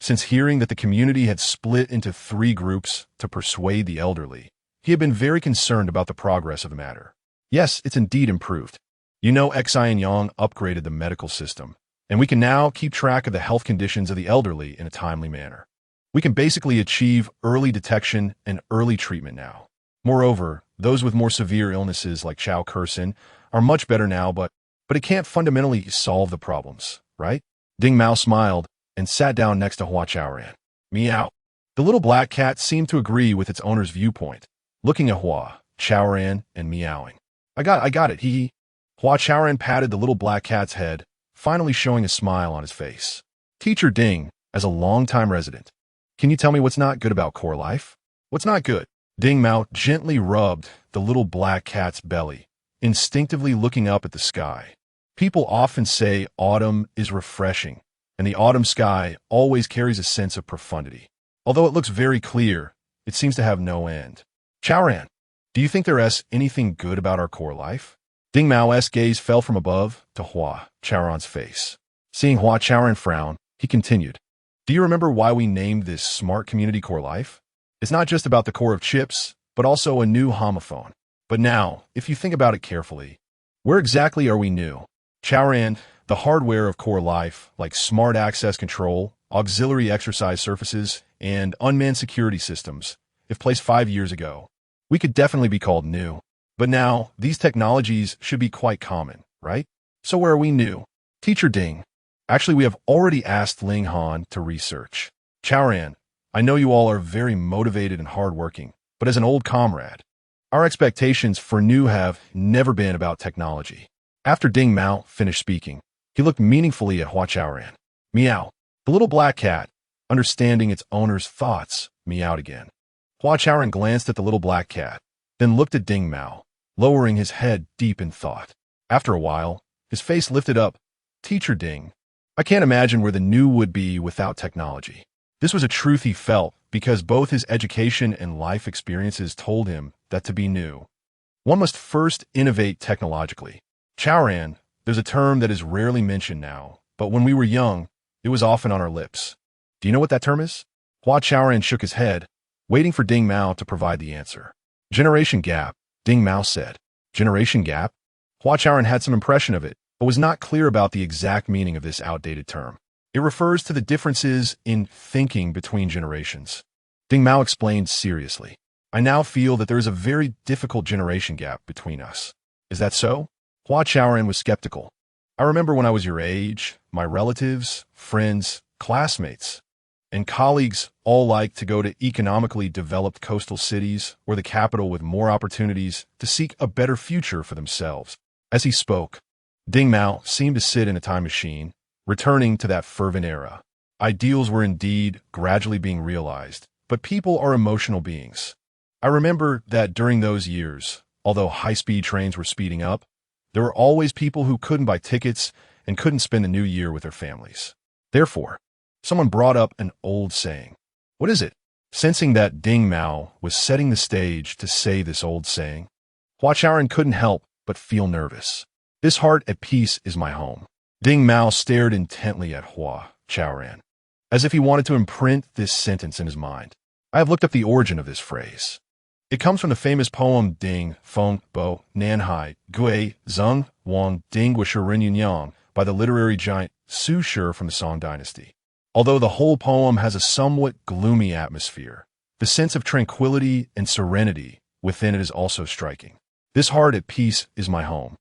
Since hearing that the community had split into 3 groups to persuade the elderly, he had been very concerned about the progress of the matter. Yes, it's indeed improved. You know, Xin Yang upgraded the medical system, and we can now keep track of the health conditions of the elderly in a timely manner. We can basically achieve early detection and early treatment now. Moreover, those with more severe illnesses like Chao Curson are much better now, but it can't fundamentally solve the problems, right? Ding Mao smiled and sat down next to Hua Chaoran. Meow. The little black cat seemed to agree with its owner's viewpoint, looking at Hua Chaoran and meowing. I got it, hee. Hua Chaoran patted the little black cat's head, finally showing a smile on his face. Teacher Ding, as a longtime resident, can you tell me what's not good about Core Life? What's not good? Ding Mao gently rubbed the little black cat's belly, instinctively looking up at the sky. People often say autumn is refreshing, and the autumn sky always carries a sense of profundity. Although it looks very clear, it seems to have no end. Chaoran, do you think there is anything good about our core life? Ding Mao's gaze fell from above to Hua Chaoran's face. Seeing Hua Chaoran frown, he continued. Do you remember why we named this smart community Core Life? It's not just about the core of chips, but also a new homophone. But now, if you think about it carefully, where exactly are we new? Chaoran, the hardware of Core Life, like smart access control, auxiliary exercise surfaces, and unmanned security systems, if placed 5 years ago, we could definitely be called new. But now, these technologies should be quite common, right? So where are we new? Teacher Ding. Actually, we have already asked Ling Han to research. Chaoran, I know you all are very motivated and hardworking, but as an old comrade, our expectations for new have never been about technology. After Ding Mao finished speaking, he looked meaningfully at Hua Chaoran. Meow. The little black cat, understanding its owner's thoughts, meowed again. Hua Chaoran glanced at the little black cat, then looked at Ding Mao, lowering his head deep in thought. After a while, his face lifted up. Teacher Ding, I can't imagine where the new would be without technology. This was a truth he felt because both his education and life experiences told him that to be new, one must first innovate technologically. Chaoran, there's a term that is rarely mentioned now, but when we were young, it was often on our lips. Do you know what that term is? Hua Chaoran shook his head, waiting for Ding Mao to provide the answer. Generation gap, Ding Mao said. Generation gap? Hua Chaoran had some impression of it, but was not clear about the exact meaning of this outdated term. It refers to the differences in thinking between generations. Ding Mao explained seriously. I now feel that there is a very difficult generation gap between us. Is that so? Hua Chaoran was skeptical. I remember when I was your age, my relatives, friends, classmates, and colleagues all liked to go to economically developed coastal cities or the capital with more opportunities to seek a better future for themselves. As he spoke, Ding Mao seemed to sit in a time machine, returning to that fervent era. Ideals were indeed gradually being realized, but people are emotional beings. I remember that during those years, although high-speed trains were speeding up, there were always people who couldn't buy tickets and couldn't spend the new year with their families. Therefore, someone brought up an old saying. What is it? Sensing that Ding Mao was setting the stage to say this old saying, Hua Chaoran couldn't help but feel nervous. This heart at peace is my home. Ding Mao stared intently at Hua Chaoran, as if he wanted to imprint this sentence in his mind. I have looked up the origin of this phrase. It comes from the famous poem Ding, Feng, Bo, Nanhai, Gui, Zeng, Wang, Ding, Wen Yang by the literary giant Su Shi from the Song dynasty. Although the whole poem has a somewhat gloomy atmosphere, the sense of tranquility and serenity within it is also striking. This heart at peace is my home.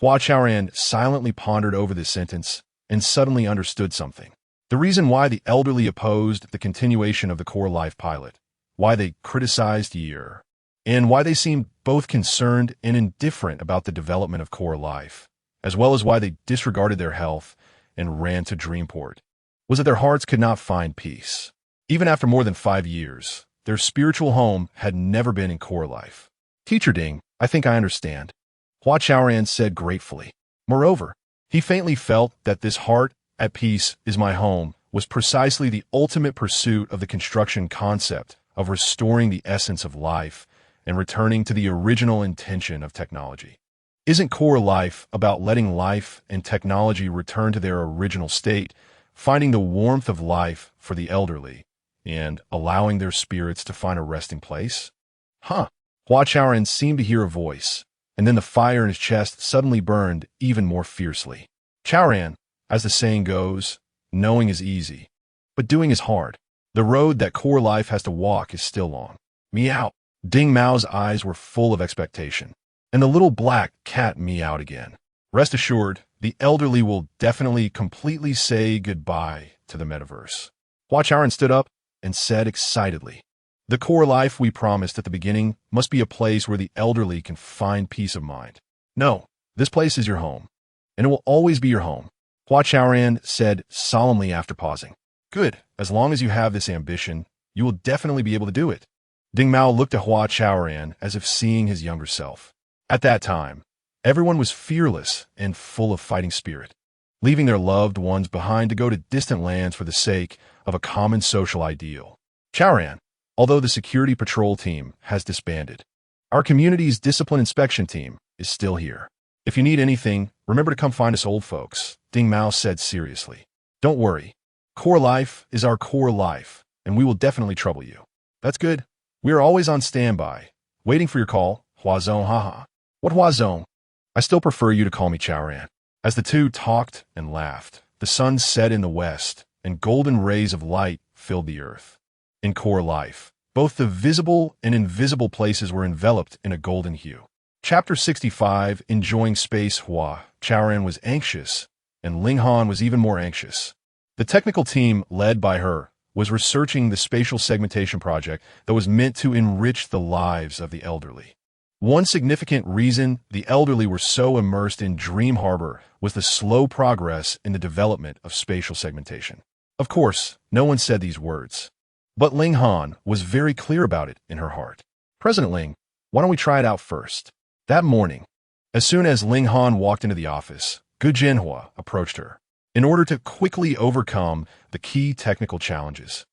Hua Chaoran silently pondered over this sentence and suddenly understood something. The reason why the elderly opposed the continuation of the core life pilot, why they criticized Ye'er, and why they seemed both concerned and indifferent about the development of core life, as well as why they disregarded their health and ran to Dreamport, was that their hearts could not find peace. Even after more than 5 years, their spiritual home had never been in core life. Teacher Ding, I think I understand, Hua Chaoran said gratefully. Moreover, he faintly felt that this heart at peace is my home was precisely the ultimate pursuit of the construction concept of restoring the essence of life and returning to the original intention of technology. Isn't core life about letting life and technology return to their original state, finding the warmth of life for the elderly, and allowing their spirits to find a resting place? Hua Chaoran seemed to hear a voice, and then the fire in his chest suddenly burned even more fiercely. Chaoran, as the saying goes, knowing is easy, but doing is hard. The road that core life has to walk is still long. Meow. Ding Mao's eyes were full of expectation, and the little black cat meowed again. Rest assured, the elderly will definitely completely say goodbye to the metaverse. Hua Chaoran stood up and said excitedly, the core life we promised at the beginning must be a place where the elderly can find peace of mind. No, this place is your home, and it will always be your home, Hua Chaoran said solemnly after pausing. Good, as long as you have this ambition, you will definitely be able to do it. Ding Mao looked at Hua Chaoran as if seeing his younger self. At that time, everyone was fearless and full of fighting spirit, leaving their loved ones behind to go to distant lands for the sake of a common social ideal. Chaoran, although the security patrol team has disbanded, our community's discipline inspection team is still here. If you need anything, remember to come find us old folks, Ding Mao said seriously. Don't worry. Core life is our core life, and we will definitely trouble you. That's good. We are always on standby, waiting for your call, Huazong haha. What Huazong? I still prefer you to call me Chaoran. As the two talked and laughed, the sun set in the west, and golden rays of light filled the earth. In core life, both the visible and invisible places were enveloped in a golden hue. Chapter 65, Enjoying Space. Hua Chaoran was anxious, and Ling Han was even more anxious. The technical team, led by her, was researching the spatial segmentation project that was meant to enrich the lives of the elderly. One significant reason the elderly were so immersed in Dream Harbor was the slow progress in the development of spatial segmentation. Of course, no one said these words, but Ling Han was very clear about it in her heart. President Ling, why don't we try it out first? That morning, as soon as Ling Han walked into the office, Gu Jinhua approached her. In order to quickly overcome the key technical challenges,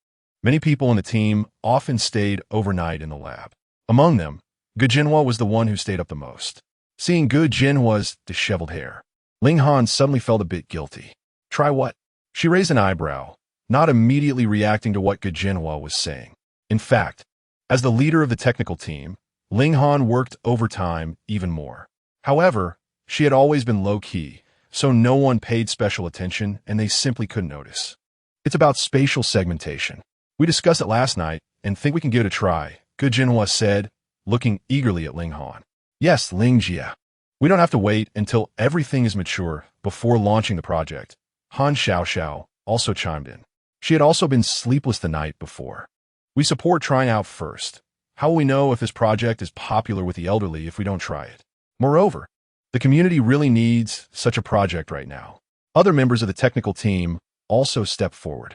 many people in the team often stayed overnight in the lab. Among them, Gu Jinhua was the one who stayed up the most. Seeing Gu Jinhua's disheveled hair, Ling Han suddenly felt a bit guilty. Try what? She raised an eyebrow, not immediately reacting to what Gu Jinhua was saying. In fact, as the leader of the technical team, Ling Han worked overtime even more. However, she had always been low-key, so no one paid special attention and they simply couldn't notice. It's about spatial segmentation. We discussed it last night and think we can give it a try, Gu Jinhua said, looking eagerly at Ling Han. Yes, Ling Jia. We don't have to wait until everything is mature before launching the project. Han Xiaoxiao also chimed in. She had also been sleepless the night before. We support trying out first. How will we know if this project is popular with the elderly if we don't try it? Moreover, the community really needs such a project right now. Other members of the technical team also stepped forward.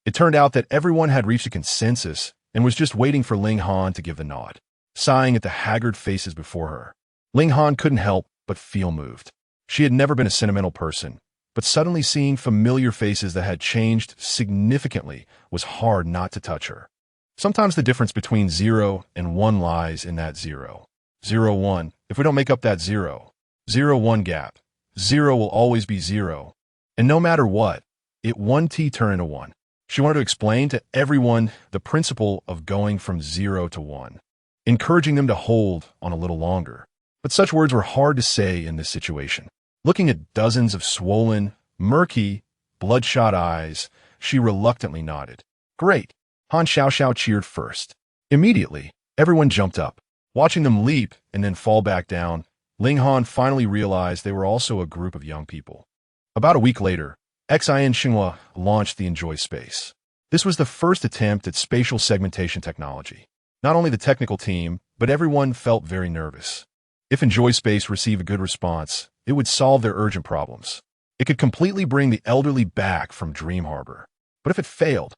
It turned out that everyone had reached a consensus and was just waiting for Ling Han to give the nod. Sighing at the haggard faces before her, Ling Han couldn't help but feel moved. She had never been a sentimental person, but suddenly seeing familiar faces that had changed significantly was hard not to touch her. Sometimes the difference between 0 and 1 lies in that 0. 0, 1. If we don't make up that 0, 0, 1 gap, 0 will always be 0. And no matter what, it 1t turn into 1. She wanted to explain to everyone the principle of going from 0 to 1, encouraging them to hold on a little longer. But such words were hard to say in this situation. Looking at dozens of swollen, murky, bloodshot eyes, she reluctantly nodded. Great. Han Xiaoxiao cheered first. Immediately, everyone jumped up. Watching them leap and then fall back down, Ling Han finally realized they were also a group of young people. About a week later, Xin Xinhua launched the Enjoy Space. This was the first attempt at spatial segmentation technology. Not only the technical team, but everyone felt very nervous. If Enjoy Space received a good response, it would solve their urgent problems. It could completely bring the elderly back from Dream Harbor. But if it failed,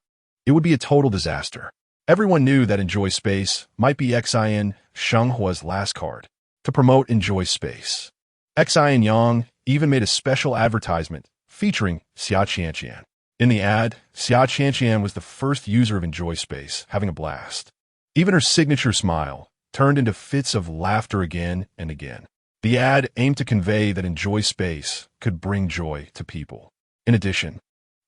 it would be a total disaster. Everyone knew that Enjoy Space might be Xin Xinghua's last card to promote Enjoy Space. Xin Yang even made a special advertisement featuring Xia Qianqian. In the ad, Xia Qianqian was the first user of Enjoy Space, having a blast. Even her signature smile turned into fits of laughter again and again. The ad aimed to convey that Enjoy Space could bring joy to people. In addition,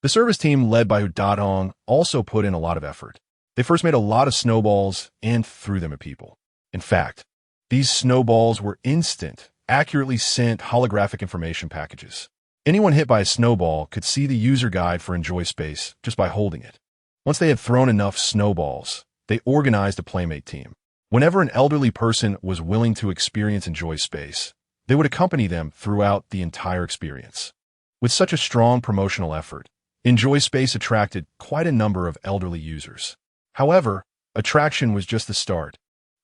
the service team led by Hu also put in a lot of effort. They first made a lot of snowballs and threw them at people. In fact, these snowballs were instant, accurately sent holographic information packages. Anyone hit by a snowball could see the user guide for Enjoy Space just by holding it. Once they had thrown enough snowballs, they organized a playmate team. Whenever an elderly person was willing to experience Enjoy Space, they would accompany them throughout the entire experience. With such a strong promotional effort, Enjoy Space attracted quite a number of elderly users. However, attraction was just the start.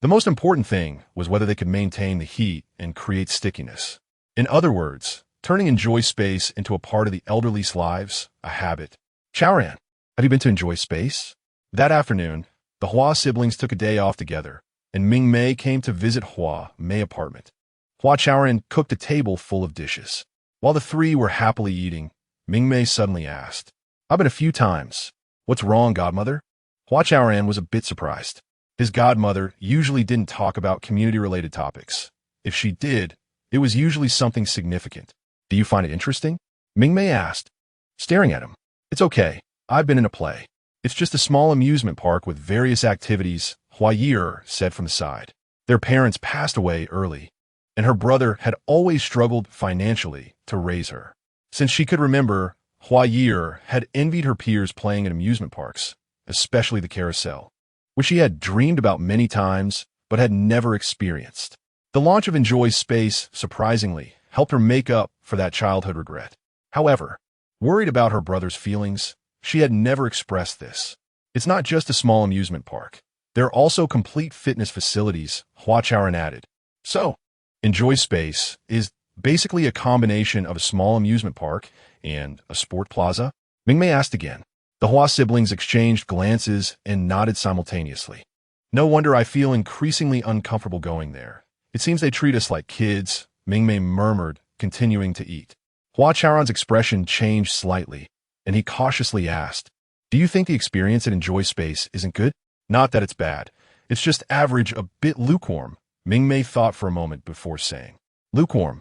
The most important thing was whether they could maintain the heat and create stickiness. In other words, turning Enjoy Space into a part of the elderly's lives, a habit. Chaoran, have you been to Enjoy Space? That afternoon, the Hua siblings took a day off together, and Ming Mei came to visit Hua Mei's apartment. Hua Chaoran cooked a table full of dishes. While the three were happily eating, Ming Mei suddenly asked, I've been a few times. What's wrong, godmother? Hua Chaoran was a bit surprised. His godmother usually didn't talk about community-related topics. If she did, it was usually something significant. Do you find it interesting? Ming Mei asked, staring at him. It's okay. I've been in a play. It's just a small amusement park with various activities, Hua Ye'er said from the side. Their parents passed away early, and her brother had always struggled financially to raise her. Since she could remember, Hua Ye'er had envied her peers playing in amusement parks, especially the carousel, which she had dreamed about many times but had never experienced. The launch of Enjoy Space, surprisingly, helped her make up for that childhood regret. However, worried about her brother's feelings, she had never expressed this. It's not just a small amusement park. There are also complete fitness facilities, Hua Chaoran added. So, Enjoy Space is basically a combination of a small amusement park and a sport plaza? Ming Mei asked again. The Hua siblings exchanged glances and nodded simultaneously. No wonder I feel increasingly uncomfortable going there. It seems they treat us like kids, Ming Mei murmured, continuing to eat. Hua Chaoran's expression changed slightly, and he cautiously asked, Do you think the experience at Enjoy Space isn't good? Not that it's bad. It's just average, a bit lukewarm, Mingmei thought for a moment before saying. Lukewarm.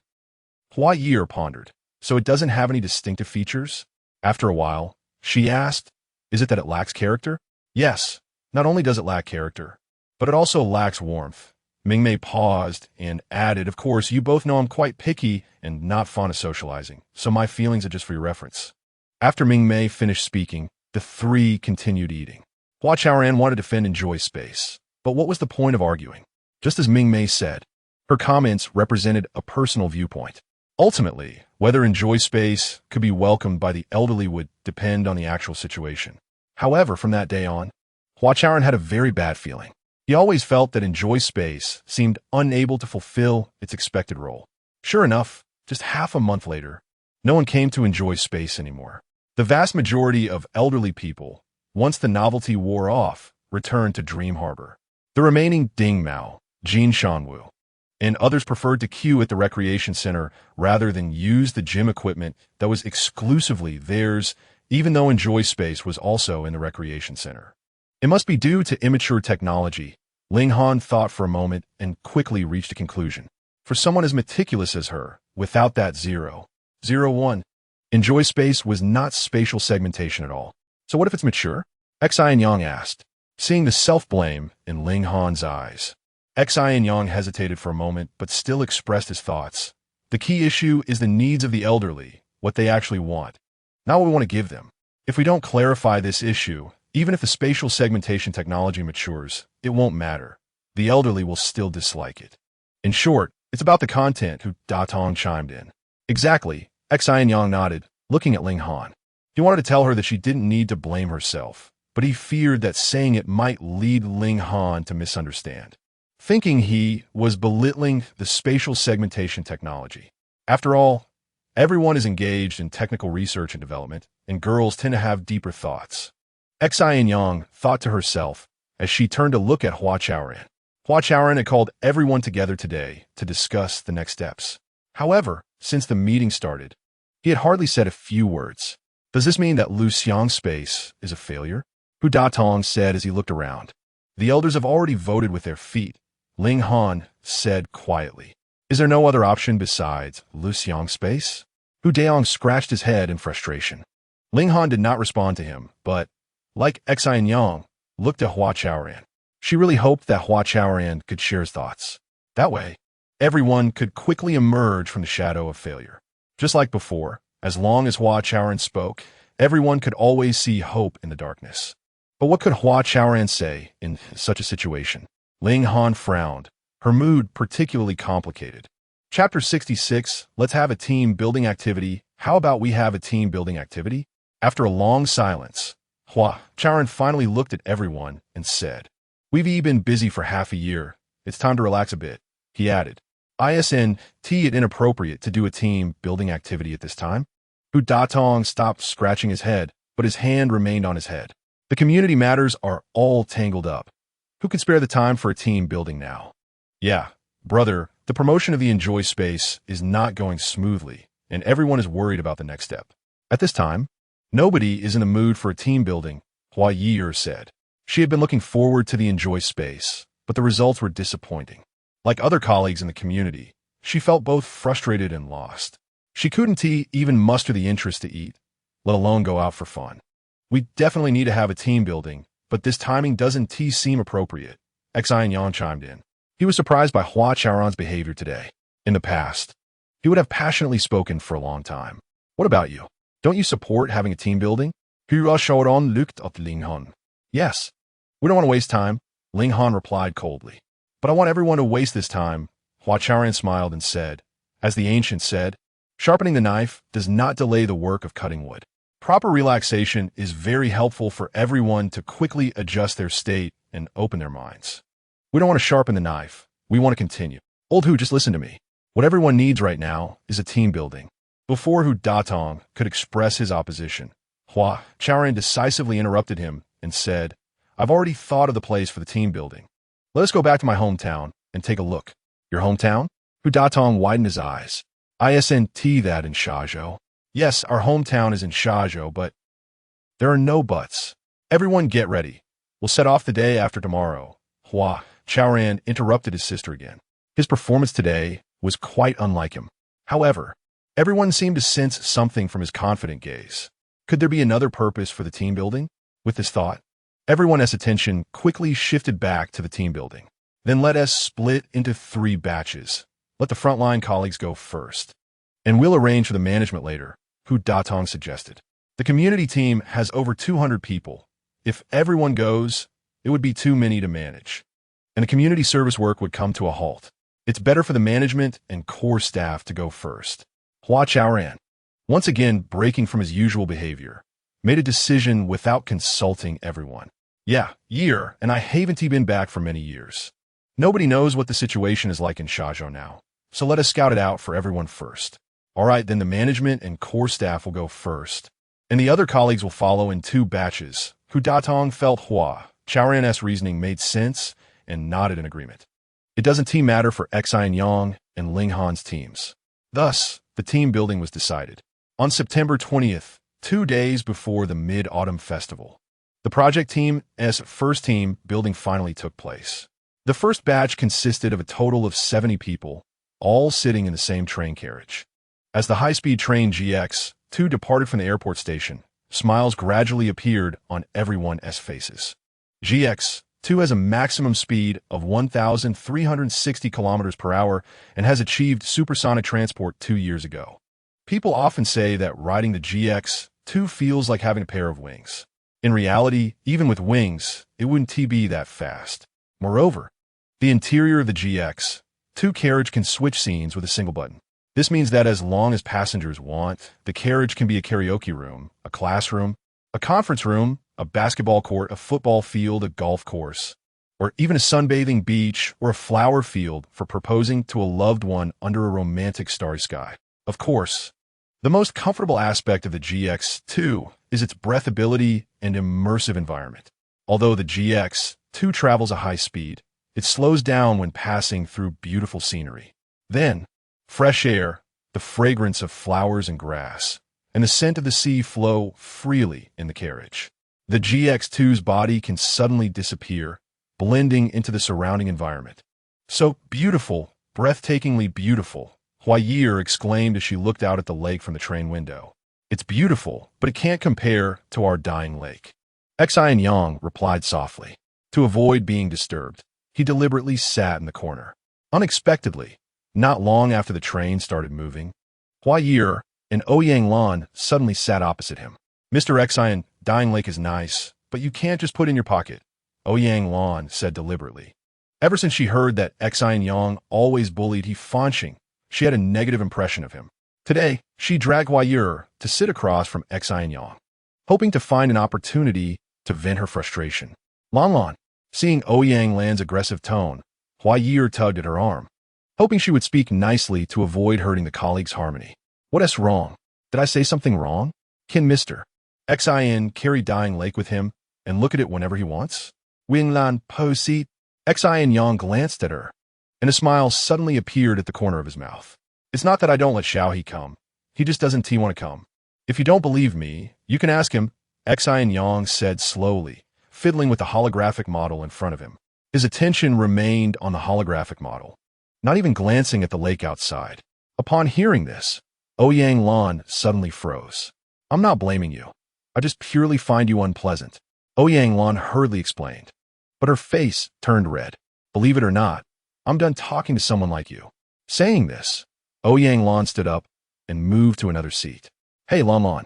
Hua Ye'er pondered. So it doesn't have any distinctive features? After a while, she asked, is it that it lacks character? Yes, not only does it lack character, but it also lacks warmth. Mingmei paused and added, of course, you both know I'm quite picky and not fond of socializing, so my feelings are just for your reference. After Mingmei finished speaking, the three continued eating. Hua Chaoran wanted to defend Enjoy Space, but what was the point of arguing? Just as Mingmei said, her comments represented a personal viewpoint. Ultimately, whether Enjoy Space could be welcomed by the elderly would depend on the actual situation. However, from that day on, Hua Chaoran had a very bad feeling. He always felt that Enjoy Space seemed unable to fulfill its expected role. Sure enough, just half a month later, no one came to Enjoy Space anymore. The vast majority of elderly people, once the novelty wore off, returned to Dream Harbor. The remaining Ding Mao, Jin Shanwu, and others preferred to queue at the recreation center rather than use the gym equipment that was exclusively theirs, even though Enjoy Space was also in the recreation center. It must be due to immature technology. Ling Han thought for a moment and quickly reached a conclusion. For someone as meticulous as her, without that 001, Enjoy Space was not spatial segmentation at all. So what if it's mature? Xin Yang asked, seeing the self-blame in Ling Han's eyes. Xin Yang hesitated for a moment, but still expressed his thoughts. The key issue is the needs of the elderly, what they actually want, not what we want to give them. If we don't clarify this issue, even if the spatial segmentation technology matures, it won't matter. The elderly will still dislike it. In short, it's about the content, Da Tong chimed in. Exactly, Xin Yang nodded, looking at Ling Han. He wanted to tell her that she didn't need to blame herself, but he feared that saying it might lead Ling Han to misunderstand, thinking he was belittling the spatial segmentation technology. After all, everyone is engaged in technical research and development, and girls tend to have deeper thoughts. Xin Yang thought to herself as she turned to look at Hua Chaoran. Hua Chaoran had called everyone together today to discuss the next steps. However, since the meeting started, he had hardly said a few words. Does this mean that Lu Xiang's space is a failure? Hu Datong said as he looked around. The elders have already voted with their feet, Ling Han said quietly. Is there no other option besides Lu Xiang's space? Hu Daong scratched his head in frustration. Ling Han did not respond to him, but, like Xin Yang, looked at Hua Chaoran. She really hoped that Hua Chaoran could share his thoughts. That way, everyone could quickly emerge from the shadow of failure. Just like before, as long as Hua Chaoran spoke, everyone could always see hope in the darkness. But what could Hua Chaoran say in such a situation? Ling Han frowned, her mood particularly complicated. Chapter 66, let's have a team-building activity. How about we have a team-building activity? After a long silence, Hua Chaoran finally looked at everyone and said, We've been busy for half a year. It's time to relax a bit. He added, Isn't it inappropriate to do a team-building activity at this time? Hu Datong stopped scratching his head, but his hand remained on his head. The community matters are all tangled up. Who can spare the time for a team building now? Yeah, brother, the promotion of the Enjoy Space is not going smoothly, and everyone is worried about the next step. At this time, nobody is in the mood for a team building, Hua Ye'er said. She had been looking forward to the Enjoy Space, but the results were disappointing. Like other colleagues in the community, she felt both frustrated and lost. She couldn't even muster the interest to eat, let alone go out for fun. We definitely need to have a team building, but this timing doesn't seem appropriate, Xin Yang chimed in. He was surprised by Hua Chaoran's behavior today. In the past, he would have passionately spoken for a long time. What about you? Don't you support having a team building? Hua Chaoran looked at Ling Han. Yes. We don't want to waste time, Ling Han replied coldly. But I want everyone to waste this time, Hua Chaoran smiled and said, as the ancient said, sharpening the knife does not delay the work of cutting wood. Proper relaxation is very helpful for everyone to quickly adjust their state and open their minds. We don't want to sharpen the knife. We want to continue. Old Hu, just listen to me. What everyone needs right now is a team building. Before Hu Datong could express his opposition, Hua Chaoran decisively interrupted him and said, I've already thought of the place for the team building. Let us go back to my hometown and take a look. Your hometown? Hu Datong widened his eyes. Isn't that in Shazhou? Yes, our hometown is in Shazhou, but there are no buts. Everyone get ready. We'll set off the day after tomorrow. Hua Chaoran interrupted his sister again. His performance today was quite unlike him. However, everyone seemed to sense something from his confident gaze. Could there be another purpose for the team building? With this thought, everyone's attention quickly shifted back to the team building. Then let us split into 3 batches. Let the frontline colleagues go first. And we'll arrange for the management later, Hua Chaoran suggested. The community team has over 200 people. If everyone goes, it would be too many to manage. And the community service work would come to a halt. It's better for the management and core staff to go first. Hua Chaoran, once again breaking from his usual behavior, made a decision without consulting everyone. Yeah, Ye'er and I haven't been back for many years. Nobody knows what the situation is like in Shazhou now, so let us scout it out for everyone first. All right, then the management and core staff will go first, and the other colleagues will follow in 2 batches. Hua Chaoran felt Hua Chaoran's reasoning made sense and nodded in agreement. It doesn't matter for Xin Yang and Ling Han's teams. Thus, the team building was decided. On September 20th, 2 days before the Mid-Autumn Festival, the project team's first team building finally took place. The first batch consisted of a total of 70 people, all sitting in the same train carriage. As the high-speed train GX2 departed from the airport station, smiles gradually appeared on everyone's faces. GX2 has a maximum speed of 1,360 kilometers per hour and has achieved supersonic transport 2 years ago. People often say that riding the GX2 feels like having a pair of wings. In reality, even with wings, it wouldn't be that fast. Moreover, the interior of the GX2 carriage can switch scenes with a single button. This means that as long as passengers want, the carriage can be a karaoke room, a classroom, a conference room, a basketball court, a football field, a golf course, or even a sunbathing beach or a flower field for proposing to a loved one under a romantic starry sky. Of course, the most comfortable aspect of the GX2 is its breathability and immersive environment. Although the GX2 travels at high speed, it slows down when passing through beautiful scenery. Then, fresh air, the fragrance of flowers and grass, and the scent of the sea flow freely in the carriage. The GX2's body can suddenly disappear, blending into the surrounding environment. So beautiful, breathtakingly beautiful, Hua Ye'er exclaimed as she looked out at the lake from the train window. It's beautiful, but it can't compare to our dying lake. Xin Yang replied softly. To avoid being disturbed, he deliberately sat in the corner. Unexpectedly, not long after the train started moving, Hua Ye'er and Ouyang Lan suddenly sat opposite him. Mr. Xin, dying lake is nice, but you can't just put it in your pocket, Ouyang Lan said deliberately. Ever since she heard that Xin Yang always bullied He Fanxing, she had a negative impression of him. Today, she dragged Hua Ye'er to sit across from Xin Yang, hoping to find an opportunity to vent her frustration. Lan, seeing Ouyang Lan's aggressive tone, Hua Ye'er tugged at her arm, hoping she would speak nicely to avoid hurting the colleagues' harmony. What's wrong? Did I say something wrong? Can Mr. Xin carry dying lake with him and look at it whenever he wants? Wing Lan po seat. Xin Yang glanced at her, and a smile suddenly appeared at the corner of his mouth. It's not that I don't let Xiao He come. He just doesn't want to come. If you don't believe me, you can ask him, Xin Yang said slowly, fiddling with the holographic model in front of him. His attention remained on the holographic model, not even glancing at the lake outside. Upon hearing this, Ouyang Lan suddenly froze. I'm not blaming you. I just purely find you unpleasant, Ouyang Lan hurriedly explained. But her face turned red. Believe it or not, I'm done talking to someone like you. Saying this, Ouyang Lan stood up and moved to another seat. Hey, Lan.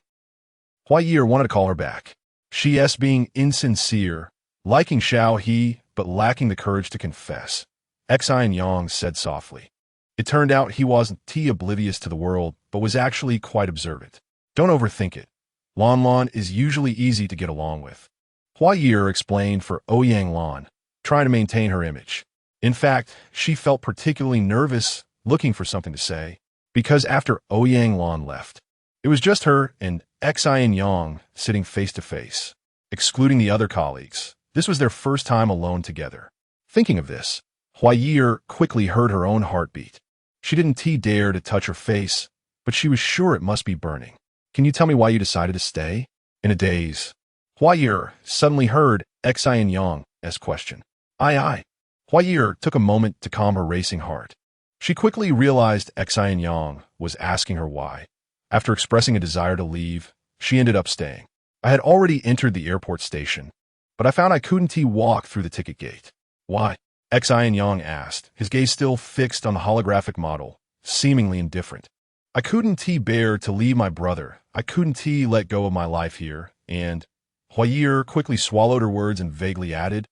Hua Ye'er wanted to call her back. She's being insincere, liking Xiao He, but lacking the courage to confess, Xin Yang said softly. It turned out he wasn't oblivious to the world, but was actually quite observant. Don't overthink it. Lan is usually easy to get along with. Hua Ye'er explained for Ouyang Lan, trying to maintain her image. In fact, she felt particularly nervous, looking for something to say, because after Ouyang Lan left, it was just her and Xin Yang sitting face to face. Excluding the other colleagues, this was their first time alone together. Thinking of this, Hua Ye'er quickly heard her own heartbeat. She didn't dare to touch her face, but she was sure it must be burning. Can you tell me why you decided to stay? In a daze, Hua Ye'er suddenly heard Xin Yang's question. Aye. Hua Ye'er took a moment to calm her racing heart. She quickly realized Xin Yang was asking her why. After expressing a desire to leave, she ended up staying. I had already entered the airport station, but I found I couldn't walk through the ticket gate. Why? Xin Yang asked, his gaze still fixed on the holographic model, seemingly indifferent. I couldn't bear to leave my brother. I couldn't let go of my life here, and Hua Ye'er quickly swallowed her words and vaguely added,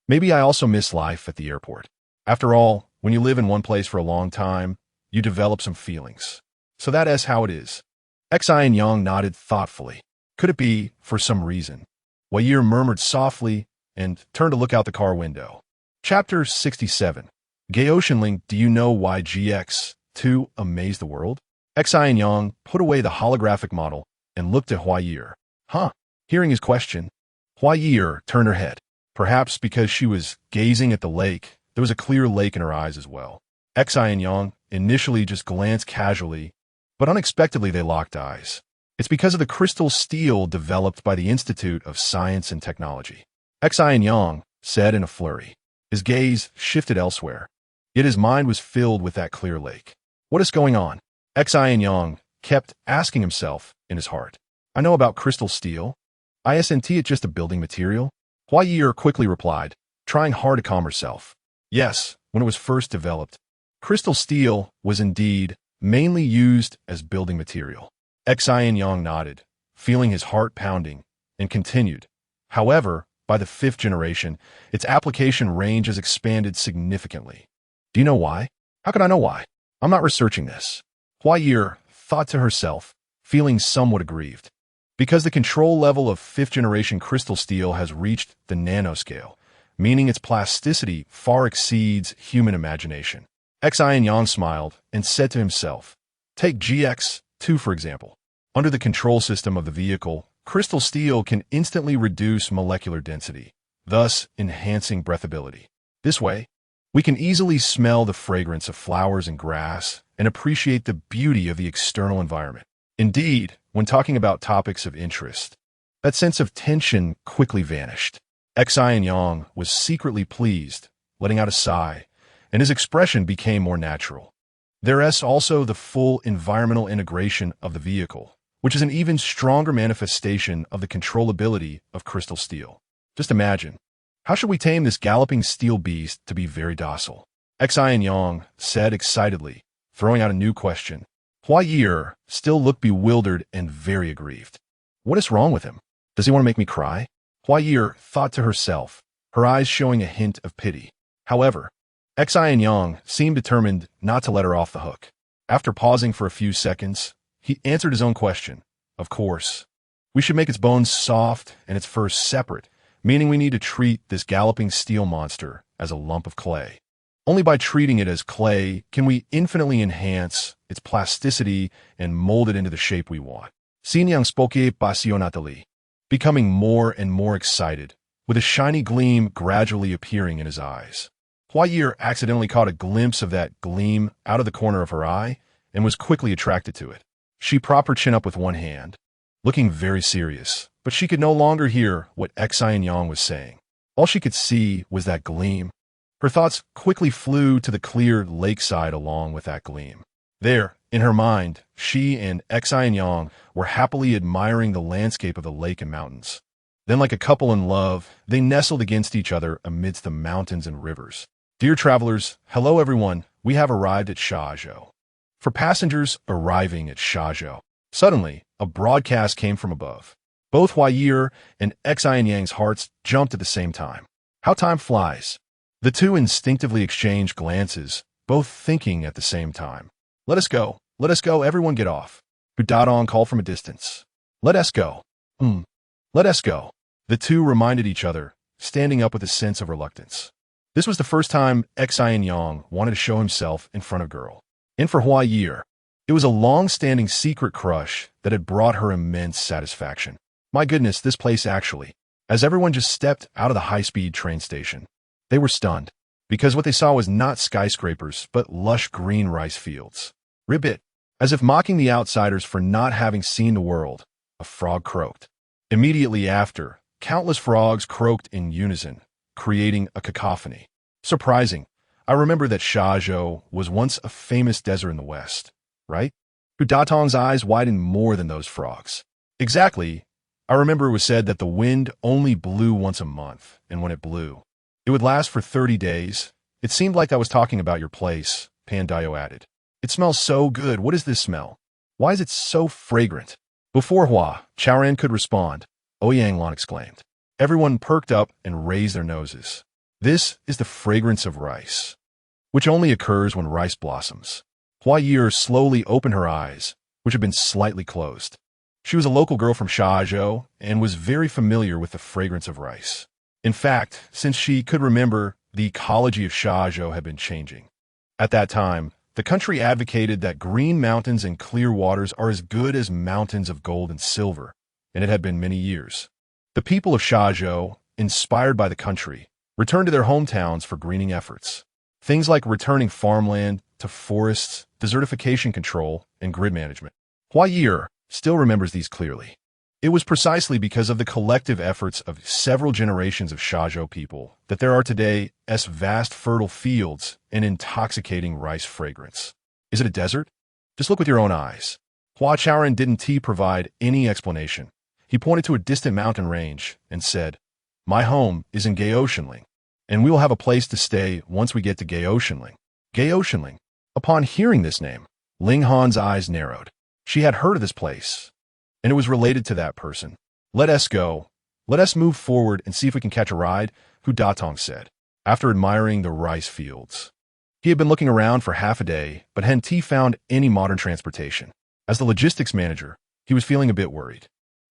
maybe I also miss life at the airport. After all, when you live in one place for a long time, you develop some feelings. So that is how it is. Xin Yang nodded thoughtfully. Could it be for some reason? Hua Ye'er murmured softly and turned to look out the car window. Chapter 67. Gaoshenling, do you know why GX2 amazed the world? Xin Yang put away the holographic model and looked at Hua Ye'er. Huh? Hearing his question, Hua Ye'er turned her head. Perhaps because she was gazing at the lake, there was a clear lake in her eyes as well. Xin Yang initially just glanced casually, but unexpectedly they locked eyes. It's because of the crystal steel developed by the Institute of Science and Technology. Xin Yang said in a flurry. His gaze shifted elsewhere, yet his mind was filled with that clear lake. What is going on? Xin Yang kept asking himself in his heart. I know about crystal steel. Isn't it just a building material? Hua Ye'er quickly replied, trying hard to calm herself. Yes, when it was first developed, crystal steel was indeed mainly used as building material. Xin Yang nodded, feeling his heart pounding, and continued. However, by the 5th generation, its application range has expanded significantly. Do you know why? How could I know why? I'm not researching this. Hua Ye'er thought to herself, feeling somewhat aggrieved. Because the control level of 5th generation crystal steel has reached the nanoscale, meaning its plasticity far exceeds human imagination. Xin Yang smiled and said to himself, take GX2 for example. Under the control system of the vehicle, crystal steel can instantly reduce molecular density, thus enhancing breathability. This way, we can easily smell the fragrance of flowers and grass and appreciate the beauty of the external environment. Indeed, when talking about topics of interest, that sense of tension quickly vanished. Xin Yang was secretly pleased, letting out a sigh, and his expression became more natural. There is also the full environmental integration of the vehicle, which is an even stronger manifestation of the controllability of crystal steel. Just imagine, how should we tame this galloping steel beast to be very docile? Xin Yang said excitedly, throwing out a new question. Hua Ye'er still looked bewildered and very aggrieved. What is wrong with him? Does he want to make me cry? Hua Ye'er thought to herself, her eyes showing a hint of pity. However, Xin Yang seemed determined not to let her off the hook. After pausing for a few seconds, he answered his own question. Of course. We should make its bones soft and its fur separate, meaning we need to treat this galloping steel monster as a lump of clay. Only by treating it as clay can we infinitely enhance its plasticity and mold it into the shape we want. Xin Yang spoke passionately, becoming more and more excited, with a shiny gleam gradually appearing in his eyes. Hua Ye'er accidentally caught a glimpse of that gleam out of the corner of her eye and was quickly attracted to it. She propped her chin up with one hand, looking very serious, but she could no longer hear what Xin Yang was saying. All she could see was that gleam. Her thoughts quickly flew to the clear lakeside along with that gleam. There, in her mind, she and Xin Yang were happily admiring the landscape of the lake and mountains. Then, like a couple in love, they nestled against each other amidst the mountains and rivers. Dear travelers, hello everyone, we have arrived at Shazhou. For passengers arriving at Shazhou, suddenly, a broadcast came from above. Both Hua Ye'er and Xin Yang's hearts jumped at the same time. How time flies. The two instinctively exchanged glances, both thinking at the same time. Let us go, everyone get off. Hu called from a distance. Let us go. Let us go. The two reminded each other, standing up with a sense of reluctance. This was the first time Xin Yang wanted to show himself in front of girl. And for Hua Ye'er, it was a long-standing secret crush that had brought her immense satisfaction. My goodness, this place actually. As everyone just stepped out of the high-speed train station, they were stunned, because what they saw was not skyscrapers, but lush green rice fields. Ribbit, as if mocking the outsiders for not having seen the world, a frog croaked. Immediately after, countless frogs croaked in unison, creating a cacophony. Surprising, I remember that Shazhou was once a famous desert in the west, right? Hu Datong's eyes widened more than those frogs. Exactly. I remember it was said that the wind only blew once a month, and when it blew, it would last for 30 days. It seemed like I was talking about your place, Pandayo added. It smells so good. What is this smell? Why is it so fragrant? Before Hua Chaoran could respond, Ouyang exclaimed. Everyone perked up and raised their noses. This is the fragrance of rice, which only occurs when rice blossoms. Hua Ye'er slowly opened her eyes, which had been slightly closed. She was a local girl from Shazhou and was very familiar with the fragrance of rice. In fact, since she could remember, the ecology of Shazhou had been changing. At that time, the country advocated that green mountains and clear waters are as good as mountains of gold and silver, and it had been many years. The people of Shazhou, inspired by the country, returned to their hometowns for greening efforts. Things like returning farmland to forests, desertification control, and grid management. Hua Ye'er still remembers these clearly. It was precisely because of the collective efforts of several generations of Shazhou people that there are today vast fertile fields and intoxicating rice fragrance. Is it a desert? Just look with your own eyes. Hua Chaoran didn't provide any explanation. He pointed to a distant mountain range and said, "My home is in Gaoshenling, and we will have a place to stay once we get to Gaoshenling." Gaoshenling. Upon hearing this name, Ling Han's eyes narrowed. She had heard of this place, and it was related to that person. Let us go. Let us move forward and see if we can catch a ride, Hu Datong said, after admiring the rice fields. He had been looking around for half a day, but hadn't found any modern transportation. As the logistics manager, he was feeling a bit worried.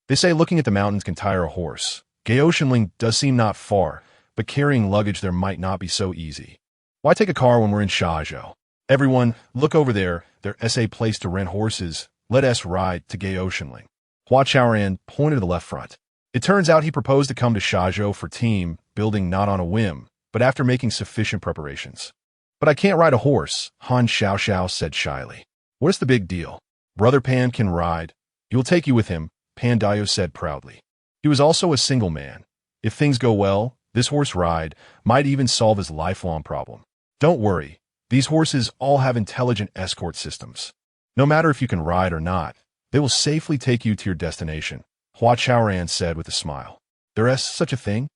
They say looking at the mountains can tire a horse. Gaoshenling does seem not far, but carrying luggage there might not be so easy. Why take a car when we're in Shazhou? Everyone, look over there. There's a place to rent horses. Let us ride to Gaoshenling. Hua Chaoran pointed to the left front. It turns out he proposed to come to Shazhou for team building not on a whim, but after making sufficient preparations. But I can't ride a horse, Han Xiaoxiao said shyly. What is the big deal? Brother Pan can ride. He will take you with him, Pan Dayo said proudly. He was also a single man. If things go well, this horse ride might even solve his lifelong problem. Don't worry. These horses all have intelligent escort systems. No matter if you can ride or not, they will safely take you to your destination, Hua Chaoran said with a smile. There is such a thing?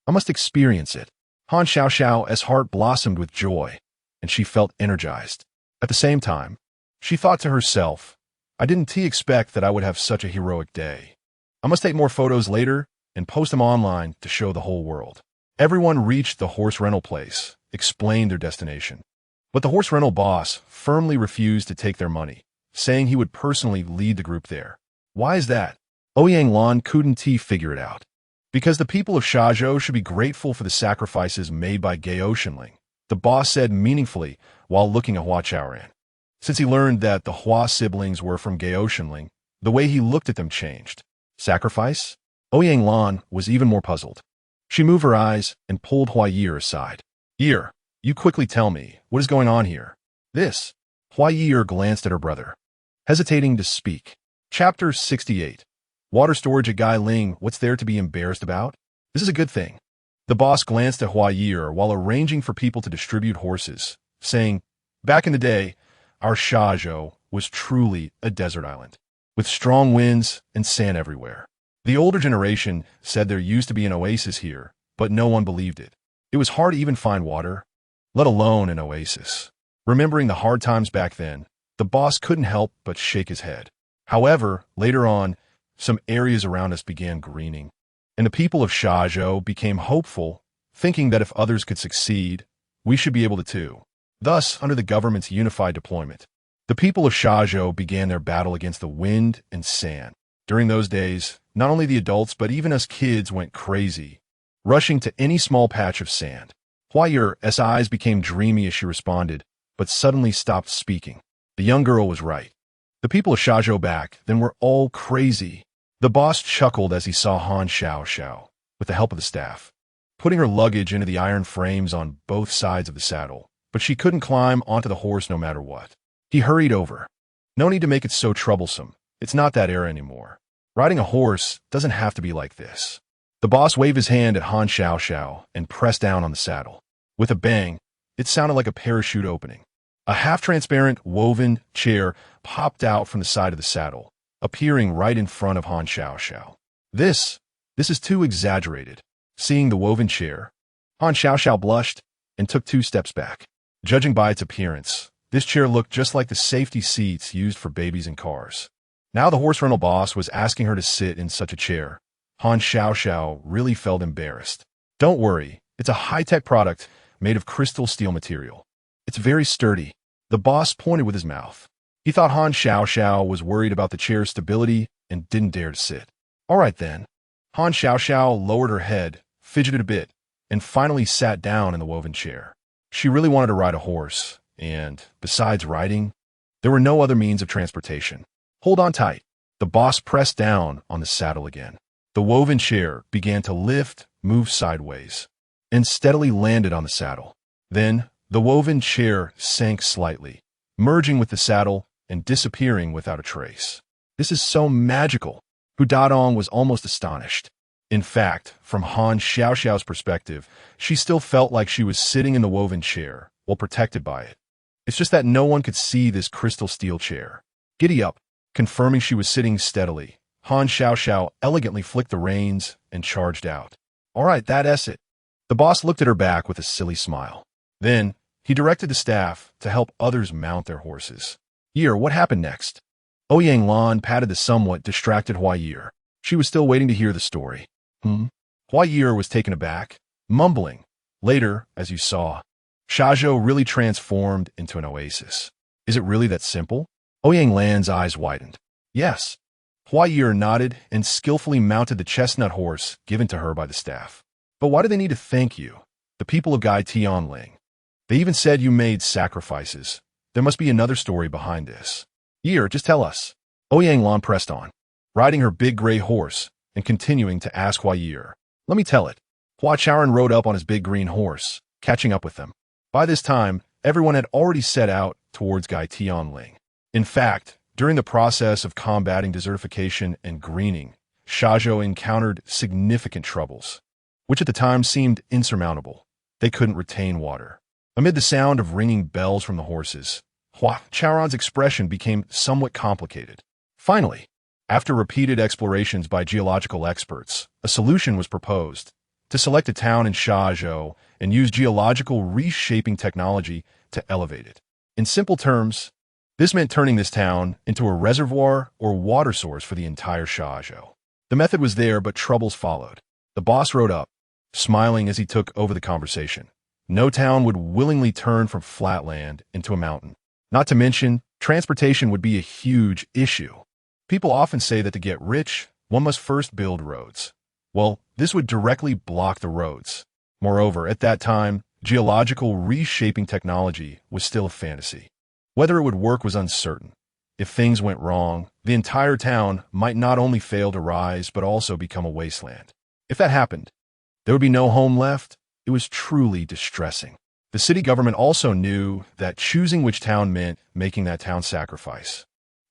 I must experience it. Han Xiaoxiao's heart blossomed with joy, and she felt energized. At the same time, she thought to herself, I didn't expect that I would have such a heroic day. I must take more photos later and post them online to show the whole world. Everyone reached the horse rental place, explained their destination. But the horse rental boss firmly refused to take their money, saying he would personally lead the group there. Why is that? Ouyang couldn't figure it out. Because the people of Shazhou should be grateful for the sacrifices made by Gaoshenling, the boss said meaningfully while looking at Hua Chaoran. Since he learned that the Hua siblings were from Gaoshenling, the way he looked at them changed. Sacrifice? Ouyang was even more puzzled. She moved her eyes and pulled Hua Ye'er aside. Ye'er, you quickly tell me, what is going on here? This. Hua Ye'er glanced at her brother, hesitating to speak. Chapter 68. Water storage at Gai Ling, what's there to be embarrassed about? This is a good thing. The boss glanced at Hua Ye'er while arranging for people to distribute horses, saying, back in the day, our Shazhou was truly a desert island, with strong winds and sand everywhere. The older generation said there used to be an oasis here, but no one believed it. It was hard to even find water, let alone an oasis. Remembering the hard times back then, the boss couldn't help but shake his head. However, later on, some areas around us began greening, and the people of Shazhou became hopeful, thinking that if others could succeed, we should be able to too. Thus, under the government's unified deployment, the people of Shazhou began their battle against the wind and sand. During those days, not only the adults but even us kids went crazy, rushing to any small patch of sand. Hua Ye'er's eyes became dreamy as she responded, but suddenly stopped speaking. The young girl was right. The people of Shazhou back then were all crazy. The boss chuckled as he saw Han Xiaoxiao, with the help of the staff, putting her luggage into the iron frames on both sides of the saddle, but she couldn't climb onto the horse no matter what. He hurried over. No need to make it so troublesome. It's not that era anymore. Riding a horse doesn't have to be like this. The boss waved his hand at Han Xiaoxiao and pressed down on the saddle. With a bang, It sounded like a parachute opening. A half-transparent, woven chair popped out from the side of the saddle, appearing right in front of Han Xiaoxiao. This is too exaggerated. Seeing the woven chair, Han Xiaoxiao blushed and took 2 steps back. Judging by its appearance, this chair looked just like the safety seats used for babies in cars. Now the horse rental boss was asking her to sit in such a chair. Han Xiaoxiao really felt embarrassed. Don't worry, it's a high-tech product made of crystal steel material. It's very sturdy. The boss pointed with his mouth. He thought Han Xiaoxiao was worried about the chair's stability and didn't dare to sit. All right then. Han Xiaoxiao lowered her head, fidgeted a bit, and finally sat down in the woven chair. She really wanted to ride a horse, and, besides riding, there were no other means of transportation. Hold on tight. The boss pressed down on the saddle again. The woven chair began to lift, move sideways, and steadily landed on the saddle. Then, the woven chair sank slightly, merging with the saddle and disappearing without a trace. This is so magical. Hu Dadong was almost astonished. In fact, from Han Xiaoxiao's perspective, she still felt like she was sitting in the woven chair, while protected by it. It's just that no one could see this crystal steel chair. Giddy up. Confirming she was sitting steadily, Han Xiaoxiao elegantly flicked the reins and charged out. All right, that's it. The boss looked at her back with a silly smile. Then, he directed the staff to help others mount their horses. Ye'er, what happened next? Ouyang Lan patted the somewhat distracted Hua Ye'er. She was still waiting to hear the story. Hua Ye'er was taken aback, mumbling. Later, as you saw, Shazhou really transformed into an oasis. Is it really that simple? Ouyang Lan's eyes widened. Yes. Hua Ye'er nodded and skillfully mounted the chestnut horse given to her by the staff. But why do they need to thank you? The people of Gai Tianling. They even said you made sacrifices. There must be another story behind this. Ye'er, just tell us. Ouyang Lan pressed on, riding her big gray horse and continuing to ask Hua Ye'er. Let me tell it. Hua Chaoran rode up on his big green horse, catching up with them. By this time, everyone had already set out towards Gai Tianling. In fact, during the process of combating desertification and greening, Shazhou encountered significant troubles, which at the time seemed insurmountable. They couldn't retain water. Amid the sound of ringing bells from the horses, Hua Chaoran's expression became somewhat complicated. Finally, after repeated explorations by geological experts, a solution was proposed to select a town in Shazhou and use geological reshaping technology to elevate it. In simple terms, this meant turning this town into a reservoir or water source for the entire Shazhou. The method was there, but troubles followed. The boss rode up, smiling as he took over the conversation. No town would willingly turn from flat land into a mountain. Not to mention, transportation would be a huge issue. People often say that to get rich, one must first build roads. Well, this would directly block the roads. Moreover, at that time, geological reshaping technology was still a fantasy. Whether it would work was uncertain. If things went wrong, the entire town might not only fail to rise, but also become a wasteland. If that happened, there would be no home left. It was truly distressing. The city government also knew that choosing which town meant making that town sacrifice.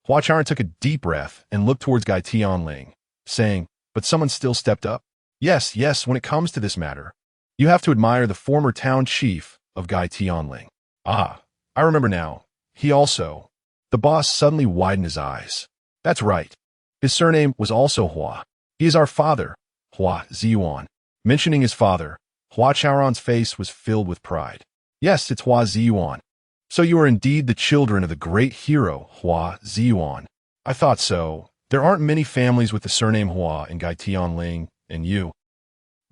Hua Chaoran took a deep breath and looked towards Gai Tianling, saying, but someone still stepped up? Yes, when it comes to this matter, you have to admire the former town chief of Gai Tianling. Ah, I remember now. He also... The boss suddenly widened his eyes. That's right. His surname was also Hua. He is our father, Hua Ziyuan. Mentioning his father, Hua Chaoran's face was filled with pride. Yes, it's Hua Ziyuan. So you are indeed the children of the great hero, Hua Ziyuan. I thought so. There aren't many families with the surname Hua in Gai Tianling, and you.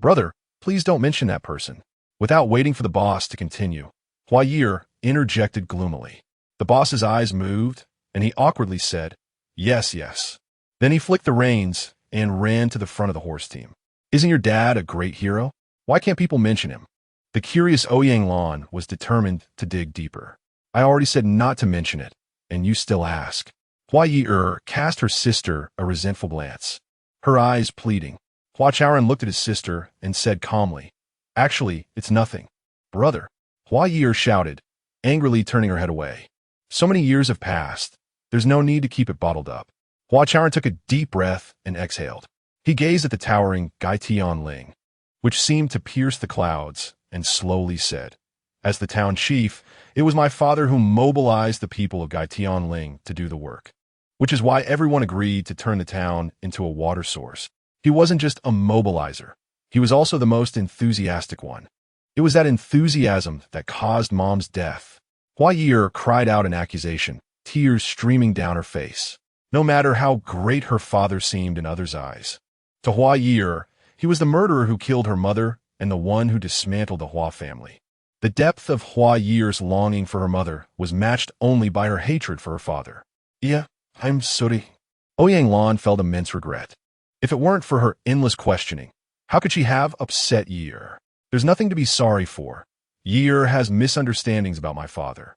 Brother, please don't mention that person. Without waiting for the boss to continue, Hua Ye'er interjected gloomily. The boss's eyes moved, and he awkwardly said, yes. Then he flicked the reins and ran to the front of the horse team. Isn't your dad a great hero? Why can't people mention him? The curious Ouyang Lan was determined to dig deeper. I already said not to mention it, and you still ask. Hua Ye'er cast her sister a resentful glance, her eyes pleading. Hua Chaoran looked at his sister and said calmly, actually, it's nothing. Brother, Hua Ye'er shouted, angrily turning her head away. So many years have passed. There's no need to keep it bottled up. Hua Chaoran took a deep breath and exhaled. He gazed at the towering Gai Tianling, which seemed to pierce the clouds, and slowly said, As the town chief, it was my father who mobilized the people of Gaitianling to do the work, which is why everyone agreed to turn the town into a water source. He wasn't just a mobilizer. He was also the most enthusiastic one. It was that enthusiasm that caused Mom's death. Hua Ye'er cried out in accusation, tears streaming down her face, no matter how great her father seemed in others' eyes. To Hua Ye'er, he was the murderer who killed her mother and the one who dismantled the Hua family. The depth of Hua Ye'er's longing for her mother was matched only by her hatred for her father. Yeah, I'm sorry. Ouyang Lan felt immense regret. If it weren't for her endless questioning, how could she have upset Ye'er? There's nothing to be sorry for. Ye'er has misunderstandings about my father.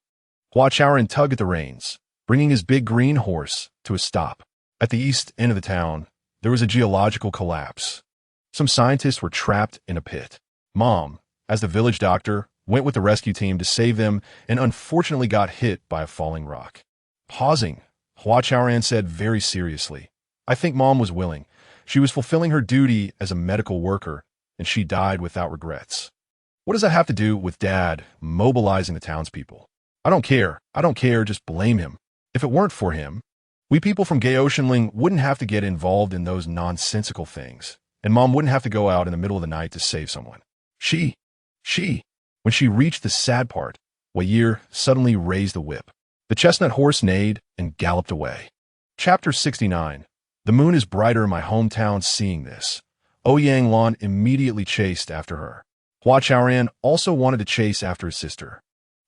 Hua Chaoran tugged at the reins, bringing his big green horse to a stop. At the east end of the town, there was a geological collapse. Some scientists were trapped in a pit. Mom, as the village doctor, went with the rescue team to save them and unfortunately got hit by a falling rock. Pausing, Hua Chaoran said very seriously, I think Mom was willing. She was fulfilling her duty as a medical worker, and she died without regrets. What does that have to do with Dad mobilizing the townspeople? I don't care, just blame him. If it weren't for him, we people from Gaotianling wouldn't have to get involved in those nonsensical things, and Mom wouldn't have to go out in the middle of the night to save someone. When she reached the sad part, Hua Ye'er suddenly raised the whip. The chestnut horse neighed and galloped away. Chapter 69. The moon is brighter in my hometown. Seeing this, Ouyang Lan immediately chased after her. Hua Chaoran also wanted to chase after his sister,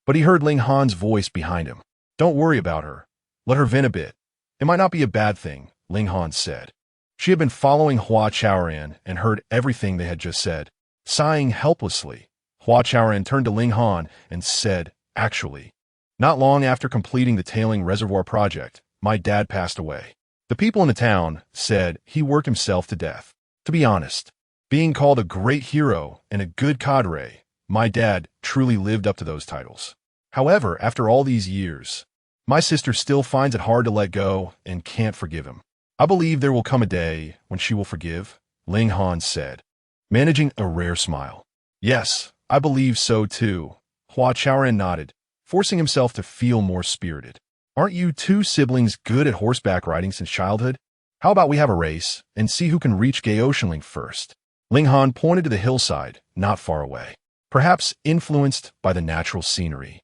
but he heard Ling Han's voice behind him. Don't worry about her. Let her vent a bit. It might not be a bad thing, Ling Han said. She had been following Hua Chaoran and heard everything they had just said. Sighing helplessly, Hua Chaoran turned to Ling Han and said, Actually, not long after completing the tailing reservoir project, my dad passed away. The people in the town said he worked himself to death. To be honest, being called a great hero and a good cadre, my dad truly lived up to those titles. However, after all these years, my sister still finds it hard to let go and can't forgive him. I believe there will come a day when she will forgive, Ling Han said, managing a rare smile. Yes, I believe so too, Hua Chaoran nodded, forcing himself to feel more spirited. Aren't you two siblings good at horseback riding since childhood? How about we have a race and see who can reach Gaotianling first? Ling Han pointed to the hillside, not far away, perhaps influenced by the natural scenery.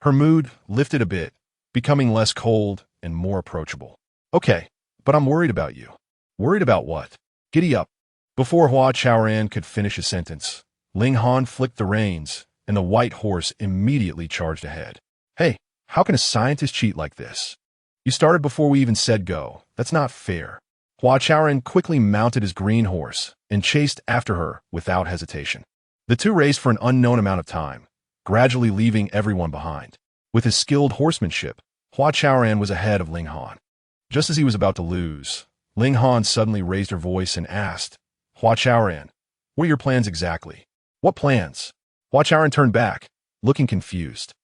Her mood lifted a bit, becoming less cold and more approachable. Okay, but I'm worried about you. Worried about what? Giddy up. Before Hua Chaoran could finish his sentence, Ling Han flicked the reins, and the white horse immediately charged ahead. Hey, how can a scientist cheat like this? You started before we even said go. That's not fair. Hua Chaoran quickly mounted his green horse and chased after her without hesitation. The two raced for an unknown amount of time, gradually leaving everyone behind. With his skilled horsemanship, Hua Chaoran was ahead of Ling Han. Just as he was about to lose, Ling Han suddenly raised her voice and asked, Hua Chaoran, what are your plans exactly? What plans? Hua Chaoran turned back, looking confused.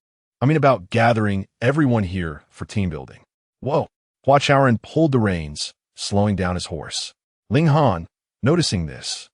I mean about gathering everyone here for team building. Whoa. Hua Chaoran pulled the reins, slowing down his horse. Ling Han, noticing this,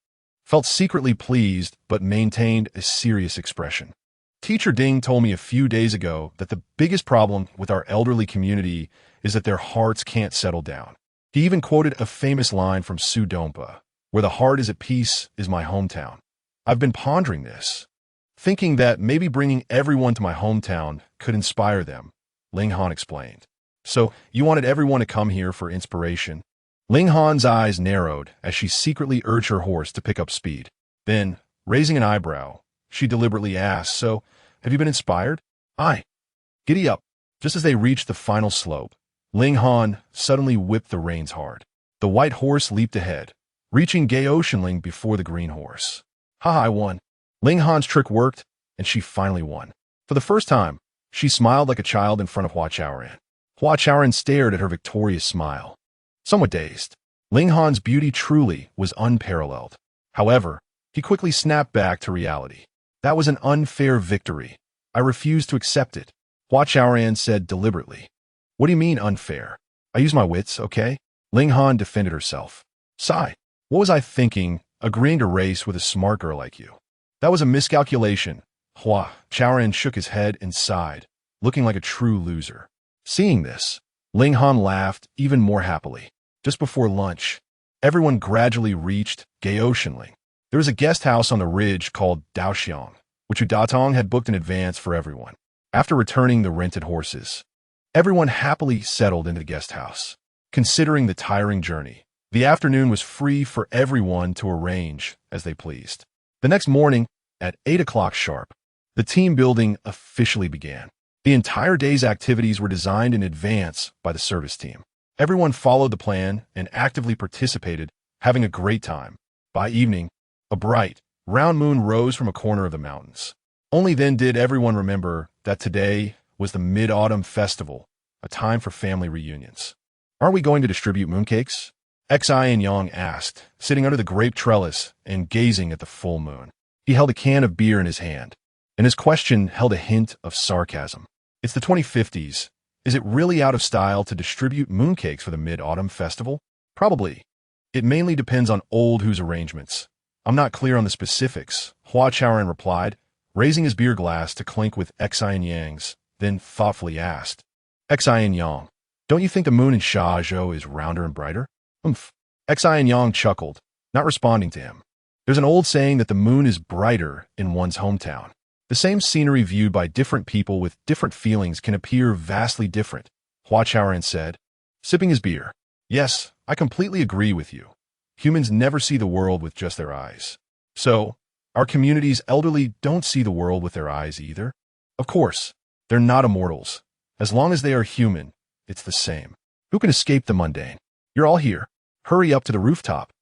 felt secretly pleased but maintained a serious expression. Teacher Ding told me a few days ago that the biggest problem with our elderly community is that their hearts can't settle down. He even quoted a famous line from Su Dompa, where the heart is at peace is my hometown. I've been pondering this, thinking that maybe bringing everyone to my hometown could inspire them, Ling Han explained. So, you wanted everyone to come here for inspiration? Ling Han's eyes narrowed as she secretly urged her horse to pick up speed. Then, raising an eyebrow, she deliberately asked, So, have you been inspired? Aye. Giddy up. Just as they reached the final slope, Ling Han suddenly whipped the reins hard. The white horse leaped ahead, reaching Gaotianling before the green horse. I won. Ling Han's trick worked, and she finally won. For the first time, she smiled like a child in front of Hua Chaoran. Hua Chaoran stared at her victorious smile. Somewhat dazed, Ling Han's beauty truly was unparalleled. However, he quickly snapped back to reality. That was an unfair victory. I refuse to accept it, Hua Chaoran said deliberately. What do you mean unfair? I use my wits, okay? Ling Han defended herself. Sigh. What was I thinking, agreeing to race with a smart girl like you? That was a miscalculation, Hua Chaoran shook his head and sighed, looking like a true loser. Seeing this, Ling Han laughed even more happily. Just before lunch, everyone gradually reached Gaoshenling. There was a guest house on the ridge called Daoxiang, which Udatong had booked in advance for everyone. After returning the rented horses, everyone happily settled into the guest house. Considering the tiring journey, the afternoon was free for everyone to arrange as they pleased. The next morning, at 8 o'clock sharp, the team building officially began. The entire day's activities were designed in advance by the service team. Everyone followed the plan and actively participated, having a great time. By evening, a bright, round moon rose from a corner of the mountains. Only then did everyone remember that today was the Mid-Autumn Festival, a time for family reunions. "Aren't we going to distribute mooncakes?" Xin Yang asked, sitting under the grape trellis and gazing at the full moon. He held a can of beer in his hand, and his question held a hint of sarcasm. "It's the 2050s. Is it really out of style to distribute mooncakes for the Mid-Autumn Festival?" "Probably. It mainly depends on Old Who's arrangements. I'm not clear on the specifics," Hua Chaoran replied, raising his beer glass to clink with Xin Yang's, then thoughtfully asked, "Xin Yang, don't you think the moon in Shazhou is rounder and brighter?" Xin Yang chuckled, not responding to him. There's an old saying that the moon is brighter in one's hometown. The same scenery viewed by different people with different feelings can appear vastly different, Hua Chaoran said, sipping his beer. "Yes, I completely agree with you. Humans never see the world with just their eyes. So, our community's elderly don't see the world with their eyes either. Of course, they're not immortals. As long as they are human, it's the same. Who can escape the mundane? You're all here. Hurry up to the rooftop.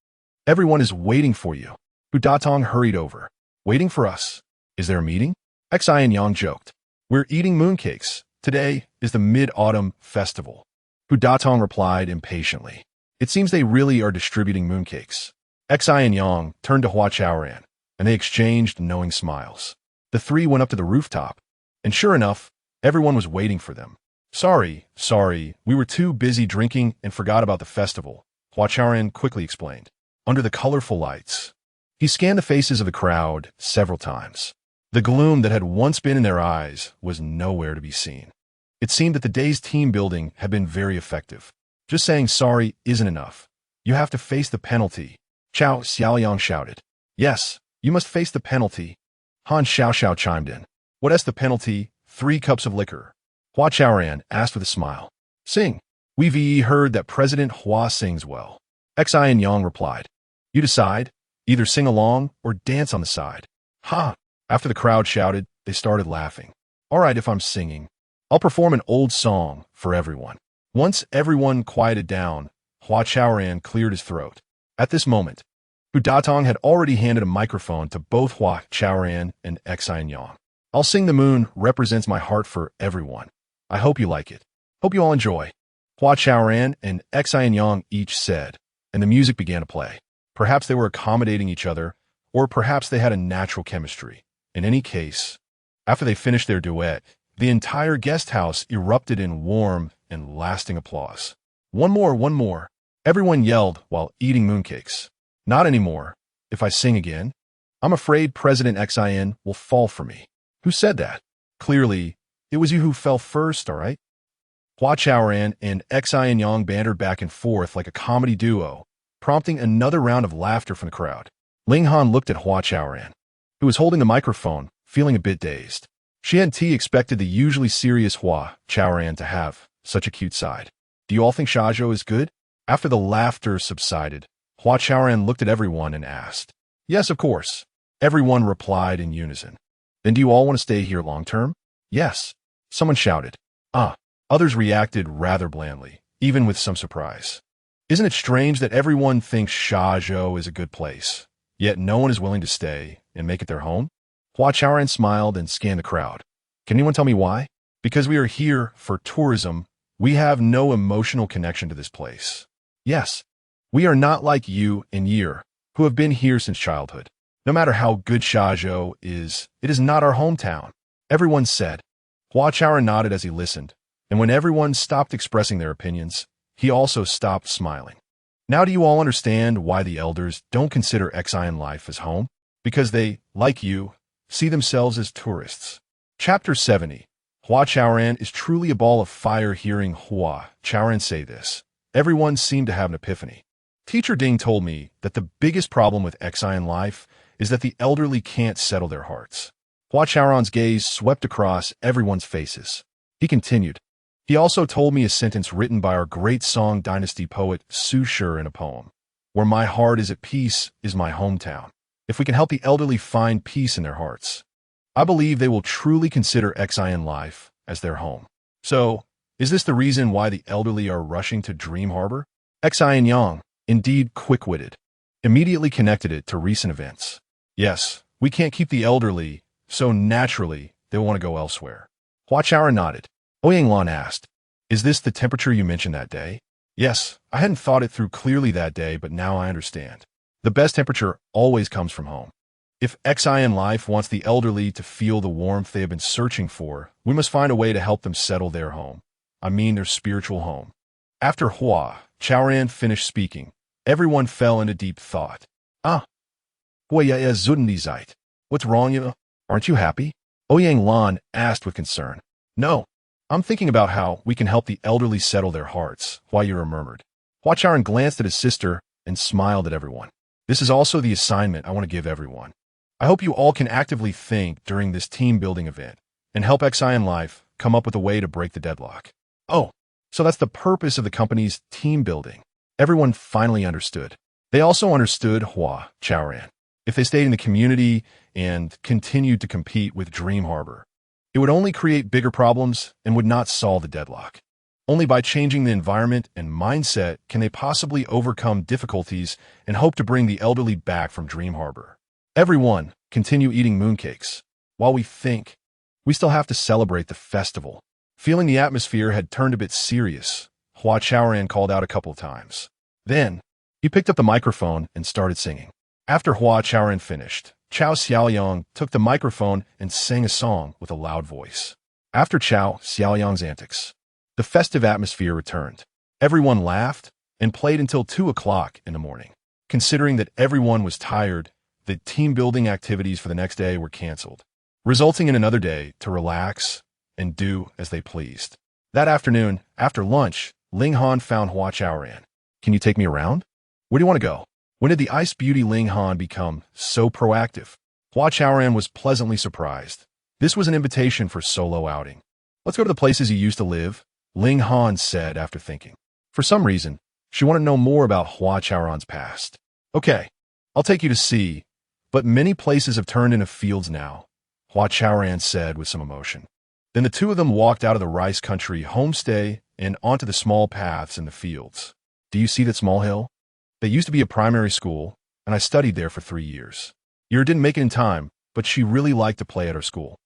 Everyone is waiting for you." Udatong hurried over. "Waiting for us? Is there a meeting?" Xin Yang joked. "We're eating mooncakes. Today is the Mid-Autumn Festival." Udatong replied impatiently. "It seems they really are distributing mooncakes." Xin Yang turned to Hua Chaoran, and they exchanged knowing smiles. The three went up to the rooftop, and sure enough, everyone was waiting for them. Sorry, we were too busy drinking and forgot about the festival," Hua Chaoran quickly explained. Under the colorful lights, he scanned the faces of the crowd several times. The gloom that had once been in their eyes was nowhere to be seen. It seemed that the day's team building had been very effective. Just saying sorry isn't enough. You have to face the penalty, Chao Xiaoyang shouted. "Yes, you must face the penalty," Han Xiaoxiao chimed in. "What is the penalty?" 3 cups of liquor, Hua Chaoran asked with a smile. "Sing. We've heard that President Hua sings well," Xin Yang replied. "You decide. Either sing along or dance on the side." "Ha!" After the crowd shouted, they started laughing. "All right, if I'm singing, I'll perform an old song for everyone." Once everyone quieted down, Hua Chaoran cleared his throat. At this moment, Udatong had already handed a microphone to both Hua Chaoran and Xin Yang. "I'll sing The Moon Represents My Heart for everyone. I hope you like it. Hope you all enjoy," Hua Chaoran and Xin Yang each said, and the music began to play. Perhaps they were accommodating each other, or perhaps they had a natural chemistry. In any case, after they finished their duet, the entire guest house erupted in warm and lasting applause. One more, everyone yelled while eating mooncakes. "Not anymore. If I sing again, I'm afraid President Xin will fall for me." "Who said that?" "Clearly, it was you who fell first, all right?" Hua Chaoran and Xin Yang bantered back and forth like a comedy duo, prompting another round of laughter from the crowd. Ling Han looked at Hua Chaoran, who was holding the microphone, feeling a bit dazed. She hadn't expected the usually serious Hua Chaoran to have such a cute side. "Do you all think Shazhou is good?" After the laughter subsided, Hua Chaoran looked at everyone and asked. "Yes, of course." Everyone replied in unison. "Then do you all want to stay here long term?" "Yes," someone shouted. "Ah." Others reacted rather blandly, even with some surprise. "Isn't it strange that everyone thinks Shazhou is a good place, yet no one is willing to stay and make it their home?" Hua Chaoran smiled and scanned the crowd. "Can anyone tell me why?" "Because we are here for tourism. We have no emotional connection to this place." "Yes, we are not like you and Ye'er, who have been here since childhood. No matter how good Shazhou is, it is not our hometown," everyone said. Hua Chaoran nodded as he listened, and when everyone stopped expressing their opinions, he also stopped smiling. "Now do you all understand why the elders don't consider Xian life as home? Because they, like you, see themselves as tourists. Chapter 70. Hua Chaoran is truly a ball of fire. Hearing Hua Chaoran say this, everyone seemed to have an epiphany. Teacher Ding told me that the biggest problem with Xi in life is that the elderly can't settle their hearts. Hua Chaoran's gaze swept across everyone's faces. He continued. He also told me a sentence written by our great Song Dynasty poet Su Shi in a poem. Where my heart is at peace is my hometown. If we can help the elderly find peace in their hearts, I believe they will truly consider Xi in life as their home. So, is this the reason why the elderly are rushing to Dream Harbor? Xin Yang, indeed quick-witted, immediately connected it to recent events. Yes, we can't keep the elderly, so naturally they will want to go elsewhere. Hua Chaoran nodded. Ling Han asked, is this the temperature you mentioned that day? Yes, I hadn't thought it through clearly that day, but now I understand. The best temperature always comes from home. If Xi in life wants the elderly to feel the warmth they have been searching for, we must find a way to help them settle their home. I mean their spiritual home. After Hua Chaoran finished speaking, everyone fell into deep thought. Hua Ye'er zuden Zeit. What's wrong, you? Aren't you happy? Ouyang Lan asked with concern. No, I'm thinking about how we can help the elderly settle their hearts, Hua Ye'er murmured. Hua Chaoran glanced at his sister and smiled at everyone. This is also the assignment I want to give everyone. I hope you all can actively think during this team-building event and help Xi in life come up with a way to break the deadlock. Oh, so that's the purpose of the company's team building. Everyone finally understood. They also understood Hua Chaoran. If they stayed in the community and continued to compete with Dream Harbor, it would only create bigger problems and would not solve the deadlock. Only by changing the environment and mindset can they possibly overcome difficulties and hope to bring the elderly back from Dream Harbor. Everyone, continue eating mooncakes. While we think, we still have to celebrate the festival. Feeling the atmosphere had turned a bit serious, Hua Chaoran called out a couple of times. Then, he picked up the microphone and started singing. After Hua Chaoran finished, Chao Xiaoyang took the microphone and sang a song with a loud voice. After Chao Xiaoyang's antics, the festive atmosphere returned. Everyone laughed and played until 2 o'clock in the morning. Considering that everyone was tired, the team-building activities for the next day were canceled, resulting in another day to relax and do as they pleased. That afternoon, after lunch, Ling Han found Hua Chaoran. Can you take me around? Where do you want to go? When did the ice beauty Ling Han become so proactive? Hua Chaoran was pleasantly surprised. This was an invitation for solo outing. Let's go to the places you used to live, Ling Han said after thinking. For some reason, she wanted to know more about Hua Chaoran's past. Okay, I'll take you to see, but many places have turned into fields now, Hua Chaoran said with some emotion. Then the two of them walked out of the rice country homestay and onto the small paths in the fields. Do you see that small hill? That used to be a primary school, and I studied there for 3 years. Ye'er didn't make it in time, but she really liked to play at her school.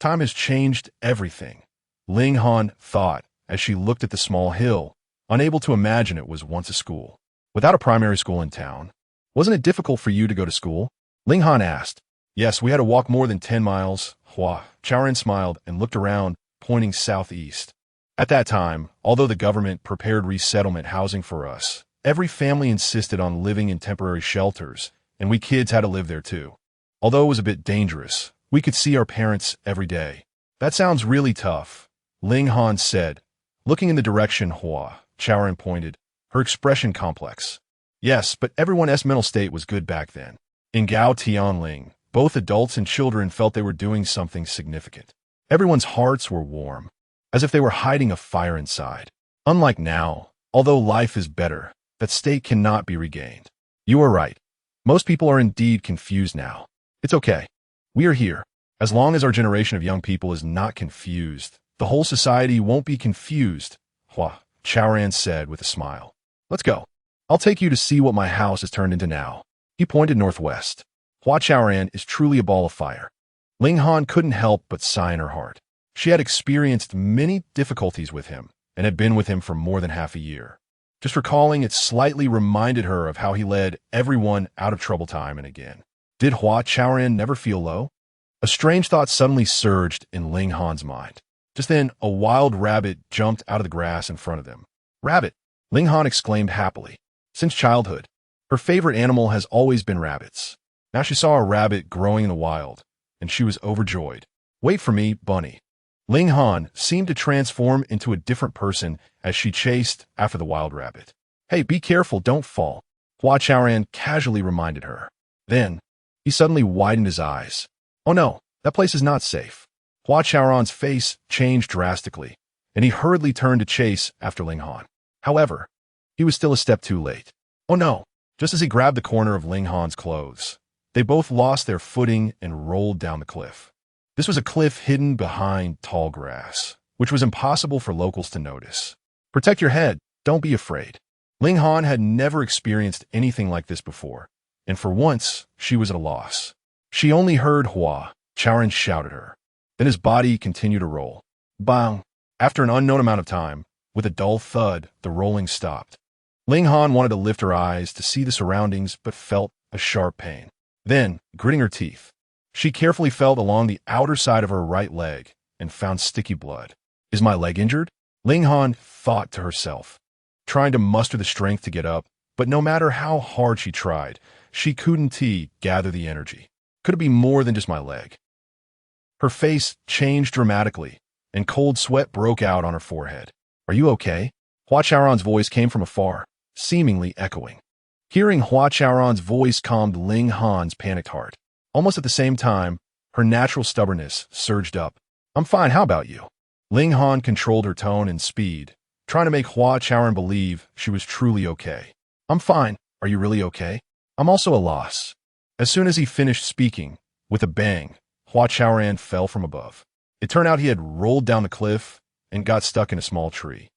Time has changed everything, Ling Han thought as she looked at the small hill, unable to imagine it was once a school. Without a primary school in town, wasn't it difficult for you to go to school? Ling Han asked. Yes, we had to walk more than 10 miles, Hua Chaoran smiled and looked around, pointing southeast. At that time, although the government prepared resettlement housing for us, every family insisted on living in temporary shelters, and we kids had to live there too. Although it was a bit dangerous, we could see our parents every day. That sounds really tough, Ling Han said, looking in the direction Hua Chaoran pointed, her expression complex. Yes, but everyone's mental state was good back then. In Gao Tianling, both adults and children felt they were doing something significant. Everyone's hearts were warm, as if they were hiding a fire inside. Unlike now, although life is better, that state cannot be regained. You are right. Most people are indeed confused now. It's okay. We are here. As long as our generation of young people is not confused, the whole society won't be confused, Hua Chaoran said with a smile. Let's go. I'll take you to see what my house has turned into now. He pointed northwest. Hua Chaoran is truly a ball of fire. Ling Han couldn't help but sigh in her heart. She had experienced many difficulties with him and had been with him for more than half a year. Just recalling it slightly reminded her of how he led everyone out of trouble time and again. Did Hua Chaoran never feel low? A strange thought suddenly surged in Ling Han's mind. Just then, a wild rabbit jumped out of the grass in front of them. Rabbit! Ling Han exclaimed happily. Since childhood, her favorite animal has always been rabbits. Now she saw a rabbit growing in the wild, and she was overjoyed. Wait for me, bunny. Ling Han seemed to transform into a different person as she chased after the wild rabbit. Hey, be careful, don't fall, Hua Chaoran casually reminded her. Then, he suddenly widened his eyes. Oh no, that place is not safe. Hua Chaoran's face changed drastically, and he hurriedly turned to chase after Ling Han. However, he was still a step too late. Oh no! Just as he grabbed the corner of Ling Han's clothes, they both lost their footing and rolled down the cliff. This was a cliff hidden behind tall grass, which was impossible for locals to notice. Protect your head, don't be afraid. Ling Han had never experienced anything like this before, and for once, she was at a loss. She only heard Hua Chaoran shout at her. Then his body continued to roll. Bang! After an unknown amount of time, with a dull thud, the rolling stopped. Ling Han wanted to lift her eyes to see the surroundings, but felt a sharp pain. Then, gritting her teeth, she carefully felt along the outer side of her right leg and found sticky blood. Is my leg injured? Ling Han thought to herself, trying to muster the strength to get up, but no matter how hard she tried, she couldn't gather the energy. Could it be more than just my leg? Her face changed dramatically, and cold sweat broke out on her forehead. Are you okay? Hua Chaoran's voice came from afar, seemingly echoing. Hearing Hua Chaoran's voice calmed Ling Han's panicked heart. Almost at the same time, her natural stubbornness surged up. I'm fine, how about you? Ling Han controlled her tone and speed, trying to make Hua Chaoran believe she was truly okay. I'm fine, are you really okay? I'm also a loss. As soon as he finished speaking, with a bang, Hua Chaoran fell from above. It turned out he had rolled down the cliff and got stuck in a small tree,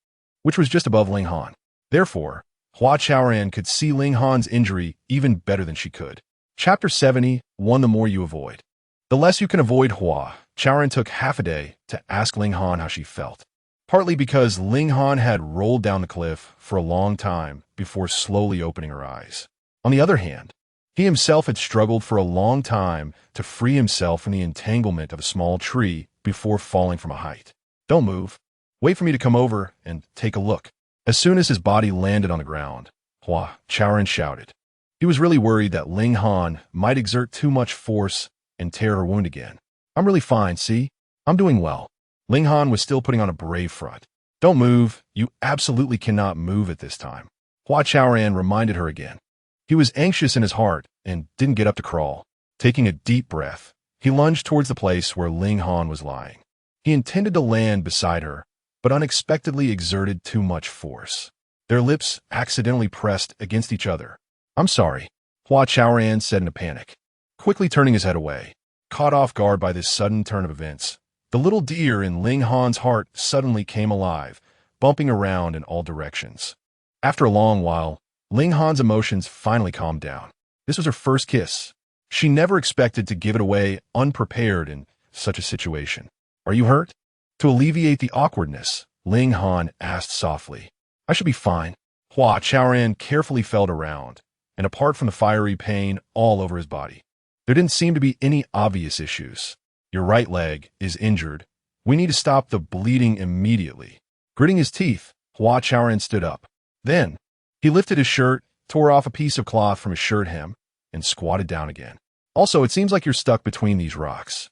which was just above Ling Han. Therefore, Hua Chaoran could see Ling Han's injury even better than she could. Chapter 70, One the More You Avoid. The less you can avoid Hua, Chaoran took half a day to ask Ling Han how she felt. Partly because Ling Han had rolled down the cliff for a long time before slowly opening her eyes. On the other hand, he himself had struggled for a long time to free himself from the entanglement of a small tree before falling from a height. Don't move. Wait for me to come over and take a look. As soon as his body landed on the ground, Hua Chaoran shouted. He was really worried that Ling Han might exert too much force and tear her wound again. I'm really fine, see? I'm doing well. Ling Han was still putting on a brave front. Don't move. You absolutely cannot move at this time. Hua Chaoran reminded her again. He was anxious in his heart and didn't get up to crawl. Taking a deep breath, he lunged towards the place where Ling Han was lying. He intended to land beside her, but unexpectedly exerted too much force. Their lips accidentally pressed against each other. I'm sorry, Hua Chaoran said in a panic, quickly turning his head away. Caught off guard by this sudden turn of events, the little deer in Ling Han's heart suddenly came alive, bumping around in all directions. After a long while, Ling Han's emotions finally calmed down. This was her first kiss. She never expected to give it away unprepared in such a situation. Are you hurt? To alleviate the awkwardness, Ling Han asked softly. I should be fine. Hua Chaoran carefully felt around, and apart from the fiery pain all over his body, there didn't seem to be any obvious issues. Your right leg is injured. We need to stop the bleeding immediately. Gritting his teeth, Hua Chaoran stood up. Then, he lifted his shirt, tore off a piece of cloth from his shirt hem, and squatted down again. Also, it seems like you're stuck between these rocks.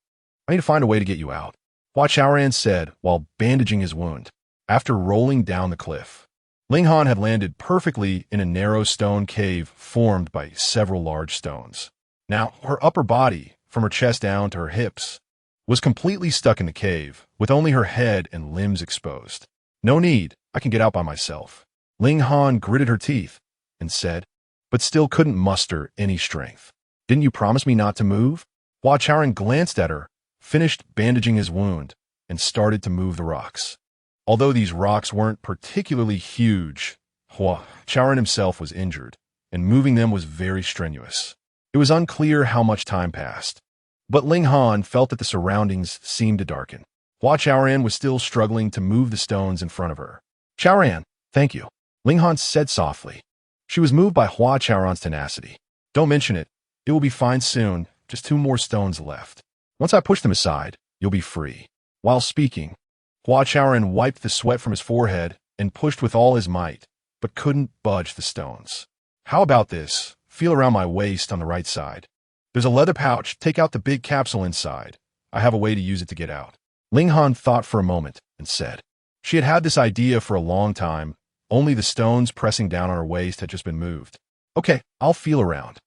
I need to find a way to get you out, Hua Chaoran said while bandaging his wound. After rolling down the cliff, Ling Han had landed perfectly in a narrow stone cave formed by several large stones. Now, her upper body, from her chest down to her hips, was completely stuck in the cave, with only her head and limbs exposed. No need, I can get out by myself. Ling Han gritted her teeth and said, but still couldn't muster any strength. Didn't you promise me not to move? Hua Chaoran glanced at her, finished bandaging his wound, and started to move the rocks. Although these rocks weren't particularly huge, Hua Chaoran himself was injured, and moving them was very strenuous. It was unclear how much time passed, but Ling Han felt that the surroundings seemed to darken. Hua Chaoran was still struggling to move the stones in front of her. Chaoran, thank you, Ling Han said softly. She was moved by Hua Chaoran's tenacity. Don't mention it. It will be fine soon. Just 2 more stones left. Once I push them aside, you'll be free. While speaking, Hua Chaoran wiped the sweat from his forehead and pushed with all his might, but couldn't budge the stones. How about this? Feel around my waist on the right side. There's a leather pouch. Take out the big capsule inside. I have a way to use it to get out. Ling Han thought for a moment and said. She had had this idea for a long time, only the stones pressing down on her waist had just been moved. Okay, I'll feel around.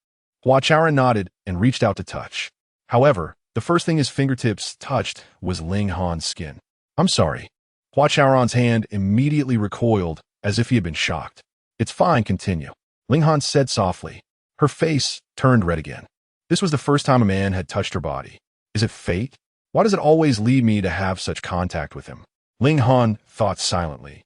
Hua Chaoran nodded and reached out to touch. However, the first thing his fingertips touched was Ling Han's skin. I'm sorry. Hua Chaoran's hand immediately recoiled as if he had been shocked. It's fine, continue. Ling Han said softly. Her face turned red again. This was the first time a man had touched her body. Is it fate? Why does it always lead me to have such contact with him? Ling Han thought silently,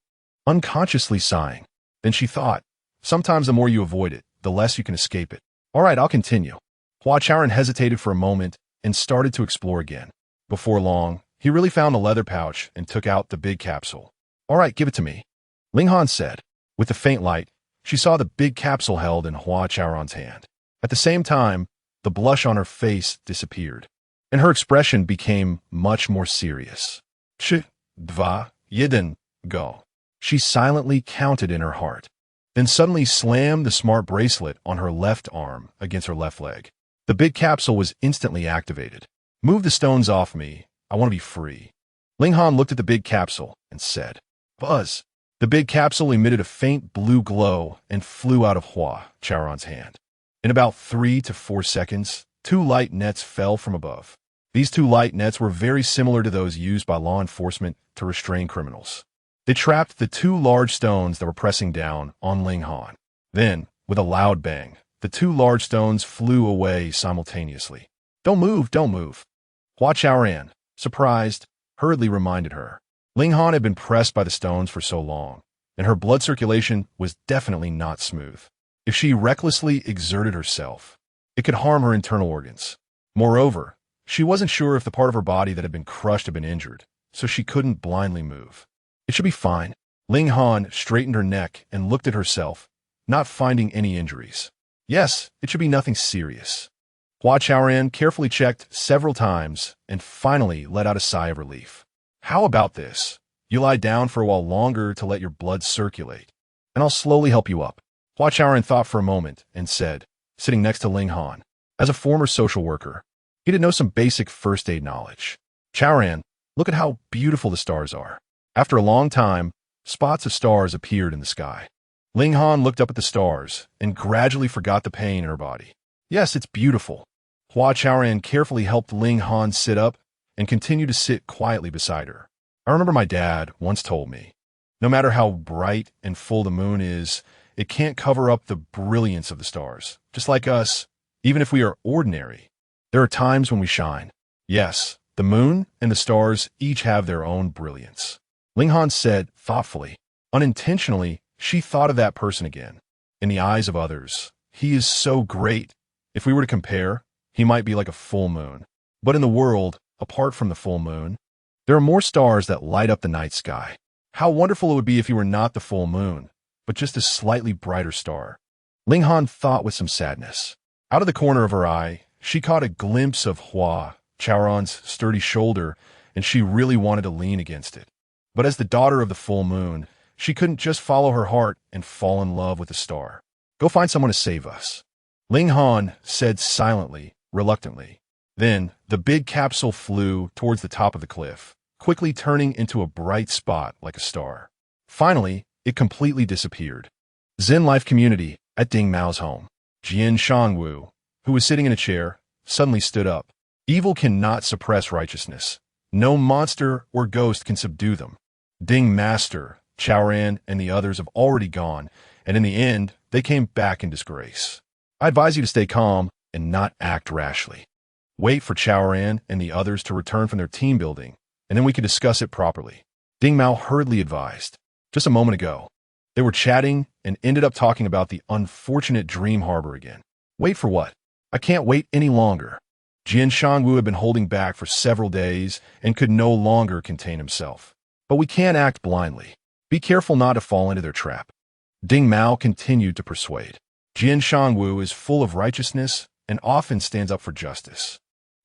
unconsciously sighing. Then she thought, sometimes the more you avoid it, the less you can escape it. All right, I'll continue. Hua Chaoran hesitated for a moment and started to explore again. Before long, he really found the leather pouch and took out the big capsule. All right, give it to me. Ling Han said. With the faint light, she saw the big capsule held in Hua Chaoran's hand. At the same time, the blush on her face disappeared, and her expression became much more serious. Dva, Yiden, go. She silently counted in her heart, then suddenly slammed the smart bracelet on her left arm against her left leg. The big capsule was instantly activated. Move the stones off me. I want to be free. Ling Han looked at the big capsule and said, Buzz. The big capsule emitted a faint blue glow and flew out of Hua Chaoran's hand. In about 3 to 4 seconds, 2 light nets fell from above. These 2 light nets were very similar to those used by law enforcement to restrain criminals. They trapped the 2 large stones that were pressing down on Ling Han. Then, with a loud bang, the 2 large stones flew away simultaneously. Don't move, don't move. Hua Chaoran, surprised, hurriedly reminded her. Ling Han had been pressed by the stones for so long, and her blood circulation was definitely not smooth. If she recklessly exerted herself, it could harm her internal organs. Moreover, she wasn't sure if the part of her body that had been crushed had been injured, so she couldn't blindly move. It should be fine. Ling Han straightened her neck and looked at herself, not finding any injuries. Yes, it should be nothing serious. Hua Chaoran carefully checked several times and finally let out a sigh of relief. How about this? You lie down for a while longer to let your blood circulate, and I'll slowly help you up. Hua Chaoran thought for a moment and said, sitting next to Ling Han, as a former social worker, he did know some basic first aid knowledge. Chaoran, look at how beautiful the stars are. After a long time, spots of stars appeared in the sky. Ling Han looked up at the stars and gradually forgot the pain in her body. Yes, it's beautiful. Hua Chaoran carefully helped Ling Han sit up and continued to sit quietly beside her. I remember my dad once told me, no matter how bright and full the moon is, it can't cover up the brilliance of the stars. Just like us, even if we are ordinary, there are times when we shine. Yes, the moon and the stars each have their own brilliance. Ling Han said thoughtfully. Unintentionally, she thought of that person again. In the eyes of others, he is so great. If we were to compare, he might be like a full moon. But in the world, apart from the full moon, there are more stars that light up the night sky. How wonderful it would be if you were not the full moon, but just a slightly brighter star. Ling Han thought with some sadness. Out of the corner of her eye, she caught a glimpse of Hua Chaoran's sturdy shoulder, and she really wanted to lean against it. But as the daughter of the full moon, she couldn't just follow her heart and fall in love with the star. Go find someone to save us. Ling Han said silently, reluctantly. Then, the big capsule flew towards the top of the cliff, quickly turning into a bright spot like a star. Finally, it completely disappeared. Zen Life Community at Ding Mao's home. Jian Shangwu, who was sitting in a chair, suddenly stood up. Evil cannot suppress righteousness. No monster or ghost can subdue them. Ding Master, Chaoran, and the others have already gone, and in the end, they came back in disgrace. I advise you to stay calm and not act rashly. Wait for Chaoran and the others to return from their team building, and then we can discuss it properly. Ding Mao hurriedly advised. Just a moment ago, they were chatting and ended up talking about the unfortunate Dream Harbor again. Wait for what? I can't wait any longer. Jian Shangwu had been holding back for several days and could no longer contain himself. But we can't act blindly. Be careful not to fall into their trap. Ding Mao continued to persuade. Jian Shangwu is full of righteousness and often stands up for justice.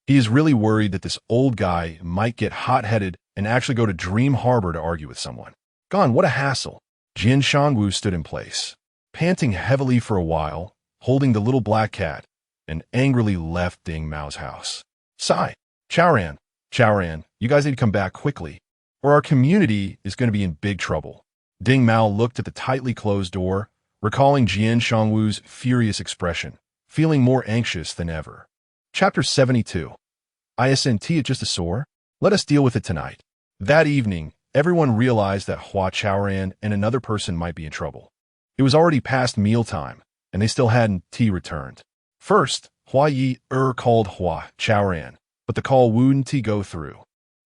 He is really worried that this old guy might get hot-headed and actually go to Dream Harbor to argue with someone. Gone, what a hassle. Jian Shangwu stood in place, panting heavily for a while, holding the little black cat, and angrily left Ding Mao's house. Sigh. Chaoran, you guys need to come back quickly, or our community is going to be in big trouble. Ding Mao looked at the tightly closed door, recalling Jian Shangwu's furious expression, feeling more anxious than ever. Chapter 72. Isn't it just a sore? Let us deal with it tonight. That evening, everyone realized that Hua Chaoran and another person might be in trouble. It was already past mealtime, and they still hadn't returned. First, Hua Ye'er called Hua Chaoran, but the call wouldn't go through.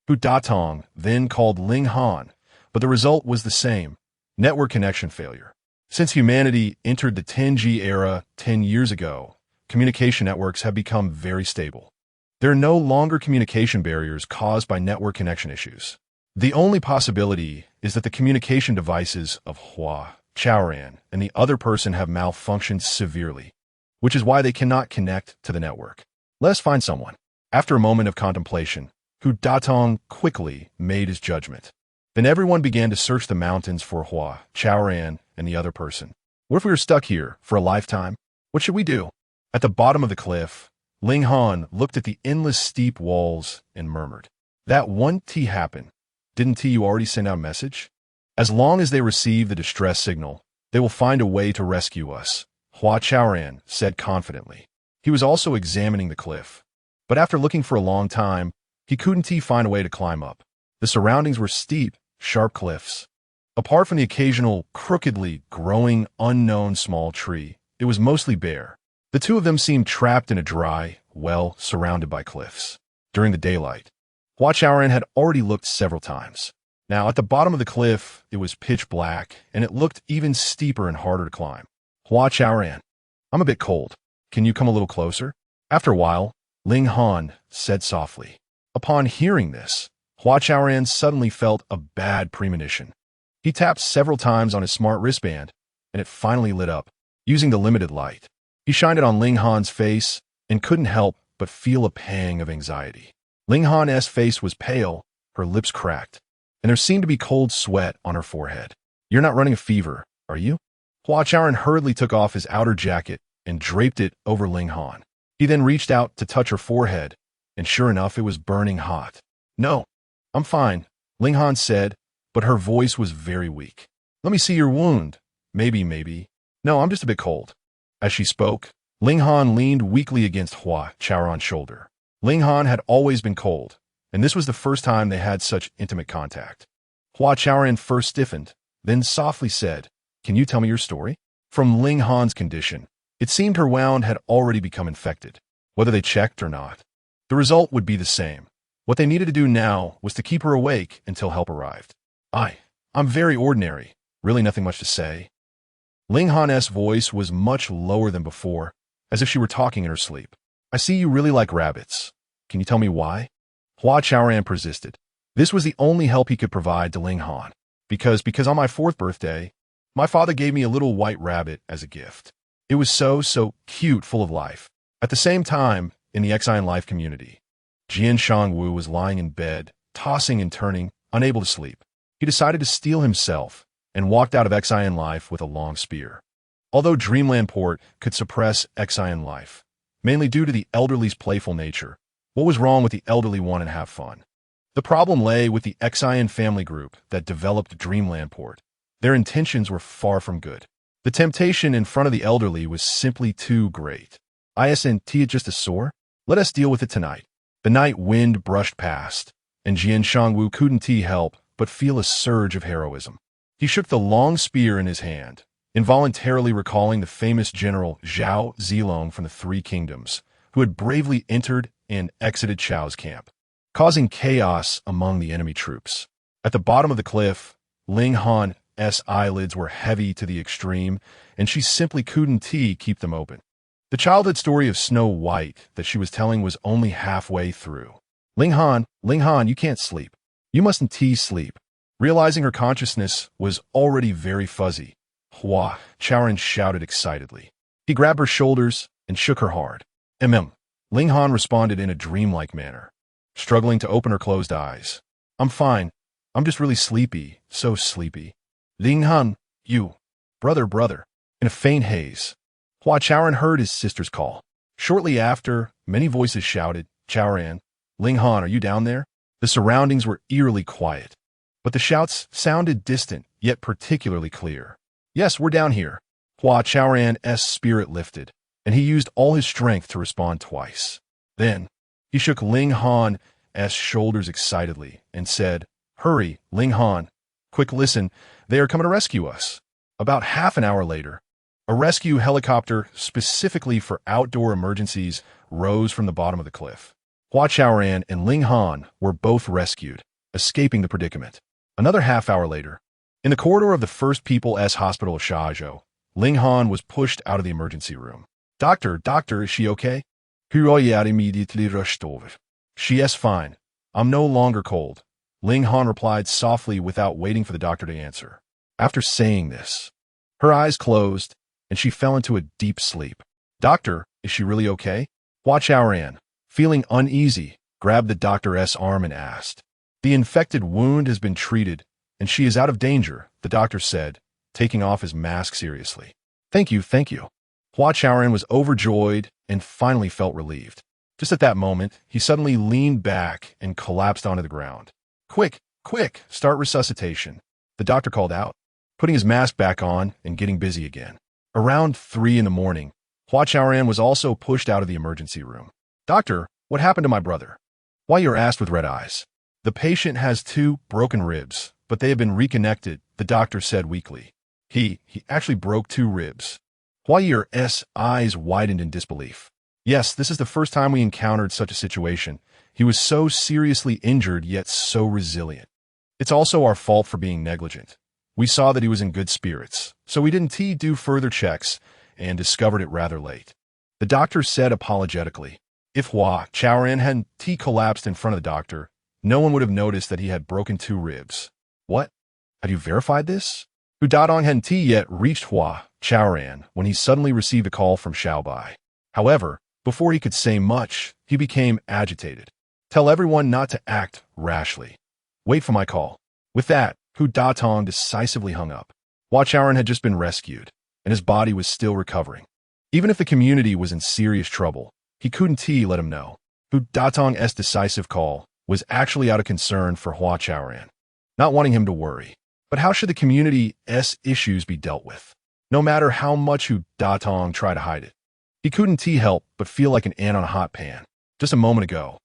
Hu Datong then called Ling Han, but the result was the same: network connection failure. Since humanity entered the 10G era 10 years ago, communication networks have become very stable. There are no longer communication barriers caused by network connection issues. The only possibility is that the communication devices of Hua Chaoran and the other person have malfunctioned severely, which is why they cannot connect to the network. Let us find someone. After a moment of contemplation, Hu Datong quickly made his judgment. Then everyone began to search the mountains for Hua Chaoran and the other person. What if we were stuck here for a lifetime? What should we do? At the bottom of the cliff, Ling Han looked at the endless steep walls and murmured, "That one T happened. Didn't you already send out a message? As long as they receive the distress signal, they will find a way to rescue us," Hua Chaoran said confidently. He was also examining the cliff, but after looking for a long time, he couldn't find a way to climb up. The surroundings were steep, sharp cliffs. Apart from the occasional crookedly growing unknown small tree, it was mostly bare. The two of them seemed trapped in a dry well surrounded by cliffs. During the daylight, Hua Chaoran had already looked several times. Now, at the bottom of the cliff, it was pitch black, and it looked even steeper and harder to climb. Hua Chaoran, "I'm a bit cold. Can you come a little closer?" After a while, Ling Han said softly. Upon hearing this, Hua Chaoran suddenly felt a bad premonition. He tapped several times on his smart wristband, and it finally lit up. Using the limited light, he shined it on Ling Han's face and couldn't help but feel a pang of anxiety. Ling Han's face was pale, her lips cracked, and there seemed to be cold sweat on her forehead. "You're not running a fever, are you?" Hua Chaoran hurriedly took off his outer jacket and draped it over Ling Han. He then reached out to touch her forehead, and sure enough, it was burning hot. "No, I'm fine," Ling Han said, but her voice was very weak. "Let me see your wound. Maybe. No, I'm just a bit cold." As she spoke, Ling Han leaned weakly against Hua Chaoran's shoulder. Ling Han had always been cold, and this was the first time they had such intimate contact. Hua Chaoran first stiffened, then softly said, "Can you tell me your story?" From Ling Han's condition, it seemed her wound had already become infected. Whether they checked or not, the result would be the same. What they needed to do now was to keep her awake until help arrived. I'm very ordinary. Really nothing much to say." Ling Han's voice was much lower than before, as if she were talking in her sleep. "I see you really like rabbits. Can you tell me why?" Hua Chaoran persisted. This was the only help he could provide to Ling Han. Because on my 4th birthday, my father gave me a little white rabbit as a gift. It was so cute, full of life. At the same time, in the Xian life community, Jian Shangwu was lying in bed, tossing and turning, unable to sleep. He decided to steel himself and walked out of Xian life with a long spear. Although Dreamland Port could suppress Xian life, mainly due to the elderly's playful nature, what was wrong with the elderly want to have fun? The problem lay with the Xian family group that developed Dreamland Port. Their intentions were far from good. The temptation in front of the elderly was simply too great. "Isn't it just a sore? Let us deal with it tonight." The night wind brushed past, and Jian Shangwu couldn't help but feel a surge of heroism. He shook the long spear in his hand, involuntarily recalling the famous general Zhao Zilong from the Three Kingdoms, who had bravely entered and exited Chao's camp, causing chaos among the enemy troops. At the bottom of the cliff, Ling Han's eyelids were heavy to the extreme, and she simply couldn't keep them open. The childhood story of Snow White that she was telling was only halfway through. Ling Han, you can't sleep. You mustn't sleep." Realizing her consciousness was already very fuzzy, Hua Chaoran shouted excitedly. He grabbed her shoulders and shook her hard. Ling Han responded in a dreamlike manner, struggling to open her closed eyes. "I'm fine. I'm just really sleepy, so sleepy." "Ling Han, you. Brother." In a faint haze, Hua Chaoran heard his sister's call. Shortly after, many voices shouted, "Chaoran, Ling Han, are you down there?" The surroundings were eerily quiet, but the shouts sounded distant, yet particularly clear. "Yes, we're down here." Hua Chaoran's spirit lifted, and he used all his strength to respond twice. Then, he shook Ling Han's shoulders excitedly and said, "Hurry, Ling Han. Quick, listen, they are coming to rescue us." About half an hour later, a rescue helicopter specifically for outdoor emergencies rose from the bottom of the cliff. Hua Chaoran and Ling Han were both rescued, escaping the predicament. Another half hour later, in the corridor of the First People's Hospital of Shazhou, Ling Han was pushed out of the emergency room. Doctor, is she okay?" Hua Ye'er immediately rushed over. "She is fine. I'm no longer cold," Ling Han replied softly without waiting for the doctor to answer. After saying this, her eyes closed, and she fell into a deep sleep. "Doctor, is she really okay?" Hua Chaoran, feeling uneasy, grabbed the doctor's arm and asked. "The infected wound has been treated, and she is out of danger," the doctor said, taking off his mask seriously. Thank you. Hua Chaoran was overjoyed and finally felt relieved. Just at that moment, he suddenly leaned back and collapsed onto the ground. Quick, start resuscitation," the doctor called out, putting his mask back on and getting busy again. Around 3 in the morning, Hua Chaoran was also pushed out of the emergency room. "Doctor, what happened to my brother?" Hua Ye'er asked with red eyes. "The patient has 2 broken ribs, but they have been reconnected," the doctor said weakly. He actually broke 2 ribs. Hua Ye'er's eyes widened in disbelief. "Yes, this is the first time we encountered such a situation. He was so seriously injured, yet so resilient. It's also our fault for being negligent. We saw that he was in good spirits, so we didn't do further checks and discovered it rather late," the doctor said apologetically. If Hua Chaoran hadn't collapsed in front of the doctor, no one would have noticed that he had broken 2 ribs. "What? Have you verified this?" Hudadong hadn't yet reached Hua Chaoran when he suddenly received a call from Xiaobai. However, before he could say much, he became agitated. "Tell everyone not to act rashly. Wait for my call." With that, Hudadong decisively hung up. Hua Chaoran had just been rescued, and his body was still recovering. Even if the community was in serious trouble, he couldn't let him know. Hudadong's decisive call was actually out of concern for Hua Chaoran, not wanting him to worry. But how should the community's issues be dealt with? No matter how much Hudadong tried to hide it, he couldn't help but feel like an ant on a hot pan. Just a moment ago,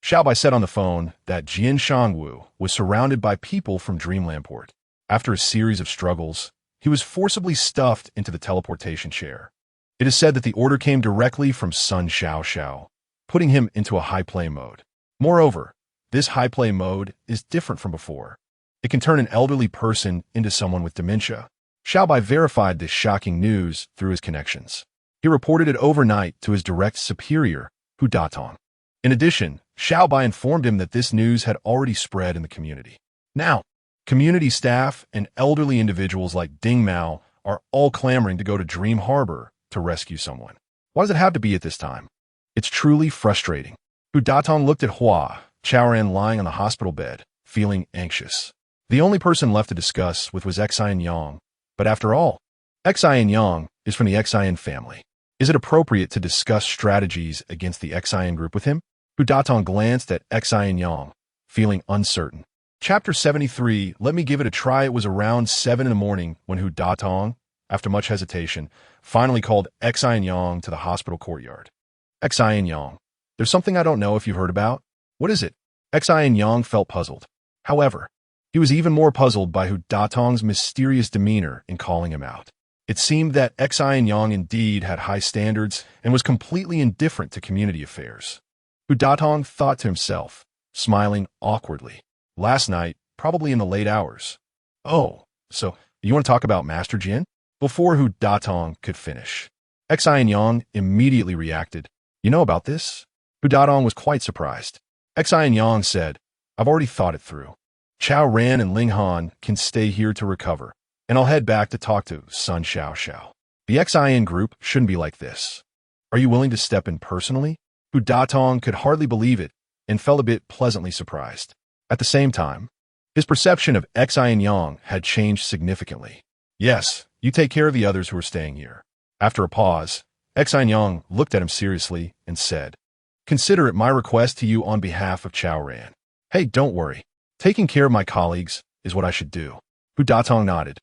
Xiaobai said on the phone that Jian Shangwu was surrounded by people from Dreamlandport. After a series of struggles, he was forcibly stuffed into the teleportation chair. It is said that the order came directly from Sun Xiao, putting him into a high play mode. Moreover, this high play mode is different from before. It can turn an elderly person into someone with dementia. Xiaobai verified this shocking news through his connections. He reported it overnight to his direct superior, Hudadong. In addition, Xiaobai informed him that this news had already spread in the community. Now, community staff and elderly individuals like Ding Mao are all clamoring to go to Dream Harbor to rescue someone. Why does it have to be at this time? It's truly frustrating. Hudadong looked at Hua Chaoran lying on the hospital bed, feeling anxious. The only person left to discuss with was Xin Yang, but after all, Xin Yang is from the Xin family. Is it appropriate to discuss strategies against the Xin group with him? Hudadong glanced at Xin Yang, feeling uncertain. Chapter 73, Let me give it a try. It was around 7 in the morning when Hudadong, after much hesitation, finally called Xin Yang to the hospital courtyard. Xin Yang, there's something I don't know if you've heard about. What is it? Xin Yang felt puzzled. However, he was even more puzzled by Hudadong's mysterious demeanor in calling him out. It seemed that Xin Yang indeed had high standards and was completely indifferent to community affairs. Hudadong thought to himself, smiling awkwardly. Last night, probably in the late hours. "Oh, so you want to talk about Master Jin?" Before Hudadong could finish, Xin Yang immediately reacted. "You know about this?" Hudadong was quite surprised. Xin Yang said, "I've already thought it through. Chaoran and Ling Han can stay here to recover, and I'll head back to talk to Sun Xiao. The Xin group shouldn't be like this. Are you willing to step in personally?" Hudadong could hardly believe it and felt a bit pleasantly surprised. At the same time, his perception of Xin Yang had changed significantly. "Yes, you take care of the others who are staying here." After a pause, Xin Yang looked at him seriously and said, "Consider it my request to you on behalf of Chaoran. Hey, don't worry. Taking care of my colleagues is what I should do." Hu Datong nodded,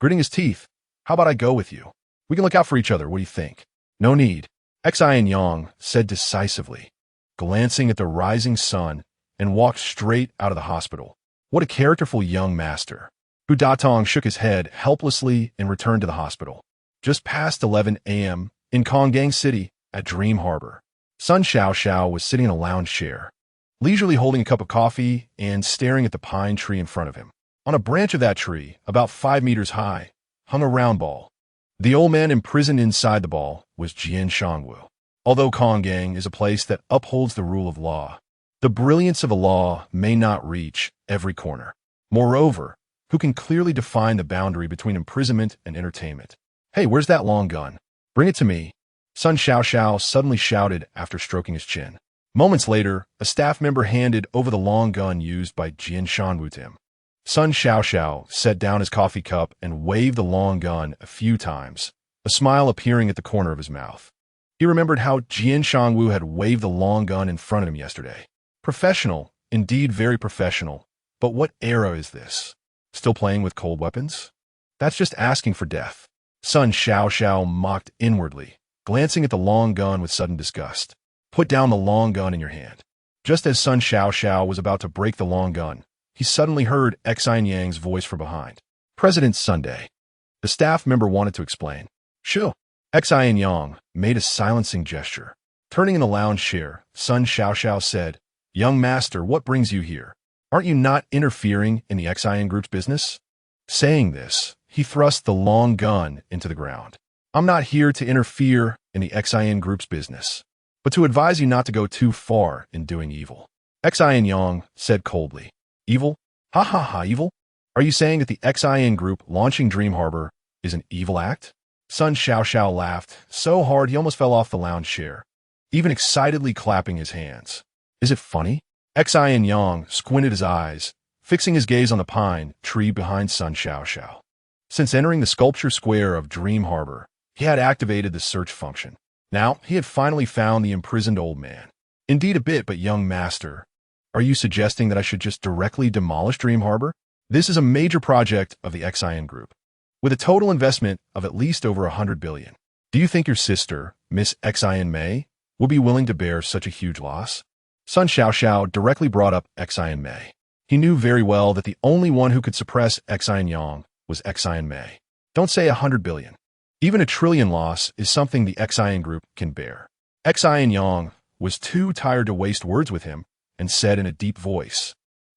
gritting his teeth. "How about I go with you? We can look out for each other. What do you think?" "No need," Xin Yang said decisively, glancing at the rising sun, and walked straight out of the hospital. What a characterful young master. Hu Datong shook his head helplessly and returned to the hospital. Just past 11 a.m. in Konggang City at Dream Harbor, Sun Xiao was sitting in a lounge chair, leisurely holding a cup of coffee and staring at the pine tree in front of him. On a branch of that tree, about 5 meters high, hung a round ball. The old man imprisoned inside the ball was Jian Shangwu. Although Konggang is a place that upholds the rule of law, the brilliance of a law may not reach every corner. Moreover, who can clearly define the boundary between imprisonment and entertainment? "Hey, where's that long gun? Bring it to me," Sun Xiao suddenly shouted after stroking his chin. Moments later, a staff member handed over the long gun used by Jian Shanwu to him. Sun Xiao set down his coffee cup and waved the long gun a few times, a smile appearing at the corner of his mouth. He remembered how Jian Shangwu had waved the long gun in front of him yesterday. Professional, indeed very professional, but what era is this? Still playing with cold weapons? That's just asking for death. Sun Xiao mocked inwardly, glancing at the long gun with sudden disgust. "Put down the long gun in your hand." Just as Sun Xiao was about to break the long gun, he suddenly heard Xin Yang's voice from behind. "President Sunday." The staff member wanted to explain. "Sure." Xin Yang made a silencing gesture. Turning in the lounge chair, Sun Xiao said, "Young master, what brings you here? Aren't you not interfering in the Xin group's business?" Saying this, he thrust the long gun into the ground. "I'm not here to interfere in the Xin group's business, but to advise you not to go too far in doing evil." Xin Yang said coldly, "Evil? Ha ha ha, evil? Are you saying that the Xin group launching Dream Harbor is an evil act?" Sun Xiao laughed so hard he almost fell off the lounge chair, even excitedly clapping his hands. "Is it funny?" Xin Yang squinted his eyes, fixing his gaze on the pine tree behind Sun Xiao. Since entering the sculpture square of Dream Harbor, he had activated the search function. Now, he had finally found the imprisoned old man. "Indeed a bit, but young master, are you suggesting that I should just directly demolish Dream Harbor? This is a major project of the Xin group, with a total investment of at least over 100 billion. Do you think your sister, Miss Xin Mei, will be willing to bear such a huge loss?" Sun Xiao directly brought up Xin Mei. He knew very well that the only one who could suppress Xin Yang was Xin Mei. Don't say 100 billion. Even a trillion loss is something the Xin group can bear. Xin Yang was too tired to waste words with him and said in a deep voice,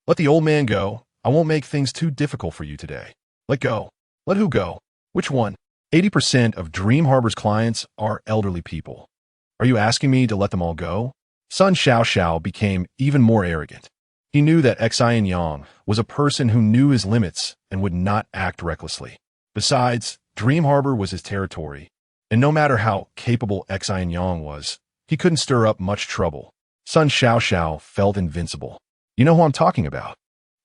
"Let the old man go. I won't make things too difficult for you today." "Let go." "Let who go? Which one?" 80% of Dream Harbor's clients are elderly people. "Are you asking me to let them all go?" Sun Xiao became even more arrogant. He knew that Xin Yang was a person who knew his limits and would not act recklessly. Besides, Dream Harbor was his territory, and no matter how capable Xin Yang was, he couldn't stir up much trouble. Sun Xiao felt invincible. "You know who I'm talking about."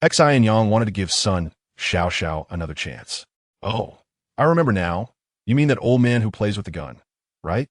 Xin Yang wanted to give Sun Xiao another chance. "Oh, I remember now. You mean that old man who plays with the gun, right?"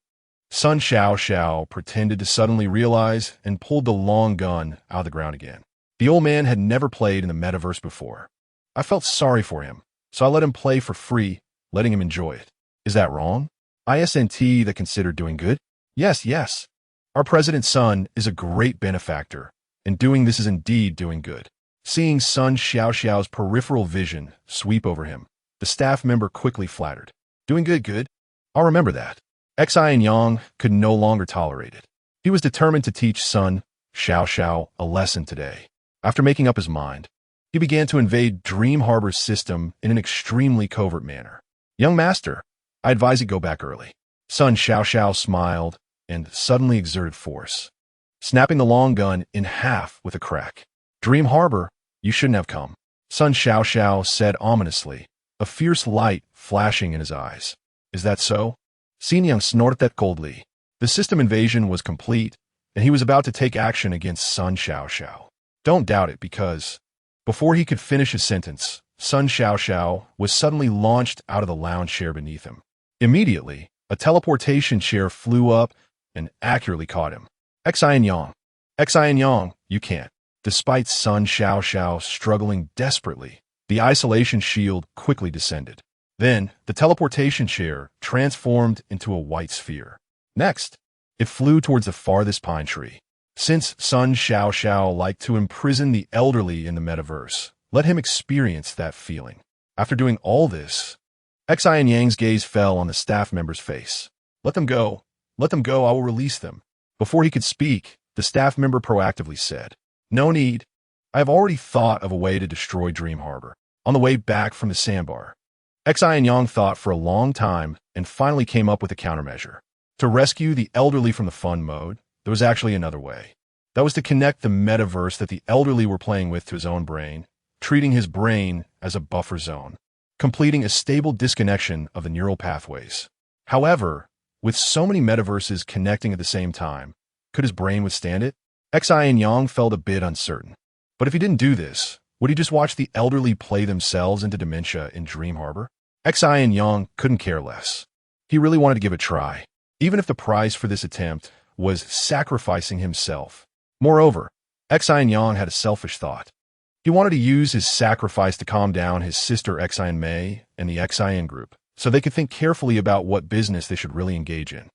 Sun Xiao pretended to suddenly realize and pulled the long gun out of the ground again. The old man had never played in the metaverse before. "I felt sorry for him, so I let him play for free, letting him enjoy it. Is that wrong? Isn't that considered doing good?" Yes. Our president's son is a great benefactor, and doing this is indeed doing good." Seeing Sun Xiao's peripheral vision sweep over him, the staff member quickly flattered. "Doing good. I'll remember that." Xin Yang could no longer tolerate it. He was determined to teach Sun Xiao a lesson today. After making up his mind, he began to invade Dream Harbor's system in an extremely covert manner. "Young master, I advise you go back early." Sun Xiao smiled and suddenly exerted force, snapping the long gun in half with a crack. "Dream Harbor, you shouldn't have come," Sun Xiao said ominously, a fierce light flashing in his eyes. "Is that so?" Xin Yang snorted coldly. The system invasion was complete, and he was about to take action against Sun Xiao. Don't doubt it, because before he could finish his sentence, Sun Xiao was suddenly launched out of the lounge chair beneath him. Immediately, A teleportation chair flew up and accurately caught him. Xin Yang. Xin Yang, you can't. Despite Sun Xiao struggling desperately, the isolation shield quickly descended. Then, the teleportation chair transformed into a white sphere. Next, it flew towards the farthest pine tree. Since Sun Xiao liked to imprison the elderly in the metaverse, let him experience that feeling. After doing all this, Xin Yang's gaze fell on the staff member's face. Let them go. Let them go, I will release them. Before he could speak, the staff member proactively said, No need. I have already thought of a way to destroy Dream Harbor. On the way back from the sandbar, Xin Yang thought for a long time and finally came up with a countermeasure. To rescue the elderly from the fun mode, there was actually another way. That was to connect the metaverse that the elderly were playing with to his own brain, treating his brain as a buffer zone, completing a stable disconnection of the neural pathways. However, with so many metaverses connecting at the same time, could his brain withstand it? Xin Yang felt a bit uncertain. But if he didn't do this, would he just watch the elderly play themselves into dementia in Dream Harbor? Xin Yang couldn't care less. He really wanted to give it a try, even if the price for this attempt was sacrificing himself. Moreover, Xin Yang had a selfish thought. He wanted to use his sacrifice to calm down his sister Xin Mei and the Xin group, so they could think carefully about what business they should really engage in.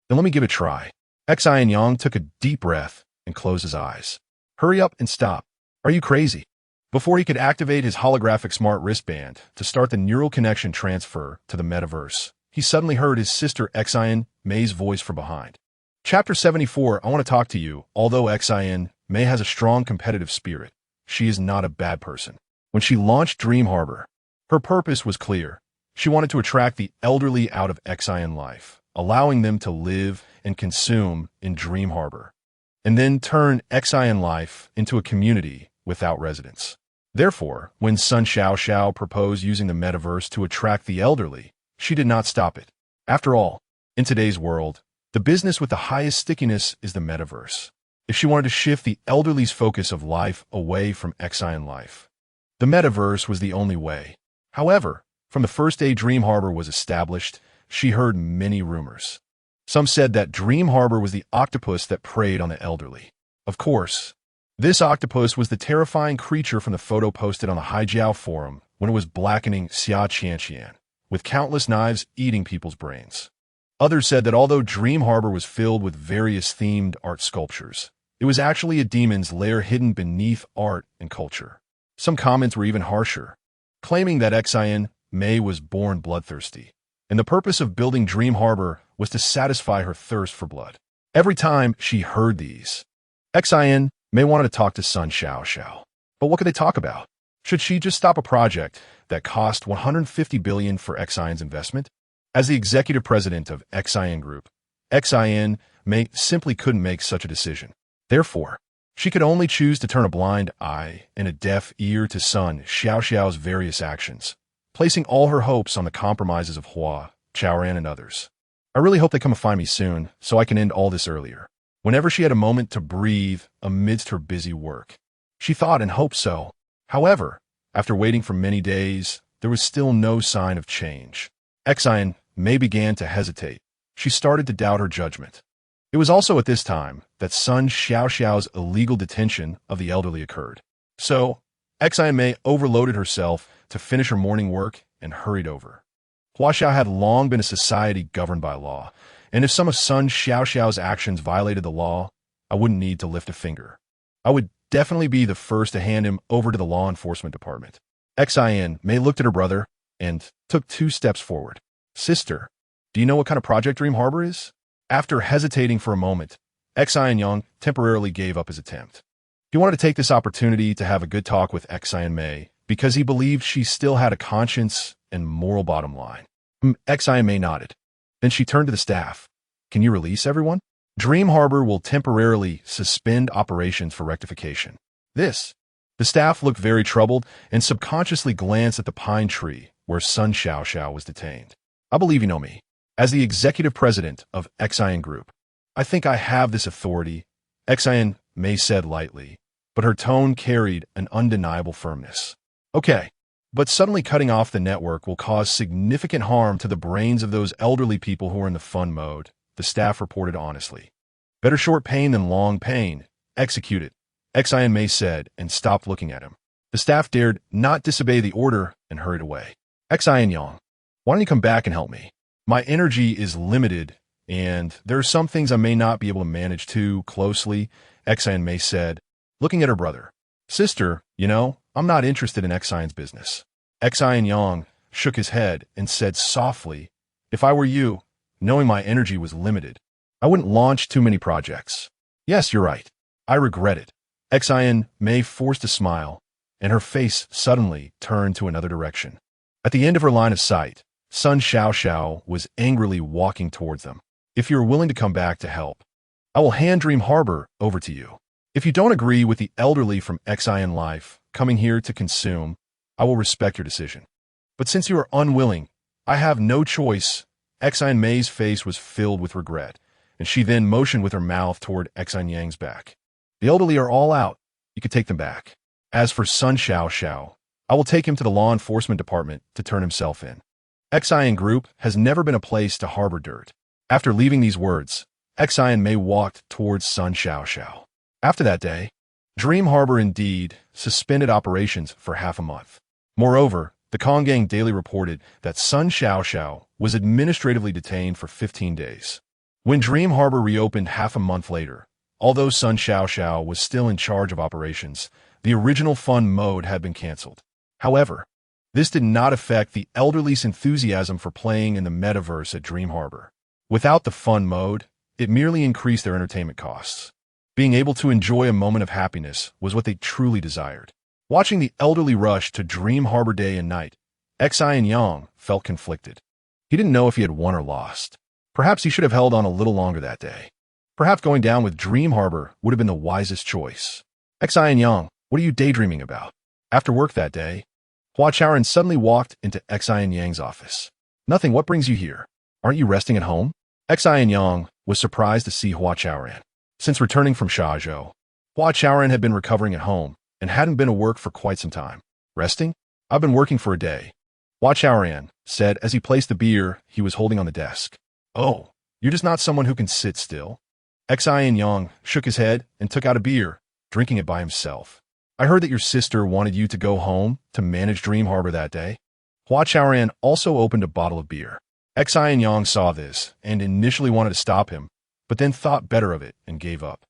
Then let me give it a try. Xin Yang took a deep breath and closed his eyes. Hurry up and stop. Are you crazy? Before he could activate his holographic smart wristband to start the neural connection transfer to the metaverse, he suddenly heard his sister Xin Mei's voice from behind. Chapter 74, I want to talk to you. Although Xin Mei has a strong competitive spirit, she is not a bad person. When she launched Dream Harbor, her purpose was clear. She wanted to attract the elderly out of Xin life, allowing them to live and consume in Dream Harbor, and then turn Xin life into a community without residents. Therefore, when Sun Xiao proposed using the metaverse to attract the elderly, she did not stop it. After all, in today's world, the business with the highest stickiness is the metaverse. If she wanted to shift the elderly's focus of life away from Xin life, the metaverse was the only way. However, from the first day Dream Harbor was established, she heard many rumors. Some said that Dream Harbor was the octopus that preyed on the elderly. Of course, this octopus was the terrifying creature from the photo posted on the Haijiao forum when it was blackening Xia Qianqian, with countless knives eating people's brains. Others said that although Dream Harbor was filled with various themed art sculptures, it was actually a demon's lair hidden beneath art and culture. Some comments were even harsher, claiming that Xin Mei was born bloodthirsty, and the purpose of building Dream Harbor was to satisfy her thirst for blood. Every time she heard these, Xin Mei wanted to talk to Sun Xiao. But what could they talk about? Should she just stop a project that cost 150 billion for Xion's investment? As the executive president of Xion Group, Xin Mei simply couldn't make such a decision. Therefore, she could only choose to turn a blind eye and a deaf ear to Sun Xiao's various actions, placing all her hopes on the compromises of Hua Chaoran and others. I really hope they come and find me soon, so I can end all this earlier. Whenever she had a moment to breathe amidst her busy work, she thought and hoped so. However, after waiting for many days, there was still no sign of change. Xin Mei began to hesitate. She started to doubt her judgment. It was also at this time that Sun Xiao's illegal detention of the elderly occurred. So, Xin Mei overloaded herself to finish her morning work and hurried over. Hua Xiao had long been a society governed by law, and if some of Sun Xiao's actions violated the law, I wouldn't need to lift a finger. I would definitely be the first to hand him over to the law enforcement department. Xin Mei looked at her brother and took 2 steps forward. Sister, do you know what kind of project Dream Harbor is? After hesitating for a moment, Xin Yang temporarily gave up his attempt. He wanted to take this opportunity to have a good talk with Xin Mei because he believed she still had a conscience and moral bottom line. Xin Mei nodded. Then she turned to the staff. Can you release everyone? Dream Harbor will temporarily suspend operations for rectification. The staff looked very troubled and subconsciously glanced at the pine tree where Sun Xiao was detained. I believe you know me. As the executive president of Xion Group, I think I have this authority, Xin Mei said lightly, but her tone carried an undeniable firmness. Okay, But suddenly cutting off the network will cause significant harm to the brains of those elderly people who are in the fun mode, the staff reported honestly. Better short pain than long pain. Execute it, Xin said, and stopped looking at him. The staff dared not disobey the order and hurried away. Yang, why don't you come back and help me? My energy is limited, and there are some things I may not be able to manage too closely, Xin said, looking at her brother. Sister, I'm not interested in Xion's business. Yang shook his head and said softly, if I were you, knowing my energy was limited, I wouldn't launch too many projects. Yes, you're right. I regret it. Xian forced a smile, and her face suddenly turned to another direction. At the end of her line of sight, Sun Xiao was angrily walking towards them. If you're willing to come back to help, I will hand Dream Harbor over to you. If you don't agree with the elderly from Xion Life coming here to consume, I will respect your decision. But since you are unwilling, I have no choice. Xian Mei's face was filled with regret, and she then motioned with her mouth toward Xian Yang's back. The elderly are all out. You can take them back. As for Sun Xiao, I will take him to the law enforcement department to turn himself in. Xion Group has never been a place to harbor dirt. After leaving these words, Xian Mei walked towards Sun Xiao. After that day, Dream Harbor indeed suspended operations for half a month. Moreover, the Konggang Daily reported that Sun Xiao was administratively detained for 15 days. When Dream Harbor reopened half a month later, although Sun Xiao was still in charge of operations, the original fun mode had been canceled. However, this did not affect the elderly's enthusiasm for playing in the metaverse at Dream Harbor. Without the fun mode, it merely increased their entertainment costs. Being able to enjoy a moment of happiness was what they truly desired. Watching the elderly rush to Dream Harbor day and night, Yang felt conflicted. He didn't know if he had won or lost. Perhaps he should have held on a little longer that day. Perhaps going down with Dream Harbor would have been the wisest choice. Yang, what are you daydreaming about? After work that day, Hua Chaoran suddenly walked into Yang's office. Nothing, what brings you here? Aren't you resting at home? Yang was surprised to see Hua Chaoran. Since returning from Shazhou, Hua Chaoran had been recovering at home and hadn't been to work for quite some time. Resting? I've been working for a day, Hua Chaoran said as he placed the beer he was holding on the desk. Oh, you're just not someone who can sit still? Yang shook his head and took out a beer, drinking it by himself. I heard that your sister wanted you to go home to manage Dream Harbor that day. Hua Chaoran also opened a bottle of beer. Yang saw this and initially wanted to stop him, but then thought better of it and gave up.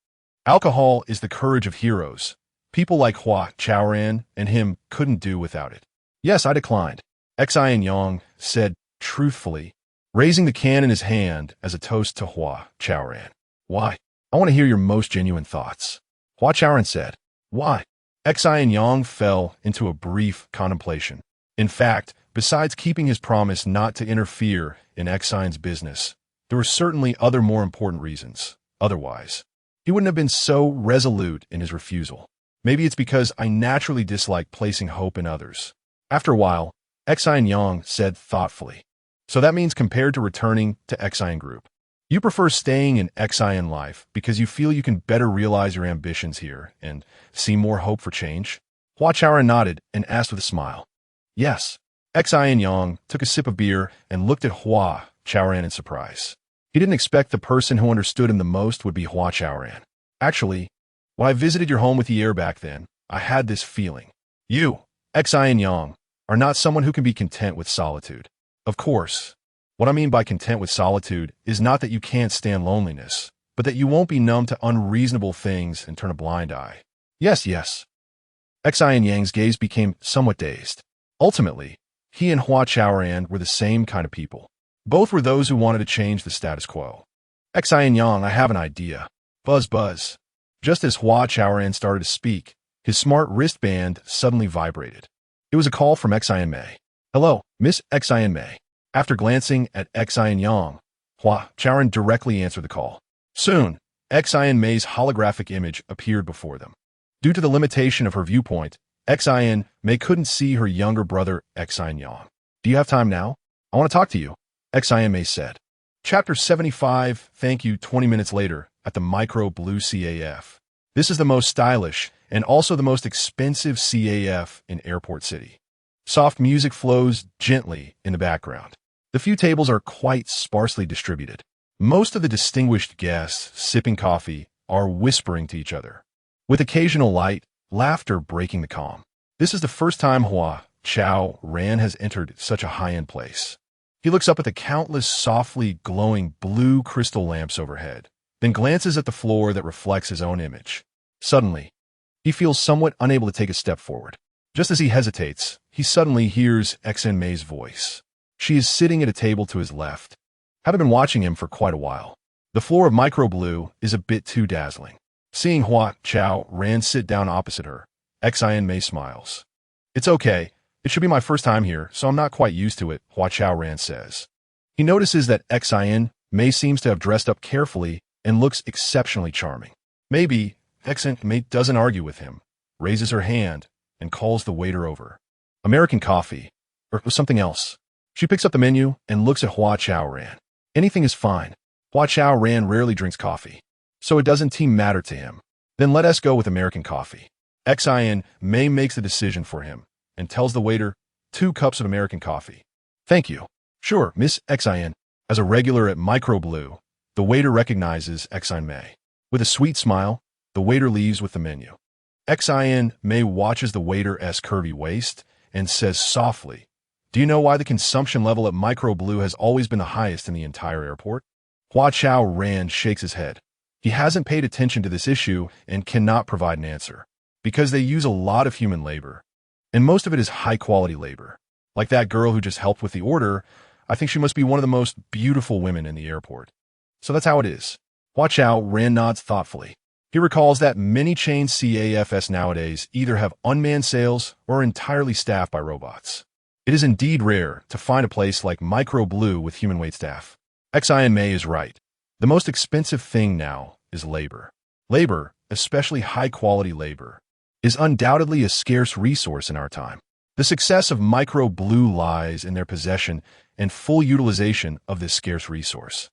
Alcohol is the courage of heroes. People like Hua Chaoran and him couldn't do without it. Yes, I declined, Yang said truthfully, raising the can in his hand as a toast to Hua Chaoran. Why? I want to hear your most genuine thoughts. Hua Chaoran said. Why? Yang fell into a brief contemplation. In fact, besides keeping his promise not to interfere in Xion's business, there were certainly other more important reasons. Otherwise, he wouldn't have been so resolute in his refusal. Maybe it's because I naturally dislike placing hope in others. After a while, Yang said thoughtfully. So that means compared to returning to Xion Group, you prefer staying in Xion Life because you feel you can better realize your ambitions here and see more hope for change? Hua Chaoran nodded and asked with a smile. Yes. Yang took a sip of beer and looked at Hua Chaoran in surprise. He didn't expect the person who understood him the most would be Hua Chaoran. Actually, when I visited your home with Ye'er back then, I had this feeling. You, Yang, are not someone who can be content with solitude. Of course, what I mean by content with solitude is not that you can't stand loneliness, but that you won't be numb to unreasonable things and turn a blind eye. Yes. Yang's gaze became somewhat dazed. Ultimately, he and Hua Chaoran were the same kind of people. Both were those who wanted to change the status quo. Yang, I have an idea. Buzz. Just as Hua Chaoran started to speak, his smart wristband suddenly vibrated. It was a call from Yang. Hello, Miss Yang. After glancing at Yang, Hua Chaoran directly answered the call. Soon, Yang's holographic image appeared before them. Due to the limitation of her viewpoint, Yang couldn't see her younger brother Yang. Do you have time now? I want to talk to you, Yang said. Chapter 75, thank you. 20 minutes later, at the Micro Blue CAF. This is the most stylish and also the most expensive CAF in Airport City. Soft music flows gently in the background. The few tables are quite sparsely distributed. Most of the distinguished guests, sipping coffee, are whispering to each other, with occasional light laughter breaking the calm. This is the first time Hua Chaoran has entered such a high-end place. He looks up at the countless softly glowing blue crystal lamps overhead, then glances at the floor that reflects his own image. Suddenly, he feels somewhat unable to take a step forward. Just as he hesitates, he suddenly hears Xin Mei's voice. She is sitting at a table to his left, having been watching him for quite a while. The floor of micro blue is a bit too dazzling. Seeing Hua Chaoran sit down opposite her, Xin Mei smiles. "It's okay. It should be my first time here, so I'm not quite used to it," Hua Chaoran says. He notices that Xin Mei seems to have dressed up carefully and looks exceptionally charming. Maybe Xin Mei doesn't argue with him, raises her hand, and calls the waiter over. "American coffee, or something else." She picks up the menu and looks at Hua Chaoran. Anything is fine. Hua Chaoran rarely drinks coffee, so it doesn't matter to him. "Then let us go with American coffee." Xin Mei makes the decision for him and tells the waiter, 2 cups of American coffee. "Thank you." "Sure, Miss Xin." As a regular at Micro Blue, the waiter recognizes Xin Mei. With a sweet smile, the waiter leaves with the menu. Xin Mei watches the waiter's curvy waist and says softly, "Do you know why the consumption level at Micro Blue has always been the highest in the entire airport?" Hua Chaoran shakes his head. He hasn't paid attention to this issue and cannot provide an answer. Because they use a lot of human labor, and most of it is high-quality labor. Like that girl who just helped with the order, I think she must be one of the most beautiful women in the airport. So that's how it is. Hua Chaoran nods thoughtfully. He recalls that many chain CAFS nowadays either have unmanned sales or are entirely staffed by robots. It is indeed rare to find a place like Micro Blue with human wait staff. Xin Mei is right. The most expensive thing now is labor. Labor, especially high-quality labor, is undoubtedly a scarce resource in our time. The success of Micro Blue lies in their possession and full utilization of this scarce resource.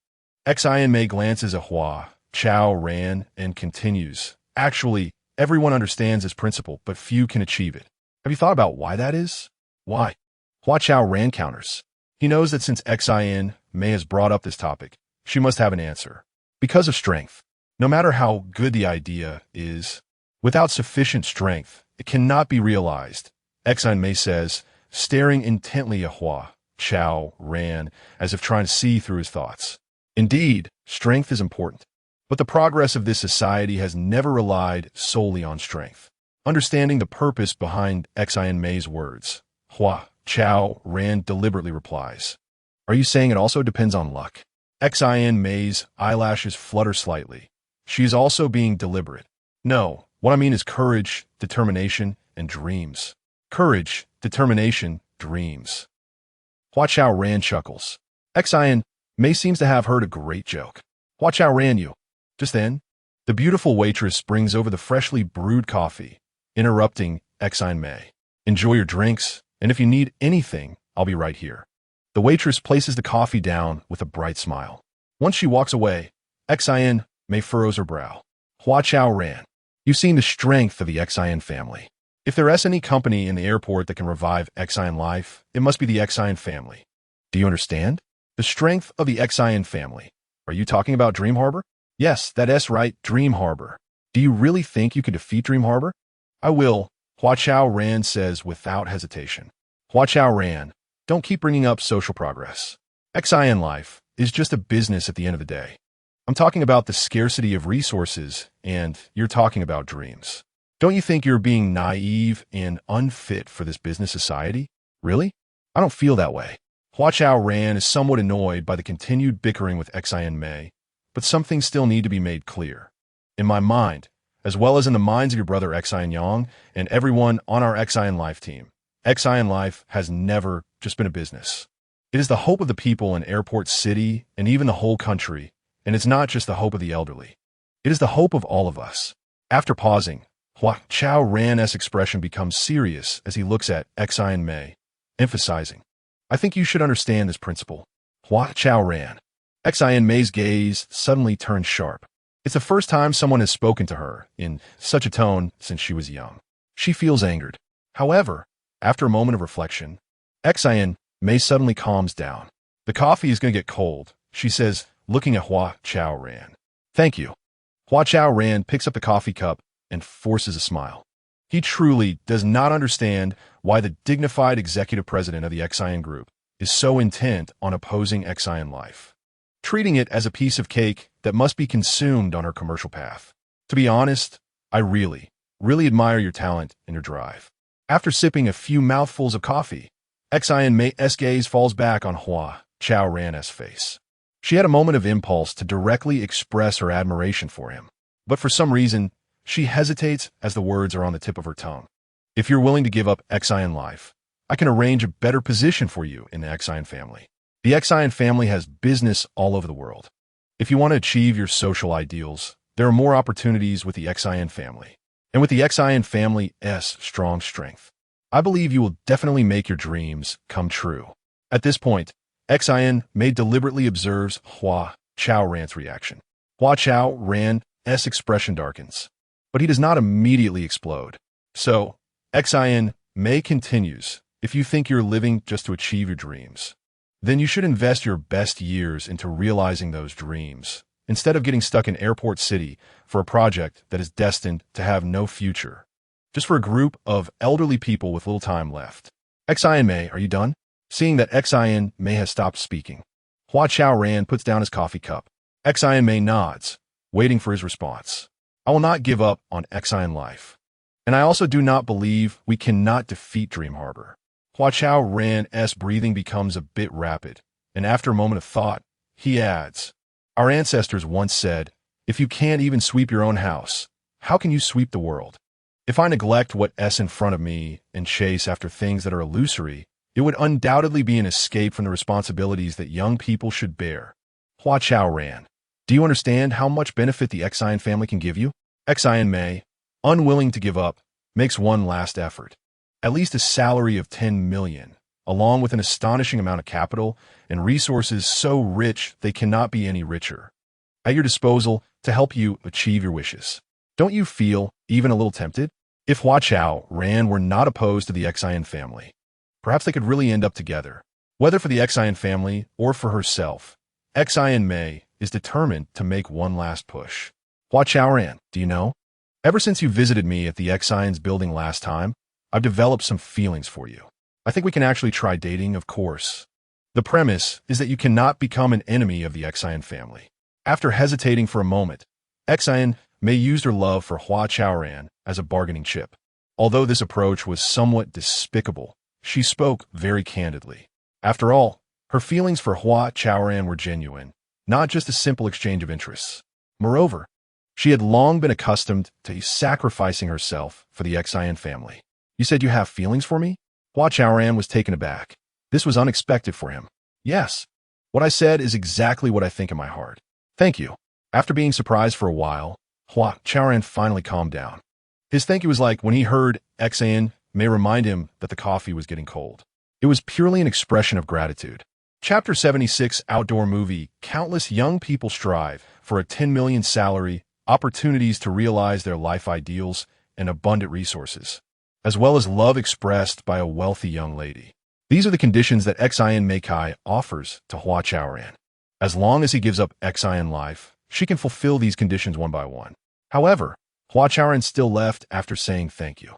Xin Mei glances at Hua Chaoran and continues, "Actually, everyone understands this principle, but few can achieve it. Have you thought about why that is?" "Why?" Hua Chaoran counters. He knows that since Xin Mei has brought up this topic, she must have an answer. Because of strength. No matter how good the idea is, without sufficient strength, it cannot be realized, Xin Mei says, staring intently at Hua Chaoran as if trying to see through his thoughts. Indeed, strength is important. But the progress of this society has never relied solely on strength. Understanding the purpose behind Xin Mei's words, Hua Chaoran deliberately replies, "Are you saying it also depends on luck?" Xin Mei's eyelashes flutter slightly. She is also being deliberate. "No, what I mean is courage, determination, and dreams." Courage, determination, dreams. Hua Chaoran chuckles. Xin Mei seems to have heard a great joke. Hua Chaoran you. Just then, the beautiful waitress brings over the freshly brewed coffee, interrupting Xin Mei. "Enjoy your drinks, and if you need anything, I'll be right here." The waitress places the coffee down with a bright smile. Once she walks away, Xin Mei furrows her brow. "Hua Chaoran, you've seen the strength of the Xin family. If there is any company in the airport that can revive Xin life, it must be the Xin family. Do you understand? The strength of the Xin family. Are you talking about Dream Harbor?" "Yes, that is right, Dream Harbor. Do you really think you can defeat Dream Harbor?" "I will," Hua Chaoran says without hesitation. "Hua Chaoran, don't keep bringing up social progress. Xin life is just a business at the end of the day. I'm talking about the scarcity of resources, and you're talking about dreams. Don't you think you're being naive and unfit for this business society? Really? I don't feel that way." Hua Chaoran is somewhat annoyed by the continued bickering with Xin Mei, but some things still need to be made clear. In my mind, as well as in the minds of your brother Xin Yang and everyone on our Xin Life team, Xin Life has never just been a business. It is the hope of the people in Airport City and even the whole country, and it's not just the hope of the elderly. It is the hope of all of us. After pausing, Hua Chaoran's expression becomes serious as he looks at Xin Mei, emphasizing, "I think you should understand this principle." Hua Chaoran. Xin Mei's gaze suddenly turns sharp. It's the first time someone has spoken to her in such a tone since she was young. She feels angered. However, After a moment of reflection, Xin May suddenly calms down. The coffee is going to get cold, she says, looking at Hua Chaoran. Thank you. Hua Chaoran picks up the coffee cup and forces a smile. He truly does not understand why the dignified executive president of the Xin group is so intent on opposing Xin life, treating it as a piece of cake that must be consumed on her commercial path. To be honest, I really admire your talent and your drive. After sipping a few mouthfuls of coffee, Xin May's gaze falls back on Hua Chaoran's face. She had a moment of impulse to directly express her admiration for him, but for some reason, she hesitates as the words are on the tip of her tongue. If you're willing to give up Xin life, I can arrange a better position for you in the Xin family. The Xin family has business all over the world. If you want to achieve your social ideals, there are more opportunities with the Xin family. And with the Xin family's strong strength, I believe you will definitely make your dreams come true. At this point, Xin May deliberately observes Hua Chaoran's reaction. Hua Chaoran's expression darkens, but he does not immediately explode. So, Xin May continues, if you think you're living just to achieve your dreams, then you should invest your best years into realizing those dreams, instead of getting stuck in Airport City for a project that is destined to have no future, just for a group of elderly people with little time left. Xin May, are you done? Seeing that Xin May has stopped speaking, Hua Chaoran puts down his coffee cup. Xin May nods, waiting for his response. I will not give up on Xin life. And I also do not believe we cannot defeat Dream Harbor. Hua Chaoran's breathing becomes a bit rapid, and after a moment of thought, he adds, our ancestors once said, if you can't even sweep your own house, how can you sweep the world? If I neglect what's in front of me and chase after things that are illusory, it would undoubtedly be an escape from the responsibilities that young people should bear. Hua Chaoran, do you understand how much benefit the Xin family can give you? Xin May, unwilling to give up, makes one last effort. At least a salary of 10 million, along with an astonishing amount of capital and resources so rich they cannot be any richer, at your disposal to help you achieve your wishes. Don't you feel even a little tempted? If Hua Chaoran were not opposed to the Xin family, perhaps they could really end up together. Whether for the Xin family or for herself, Xin May is determined to make one last push. Hua Chaoran, do you know? Ever since you visited me at the Xion's building last time, I've developed some feelings for you. I think we can actually try dating, of course. The premise is that you cannot become an enemy of the Xin family. After hesitating for a moment, Xin May used her love for Hua Chaoran as a bargaining chip. Although this approach was somewhat despicable, she spoke very candidly. After all, her feelings for Hua Chaoran were genuine, not just a simple exchange of interests. Moreover, she had long been accustomed to sacrificing herself for the Xin family. You said you have feelings for me? Hua Chaoran was taken aback. This was unexpected for him. Yes. What I said is exactly what I think in my heart. Thank you. After being surprised for a while, Hua Chaoran finally calmed down. His thank you was like when he heard Xin May remind him that the coffee was getting cold. It was purely an expression of gratitude. Chapter 76 Outdoor Movie. Countless young people strive for a 10 million salary, opportunities to realize their life ideals, and abundant resources, as well as love expressed by a wealthy young lady. These are the conditions that Xin May offers to Hua Chaoran. As long as he gives up Xin life, she can fulfill these conditions one by one. However, Hua Chaoran still left after saying thank you.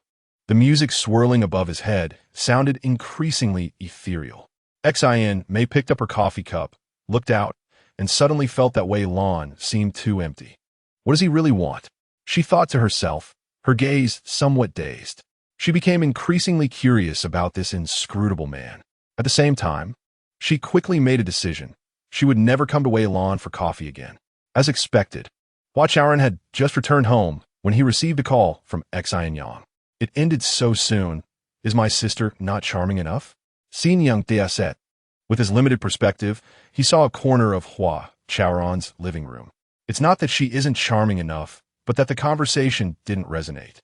The music swirling above his head sounded increasingly ethereal. Xin May picked up her coffee cup, looked out, and suddenly felt that Wei Lan seemed too empty. What does he really want? She thought to herself, her gaze somewhat dazed. She became increasingly curious about this inscrutable man. At the same time, she quickly made a decision. She would never come to Wei Lan for coffee again. As expected, Hua Chaoran had just returned home when he received a call from Xin Yang. It ended so soon. Is my sister not charming enough? Xin Yang said. With his limited perspective, he saw a corner of Hua Chaoran's living room. It's not that she isn't charming enough, but that the conversation didn't resonate.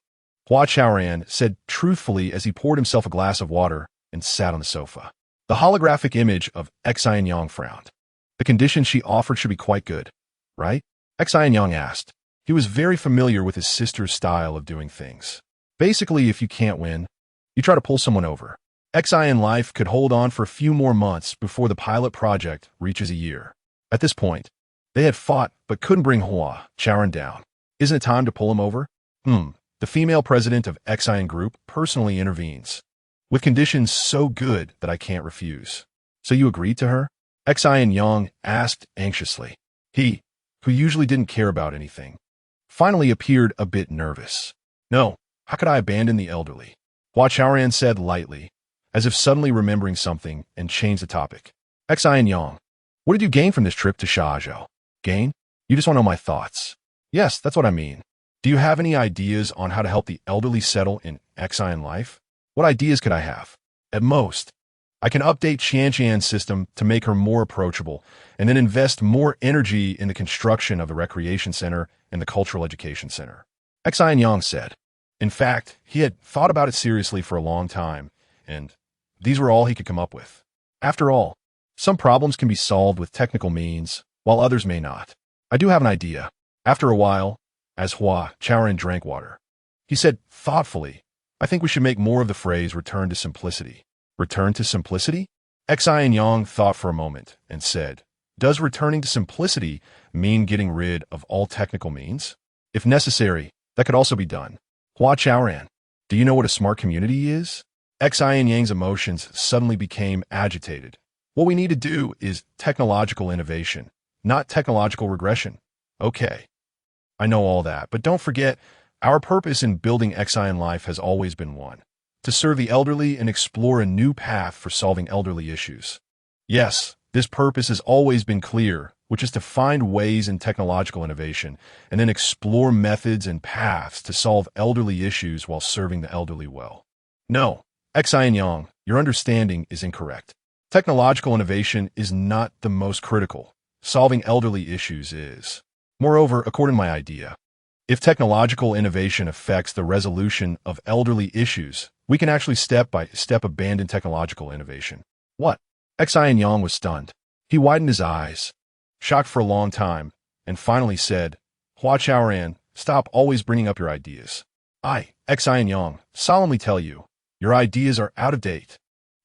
Hua Chaoran said truthfully as he poured himself a glass of water and sat on the sofa. The holographic image of Xin Yang frowned. The conditions she offered should be quite good, right? Xin Yang asked. He was very familiar with his sister's style of doing things. Basically, if you can't win, you You try to pull someone over. Xin Life could hold on for a few more months before the pilot project reaches a year. At this point, they had fought but couldn't bring Hua Chaoran down. Isn't it time to pull him over? The female president of Xin Group personally intervenes. With conditions so good that I can't refuse. So you agreed to her? Xin Yang asked anxiously. He, who usually didn't care about anything, finally appeared a bit nervous. No, how could I abandon the elderly? Hua Chaoran said lightly, as if suddenly remembering something, and changed the topic. Xin Yang, what did you gain from this trip to Shazhou? Gain? You just want to know my thoughts. Yes, that's what I mean. Do you have any ideas on how to help the elderly settle in Xin Life? What ideas could I have? At most, I can update Xianxian's system to make her more approachable, and then invest more energy in the construction of the recreation center and the cultural education center. Xin Yang said. In fact, he had thought about it seriously for a long time, and these were all he could come up with. After all, some problems can be solved with technical means, while others may not. I do have an idea. After a while, as Hua Chaoran drank water, he said thoughtfully, I think we should make more of the phrase return to simplicity. Return to simplicity? Xin Yang thought for a moment and said, does returning to simplicity mean getting rid of all technical means? If necessary, that could also be done. Hua Chaoran, do you know what a smart community is? Xin Yang's emotions suddenly became agitated. What we need to do is technological innovation, not technological regression. Okay, I know all that, but don't forget, our purpose in building Xin Life has always been one: to serve the elderly and explore a new path for solving elderly issues. Yes, this purpose has always been clear, which is to find ways in technological innovation and then explore methods and paths to solve elderly issues while serving the elderly well. No, Xin Yang, your understanding is incorrect. Technological innovation is not the most critical. Solving elderly issues is. Moreover, according to my idea, if technological innovation affects the resolution of elderly issues, we can actually step by step abandon technological innovation. What? Xin Yang was stunned. He widened his eyes, shocked for a long time, and finally said, Hua Chaoran, stop always bringing up your ideas. I, Xin Yang, solemnly tell you, your ideas are out of date.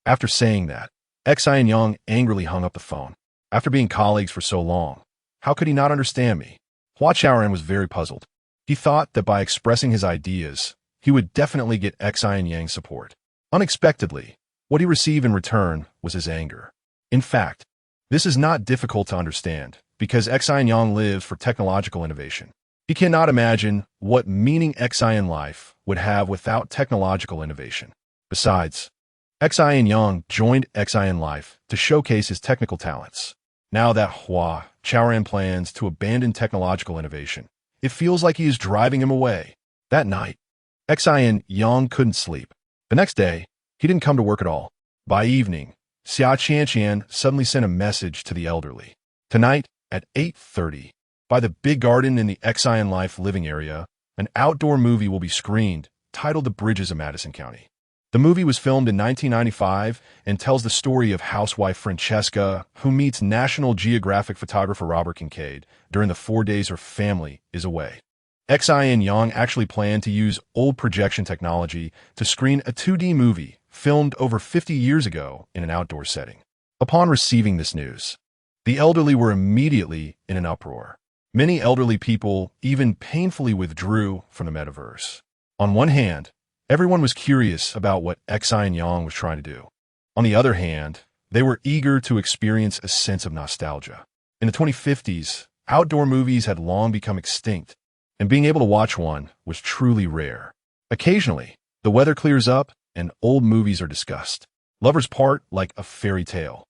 After saying that, Xin Yang angrily hung up the phone. After being colleagues for so long, how could he not understand me? Hua Chaoran was very puzzled. He thought that by expressing his ideas, he would definitely get Xin Yang's support. Unexpectedly, what he received in return was his anger. In fact, this is not difficult to understand, because Xin Yang lives for technological innovation. He cannot imagine what meaning Xin Life would have without technological innovation. Besides, Xin Yang joined Xin Life to showcase his technical talents. Now that Hua Chaoran plans to abandon technological innovation, it feels like he is driving him away. That night, Xin Yang couldn't sleep. The next day, he didn't come to work at all. By evening, Xianxian suddenly sent a message to the elderly. Tonight, at 8:30, by the big garden in the Xin Life living area, an outdoor movie will be screened titled The Bridges of Madison County. The movie was filmed in 1995 and tells the story of housewife Francesca, who meets National Geographic photographer Robert Kincaid during the 4 days her family is away. Xin Yang actually planned to use old projection technology to screen a 2D movie filmed over 50 years ago in an outdoor setting. Upon receiving this news, the elderly were immediately in an uproar. Many elderly people even painfully withdrew from the metaverse. On one hand, everyone was curious about what Xin Yang was trying to do. On the other hand, they were eager to experience a sense of nostalgia. In the 2050s, outdoor movies had long become extinct, and being able to watch one was truly rare. Occasionally, the weather clears up and old movies are discussed. Lovers part like a fairy tale.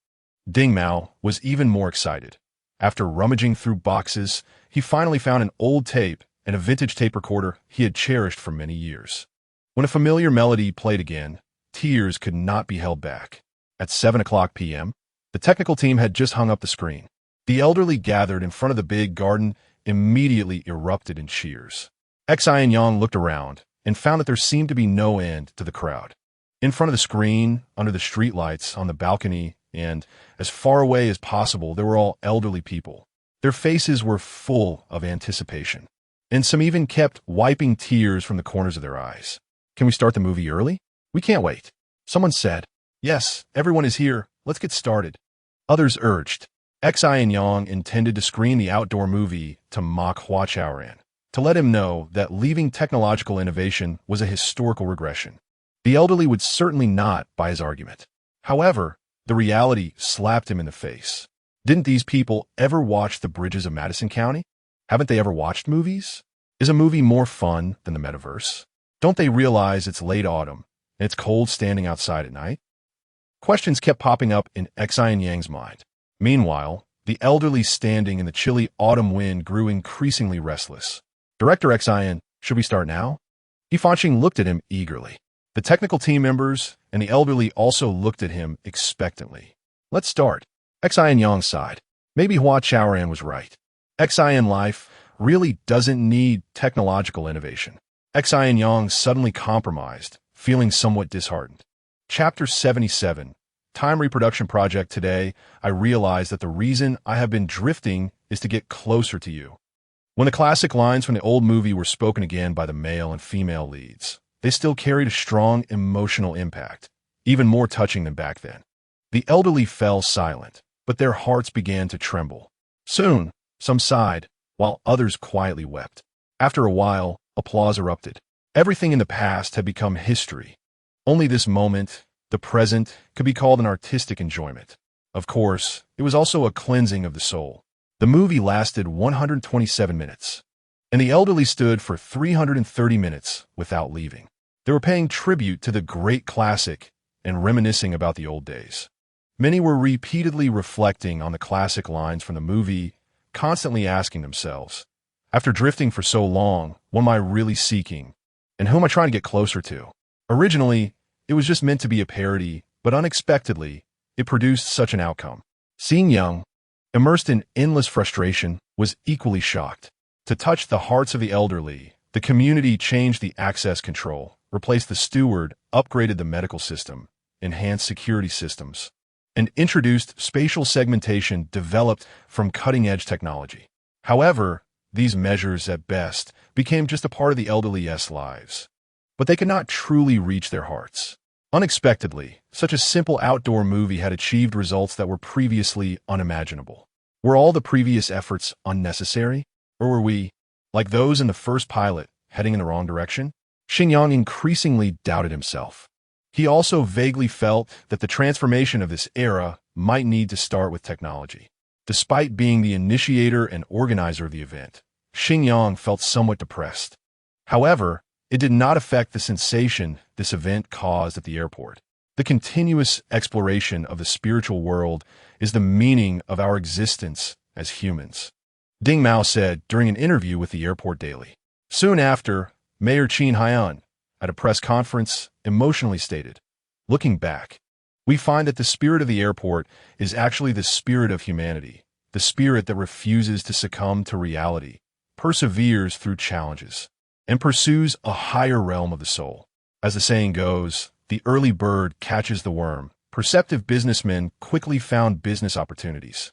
Ding Mao was even more excited. After rummaging through boxes, he finally found an old tape and a vintage tape recorder he had cherished for many years. When a familiar melody played again, tears could not be held back. At 7:00 p.m., the technical team had just hung up the screen. The elderly gathered in front of the big garden immediately erupted in cheers. Xin Yang looked around and found that there seemed to be no end to the crowd. In front of the screen, under the streetlights, on the balcony, and as far away as possible, there were all elderly people. Their faces were full of anticipation, and some even kept wiping tears from the corners of their eyes. Can we start the movie early? We can't wait. Someone said. Yes, everyone is here. Let's get started. Others urged. Xin Yang intended to screen the outdoor movie to mock Hua Chaoran, to let him know that leaving technological innovation was a historical regression. The elderly would certainly not buy his argument. However, the reality slapped him in the face. Didn't these people ever watch The Bridges of Madison County? Haven't they ever watched movies? Is a movie more fun than the metaverse? Don't they realize it's late autumn and it's cold standing outside at night? Questions kept popping up in Xin Yang's mind. Meanwhile, the elderly standing in the chilly autumn wind grew increasingly restless. Director Xin, should we start now? Yi Fanqing looked at him eagerly. The technical team members and the elderly also looked at him expectantly. Let's start. Xin Yang sighed. Maybe Hua Chaoran was right. Xin life really doesn't need technological innovation. Xin Yang suddenly compromised, feeling somewhat disheartened. Chapter 77. Time Reproduction Project. Today, I realized that the reason I have been drifting is to get closer to you. When the classic lines from the old movie were spoken again by the male and female leads, they still carried a strong emotional impact, even more touching than back then. The elderly fell silent, but their hearts began to tremble. Soon, some sighed, while others quietly wept. After a while, applause erupted. Everything in the past had become history. Only this moment, the present, could be called an artistic enjoyment. Of course, it was also a cleansing of the soul. The movie lasted 127 minutes, and the elderly stood for 330 minutes without leaving. They were paying tribute to the great classic and reminiscing about the old days. Many were repeatedly reflecting on the classic lines from the movie, constantly asking themselves, after drifting for so long, what am I really seeking, and who am I trying to get closer to? Originally, it was just meant to be a parody, but unexpectedly, it produced such an outcome. Xin Yang, immersed in endless frustration, was equally shocked. To touch the hearts of the elderly, the community changed the access control, replaced the steward, upgraded the medical system, enhanced security systems, and introduced spatial segmentation developed from cutting-edge technology. However, these measures, at best, became just a part of the elderly's lives. But they could not truly reach their hearts. Unexpectedly, such a simple outdoor movie had achieved results that were previously unimaginable. Were all the previous efforts unnecessary? Or were we, like those in the first pilot, heading in the wrong direction? Xin Yang increasingly doubted himself. He also vaguely felt that the transformation of this era might need to start with technology. Despite being the initiator and organizer of the event, Xin Yang felt somewhat depressed. However, it did not affect the sensation this event caused at the airport. The continuous exploration of the spiritual world is the meaning of our existence as humans, Ding Mao said during an interview with the Airport Daily. Soon after, Mayor Xin Yang, at a press conference, emotionally stated, "Looking back, we find that the spirit of the airport is actually the spirit of humanity, the spirit that refuses to succumb to reality, perseveres through challenges, and pursues a higher realm of the soul. As the saying goes, the early bird catches the worm. Perceptive businessmen quickly found business opportunities."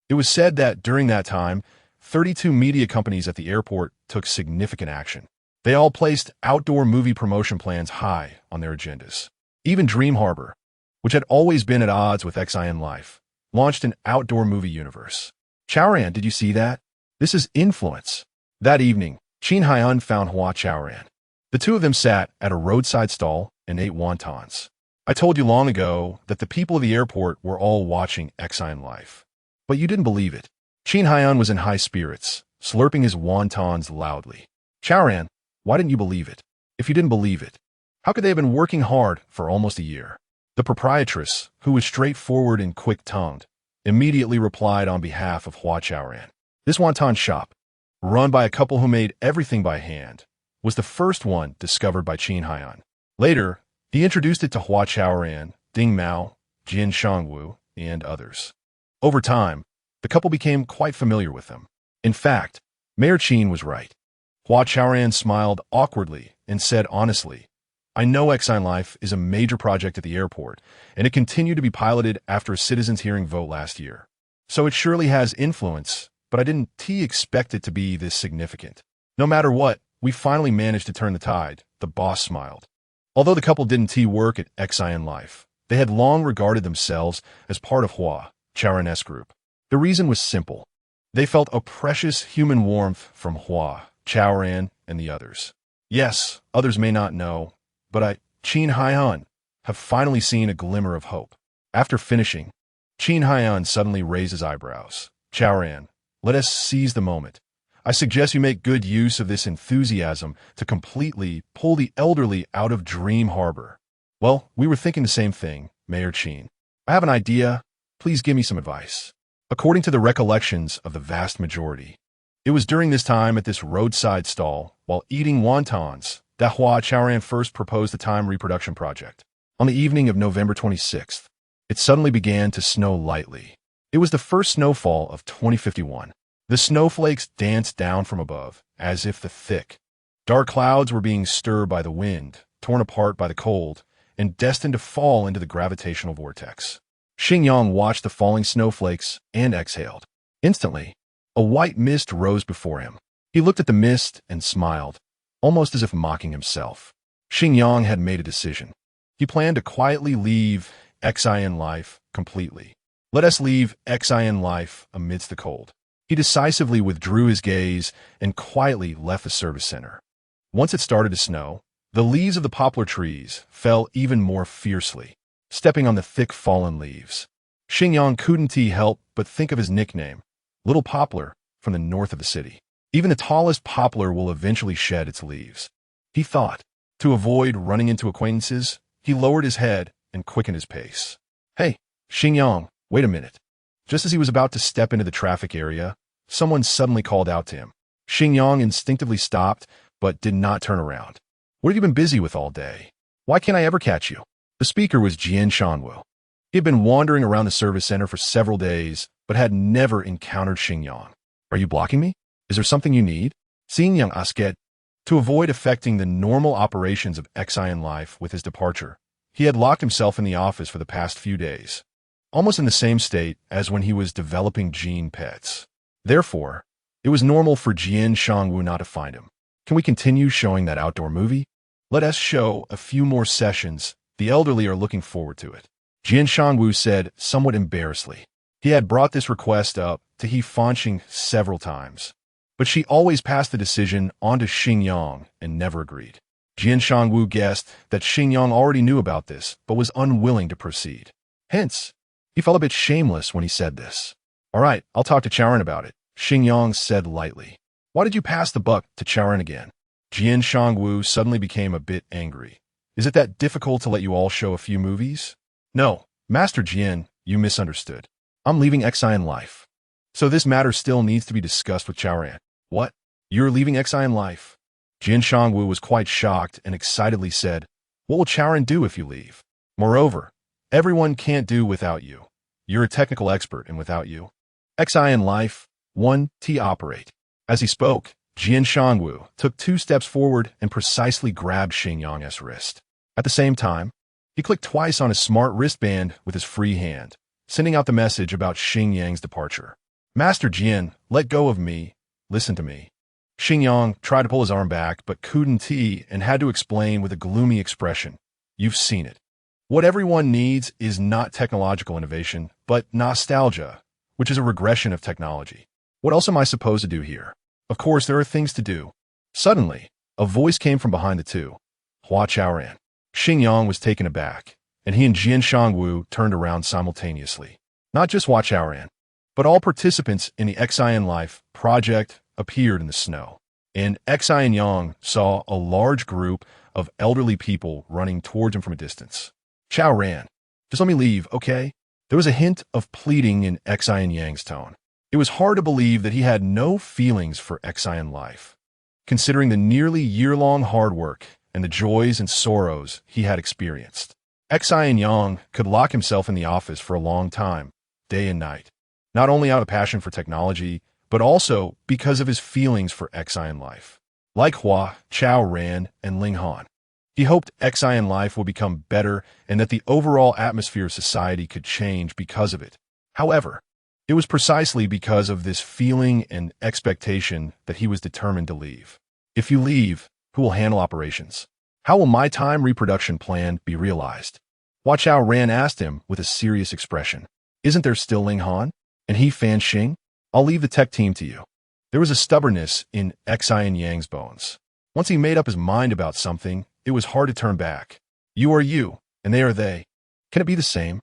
It was said that during that time, 32 media companies at the airport took significant action. They all placed outdoor movie promotion plans high on their agendas. Even Dream Harbor, which had always been at odds with XIN Life, launched an outdoor movie universe. Chaoran, did you see that? This is influence. That evening, Xin Yang found Hua Chaoran. The two of them sat at a roadside stall and ate wontons. I told you long ago that the people of the airport were all watching XIN Life. But you didn't believe it. Xin Yang was in high spirits, slurping his wontons loudly. Chaoran, why didn't you believe it? If you didn't believe it, how could they have been working hard for almost a year? The proprietress, who was straightforward and quick-tongued, immediately replied on behalf of Hua Chaoran. This wonton shop, run by a couple who made everything by hand, was the first one discovered by Xin Yang. Later, he introduced it to Hua Chaoran, Ding Mao, Jin Shangwu, and others. Over time, the couple became quite familiar with them. In fact, Mayor Qin was right. Hua Chaoran smiled awkwardly and said honestly, "I know XIN Life is a major project at the airport, and it continued to be piloted after a citizens' hearing vote last year. So it surely has influence, but I didn't expect it to be this significant. No matter what, we finally managed to turn the tide," the boss smiled. Although the couple didn't work at Xian Life, they had long regarded themselves as part of Hua Chaoran's group. The reason was simple. They felt a precious human warmth from Hua Chaoran and the others. Yes, others may not know, but Xin Han, have finally seen a glimmer of hope. After finishing, Xin Han suddenly raised his eyebrows. Chaoran, let us seize the moment. I suggest you make good use of this enthusiasm to completely pull the elderly out of Dream Harbor. Well, we were thinking the same thing, Mayor Qin. I have an idea. Please give me some advice. According to the recollections of the vast majority, it was during this time at this roadside stall, while eating wontons, that Hua Chaoran first proposed the time reproduction project. On the evening of November 26th, it suddenly began to snow lightly. It was the first snowfall of 2051. The snowflakes danced down from above, as if the thick, dark clouds were being stirred by the wind, torn apart by the cold, and destined to fall into the gravitational vortex. Xin Yang watched the falling snowflakes and exhaled. Instantly, a white mist rose before him. He looked at the mist and smiled, almost as if mocking himself. Xin Yang had made a decision. He planned to quietly leave Xian Life completely. Let us leave Xian Life amidst the cold. He decisively withdrew his gaze and quietly left the service center. Once it started to snow, the leaves of the poplar trees fell even more fiercely, stepping on the thick fallen leaves. Xin Yang couldn't help but think of his nickname, Little Poplar, from the north of the city. Even the tallest poplar will eventually shed its leaves, he thought. To avoid running into acquaintances, he lowered his head and quickened his pace. Hey, Xin Yang, wait a minute. Just as he was about to step into the traffic area, someone suddenly called out to him. Xin Yang instinctively stopped, but did not turn around. What have you been busy with all day? Why can't I ever catch you? The speaker was Jian Shanwu. He had been wandering around the service center for several days, but had never encountered Xin Yang. Are you blocking me? Is there something you need? Xin Yang asked. To avoid affecting the normal operations of Xian Life with his departure, he had locked himself in the office for the past few days, almost in the same state as when he was developing gene pets. Therefore, it was normal for Jian Shangwu not to find him. Can we continue showing that outdoor movie? Let us show a few more sessions. The elderly are looking forward to it. Jian Shangwu said somewhat embarrassedly. He had brought this request up to He Fanqing several times, but she always passed the decision on to Xin Yang and never agreed. Jian Shangwu guessed that Xin Yang already knew about this, but was unwilling to proceed. Hence, he felt a bit shameless when he said this. All right, I'll talk to Chaoran about it, Xin Yang said lightly. Why did you pass the buck to Chaoran again? Jian Shangwu suddenly became a bit angry. Is it that difficult to let you all show a few movies? No, Master Jian, you misunderstood. I'm leaving Xian Life. So this matter still needs to be discussed with Chaoran. What? You're leaving Xian Life? Jian Shangwu was quite shocked and excitedly said, what will Chaoran do if you leave? Moreover, everyone can't do without you. You're a technical expert, and without you, Xian Life, 1T operate. As he spoke, Jian Shangwu took 2 steps forward and precisely grabbed Xin Yang's wrist. At the same time, he clicked twice on his smart wristband with his free hand, sending out the message about Xin Yang's departure. Master Jian, let go of me. Listen to me. Xin Yang tried to pull his arm back, but couldn't and had to explain with a gloomy expression. You've seen it. What everyone needs is not technological innovation, but nostalgia, which is a regression of technology. What else am I supposed to do here? Of course, there are things to do. Suddenly, a voice came from behind the two. Hua Chaoran. Xin Yang was taken aback, and he and Jian Shangwu turned around simultaneously. Not just Hua Chaoran, but all participants in the Xian Life project appeared in the snow. And Xian Yang saw a large group of elderly people running towards him from a distance. Chaoran, just let me leave, okay? There was a hint of pleading in Xian Yang's tone. It was hard to believe that he had no feelings for Xian Life, considering the nearly year-long hard work and the joys and sorrows he had experienced. Xian Yang could lock himself in the office for a long time, day and night, not only out of passion for technology, but also because of his feelings for Xian Life. Like Hua Chaoran and Ling Han, he hoped Xian Life would become better and that the overall atmosphere of society could change because of it. However, it was precisely because of this feeling and expectation that he was determined to leave. If you leave, who will handle operations? How will my time reproduction plan be realized? Hua Chaoran asked him with a serious expression. Isn't there still Ling Han? And he Fan Xing? I'll leave the tech team to you. There was a stubbornness in Xin Yang's bones. Once he made up his mind about something, it was hard to turn back. You are you, and they are they. Can it be the same?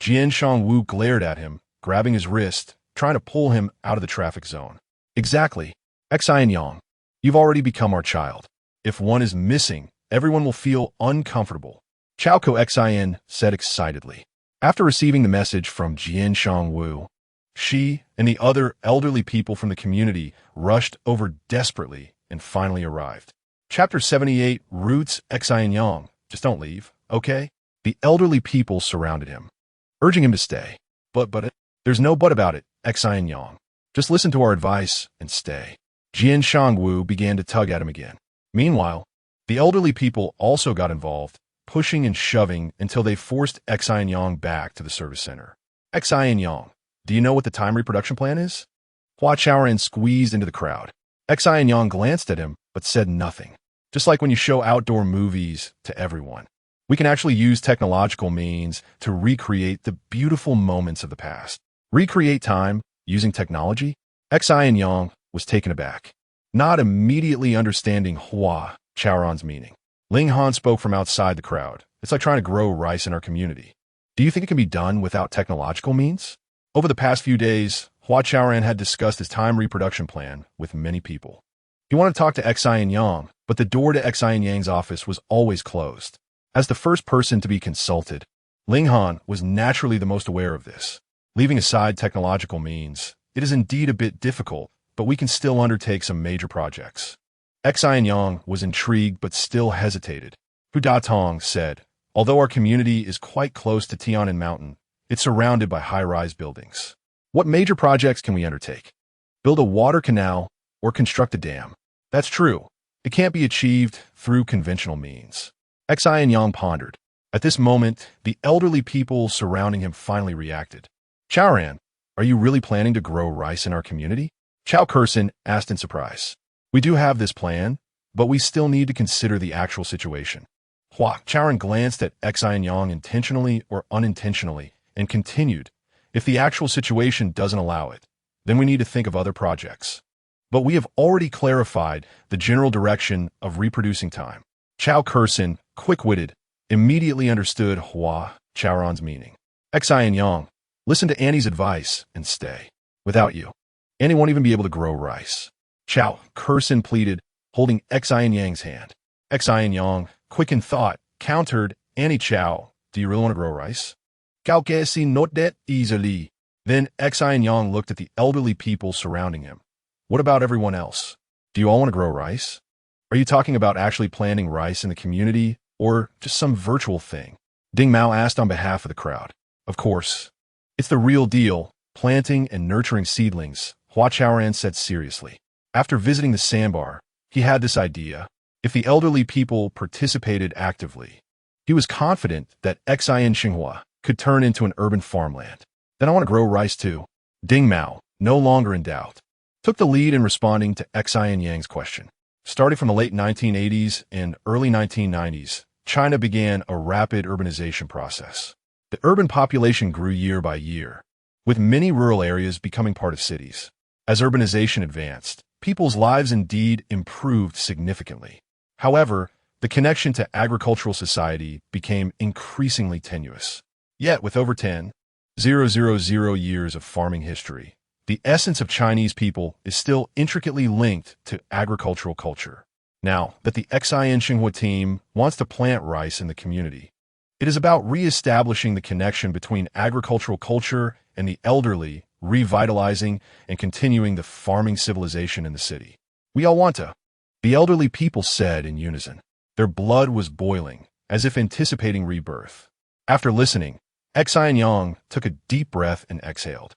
Jian Shangwu glared at him, grabbing his wrist, trying to pull him out of the traffic zone. Exactly. Xin Yang, you've already become our child. If one is missing, everyone will feel uncomfortable. Chaoko Xin said excitedly. After receiving the message from Jian Shangwu, she and the other elderly people from the community rushed over desperately and finally arrived. Chapter 78, Roots Xin Yang. Just don't leave, okay? The elderly people surrounded him, urging him to stay. But there's no but about it, Xin Yang. Just listen to our advice and stay. Jian Shangwu began to tug at him again. Meanwhile, the elderly people also got involved, pushing and shoving until they forced Xin Yang back to the service center. Xin Yang, do you know what the time reproduction plan is? Hua Chaoran squeezed into the crowd. Xin Yang glanced at him, but said nothing. Just like when you show outdoor movies to everyone. We can actually use technological means to recreate the beautiful moments of the past. Recreate time using technology? Xin Yang was taken aback, not immediately understanding Hua Chaoran's meaning. Ling Han spoke from outside the crowd. It's like trying to grow rice in our community. Do you think it can be done without technological means? Over the past few days, Hua Chaoran had discussed his time reproduction plan with many people. He wanted to talk to Xin Yang, but the door to Xin Yang's office was always closed. As the first person to be consulted, Ling Han was naturally the most aware of this. Leaving aside technological means, it is indeed a bit difficult, but we can still undertake some major projects. Xin Yang was intrigued but still hesitated. Hu Datong said, although our community is quite close to Tian'an Mountain, it's surrounded by high-rise buildings. What major projects can we undertake? Build a water canal or construct a dam? That's true. It can't be achieved through conventional means. Xin Yang pondered. At this moment, the elderly people surrounding him finally reacted. Chaoran, are you really planning to grow rice in our community? Chao Kursin asked in surprise. We do have this plan, but we still need to consider the actual situation. Hua Chaoran glanced at Xin Yang intentionally or unintentionally and continued, if the actual situation doesn't allow it, then we need to think of other projects. But we have already clarified the general direction of reproducing time. Chao Kursin, quick-witted, immediately understood Hua Chaoran's meaning. Xin Yang, listen to Annie's advice and stay. Without you, Annie won't even be able to grow rice. Chao Kursin pleaded, holding Xin Yang's hand. Xin Yang, quick in thought, countered, Annie Chao, do you really want to grow rice? Gao Gesi not that easily. Then Xin Yang looked at the elderly people surrounding him. What about everyone else? Do you all want to grow rice? Are you talking about actually planting rice in the community or just some virtual thing? Ding Mao asked on behalf of the crowd. Of course. It's the real deal, planting and nurturing seedlings, Hua Chaoran said seriously. After visiting the sandbar, he had this idea. If the elderly people participated actively, he was confident that Xian Xinghua could turn into an urban farmland. Then I want to grow rice too. Ding Mao, no longer in doubt, took the lead in responding to Xin Yang's question. Starting from the late 1980s and early 1990s, China began a rapid urbanization process. The urban population grew year by year, with many rural areas becoming part of cities. As urbanization advanced, people's lives indeed improved significantly. However, the connection to agricultural society became increasingly tenuous. Yet, with over 10,000 years of farming history, the essence of Chinese people is still intricately linked to agricultural culture. Now that the Xian Xinghua team wants to plant rice in the community, it is about re-establishing the connection between agricultural culture and the elderly, revitalizing and continuing the farming civilization in the city. We all want to. The elderly people said in unison. Their blood was boiling, as if anticipating rebirth. After listening, Xin Yang took a deep breath and exhaled.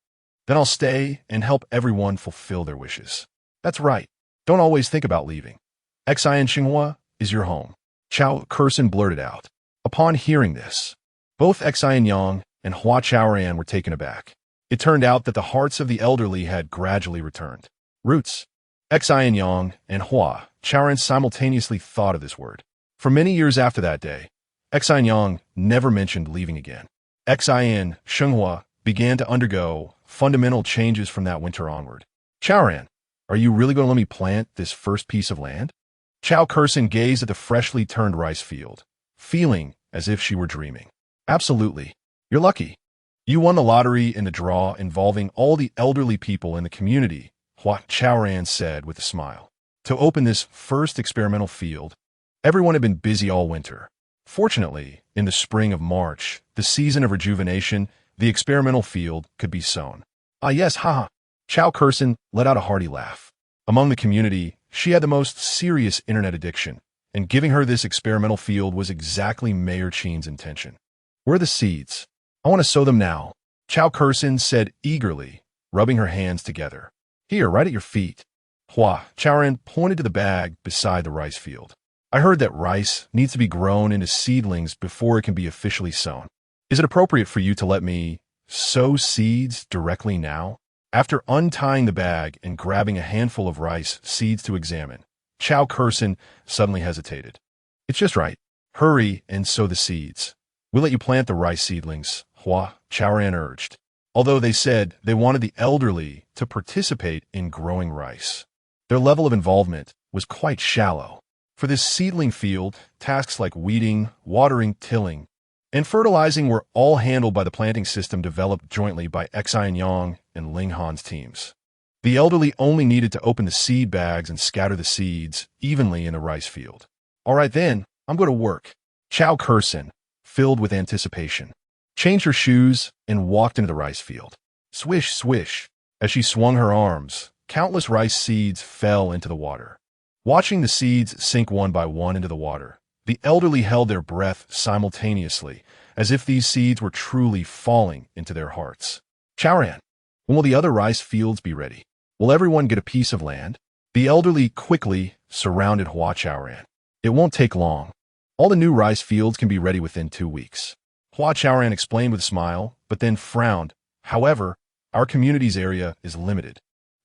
Then I'll stay and help everyone fulfill their wishes. That's right. Don't always think about leaving. Xian Xinghua is your home. Chao Kursin blurted out. Upon hearing this, both Xin Yang and Hua Chaoran were taken aback. It turned out that the hearts of the elderly had gradually returned. Roots. Xin Yang and Hua Chaoran simultaneously thought of this word. For many years after that day, Xin Yang never mentioned leaving again. Xin Shenghua began to undergo fundamental changes from that winter onward. Chaoran, are you really going to let me plant this first piece of land? Chao Kurson gazed at the freshly turned rice field, feeling as if she were dreaming. Absolutely. You're lucky. You won the lottery in the draw involving all the elderly people in the community, Hua Chaoran said with a smile. To open this first experimental field, everyone had been busy all winter. Fortunately, in the spring of March, the season of rejuvenation, the experimental field could be sown. Ah yes, haha. Chao Kurson let out a hearty laugh. Among the community, she had the most serious internet addiction, and giving her this experimental field was exactly Mayor Qin's intention. Where are the seeds? I want to sow them now, Chao Kurson said eagerly, rubbing her hands together. Here, right at your feet. Hua Chaoran pointed to the bag beside the rice field. I heard that rice needs to be grown into seedlings before it can be officially sown. Is it appropriate for you to let me sow seeds directly now? After untying the bag and grabbing a handful of rice seeds to examine, Chao Kurson suddenly hesitated. It's just right. Hurry and sow the seeds. We'll let you plant the rice seedlings, Hua Chaoran urged, although they said they wanted the elderly to participate in growing rice. Their level of involvement was quite shallow. For this seedling field, tasks like weeding, watering, tilling, and fertilizing were all handled by the planting system developed jointly by Xin Yang and Ling Han's teams. The elderly only needed to open the seed bags and scatter the seeds evenly in the rice field. All right then, I'm going to work. Chao Kurson, filled with anticipation, changed her shoes and walked into the rice field. Swish, swish. As she swung her arms, countless rice seeds fell into the water. Watching the seeds sink one by one into the water, the elderly held their breath simultaneously, as if these seeds were truly falling into their hearts. Chaoran, when will the other rice fields be ready? Will everyone get a piece of land? The elderly quickly surrounded Hua Chaoran. It won't take long. All the new rice fields can be ready within 2 weeks. Hua Chaoran explained with a smile, but then frowned. However, our community's area is limited,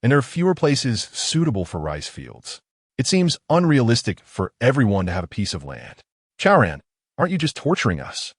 and there are fewer places suitable for rice fields. It seems unrealistic for everyone to have a piece of land. Chaoran, aren't you just torturing us?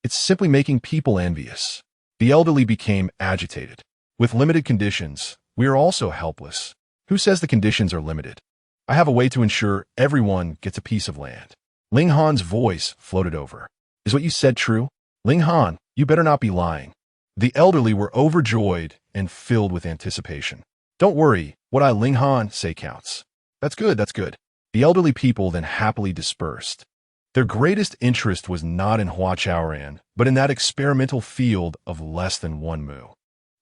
It's simply making people envious. The elderly became agitated. With limited conditions, we are also helpless. Who says the conditions are limited? I have a way to ensure everyone gets a piece of land. Ling Han's voice floated over. Is what you said true? Ling Han, you better not be lying. The elderly were overjoyed and filled with anticipation. Don't worry, what I Ling Han say counts. That's good, that's good. The elderly people then happily dispersed. Their greatest interest was not in Hua Chaoran, but in that experimental field of less than 1 mu.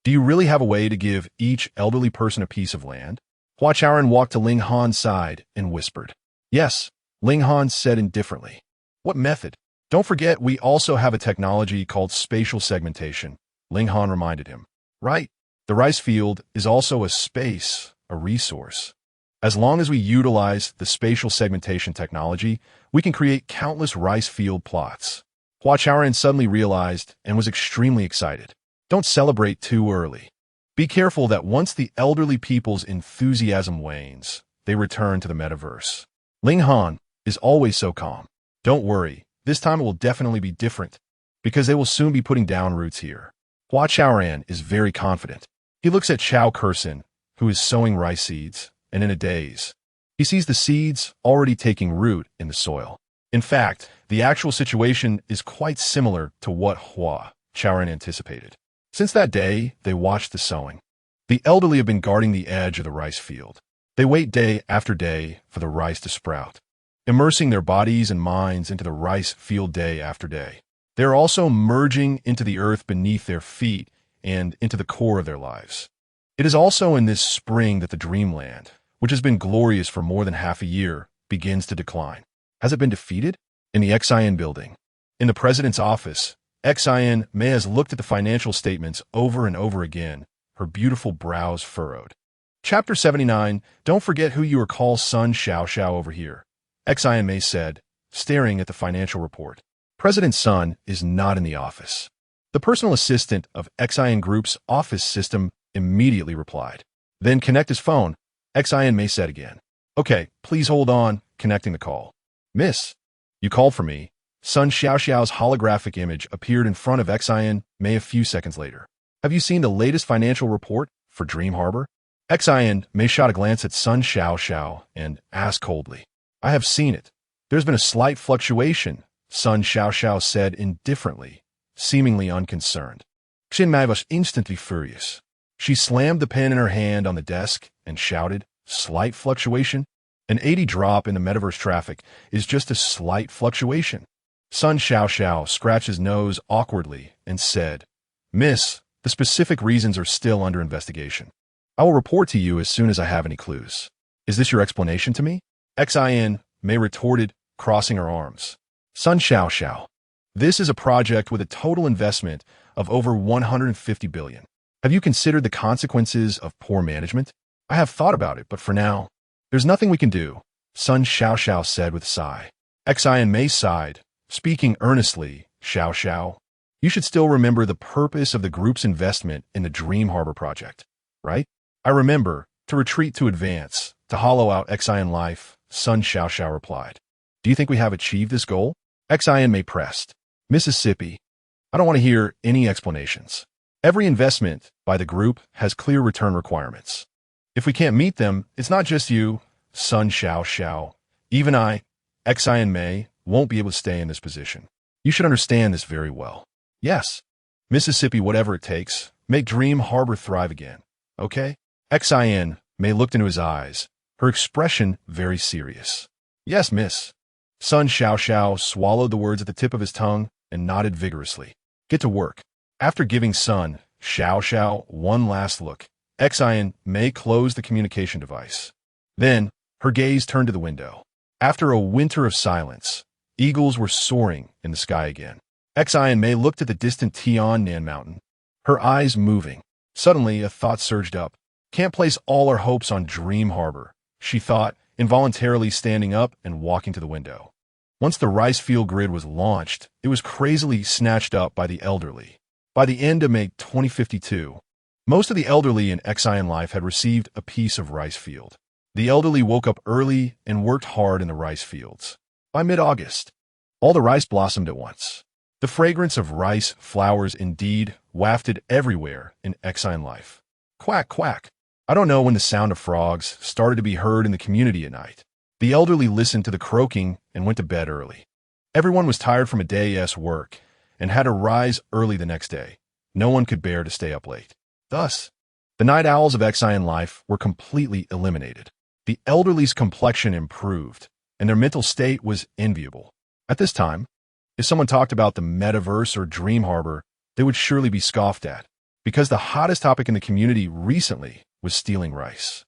Do you really have a way to give each elderly person a piece of land? Hua Chaoran walked to Ling Han's side and whispered. Yes, Ling Han said indifferently. What method? Don't forget we also have a technology called spatial segmentation, Ling Han reminded him. Right. The rice field is also a space, a resource. As long as we utilize the spatial segmentation technology, we can create countless rice field plots. Hua Chaoran suddenly realized and was extremely excited. Don't celebrate too early. Be careful that once the elderly people's enthusiasm wanes, they return to the metaverse. Ling Han is always so calm. Don't worry, this time it will definitely be different, because they will soon be putting down roots here. Hua Chaoran is very confident. He looks at Chao Kurson, who is sowing rice seeds, and in a daze, he sees the seeds already taking root in the soil. In fact, the actual situation is quite similar to what Hua Chaoran anticipated. Since that day, they watched the sowing. The elderly have been guarding the edge of the rice field. They wait day after day for the rice to sprout, immersing their bodies and minds into the rice field day after day. They are also merging into the earth beneath their feet and into the core of their lives. It is also in this spring that the dreamland, which has been glorious for more than half a year, begins to decline. Has it been defeated? In the Xin building. In the president's office, Xin Mei has looked at the financial statements over and over again, her beautiful brows furrowed. Chapter 79, don't forget who you call Sun Xiao Xiao over here, Xin Mei said, staring at the financial report. President Sun is not in the office. The personal assistant of Xin Group's office system immediately replied. Then connect his phone, Xin Mei said again. Okay, please hold on, connecting the call. Miss, You called for me. Sun Xiaoxiao's holographic image appeared in front of Xin Mei a few seconds later. Have you seen the latest financial report for Dream Harbor? Xin Mei shot a glance at Sun Xiaoxiao and asked coldly. I have seen it. There's been a slight fluctuation, Sun Xiaoxiao said indifferently, seemingly unconcerned. Xin Mei was instantly furious. She slammed the pen in her hand on the desk and shouted, Slight fluctuation? An 80 drop in the metaverse traffic is just a slight fluctuation. Sun Xiaoxiao scratched his nose awkwardly and said, Miss, the specific reasons are still under investigation. I will report to you as soon as I have any clues. Is this your explanation to me? Xin Mei retorted, crossing her arms. Sun Xiaoxiao, this is a project with a total investment of over 150 billion. Have you considered the consequences of poor management? I have thought about it, but for now, there's nothing we can do, Sun Xiaoxiao said with a sigh. Xin Mei sighed, speaking earnestly, Xiaoxiao, you should still remember the purpose of the group's investment in the Dream Harbor project, right? I remember, to retreat to advance, to hollow out Xin life, Sun Xiaoxiao replied. Do you think we have achieved this goal? Xin Mei pressed. Mississippi, I don't want to hear any explanations. Every investment by the group has clear return requirements. If we can't meet them, it's not just you, Sun Xiaoxiao. Even I, Xin Mei, won't be able to stay in this position. You should understand this very well. Yes, Mississippi, whatever it takes, make Dream Harbor thrive again, okay? Xin Mei looked into his eyes, her expression very serious. Yes, miss. Sun Xiaoxiao swallowed the words at the tip of his tongue and nodded vigorously. Get to work. After giving Sun Xiaoxiao one last look, Xin Mei closed the communication device. Then, her gaze turned to the window. After a winter of silence, eagles were soaring in the sky again. Xin Mei looked at the distant Tiannan Mountain, her eyes moving. Suddenly, a thought surged up. Can't place all our hopes on Dream Harbor, she thought, involuntarily standing up and walking to the window. Once the rice field grid was launched, it was crazily snatched up by the elderly. By the end of May 2052, most of the elderly in Xin life had received a piece of rice field. The elderly woke up early and worked hard in the rice fields. By mid-August, all the rice blossomed at once. The fragrance of rice flowers indeed wafted everywhere in Xin life. Quack, quack. I don't know when the sound of frogs started to be heard in the community at night. The elderly listened to the croaking and went to bed early. Everyone was tired from a day's work and had to rise early the next day. No one could bear to stay up late. Thus, the night owls of Xin life were completely eliminated. The elderly's complexion improved, and their mental state was enviable. At this time, if someone talked about the metaverse or Dream Harbor, they would surely be scoffed at, because the hottest topic in the community recently was stealing rice.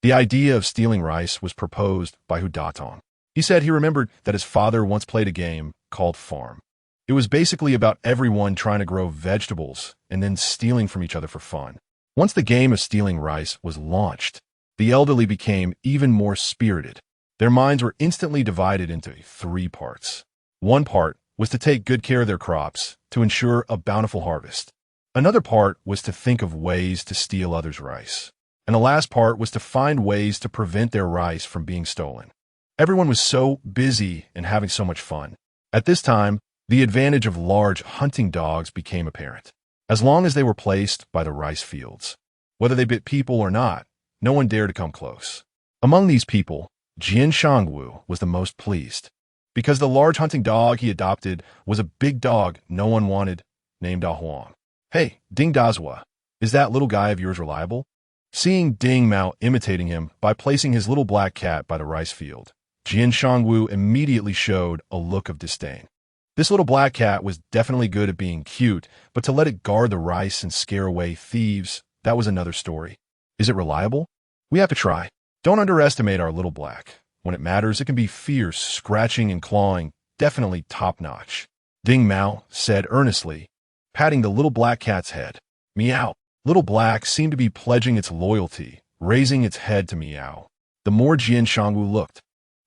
The idea of stealing rice was proposed by Hudatong. He said he remembered that his father once played a game called Farm. It was basically about everyone trying to grow vegetables and then stealing from each other for fun. Once the game of stealing rice was launched, the elderly became even more spirited. Their minds were instantly divided into 3 parts. One part was to take good care of their crops to ensure a bountiful harvest. Another part was to think of ways to steal others' rice. And the last part was to find ways to prevent their rice from being stolen. Everyone was so busy and having so much fun. At this time, the advantage of large hunting dogs became apparent, as long as they were placed by the rice fields. Whether they bit people or not, no one dared to come close. Among these people, Jian Shangwu was the most pleased, because the large hunting dog he adopted was a big dog no one wanted, named Ah Huang. Hey, Ding Dazhua, is that little guy of yours reliable? Seeing Ding Mao imitating him by placing his little black cat by the rice field, Jian Shangwu immediately showed a look of disdain. This little black cat was definitely good at being cute, but to let it guard the rice and scare away thieves, that was another story. Is it reliable? We have to try. Don't underestimate our little black. When it matters, it can be fierce, scratching and clawing, definitely top-notch. Ding Mao said earnestly, patting the little black cat's head. Meow. Little Black seemed to be pledging its loyalty, raising its head to meow. The more Jian Shangwu looked,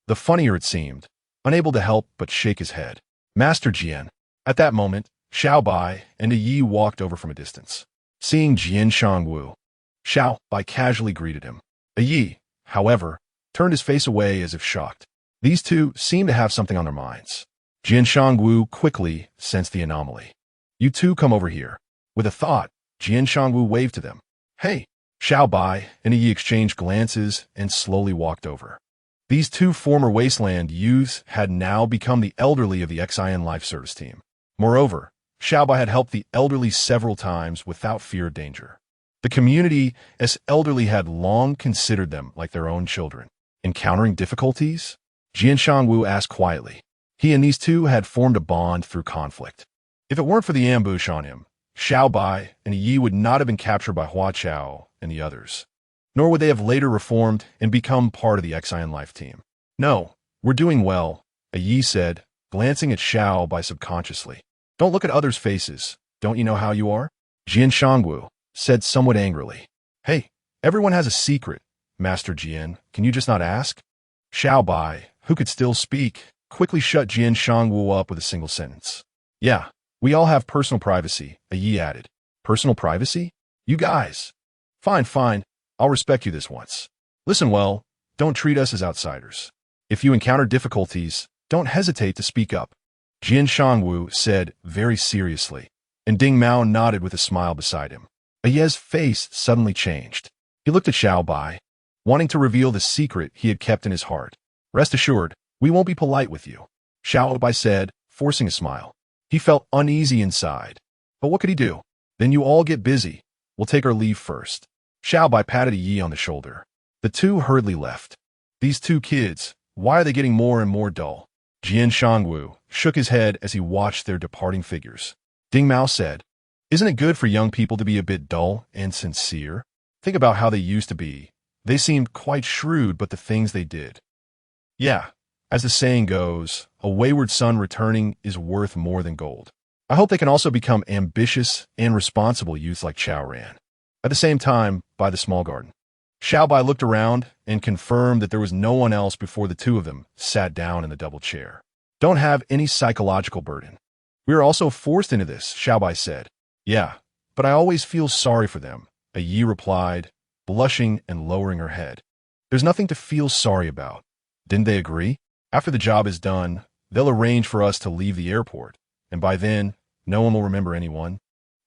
the funnier it seemed, unable to help but shake his head. Master Jian. At that moment, Xiao Bai and a Yi walked over from a distance. Seeing Jian Shangwu, Xiao Bai casually greeted him. A Yi, however, turned his face away as if shocked. These two seemed to have something on their minds. Jian Shangwu quickly sensed the anomaly. You two come over here. With a thought, Jian Shangwu waved to them. Hey, Xiao Bai and Yi exchanged glances and slowly walked over. These two former wasteland youths had now become the elderly of the XIN Life Service team. Moreover, Xiao Bai had helped the elderly several times without fear of danger. The community as elderly had long considered them like their own children. Encountering difficulties? Jian Shangwu asked quietly. He and these two had formed a bond through conflict. If it weren't for the ambush on him, Xiao Bai and Yi would not have been captured by Hua Chao and the others. Nor would they have later reformed and become part of the XIN Life team. No, we're doing well, Yi said, glancing at Xiao Bai subconsciously. Don't look at others' faces. Don't you know how you are? Jian Shangwu said somewhat angrily. Hey, everyone has a secret, Master Jian. Can you just not ask? Xiao Bai, who could still speak, quickly shut Jian Shangwu up with a single sentence. Yeah, we all have personal privacy, Yi added. Personal privacy? You guys. Fine. I'll respect you this once. Listen well, don't treat us as outsiders. If you encounter difficulties, don't hesitate to speak up. Jian Shangwu said very seriously, and Ding Mao nodded with a smile beside him. Ye's face suddenly changed. He looked at Xiao Bai, wanting to reveal the secret he had kept in his heart. Rest assured, we won't be polite with you, Xiao Bai said, forcing a smile. He felt uneasy inside. But what could he do? Then you all get busy. We'll take our leave first. Xiao Bai patted Yi on the shoulder. The two hurriedly left. These two kids, why are they getting more and more dull? Jian Shangwu shook his head as he watched their departing figures. Ding Mao said, Isn't it good for young people to be a bit dull and sincere? Think about how they used to be. They seemed quite shrewd, but the things they did. Yeah, as the saying goes, a wayward son returning is worth more than gold. I hope they can also become ambitious and responsible youths like Chaoran. At the same time, by the small garden, Xiao Bai looked around and confirmed that there was no one else before the two of them sat down in the double chair. Don't have any psychological burden. We are also forced into this, Xiao Bai said. Yeah, but I always feel sorry for them, Yi replied, blushing and lowering her head. There's nothing to feel sorry about. Didn't they agree? After the job is done, they'll arrange for us to leave the airport, and by then, no one will remember anyone.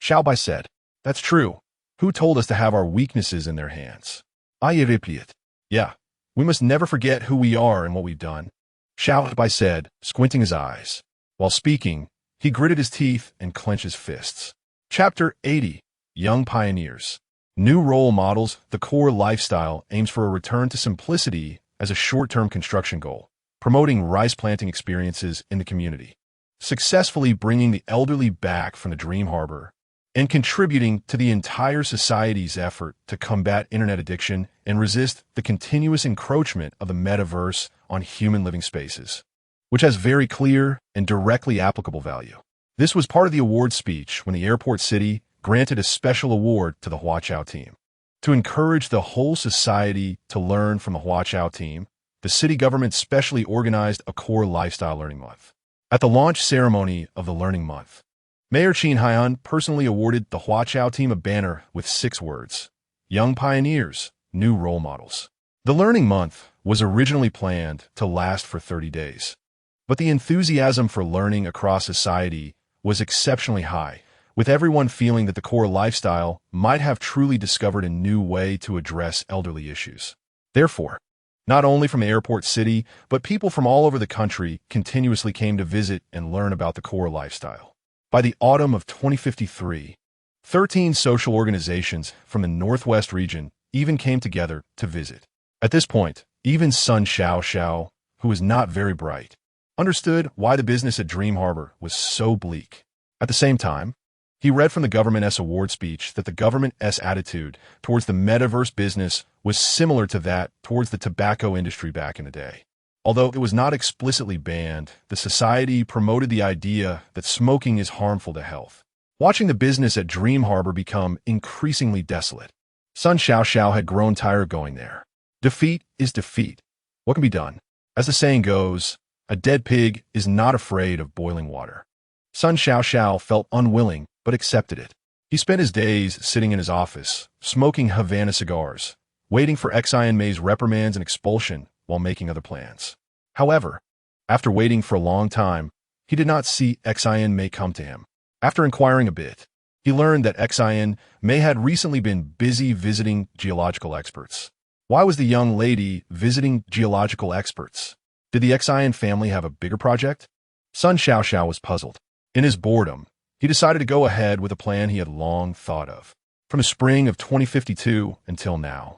Xiao Bai said, That's true. Who told us to have our weaknesses in their hands? I repeat. Yeah, we must never forget who we are and what we've done. Xiao Bai said, squinting his eyes. While speaking, he gritted his teeth and clenched his fists. Chapter 80. Young Pioneers. New role models. The core lifestyle aims for a return to simplicity as a short-term construction goal, promoting rice planting experiences in the community, successfully bringing the elderly back from the dream harbor, and contributing to the entire society's effort to combat internet addiction and resist the continuous encroachment of the metaverse on human living spaces, which has very clear and directly applicable value. This was part of the award speech when the airport city granted a special award to the Hua Chao team. To encourage the whole society to learn from the Hua Chao team, the city government specially organized a core lifestyle learning month. At the launch ceremony of the Learning Month, Mayor Xin Han personally awarded the Hua Chao team a banner with 6 words: Young Pioneers, New Role Models. The Learning Month was originally planned to last for 30 days, but the enthusiasm for learning across society was exceptionally high, with everyone feeling that the core lifestyle might have truly discovered a new way to address elderly issues. Therefore, not only from the airport city, but people from all over the country continuously came to visit and learn about the core lifestyle. By the autumn of 2053, 13 social organizations from the Northwest region even came together to visit. At this point, even Sun Xiao, who was not very bright, understood why the business at Dream Harbor was so bleak. At the same time, he read from the government's award speech that the government's attitude towards the metaverse business was similar to that towards the tobacco industry back in the day. Although it was not explicitly banned, the society promoted the idea that smoking is harmful to health. Watching the business at Dream Harbor become increasingly desolate, Sun Xiao had grown tired of going there. Defeat is defeat. What can be done? As the saying goes, a dead pig is not afraid of boiling water. Sun Xiao felt unwilling, but accepted it. He spent his days sitting in his office, smoking Havana cigars, waiting for Xian Mei's reprimands and expulsion while making other plans. However, after waiting for a long time, he did not see Xin May come to him. After inquiring a bit, he learned that Xin May had recently been busy visiting geological experts. Why was the young lady visiting geological experts? Did the Xin family have a bigger project? Sun Xiaoxiao was puzzled. In his boredom, he decided to go ahead with a plan he had long thought of. From the spring of 2052 until now,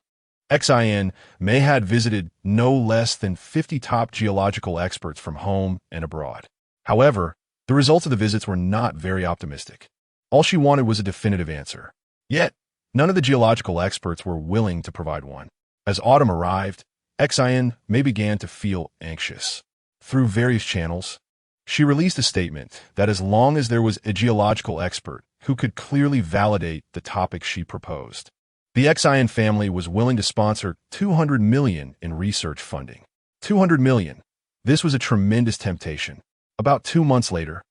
Xin May had visited no less than 50 top geological experts from home and abroad. However, the results of the visits were not very optimistic. All she wanted was a definitive answer. Yet, none of the geological experts were willing to provide one. As autumn arrived, Xin May began to feel anxious. Through various channels, she released a statement that as long as there was a geological expert who could clearly validate the topic she proposed, the Xin family was willing to sponsor $200 million in research funding. $200 million. This was a tremendous temptation. About 2 months later,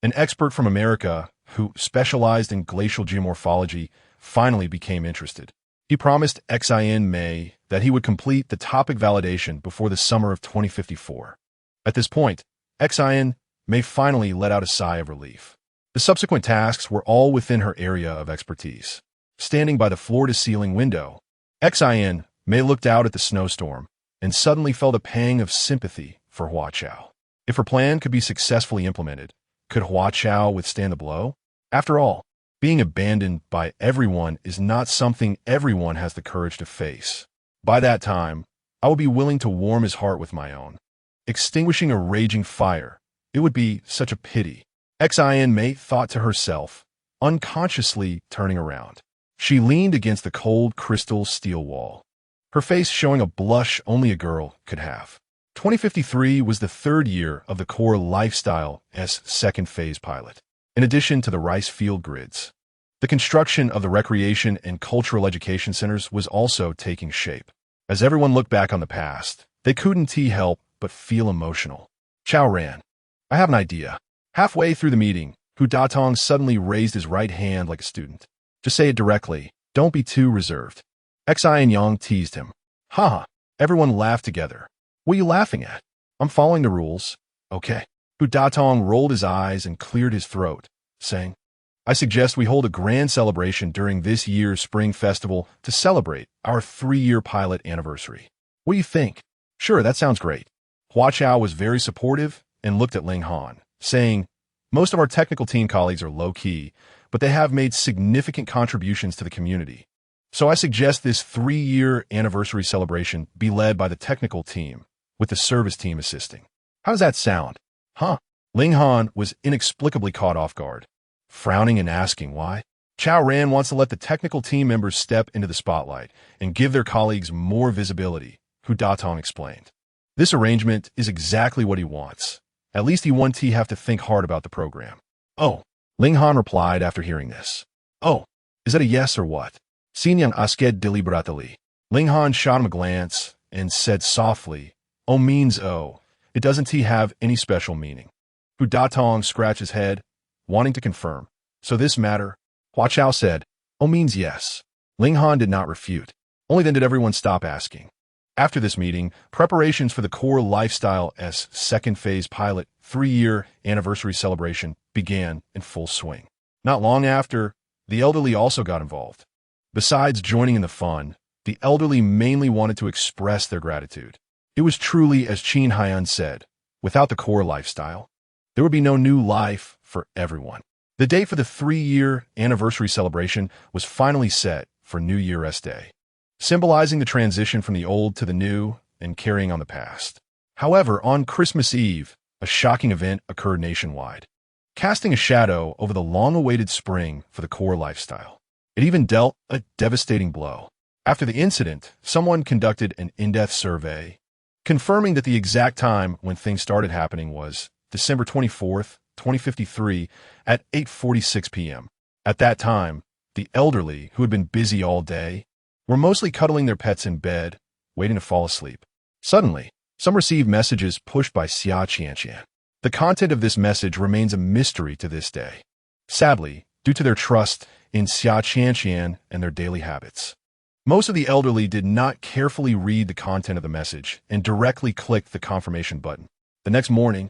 an expert from America who specialized in glacial geomorphology finally became interested. He promised Xin May that he would complete the topic validation before the summer of 2054. At this point, Xin May finally let out a sigh of relief. The subsequent tasks were all within her area of expertise. Standing by the floor-to-ceiling window, Xin May looked out at the snowstorm and suddenly felt a pang of sympathy for Hua Chao. If her plan could be successfully implemented, could Hua Chao withstand the blow? After all, being abandoned by everyone is not something everyone has the courage to face. By that time, I would be willing to warm his heart with my own. Extinguishing a raging fire, it would be such a pity. Xin May thought to herself, unconsciously turning around. She leaned against the cold crystal steel wall, her face showing a blush only a girl could have. 2053 was the third year of the Core Lifestyle's second phase pilot. In addition to the rice field grids, the construction of the recreation and cultural education centers was also taking shape. As everyone looked back on the past, they couldn't help but feel emotional. Chaoran, I have an idea. Halfway through the meeting, Hu Datong suddenly raised his right hand like a student. Just say it directly. Don't be too reserved. Xin Yang teased him. Ha! Everyone laughed together. What are you laughing at? I'm following the rules. Okay. Hu Datong rolled his eyes and cleared his throat, saying, I suggest we hold a grand celebration during this year's Spring Festival to celebrate our 3-year pilot anniversary. What do you think? Sure, that sounds great. Hua Chao was very supportive and looked at Ling Han, saying, most of our technical team colleagues are low-key, but they have made significant contributions to the community. So I suggest this 3-year anniversary celebration be led by the technical team, with the service team assisting. How does that sound? Huh? Ling Han was inexplicably caught off guard, frowning and asking why. Chaoran wants to let the technical team members step into the spotlight and give their colleagues more visibility, Hu Datong explained. This arrangement is exactly what he wants. At least he won't have to think hard about the program. Oh, Ling Han replied after hearing this. Oh, is that a yes or what? Xin Yang asked deliberately. Ling Han shot him a glance and said softly, Oh means oh. It doesn't have any special meaning. Hu Datong scratched his head, wanting to confirm. So this matter? Hua Chao said, Oh means yes. Ling Han did not refute. Only then did everyone stop asking. After this meeting, preparations for the Core Lifestyle's second phase pilot 3-year anniversary celebration began in full swing. Not long after, the elderly also got involved. Besides joining in the fun, the elderly mainly wanted to express their gratitude. It was truly, as Xin Yang said, without the Core Lifestyle, there would be no new life for everyone. The date for the 3-year anniversary celebration was finally set for New Year's Day, symbolizing the transition from the old to the new and carrying on the past. However, on Christmas Eve, a shocking event occurred nationwide, casting a shadow over the long-awaited spring for the Core Lifestyle. It even dealt a devastating blow. After the incident, someone conducted an in-depth survey, confirming that the exact time when things started happening was December 24th, 2053 at 8:46 p.m. At that time, the elderly, who had been busy all day, were mostly cuddling their pets in bed, waiting to fall asleep. Suddenly, some received messages pushed by Xia Qianqian. The content of this message remains a mystery to this day. Sadly, due to their trust in Xia Qianqian and their daily habits, most of the elderly did not carefully read the content of the message and directly clicked the confirmation button. The next morning,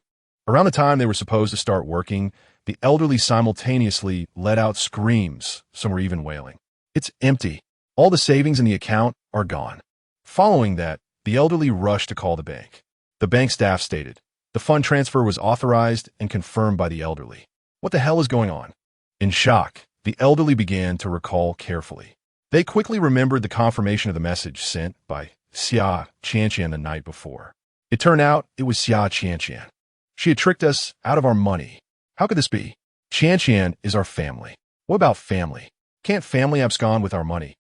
Around the time they were supposed to start working, the elderly simultaneously let out screams, some were even wailing. "It's empty. All the savings in the account are gone." Following that, the elderly rushed to call the bank. The bank staff stated, the fund transfer was authorized and confirmed by the elderly. What the hell is going on? In shock, the elderly began to recall carefully. They quickly remembered the confirmation of the message sent by Hua Chaoran the night before. It turned out it was Hua Chaoran. She had tricked us out of our money. How could this be? Chaoran is our family. What about family? Can't family abscond with our money?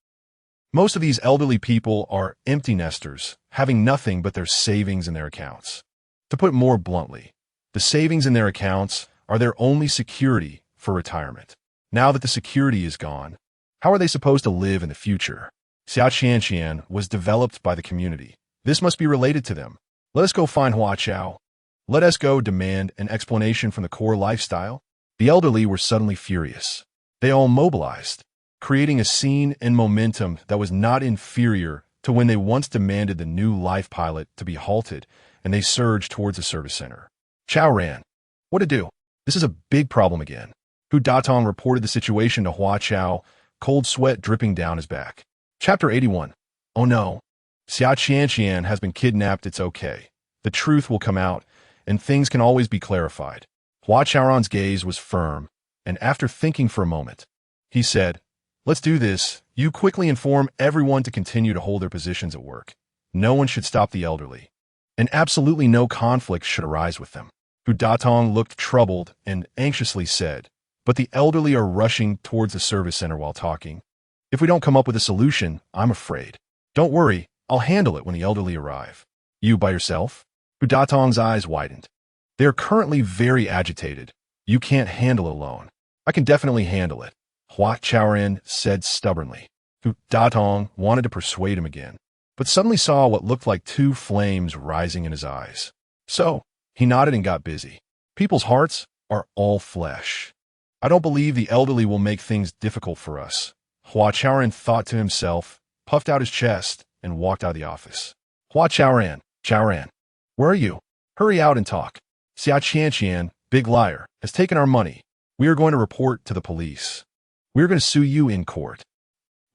Most of these elderly people are empty nesters, having nothing but their savings in their accounts. To put it more bluntly, the savings in their accounts are their only security for retirement. Now that the security is gone, how are they supposed to live in the future? Hua Chaoran was developed by the community. This must be related to them. Let us go find Hua Chao. Let us go demand an explanation from the core lifestyle. The elderly were suddenly furious. They all mobilized, creating a scene and momentum that was not inferior to when they once demanded the new life pilot to be halted, and they surged towards the service center. Chao ran. What to do? This is a big problem again. Hu Datong reported the situation to Hua Chao, cold sweat dripping down his back. Chapter 81. Oh no. Hua Chaoran has been kidnapped. It's okay. The truth will come out, and things can always be clarified. Hua Chaoran's gaze was firm, and after thinking for a moment, he said, "Let's do this. You quickly inform everyone to continue to hold their positions at work. No one should stop the elderly, and absolutely no conflict should arise with them." Hu Datong looked troubled and anxiously said, "But the elderly are rushing towards the service center while talking. If we don't come up with a solution, I'm afraid." "Don't worry, I'll handle it when the elderly arrive." "You by yourself?" Hu Datong's eyes widened. "They are currently very agitated. You can't handle it alone." "I can definitely handle it," Hua Chaoran said stubbornly. Hu Datong wanted to persuade him again, but suddenly saw what looked like two flames rising in his eyes. So, he nodded and got busy. "People's hearts are all flesh. I don't believe the elderly will make things difficult for us." Hua Chaoran thought to himself, puffed out his chest, and walked out of the office. "Hua Chaoran, where are you? Hurry out and talk. Hua Chaoran, big liar, has taken our money. We are going to report to the police. We are going to sue you in court."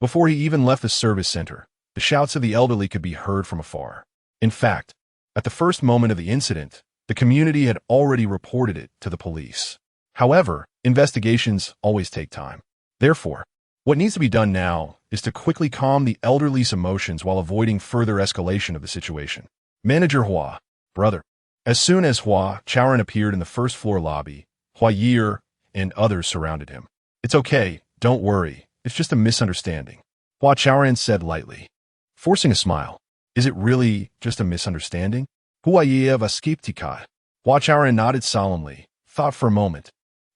Before he even left the service center, the shouts of the elderly could be heard from afar. In fact, at the first moment of the incident, the community had already reported it to the police. However, investigations always take time. Therefore, what needs to be done now is to quickly calm the elderly's emotions while avoiding further escalation of the situation. Manager Hua, brother. As soon as Hua Chaoran appeared in the first floor lobby, Hua Ye'er and others surrounded him. "It's okay, don't worry, it's just a misunderstanding," Hua Chaoran said lightly, forcing a smile. "Is it really just a misunderstanding?" "Hua Ye'er va skeptika." Hua Chaoran nodded solemnly, thought for a moment,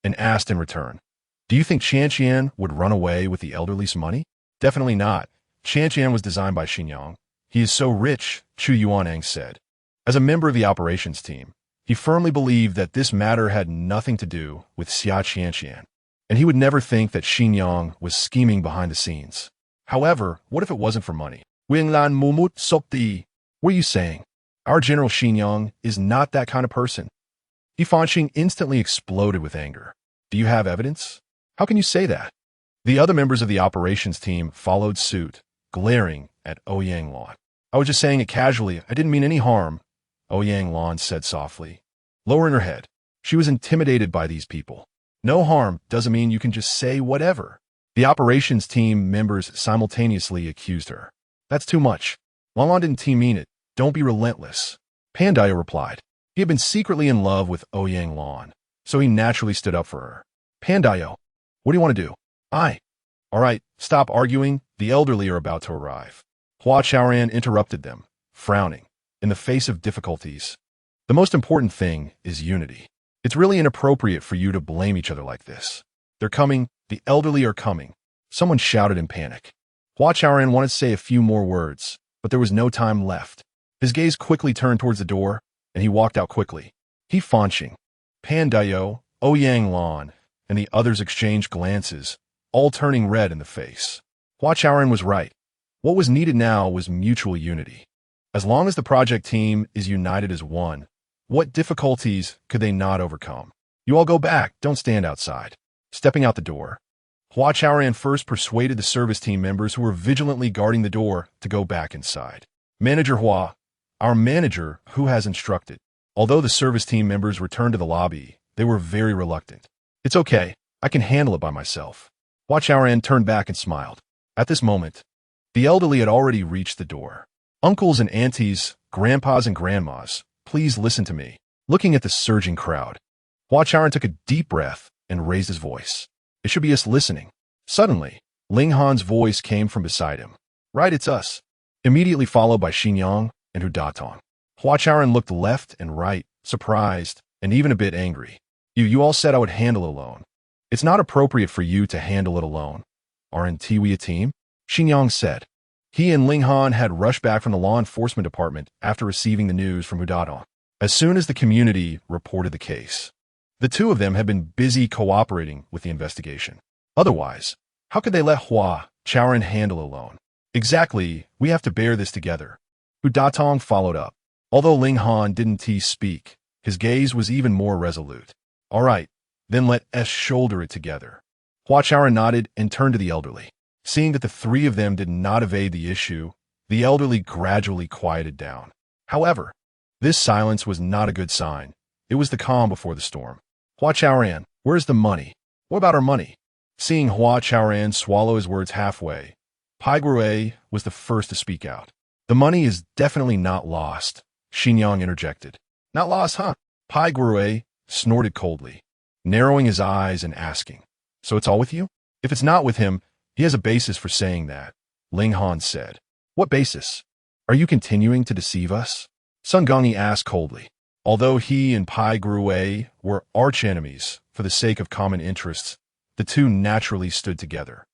and asked in return, "Do you think Chaoran would run away with the elderly's money?" "Definitely not. Chaoran was designed by Xin Yang. He is so rich," Chu Yuanang said. As a member of the operations team, he firmly believed that this matter had nothing to do with Hua Chaoran, and he would never think that Xin Yang was scheming behind the scenes. However, what if it wasn't for money? "Winglan mumut sopti." "What are you saying? Our General Xin Yang is not that kind of person." He Fanxing instantly exploded with anger. "Do you have evidence? How can you say that?" The other members of the operations team followed suit, glaring at Ouyang Lan. "I was just saying it casually. I didn't mean any harm," Ouyang Lan said softly, lowering her head. She was intimidated by these people. No harm doesn't mean you can just say whatever. The operations team members simultaneously accused her. "That's too much. Lan didn't mean it. Don't be relentless." Pandayo replied. He had been secretly in love with Ouyang Lan, so he naturally stood up for her. "Pandayo, what do you want to do?" All right, stop arguing. The elderly are about to arrive." Hua Chaoran interrupted them, frowning. In the face of difficulties, the most important thing is unity. It's really inappropriate for you to blame each other like this. "They're coming. The elderly are coming," someone shouted in panic. Hua Chaoran wanted to say a few more words, but there was no time left. His gaze quickly turned towards the door, and he walked out quickly. He Fanxing, Pandayo, Ouyang Lan, and the others exchanged glances, all turning red in the face. Hua Chaoran was right. What was needed now was mutual unity. As long as the project team is united as one, What difficulties could they not overcome? You all go back, don't stand outside. Stepping out the door, Hua Chaoran first persuaded the service team members who were vigilantly guarding the door to go back inside. Manager Hua, our manager, who has instructed. Although the service team members returned to the lobby, they were very reluctant. It's okay, I can handle it by myself. Hua Chaoran turned back and smiled. At this moment, the elderly had already reached the door. Uncles and aunties, grandpas and grandmas, please listen to me. Looking at the surging crowd, Hua Chaoran took a deep breath and raised his voice. It should be us listening. Suddenly, Ling Han's voice came from beside him. Right, it's us. Immediately followed by Xin Yang and Hu. Hua Chaoran looked left and right, surprised, and even a bit angry. You all said I would handle it alone. It's not appropriate for you to handle it alone. Aren't we a team? Xin Yang said. He and Ling Han had rushed back from the law enforcement department after receiving the news from Hu. As soon as the community reported the case, the two of them had been busy cooperating with the investigation. Otherwise, how could they let Hua Chaoran handle alone? Exactly, we have to bear this together. Hu followed up. Although Ling Han didn't speak, his gaze was even more resolute. All right, then let us shoulder it together. Hua Chaoran nodded and turned to the elderly. Seeing that the three of them did not evade the issue, the elderly gradually quieted down. However, this silence was not a good sign. It was the calm before the storm. Hua Chaoran, where's the money? What about our money? Seeing Hua Chaoran swallow his words halfway, Pai Grue was the first to speak out. The money is definitely not lost, Xin Yang interjected. Not lost, huh? Pai Grue snorted coldly, narrowing his eyes and asking, so it's all with you? If it's not with him, he has a basis for saying that, Ling Han said. What basis? Are you continuing to deceive us? Sun Gongyi asked coldly. Although he and Pai Grue were arch-enemies for the sake of common interests, the two naturally stood together.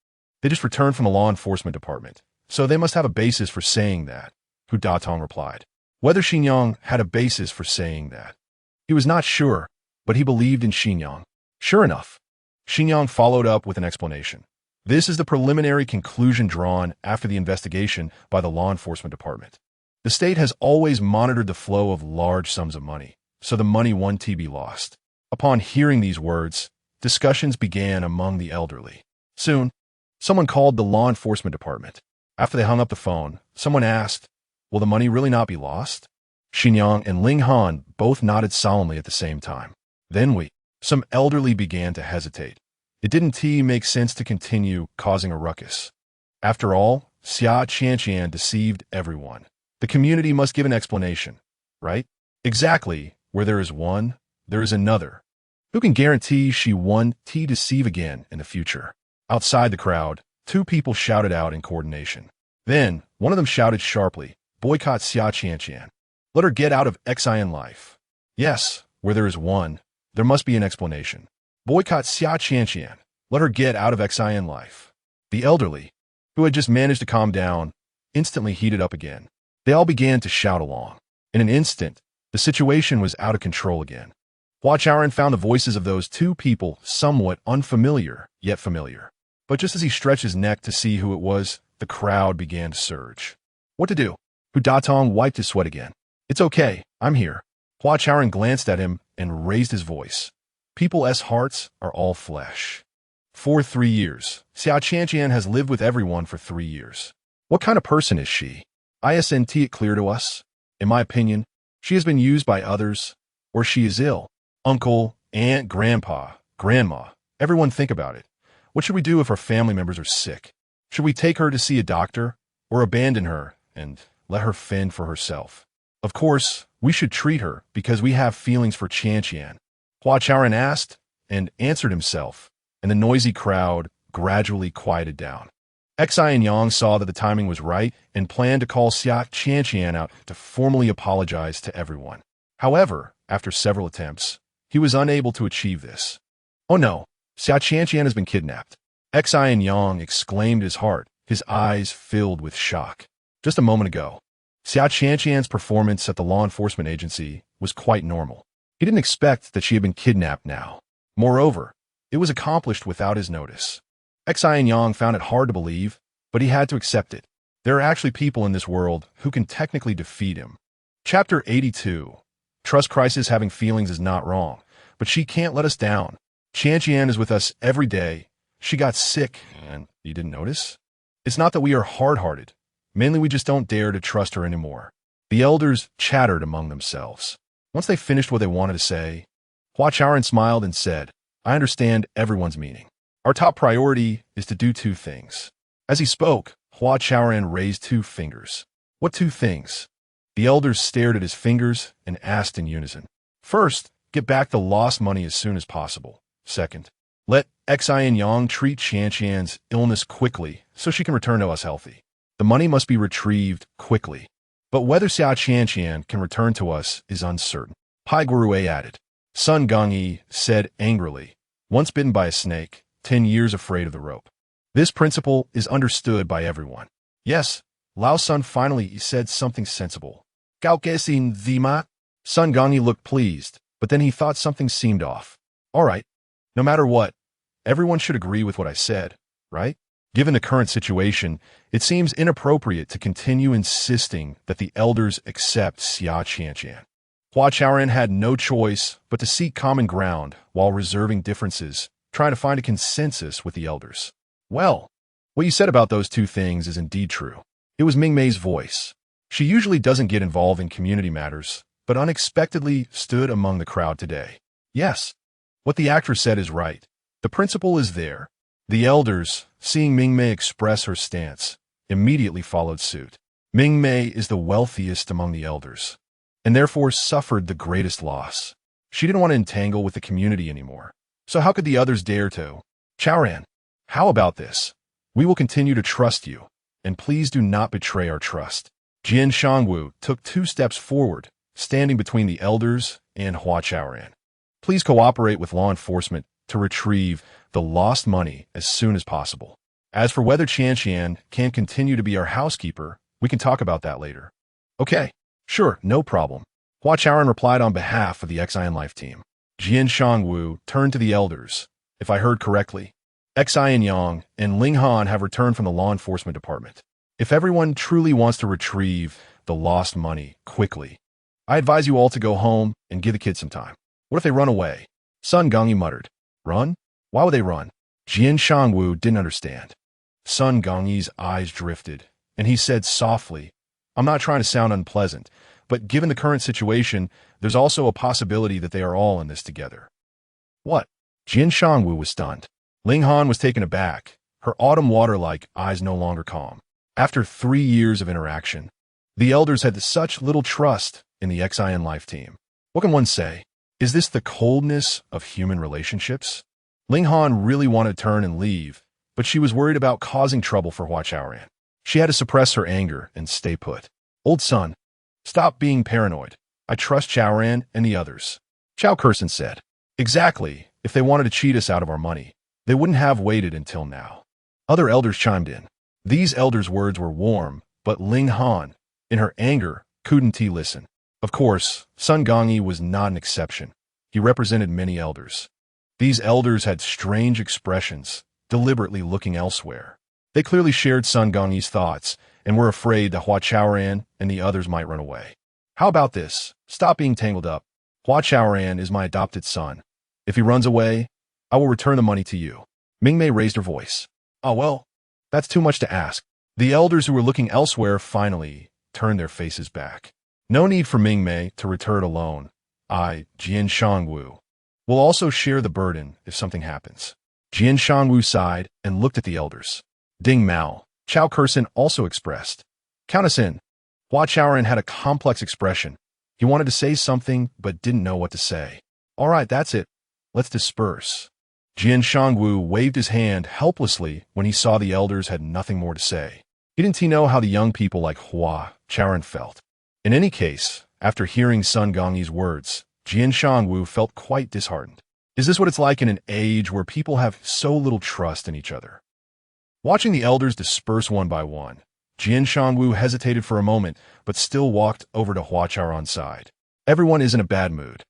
They just returned from the law enforcement department, so they must have a basis for saying that, Hu replied. Whether Xin Yang had a basis for saying that, he was not sure, but he believed in Xin Yang. Sure enough, Xin Yang followed up with an explanation. This is the preliminary conclusion drawn after the investigation by the law enforcement department. The state has always monitored the flow of large sums of money, so the money won't be lost. Upon hearing these words, discussions began among the elderly. Soon, someone called the law enforcement department. After they hung up the phone, someone asked, will the money really not be lost? Xin Yang and Ling Han both nodded solemnly at the same time. Then some elderly began to hesitate. It didn't make sense to continue causing a ruckus. After all, Xia Qianqian deceived everyone. The community must give an explanation, right? Exactly. Where there is one, there is another. Who can guarantee she won't deceive again in the future? Outside the crowd, two people shouted out in coordination. Then, one of them shouted sharply, boycott Xia Qianqian. Let her get out of Xin life. Yes, where there is one, there must be an explanation. Boycott Xia Qianqian. Let her get out of Xin life. The elderly, who had just managed to calm down, instantly heated up again. They all began to shout along. In an instant, the situation was out of control again. Hua Chaoran found the voices of those two people somewhat unfamiliar, yet familiar. But just as he stretched his neck to see who it was, the crowd began to surge. What to do? Hu wiped his sweat again. It's okay, I'm here. Hua Chaoran glanced at him and raised his voice. People's hearts are all flesh. For 3 years, Xia Qianqian has lived with everyone for 3 years. What kind of person is she? Isn't it clear to us? In my opinion, she has been used by others, or she is ill. Uncle, aunt, grandpa, grandma, everyone think about it. What should we do if our family members are sick? Should we take her to see a doctor, or abandon her and let her fend for herself? Of course, we should treat her because we have feelings for Qianqian. Hua Chaoran asked and answered himself, and the noisy crowd gradually quieted down. Xin Yang saw that the timing was right and planned to call Xia Qianqian out to formally apologize to everyone. However, after several attempts, he was unable to achieve this. Oh no, Xia Qianqian has been kidnapped. Xin Yang exclaimed his heart, his eyes filled with shock. Just a moment ago, Xia Qianqian's performance at the law enforcement agency was quite normal. He didn't expect that she had been kidnapped now. Moreover, it was accomplished without his notice. Xin Yang found it hard to believe, but he had to accept it. There are actually people in this world who can technically defeat him. Chapter 82. Trust crisis having feelings is not wrong, but she can't let us down. Qian is with us every day. She got sick, and you didn't notice? It's not that we are hard-hearted. Mainly we just don't dare to trust her anymore. The elders chattered among themselves. Once they finished what they wanted to say, Hua Chaoran smiled and said, I understand everyone's meaning. Our top priority is to do two things. As he spoke, Hua Chaoran raised two fingers. What two things? The elders stared at his fingers and asked in unison. First, get back the lost money as soon as possible. Second, let Xin Yang treat Qian's illness quickly so she can return to us healthy. The money must be retrieved quickly. But whether Qian can return to us is uncertain. Pai Guruwei added. Sun Gongyi said angrily, once bitten by a snake, 10 years afraid of the rope. This principle is understood by everyone. Yes, Lao Sun finally said something sensible. Gao Gesin Zima? Sun Gongyi looked pleased, but then he thought something seemed off. All right, no matter what, everyone should agree with what I said, right? Given the current situation, it seems inappropriate to continue insisting that the elders accept Xia Qian. Hua Chaoran had no choice but to seek common ground while reserving differences, trying to find a consensus with the elders. Well, what you said about those two things is indeed true. It was Mingmei's voice. She usually doesn't get involved in community matters, but unexpectedly stood among the crowd today. Yes, what the actress said is right. The principle is there. The elders, seeing Mingmei express her stance, immediately followed suit. Mingmei is the wealthiest among the elders, and therefore suffered the greatest loss. She didn't want to entangle with the community anymore. So how could the others dare to? Chaoran, how about this? We will continue to trust you, and please do not betray our trust. Jian Shangwu took 2 steps forward, standing between the elders and Hua Chaoran. Please cooperate with law enforcement to retrieve the lost money as soon as possible. As for whether Qian can continue to be our housekeeper, we can talk about that later. Okay, sure, no problem. Hua Chaoran replied on behalf of the Xin Life team. Jian Shangwu turned to the elders. If I heard correctly, Xin Yang and Ling Han have returned from the law enforcement department. If everyone truly wants to retrieve the lost money quickly, I advise you all to go home and give the kids some time. What if they run away? Sun Gongyi muttered. Run? Why would they run? Jian Shangwu didn't understand. Sun Gongyi's eyes drifted, and he said softly, I'm not trying to sound unpleasant, but given the current situation, there's also a possibility that they are all in this together. What? Jian Shangwu was stunned. Ling Han was taken aback, her autumn water-like eyes no longer calm. After 3 years of interaction, the elders had such little trust in the Xin Life team. What can one say? Is this the coldness of human relationships? Ling Han really wanted to turn and leave, but she was worried about causing trouble for Hua Chaoran. She had to suppress her anger and stay put. Old son, stop being paranoid. I trust Chaoran and the others. Chao Kurson said. Exactly. If they wanted to cheat us out of our money, they wouldn't have waited until now. Other elders chimed in. These elders' words were warm, but Ling Han, in her anger, couldn't listen. Of course, Sun Gongyi was not an exception. He represented many elders. These elders had strange expressions, deliberately looking elsewhere. They clearly shared Sun Gongyi's thoughts and were afraid that Hua Chaoran and the others might run away. How about this? Stop being tangled up. Hua Chaoran is my adopted son. If he runs away, I will return the money to you. Mingmei raised her voice. Oh well, that's too much to ask. The elders who were looking elsewhere finally turned their faces back. No need for Mingmei to return alone. I, Jian Shangwu, will also share the burden if something happens. Jian Shangwu sighed and looked at the elders. Ding Mao, Chao Kurson also expressed. Count us in. Hua Chaoran had a complex expression. He wanted to say something but didn't know what to say. All right, that's it. Let's disperse. Jian Shangwu waved his hand helplessly when he saw the elders had nothing more to say. Didn't he know how the young people like Hua Chaoran felt? In any case, after hearing Sun Gongyi's words, Jian Shangwu felt quite disheartened. Is this what it's like in an age where people have so little trust in each other? Watching the elders disperse one by one, Jian Shangwu hesitated for a moment, but still walked over to Hua Chaoran's side. Everyone is in a bad mood.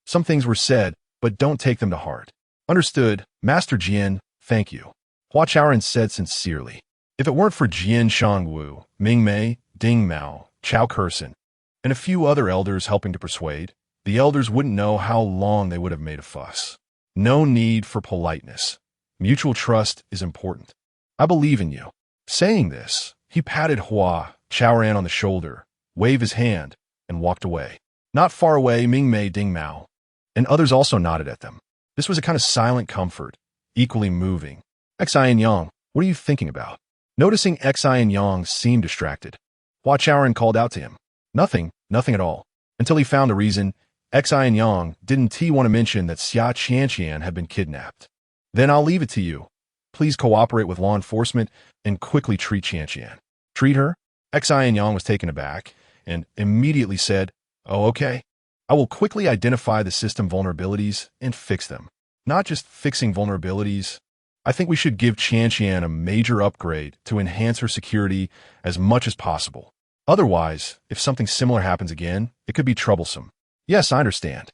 Some things were said, but don't take them to heart. Understood, Master Jian, thank you. Hua Chaoran said sincerely. If it weren't for Jian Shangwu, Mingmei, Ding Mao, Chao Kurson, and a few other elders helping to persuade, the elders wouldn't know how long they would have made a fuss. No need for politeness. Mutual trust is important. I believe in you. Saying this, he patted Hua Chaoran on the shoulder, waved his hand, and walked away. Not far away, Ming Mei Ding Mao and others also nodded at them. This was a kind of silent comfort, equally moving. Xin Yang, what are you thinking about? Noticing Xin Yang seemed distracted, Hua Chaoran called out to him. Nothing at all. Until he found a reason. Xin Yang didn't want to mention that Xia Qianqian had been kidnapped. Then I'll leave it to you. Please cooperate with law enforcement and quickly treat Qianqian. Treat her? Xin Yang was taken aback and immediately said, oh, okay. I will quickly identify the system vulnerabilities and fix them. Not just fixing vulnerabilities. I think we should give Qianqian a major upgrade to enhance her security as much as possible. Otherwise, if something similar happens again, it could be troublesome. Yes, I understand.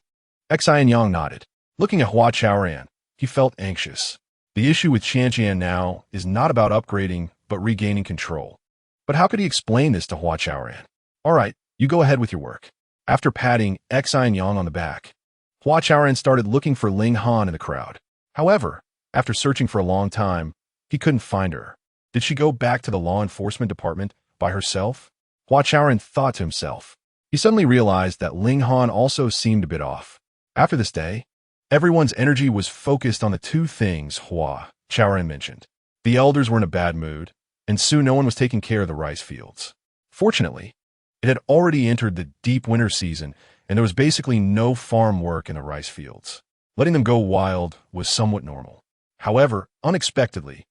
Xin Yang nodded. Looking at Hua Chaoran, he felt anxious. The issue with Qianqian now is not about upgrading, but regaining control. But how could he explain this to Hua Chaoran? All right, you go ahead with your work. After patting Xin Yang on the back, Hua Chaoran started looking for Ling Han in the crowd. However, after searching for a long time, he couldn't find her. Did she go back to the law enforcement department by herself? Hua Chaoran thought to himself. He suddenly realized that Ling Han also seemed a bit off. After this day, everyone's energy was focused on the two things Hua Chaoran mentioned. The elders were in a bad mood, and soon no one was taking care of the rice fields. Fortunately, it had already entered the deep winter season, and there was basically no farm work in the rice fields. Letting them go wild was somewhat normal. However, unexpectedly,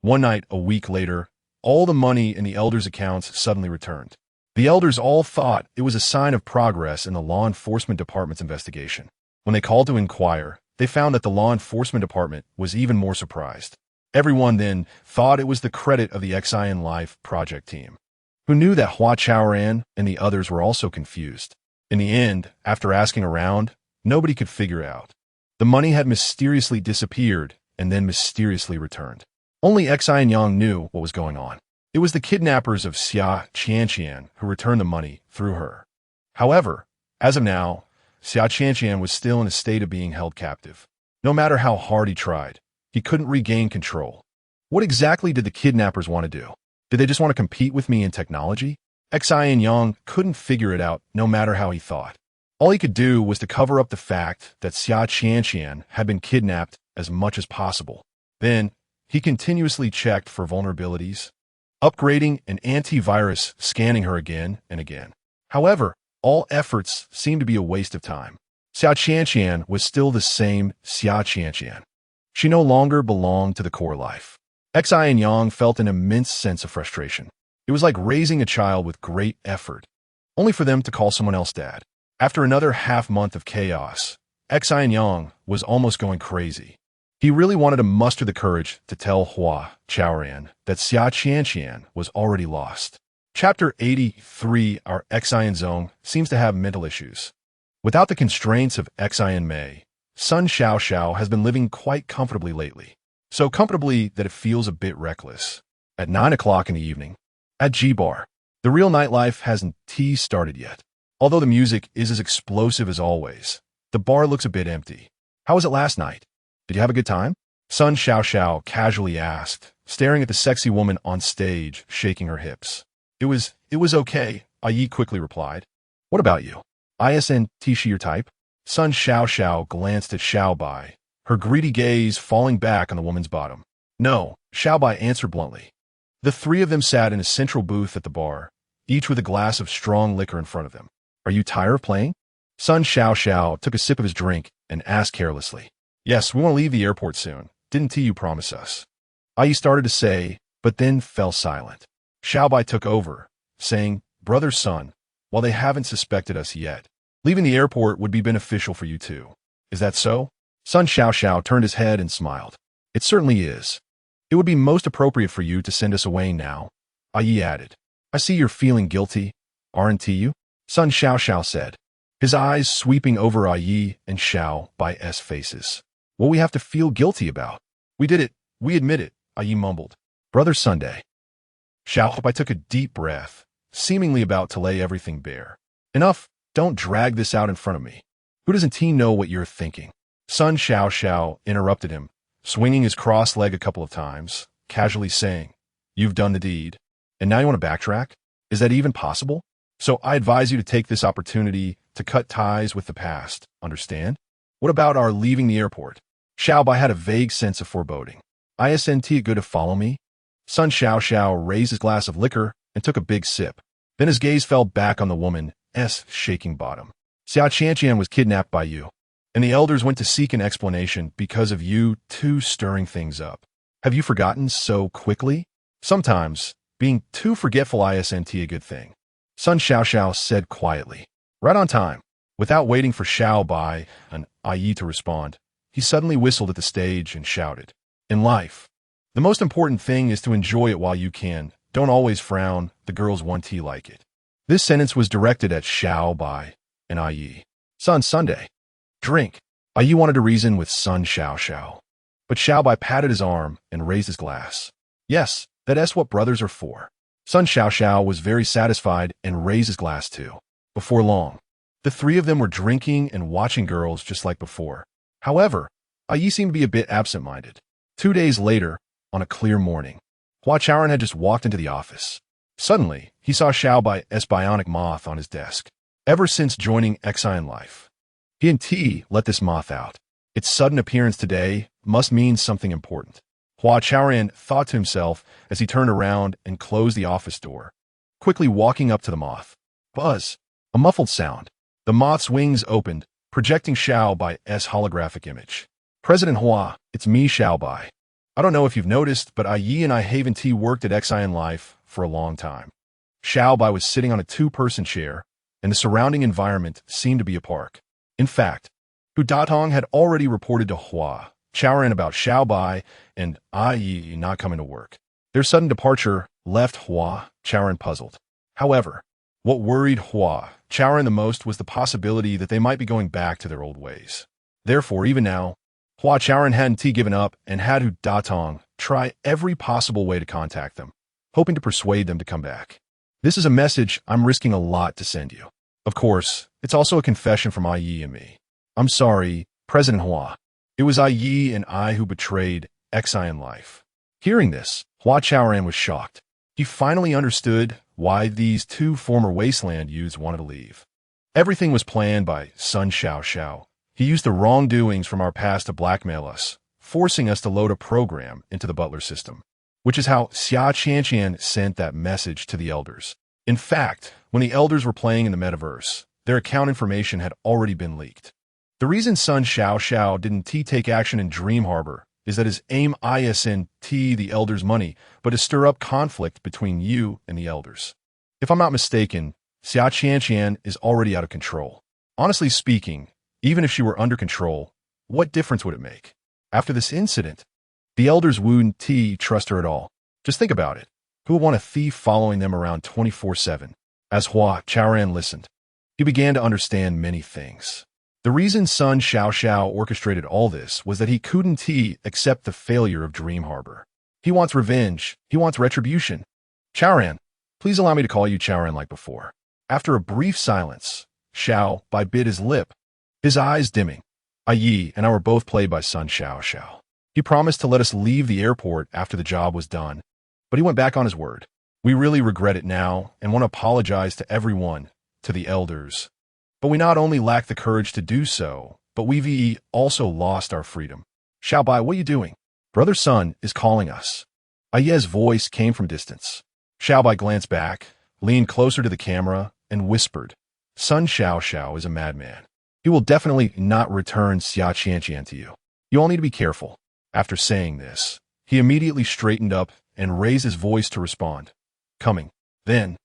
one night a week later, all the money in the elders' accounts suddenly returned. The elders all thought it was a sign of progress in the law enforcement department's investigation. When they called to inquire, they found that the law enforcement department was even more surprised. Everyone then thought it was the credit of the XIN Life project team, who knew that Hua Chaoran and the others were also confused. In the end, after asking around, nobody could figure out. The money had mysteriously disappeared and then mysteriously returned. Only Xin Yang knew what was going on. It was the kidnappers of Xia Qianqian who returned the money through her. However, as of now, Xia Qianqian was still in a state of being held captive. No matter how hard he tried, he couldn't regain control. What exactly did the kidnappers want to do? Did they just want to compete with me in technology? Xin Yang couldn't figure it out no matter how he thought. All he could do was to cover up the fact that Xia Qianqian had been kidnapped as much as possible. Then, he continuously checked for vulnerabilities, upgrading an antivirus, scanning her again and again. However, all efforts seemed to be a waste of time. Xia Qianqian was still the same Xia Qianqian. She no longer belonged to the core life. Xin Yang felt an immense sense of frustration. It was like raising a child with great effort, only for them to call someone else dad. After another half-month of chaos, Xin Yang was almost going crazy. He really wanted to muster the courage to tell Hua Chaoran that Xia Qianqian was already lost. Chapter 83, our Xin Zong, seems to have mental issues. Without the constraints of Xin Mei, Sun Xiao has been living quite comfortably lately. So comfortably that it feels a bit reckless. At 9 o'clock in the evening, at G-Bar, the real nightlife hasn't started yet. Although the music is as explosive as always, the bar looks a bit empty. How was it last night? Did you have a good time? Sun Xiao casually asked, staring at the sexy woman on stage, shaking her hips. It was okay, Yi quickly replied. What about you? Isn't she your type? Sun Xiao glanced at Xiaobai, her greedy gaze falling back on the woman's bottom. No, Xiaobai answered bluntly. The three of them sat in a central booth at the bar, each with a glass of strong liquor in front of them. Are you tired of playing? Sun Xiao took a sip of his drink and asked carelessly. Yes, we want to leave the airport soon. Didn't you promise us? Yi started to say, but then fell silent. Xiaobai took over, saying, Brother Sun, while they haven't suspected us yet, leaving the airport would be beneficial for you too. Is that so? Sun Xiao turned his head and smiled. It certainly is. It would be most appropriate for you to send us away now, Yi added. I see you're feeling guilty, aren't you? Sun Xiao said, his eyes sweeping over Yi and Xiaobai's faces. What we have to feel guilty about? We did it. We admit it, Yi mumbled. Brother Sunday. Xiaobai took a deep breath, seemingly about to lay everything bare. Enough, don't drag this out in front of me. Who doesn't he know what you're thinking? Sun Xiao interrupted him, swinging his crossed leg a couple of times, casually saying, "You've done the deed, and now you want to backtrack? Is that even possible? So I advise you to take this opportunity to cut ties with the past, understand? What about our leaving the airport?" Xiaobai had a vague sense of foreboding. "Isn't it good to follow me?" Sun Xiao raised his glass of liquor and took a big sip. Then his gaze fell back on the woman's shaking bottom. "Xia Qianqian was kidnapped by you, and the elders went to seek an explanation because of you two stirring things up. Have you forgotten so quickly? Sometimes, being too forgetful isn't a good thing," Sun Xiao said quietly. Right on time. Without waiting for Xiaobai and Yi to respond, he suddenly whistled at the stage and shouted, "In life, the most important thing is to enjoy it while you can. Don't always frown, the girls want tea like it." This sentence was directed at Xiaobai and Yi. "Son, Sunday. Drink." Yi wanted to reason with Sun Xiao, but Xiaobai patted his arm and raised his glass. "Yes, that's what brothers are for." Sun Xiao was very satisfied and raised his glass too. Before long, the three of them were drinking and watching girls just like before. However, Yi seemed to be a bit absent-minded. 2 days later, on a clear morning, Hua Chaoran had just walked into the office. Suddenly, he saw Xiaobai's bionic moth on his desk. Ever since joining Xian Life, he and T let this moth out. Its sudden appearance today must mean something important. Hua Chaoran thought to himself as he turned around and closed the office door, quickly walking up to the moth. Buzz! A muffled sound. The moth's wings opened, projecting Xiaobai's holographic image. "President Hua, it's me, Xiaobai. I don't know if you've noticed, but Yi and I haven't worked at Xian Life for a long time." Xiaobai was sitting on a 2-person chair, and the surrounding environment seemed to be a park. In fact, Hu Datong had already reported to Hua Chaoran about Xiaobai and Yi not coming to work. Their sudden departure left Hua Chaoran puzzled. However, what worried Hua Chaoran the most was the possibility that they might be going back to their old ways. Therefore, even now, Hua Chaoran hadn't given up and had Hu Datong try every possible way to contact them, hoping to persuade them to come back. "This is a message I'm risking a lot to send you. Of course, it's also a confession from Yi and me. I'm sorry, President Hua. It was Yi and I who betrayed Xian Life." Hearing this, Hua Chaoran was shocked. He finally understood why these 2 former wasteland youths wanted to leave. Everything was planned by Sun Xiao. He used the wrongdoings from our past to blackmail us, forcing us to load a program into the butler system, which is how Xia Qianqian sent that message to the elders. In fact, when the elders were playing in the metaverse, their account information had already been leaked. The reason Sun Xiao didn't take action in Dream Harbor is that his aim isn't the elders' money, but to stir up conflict between you and the elders. If I'm not mistaken, Xia Qianqian is already out of control. Honestly speaking, even if she were under control, what difference would it make? After this incident, the elders wouldn't trust her at all. Just think about it. Who would want a thief following them around 24/7? As Hua Chaoran listened, he began to understand many things. The reason Sun Xiao orchestrated all this was that he couldn't accept the failure of Dream Harbor. He wants revenge. He wants retribution. "Chaoran, please allow me to call you Chaoran like before." After a brief silence, Xiaobai bit his lip, his eyes dimming. Yi and I were both played by Sun Xiao. He promised to let us leave the airport after the job was done, but he went back on his word. We really regret it now and want to apologize to everyone, to the elders. But we not only lack the courage to do so, but we've also lost our freedom. "Xiaobai, what are you doing?" "Brother Sun is calling us." Yi's voice came from distance. Xiaobai glanced back, leaned closer to the camera, and whispered, "Sun Xiao is a madman. He will definitely not return Xia Qianqian to you. You all need to be careful." After saying this, he immediately straightened up and raised his voice to respond. "Coming." Then,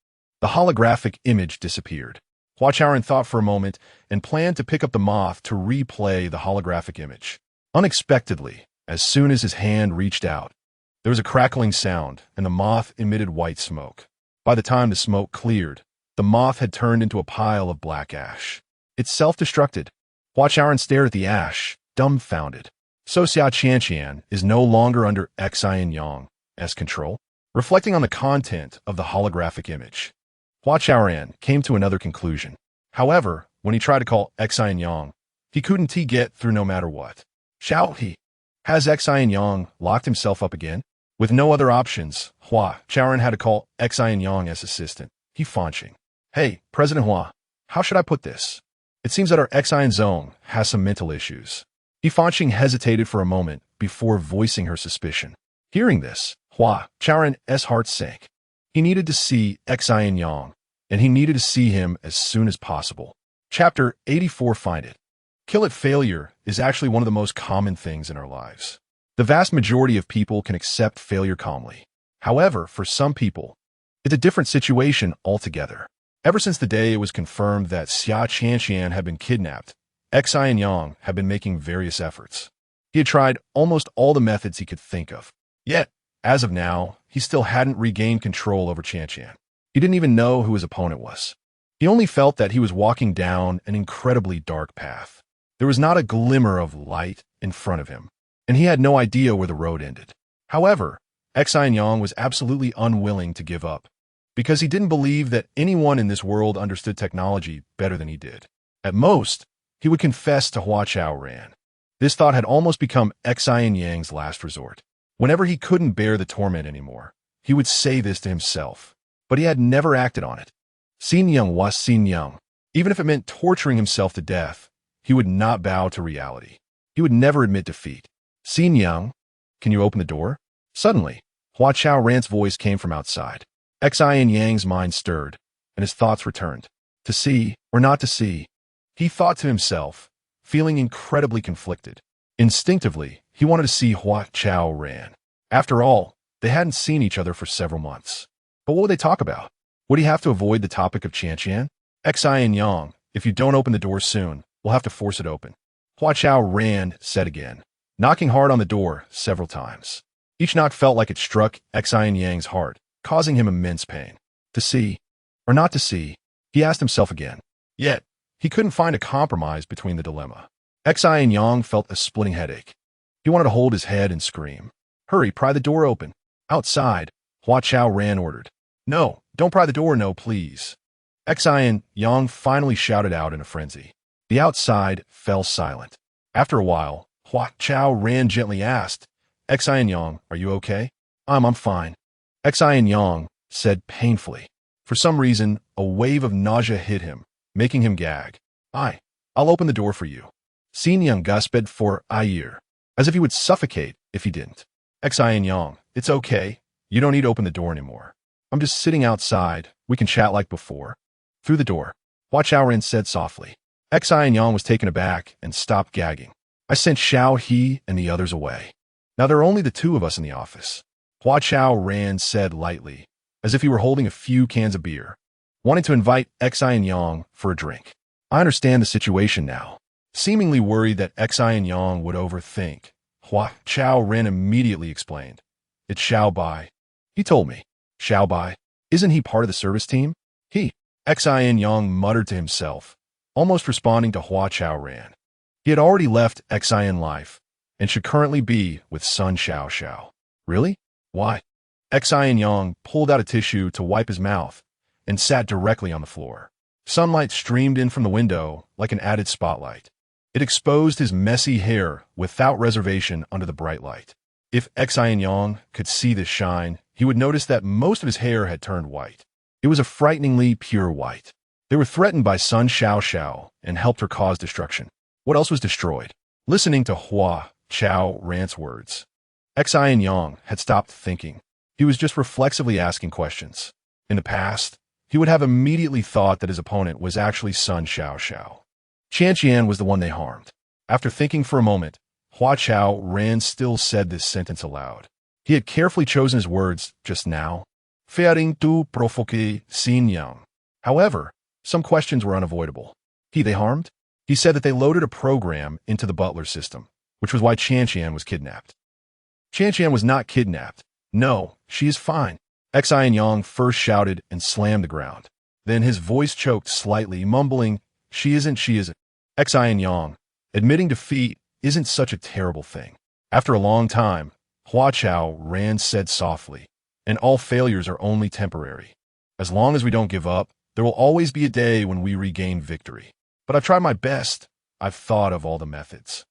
the holographic image disappeared. Hua Chaoran thought for a moment and planned to pick up the moth to replay the holographic image. Unexpectedly, as soon as his hand reached out, there was a crackling sound and the moth emitted white smoke. By the time the smoke cleared, the moth had turned into a pile of black ash. It self-destructed. Hua Chaoran stared at the ash, dumbfounded. So Xia Qianqian is no longer under Xin Yang's control? Reflecting on the content of the holographic image, Hua Chaoran came to another conclusion. However, when he tried to call Xin Yang, He couldn't get through no matter what. He has Xin Yang locked himself up again? With no other options, Hua Chaoran had to call Xin Yang as assistant. He Fanching. Hey, President Hua, how should I put this? It seems that our Xin zone has some mental issues. He Fanching hesitated for a moment before voicing her suspicion. Hearing this, Hua Chaoran's heart sank. He needed to see Xin Yang, and he needed to see him as soon as possible. Chapter 84. Find it. Kill it. Failure is actually one of the most common things in our lives. The vast majority of people can accept failure calmly. However, for some people, it's a different situation altogether. Ever since the day it was confirmed that Xia Qianxian had been kidnapped, Xin Yang had been making various efforts. He had tried almost all the methods he could think of. Yet, as of now, he still hadn't regained control over Qianxian. He didn't even know who his opponent was. He only felt that he was walking down an incredibly dark path. There was not a glimmer of light in front of him, and he had no idea where the road ended. However, Xin Yang was absolutely unwilling to give up, because he didn't believe that anyone in this world understood technology better than he did. At most, he would confess to Hua Chaoran. This thought had almost become Xin Yang's last resort. Whenever he couldn't bear the torment anymore, he would say this to himself, but he had never acted on it. Xin Yang was Xin Yang. Even if it meant torturing himself to death, he would not bow to reality. He would never admit defeat. Xin Yang, can you open the door? Suddenly, Hua Chaoran's voice came from outside. Xin Yang's mind stirred, and his thoughts returned. To see or not to see, he thought to himself, feeling incredibly conflicted. Instinctively, he wanted to see Hua Chaoran. After all, they hadn't seen each other for several months. But what would they talk about? Would he have to avoid the topic of Qianxian? Xin Yang, if you don't open the door soon, we'll have to force it open. Hua Chaoran said again, knocking hard on the door several times. Each knock felt like it struck Xin Yang's heart, causing him immense pain. To see or not to see, he asked himself again. Yet, he couldn't find a compromise between the dilemma. Xin Yang felt a splitting headache. He wanted to hold his head and scream. Hurry, pry the door open. Outside, Hua Chaoran ordered. No, don't pry the door, no, please. Xin Yang finally shouted out in a frenzy. The outside fell silent. After a while, Hua Chaoran gently asked, Xin Yang, are you okay? I'm fine. Xin Yang said painfully. For some reason, a wave of nausea hit him, making him gag. I'll open the door for you. Xin Yang gasped for Hua Ye'er, as if he would suffocate if he didn't. Xin Yang, it's okay. You don't need to open the door anymore. I'm just sitting outside. We can chat like before. Through the door, Hua Chaoran said softly. Xin Yang was taken aback and stopped gagging. I sent Xiao He and the others away. Now there are only the two of us in the office. Hua Chaoran said lightly, as if he were holding a few cans of beer, wanting to invite Xin Yang for a drink. I understand the situation now. Seemingly worried that Xin Yang would overthink, Hua Chaoran immediately explained. It's Xiao Bai. He told me. Xiao Bai? Isn't he part of the service team? Xin Yang muttered to himself, almost responding to Hua Chaoran. He had already left Xin life, and should currently be with Sun Xiao Xiao. Really? Why? Xin Yang pulled out a tissue to wipe his mouth and sat directly on the floor. Sunlight streamed in from the window like an added spotlight. It exposed his messy hair without reservation under the bright light. If Xin Yang could see this shine, he would notice that most of his hair had turned white. It was a frighteningly pure white. They were threatened by Sun Xiao Xiao and helped her cause destruction. What else was destroyed? Listening to Hua Chaoran's words, Xin Yang had stopped thinking. He was just reflexively asking questions. In the past, he would have immediately thought that his opponent was actually Sun Xiao Xiao. Qianxian was the one they harmed. After thinking for a moment, Hua Chaoran still said this sentence aloud. He had carefully chosen his words just now, fearing to provoke Xin Yang. However, some questions were unavoidable. They harmed? He said that they loaded a program into the butler system, which was why Qianxian was kidnapped. Qianxian was not kidnapped. No, she is fine. Xin Yang first shouted and slammed the ground. Then his voice choked slightly, mumbling, She isn't. Xin Yang, admitting defeat isn't such a terrible thing. After a long time, Hua Chaoran said softly, and all failures are only temporary. As long as we don't give up, there will always be a day when we regain victory. But I've tried my best. I've thought of all the methods.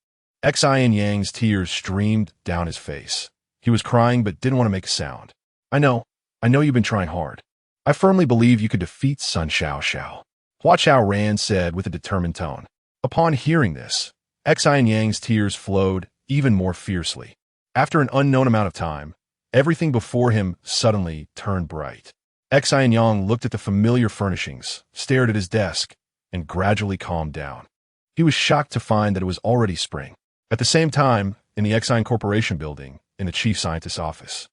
Xin Yang's tears streamed down his face. He was crying but didn't want to make a sound. I know you've been trying hard. I firmly believe you could defeat Sun Xiao. Hua Chaoran said with a determined tone. Upon hearing this, Xin Yang's tears flowed even more fiercely. After an unknown amount of time, everything before him suddenly turned bright. Xin Yang looked at the familiar furnishings, stared at his desk, and gradually calmed down. He was shocked to find that it was already spring. At the same time, in the Xin Corporation building, in the chief scientist's office,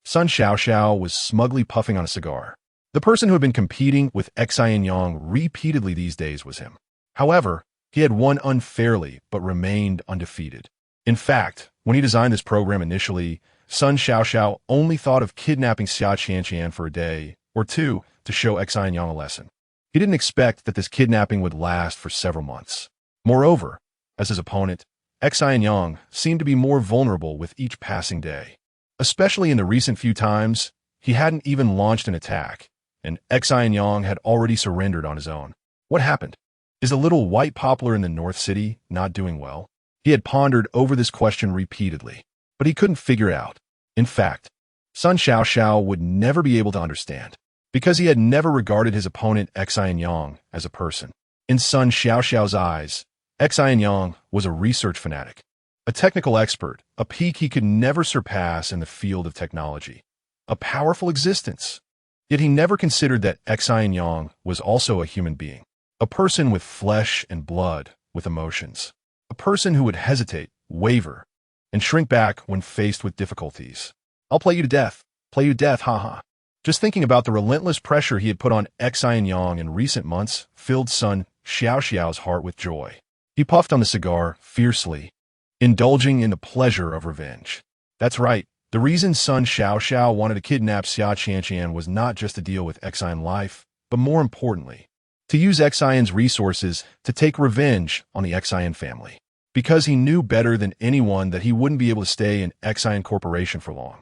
Sun Xiao was smugly puffing on a cigar. The person who had been competing with Xin Yang repeatedly these days was him. However, he had won unfairly but remained undefeated. In fact, when he designed this program initially, Sun Xiao only thought of kidnapping Xia Qianqian for a day or two to show Xin Yang a lesson. He didn't expect that this kidnapping would last for several months. Moreover, as his opponent, Xin Yang seemed to be more vulnerable with each passing day. Especially in the recent few times, he hadn't even launched an attack, and Xin Yang had already surrendered on his own. What happened? Is the little white poplar in the North City not doing well? He had pondered over this question repeatedly, but he couldn't figure it out. In fact, Sun Xiao would never be able to understand, because he had never regarded his opponent Xin Yang as a person. In Sun Xiao's eyes, Xin Yang was a research fanatic, a technical expert, a peak he could never surpass in the field of technology, a powerful existence. Yet he never considered that Xin Yang was also a human being, a person with flesh and blood, with emotions, a person who would hesitate, waver, and shrink back when faced with difficulties. I'll play you to death, haha. Just thinking about the relentless pressure he had put on Xin Yang in recent months filled Sun Xiao's heart with joy. He puffed on the cigar fiercely, indulging in the pleasure of revenge. That's right. The reason Sun Xiao wanted to kidnap Xia Qianqian was not just to deal with Xin life, but more importantly, to use Xin's resources to take revenge on the Xin family. Because he knew better than anyone that he wouldn't be able to stay in Xin Corporation for long.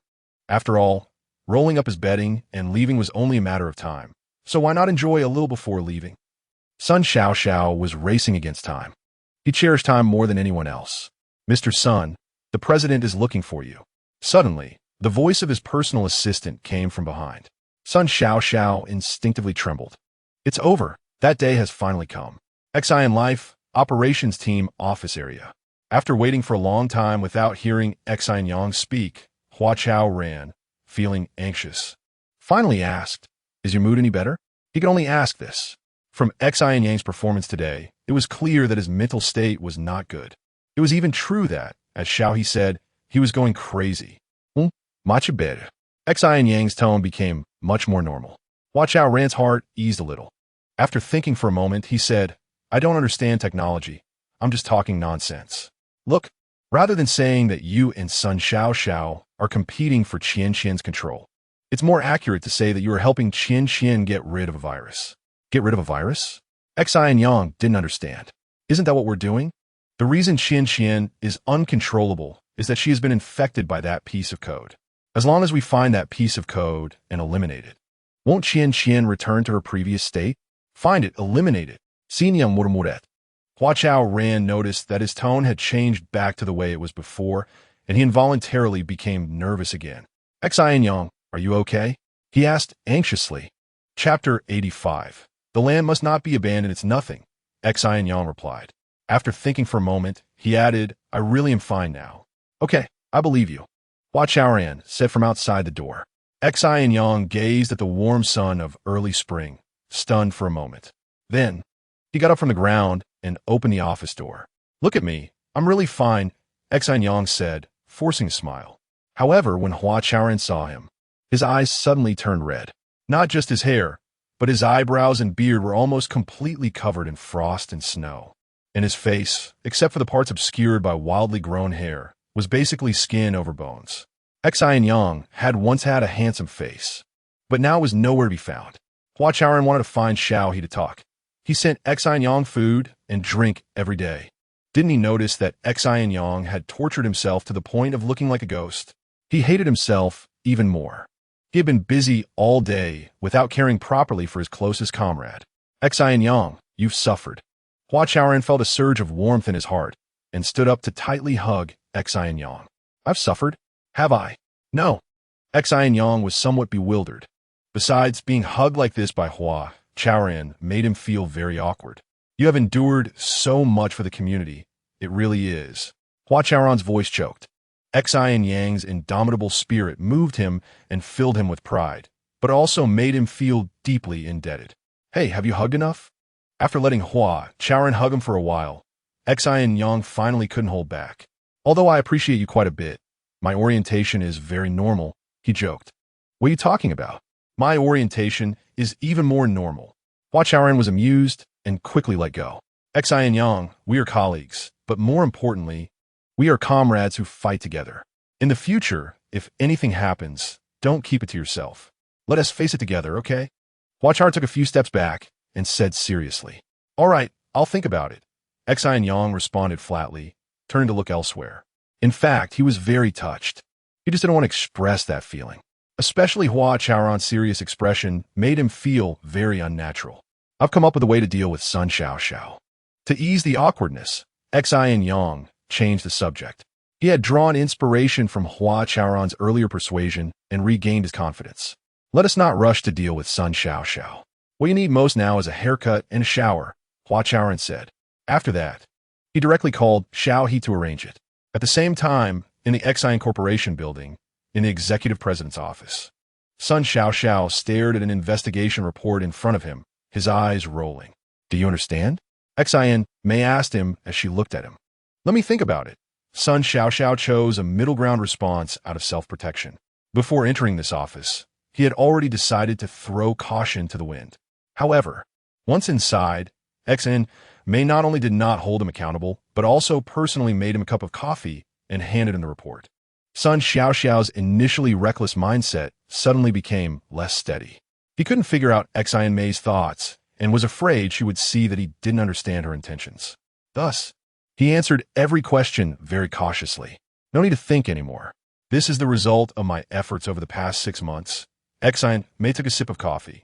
After all, rolling up his bedding and leaving was only a matter of time, so why not enjoy a little before leaving? Sun Xiao was racing against time. He cherished time more than anyone else. Mr. Sun, the president is looking for you. Suddenly, the voice of his personal assistant came from behind. Sun Xiao instinctively trembled. It's over. That day has finally come. Xin Life, Operations Team Office Area. After waiting for a long time without hearing Xin Yang speak, Hua Chaoran, feeling anxious, finally asked, Is your mood any better? He could only ask this. From Xin Yang's performance today, it was clear that his mental state was not good. It was even true that, as Xiao said, he was going crazy. Much better. Xin Yang's tone became much more normal. Hua Chaoran's heart eased a little. After thinking for a moment, he said, I don't understand technology. I'm just talking nonsense. Look, rather than saying that you and Sun Xiao are competing for Qianqian's control, it's more accurate to say that you are helping Qianqian get rid of a virus. Get rid of a virus? Xin Yang didn't understand. Isn't that what we're doing? The reason Qianqian is uncontrollable is that she has been infected by that piece of code. As long as we find that piece of code and eliminate it, won't Qianqian return to her previous state? Find it, eliminate it. Xin Yang murmuret. Hua Chaoran noticed that his tone had changed back to the way it was before, and he involuntarily became nervous again. Xin Yang, are you okay? He asked anxiously. Chapter 85. The land must not be abandoned, it's nothing, Xin Yang replied. After thinking for a moment, he added, I really am fine now. Okay, I believe you. Hua Chaoran said from outside the door. Xin Yang gazed at the warm sun of early spring, stunned for a moment. Then, he got up from the ground and opened the office door. Look at me, I'm really fine, Xin Yang said, forcing a smile. However, when Hua Chaoran saw him, his eyes suddenly turned red. Not just his hair, but his eyebrows and beard were almost completely covered in frost and snow. And his face, except for the parts obscured by wildly grown hair, was basically skin over bones. Xin Yang had once had a handsome face, but now was nowhere to be found. Hua Chaoran wanted to find Xiao to talk. He sent Xin Yang food and drink every day. Didn't he notice that Xin Yang had tortured himself to the point of looking like a ghost? He hated himself even more. He had been busy all day without caring properly for his closest comrade. Xin Yang, you've suffered. Hua Chaoran felt a surge of warmth in his heart and stood up to tightly hug Xin Yang. I've suffered, have I? No. Xin Yang was somewhat bewildered. Besides, being hugged like this by Hua Chaoran made him feel very awkward. You have endured so much for the community. It really is. Hua Chaoran's voice choked. Xin Yang's indomitable spirit moved him and filled him with pride, but also made him feel deeply indebted. Hey, have you hugged enough? After letting Hua Chaoran hug him for a while, Xin Yang finally couldn't hold back. Although I appreciate you quite a bit, my orientation is very normal, he joked. What are you talking about? My orientation is even more normal. Hua Chaoran was amused and quickly let go. Xin Yang, we are colleagues, but more importantly, we are comrades who fight together. In the future, if anything happens, don't keep it to yourself. Let us face it together, okay? Hua Chaoran took a few steps back and said seriously, All right, I'll think about it. Xin Yang responded flatly, turning to look elsewhere. In fact, he was very touched. He just didn't want to express that feeling. Especially Hua Chaoran's serious expression made him feel very unnatural. I've come up with a way to deal with Sun Xiao. To ease the awkwardness, Xin Yang changed the subject. He had drawn inspiration from Hua Chaoran's earlier persuasion and regained his confidence. Let us not rush to deal with Sun Xiao. What you need most now is a haircut and a shower, Hua Chaoran said. After that, he directly called Xiao He to arrange it. At the same time, in the Xin Corporation building, in the executive president's office, Sun Xiao stared at an investigation report in front of him, his eyes rolling. Do you understand? Xin Mei asked him as she looked at him. Let me think about it. Sun Xiao chose a middle ground response out of self-protection. Before entering this office, he had already decided to throw caution to the wind. However, once inside, Xin Mei not only did not hold him accountable, but also personally made him a cup of coffee and handed him the report. Sun Xiao's initially reckless mindset suddenly became less steady. He couldn't figure out Xin Mei's thoughts and was afraid she would see that he didn't understand her intentions. Thus, he answered every question very cautiously. No need to think anymore. This is the result of my efforts over the past 6 months. Xin Mei took a sip of coffee,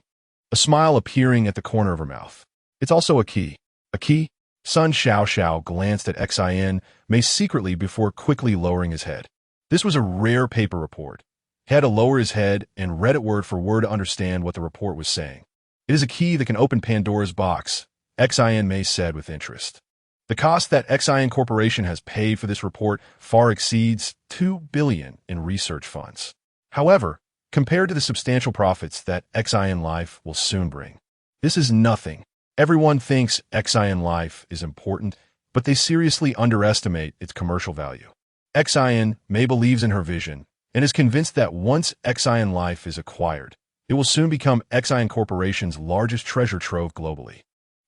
a smile appearing at the corner of her mouth. It's also a key. A key? Sun Xiao glanced at Xin Mei secretly before quickly lowering his head. This was a rare paper report. He had to lower his head and read it word for word to understand what the report was saying. It is a key that can open Pandora's box, Xin Mei said with interest. The cost that Xin Corporation has paid for this report far exceeds $2 billion in research funds. However, compared to the substantial profits that Xin Life will soon bring, this is nothing. Everyone thinks Xin Life is important, but they seriously underestimate its commercial value. Xin Mei believes in her vision and is convinced that once Xin Life is acquired, it will soon become Xin Corporation's largest treasure trove globally.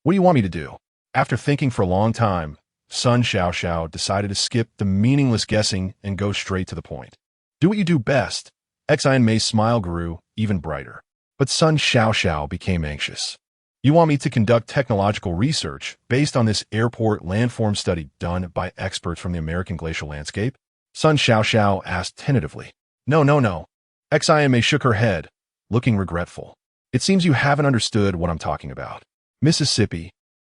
What do you want me to do? After thinking for a long time, Sun Xiao decided to skip the meaningless guessing and go straight to the point. Do what you do best. Xin Mei's smile grew even brighter, but Sun Xiao became anxious. You want me to conduct technological research based on this airport landform study done by experts from the American glacial landscape? Sun Xiao asked tentatively. No. Xin Mei shook her head, looking regretful. It seems you haven't understood what I'm talking about. Mississippi.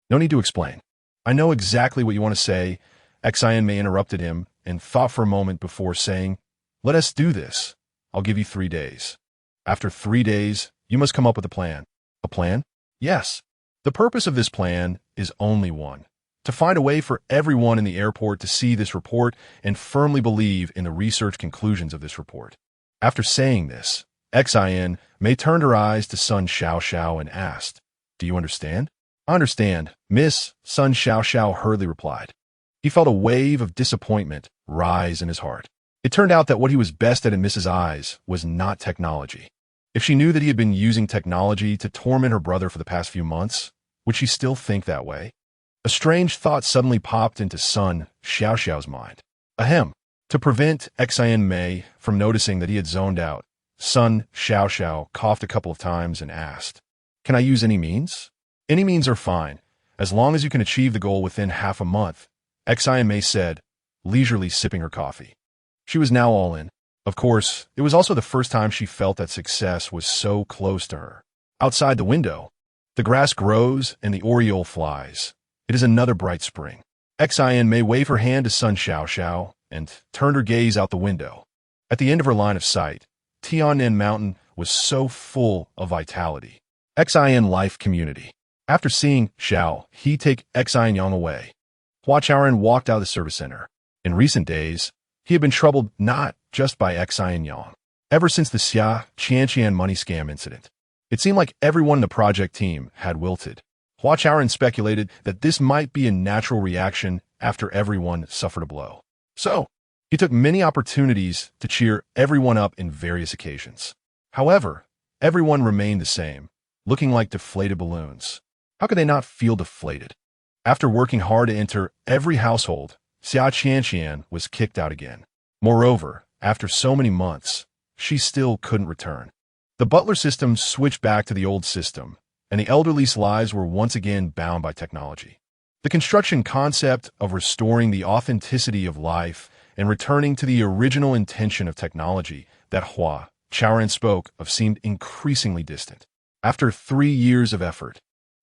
No need to explain. I know exactly what you want to say. Xin Mei interrupted him and thought for a moment before saying, Let us do this. I'll give you 3 days. After 3 days, you must come up with a plan. A plan? Yes. The purpose of this plan is only one: to find a way for everyone in the airport to see this report and firmly believe in the research conclusions of this report. After saying this, Xin Mei turned her eyes to Sun Xiao and asked, Do you understand? I understand, Miss, Sun Xiao hurriedly replied. He felt a wave of disappointment rise in his heart. It turned out that what he was best at in Miss's eyes was not technology. If she knew that he had been using technology to torment her brother for the past few months, would she still think that way? A strange thought suddenly popped into Sun Xiao's mind. Ahem. To prevent Xin Mei from noticing that he had zoned out, Sun Xiao coughed a couple of times and asked, Can I use any means? Any means are fine, as long as you can achieve the goal within half a month, Xin Mei said, leisurely sipping her coffee. She was now all in. Of course, it was also the first time she felt that success was so close to her. Outside the window, the grass grows and the oriole flies. It is another bright spring. Xin May waved her hand to Sun Xiao and turned her gaze out the window. At the end of her line of sight, Tianan Mountain was so full of vitality. Xin Life Community. After seeing Xiao He take Xin Yang away, Hua Chaoran walked out of the service center. In recent days, he had been troubled not just by Xin Yang. Ever since the Xia Qianqian money scam incident, it seemed like everyone in the project team had wilted. Hua Chaoran speculated that this might be a natural reaction after everyone suffered a blow. So, he took many opportunities to cheer everyone up in various occasions. However, everyone remained the same, looking like deflated balloons. How could they not feel deflated? After working hard to enter every household, Xia Qianqian was kicked out again. Moreover, after so many months, she still couldn't return. The butler system switched back to the old system, and the elderly's lives were once again bound by technology. The construction concept of restoring the authenticity of life and returning to the original intention of technology that Hua Chaoran spoke of seemed increasingly distant. After 3 years of effort,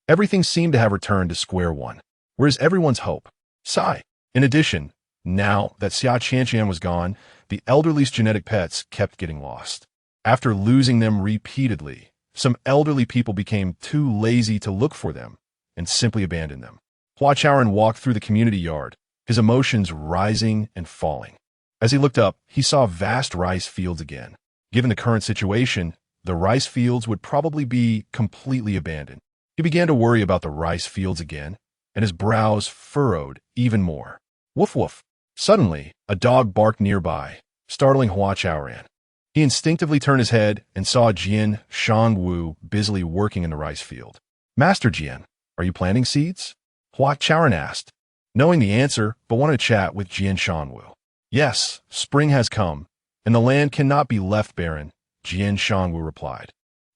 everything seemed to have returned to square one. Where's everyone's hope? Sigh. In addition, now that Xia Qianqian was gone, the elderly's genetic pets kept getting lost. After losing them repeatedly, some elderly people became too lazy to look for them and simply abandoned them. Hua Chaoran walked through the community yard, his emotions rising and falling. As he looked up, he saw vast rice fields again. Given the current situation, the rice fields would probably be completely abandoned. He began to worry about the rice fields again, and his brows furrowed even more. Woof woof. Suddenly, a dog barked nearby, startling Hua Chaoran. He instinctively turned his head and saw Jian Shangwu busily working in the rice field. Master Jian, are you planting seeds? Hua Chaoran asked, knowing the answer but wanted to chat with Jian Shangwu. Yes, spring has come, and the land cannot be left barren, Jian Shangwu replied,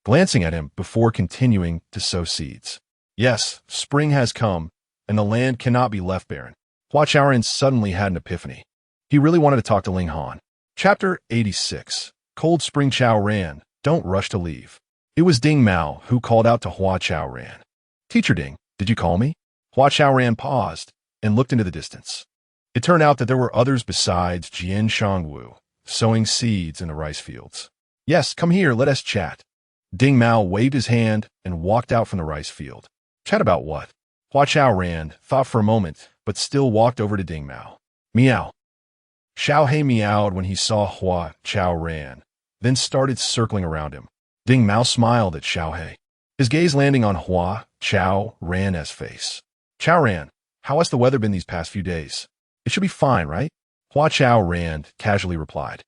glancing at him before continuing to sow seeds. Yes, spring has come, and the land cannot be left barren. Hua Chaoran suddenly had an epiphany. He really wanted to talk to Ling Han. Chapter 86. Cold Spring Chaoran, don't rush to leave. It was Ding Mao who called out to Hua Chaoran. Teacher Ding, did you call me? Hua Chaoran paused and looked into the distance. It turned out that there were others besides Jian Shangwu, sowing seeds in the rice fields. Yes, come here, let us chat. Ding Mao waved his hand and walked out from the rice field. Chat about what? Hua Chaoran thought for a moment, but still walked over to Ding Mao. Meow. Xiao He meowed when he saw Hua Chaoran, then started circling around him. Ding Mao smiled at Xiao He, his gaze landing on Hua Chaoran's face. Chaoran, how has the weather been these past few days? It should be fine, right? Hua Chaoran casually replied,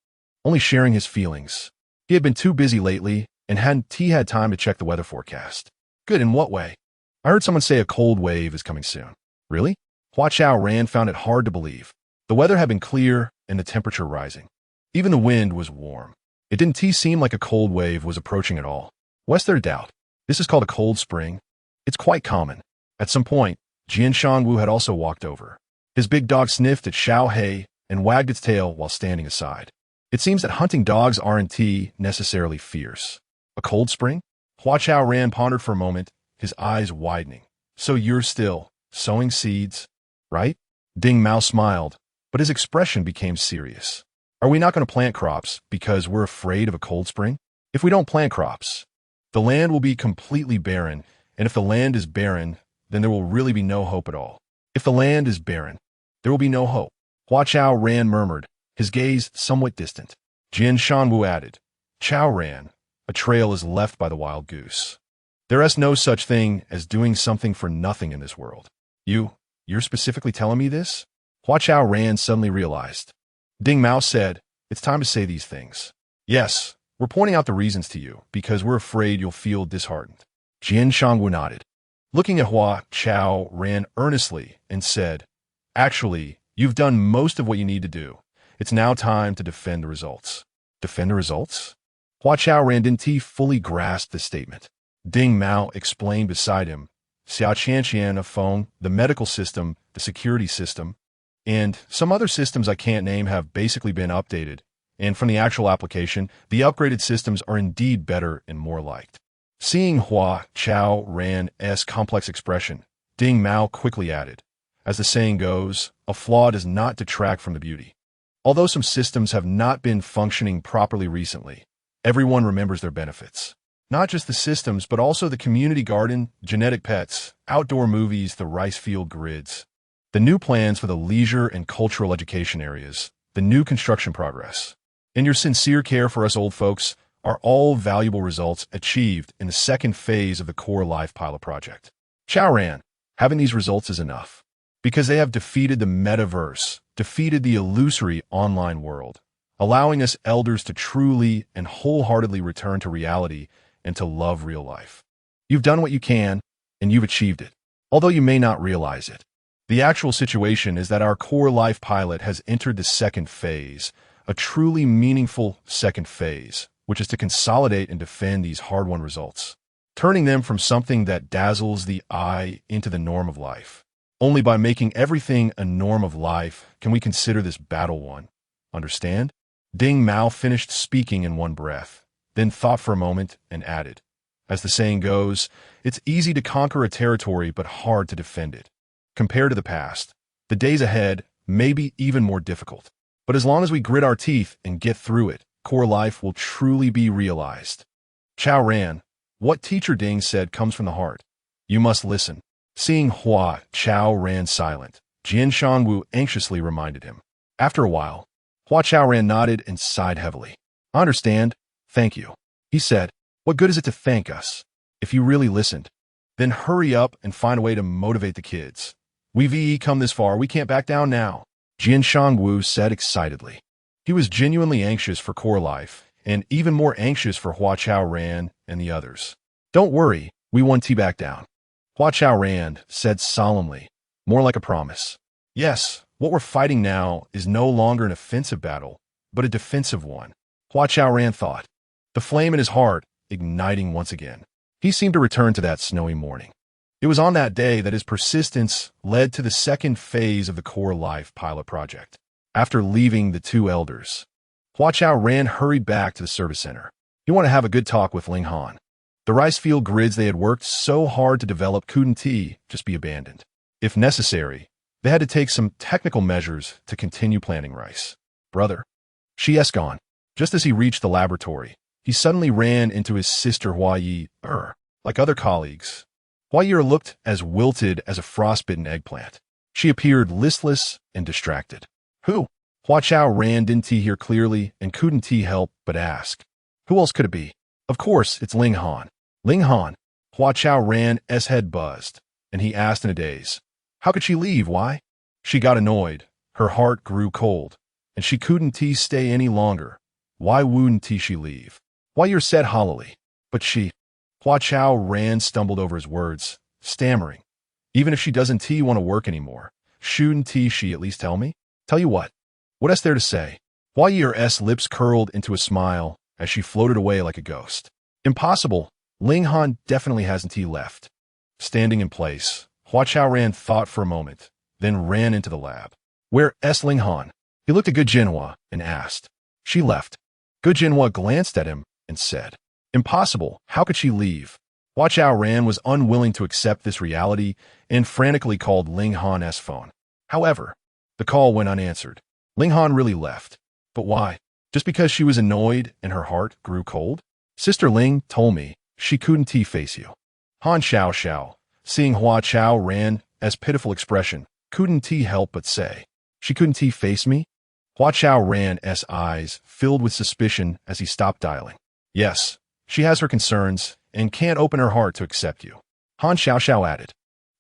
only sharing his feelings. He had been too busy lately and hadn't had time to check the weather forecast. Good, in what way? I heard someone say a cold wave is coming soon. Really? Hua Chaoran found it hard to believe. The weather had been clear and the temperature rising. Even the wind was warm. It didn't seem like a cold wave was approaching at all. What's there to doubt? This is called a cold spring. It's quite common. At some point, Jian Shangwu had also walked over. His big dog sniffed at Xiao He and wagged its tail while standing aside. It seems that hunting dogs aren't necessarily fierce. A cold spring? Hua Chaoran pondered for a moment, his eyes widening. So you're still sowing seeds, right? Ding Mao smiled, but his expression became serious. Are we not going to plant crops because we're afraid of a cold spring? If we don't plant crops, the land will be completely barren, and if the land is barren, then there will really be no hope at all. If the land is barren, there will be no hope. Hua Chaoran murmured, his gaze somewhat distant. Jian Shanwu added, Chaoran, a trail is left by the wild goose. There is no such thing as doing something for nothing in this world. You're specifically telling me this? Hua Chaoran suddenly realized. Ding Mao said, it's time to say these things. Yes, we're pointing out the reasons to you because we're afraid you'll feel disheartened. Jian Shangwu nodded, looking at Hua Chaoran earnestly and said, actually, you've done most of what you need to do. It's now time to defend the results. Defend the results? Hua Chaoran didn't fully grasp the statement. Ding Mao explained beside him, Xia Qianqian of Feng, the medical system, the security system, and some other systems I can't name have basically been updated, and from the actual application, the upgraded systems are indeed better and more liked. Seeing Hua Chaoran's complex expression, Ding Mao quickly added. As the saying goes, a flaw does not detract from the beauty. Although some systems have not been functioning properly recently, everyone remembers their benefits. Not just the systems, but also the community garden, genetic pets, outdoor movies, the rice field grids, the new plans for the leisure and cultural education areas, the new construction progress, and your sincere care for us old folks are all valuable results achieved in the second phase of the Core Life Pilot Project. Chaoran, having these results is enough, because they have defeated the metaverse, defeated the illusory online world, allowing us elders to truly and wholeheartedly return to reality and to love real life. You've done what you can, and you've achieved it, although you may not realize it. The actual situation is that our Core Life Pilot has entered the second phase, a truly meaningful second phase, which is to consolidate and defend these hard-won results, turning them from something that dazzles the eye into the norm of life. Only by making everything a norm of life can we consider this battle won. Understand? Ding Mao finished speaking in one breath, then thought for a moment and added, as the saying goes, it's easy to conquer a territory but hard to defend it. Compared to the past, the days ahead may be even more difficult. But as long as we grit our teeth and get through it, Core Life will truly be realized. Chaoran, what Teacher Ding said comes from the heart. You must listen. Seeing Hua Chaoran silent, Jian Shangwu anxiously reminded him. After a while, Hua Chaoran nodded and sighed heavily. I understand. Thank you. He said, what good is it to thank us? If you really listened, then hurry up and find a way to motivate the kids. We've come this far, we can't back down now, Jian Shangwu said excitedly. He was genuinely anxious for Core Life, and even more anxious for Hua Chaoran and the others. Don't worry, we won't back down, Hua Chaoran said solemnly, more like a promise. Yes, what we're fighting now is no longer an offensive battle, but a defensive one, Hua Chaoran thought, the flame in his heart igniting once again. He seemed to return to that snowy morning. It was on that day that his persistence led to the second phase of the Core Life Pilot Project. After leaving the two elders, Hua Chaoran hurried back to the service center. He wanted to have a good talk with Ling Han. The rice field grids they had worked so hard to develop couldn't just be abandoned. If necessary, they had to take some technical measures to continue planting rice. Brother, she has gone. Just as he reached the laboratory, he suddenly ran into his sister Hua Ye'er. Like other colleagues, Hua Ye'er looked as wilted as a frostbitten eggplant. She appeared listless and distracted. Who? Hua Chaoran didn't hear clearly and couldn't help but ask. Who else could it be? Of course, it's Ling Han. Ling Han. Hua Chaoran's head buzzed, and he asked in a daze. How could she leave? Why? She got annoyed. Her heart grew cold, and she couldn't stay any longer. Why wouldn't she leave? Hua Ye'er said hollowly. But she... Hua Chaoran stumbled over his words, stammering. Even if she doesn't want to work anymore, shouldn't she at least tell me? Tell you what is there to say? Hua Ye'er's lips curled into a smile as she floated away like a ghost. Impossible. Ling Han definitely hasn't left. Standing in place, Hua Chaoran thought for a moment, then ran into the lab. Where's Ling Han? He looked at Gu Jinhua and asked. She left. Gu Jinhua glanced at him and said, Impossible. How could she leave? Hua Chaoran was unwilling to accept this reality and frantically called Ling Han's phone. However, the call went unanswered. Ling Han really left. But why? Just because she was annoyed and her heart grew cold? Sister Ling told me she couldn't face you. Han Xiao, seeing Hua Chaoran's pitiful expression, couldn't help but say, she couldn't face me? Hua Chaoran's eyes filled with suspicion as he stopped dialing. Yes. She has her concerns and can't open her heart to accept you. Han Xiao added.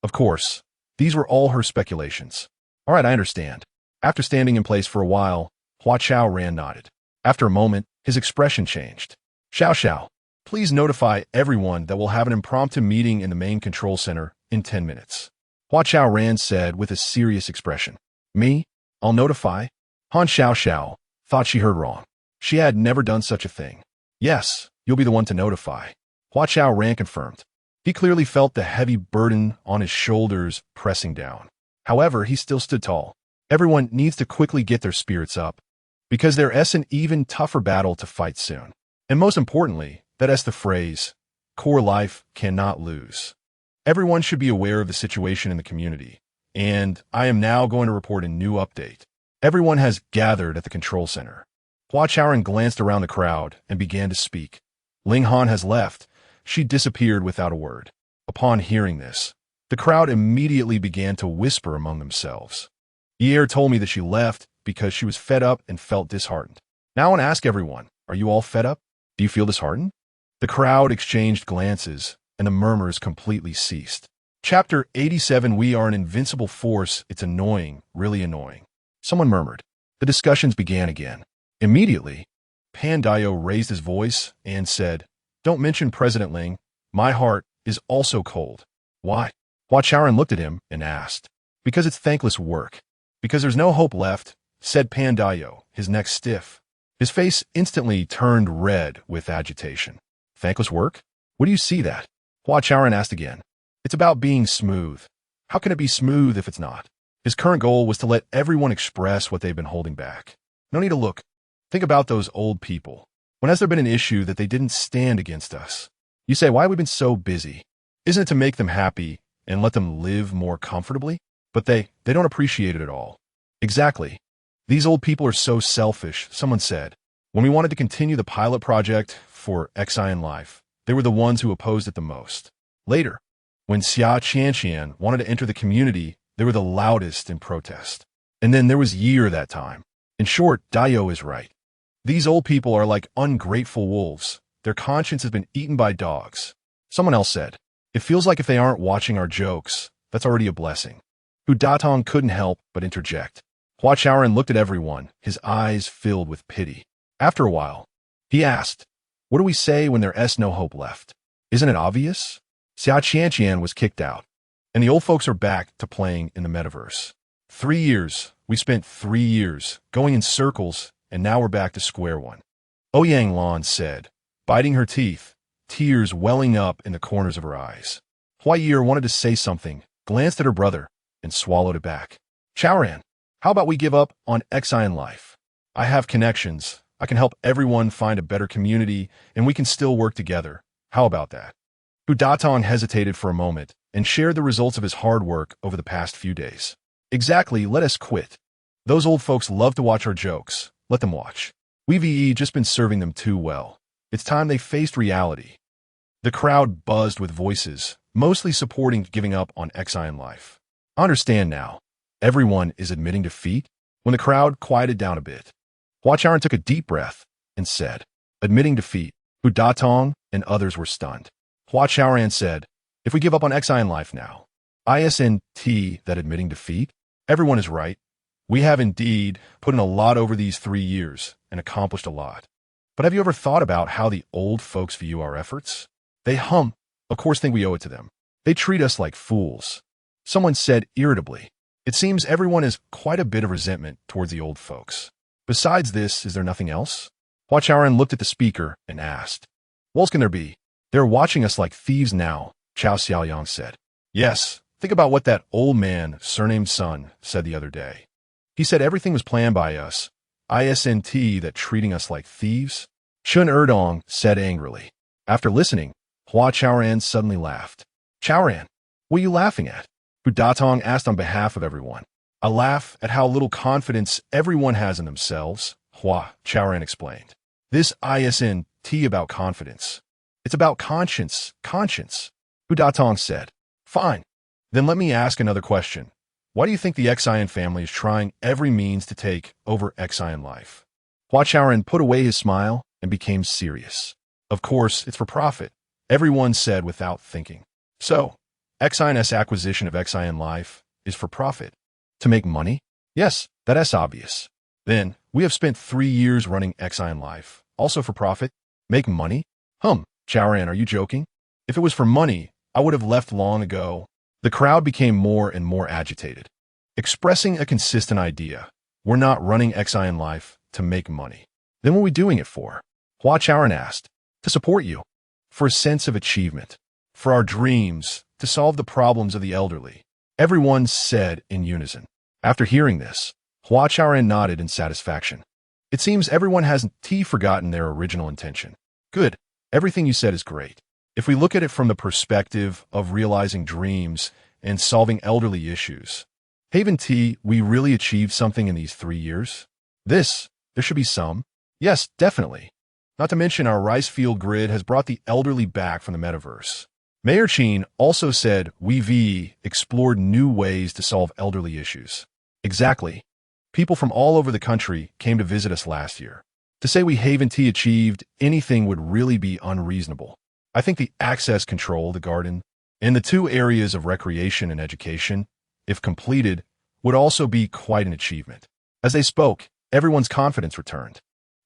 Of course, these were all her speculations. All right, I understand. After standing in place for a while, Hua Chaoran nodded. After a moment, his expression changed. Xiao, please notify everyone that we'll have an impromptu meeting in the main control center in 10 minutes. Hua Chaoran said with a serious expression. Me? I'll notify? Han Xiao thought she heard wrong. She had never done such a thing. Yes. You'll be the one to notify. Hua Chaoran confirmed. He clearly felt the heavy burden on his shoulders pressing down. However, he still stood tall. Everyone needs to quickly get their spirits up, because there's an even tougher battle to fight soon. And most importantly, that's the phrase, Core Life cannot lose. Everyone should be aware of the situation in the community, and I am now going to report a new update. Everyone has gathered at the control center. Hua Chaoran glanced around the crowd and began to speak. Ling Han has left. She disappeared without a word. Upon hearing this, the crowd immediately began to whisper among themselves. Ye'er told me that she left because she was fed up and felt disheartened. Now I want to ask everyone, are you all fed up? Do you feel disheartened? The crowd exchanged glances, and the murmurs completely ceased. Chapter 87. We are an invincible force. It's annoying, really annoying. Someone murmured. The discussions began again. Immediately, Pan-Dio raised his voice and said, "Don't mention President Ling. My heart is also cold." Why? Hua Chaoran looked at him and asked. Because it's thankless work. Because there's no hope left, said Pan-Dio, his neck stiff. His face instantly turned red with agitation. Thankless work? Where do you see that? Hua Chaoran asked again. It's about being smooth. How can it be smooth if it's not? His current goal was to let everyone express what they've been holding back. No need to look. Think about those old people. When has there been an issue that they didn't stand against us? You say, why have we been so busy? Isn't it to make them happy and let them live more comfortably? But they don't appreciate it at all. Exactly. These old people are so selfish, someone said. When we wanted to continue the pilot project for Xian Life, they were the ones who opposed it the most. Later, when Xian wanted to enter the community, they were the loudest in protest. And then there was Ye'er that time. In short, Dio is right. These old people are like ungrateful wolves. Their conscience has been eaten by dogs. Someone else said, it feels like if they aren't watching our jokes, that's already a blessing. Hu Datong couldn't help but interject. Hua Chaoran looked at everyone, his eyes filled with pity. After a while, he asked, what do we say when there's no hope left? Isn't it obvious? Xian was kicked out, and the old folks are back to playing in the metaverse. 3 years, we spent 3 years going in circles, and now we're back to square one. Ouyang Lan said, biting her teeth, tears welling up in the corners of her eyes. Hua Ye'er wanted to say something, glanced at her brother, and swallowed it back. Chaoran, how about we give up on Xian Life? I have connections. I can help everyone find a better community, and we can still work together. How about that? Hu Datong hesitated for a moment and shared the results of his hard work over the past few days. Exactly, let us quit. Those old folks love to watch our jokes. Let them watch. We've just been serving them too well. It's time they faced reality. The crowd buzzed with voices, mostly supporting giving up on Xian Life. I understand now. Everyone is admitting defeat. When the crowd quieted down a bit, Hua Chaoran took a deep breath and said, admitting defeat. Hu Datong and others were stunned. Hua Chaoran said, if we give up on Xian Life now, isn't that admitting defeat? Everyone is right. We have indeed put in a lot over these 3 years and accomplished a lot. But have you ever thought about how the old folks view our efforts? They of course think we owe it to them. They treat us like fools. Someone said irritably, it seems everyone has quite a bit of resentment towards the old folks. Besides this, is there nothing else? Hua Chaoran looked at the speaker and asked, what else can there be? They're watching us like thieves now, Chao Xiaoyang said. Yes, think about what that old man, surnamed Sun, said the other day. He said everything was planned by us. Isn't that treating us like thieves? Chun Erdong said angrily. After listening, Hua Chaoran suddenly laughed. Chaoran, what are you laughing at? Hu Datong asked on behalf of everyone. I laugh at how little confidence everyone has in themselves, Hua Chaoran explained. This isn't about confidence. It's about conscience. Hu Datong said. Fine. Then let me ask another question. Why do you think the Xian family is trying every means to take over Xian Life? Hua Chaoran put away his smile and became serious. Of course, it's for profit, everyone said without thinking. So, Xian's acquisition of Xian Life is for profit. To make money? Yes, that's obvious. Then, we have spent 3 years running Xian Life, also for profit. Make money? Chaoran, are you joking? If it was for money, I would have left long ago. The crowd became more and more agitated, expressing a consistent idea. We're not running Xian Life to make money. Then what are we doing it for? Hua Chaoran asked. To support you. For a sense of achievement. For our dreams. To solve the problems of the elderly. Everyone said in unison. After hearing this, Hua Chaoran nodded in satisfaction. It seems everyone hasn't forgotten their original intention. Good. Everything you said is great. If we look at it from the perspective of realizing dreams and solving elderly issues, Haven-T, we really achieved something in these 3 years? There should be some. Yes, definitely. Not to mention our rice field grid has brought the elderly back from the metaverse. Mayor Xin also said we've explored new ways to solve elderly issues. Exactly. People from all over the country came to visit us last year. To say we Haven-T achieved anything would really be unreasonable. I think the access control, the garden, and the 2 areas of recreation and education, if completed, would also be quite an achievement. As they spoke, everyone's confidence returned.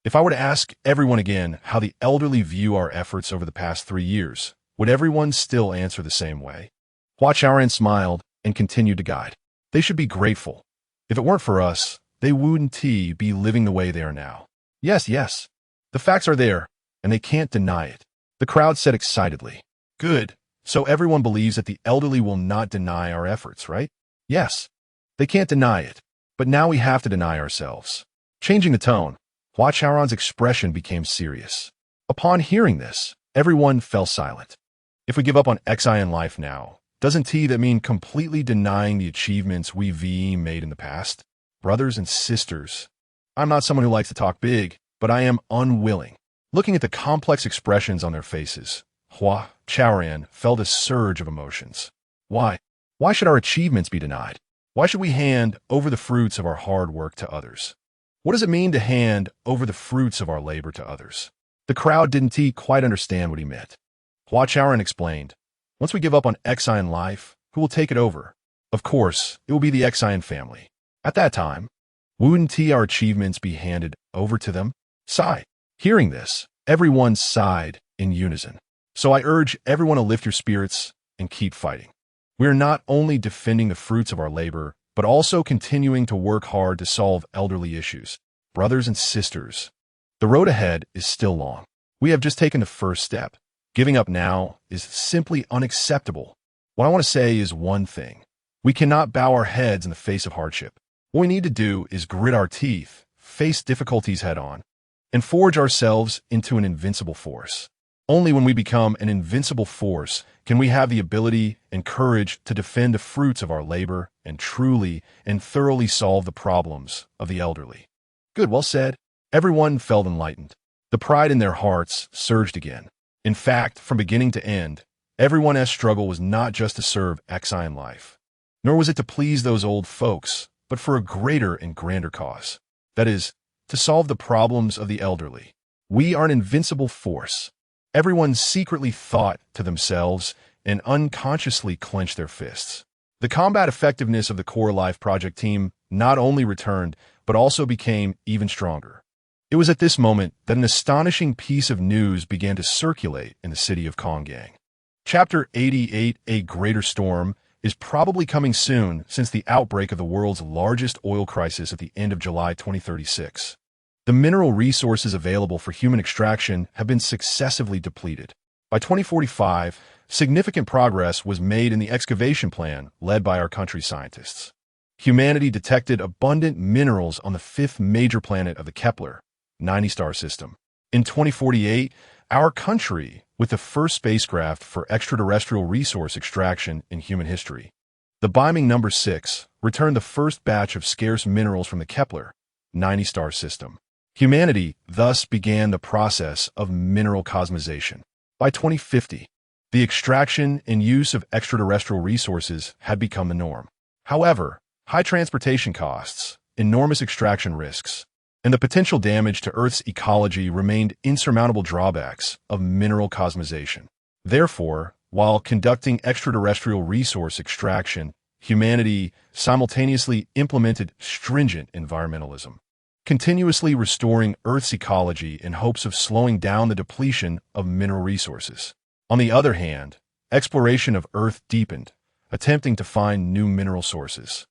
If I were to ask everyone again how the elderly view our efforts over the past 3 years, would everyone still answer the same way? Hua Chaoran smiled and continued to guide. They should be grateful. If it weren't for us, they wouldn't be living the way they are now. Yes. The facts are there, and they can't deny it. The crowd said excitedly. Good. So everyone believes that the elderly will not deny our efforts, right? Yes. They can't deny it. But now we have to deny ourselves. Changing the tone, Hua Chaoran's expression became serious. Upon hearing this, everyone fell silent. If we give up on XI in life now, doesn't that mean completely denying the achievements we've made in the past? Brothers and sisters, I'm not someone who likes to talk big, but I am unwilling. Looking at the complex expressions on their faces, Hua Chaoran felt a surge of emotions. Why? Why should our achievements be denied? Why should we hand over the fruits of our hard work to others? What does it mean to hand over the fruits of our labor to others? The crowd didn't quite understand what he meant. Hua Chaoran explained, once we give up on XI in life, who will take it over? Of course, it will be the XI family. At that time, wouldn't our achievements be handed over to them? Sigh. Hearing this, everyone sighed in unison. So I urge everyone to lift your spirits and keep fighting. We are not only defending the fruits of our labor, but also continuing to work hard to solve elderly issues. Brothers and sisters, the road ahead is still long. We have just taken the first step. Giving up now is simply unacceptable. What I want to say is one thing. We cannot bow our heads in the face of hardship. What we need to do is grit our teeth, face difficulties head-on, and forge ourselves into an invincible force. Only when we become an invincible force can we have the ability and courage to defend the fruits of our labor and truly and thoroughly solve the problems of the elderly. Good, well said. Everyone felt enlightened. The pride in their hearts surged again. In fact, from beginning to end, everyone's struggle was not just to serve XI in life, nor was it to please those old folks, but for a greater and grander cause. That is, to solve the problems of the elderly. We are an invincible force. Everyone secretly thought to themselves and unconsciously clenched their fists. The combat effectiveness of the Core Life project team not only returned, but also became even stronger. It was at this moment that an astonishing piece of news began to circulate in the city of Konggang. Chapter 88, A Greater Storm, is probably coming soon since the outbreak of the world's largest oil crisis at the end of July 2036. The mineral resources available for human extraction have been successively depleted. By 2045, significant progress was made in the excavation plan led by our country's scientists. Humanity detected abundant minerals on the 5th major planet of the Kepler-90 system. In 2048, our country, with the first spacecraft for extraterrestrial resource extraction in human history, the Beiming number 6, returned the first batch of scarce minerals from the Kepler-90 system. Humanity thus began the process of mineral cosmization. By 2050, the extraction and use of extraterrestrial resources had become the norm. However, high transportation costs, enormous extraction risks, and the potential damage to Earth's ecology remained insurmountable drawbacks of mineral cosmization. Therefore, while conducting extraterrestrial resource extraction, humanity simultaneously implemented stringent environmentalism, continuously restoring Earth's ecology in hopes of slowing down the depletion of mineral resources. On the other hand, exploration of Earth deepened, attempting to find new mineral sources.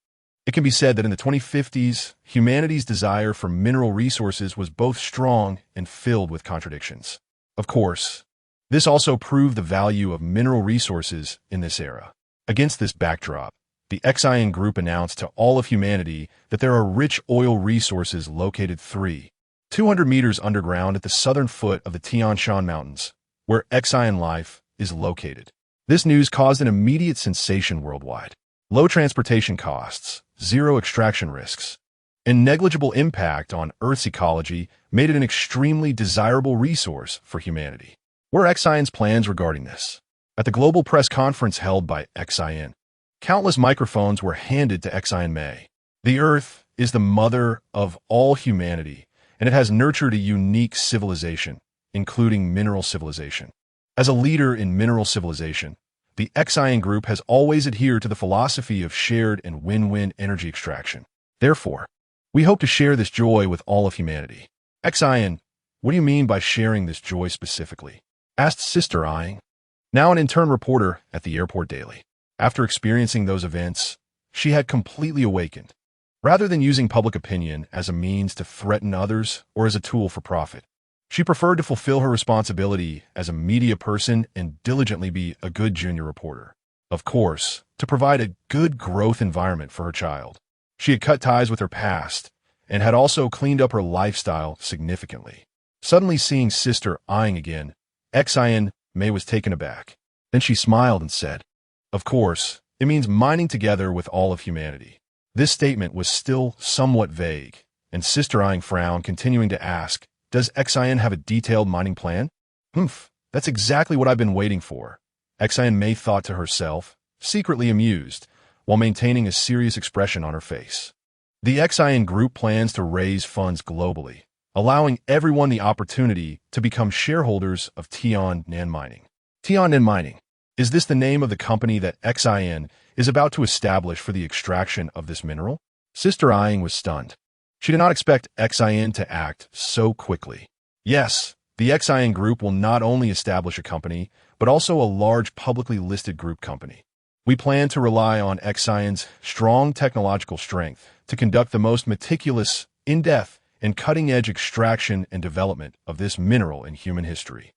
It can be said that in the 2050s, humanity's desire for mineral resources was both strong and filled with contradictions. Of course, this also proved the value of mineral resources in this era. Against this backdrop, the Xian group announced to all of humanity that there are rich oil resources located 200 meters underground at the southern foot of the Tian Shan Mountains, where Xian life is located. This news caused an immediate sensation worldwide. Low transportation costs, zero extraction risks, and negligible impact on Earth's ecology made it an extremely desirable resource for humanity. What are Xion's plans regarding this? At the global press conference held by Xion, countless microphones were handed to Xion Mei. The Earth is the mother of all humanity, and it has nurtured a unique civilization, including mineral civilization. As a leader in mineral civilization, the Xion Group has always adhered to the philosophy of shared and win-win energy extraction. Therefore, we hope to share this joy with all of humanity. Xion, what do you mean by sharing this joy specifically? Asked Sister Yang, now an intern reporter at the airport daily. After experiencing those events, she had completely awakened. Rather than using public opinion as a means to threaten others or as a tool for profit, she preferred to fulfill her responsibility as a media person and diligently be a good junior reporter. Of course, to provide a good growth environment for her child. She had cut ties with her past and had also cleaned up her lifestyle significantly. Suddenly seeing Sister Yang again, Xion Mei was taken aback. Then she smiled and said, "Of course, it means mining together with all of humanity." This statement was still somewhat vague, and Sister Yang frowned, continuing to ask, "Does Xion have a detailed mining plan?" That's exactly what I've been waiting for," Xion Mei thought to herself, secretly amused, while maintaining a serious expression on her face. The Xion Group plans to raise funds globally, allowing everyone the opportunity to become shareholders of Tian-Nan Mining. Tian-Nan Mining. Is this the name of the company that Xion is about to establish for the extraction of this mineral? Sister Yang was stunned. She did not expect Xion to act so quickly. Yes, the Xion Group will not only establish a company, but also a large publicly listed group company. We plan to rely on Xion's strong technological strength to conduct the most meticulous, in-depth, and cutting-edge extraction and development of this mineral in human history.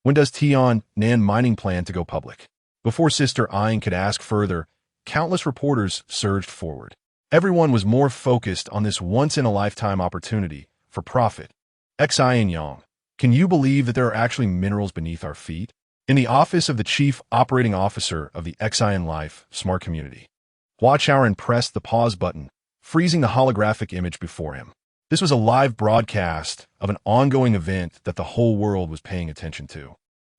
When does Tian-Nan Mining plan to go public? Before Sister Yang could ask further, countless reporters surged forward. Everyone was more focused on this once-in-a-lifetime opportunity for profit. Xion, can you believe that there are actually minerals beneath our feet? In the office of the Chief Operating Officer of the Xion Life Smart Community, Hua Chaoran pressed the pause button, freezing the holographic image before him. This was a live broadcast of an ongoing event that the whole world was paying attention to.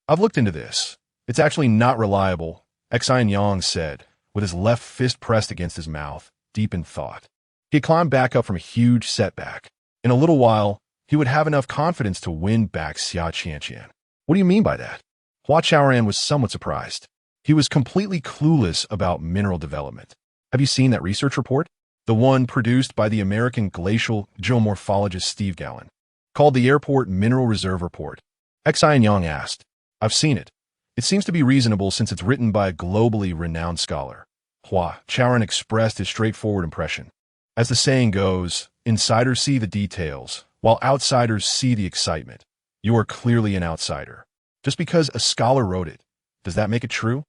I've looked into this. It's actually not reliable, Xion said, with his left fist pressed against his mouth, deep in thought. He had climbed back up from a huge setback. In a little while, he would have enough confidence to win back Xia Qianqian. What do you mean by that? Hua Chaoran was somewhat surprised. He was completely clueless about mineral development. Have you seen that research report? The one produced by the American glacial geomorphologist Steve Gallen, called the Airport Mineral Reserve Report. Xion asked. I've seen it. It seems to be reasonable since it's written by a globally renowned scholar. Hua Chaoran expressed his straightforward impression. As the saying goes, insiders see the details, while outsiders see the excitement. You are clearly an outsider. Just because a scholar wrote it, does that make it true?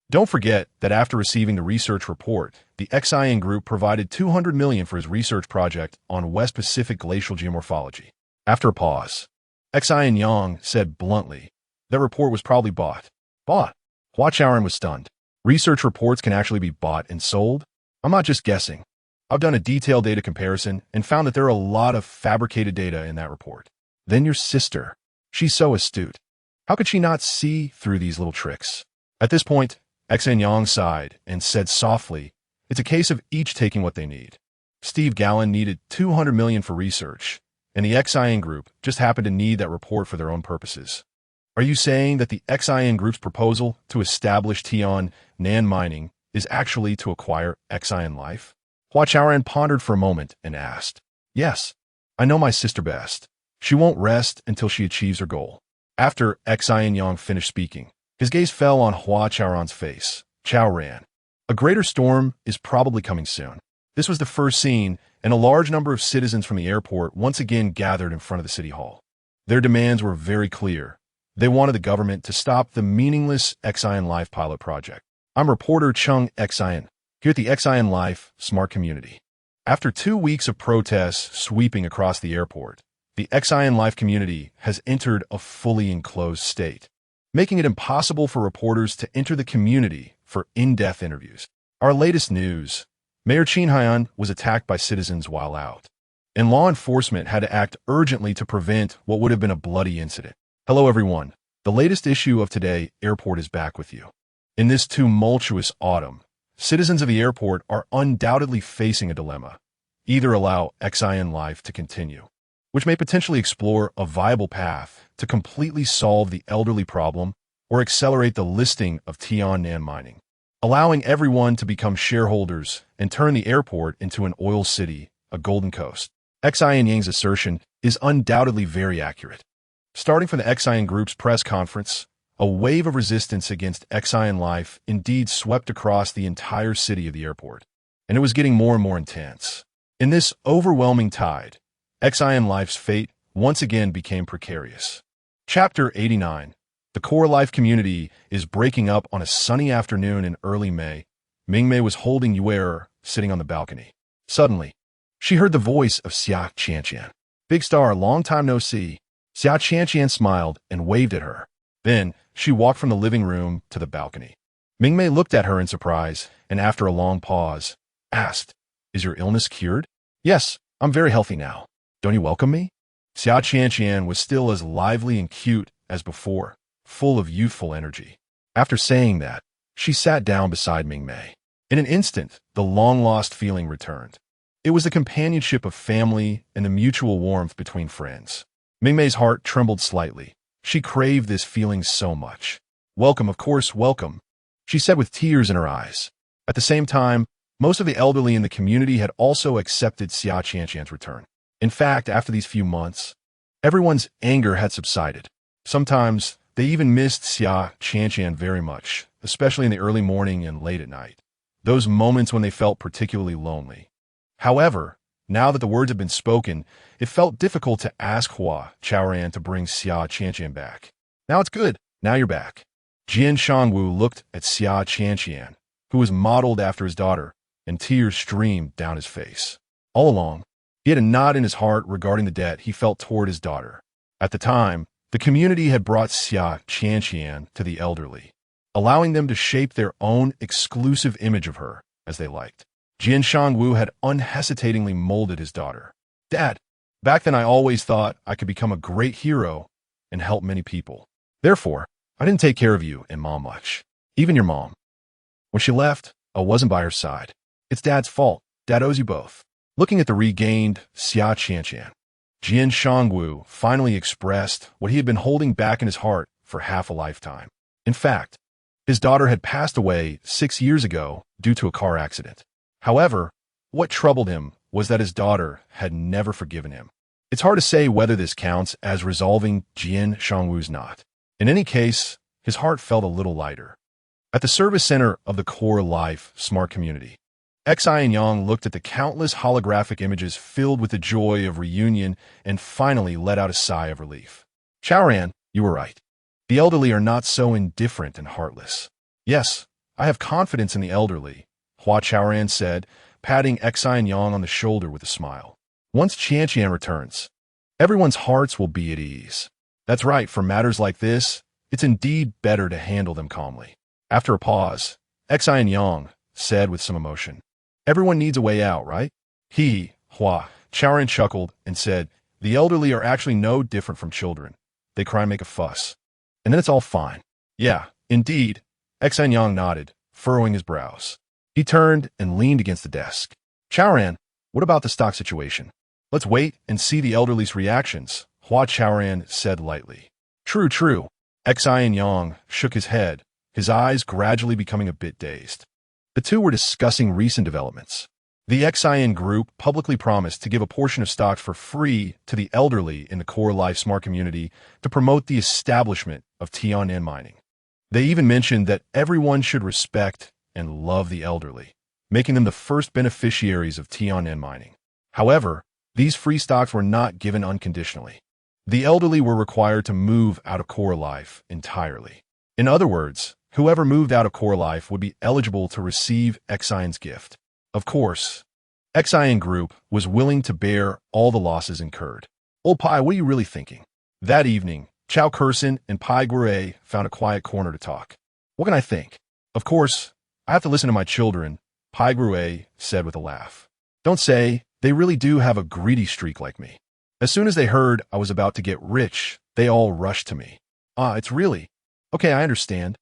Don't forget that after receiving the research report, the Xion Group provided $200 million for his research project on West Pacific glacial geomorphology. After a pause, Xion said bluntly, that report was probably bought. Bought? Hua Chaoran was stunned. Research reports can actually be bought and sold? I'm not just guessing. I've done a detailed data comparison and found that there are a lot of fabricated data in that report. Then your sister. She's so astute. How could she not see through these little tricks? At this point, Xion sighed and said softly, it's a case of each taking what they need. Steve Gallen needed $200 million for research, and the Xion Group just happened to need that report for their own purposes. Are you saying that the Xion Group's proposal to establish Tian-Nan Mining is actually to acquire Xion Life? Hua Chaoran pondered for a moment and asked, Yes, I know my sister best. She won't rest until she achieves her goal. After Xion finished speaking, his gaze fell on Hua Chaoran's face. Chaoran. A greater storm is probably coming soon. This was the first scene, and a large number of citizens from the airport once again gathered in front of the city hall. Their demands were very clear. They wanted the government to stop the meaningless Xion Life pilot project. I'm reporter Chung Xion, here at the Xion Life Smart Community. After 2 weeks of protests sweeping across the airport, the Xion Life community has entered a fully enclosed state. making it impossible for reporters to enter the community for in-depth interviews. Our latest news: Mayor Xin Yang was attacked by citizens while out, and law enforcement had to act urgently to prevent what would have been a bloody incident. Hello everyone, the latest issue of Today Airport is back with you. In this tumultuous autumn, citizens of the airport are undoubtedly facing a dilemma. Either allow Xian life to continue, which may potentially explore a viable path to completely solve the elderly problem, or accelerate the listing of Tiannan mining, allowing everyone to become shareholders and turn the airport into an oil city, a golden coast. Xin Yang's assertion is undoubtedly very accurate. Starting from the Xian Group's press conference, a wave of resistance against Xian life indeed swept across the entire city of the airport, and it was getting more and more intense. In this overwhelming tide, Xian life's fate once again became precarious. Chapter 89. The core life community is breaking up on a sunny afternoon in early May. Mingmei was holding Hua Ye'er, sitting on the balcony. Suddenly, she heard the voice of Xia Qianqian. Big star, long time no see. Xia Qianqian smiled and waved at her. Then, she walked from the living room to the balcony. Mingmei looked at her in surprise, and after a long pause, asked, "Is your illness cured?" "Yes, I'm very healthy now. Don't you welcome me?" Xia Qianqian was still as lively and cute as before, full of youthful energy. After saying that, she sat down beside Mingmei. In an instant, the long-lost feeling returned. It was the companionship of family and the mutual warmth between friends. Mingmei's heart trembled slightly. She craved this feeling so much. "Welcome, of course, welcome," she said with tears in her eyes. At the same time, most of the elderly in the community had also accepted Xia Qianqian's return. In fact, after these few months, everyone's anger had subsided. Sometimes, they even missed Xia Qianqian very much, especially in the early morning and late at night. Those moments when they felt particularly lonely. However, now that the words had been spoken, it felt difficult to ask Hua Chaoran to bring Xia Qianqian back. "Now it's good. Now you're back." Jian Shangwu looked at Xia Qianqian, who was modeled after his daughter, and tears streamed down his face. All along, he had a knot in his heart regarding the debt he felt toward his daughter. At the time, the community had brought Xia Qianqian to the elderly, allowing them to shape their own exclusive image of her as they liked. Jian Shangwu had unhesitatingly molded his daughter. "Dad, back then I always thought I could become a great hero and help many people. Therefore, I didn't take care of you and Mom much. Even your mom. When she left, I wasn't by her side. It's Dad's fault. Dad owes you both." Looking at the regained Xia Qianqian, Jian Shangwu finally expressed what he had been holding back in his heart for half a lifetime. In fact, his daughter had passed away 6 years ago due to a car accident. However, what troubled him was that his daughter had never forgiven him. It's hard to say whether this counts as resolving Jian Shangwu's knot. In any case, his heart felt a little lighter. At the service center of the Core Life Smart Community, Xian Yang looked at the countless holographic images filled with the joy of reunion and finally let out a sigh of relief. "Chaoran, you were right. The elderly are not so indifferent and heartless." "Yes, I have confidence in the elderly," Hua Chaoran said, patting Xian Yang on the shoulder with a smile. "Once Qianqian returns, everyone's hearts will be at ease." "That's right, for matters like this, it's indeed better to handle them calmly." After a pause, Xian Yang said with some emotion, "Everyone needs a way out, right?" Hua Chaoran chuckled and said, "The elderly are actually no different from children. They cry and make a fuss, and then it's all fine." "Yeah, indeed," Xian Yang nodded, furrowing his brows. He turned and leaned against the desk. "Chaoran, what about the stock situation?" "Let's wait and see the elderly's reactions," Hua Chaoran said lightly. True. Xian Yang shook his head, his eyes gradually becoming a bit dazed. The two were discussing recent developments. The Xian Group publicly promised to give a portion of stocks for free to the elderly in the Core Life Smart Community to promote the establishment of Tiannan mining. They even mentioned that everyone should respect and love the elderly, making them the first beneficiaries of Tiannan mining. However, these free stocks were not given unconditionally. The elderly were required to move out of Core Life entirely. In other words, whoever moved out of Core Life would be eligible to receive Xian's gift. Of course, Xian Group was willing to bear all the losses incurred. "Old Pai, what are you really thinking?" That evening, Chao Kurson and Pai Guerre found a quiet corner to talk. What can I think? Of course, I have to listen to my children, Pai Guerre said with a laugh. Don't say, they really do have a greedy streak like me. As soon as they heard I was about to get rich, they all rushed to me. Ah, it's really? Okay, I understand.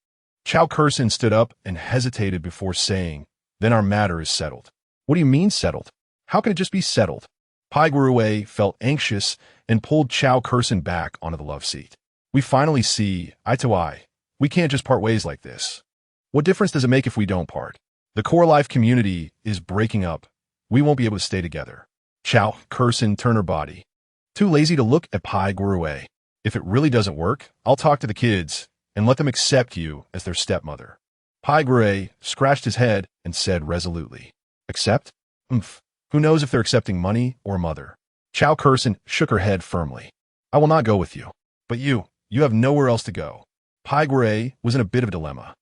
Chao Kurson stood up and hesitated before saying, then our matter is settled. What do you mean settled? How can it just be settled? Pai Guerre felt anxious and pulled Chao Kurson back onto the love seat. We finally see eye to eye. We can't just part ways like this. What difference does it make if we don't part? The core life community is breaking up. We won't be able to stay together. Chao Kurson turned her body. Too lazy to look at Pai Guerre. If it really doesn't work, I'll talk to the kids and let them accept you as their stepmother. Pai Guerre scratched his head and said resolutely, accept? Who knows if they're accepting money or mother? Chao Kurson shook her head firmly. I will not go with you. But you have nowhere else to go. Pai Guerre was in a bit of a dilemma.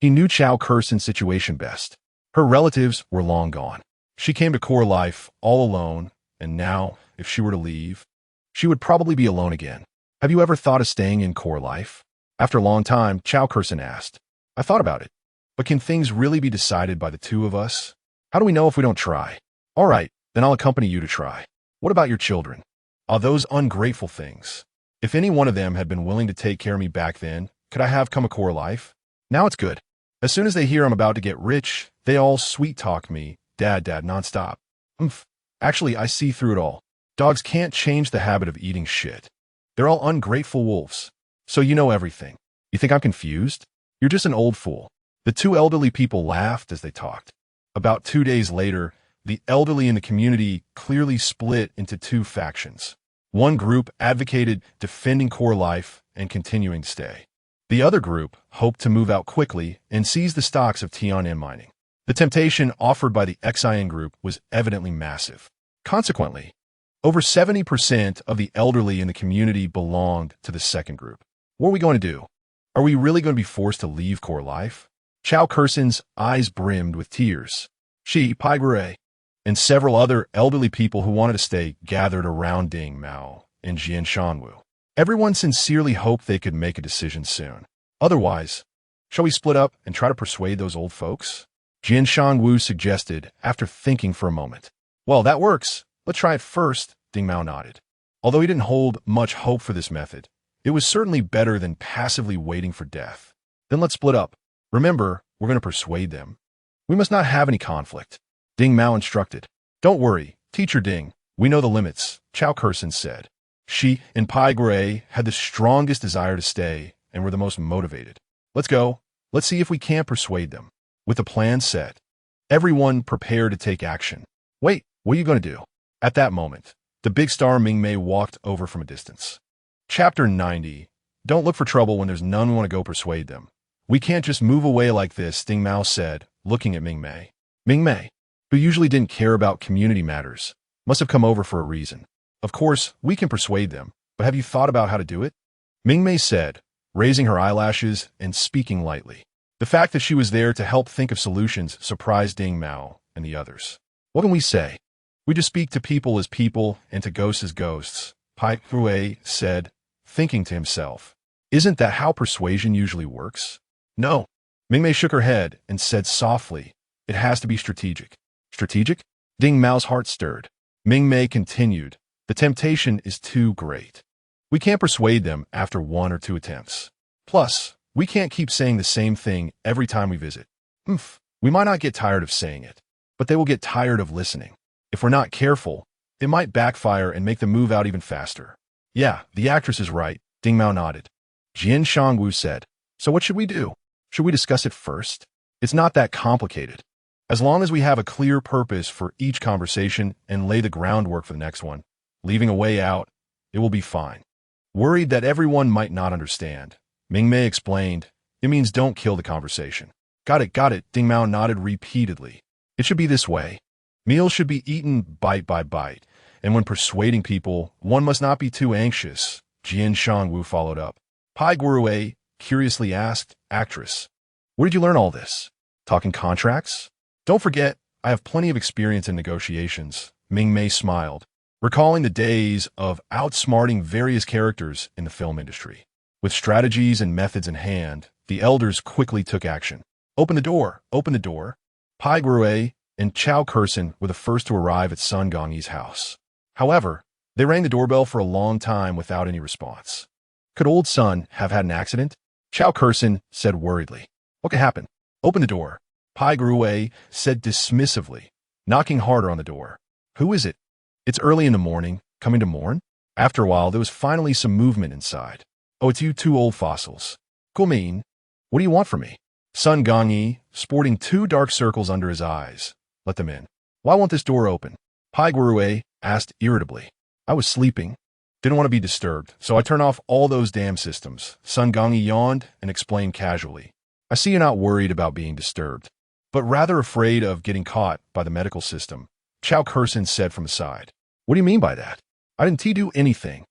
He knew Chao Kurson's situation best. Her relatives were long gone. She came to core life all alone, and now, if she were to leave, she would probably be alone again. Have you ever thought of staying in core life? After a long time, Chao Kurson asked. I thought about it. But can things really be decided by the two of us? How do we know if we don't try? All right, then I'll accompany you to try. What about your children? Are those ungrateful things? If any one of them had been willing to take care of me back then, could I have come a core life? Now it's good. As soon as they hear I'm about to get rich, they all sweet-talk me, Dad, nonstop. Actually, I see through it all. Dogs can't change the habit of eating shit. They're all ungrateful wolves. So you know everything. You think I'm confused? You're just an old fool. The two elderly people laughed as they talked. About 2 days later, the elderly in the community clearly split into two factions. One group advocated defending core life and continuing to stay. The other group hoped to move out quickly and seize the stocks of Tian'an mining. The temptation offered by the Xian group was evidently massive. Consequently, over 70% of the elderly in the community belonged to the second group. What are we going to do? Are we really going to be forced to leave core life? Chao Kurson's eyes brimmed with tears. She, Pai Guerre, and several other elderly people who wanted to stay gathered around Ding Mao and Jian Shanwu. Everyone sincerely hoped they could make a decision soon. Otherwise, shall we split up and try to persuade those old folks? Jian Shanwu suggested after thinking for a moment. Well, that works. Let's try it first, Ding Mao nodded. Although he didn't hold much hope for this method, it was certainly better than passively waiting for death. Then let's split up. Remember, we're going to persuade them. We must not have any conflict. Ding Mao instructed. Don't worry, Teacher Ding. We know the limits, Chao Kurson said. She and Pai Guerre had the strongest desire to stay and were the most motivated. Let's go. Let's see if we can't persuade them. With the plan set, everyone prepared to take action. Wait, what are you going to do? At that moment, the big star Mingmei walked over from a distance. Chapter 90. Don't look for trouble when there's none we want to go persuade them. We can't just move away like this, Ding Mao said, looking at Mingmei. Mingmei, who usually didn't care about community matters, must have come over for a reason. Of course, we can persuade them, but have you thought about how to do it? Mingmei said, raising her eyelashes and speaking lightly. The fact that she was there to help think of solutions surprised Ding Mao and the others. What can we say? We just speak to people as people and to ghosts as ghosts, Pai Guerre said, thinking to himself. Isn't that how persuasion usually works? No. Mingmei shook her head and said softly, it has to be strategic. Strategic? Ding Mao's heart stirred. Mingmei continued, the temptation is too great. We can't persuade them after 1 or 2 attempts. Plus, we can't keep saying the same thing every time we visit. We might not get tired of saying it, but they will get tired of listening. If we're not careful, it might backfire and make them move out even faster. Yeah, the actress is right, Ding Mao nodded. Jian Shanwu said, so what should we do? Should we discuss it first? It's not that complicated. As long as we have a clear purpose for each conversation and lay the groundwork for the next one, leaving a way out, it will be fine. Worried that everyone might not understand, Mingmei explained, it means don't kill the conversation. Got it, Ding Mao nodded repeatedly. It should be this way. Meals should be eaten bite by bite, and when persuading people, one must not be too anxious, Jian Shanwu followed up. Pai Guerre curiously asked, actress, where did you learn all this? Talking contracts? Don't forget, I have plenty of experience in negotiations, Mingmei smiled, recalling the days of outsmarting various characters in the film industry. With strategies and methods in hand, the elders quickly took action. Open the door! Open the door! Pai Grue and Chao Kursin were the first to arrive at Sun Gongyi's house. However, they rang the doorbell for a long time without any response. Could old Sun have had an accident? Chao Kursin said worriedly. What could happen? Open the door. Pai Grue said dismissively, knocking harder on the door. Who is it? It's early in the morning, coming to mourn? After a while, there was finally some movement inside. Oh, it's you two old fossils. Gumin, what do you want from me? Sun Gongyi, sporting 2 dark circles under his eyes. Let them in. Why won't this door open? Pai Grue asked irritably. I was sleeping. Didn't want to be disturbed, so I turned off all those damn systems. Sun Gongyi yawned and explained casually. I see you're not worried about being disturbed, but rather afraid of getting caught by the medical system. Chao Kursin said from the side. What do you mean by that? I didn't do anything.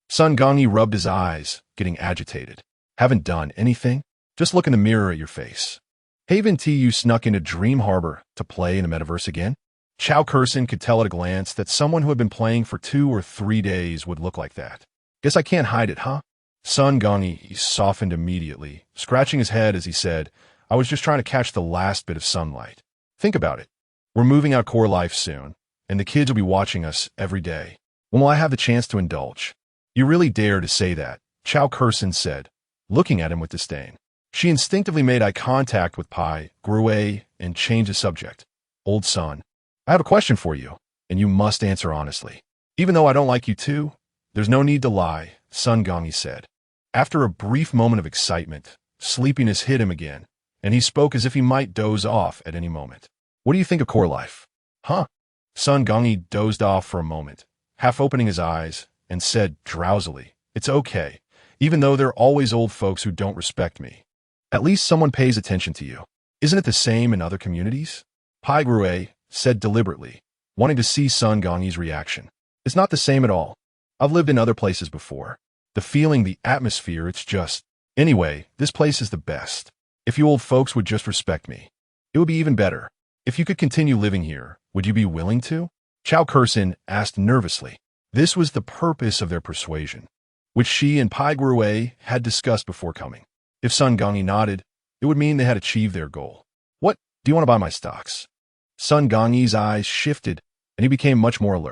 Sun Gongyi rubbed his eyes, getting agitated. Haven't done anything? Just look in the mirror at your face. Haven't you snuck into Dream Harbor to play in the metaverse again? Chao Kursin could tell at a glance that someone who had been playing for 2 or 3 days would look like that. Guess I can't hide it, huh? Sun Gongyi softened immediately, scratching his head as he said, I was just trying to catch the last bit of sunlight. Think about it. We're moving out core life soon, and the kids will be watching us every day. When will I have the chance to indulge? You really dare to say that, Chao Kursin said, looking at him with disdain. She instinctively made eye contact with Pai Grue and changed the subject. Old Sun, I have a question for you, and you must answer honestly. Even though I don't like you too, there's no need to lie, Sun Gongyi said. After a brief moment of excitement, sleepiness hit him again, and he spoke as if he might doze off at any moment. What do you think of core life? Huh? Sun Gongyi dozed off for a moment, half opening his eyes, and said drowsily, It's okay, even though there are always old folks who don't respect me. At least someone pays attention to you. Isn't it the same in other communities? Pai Grue said deliberately, wanting to see Sun Gongyi's reaction. It's not the same at all. I've lived in other places before. The feeling, the atmosphere, it's just... Anyway, this place is the best. If you old folks would just respect me, it would be even better. If you could continue living here, would you be willing to? Chao Kursin asked nervously. This was the purpose of their persuasion, which she and Pai Grue had discussed before coming. If Sun Gongyi nodded, it would mean they had achieved their goal. What? Do you want to buy my stocks? Sun Gongyi's eyes shifted, and he became much more alert.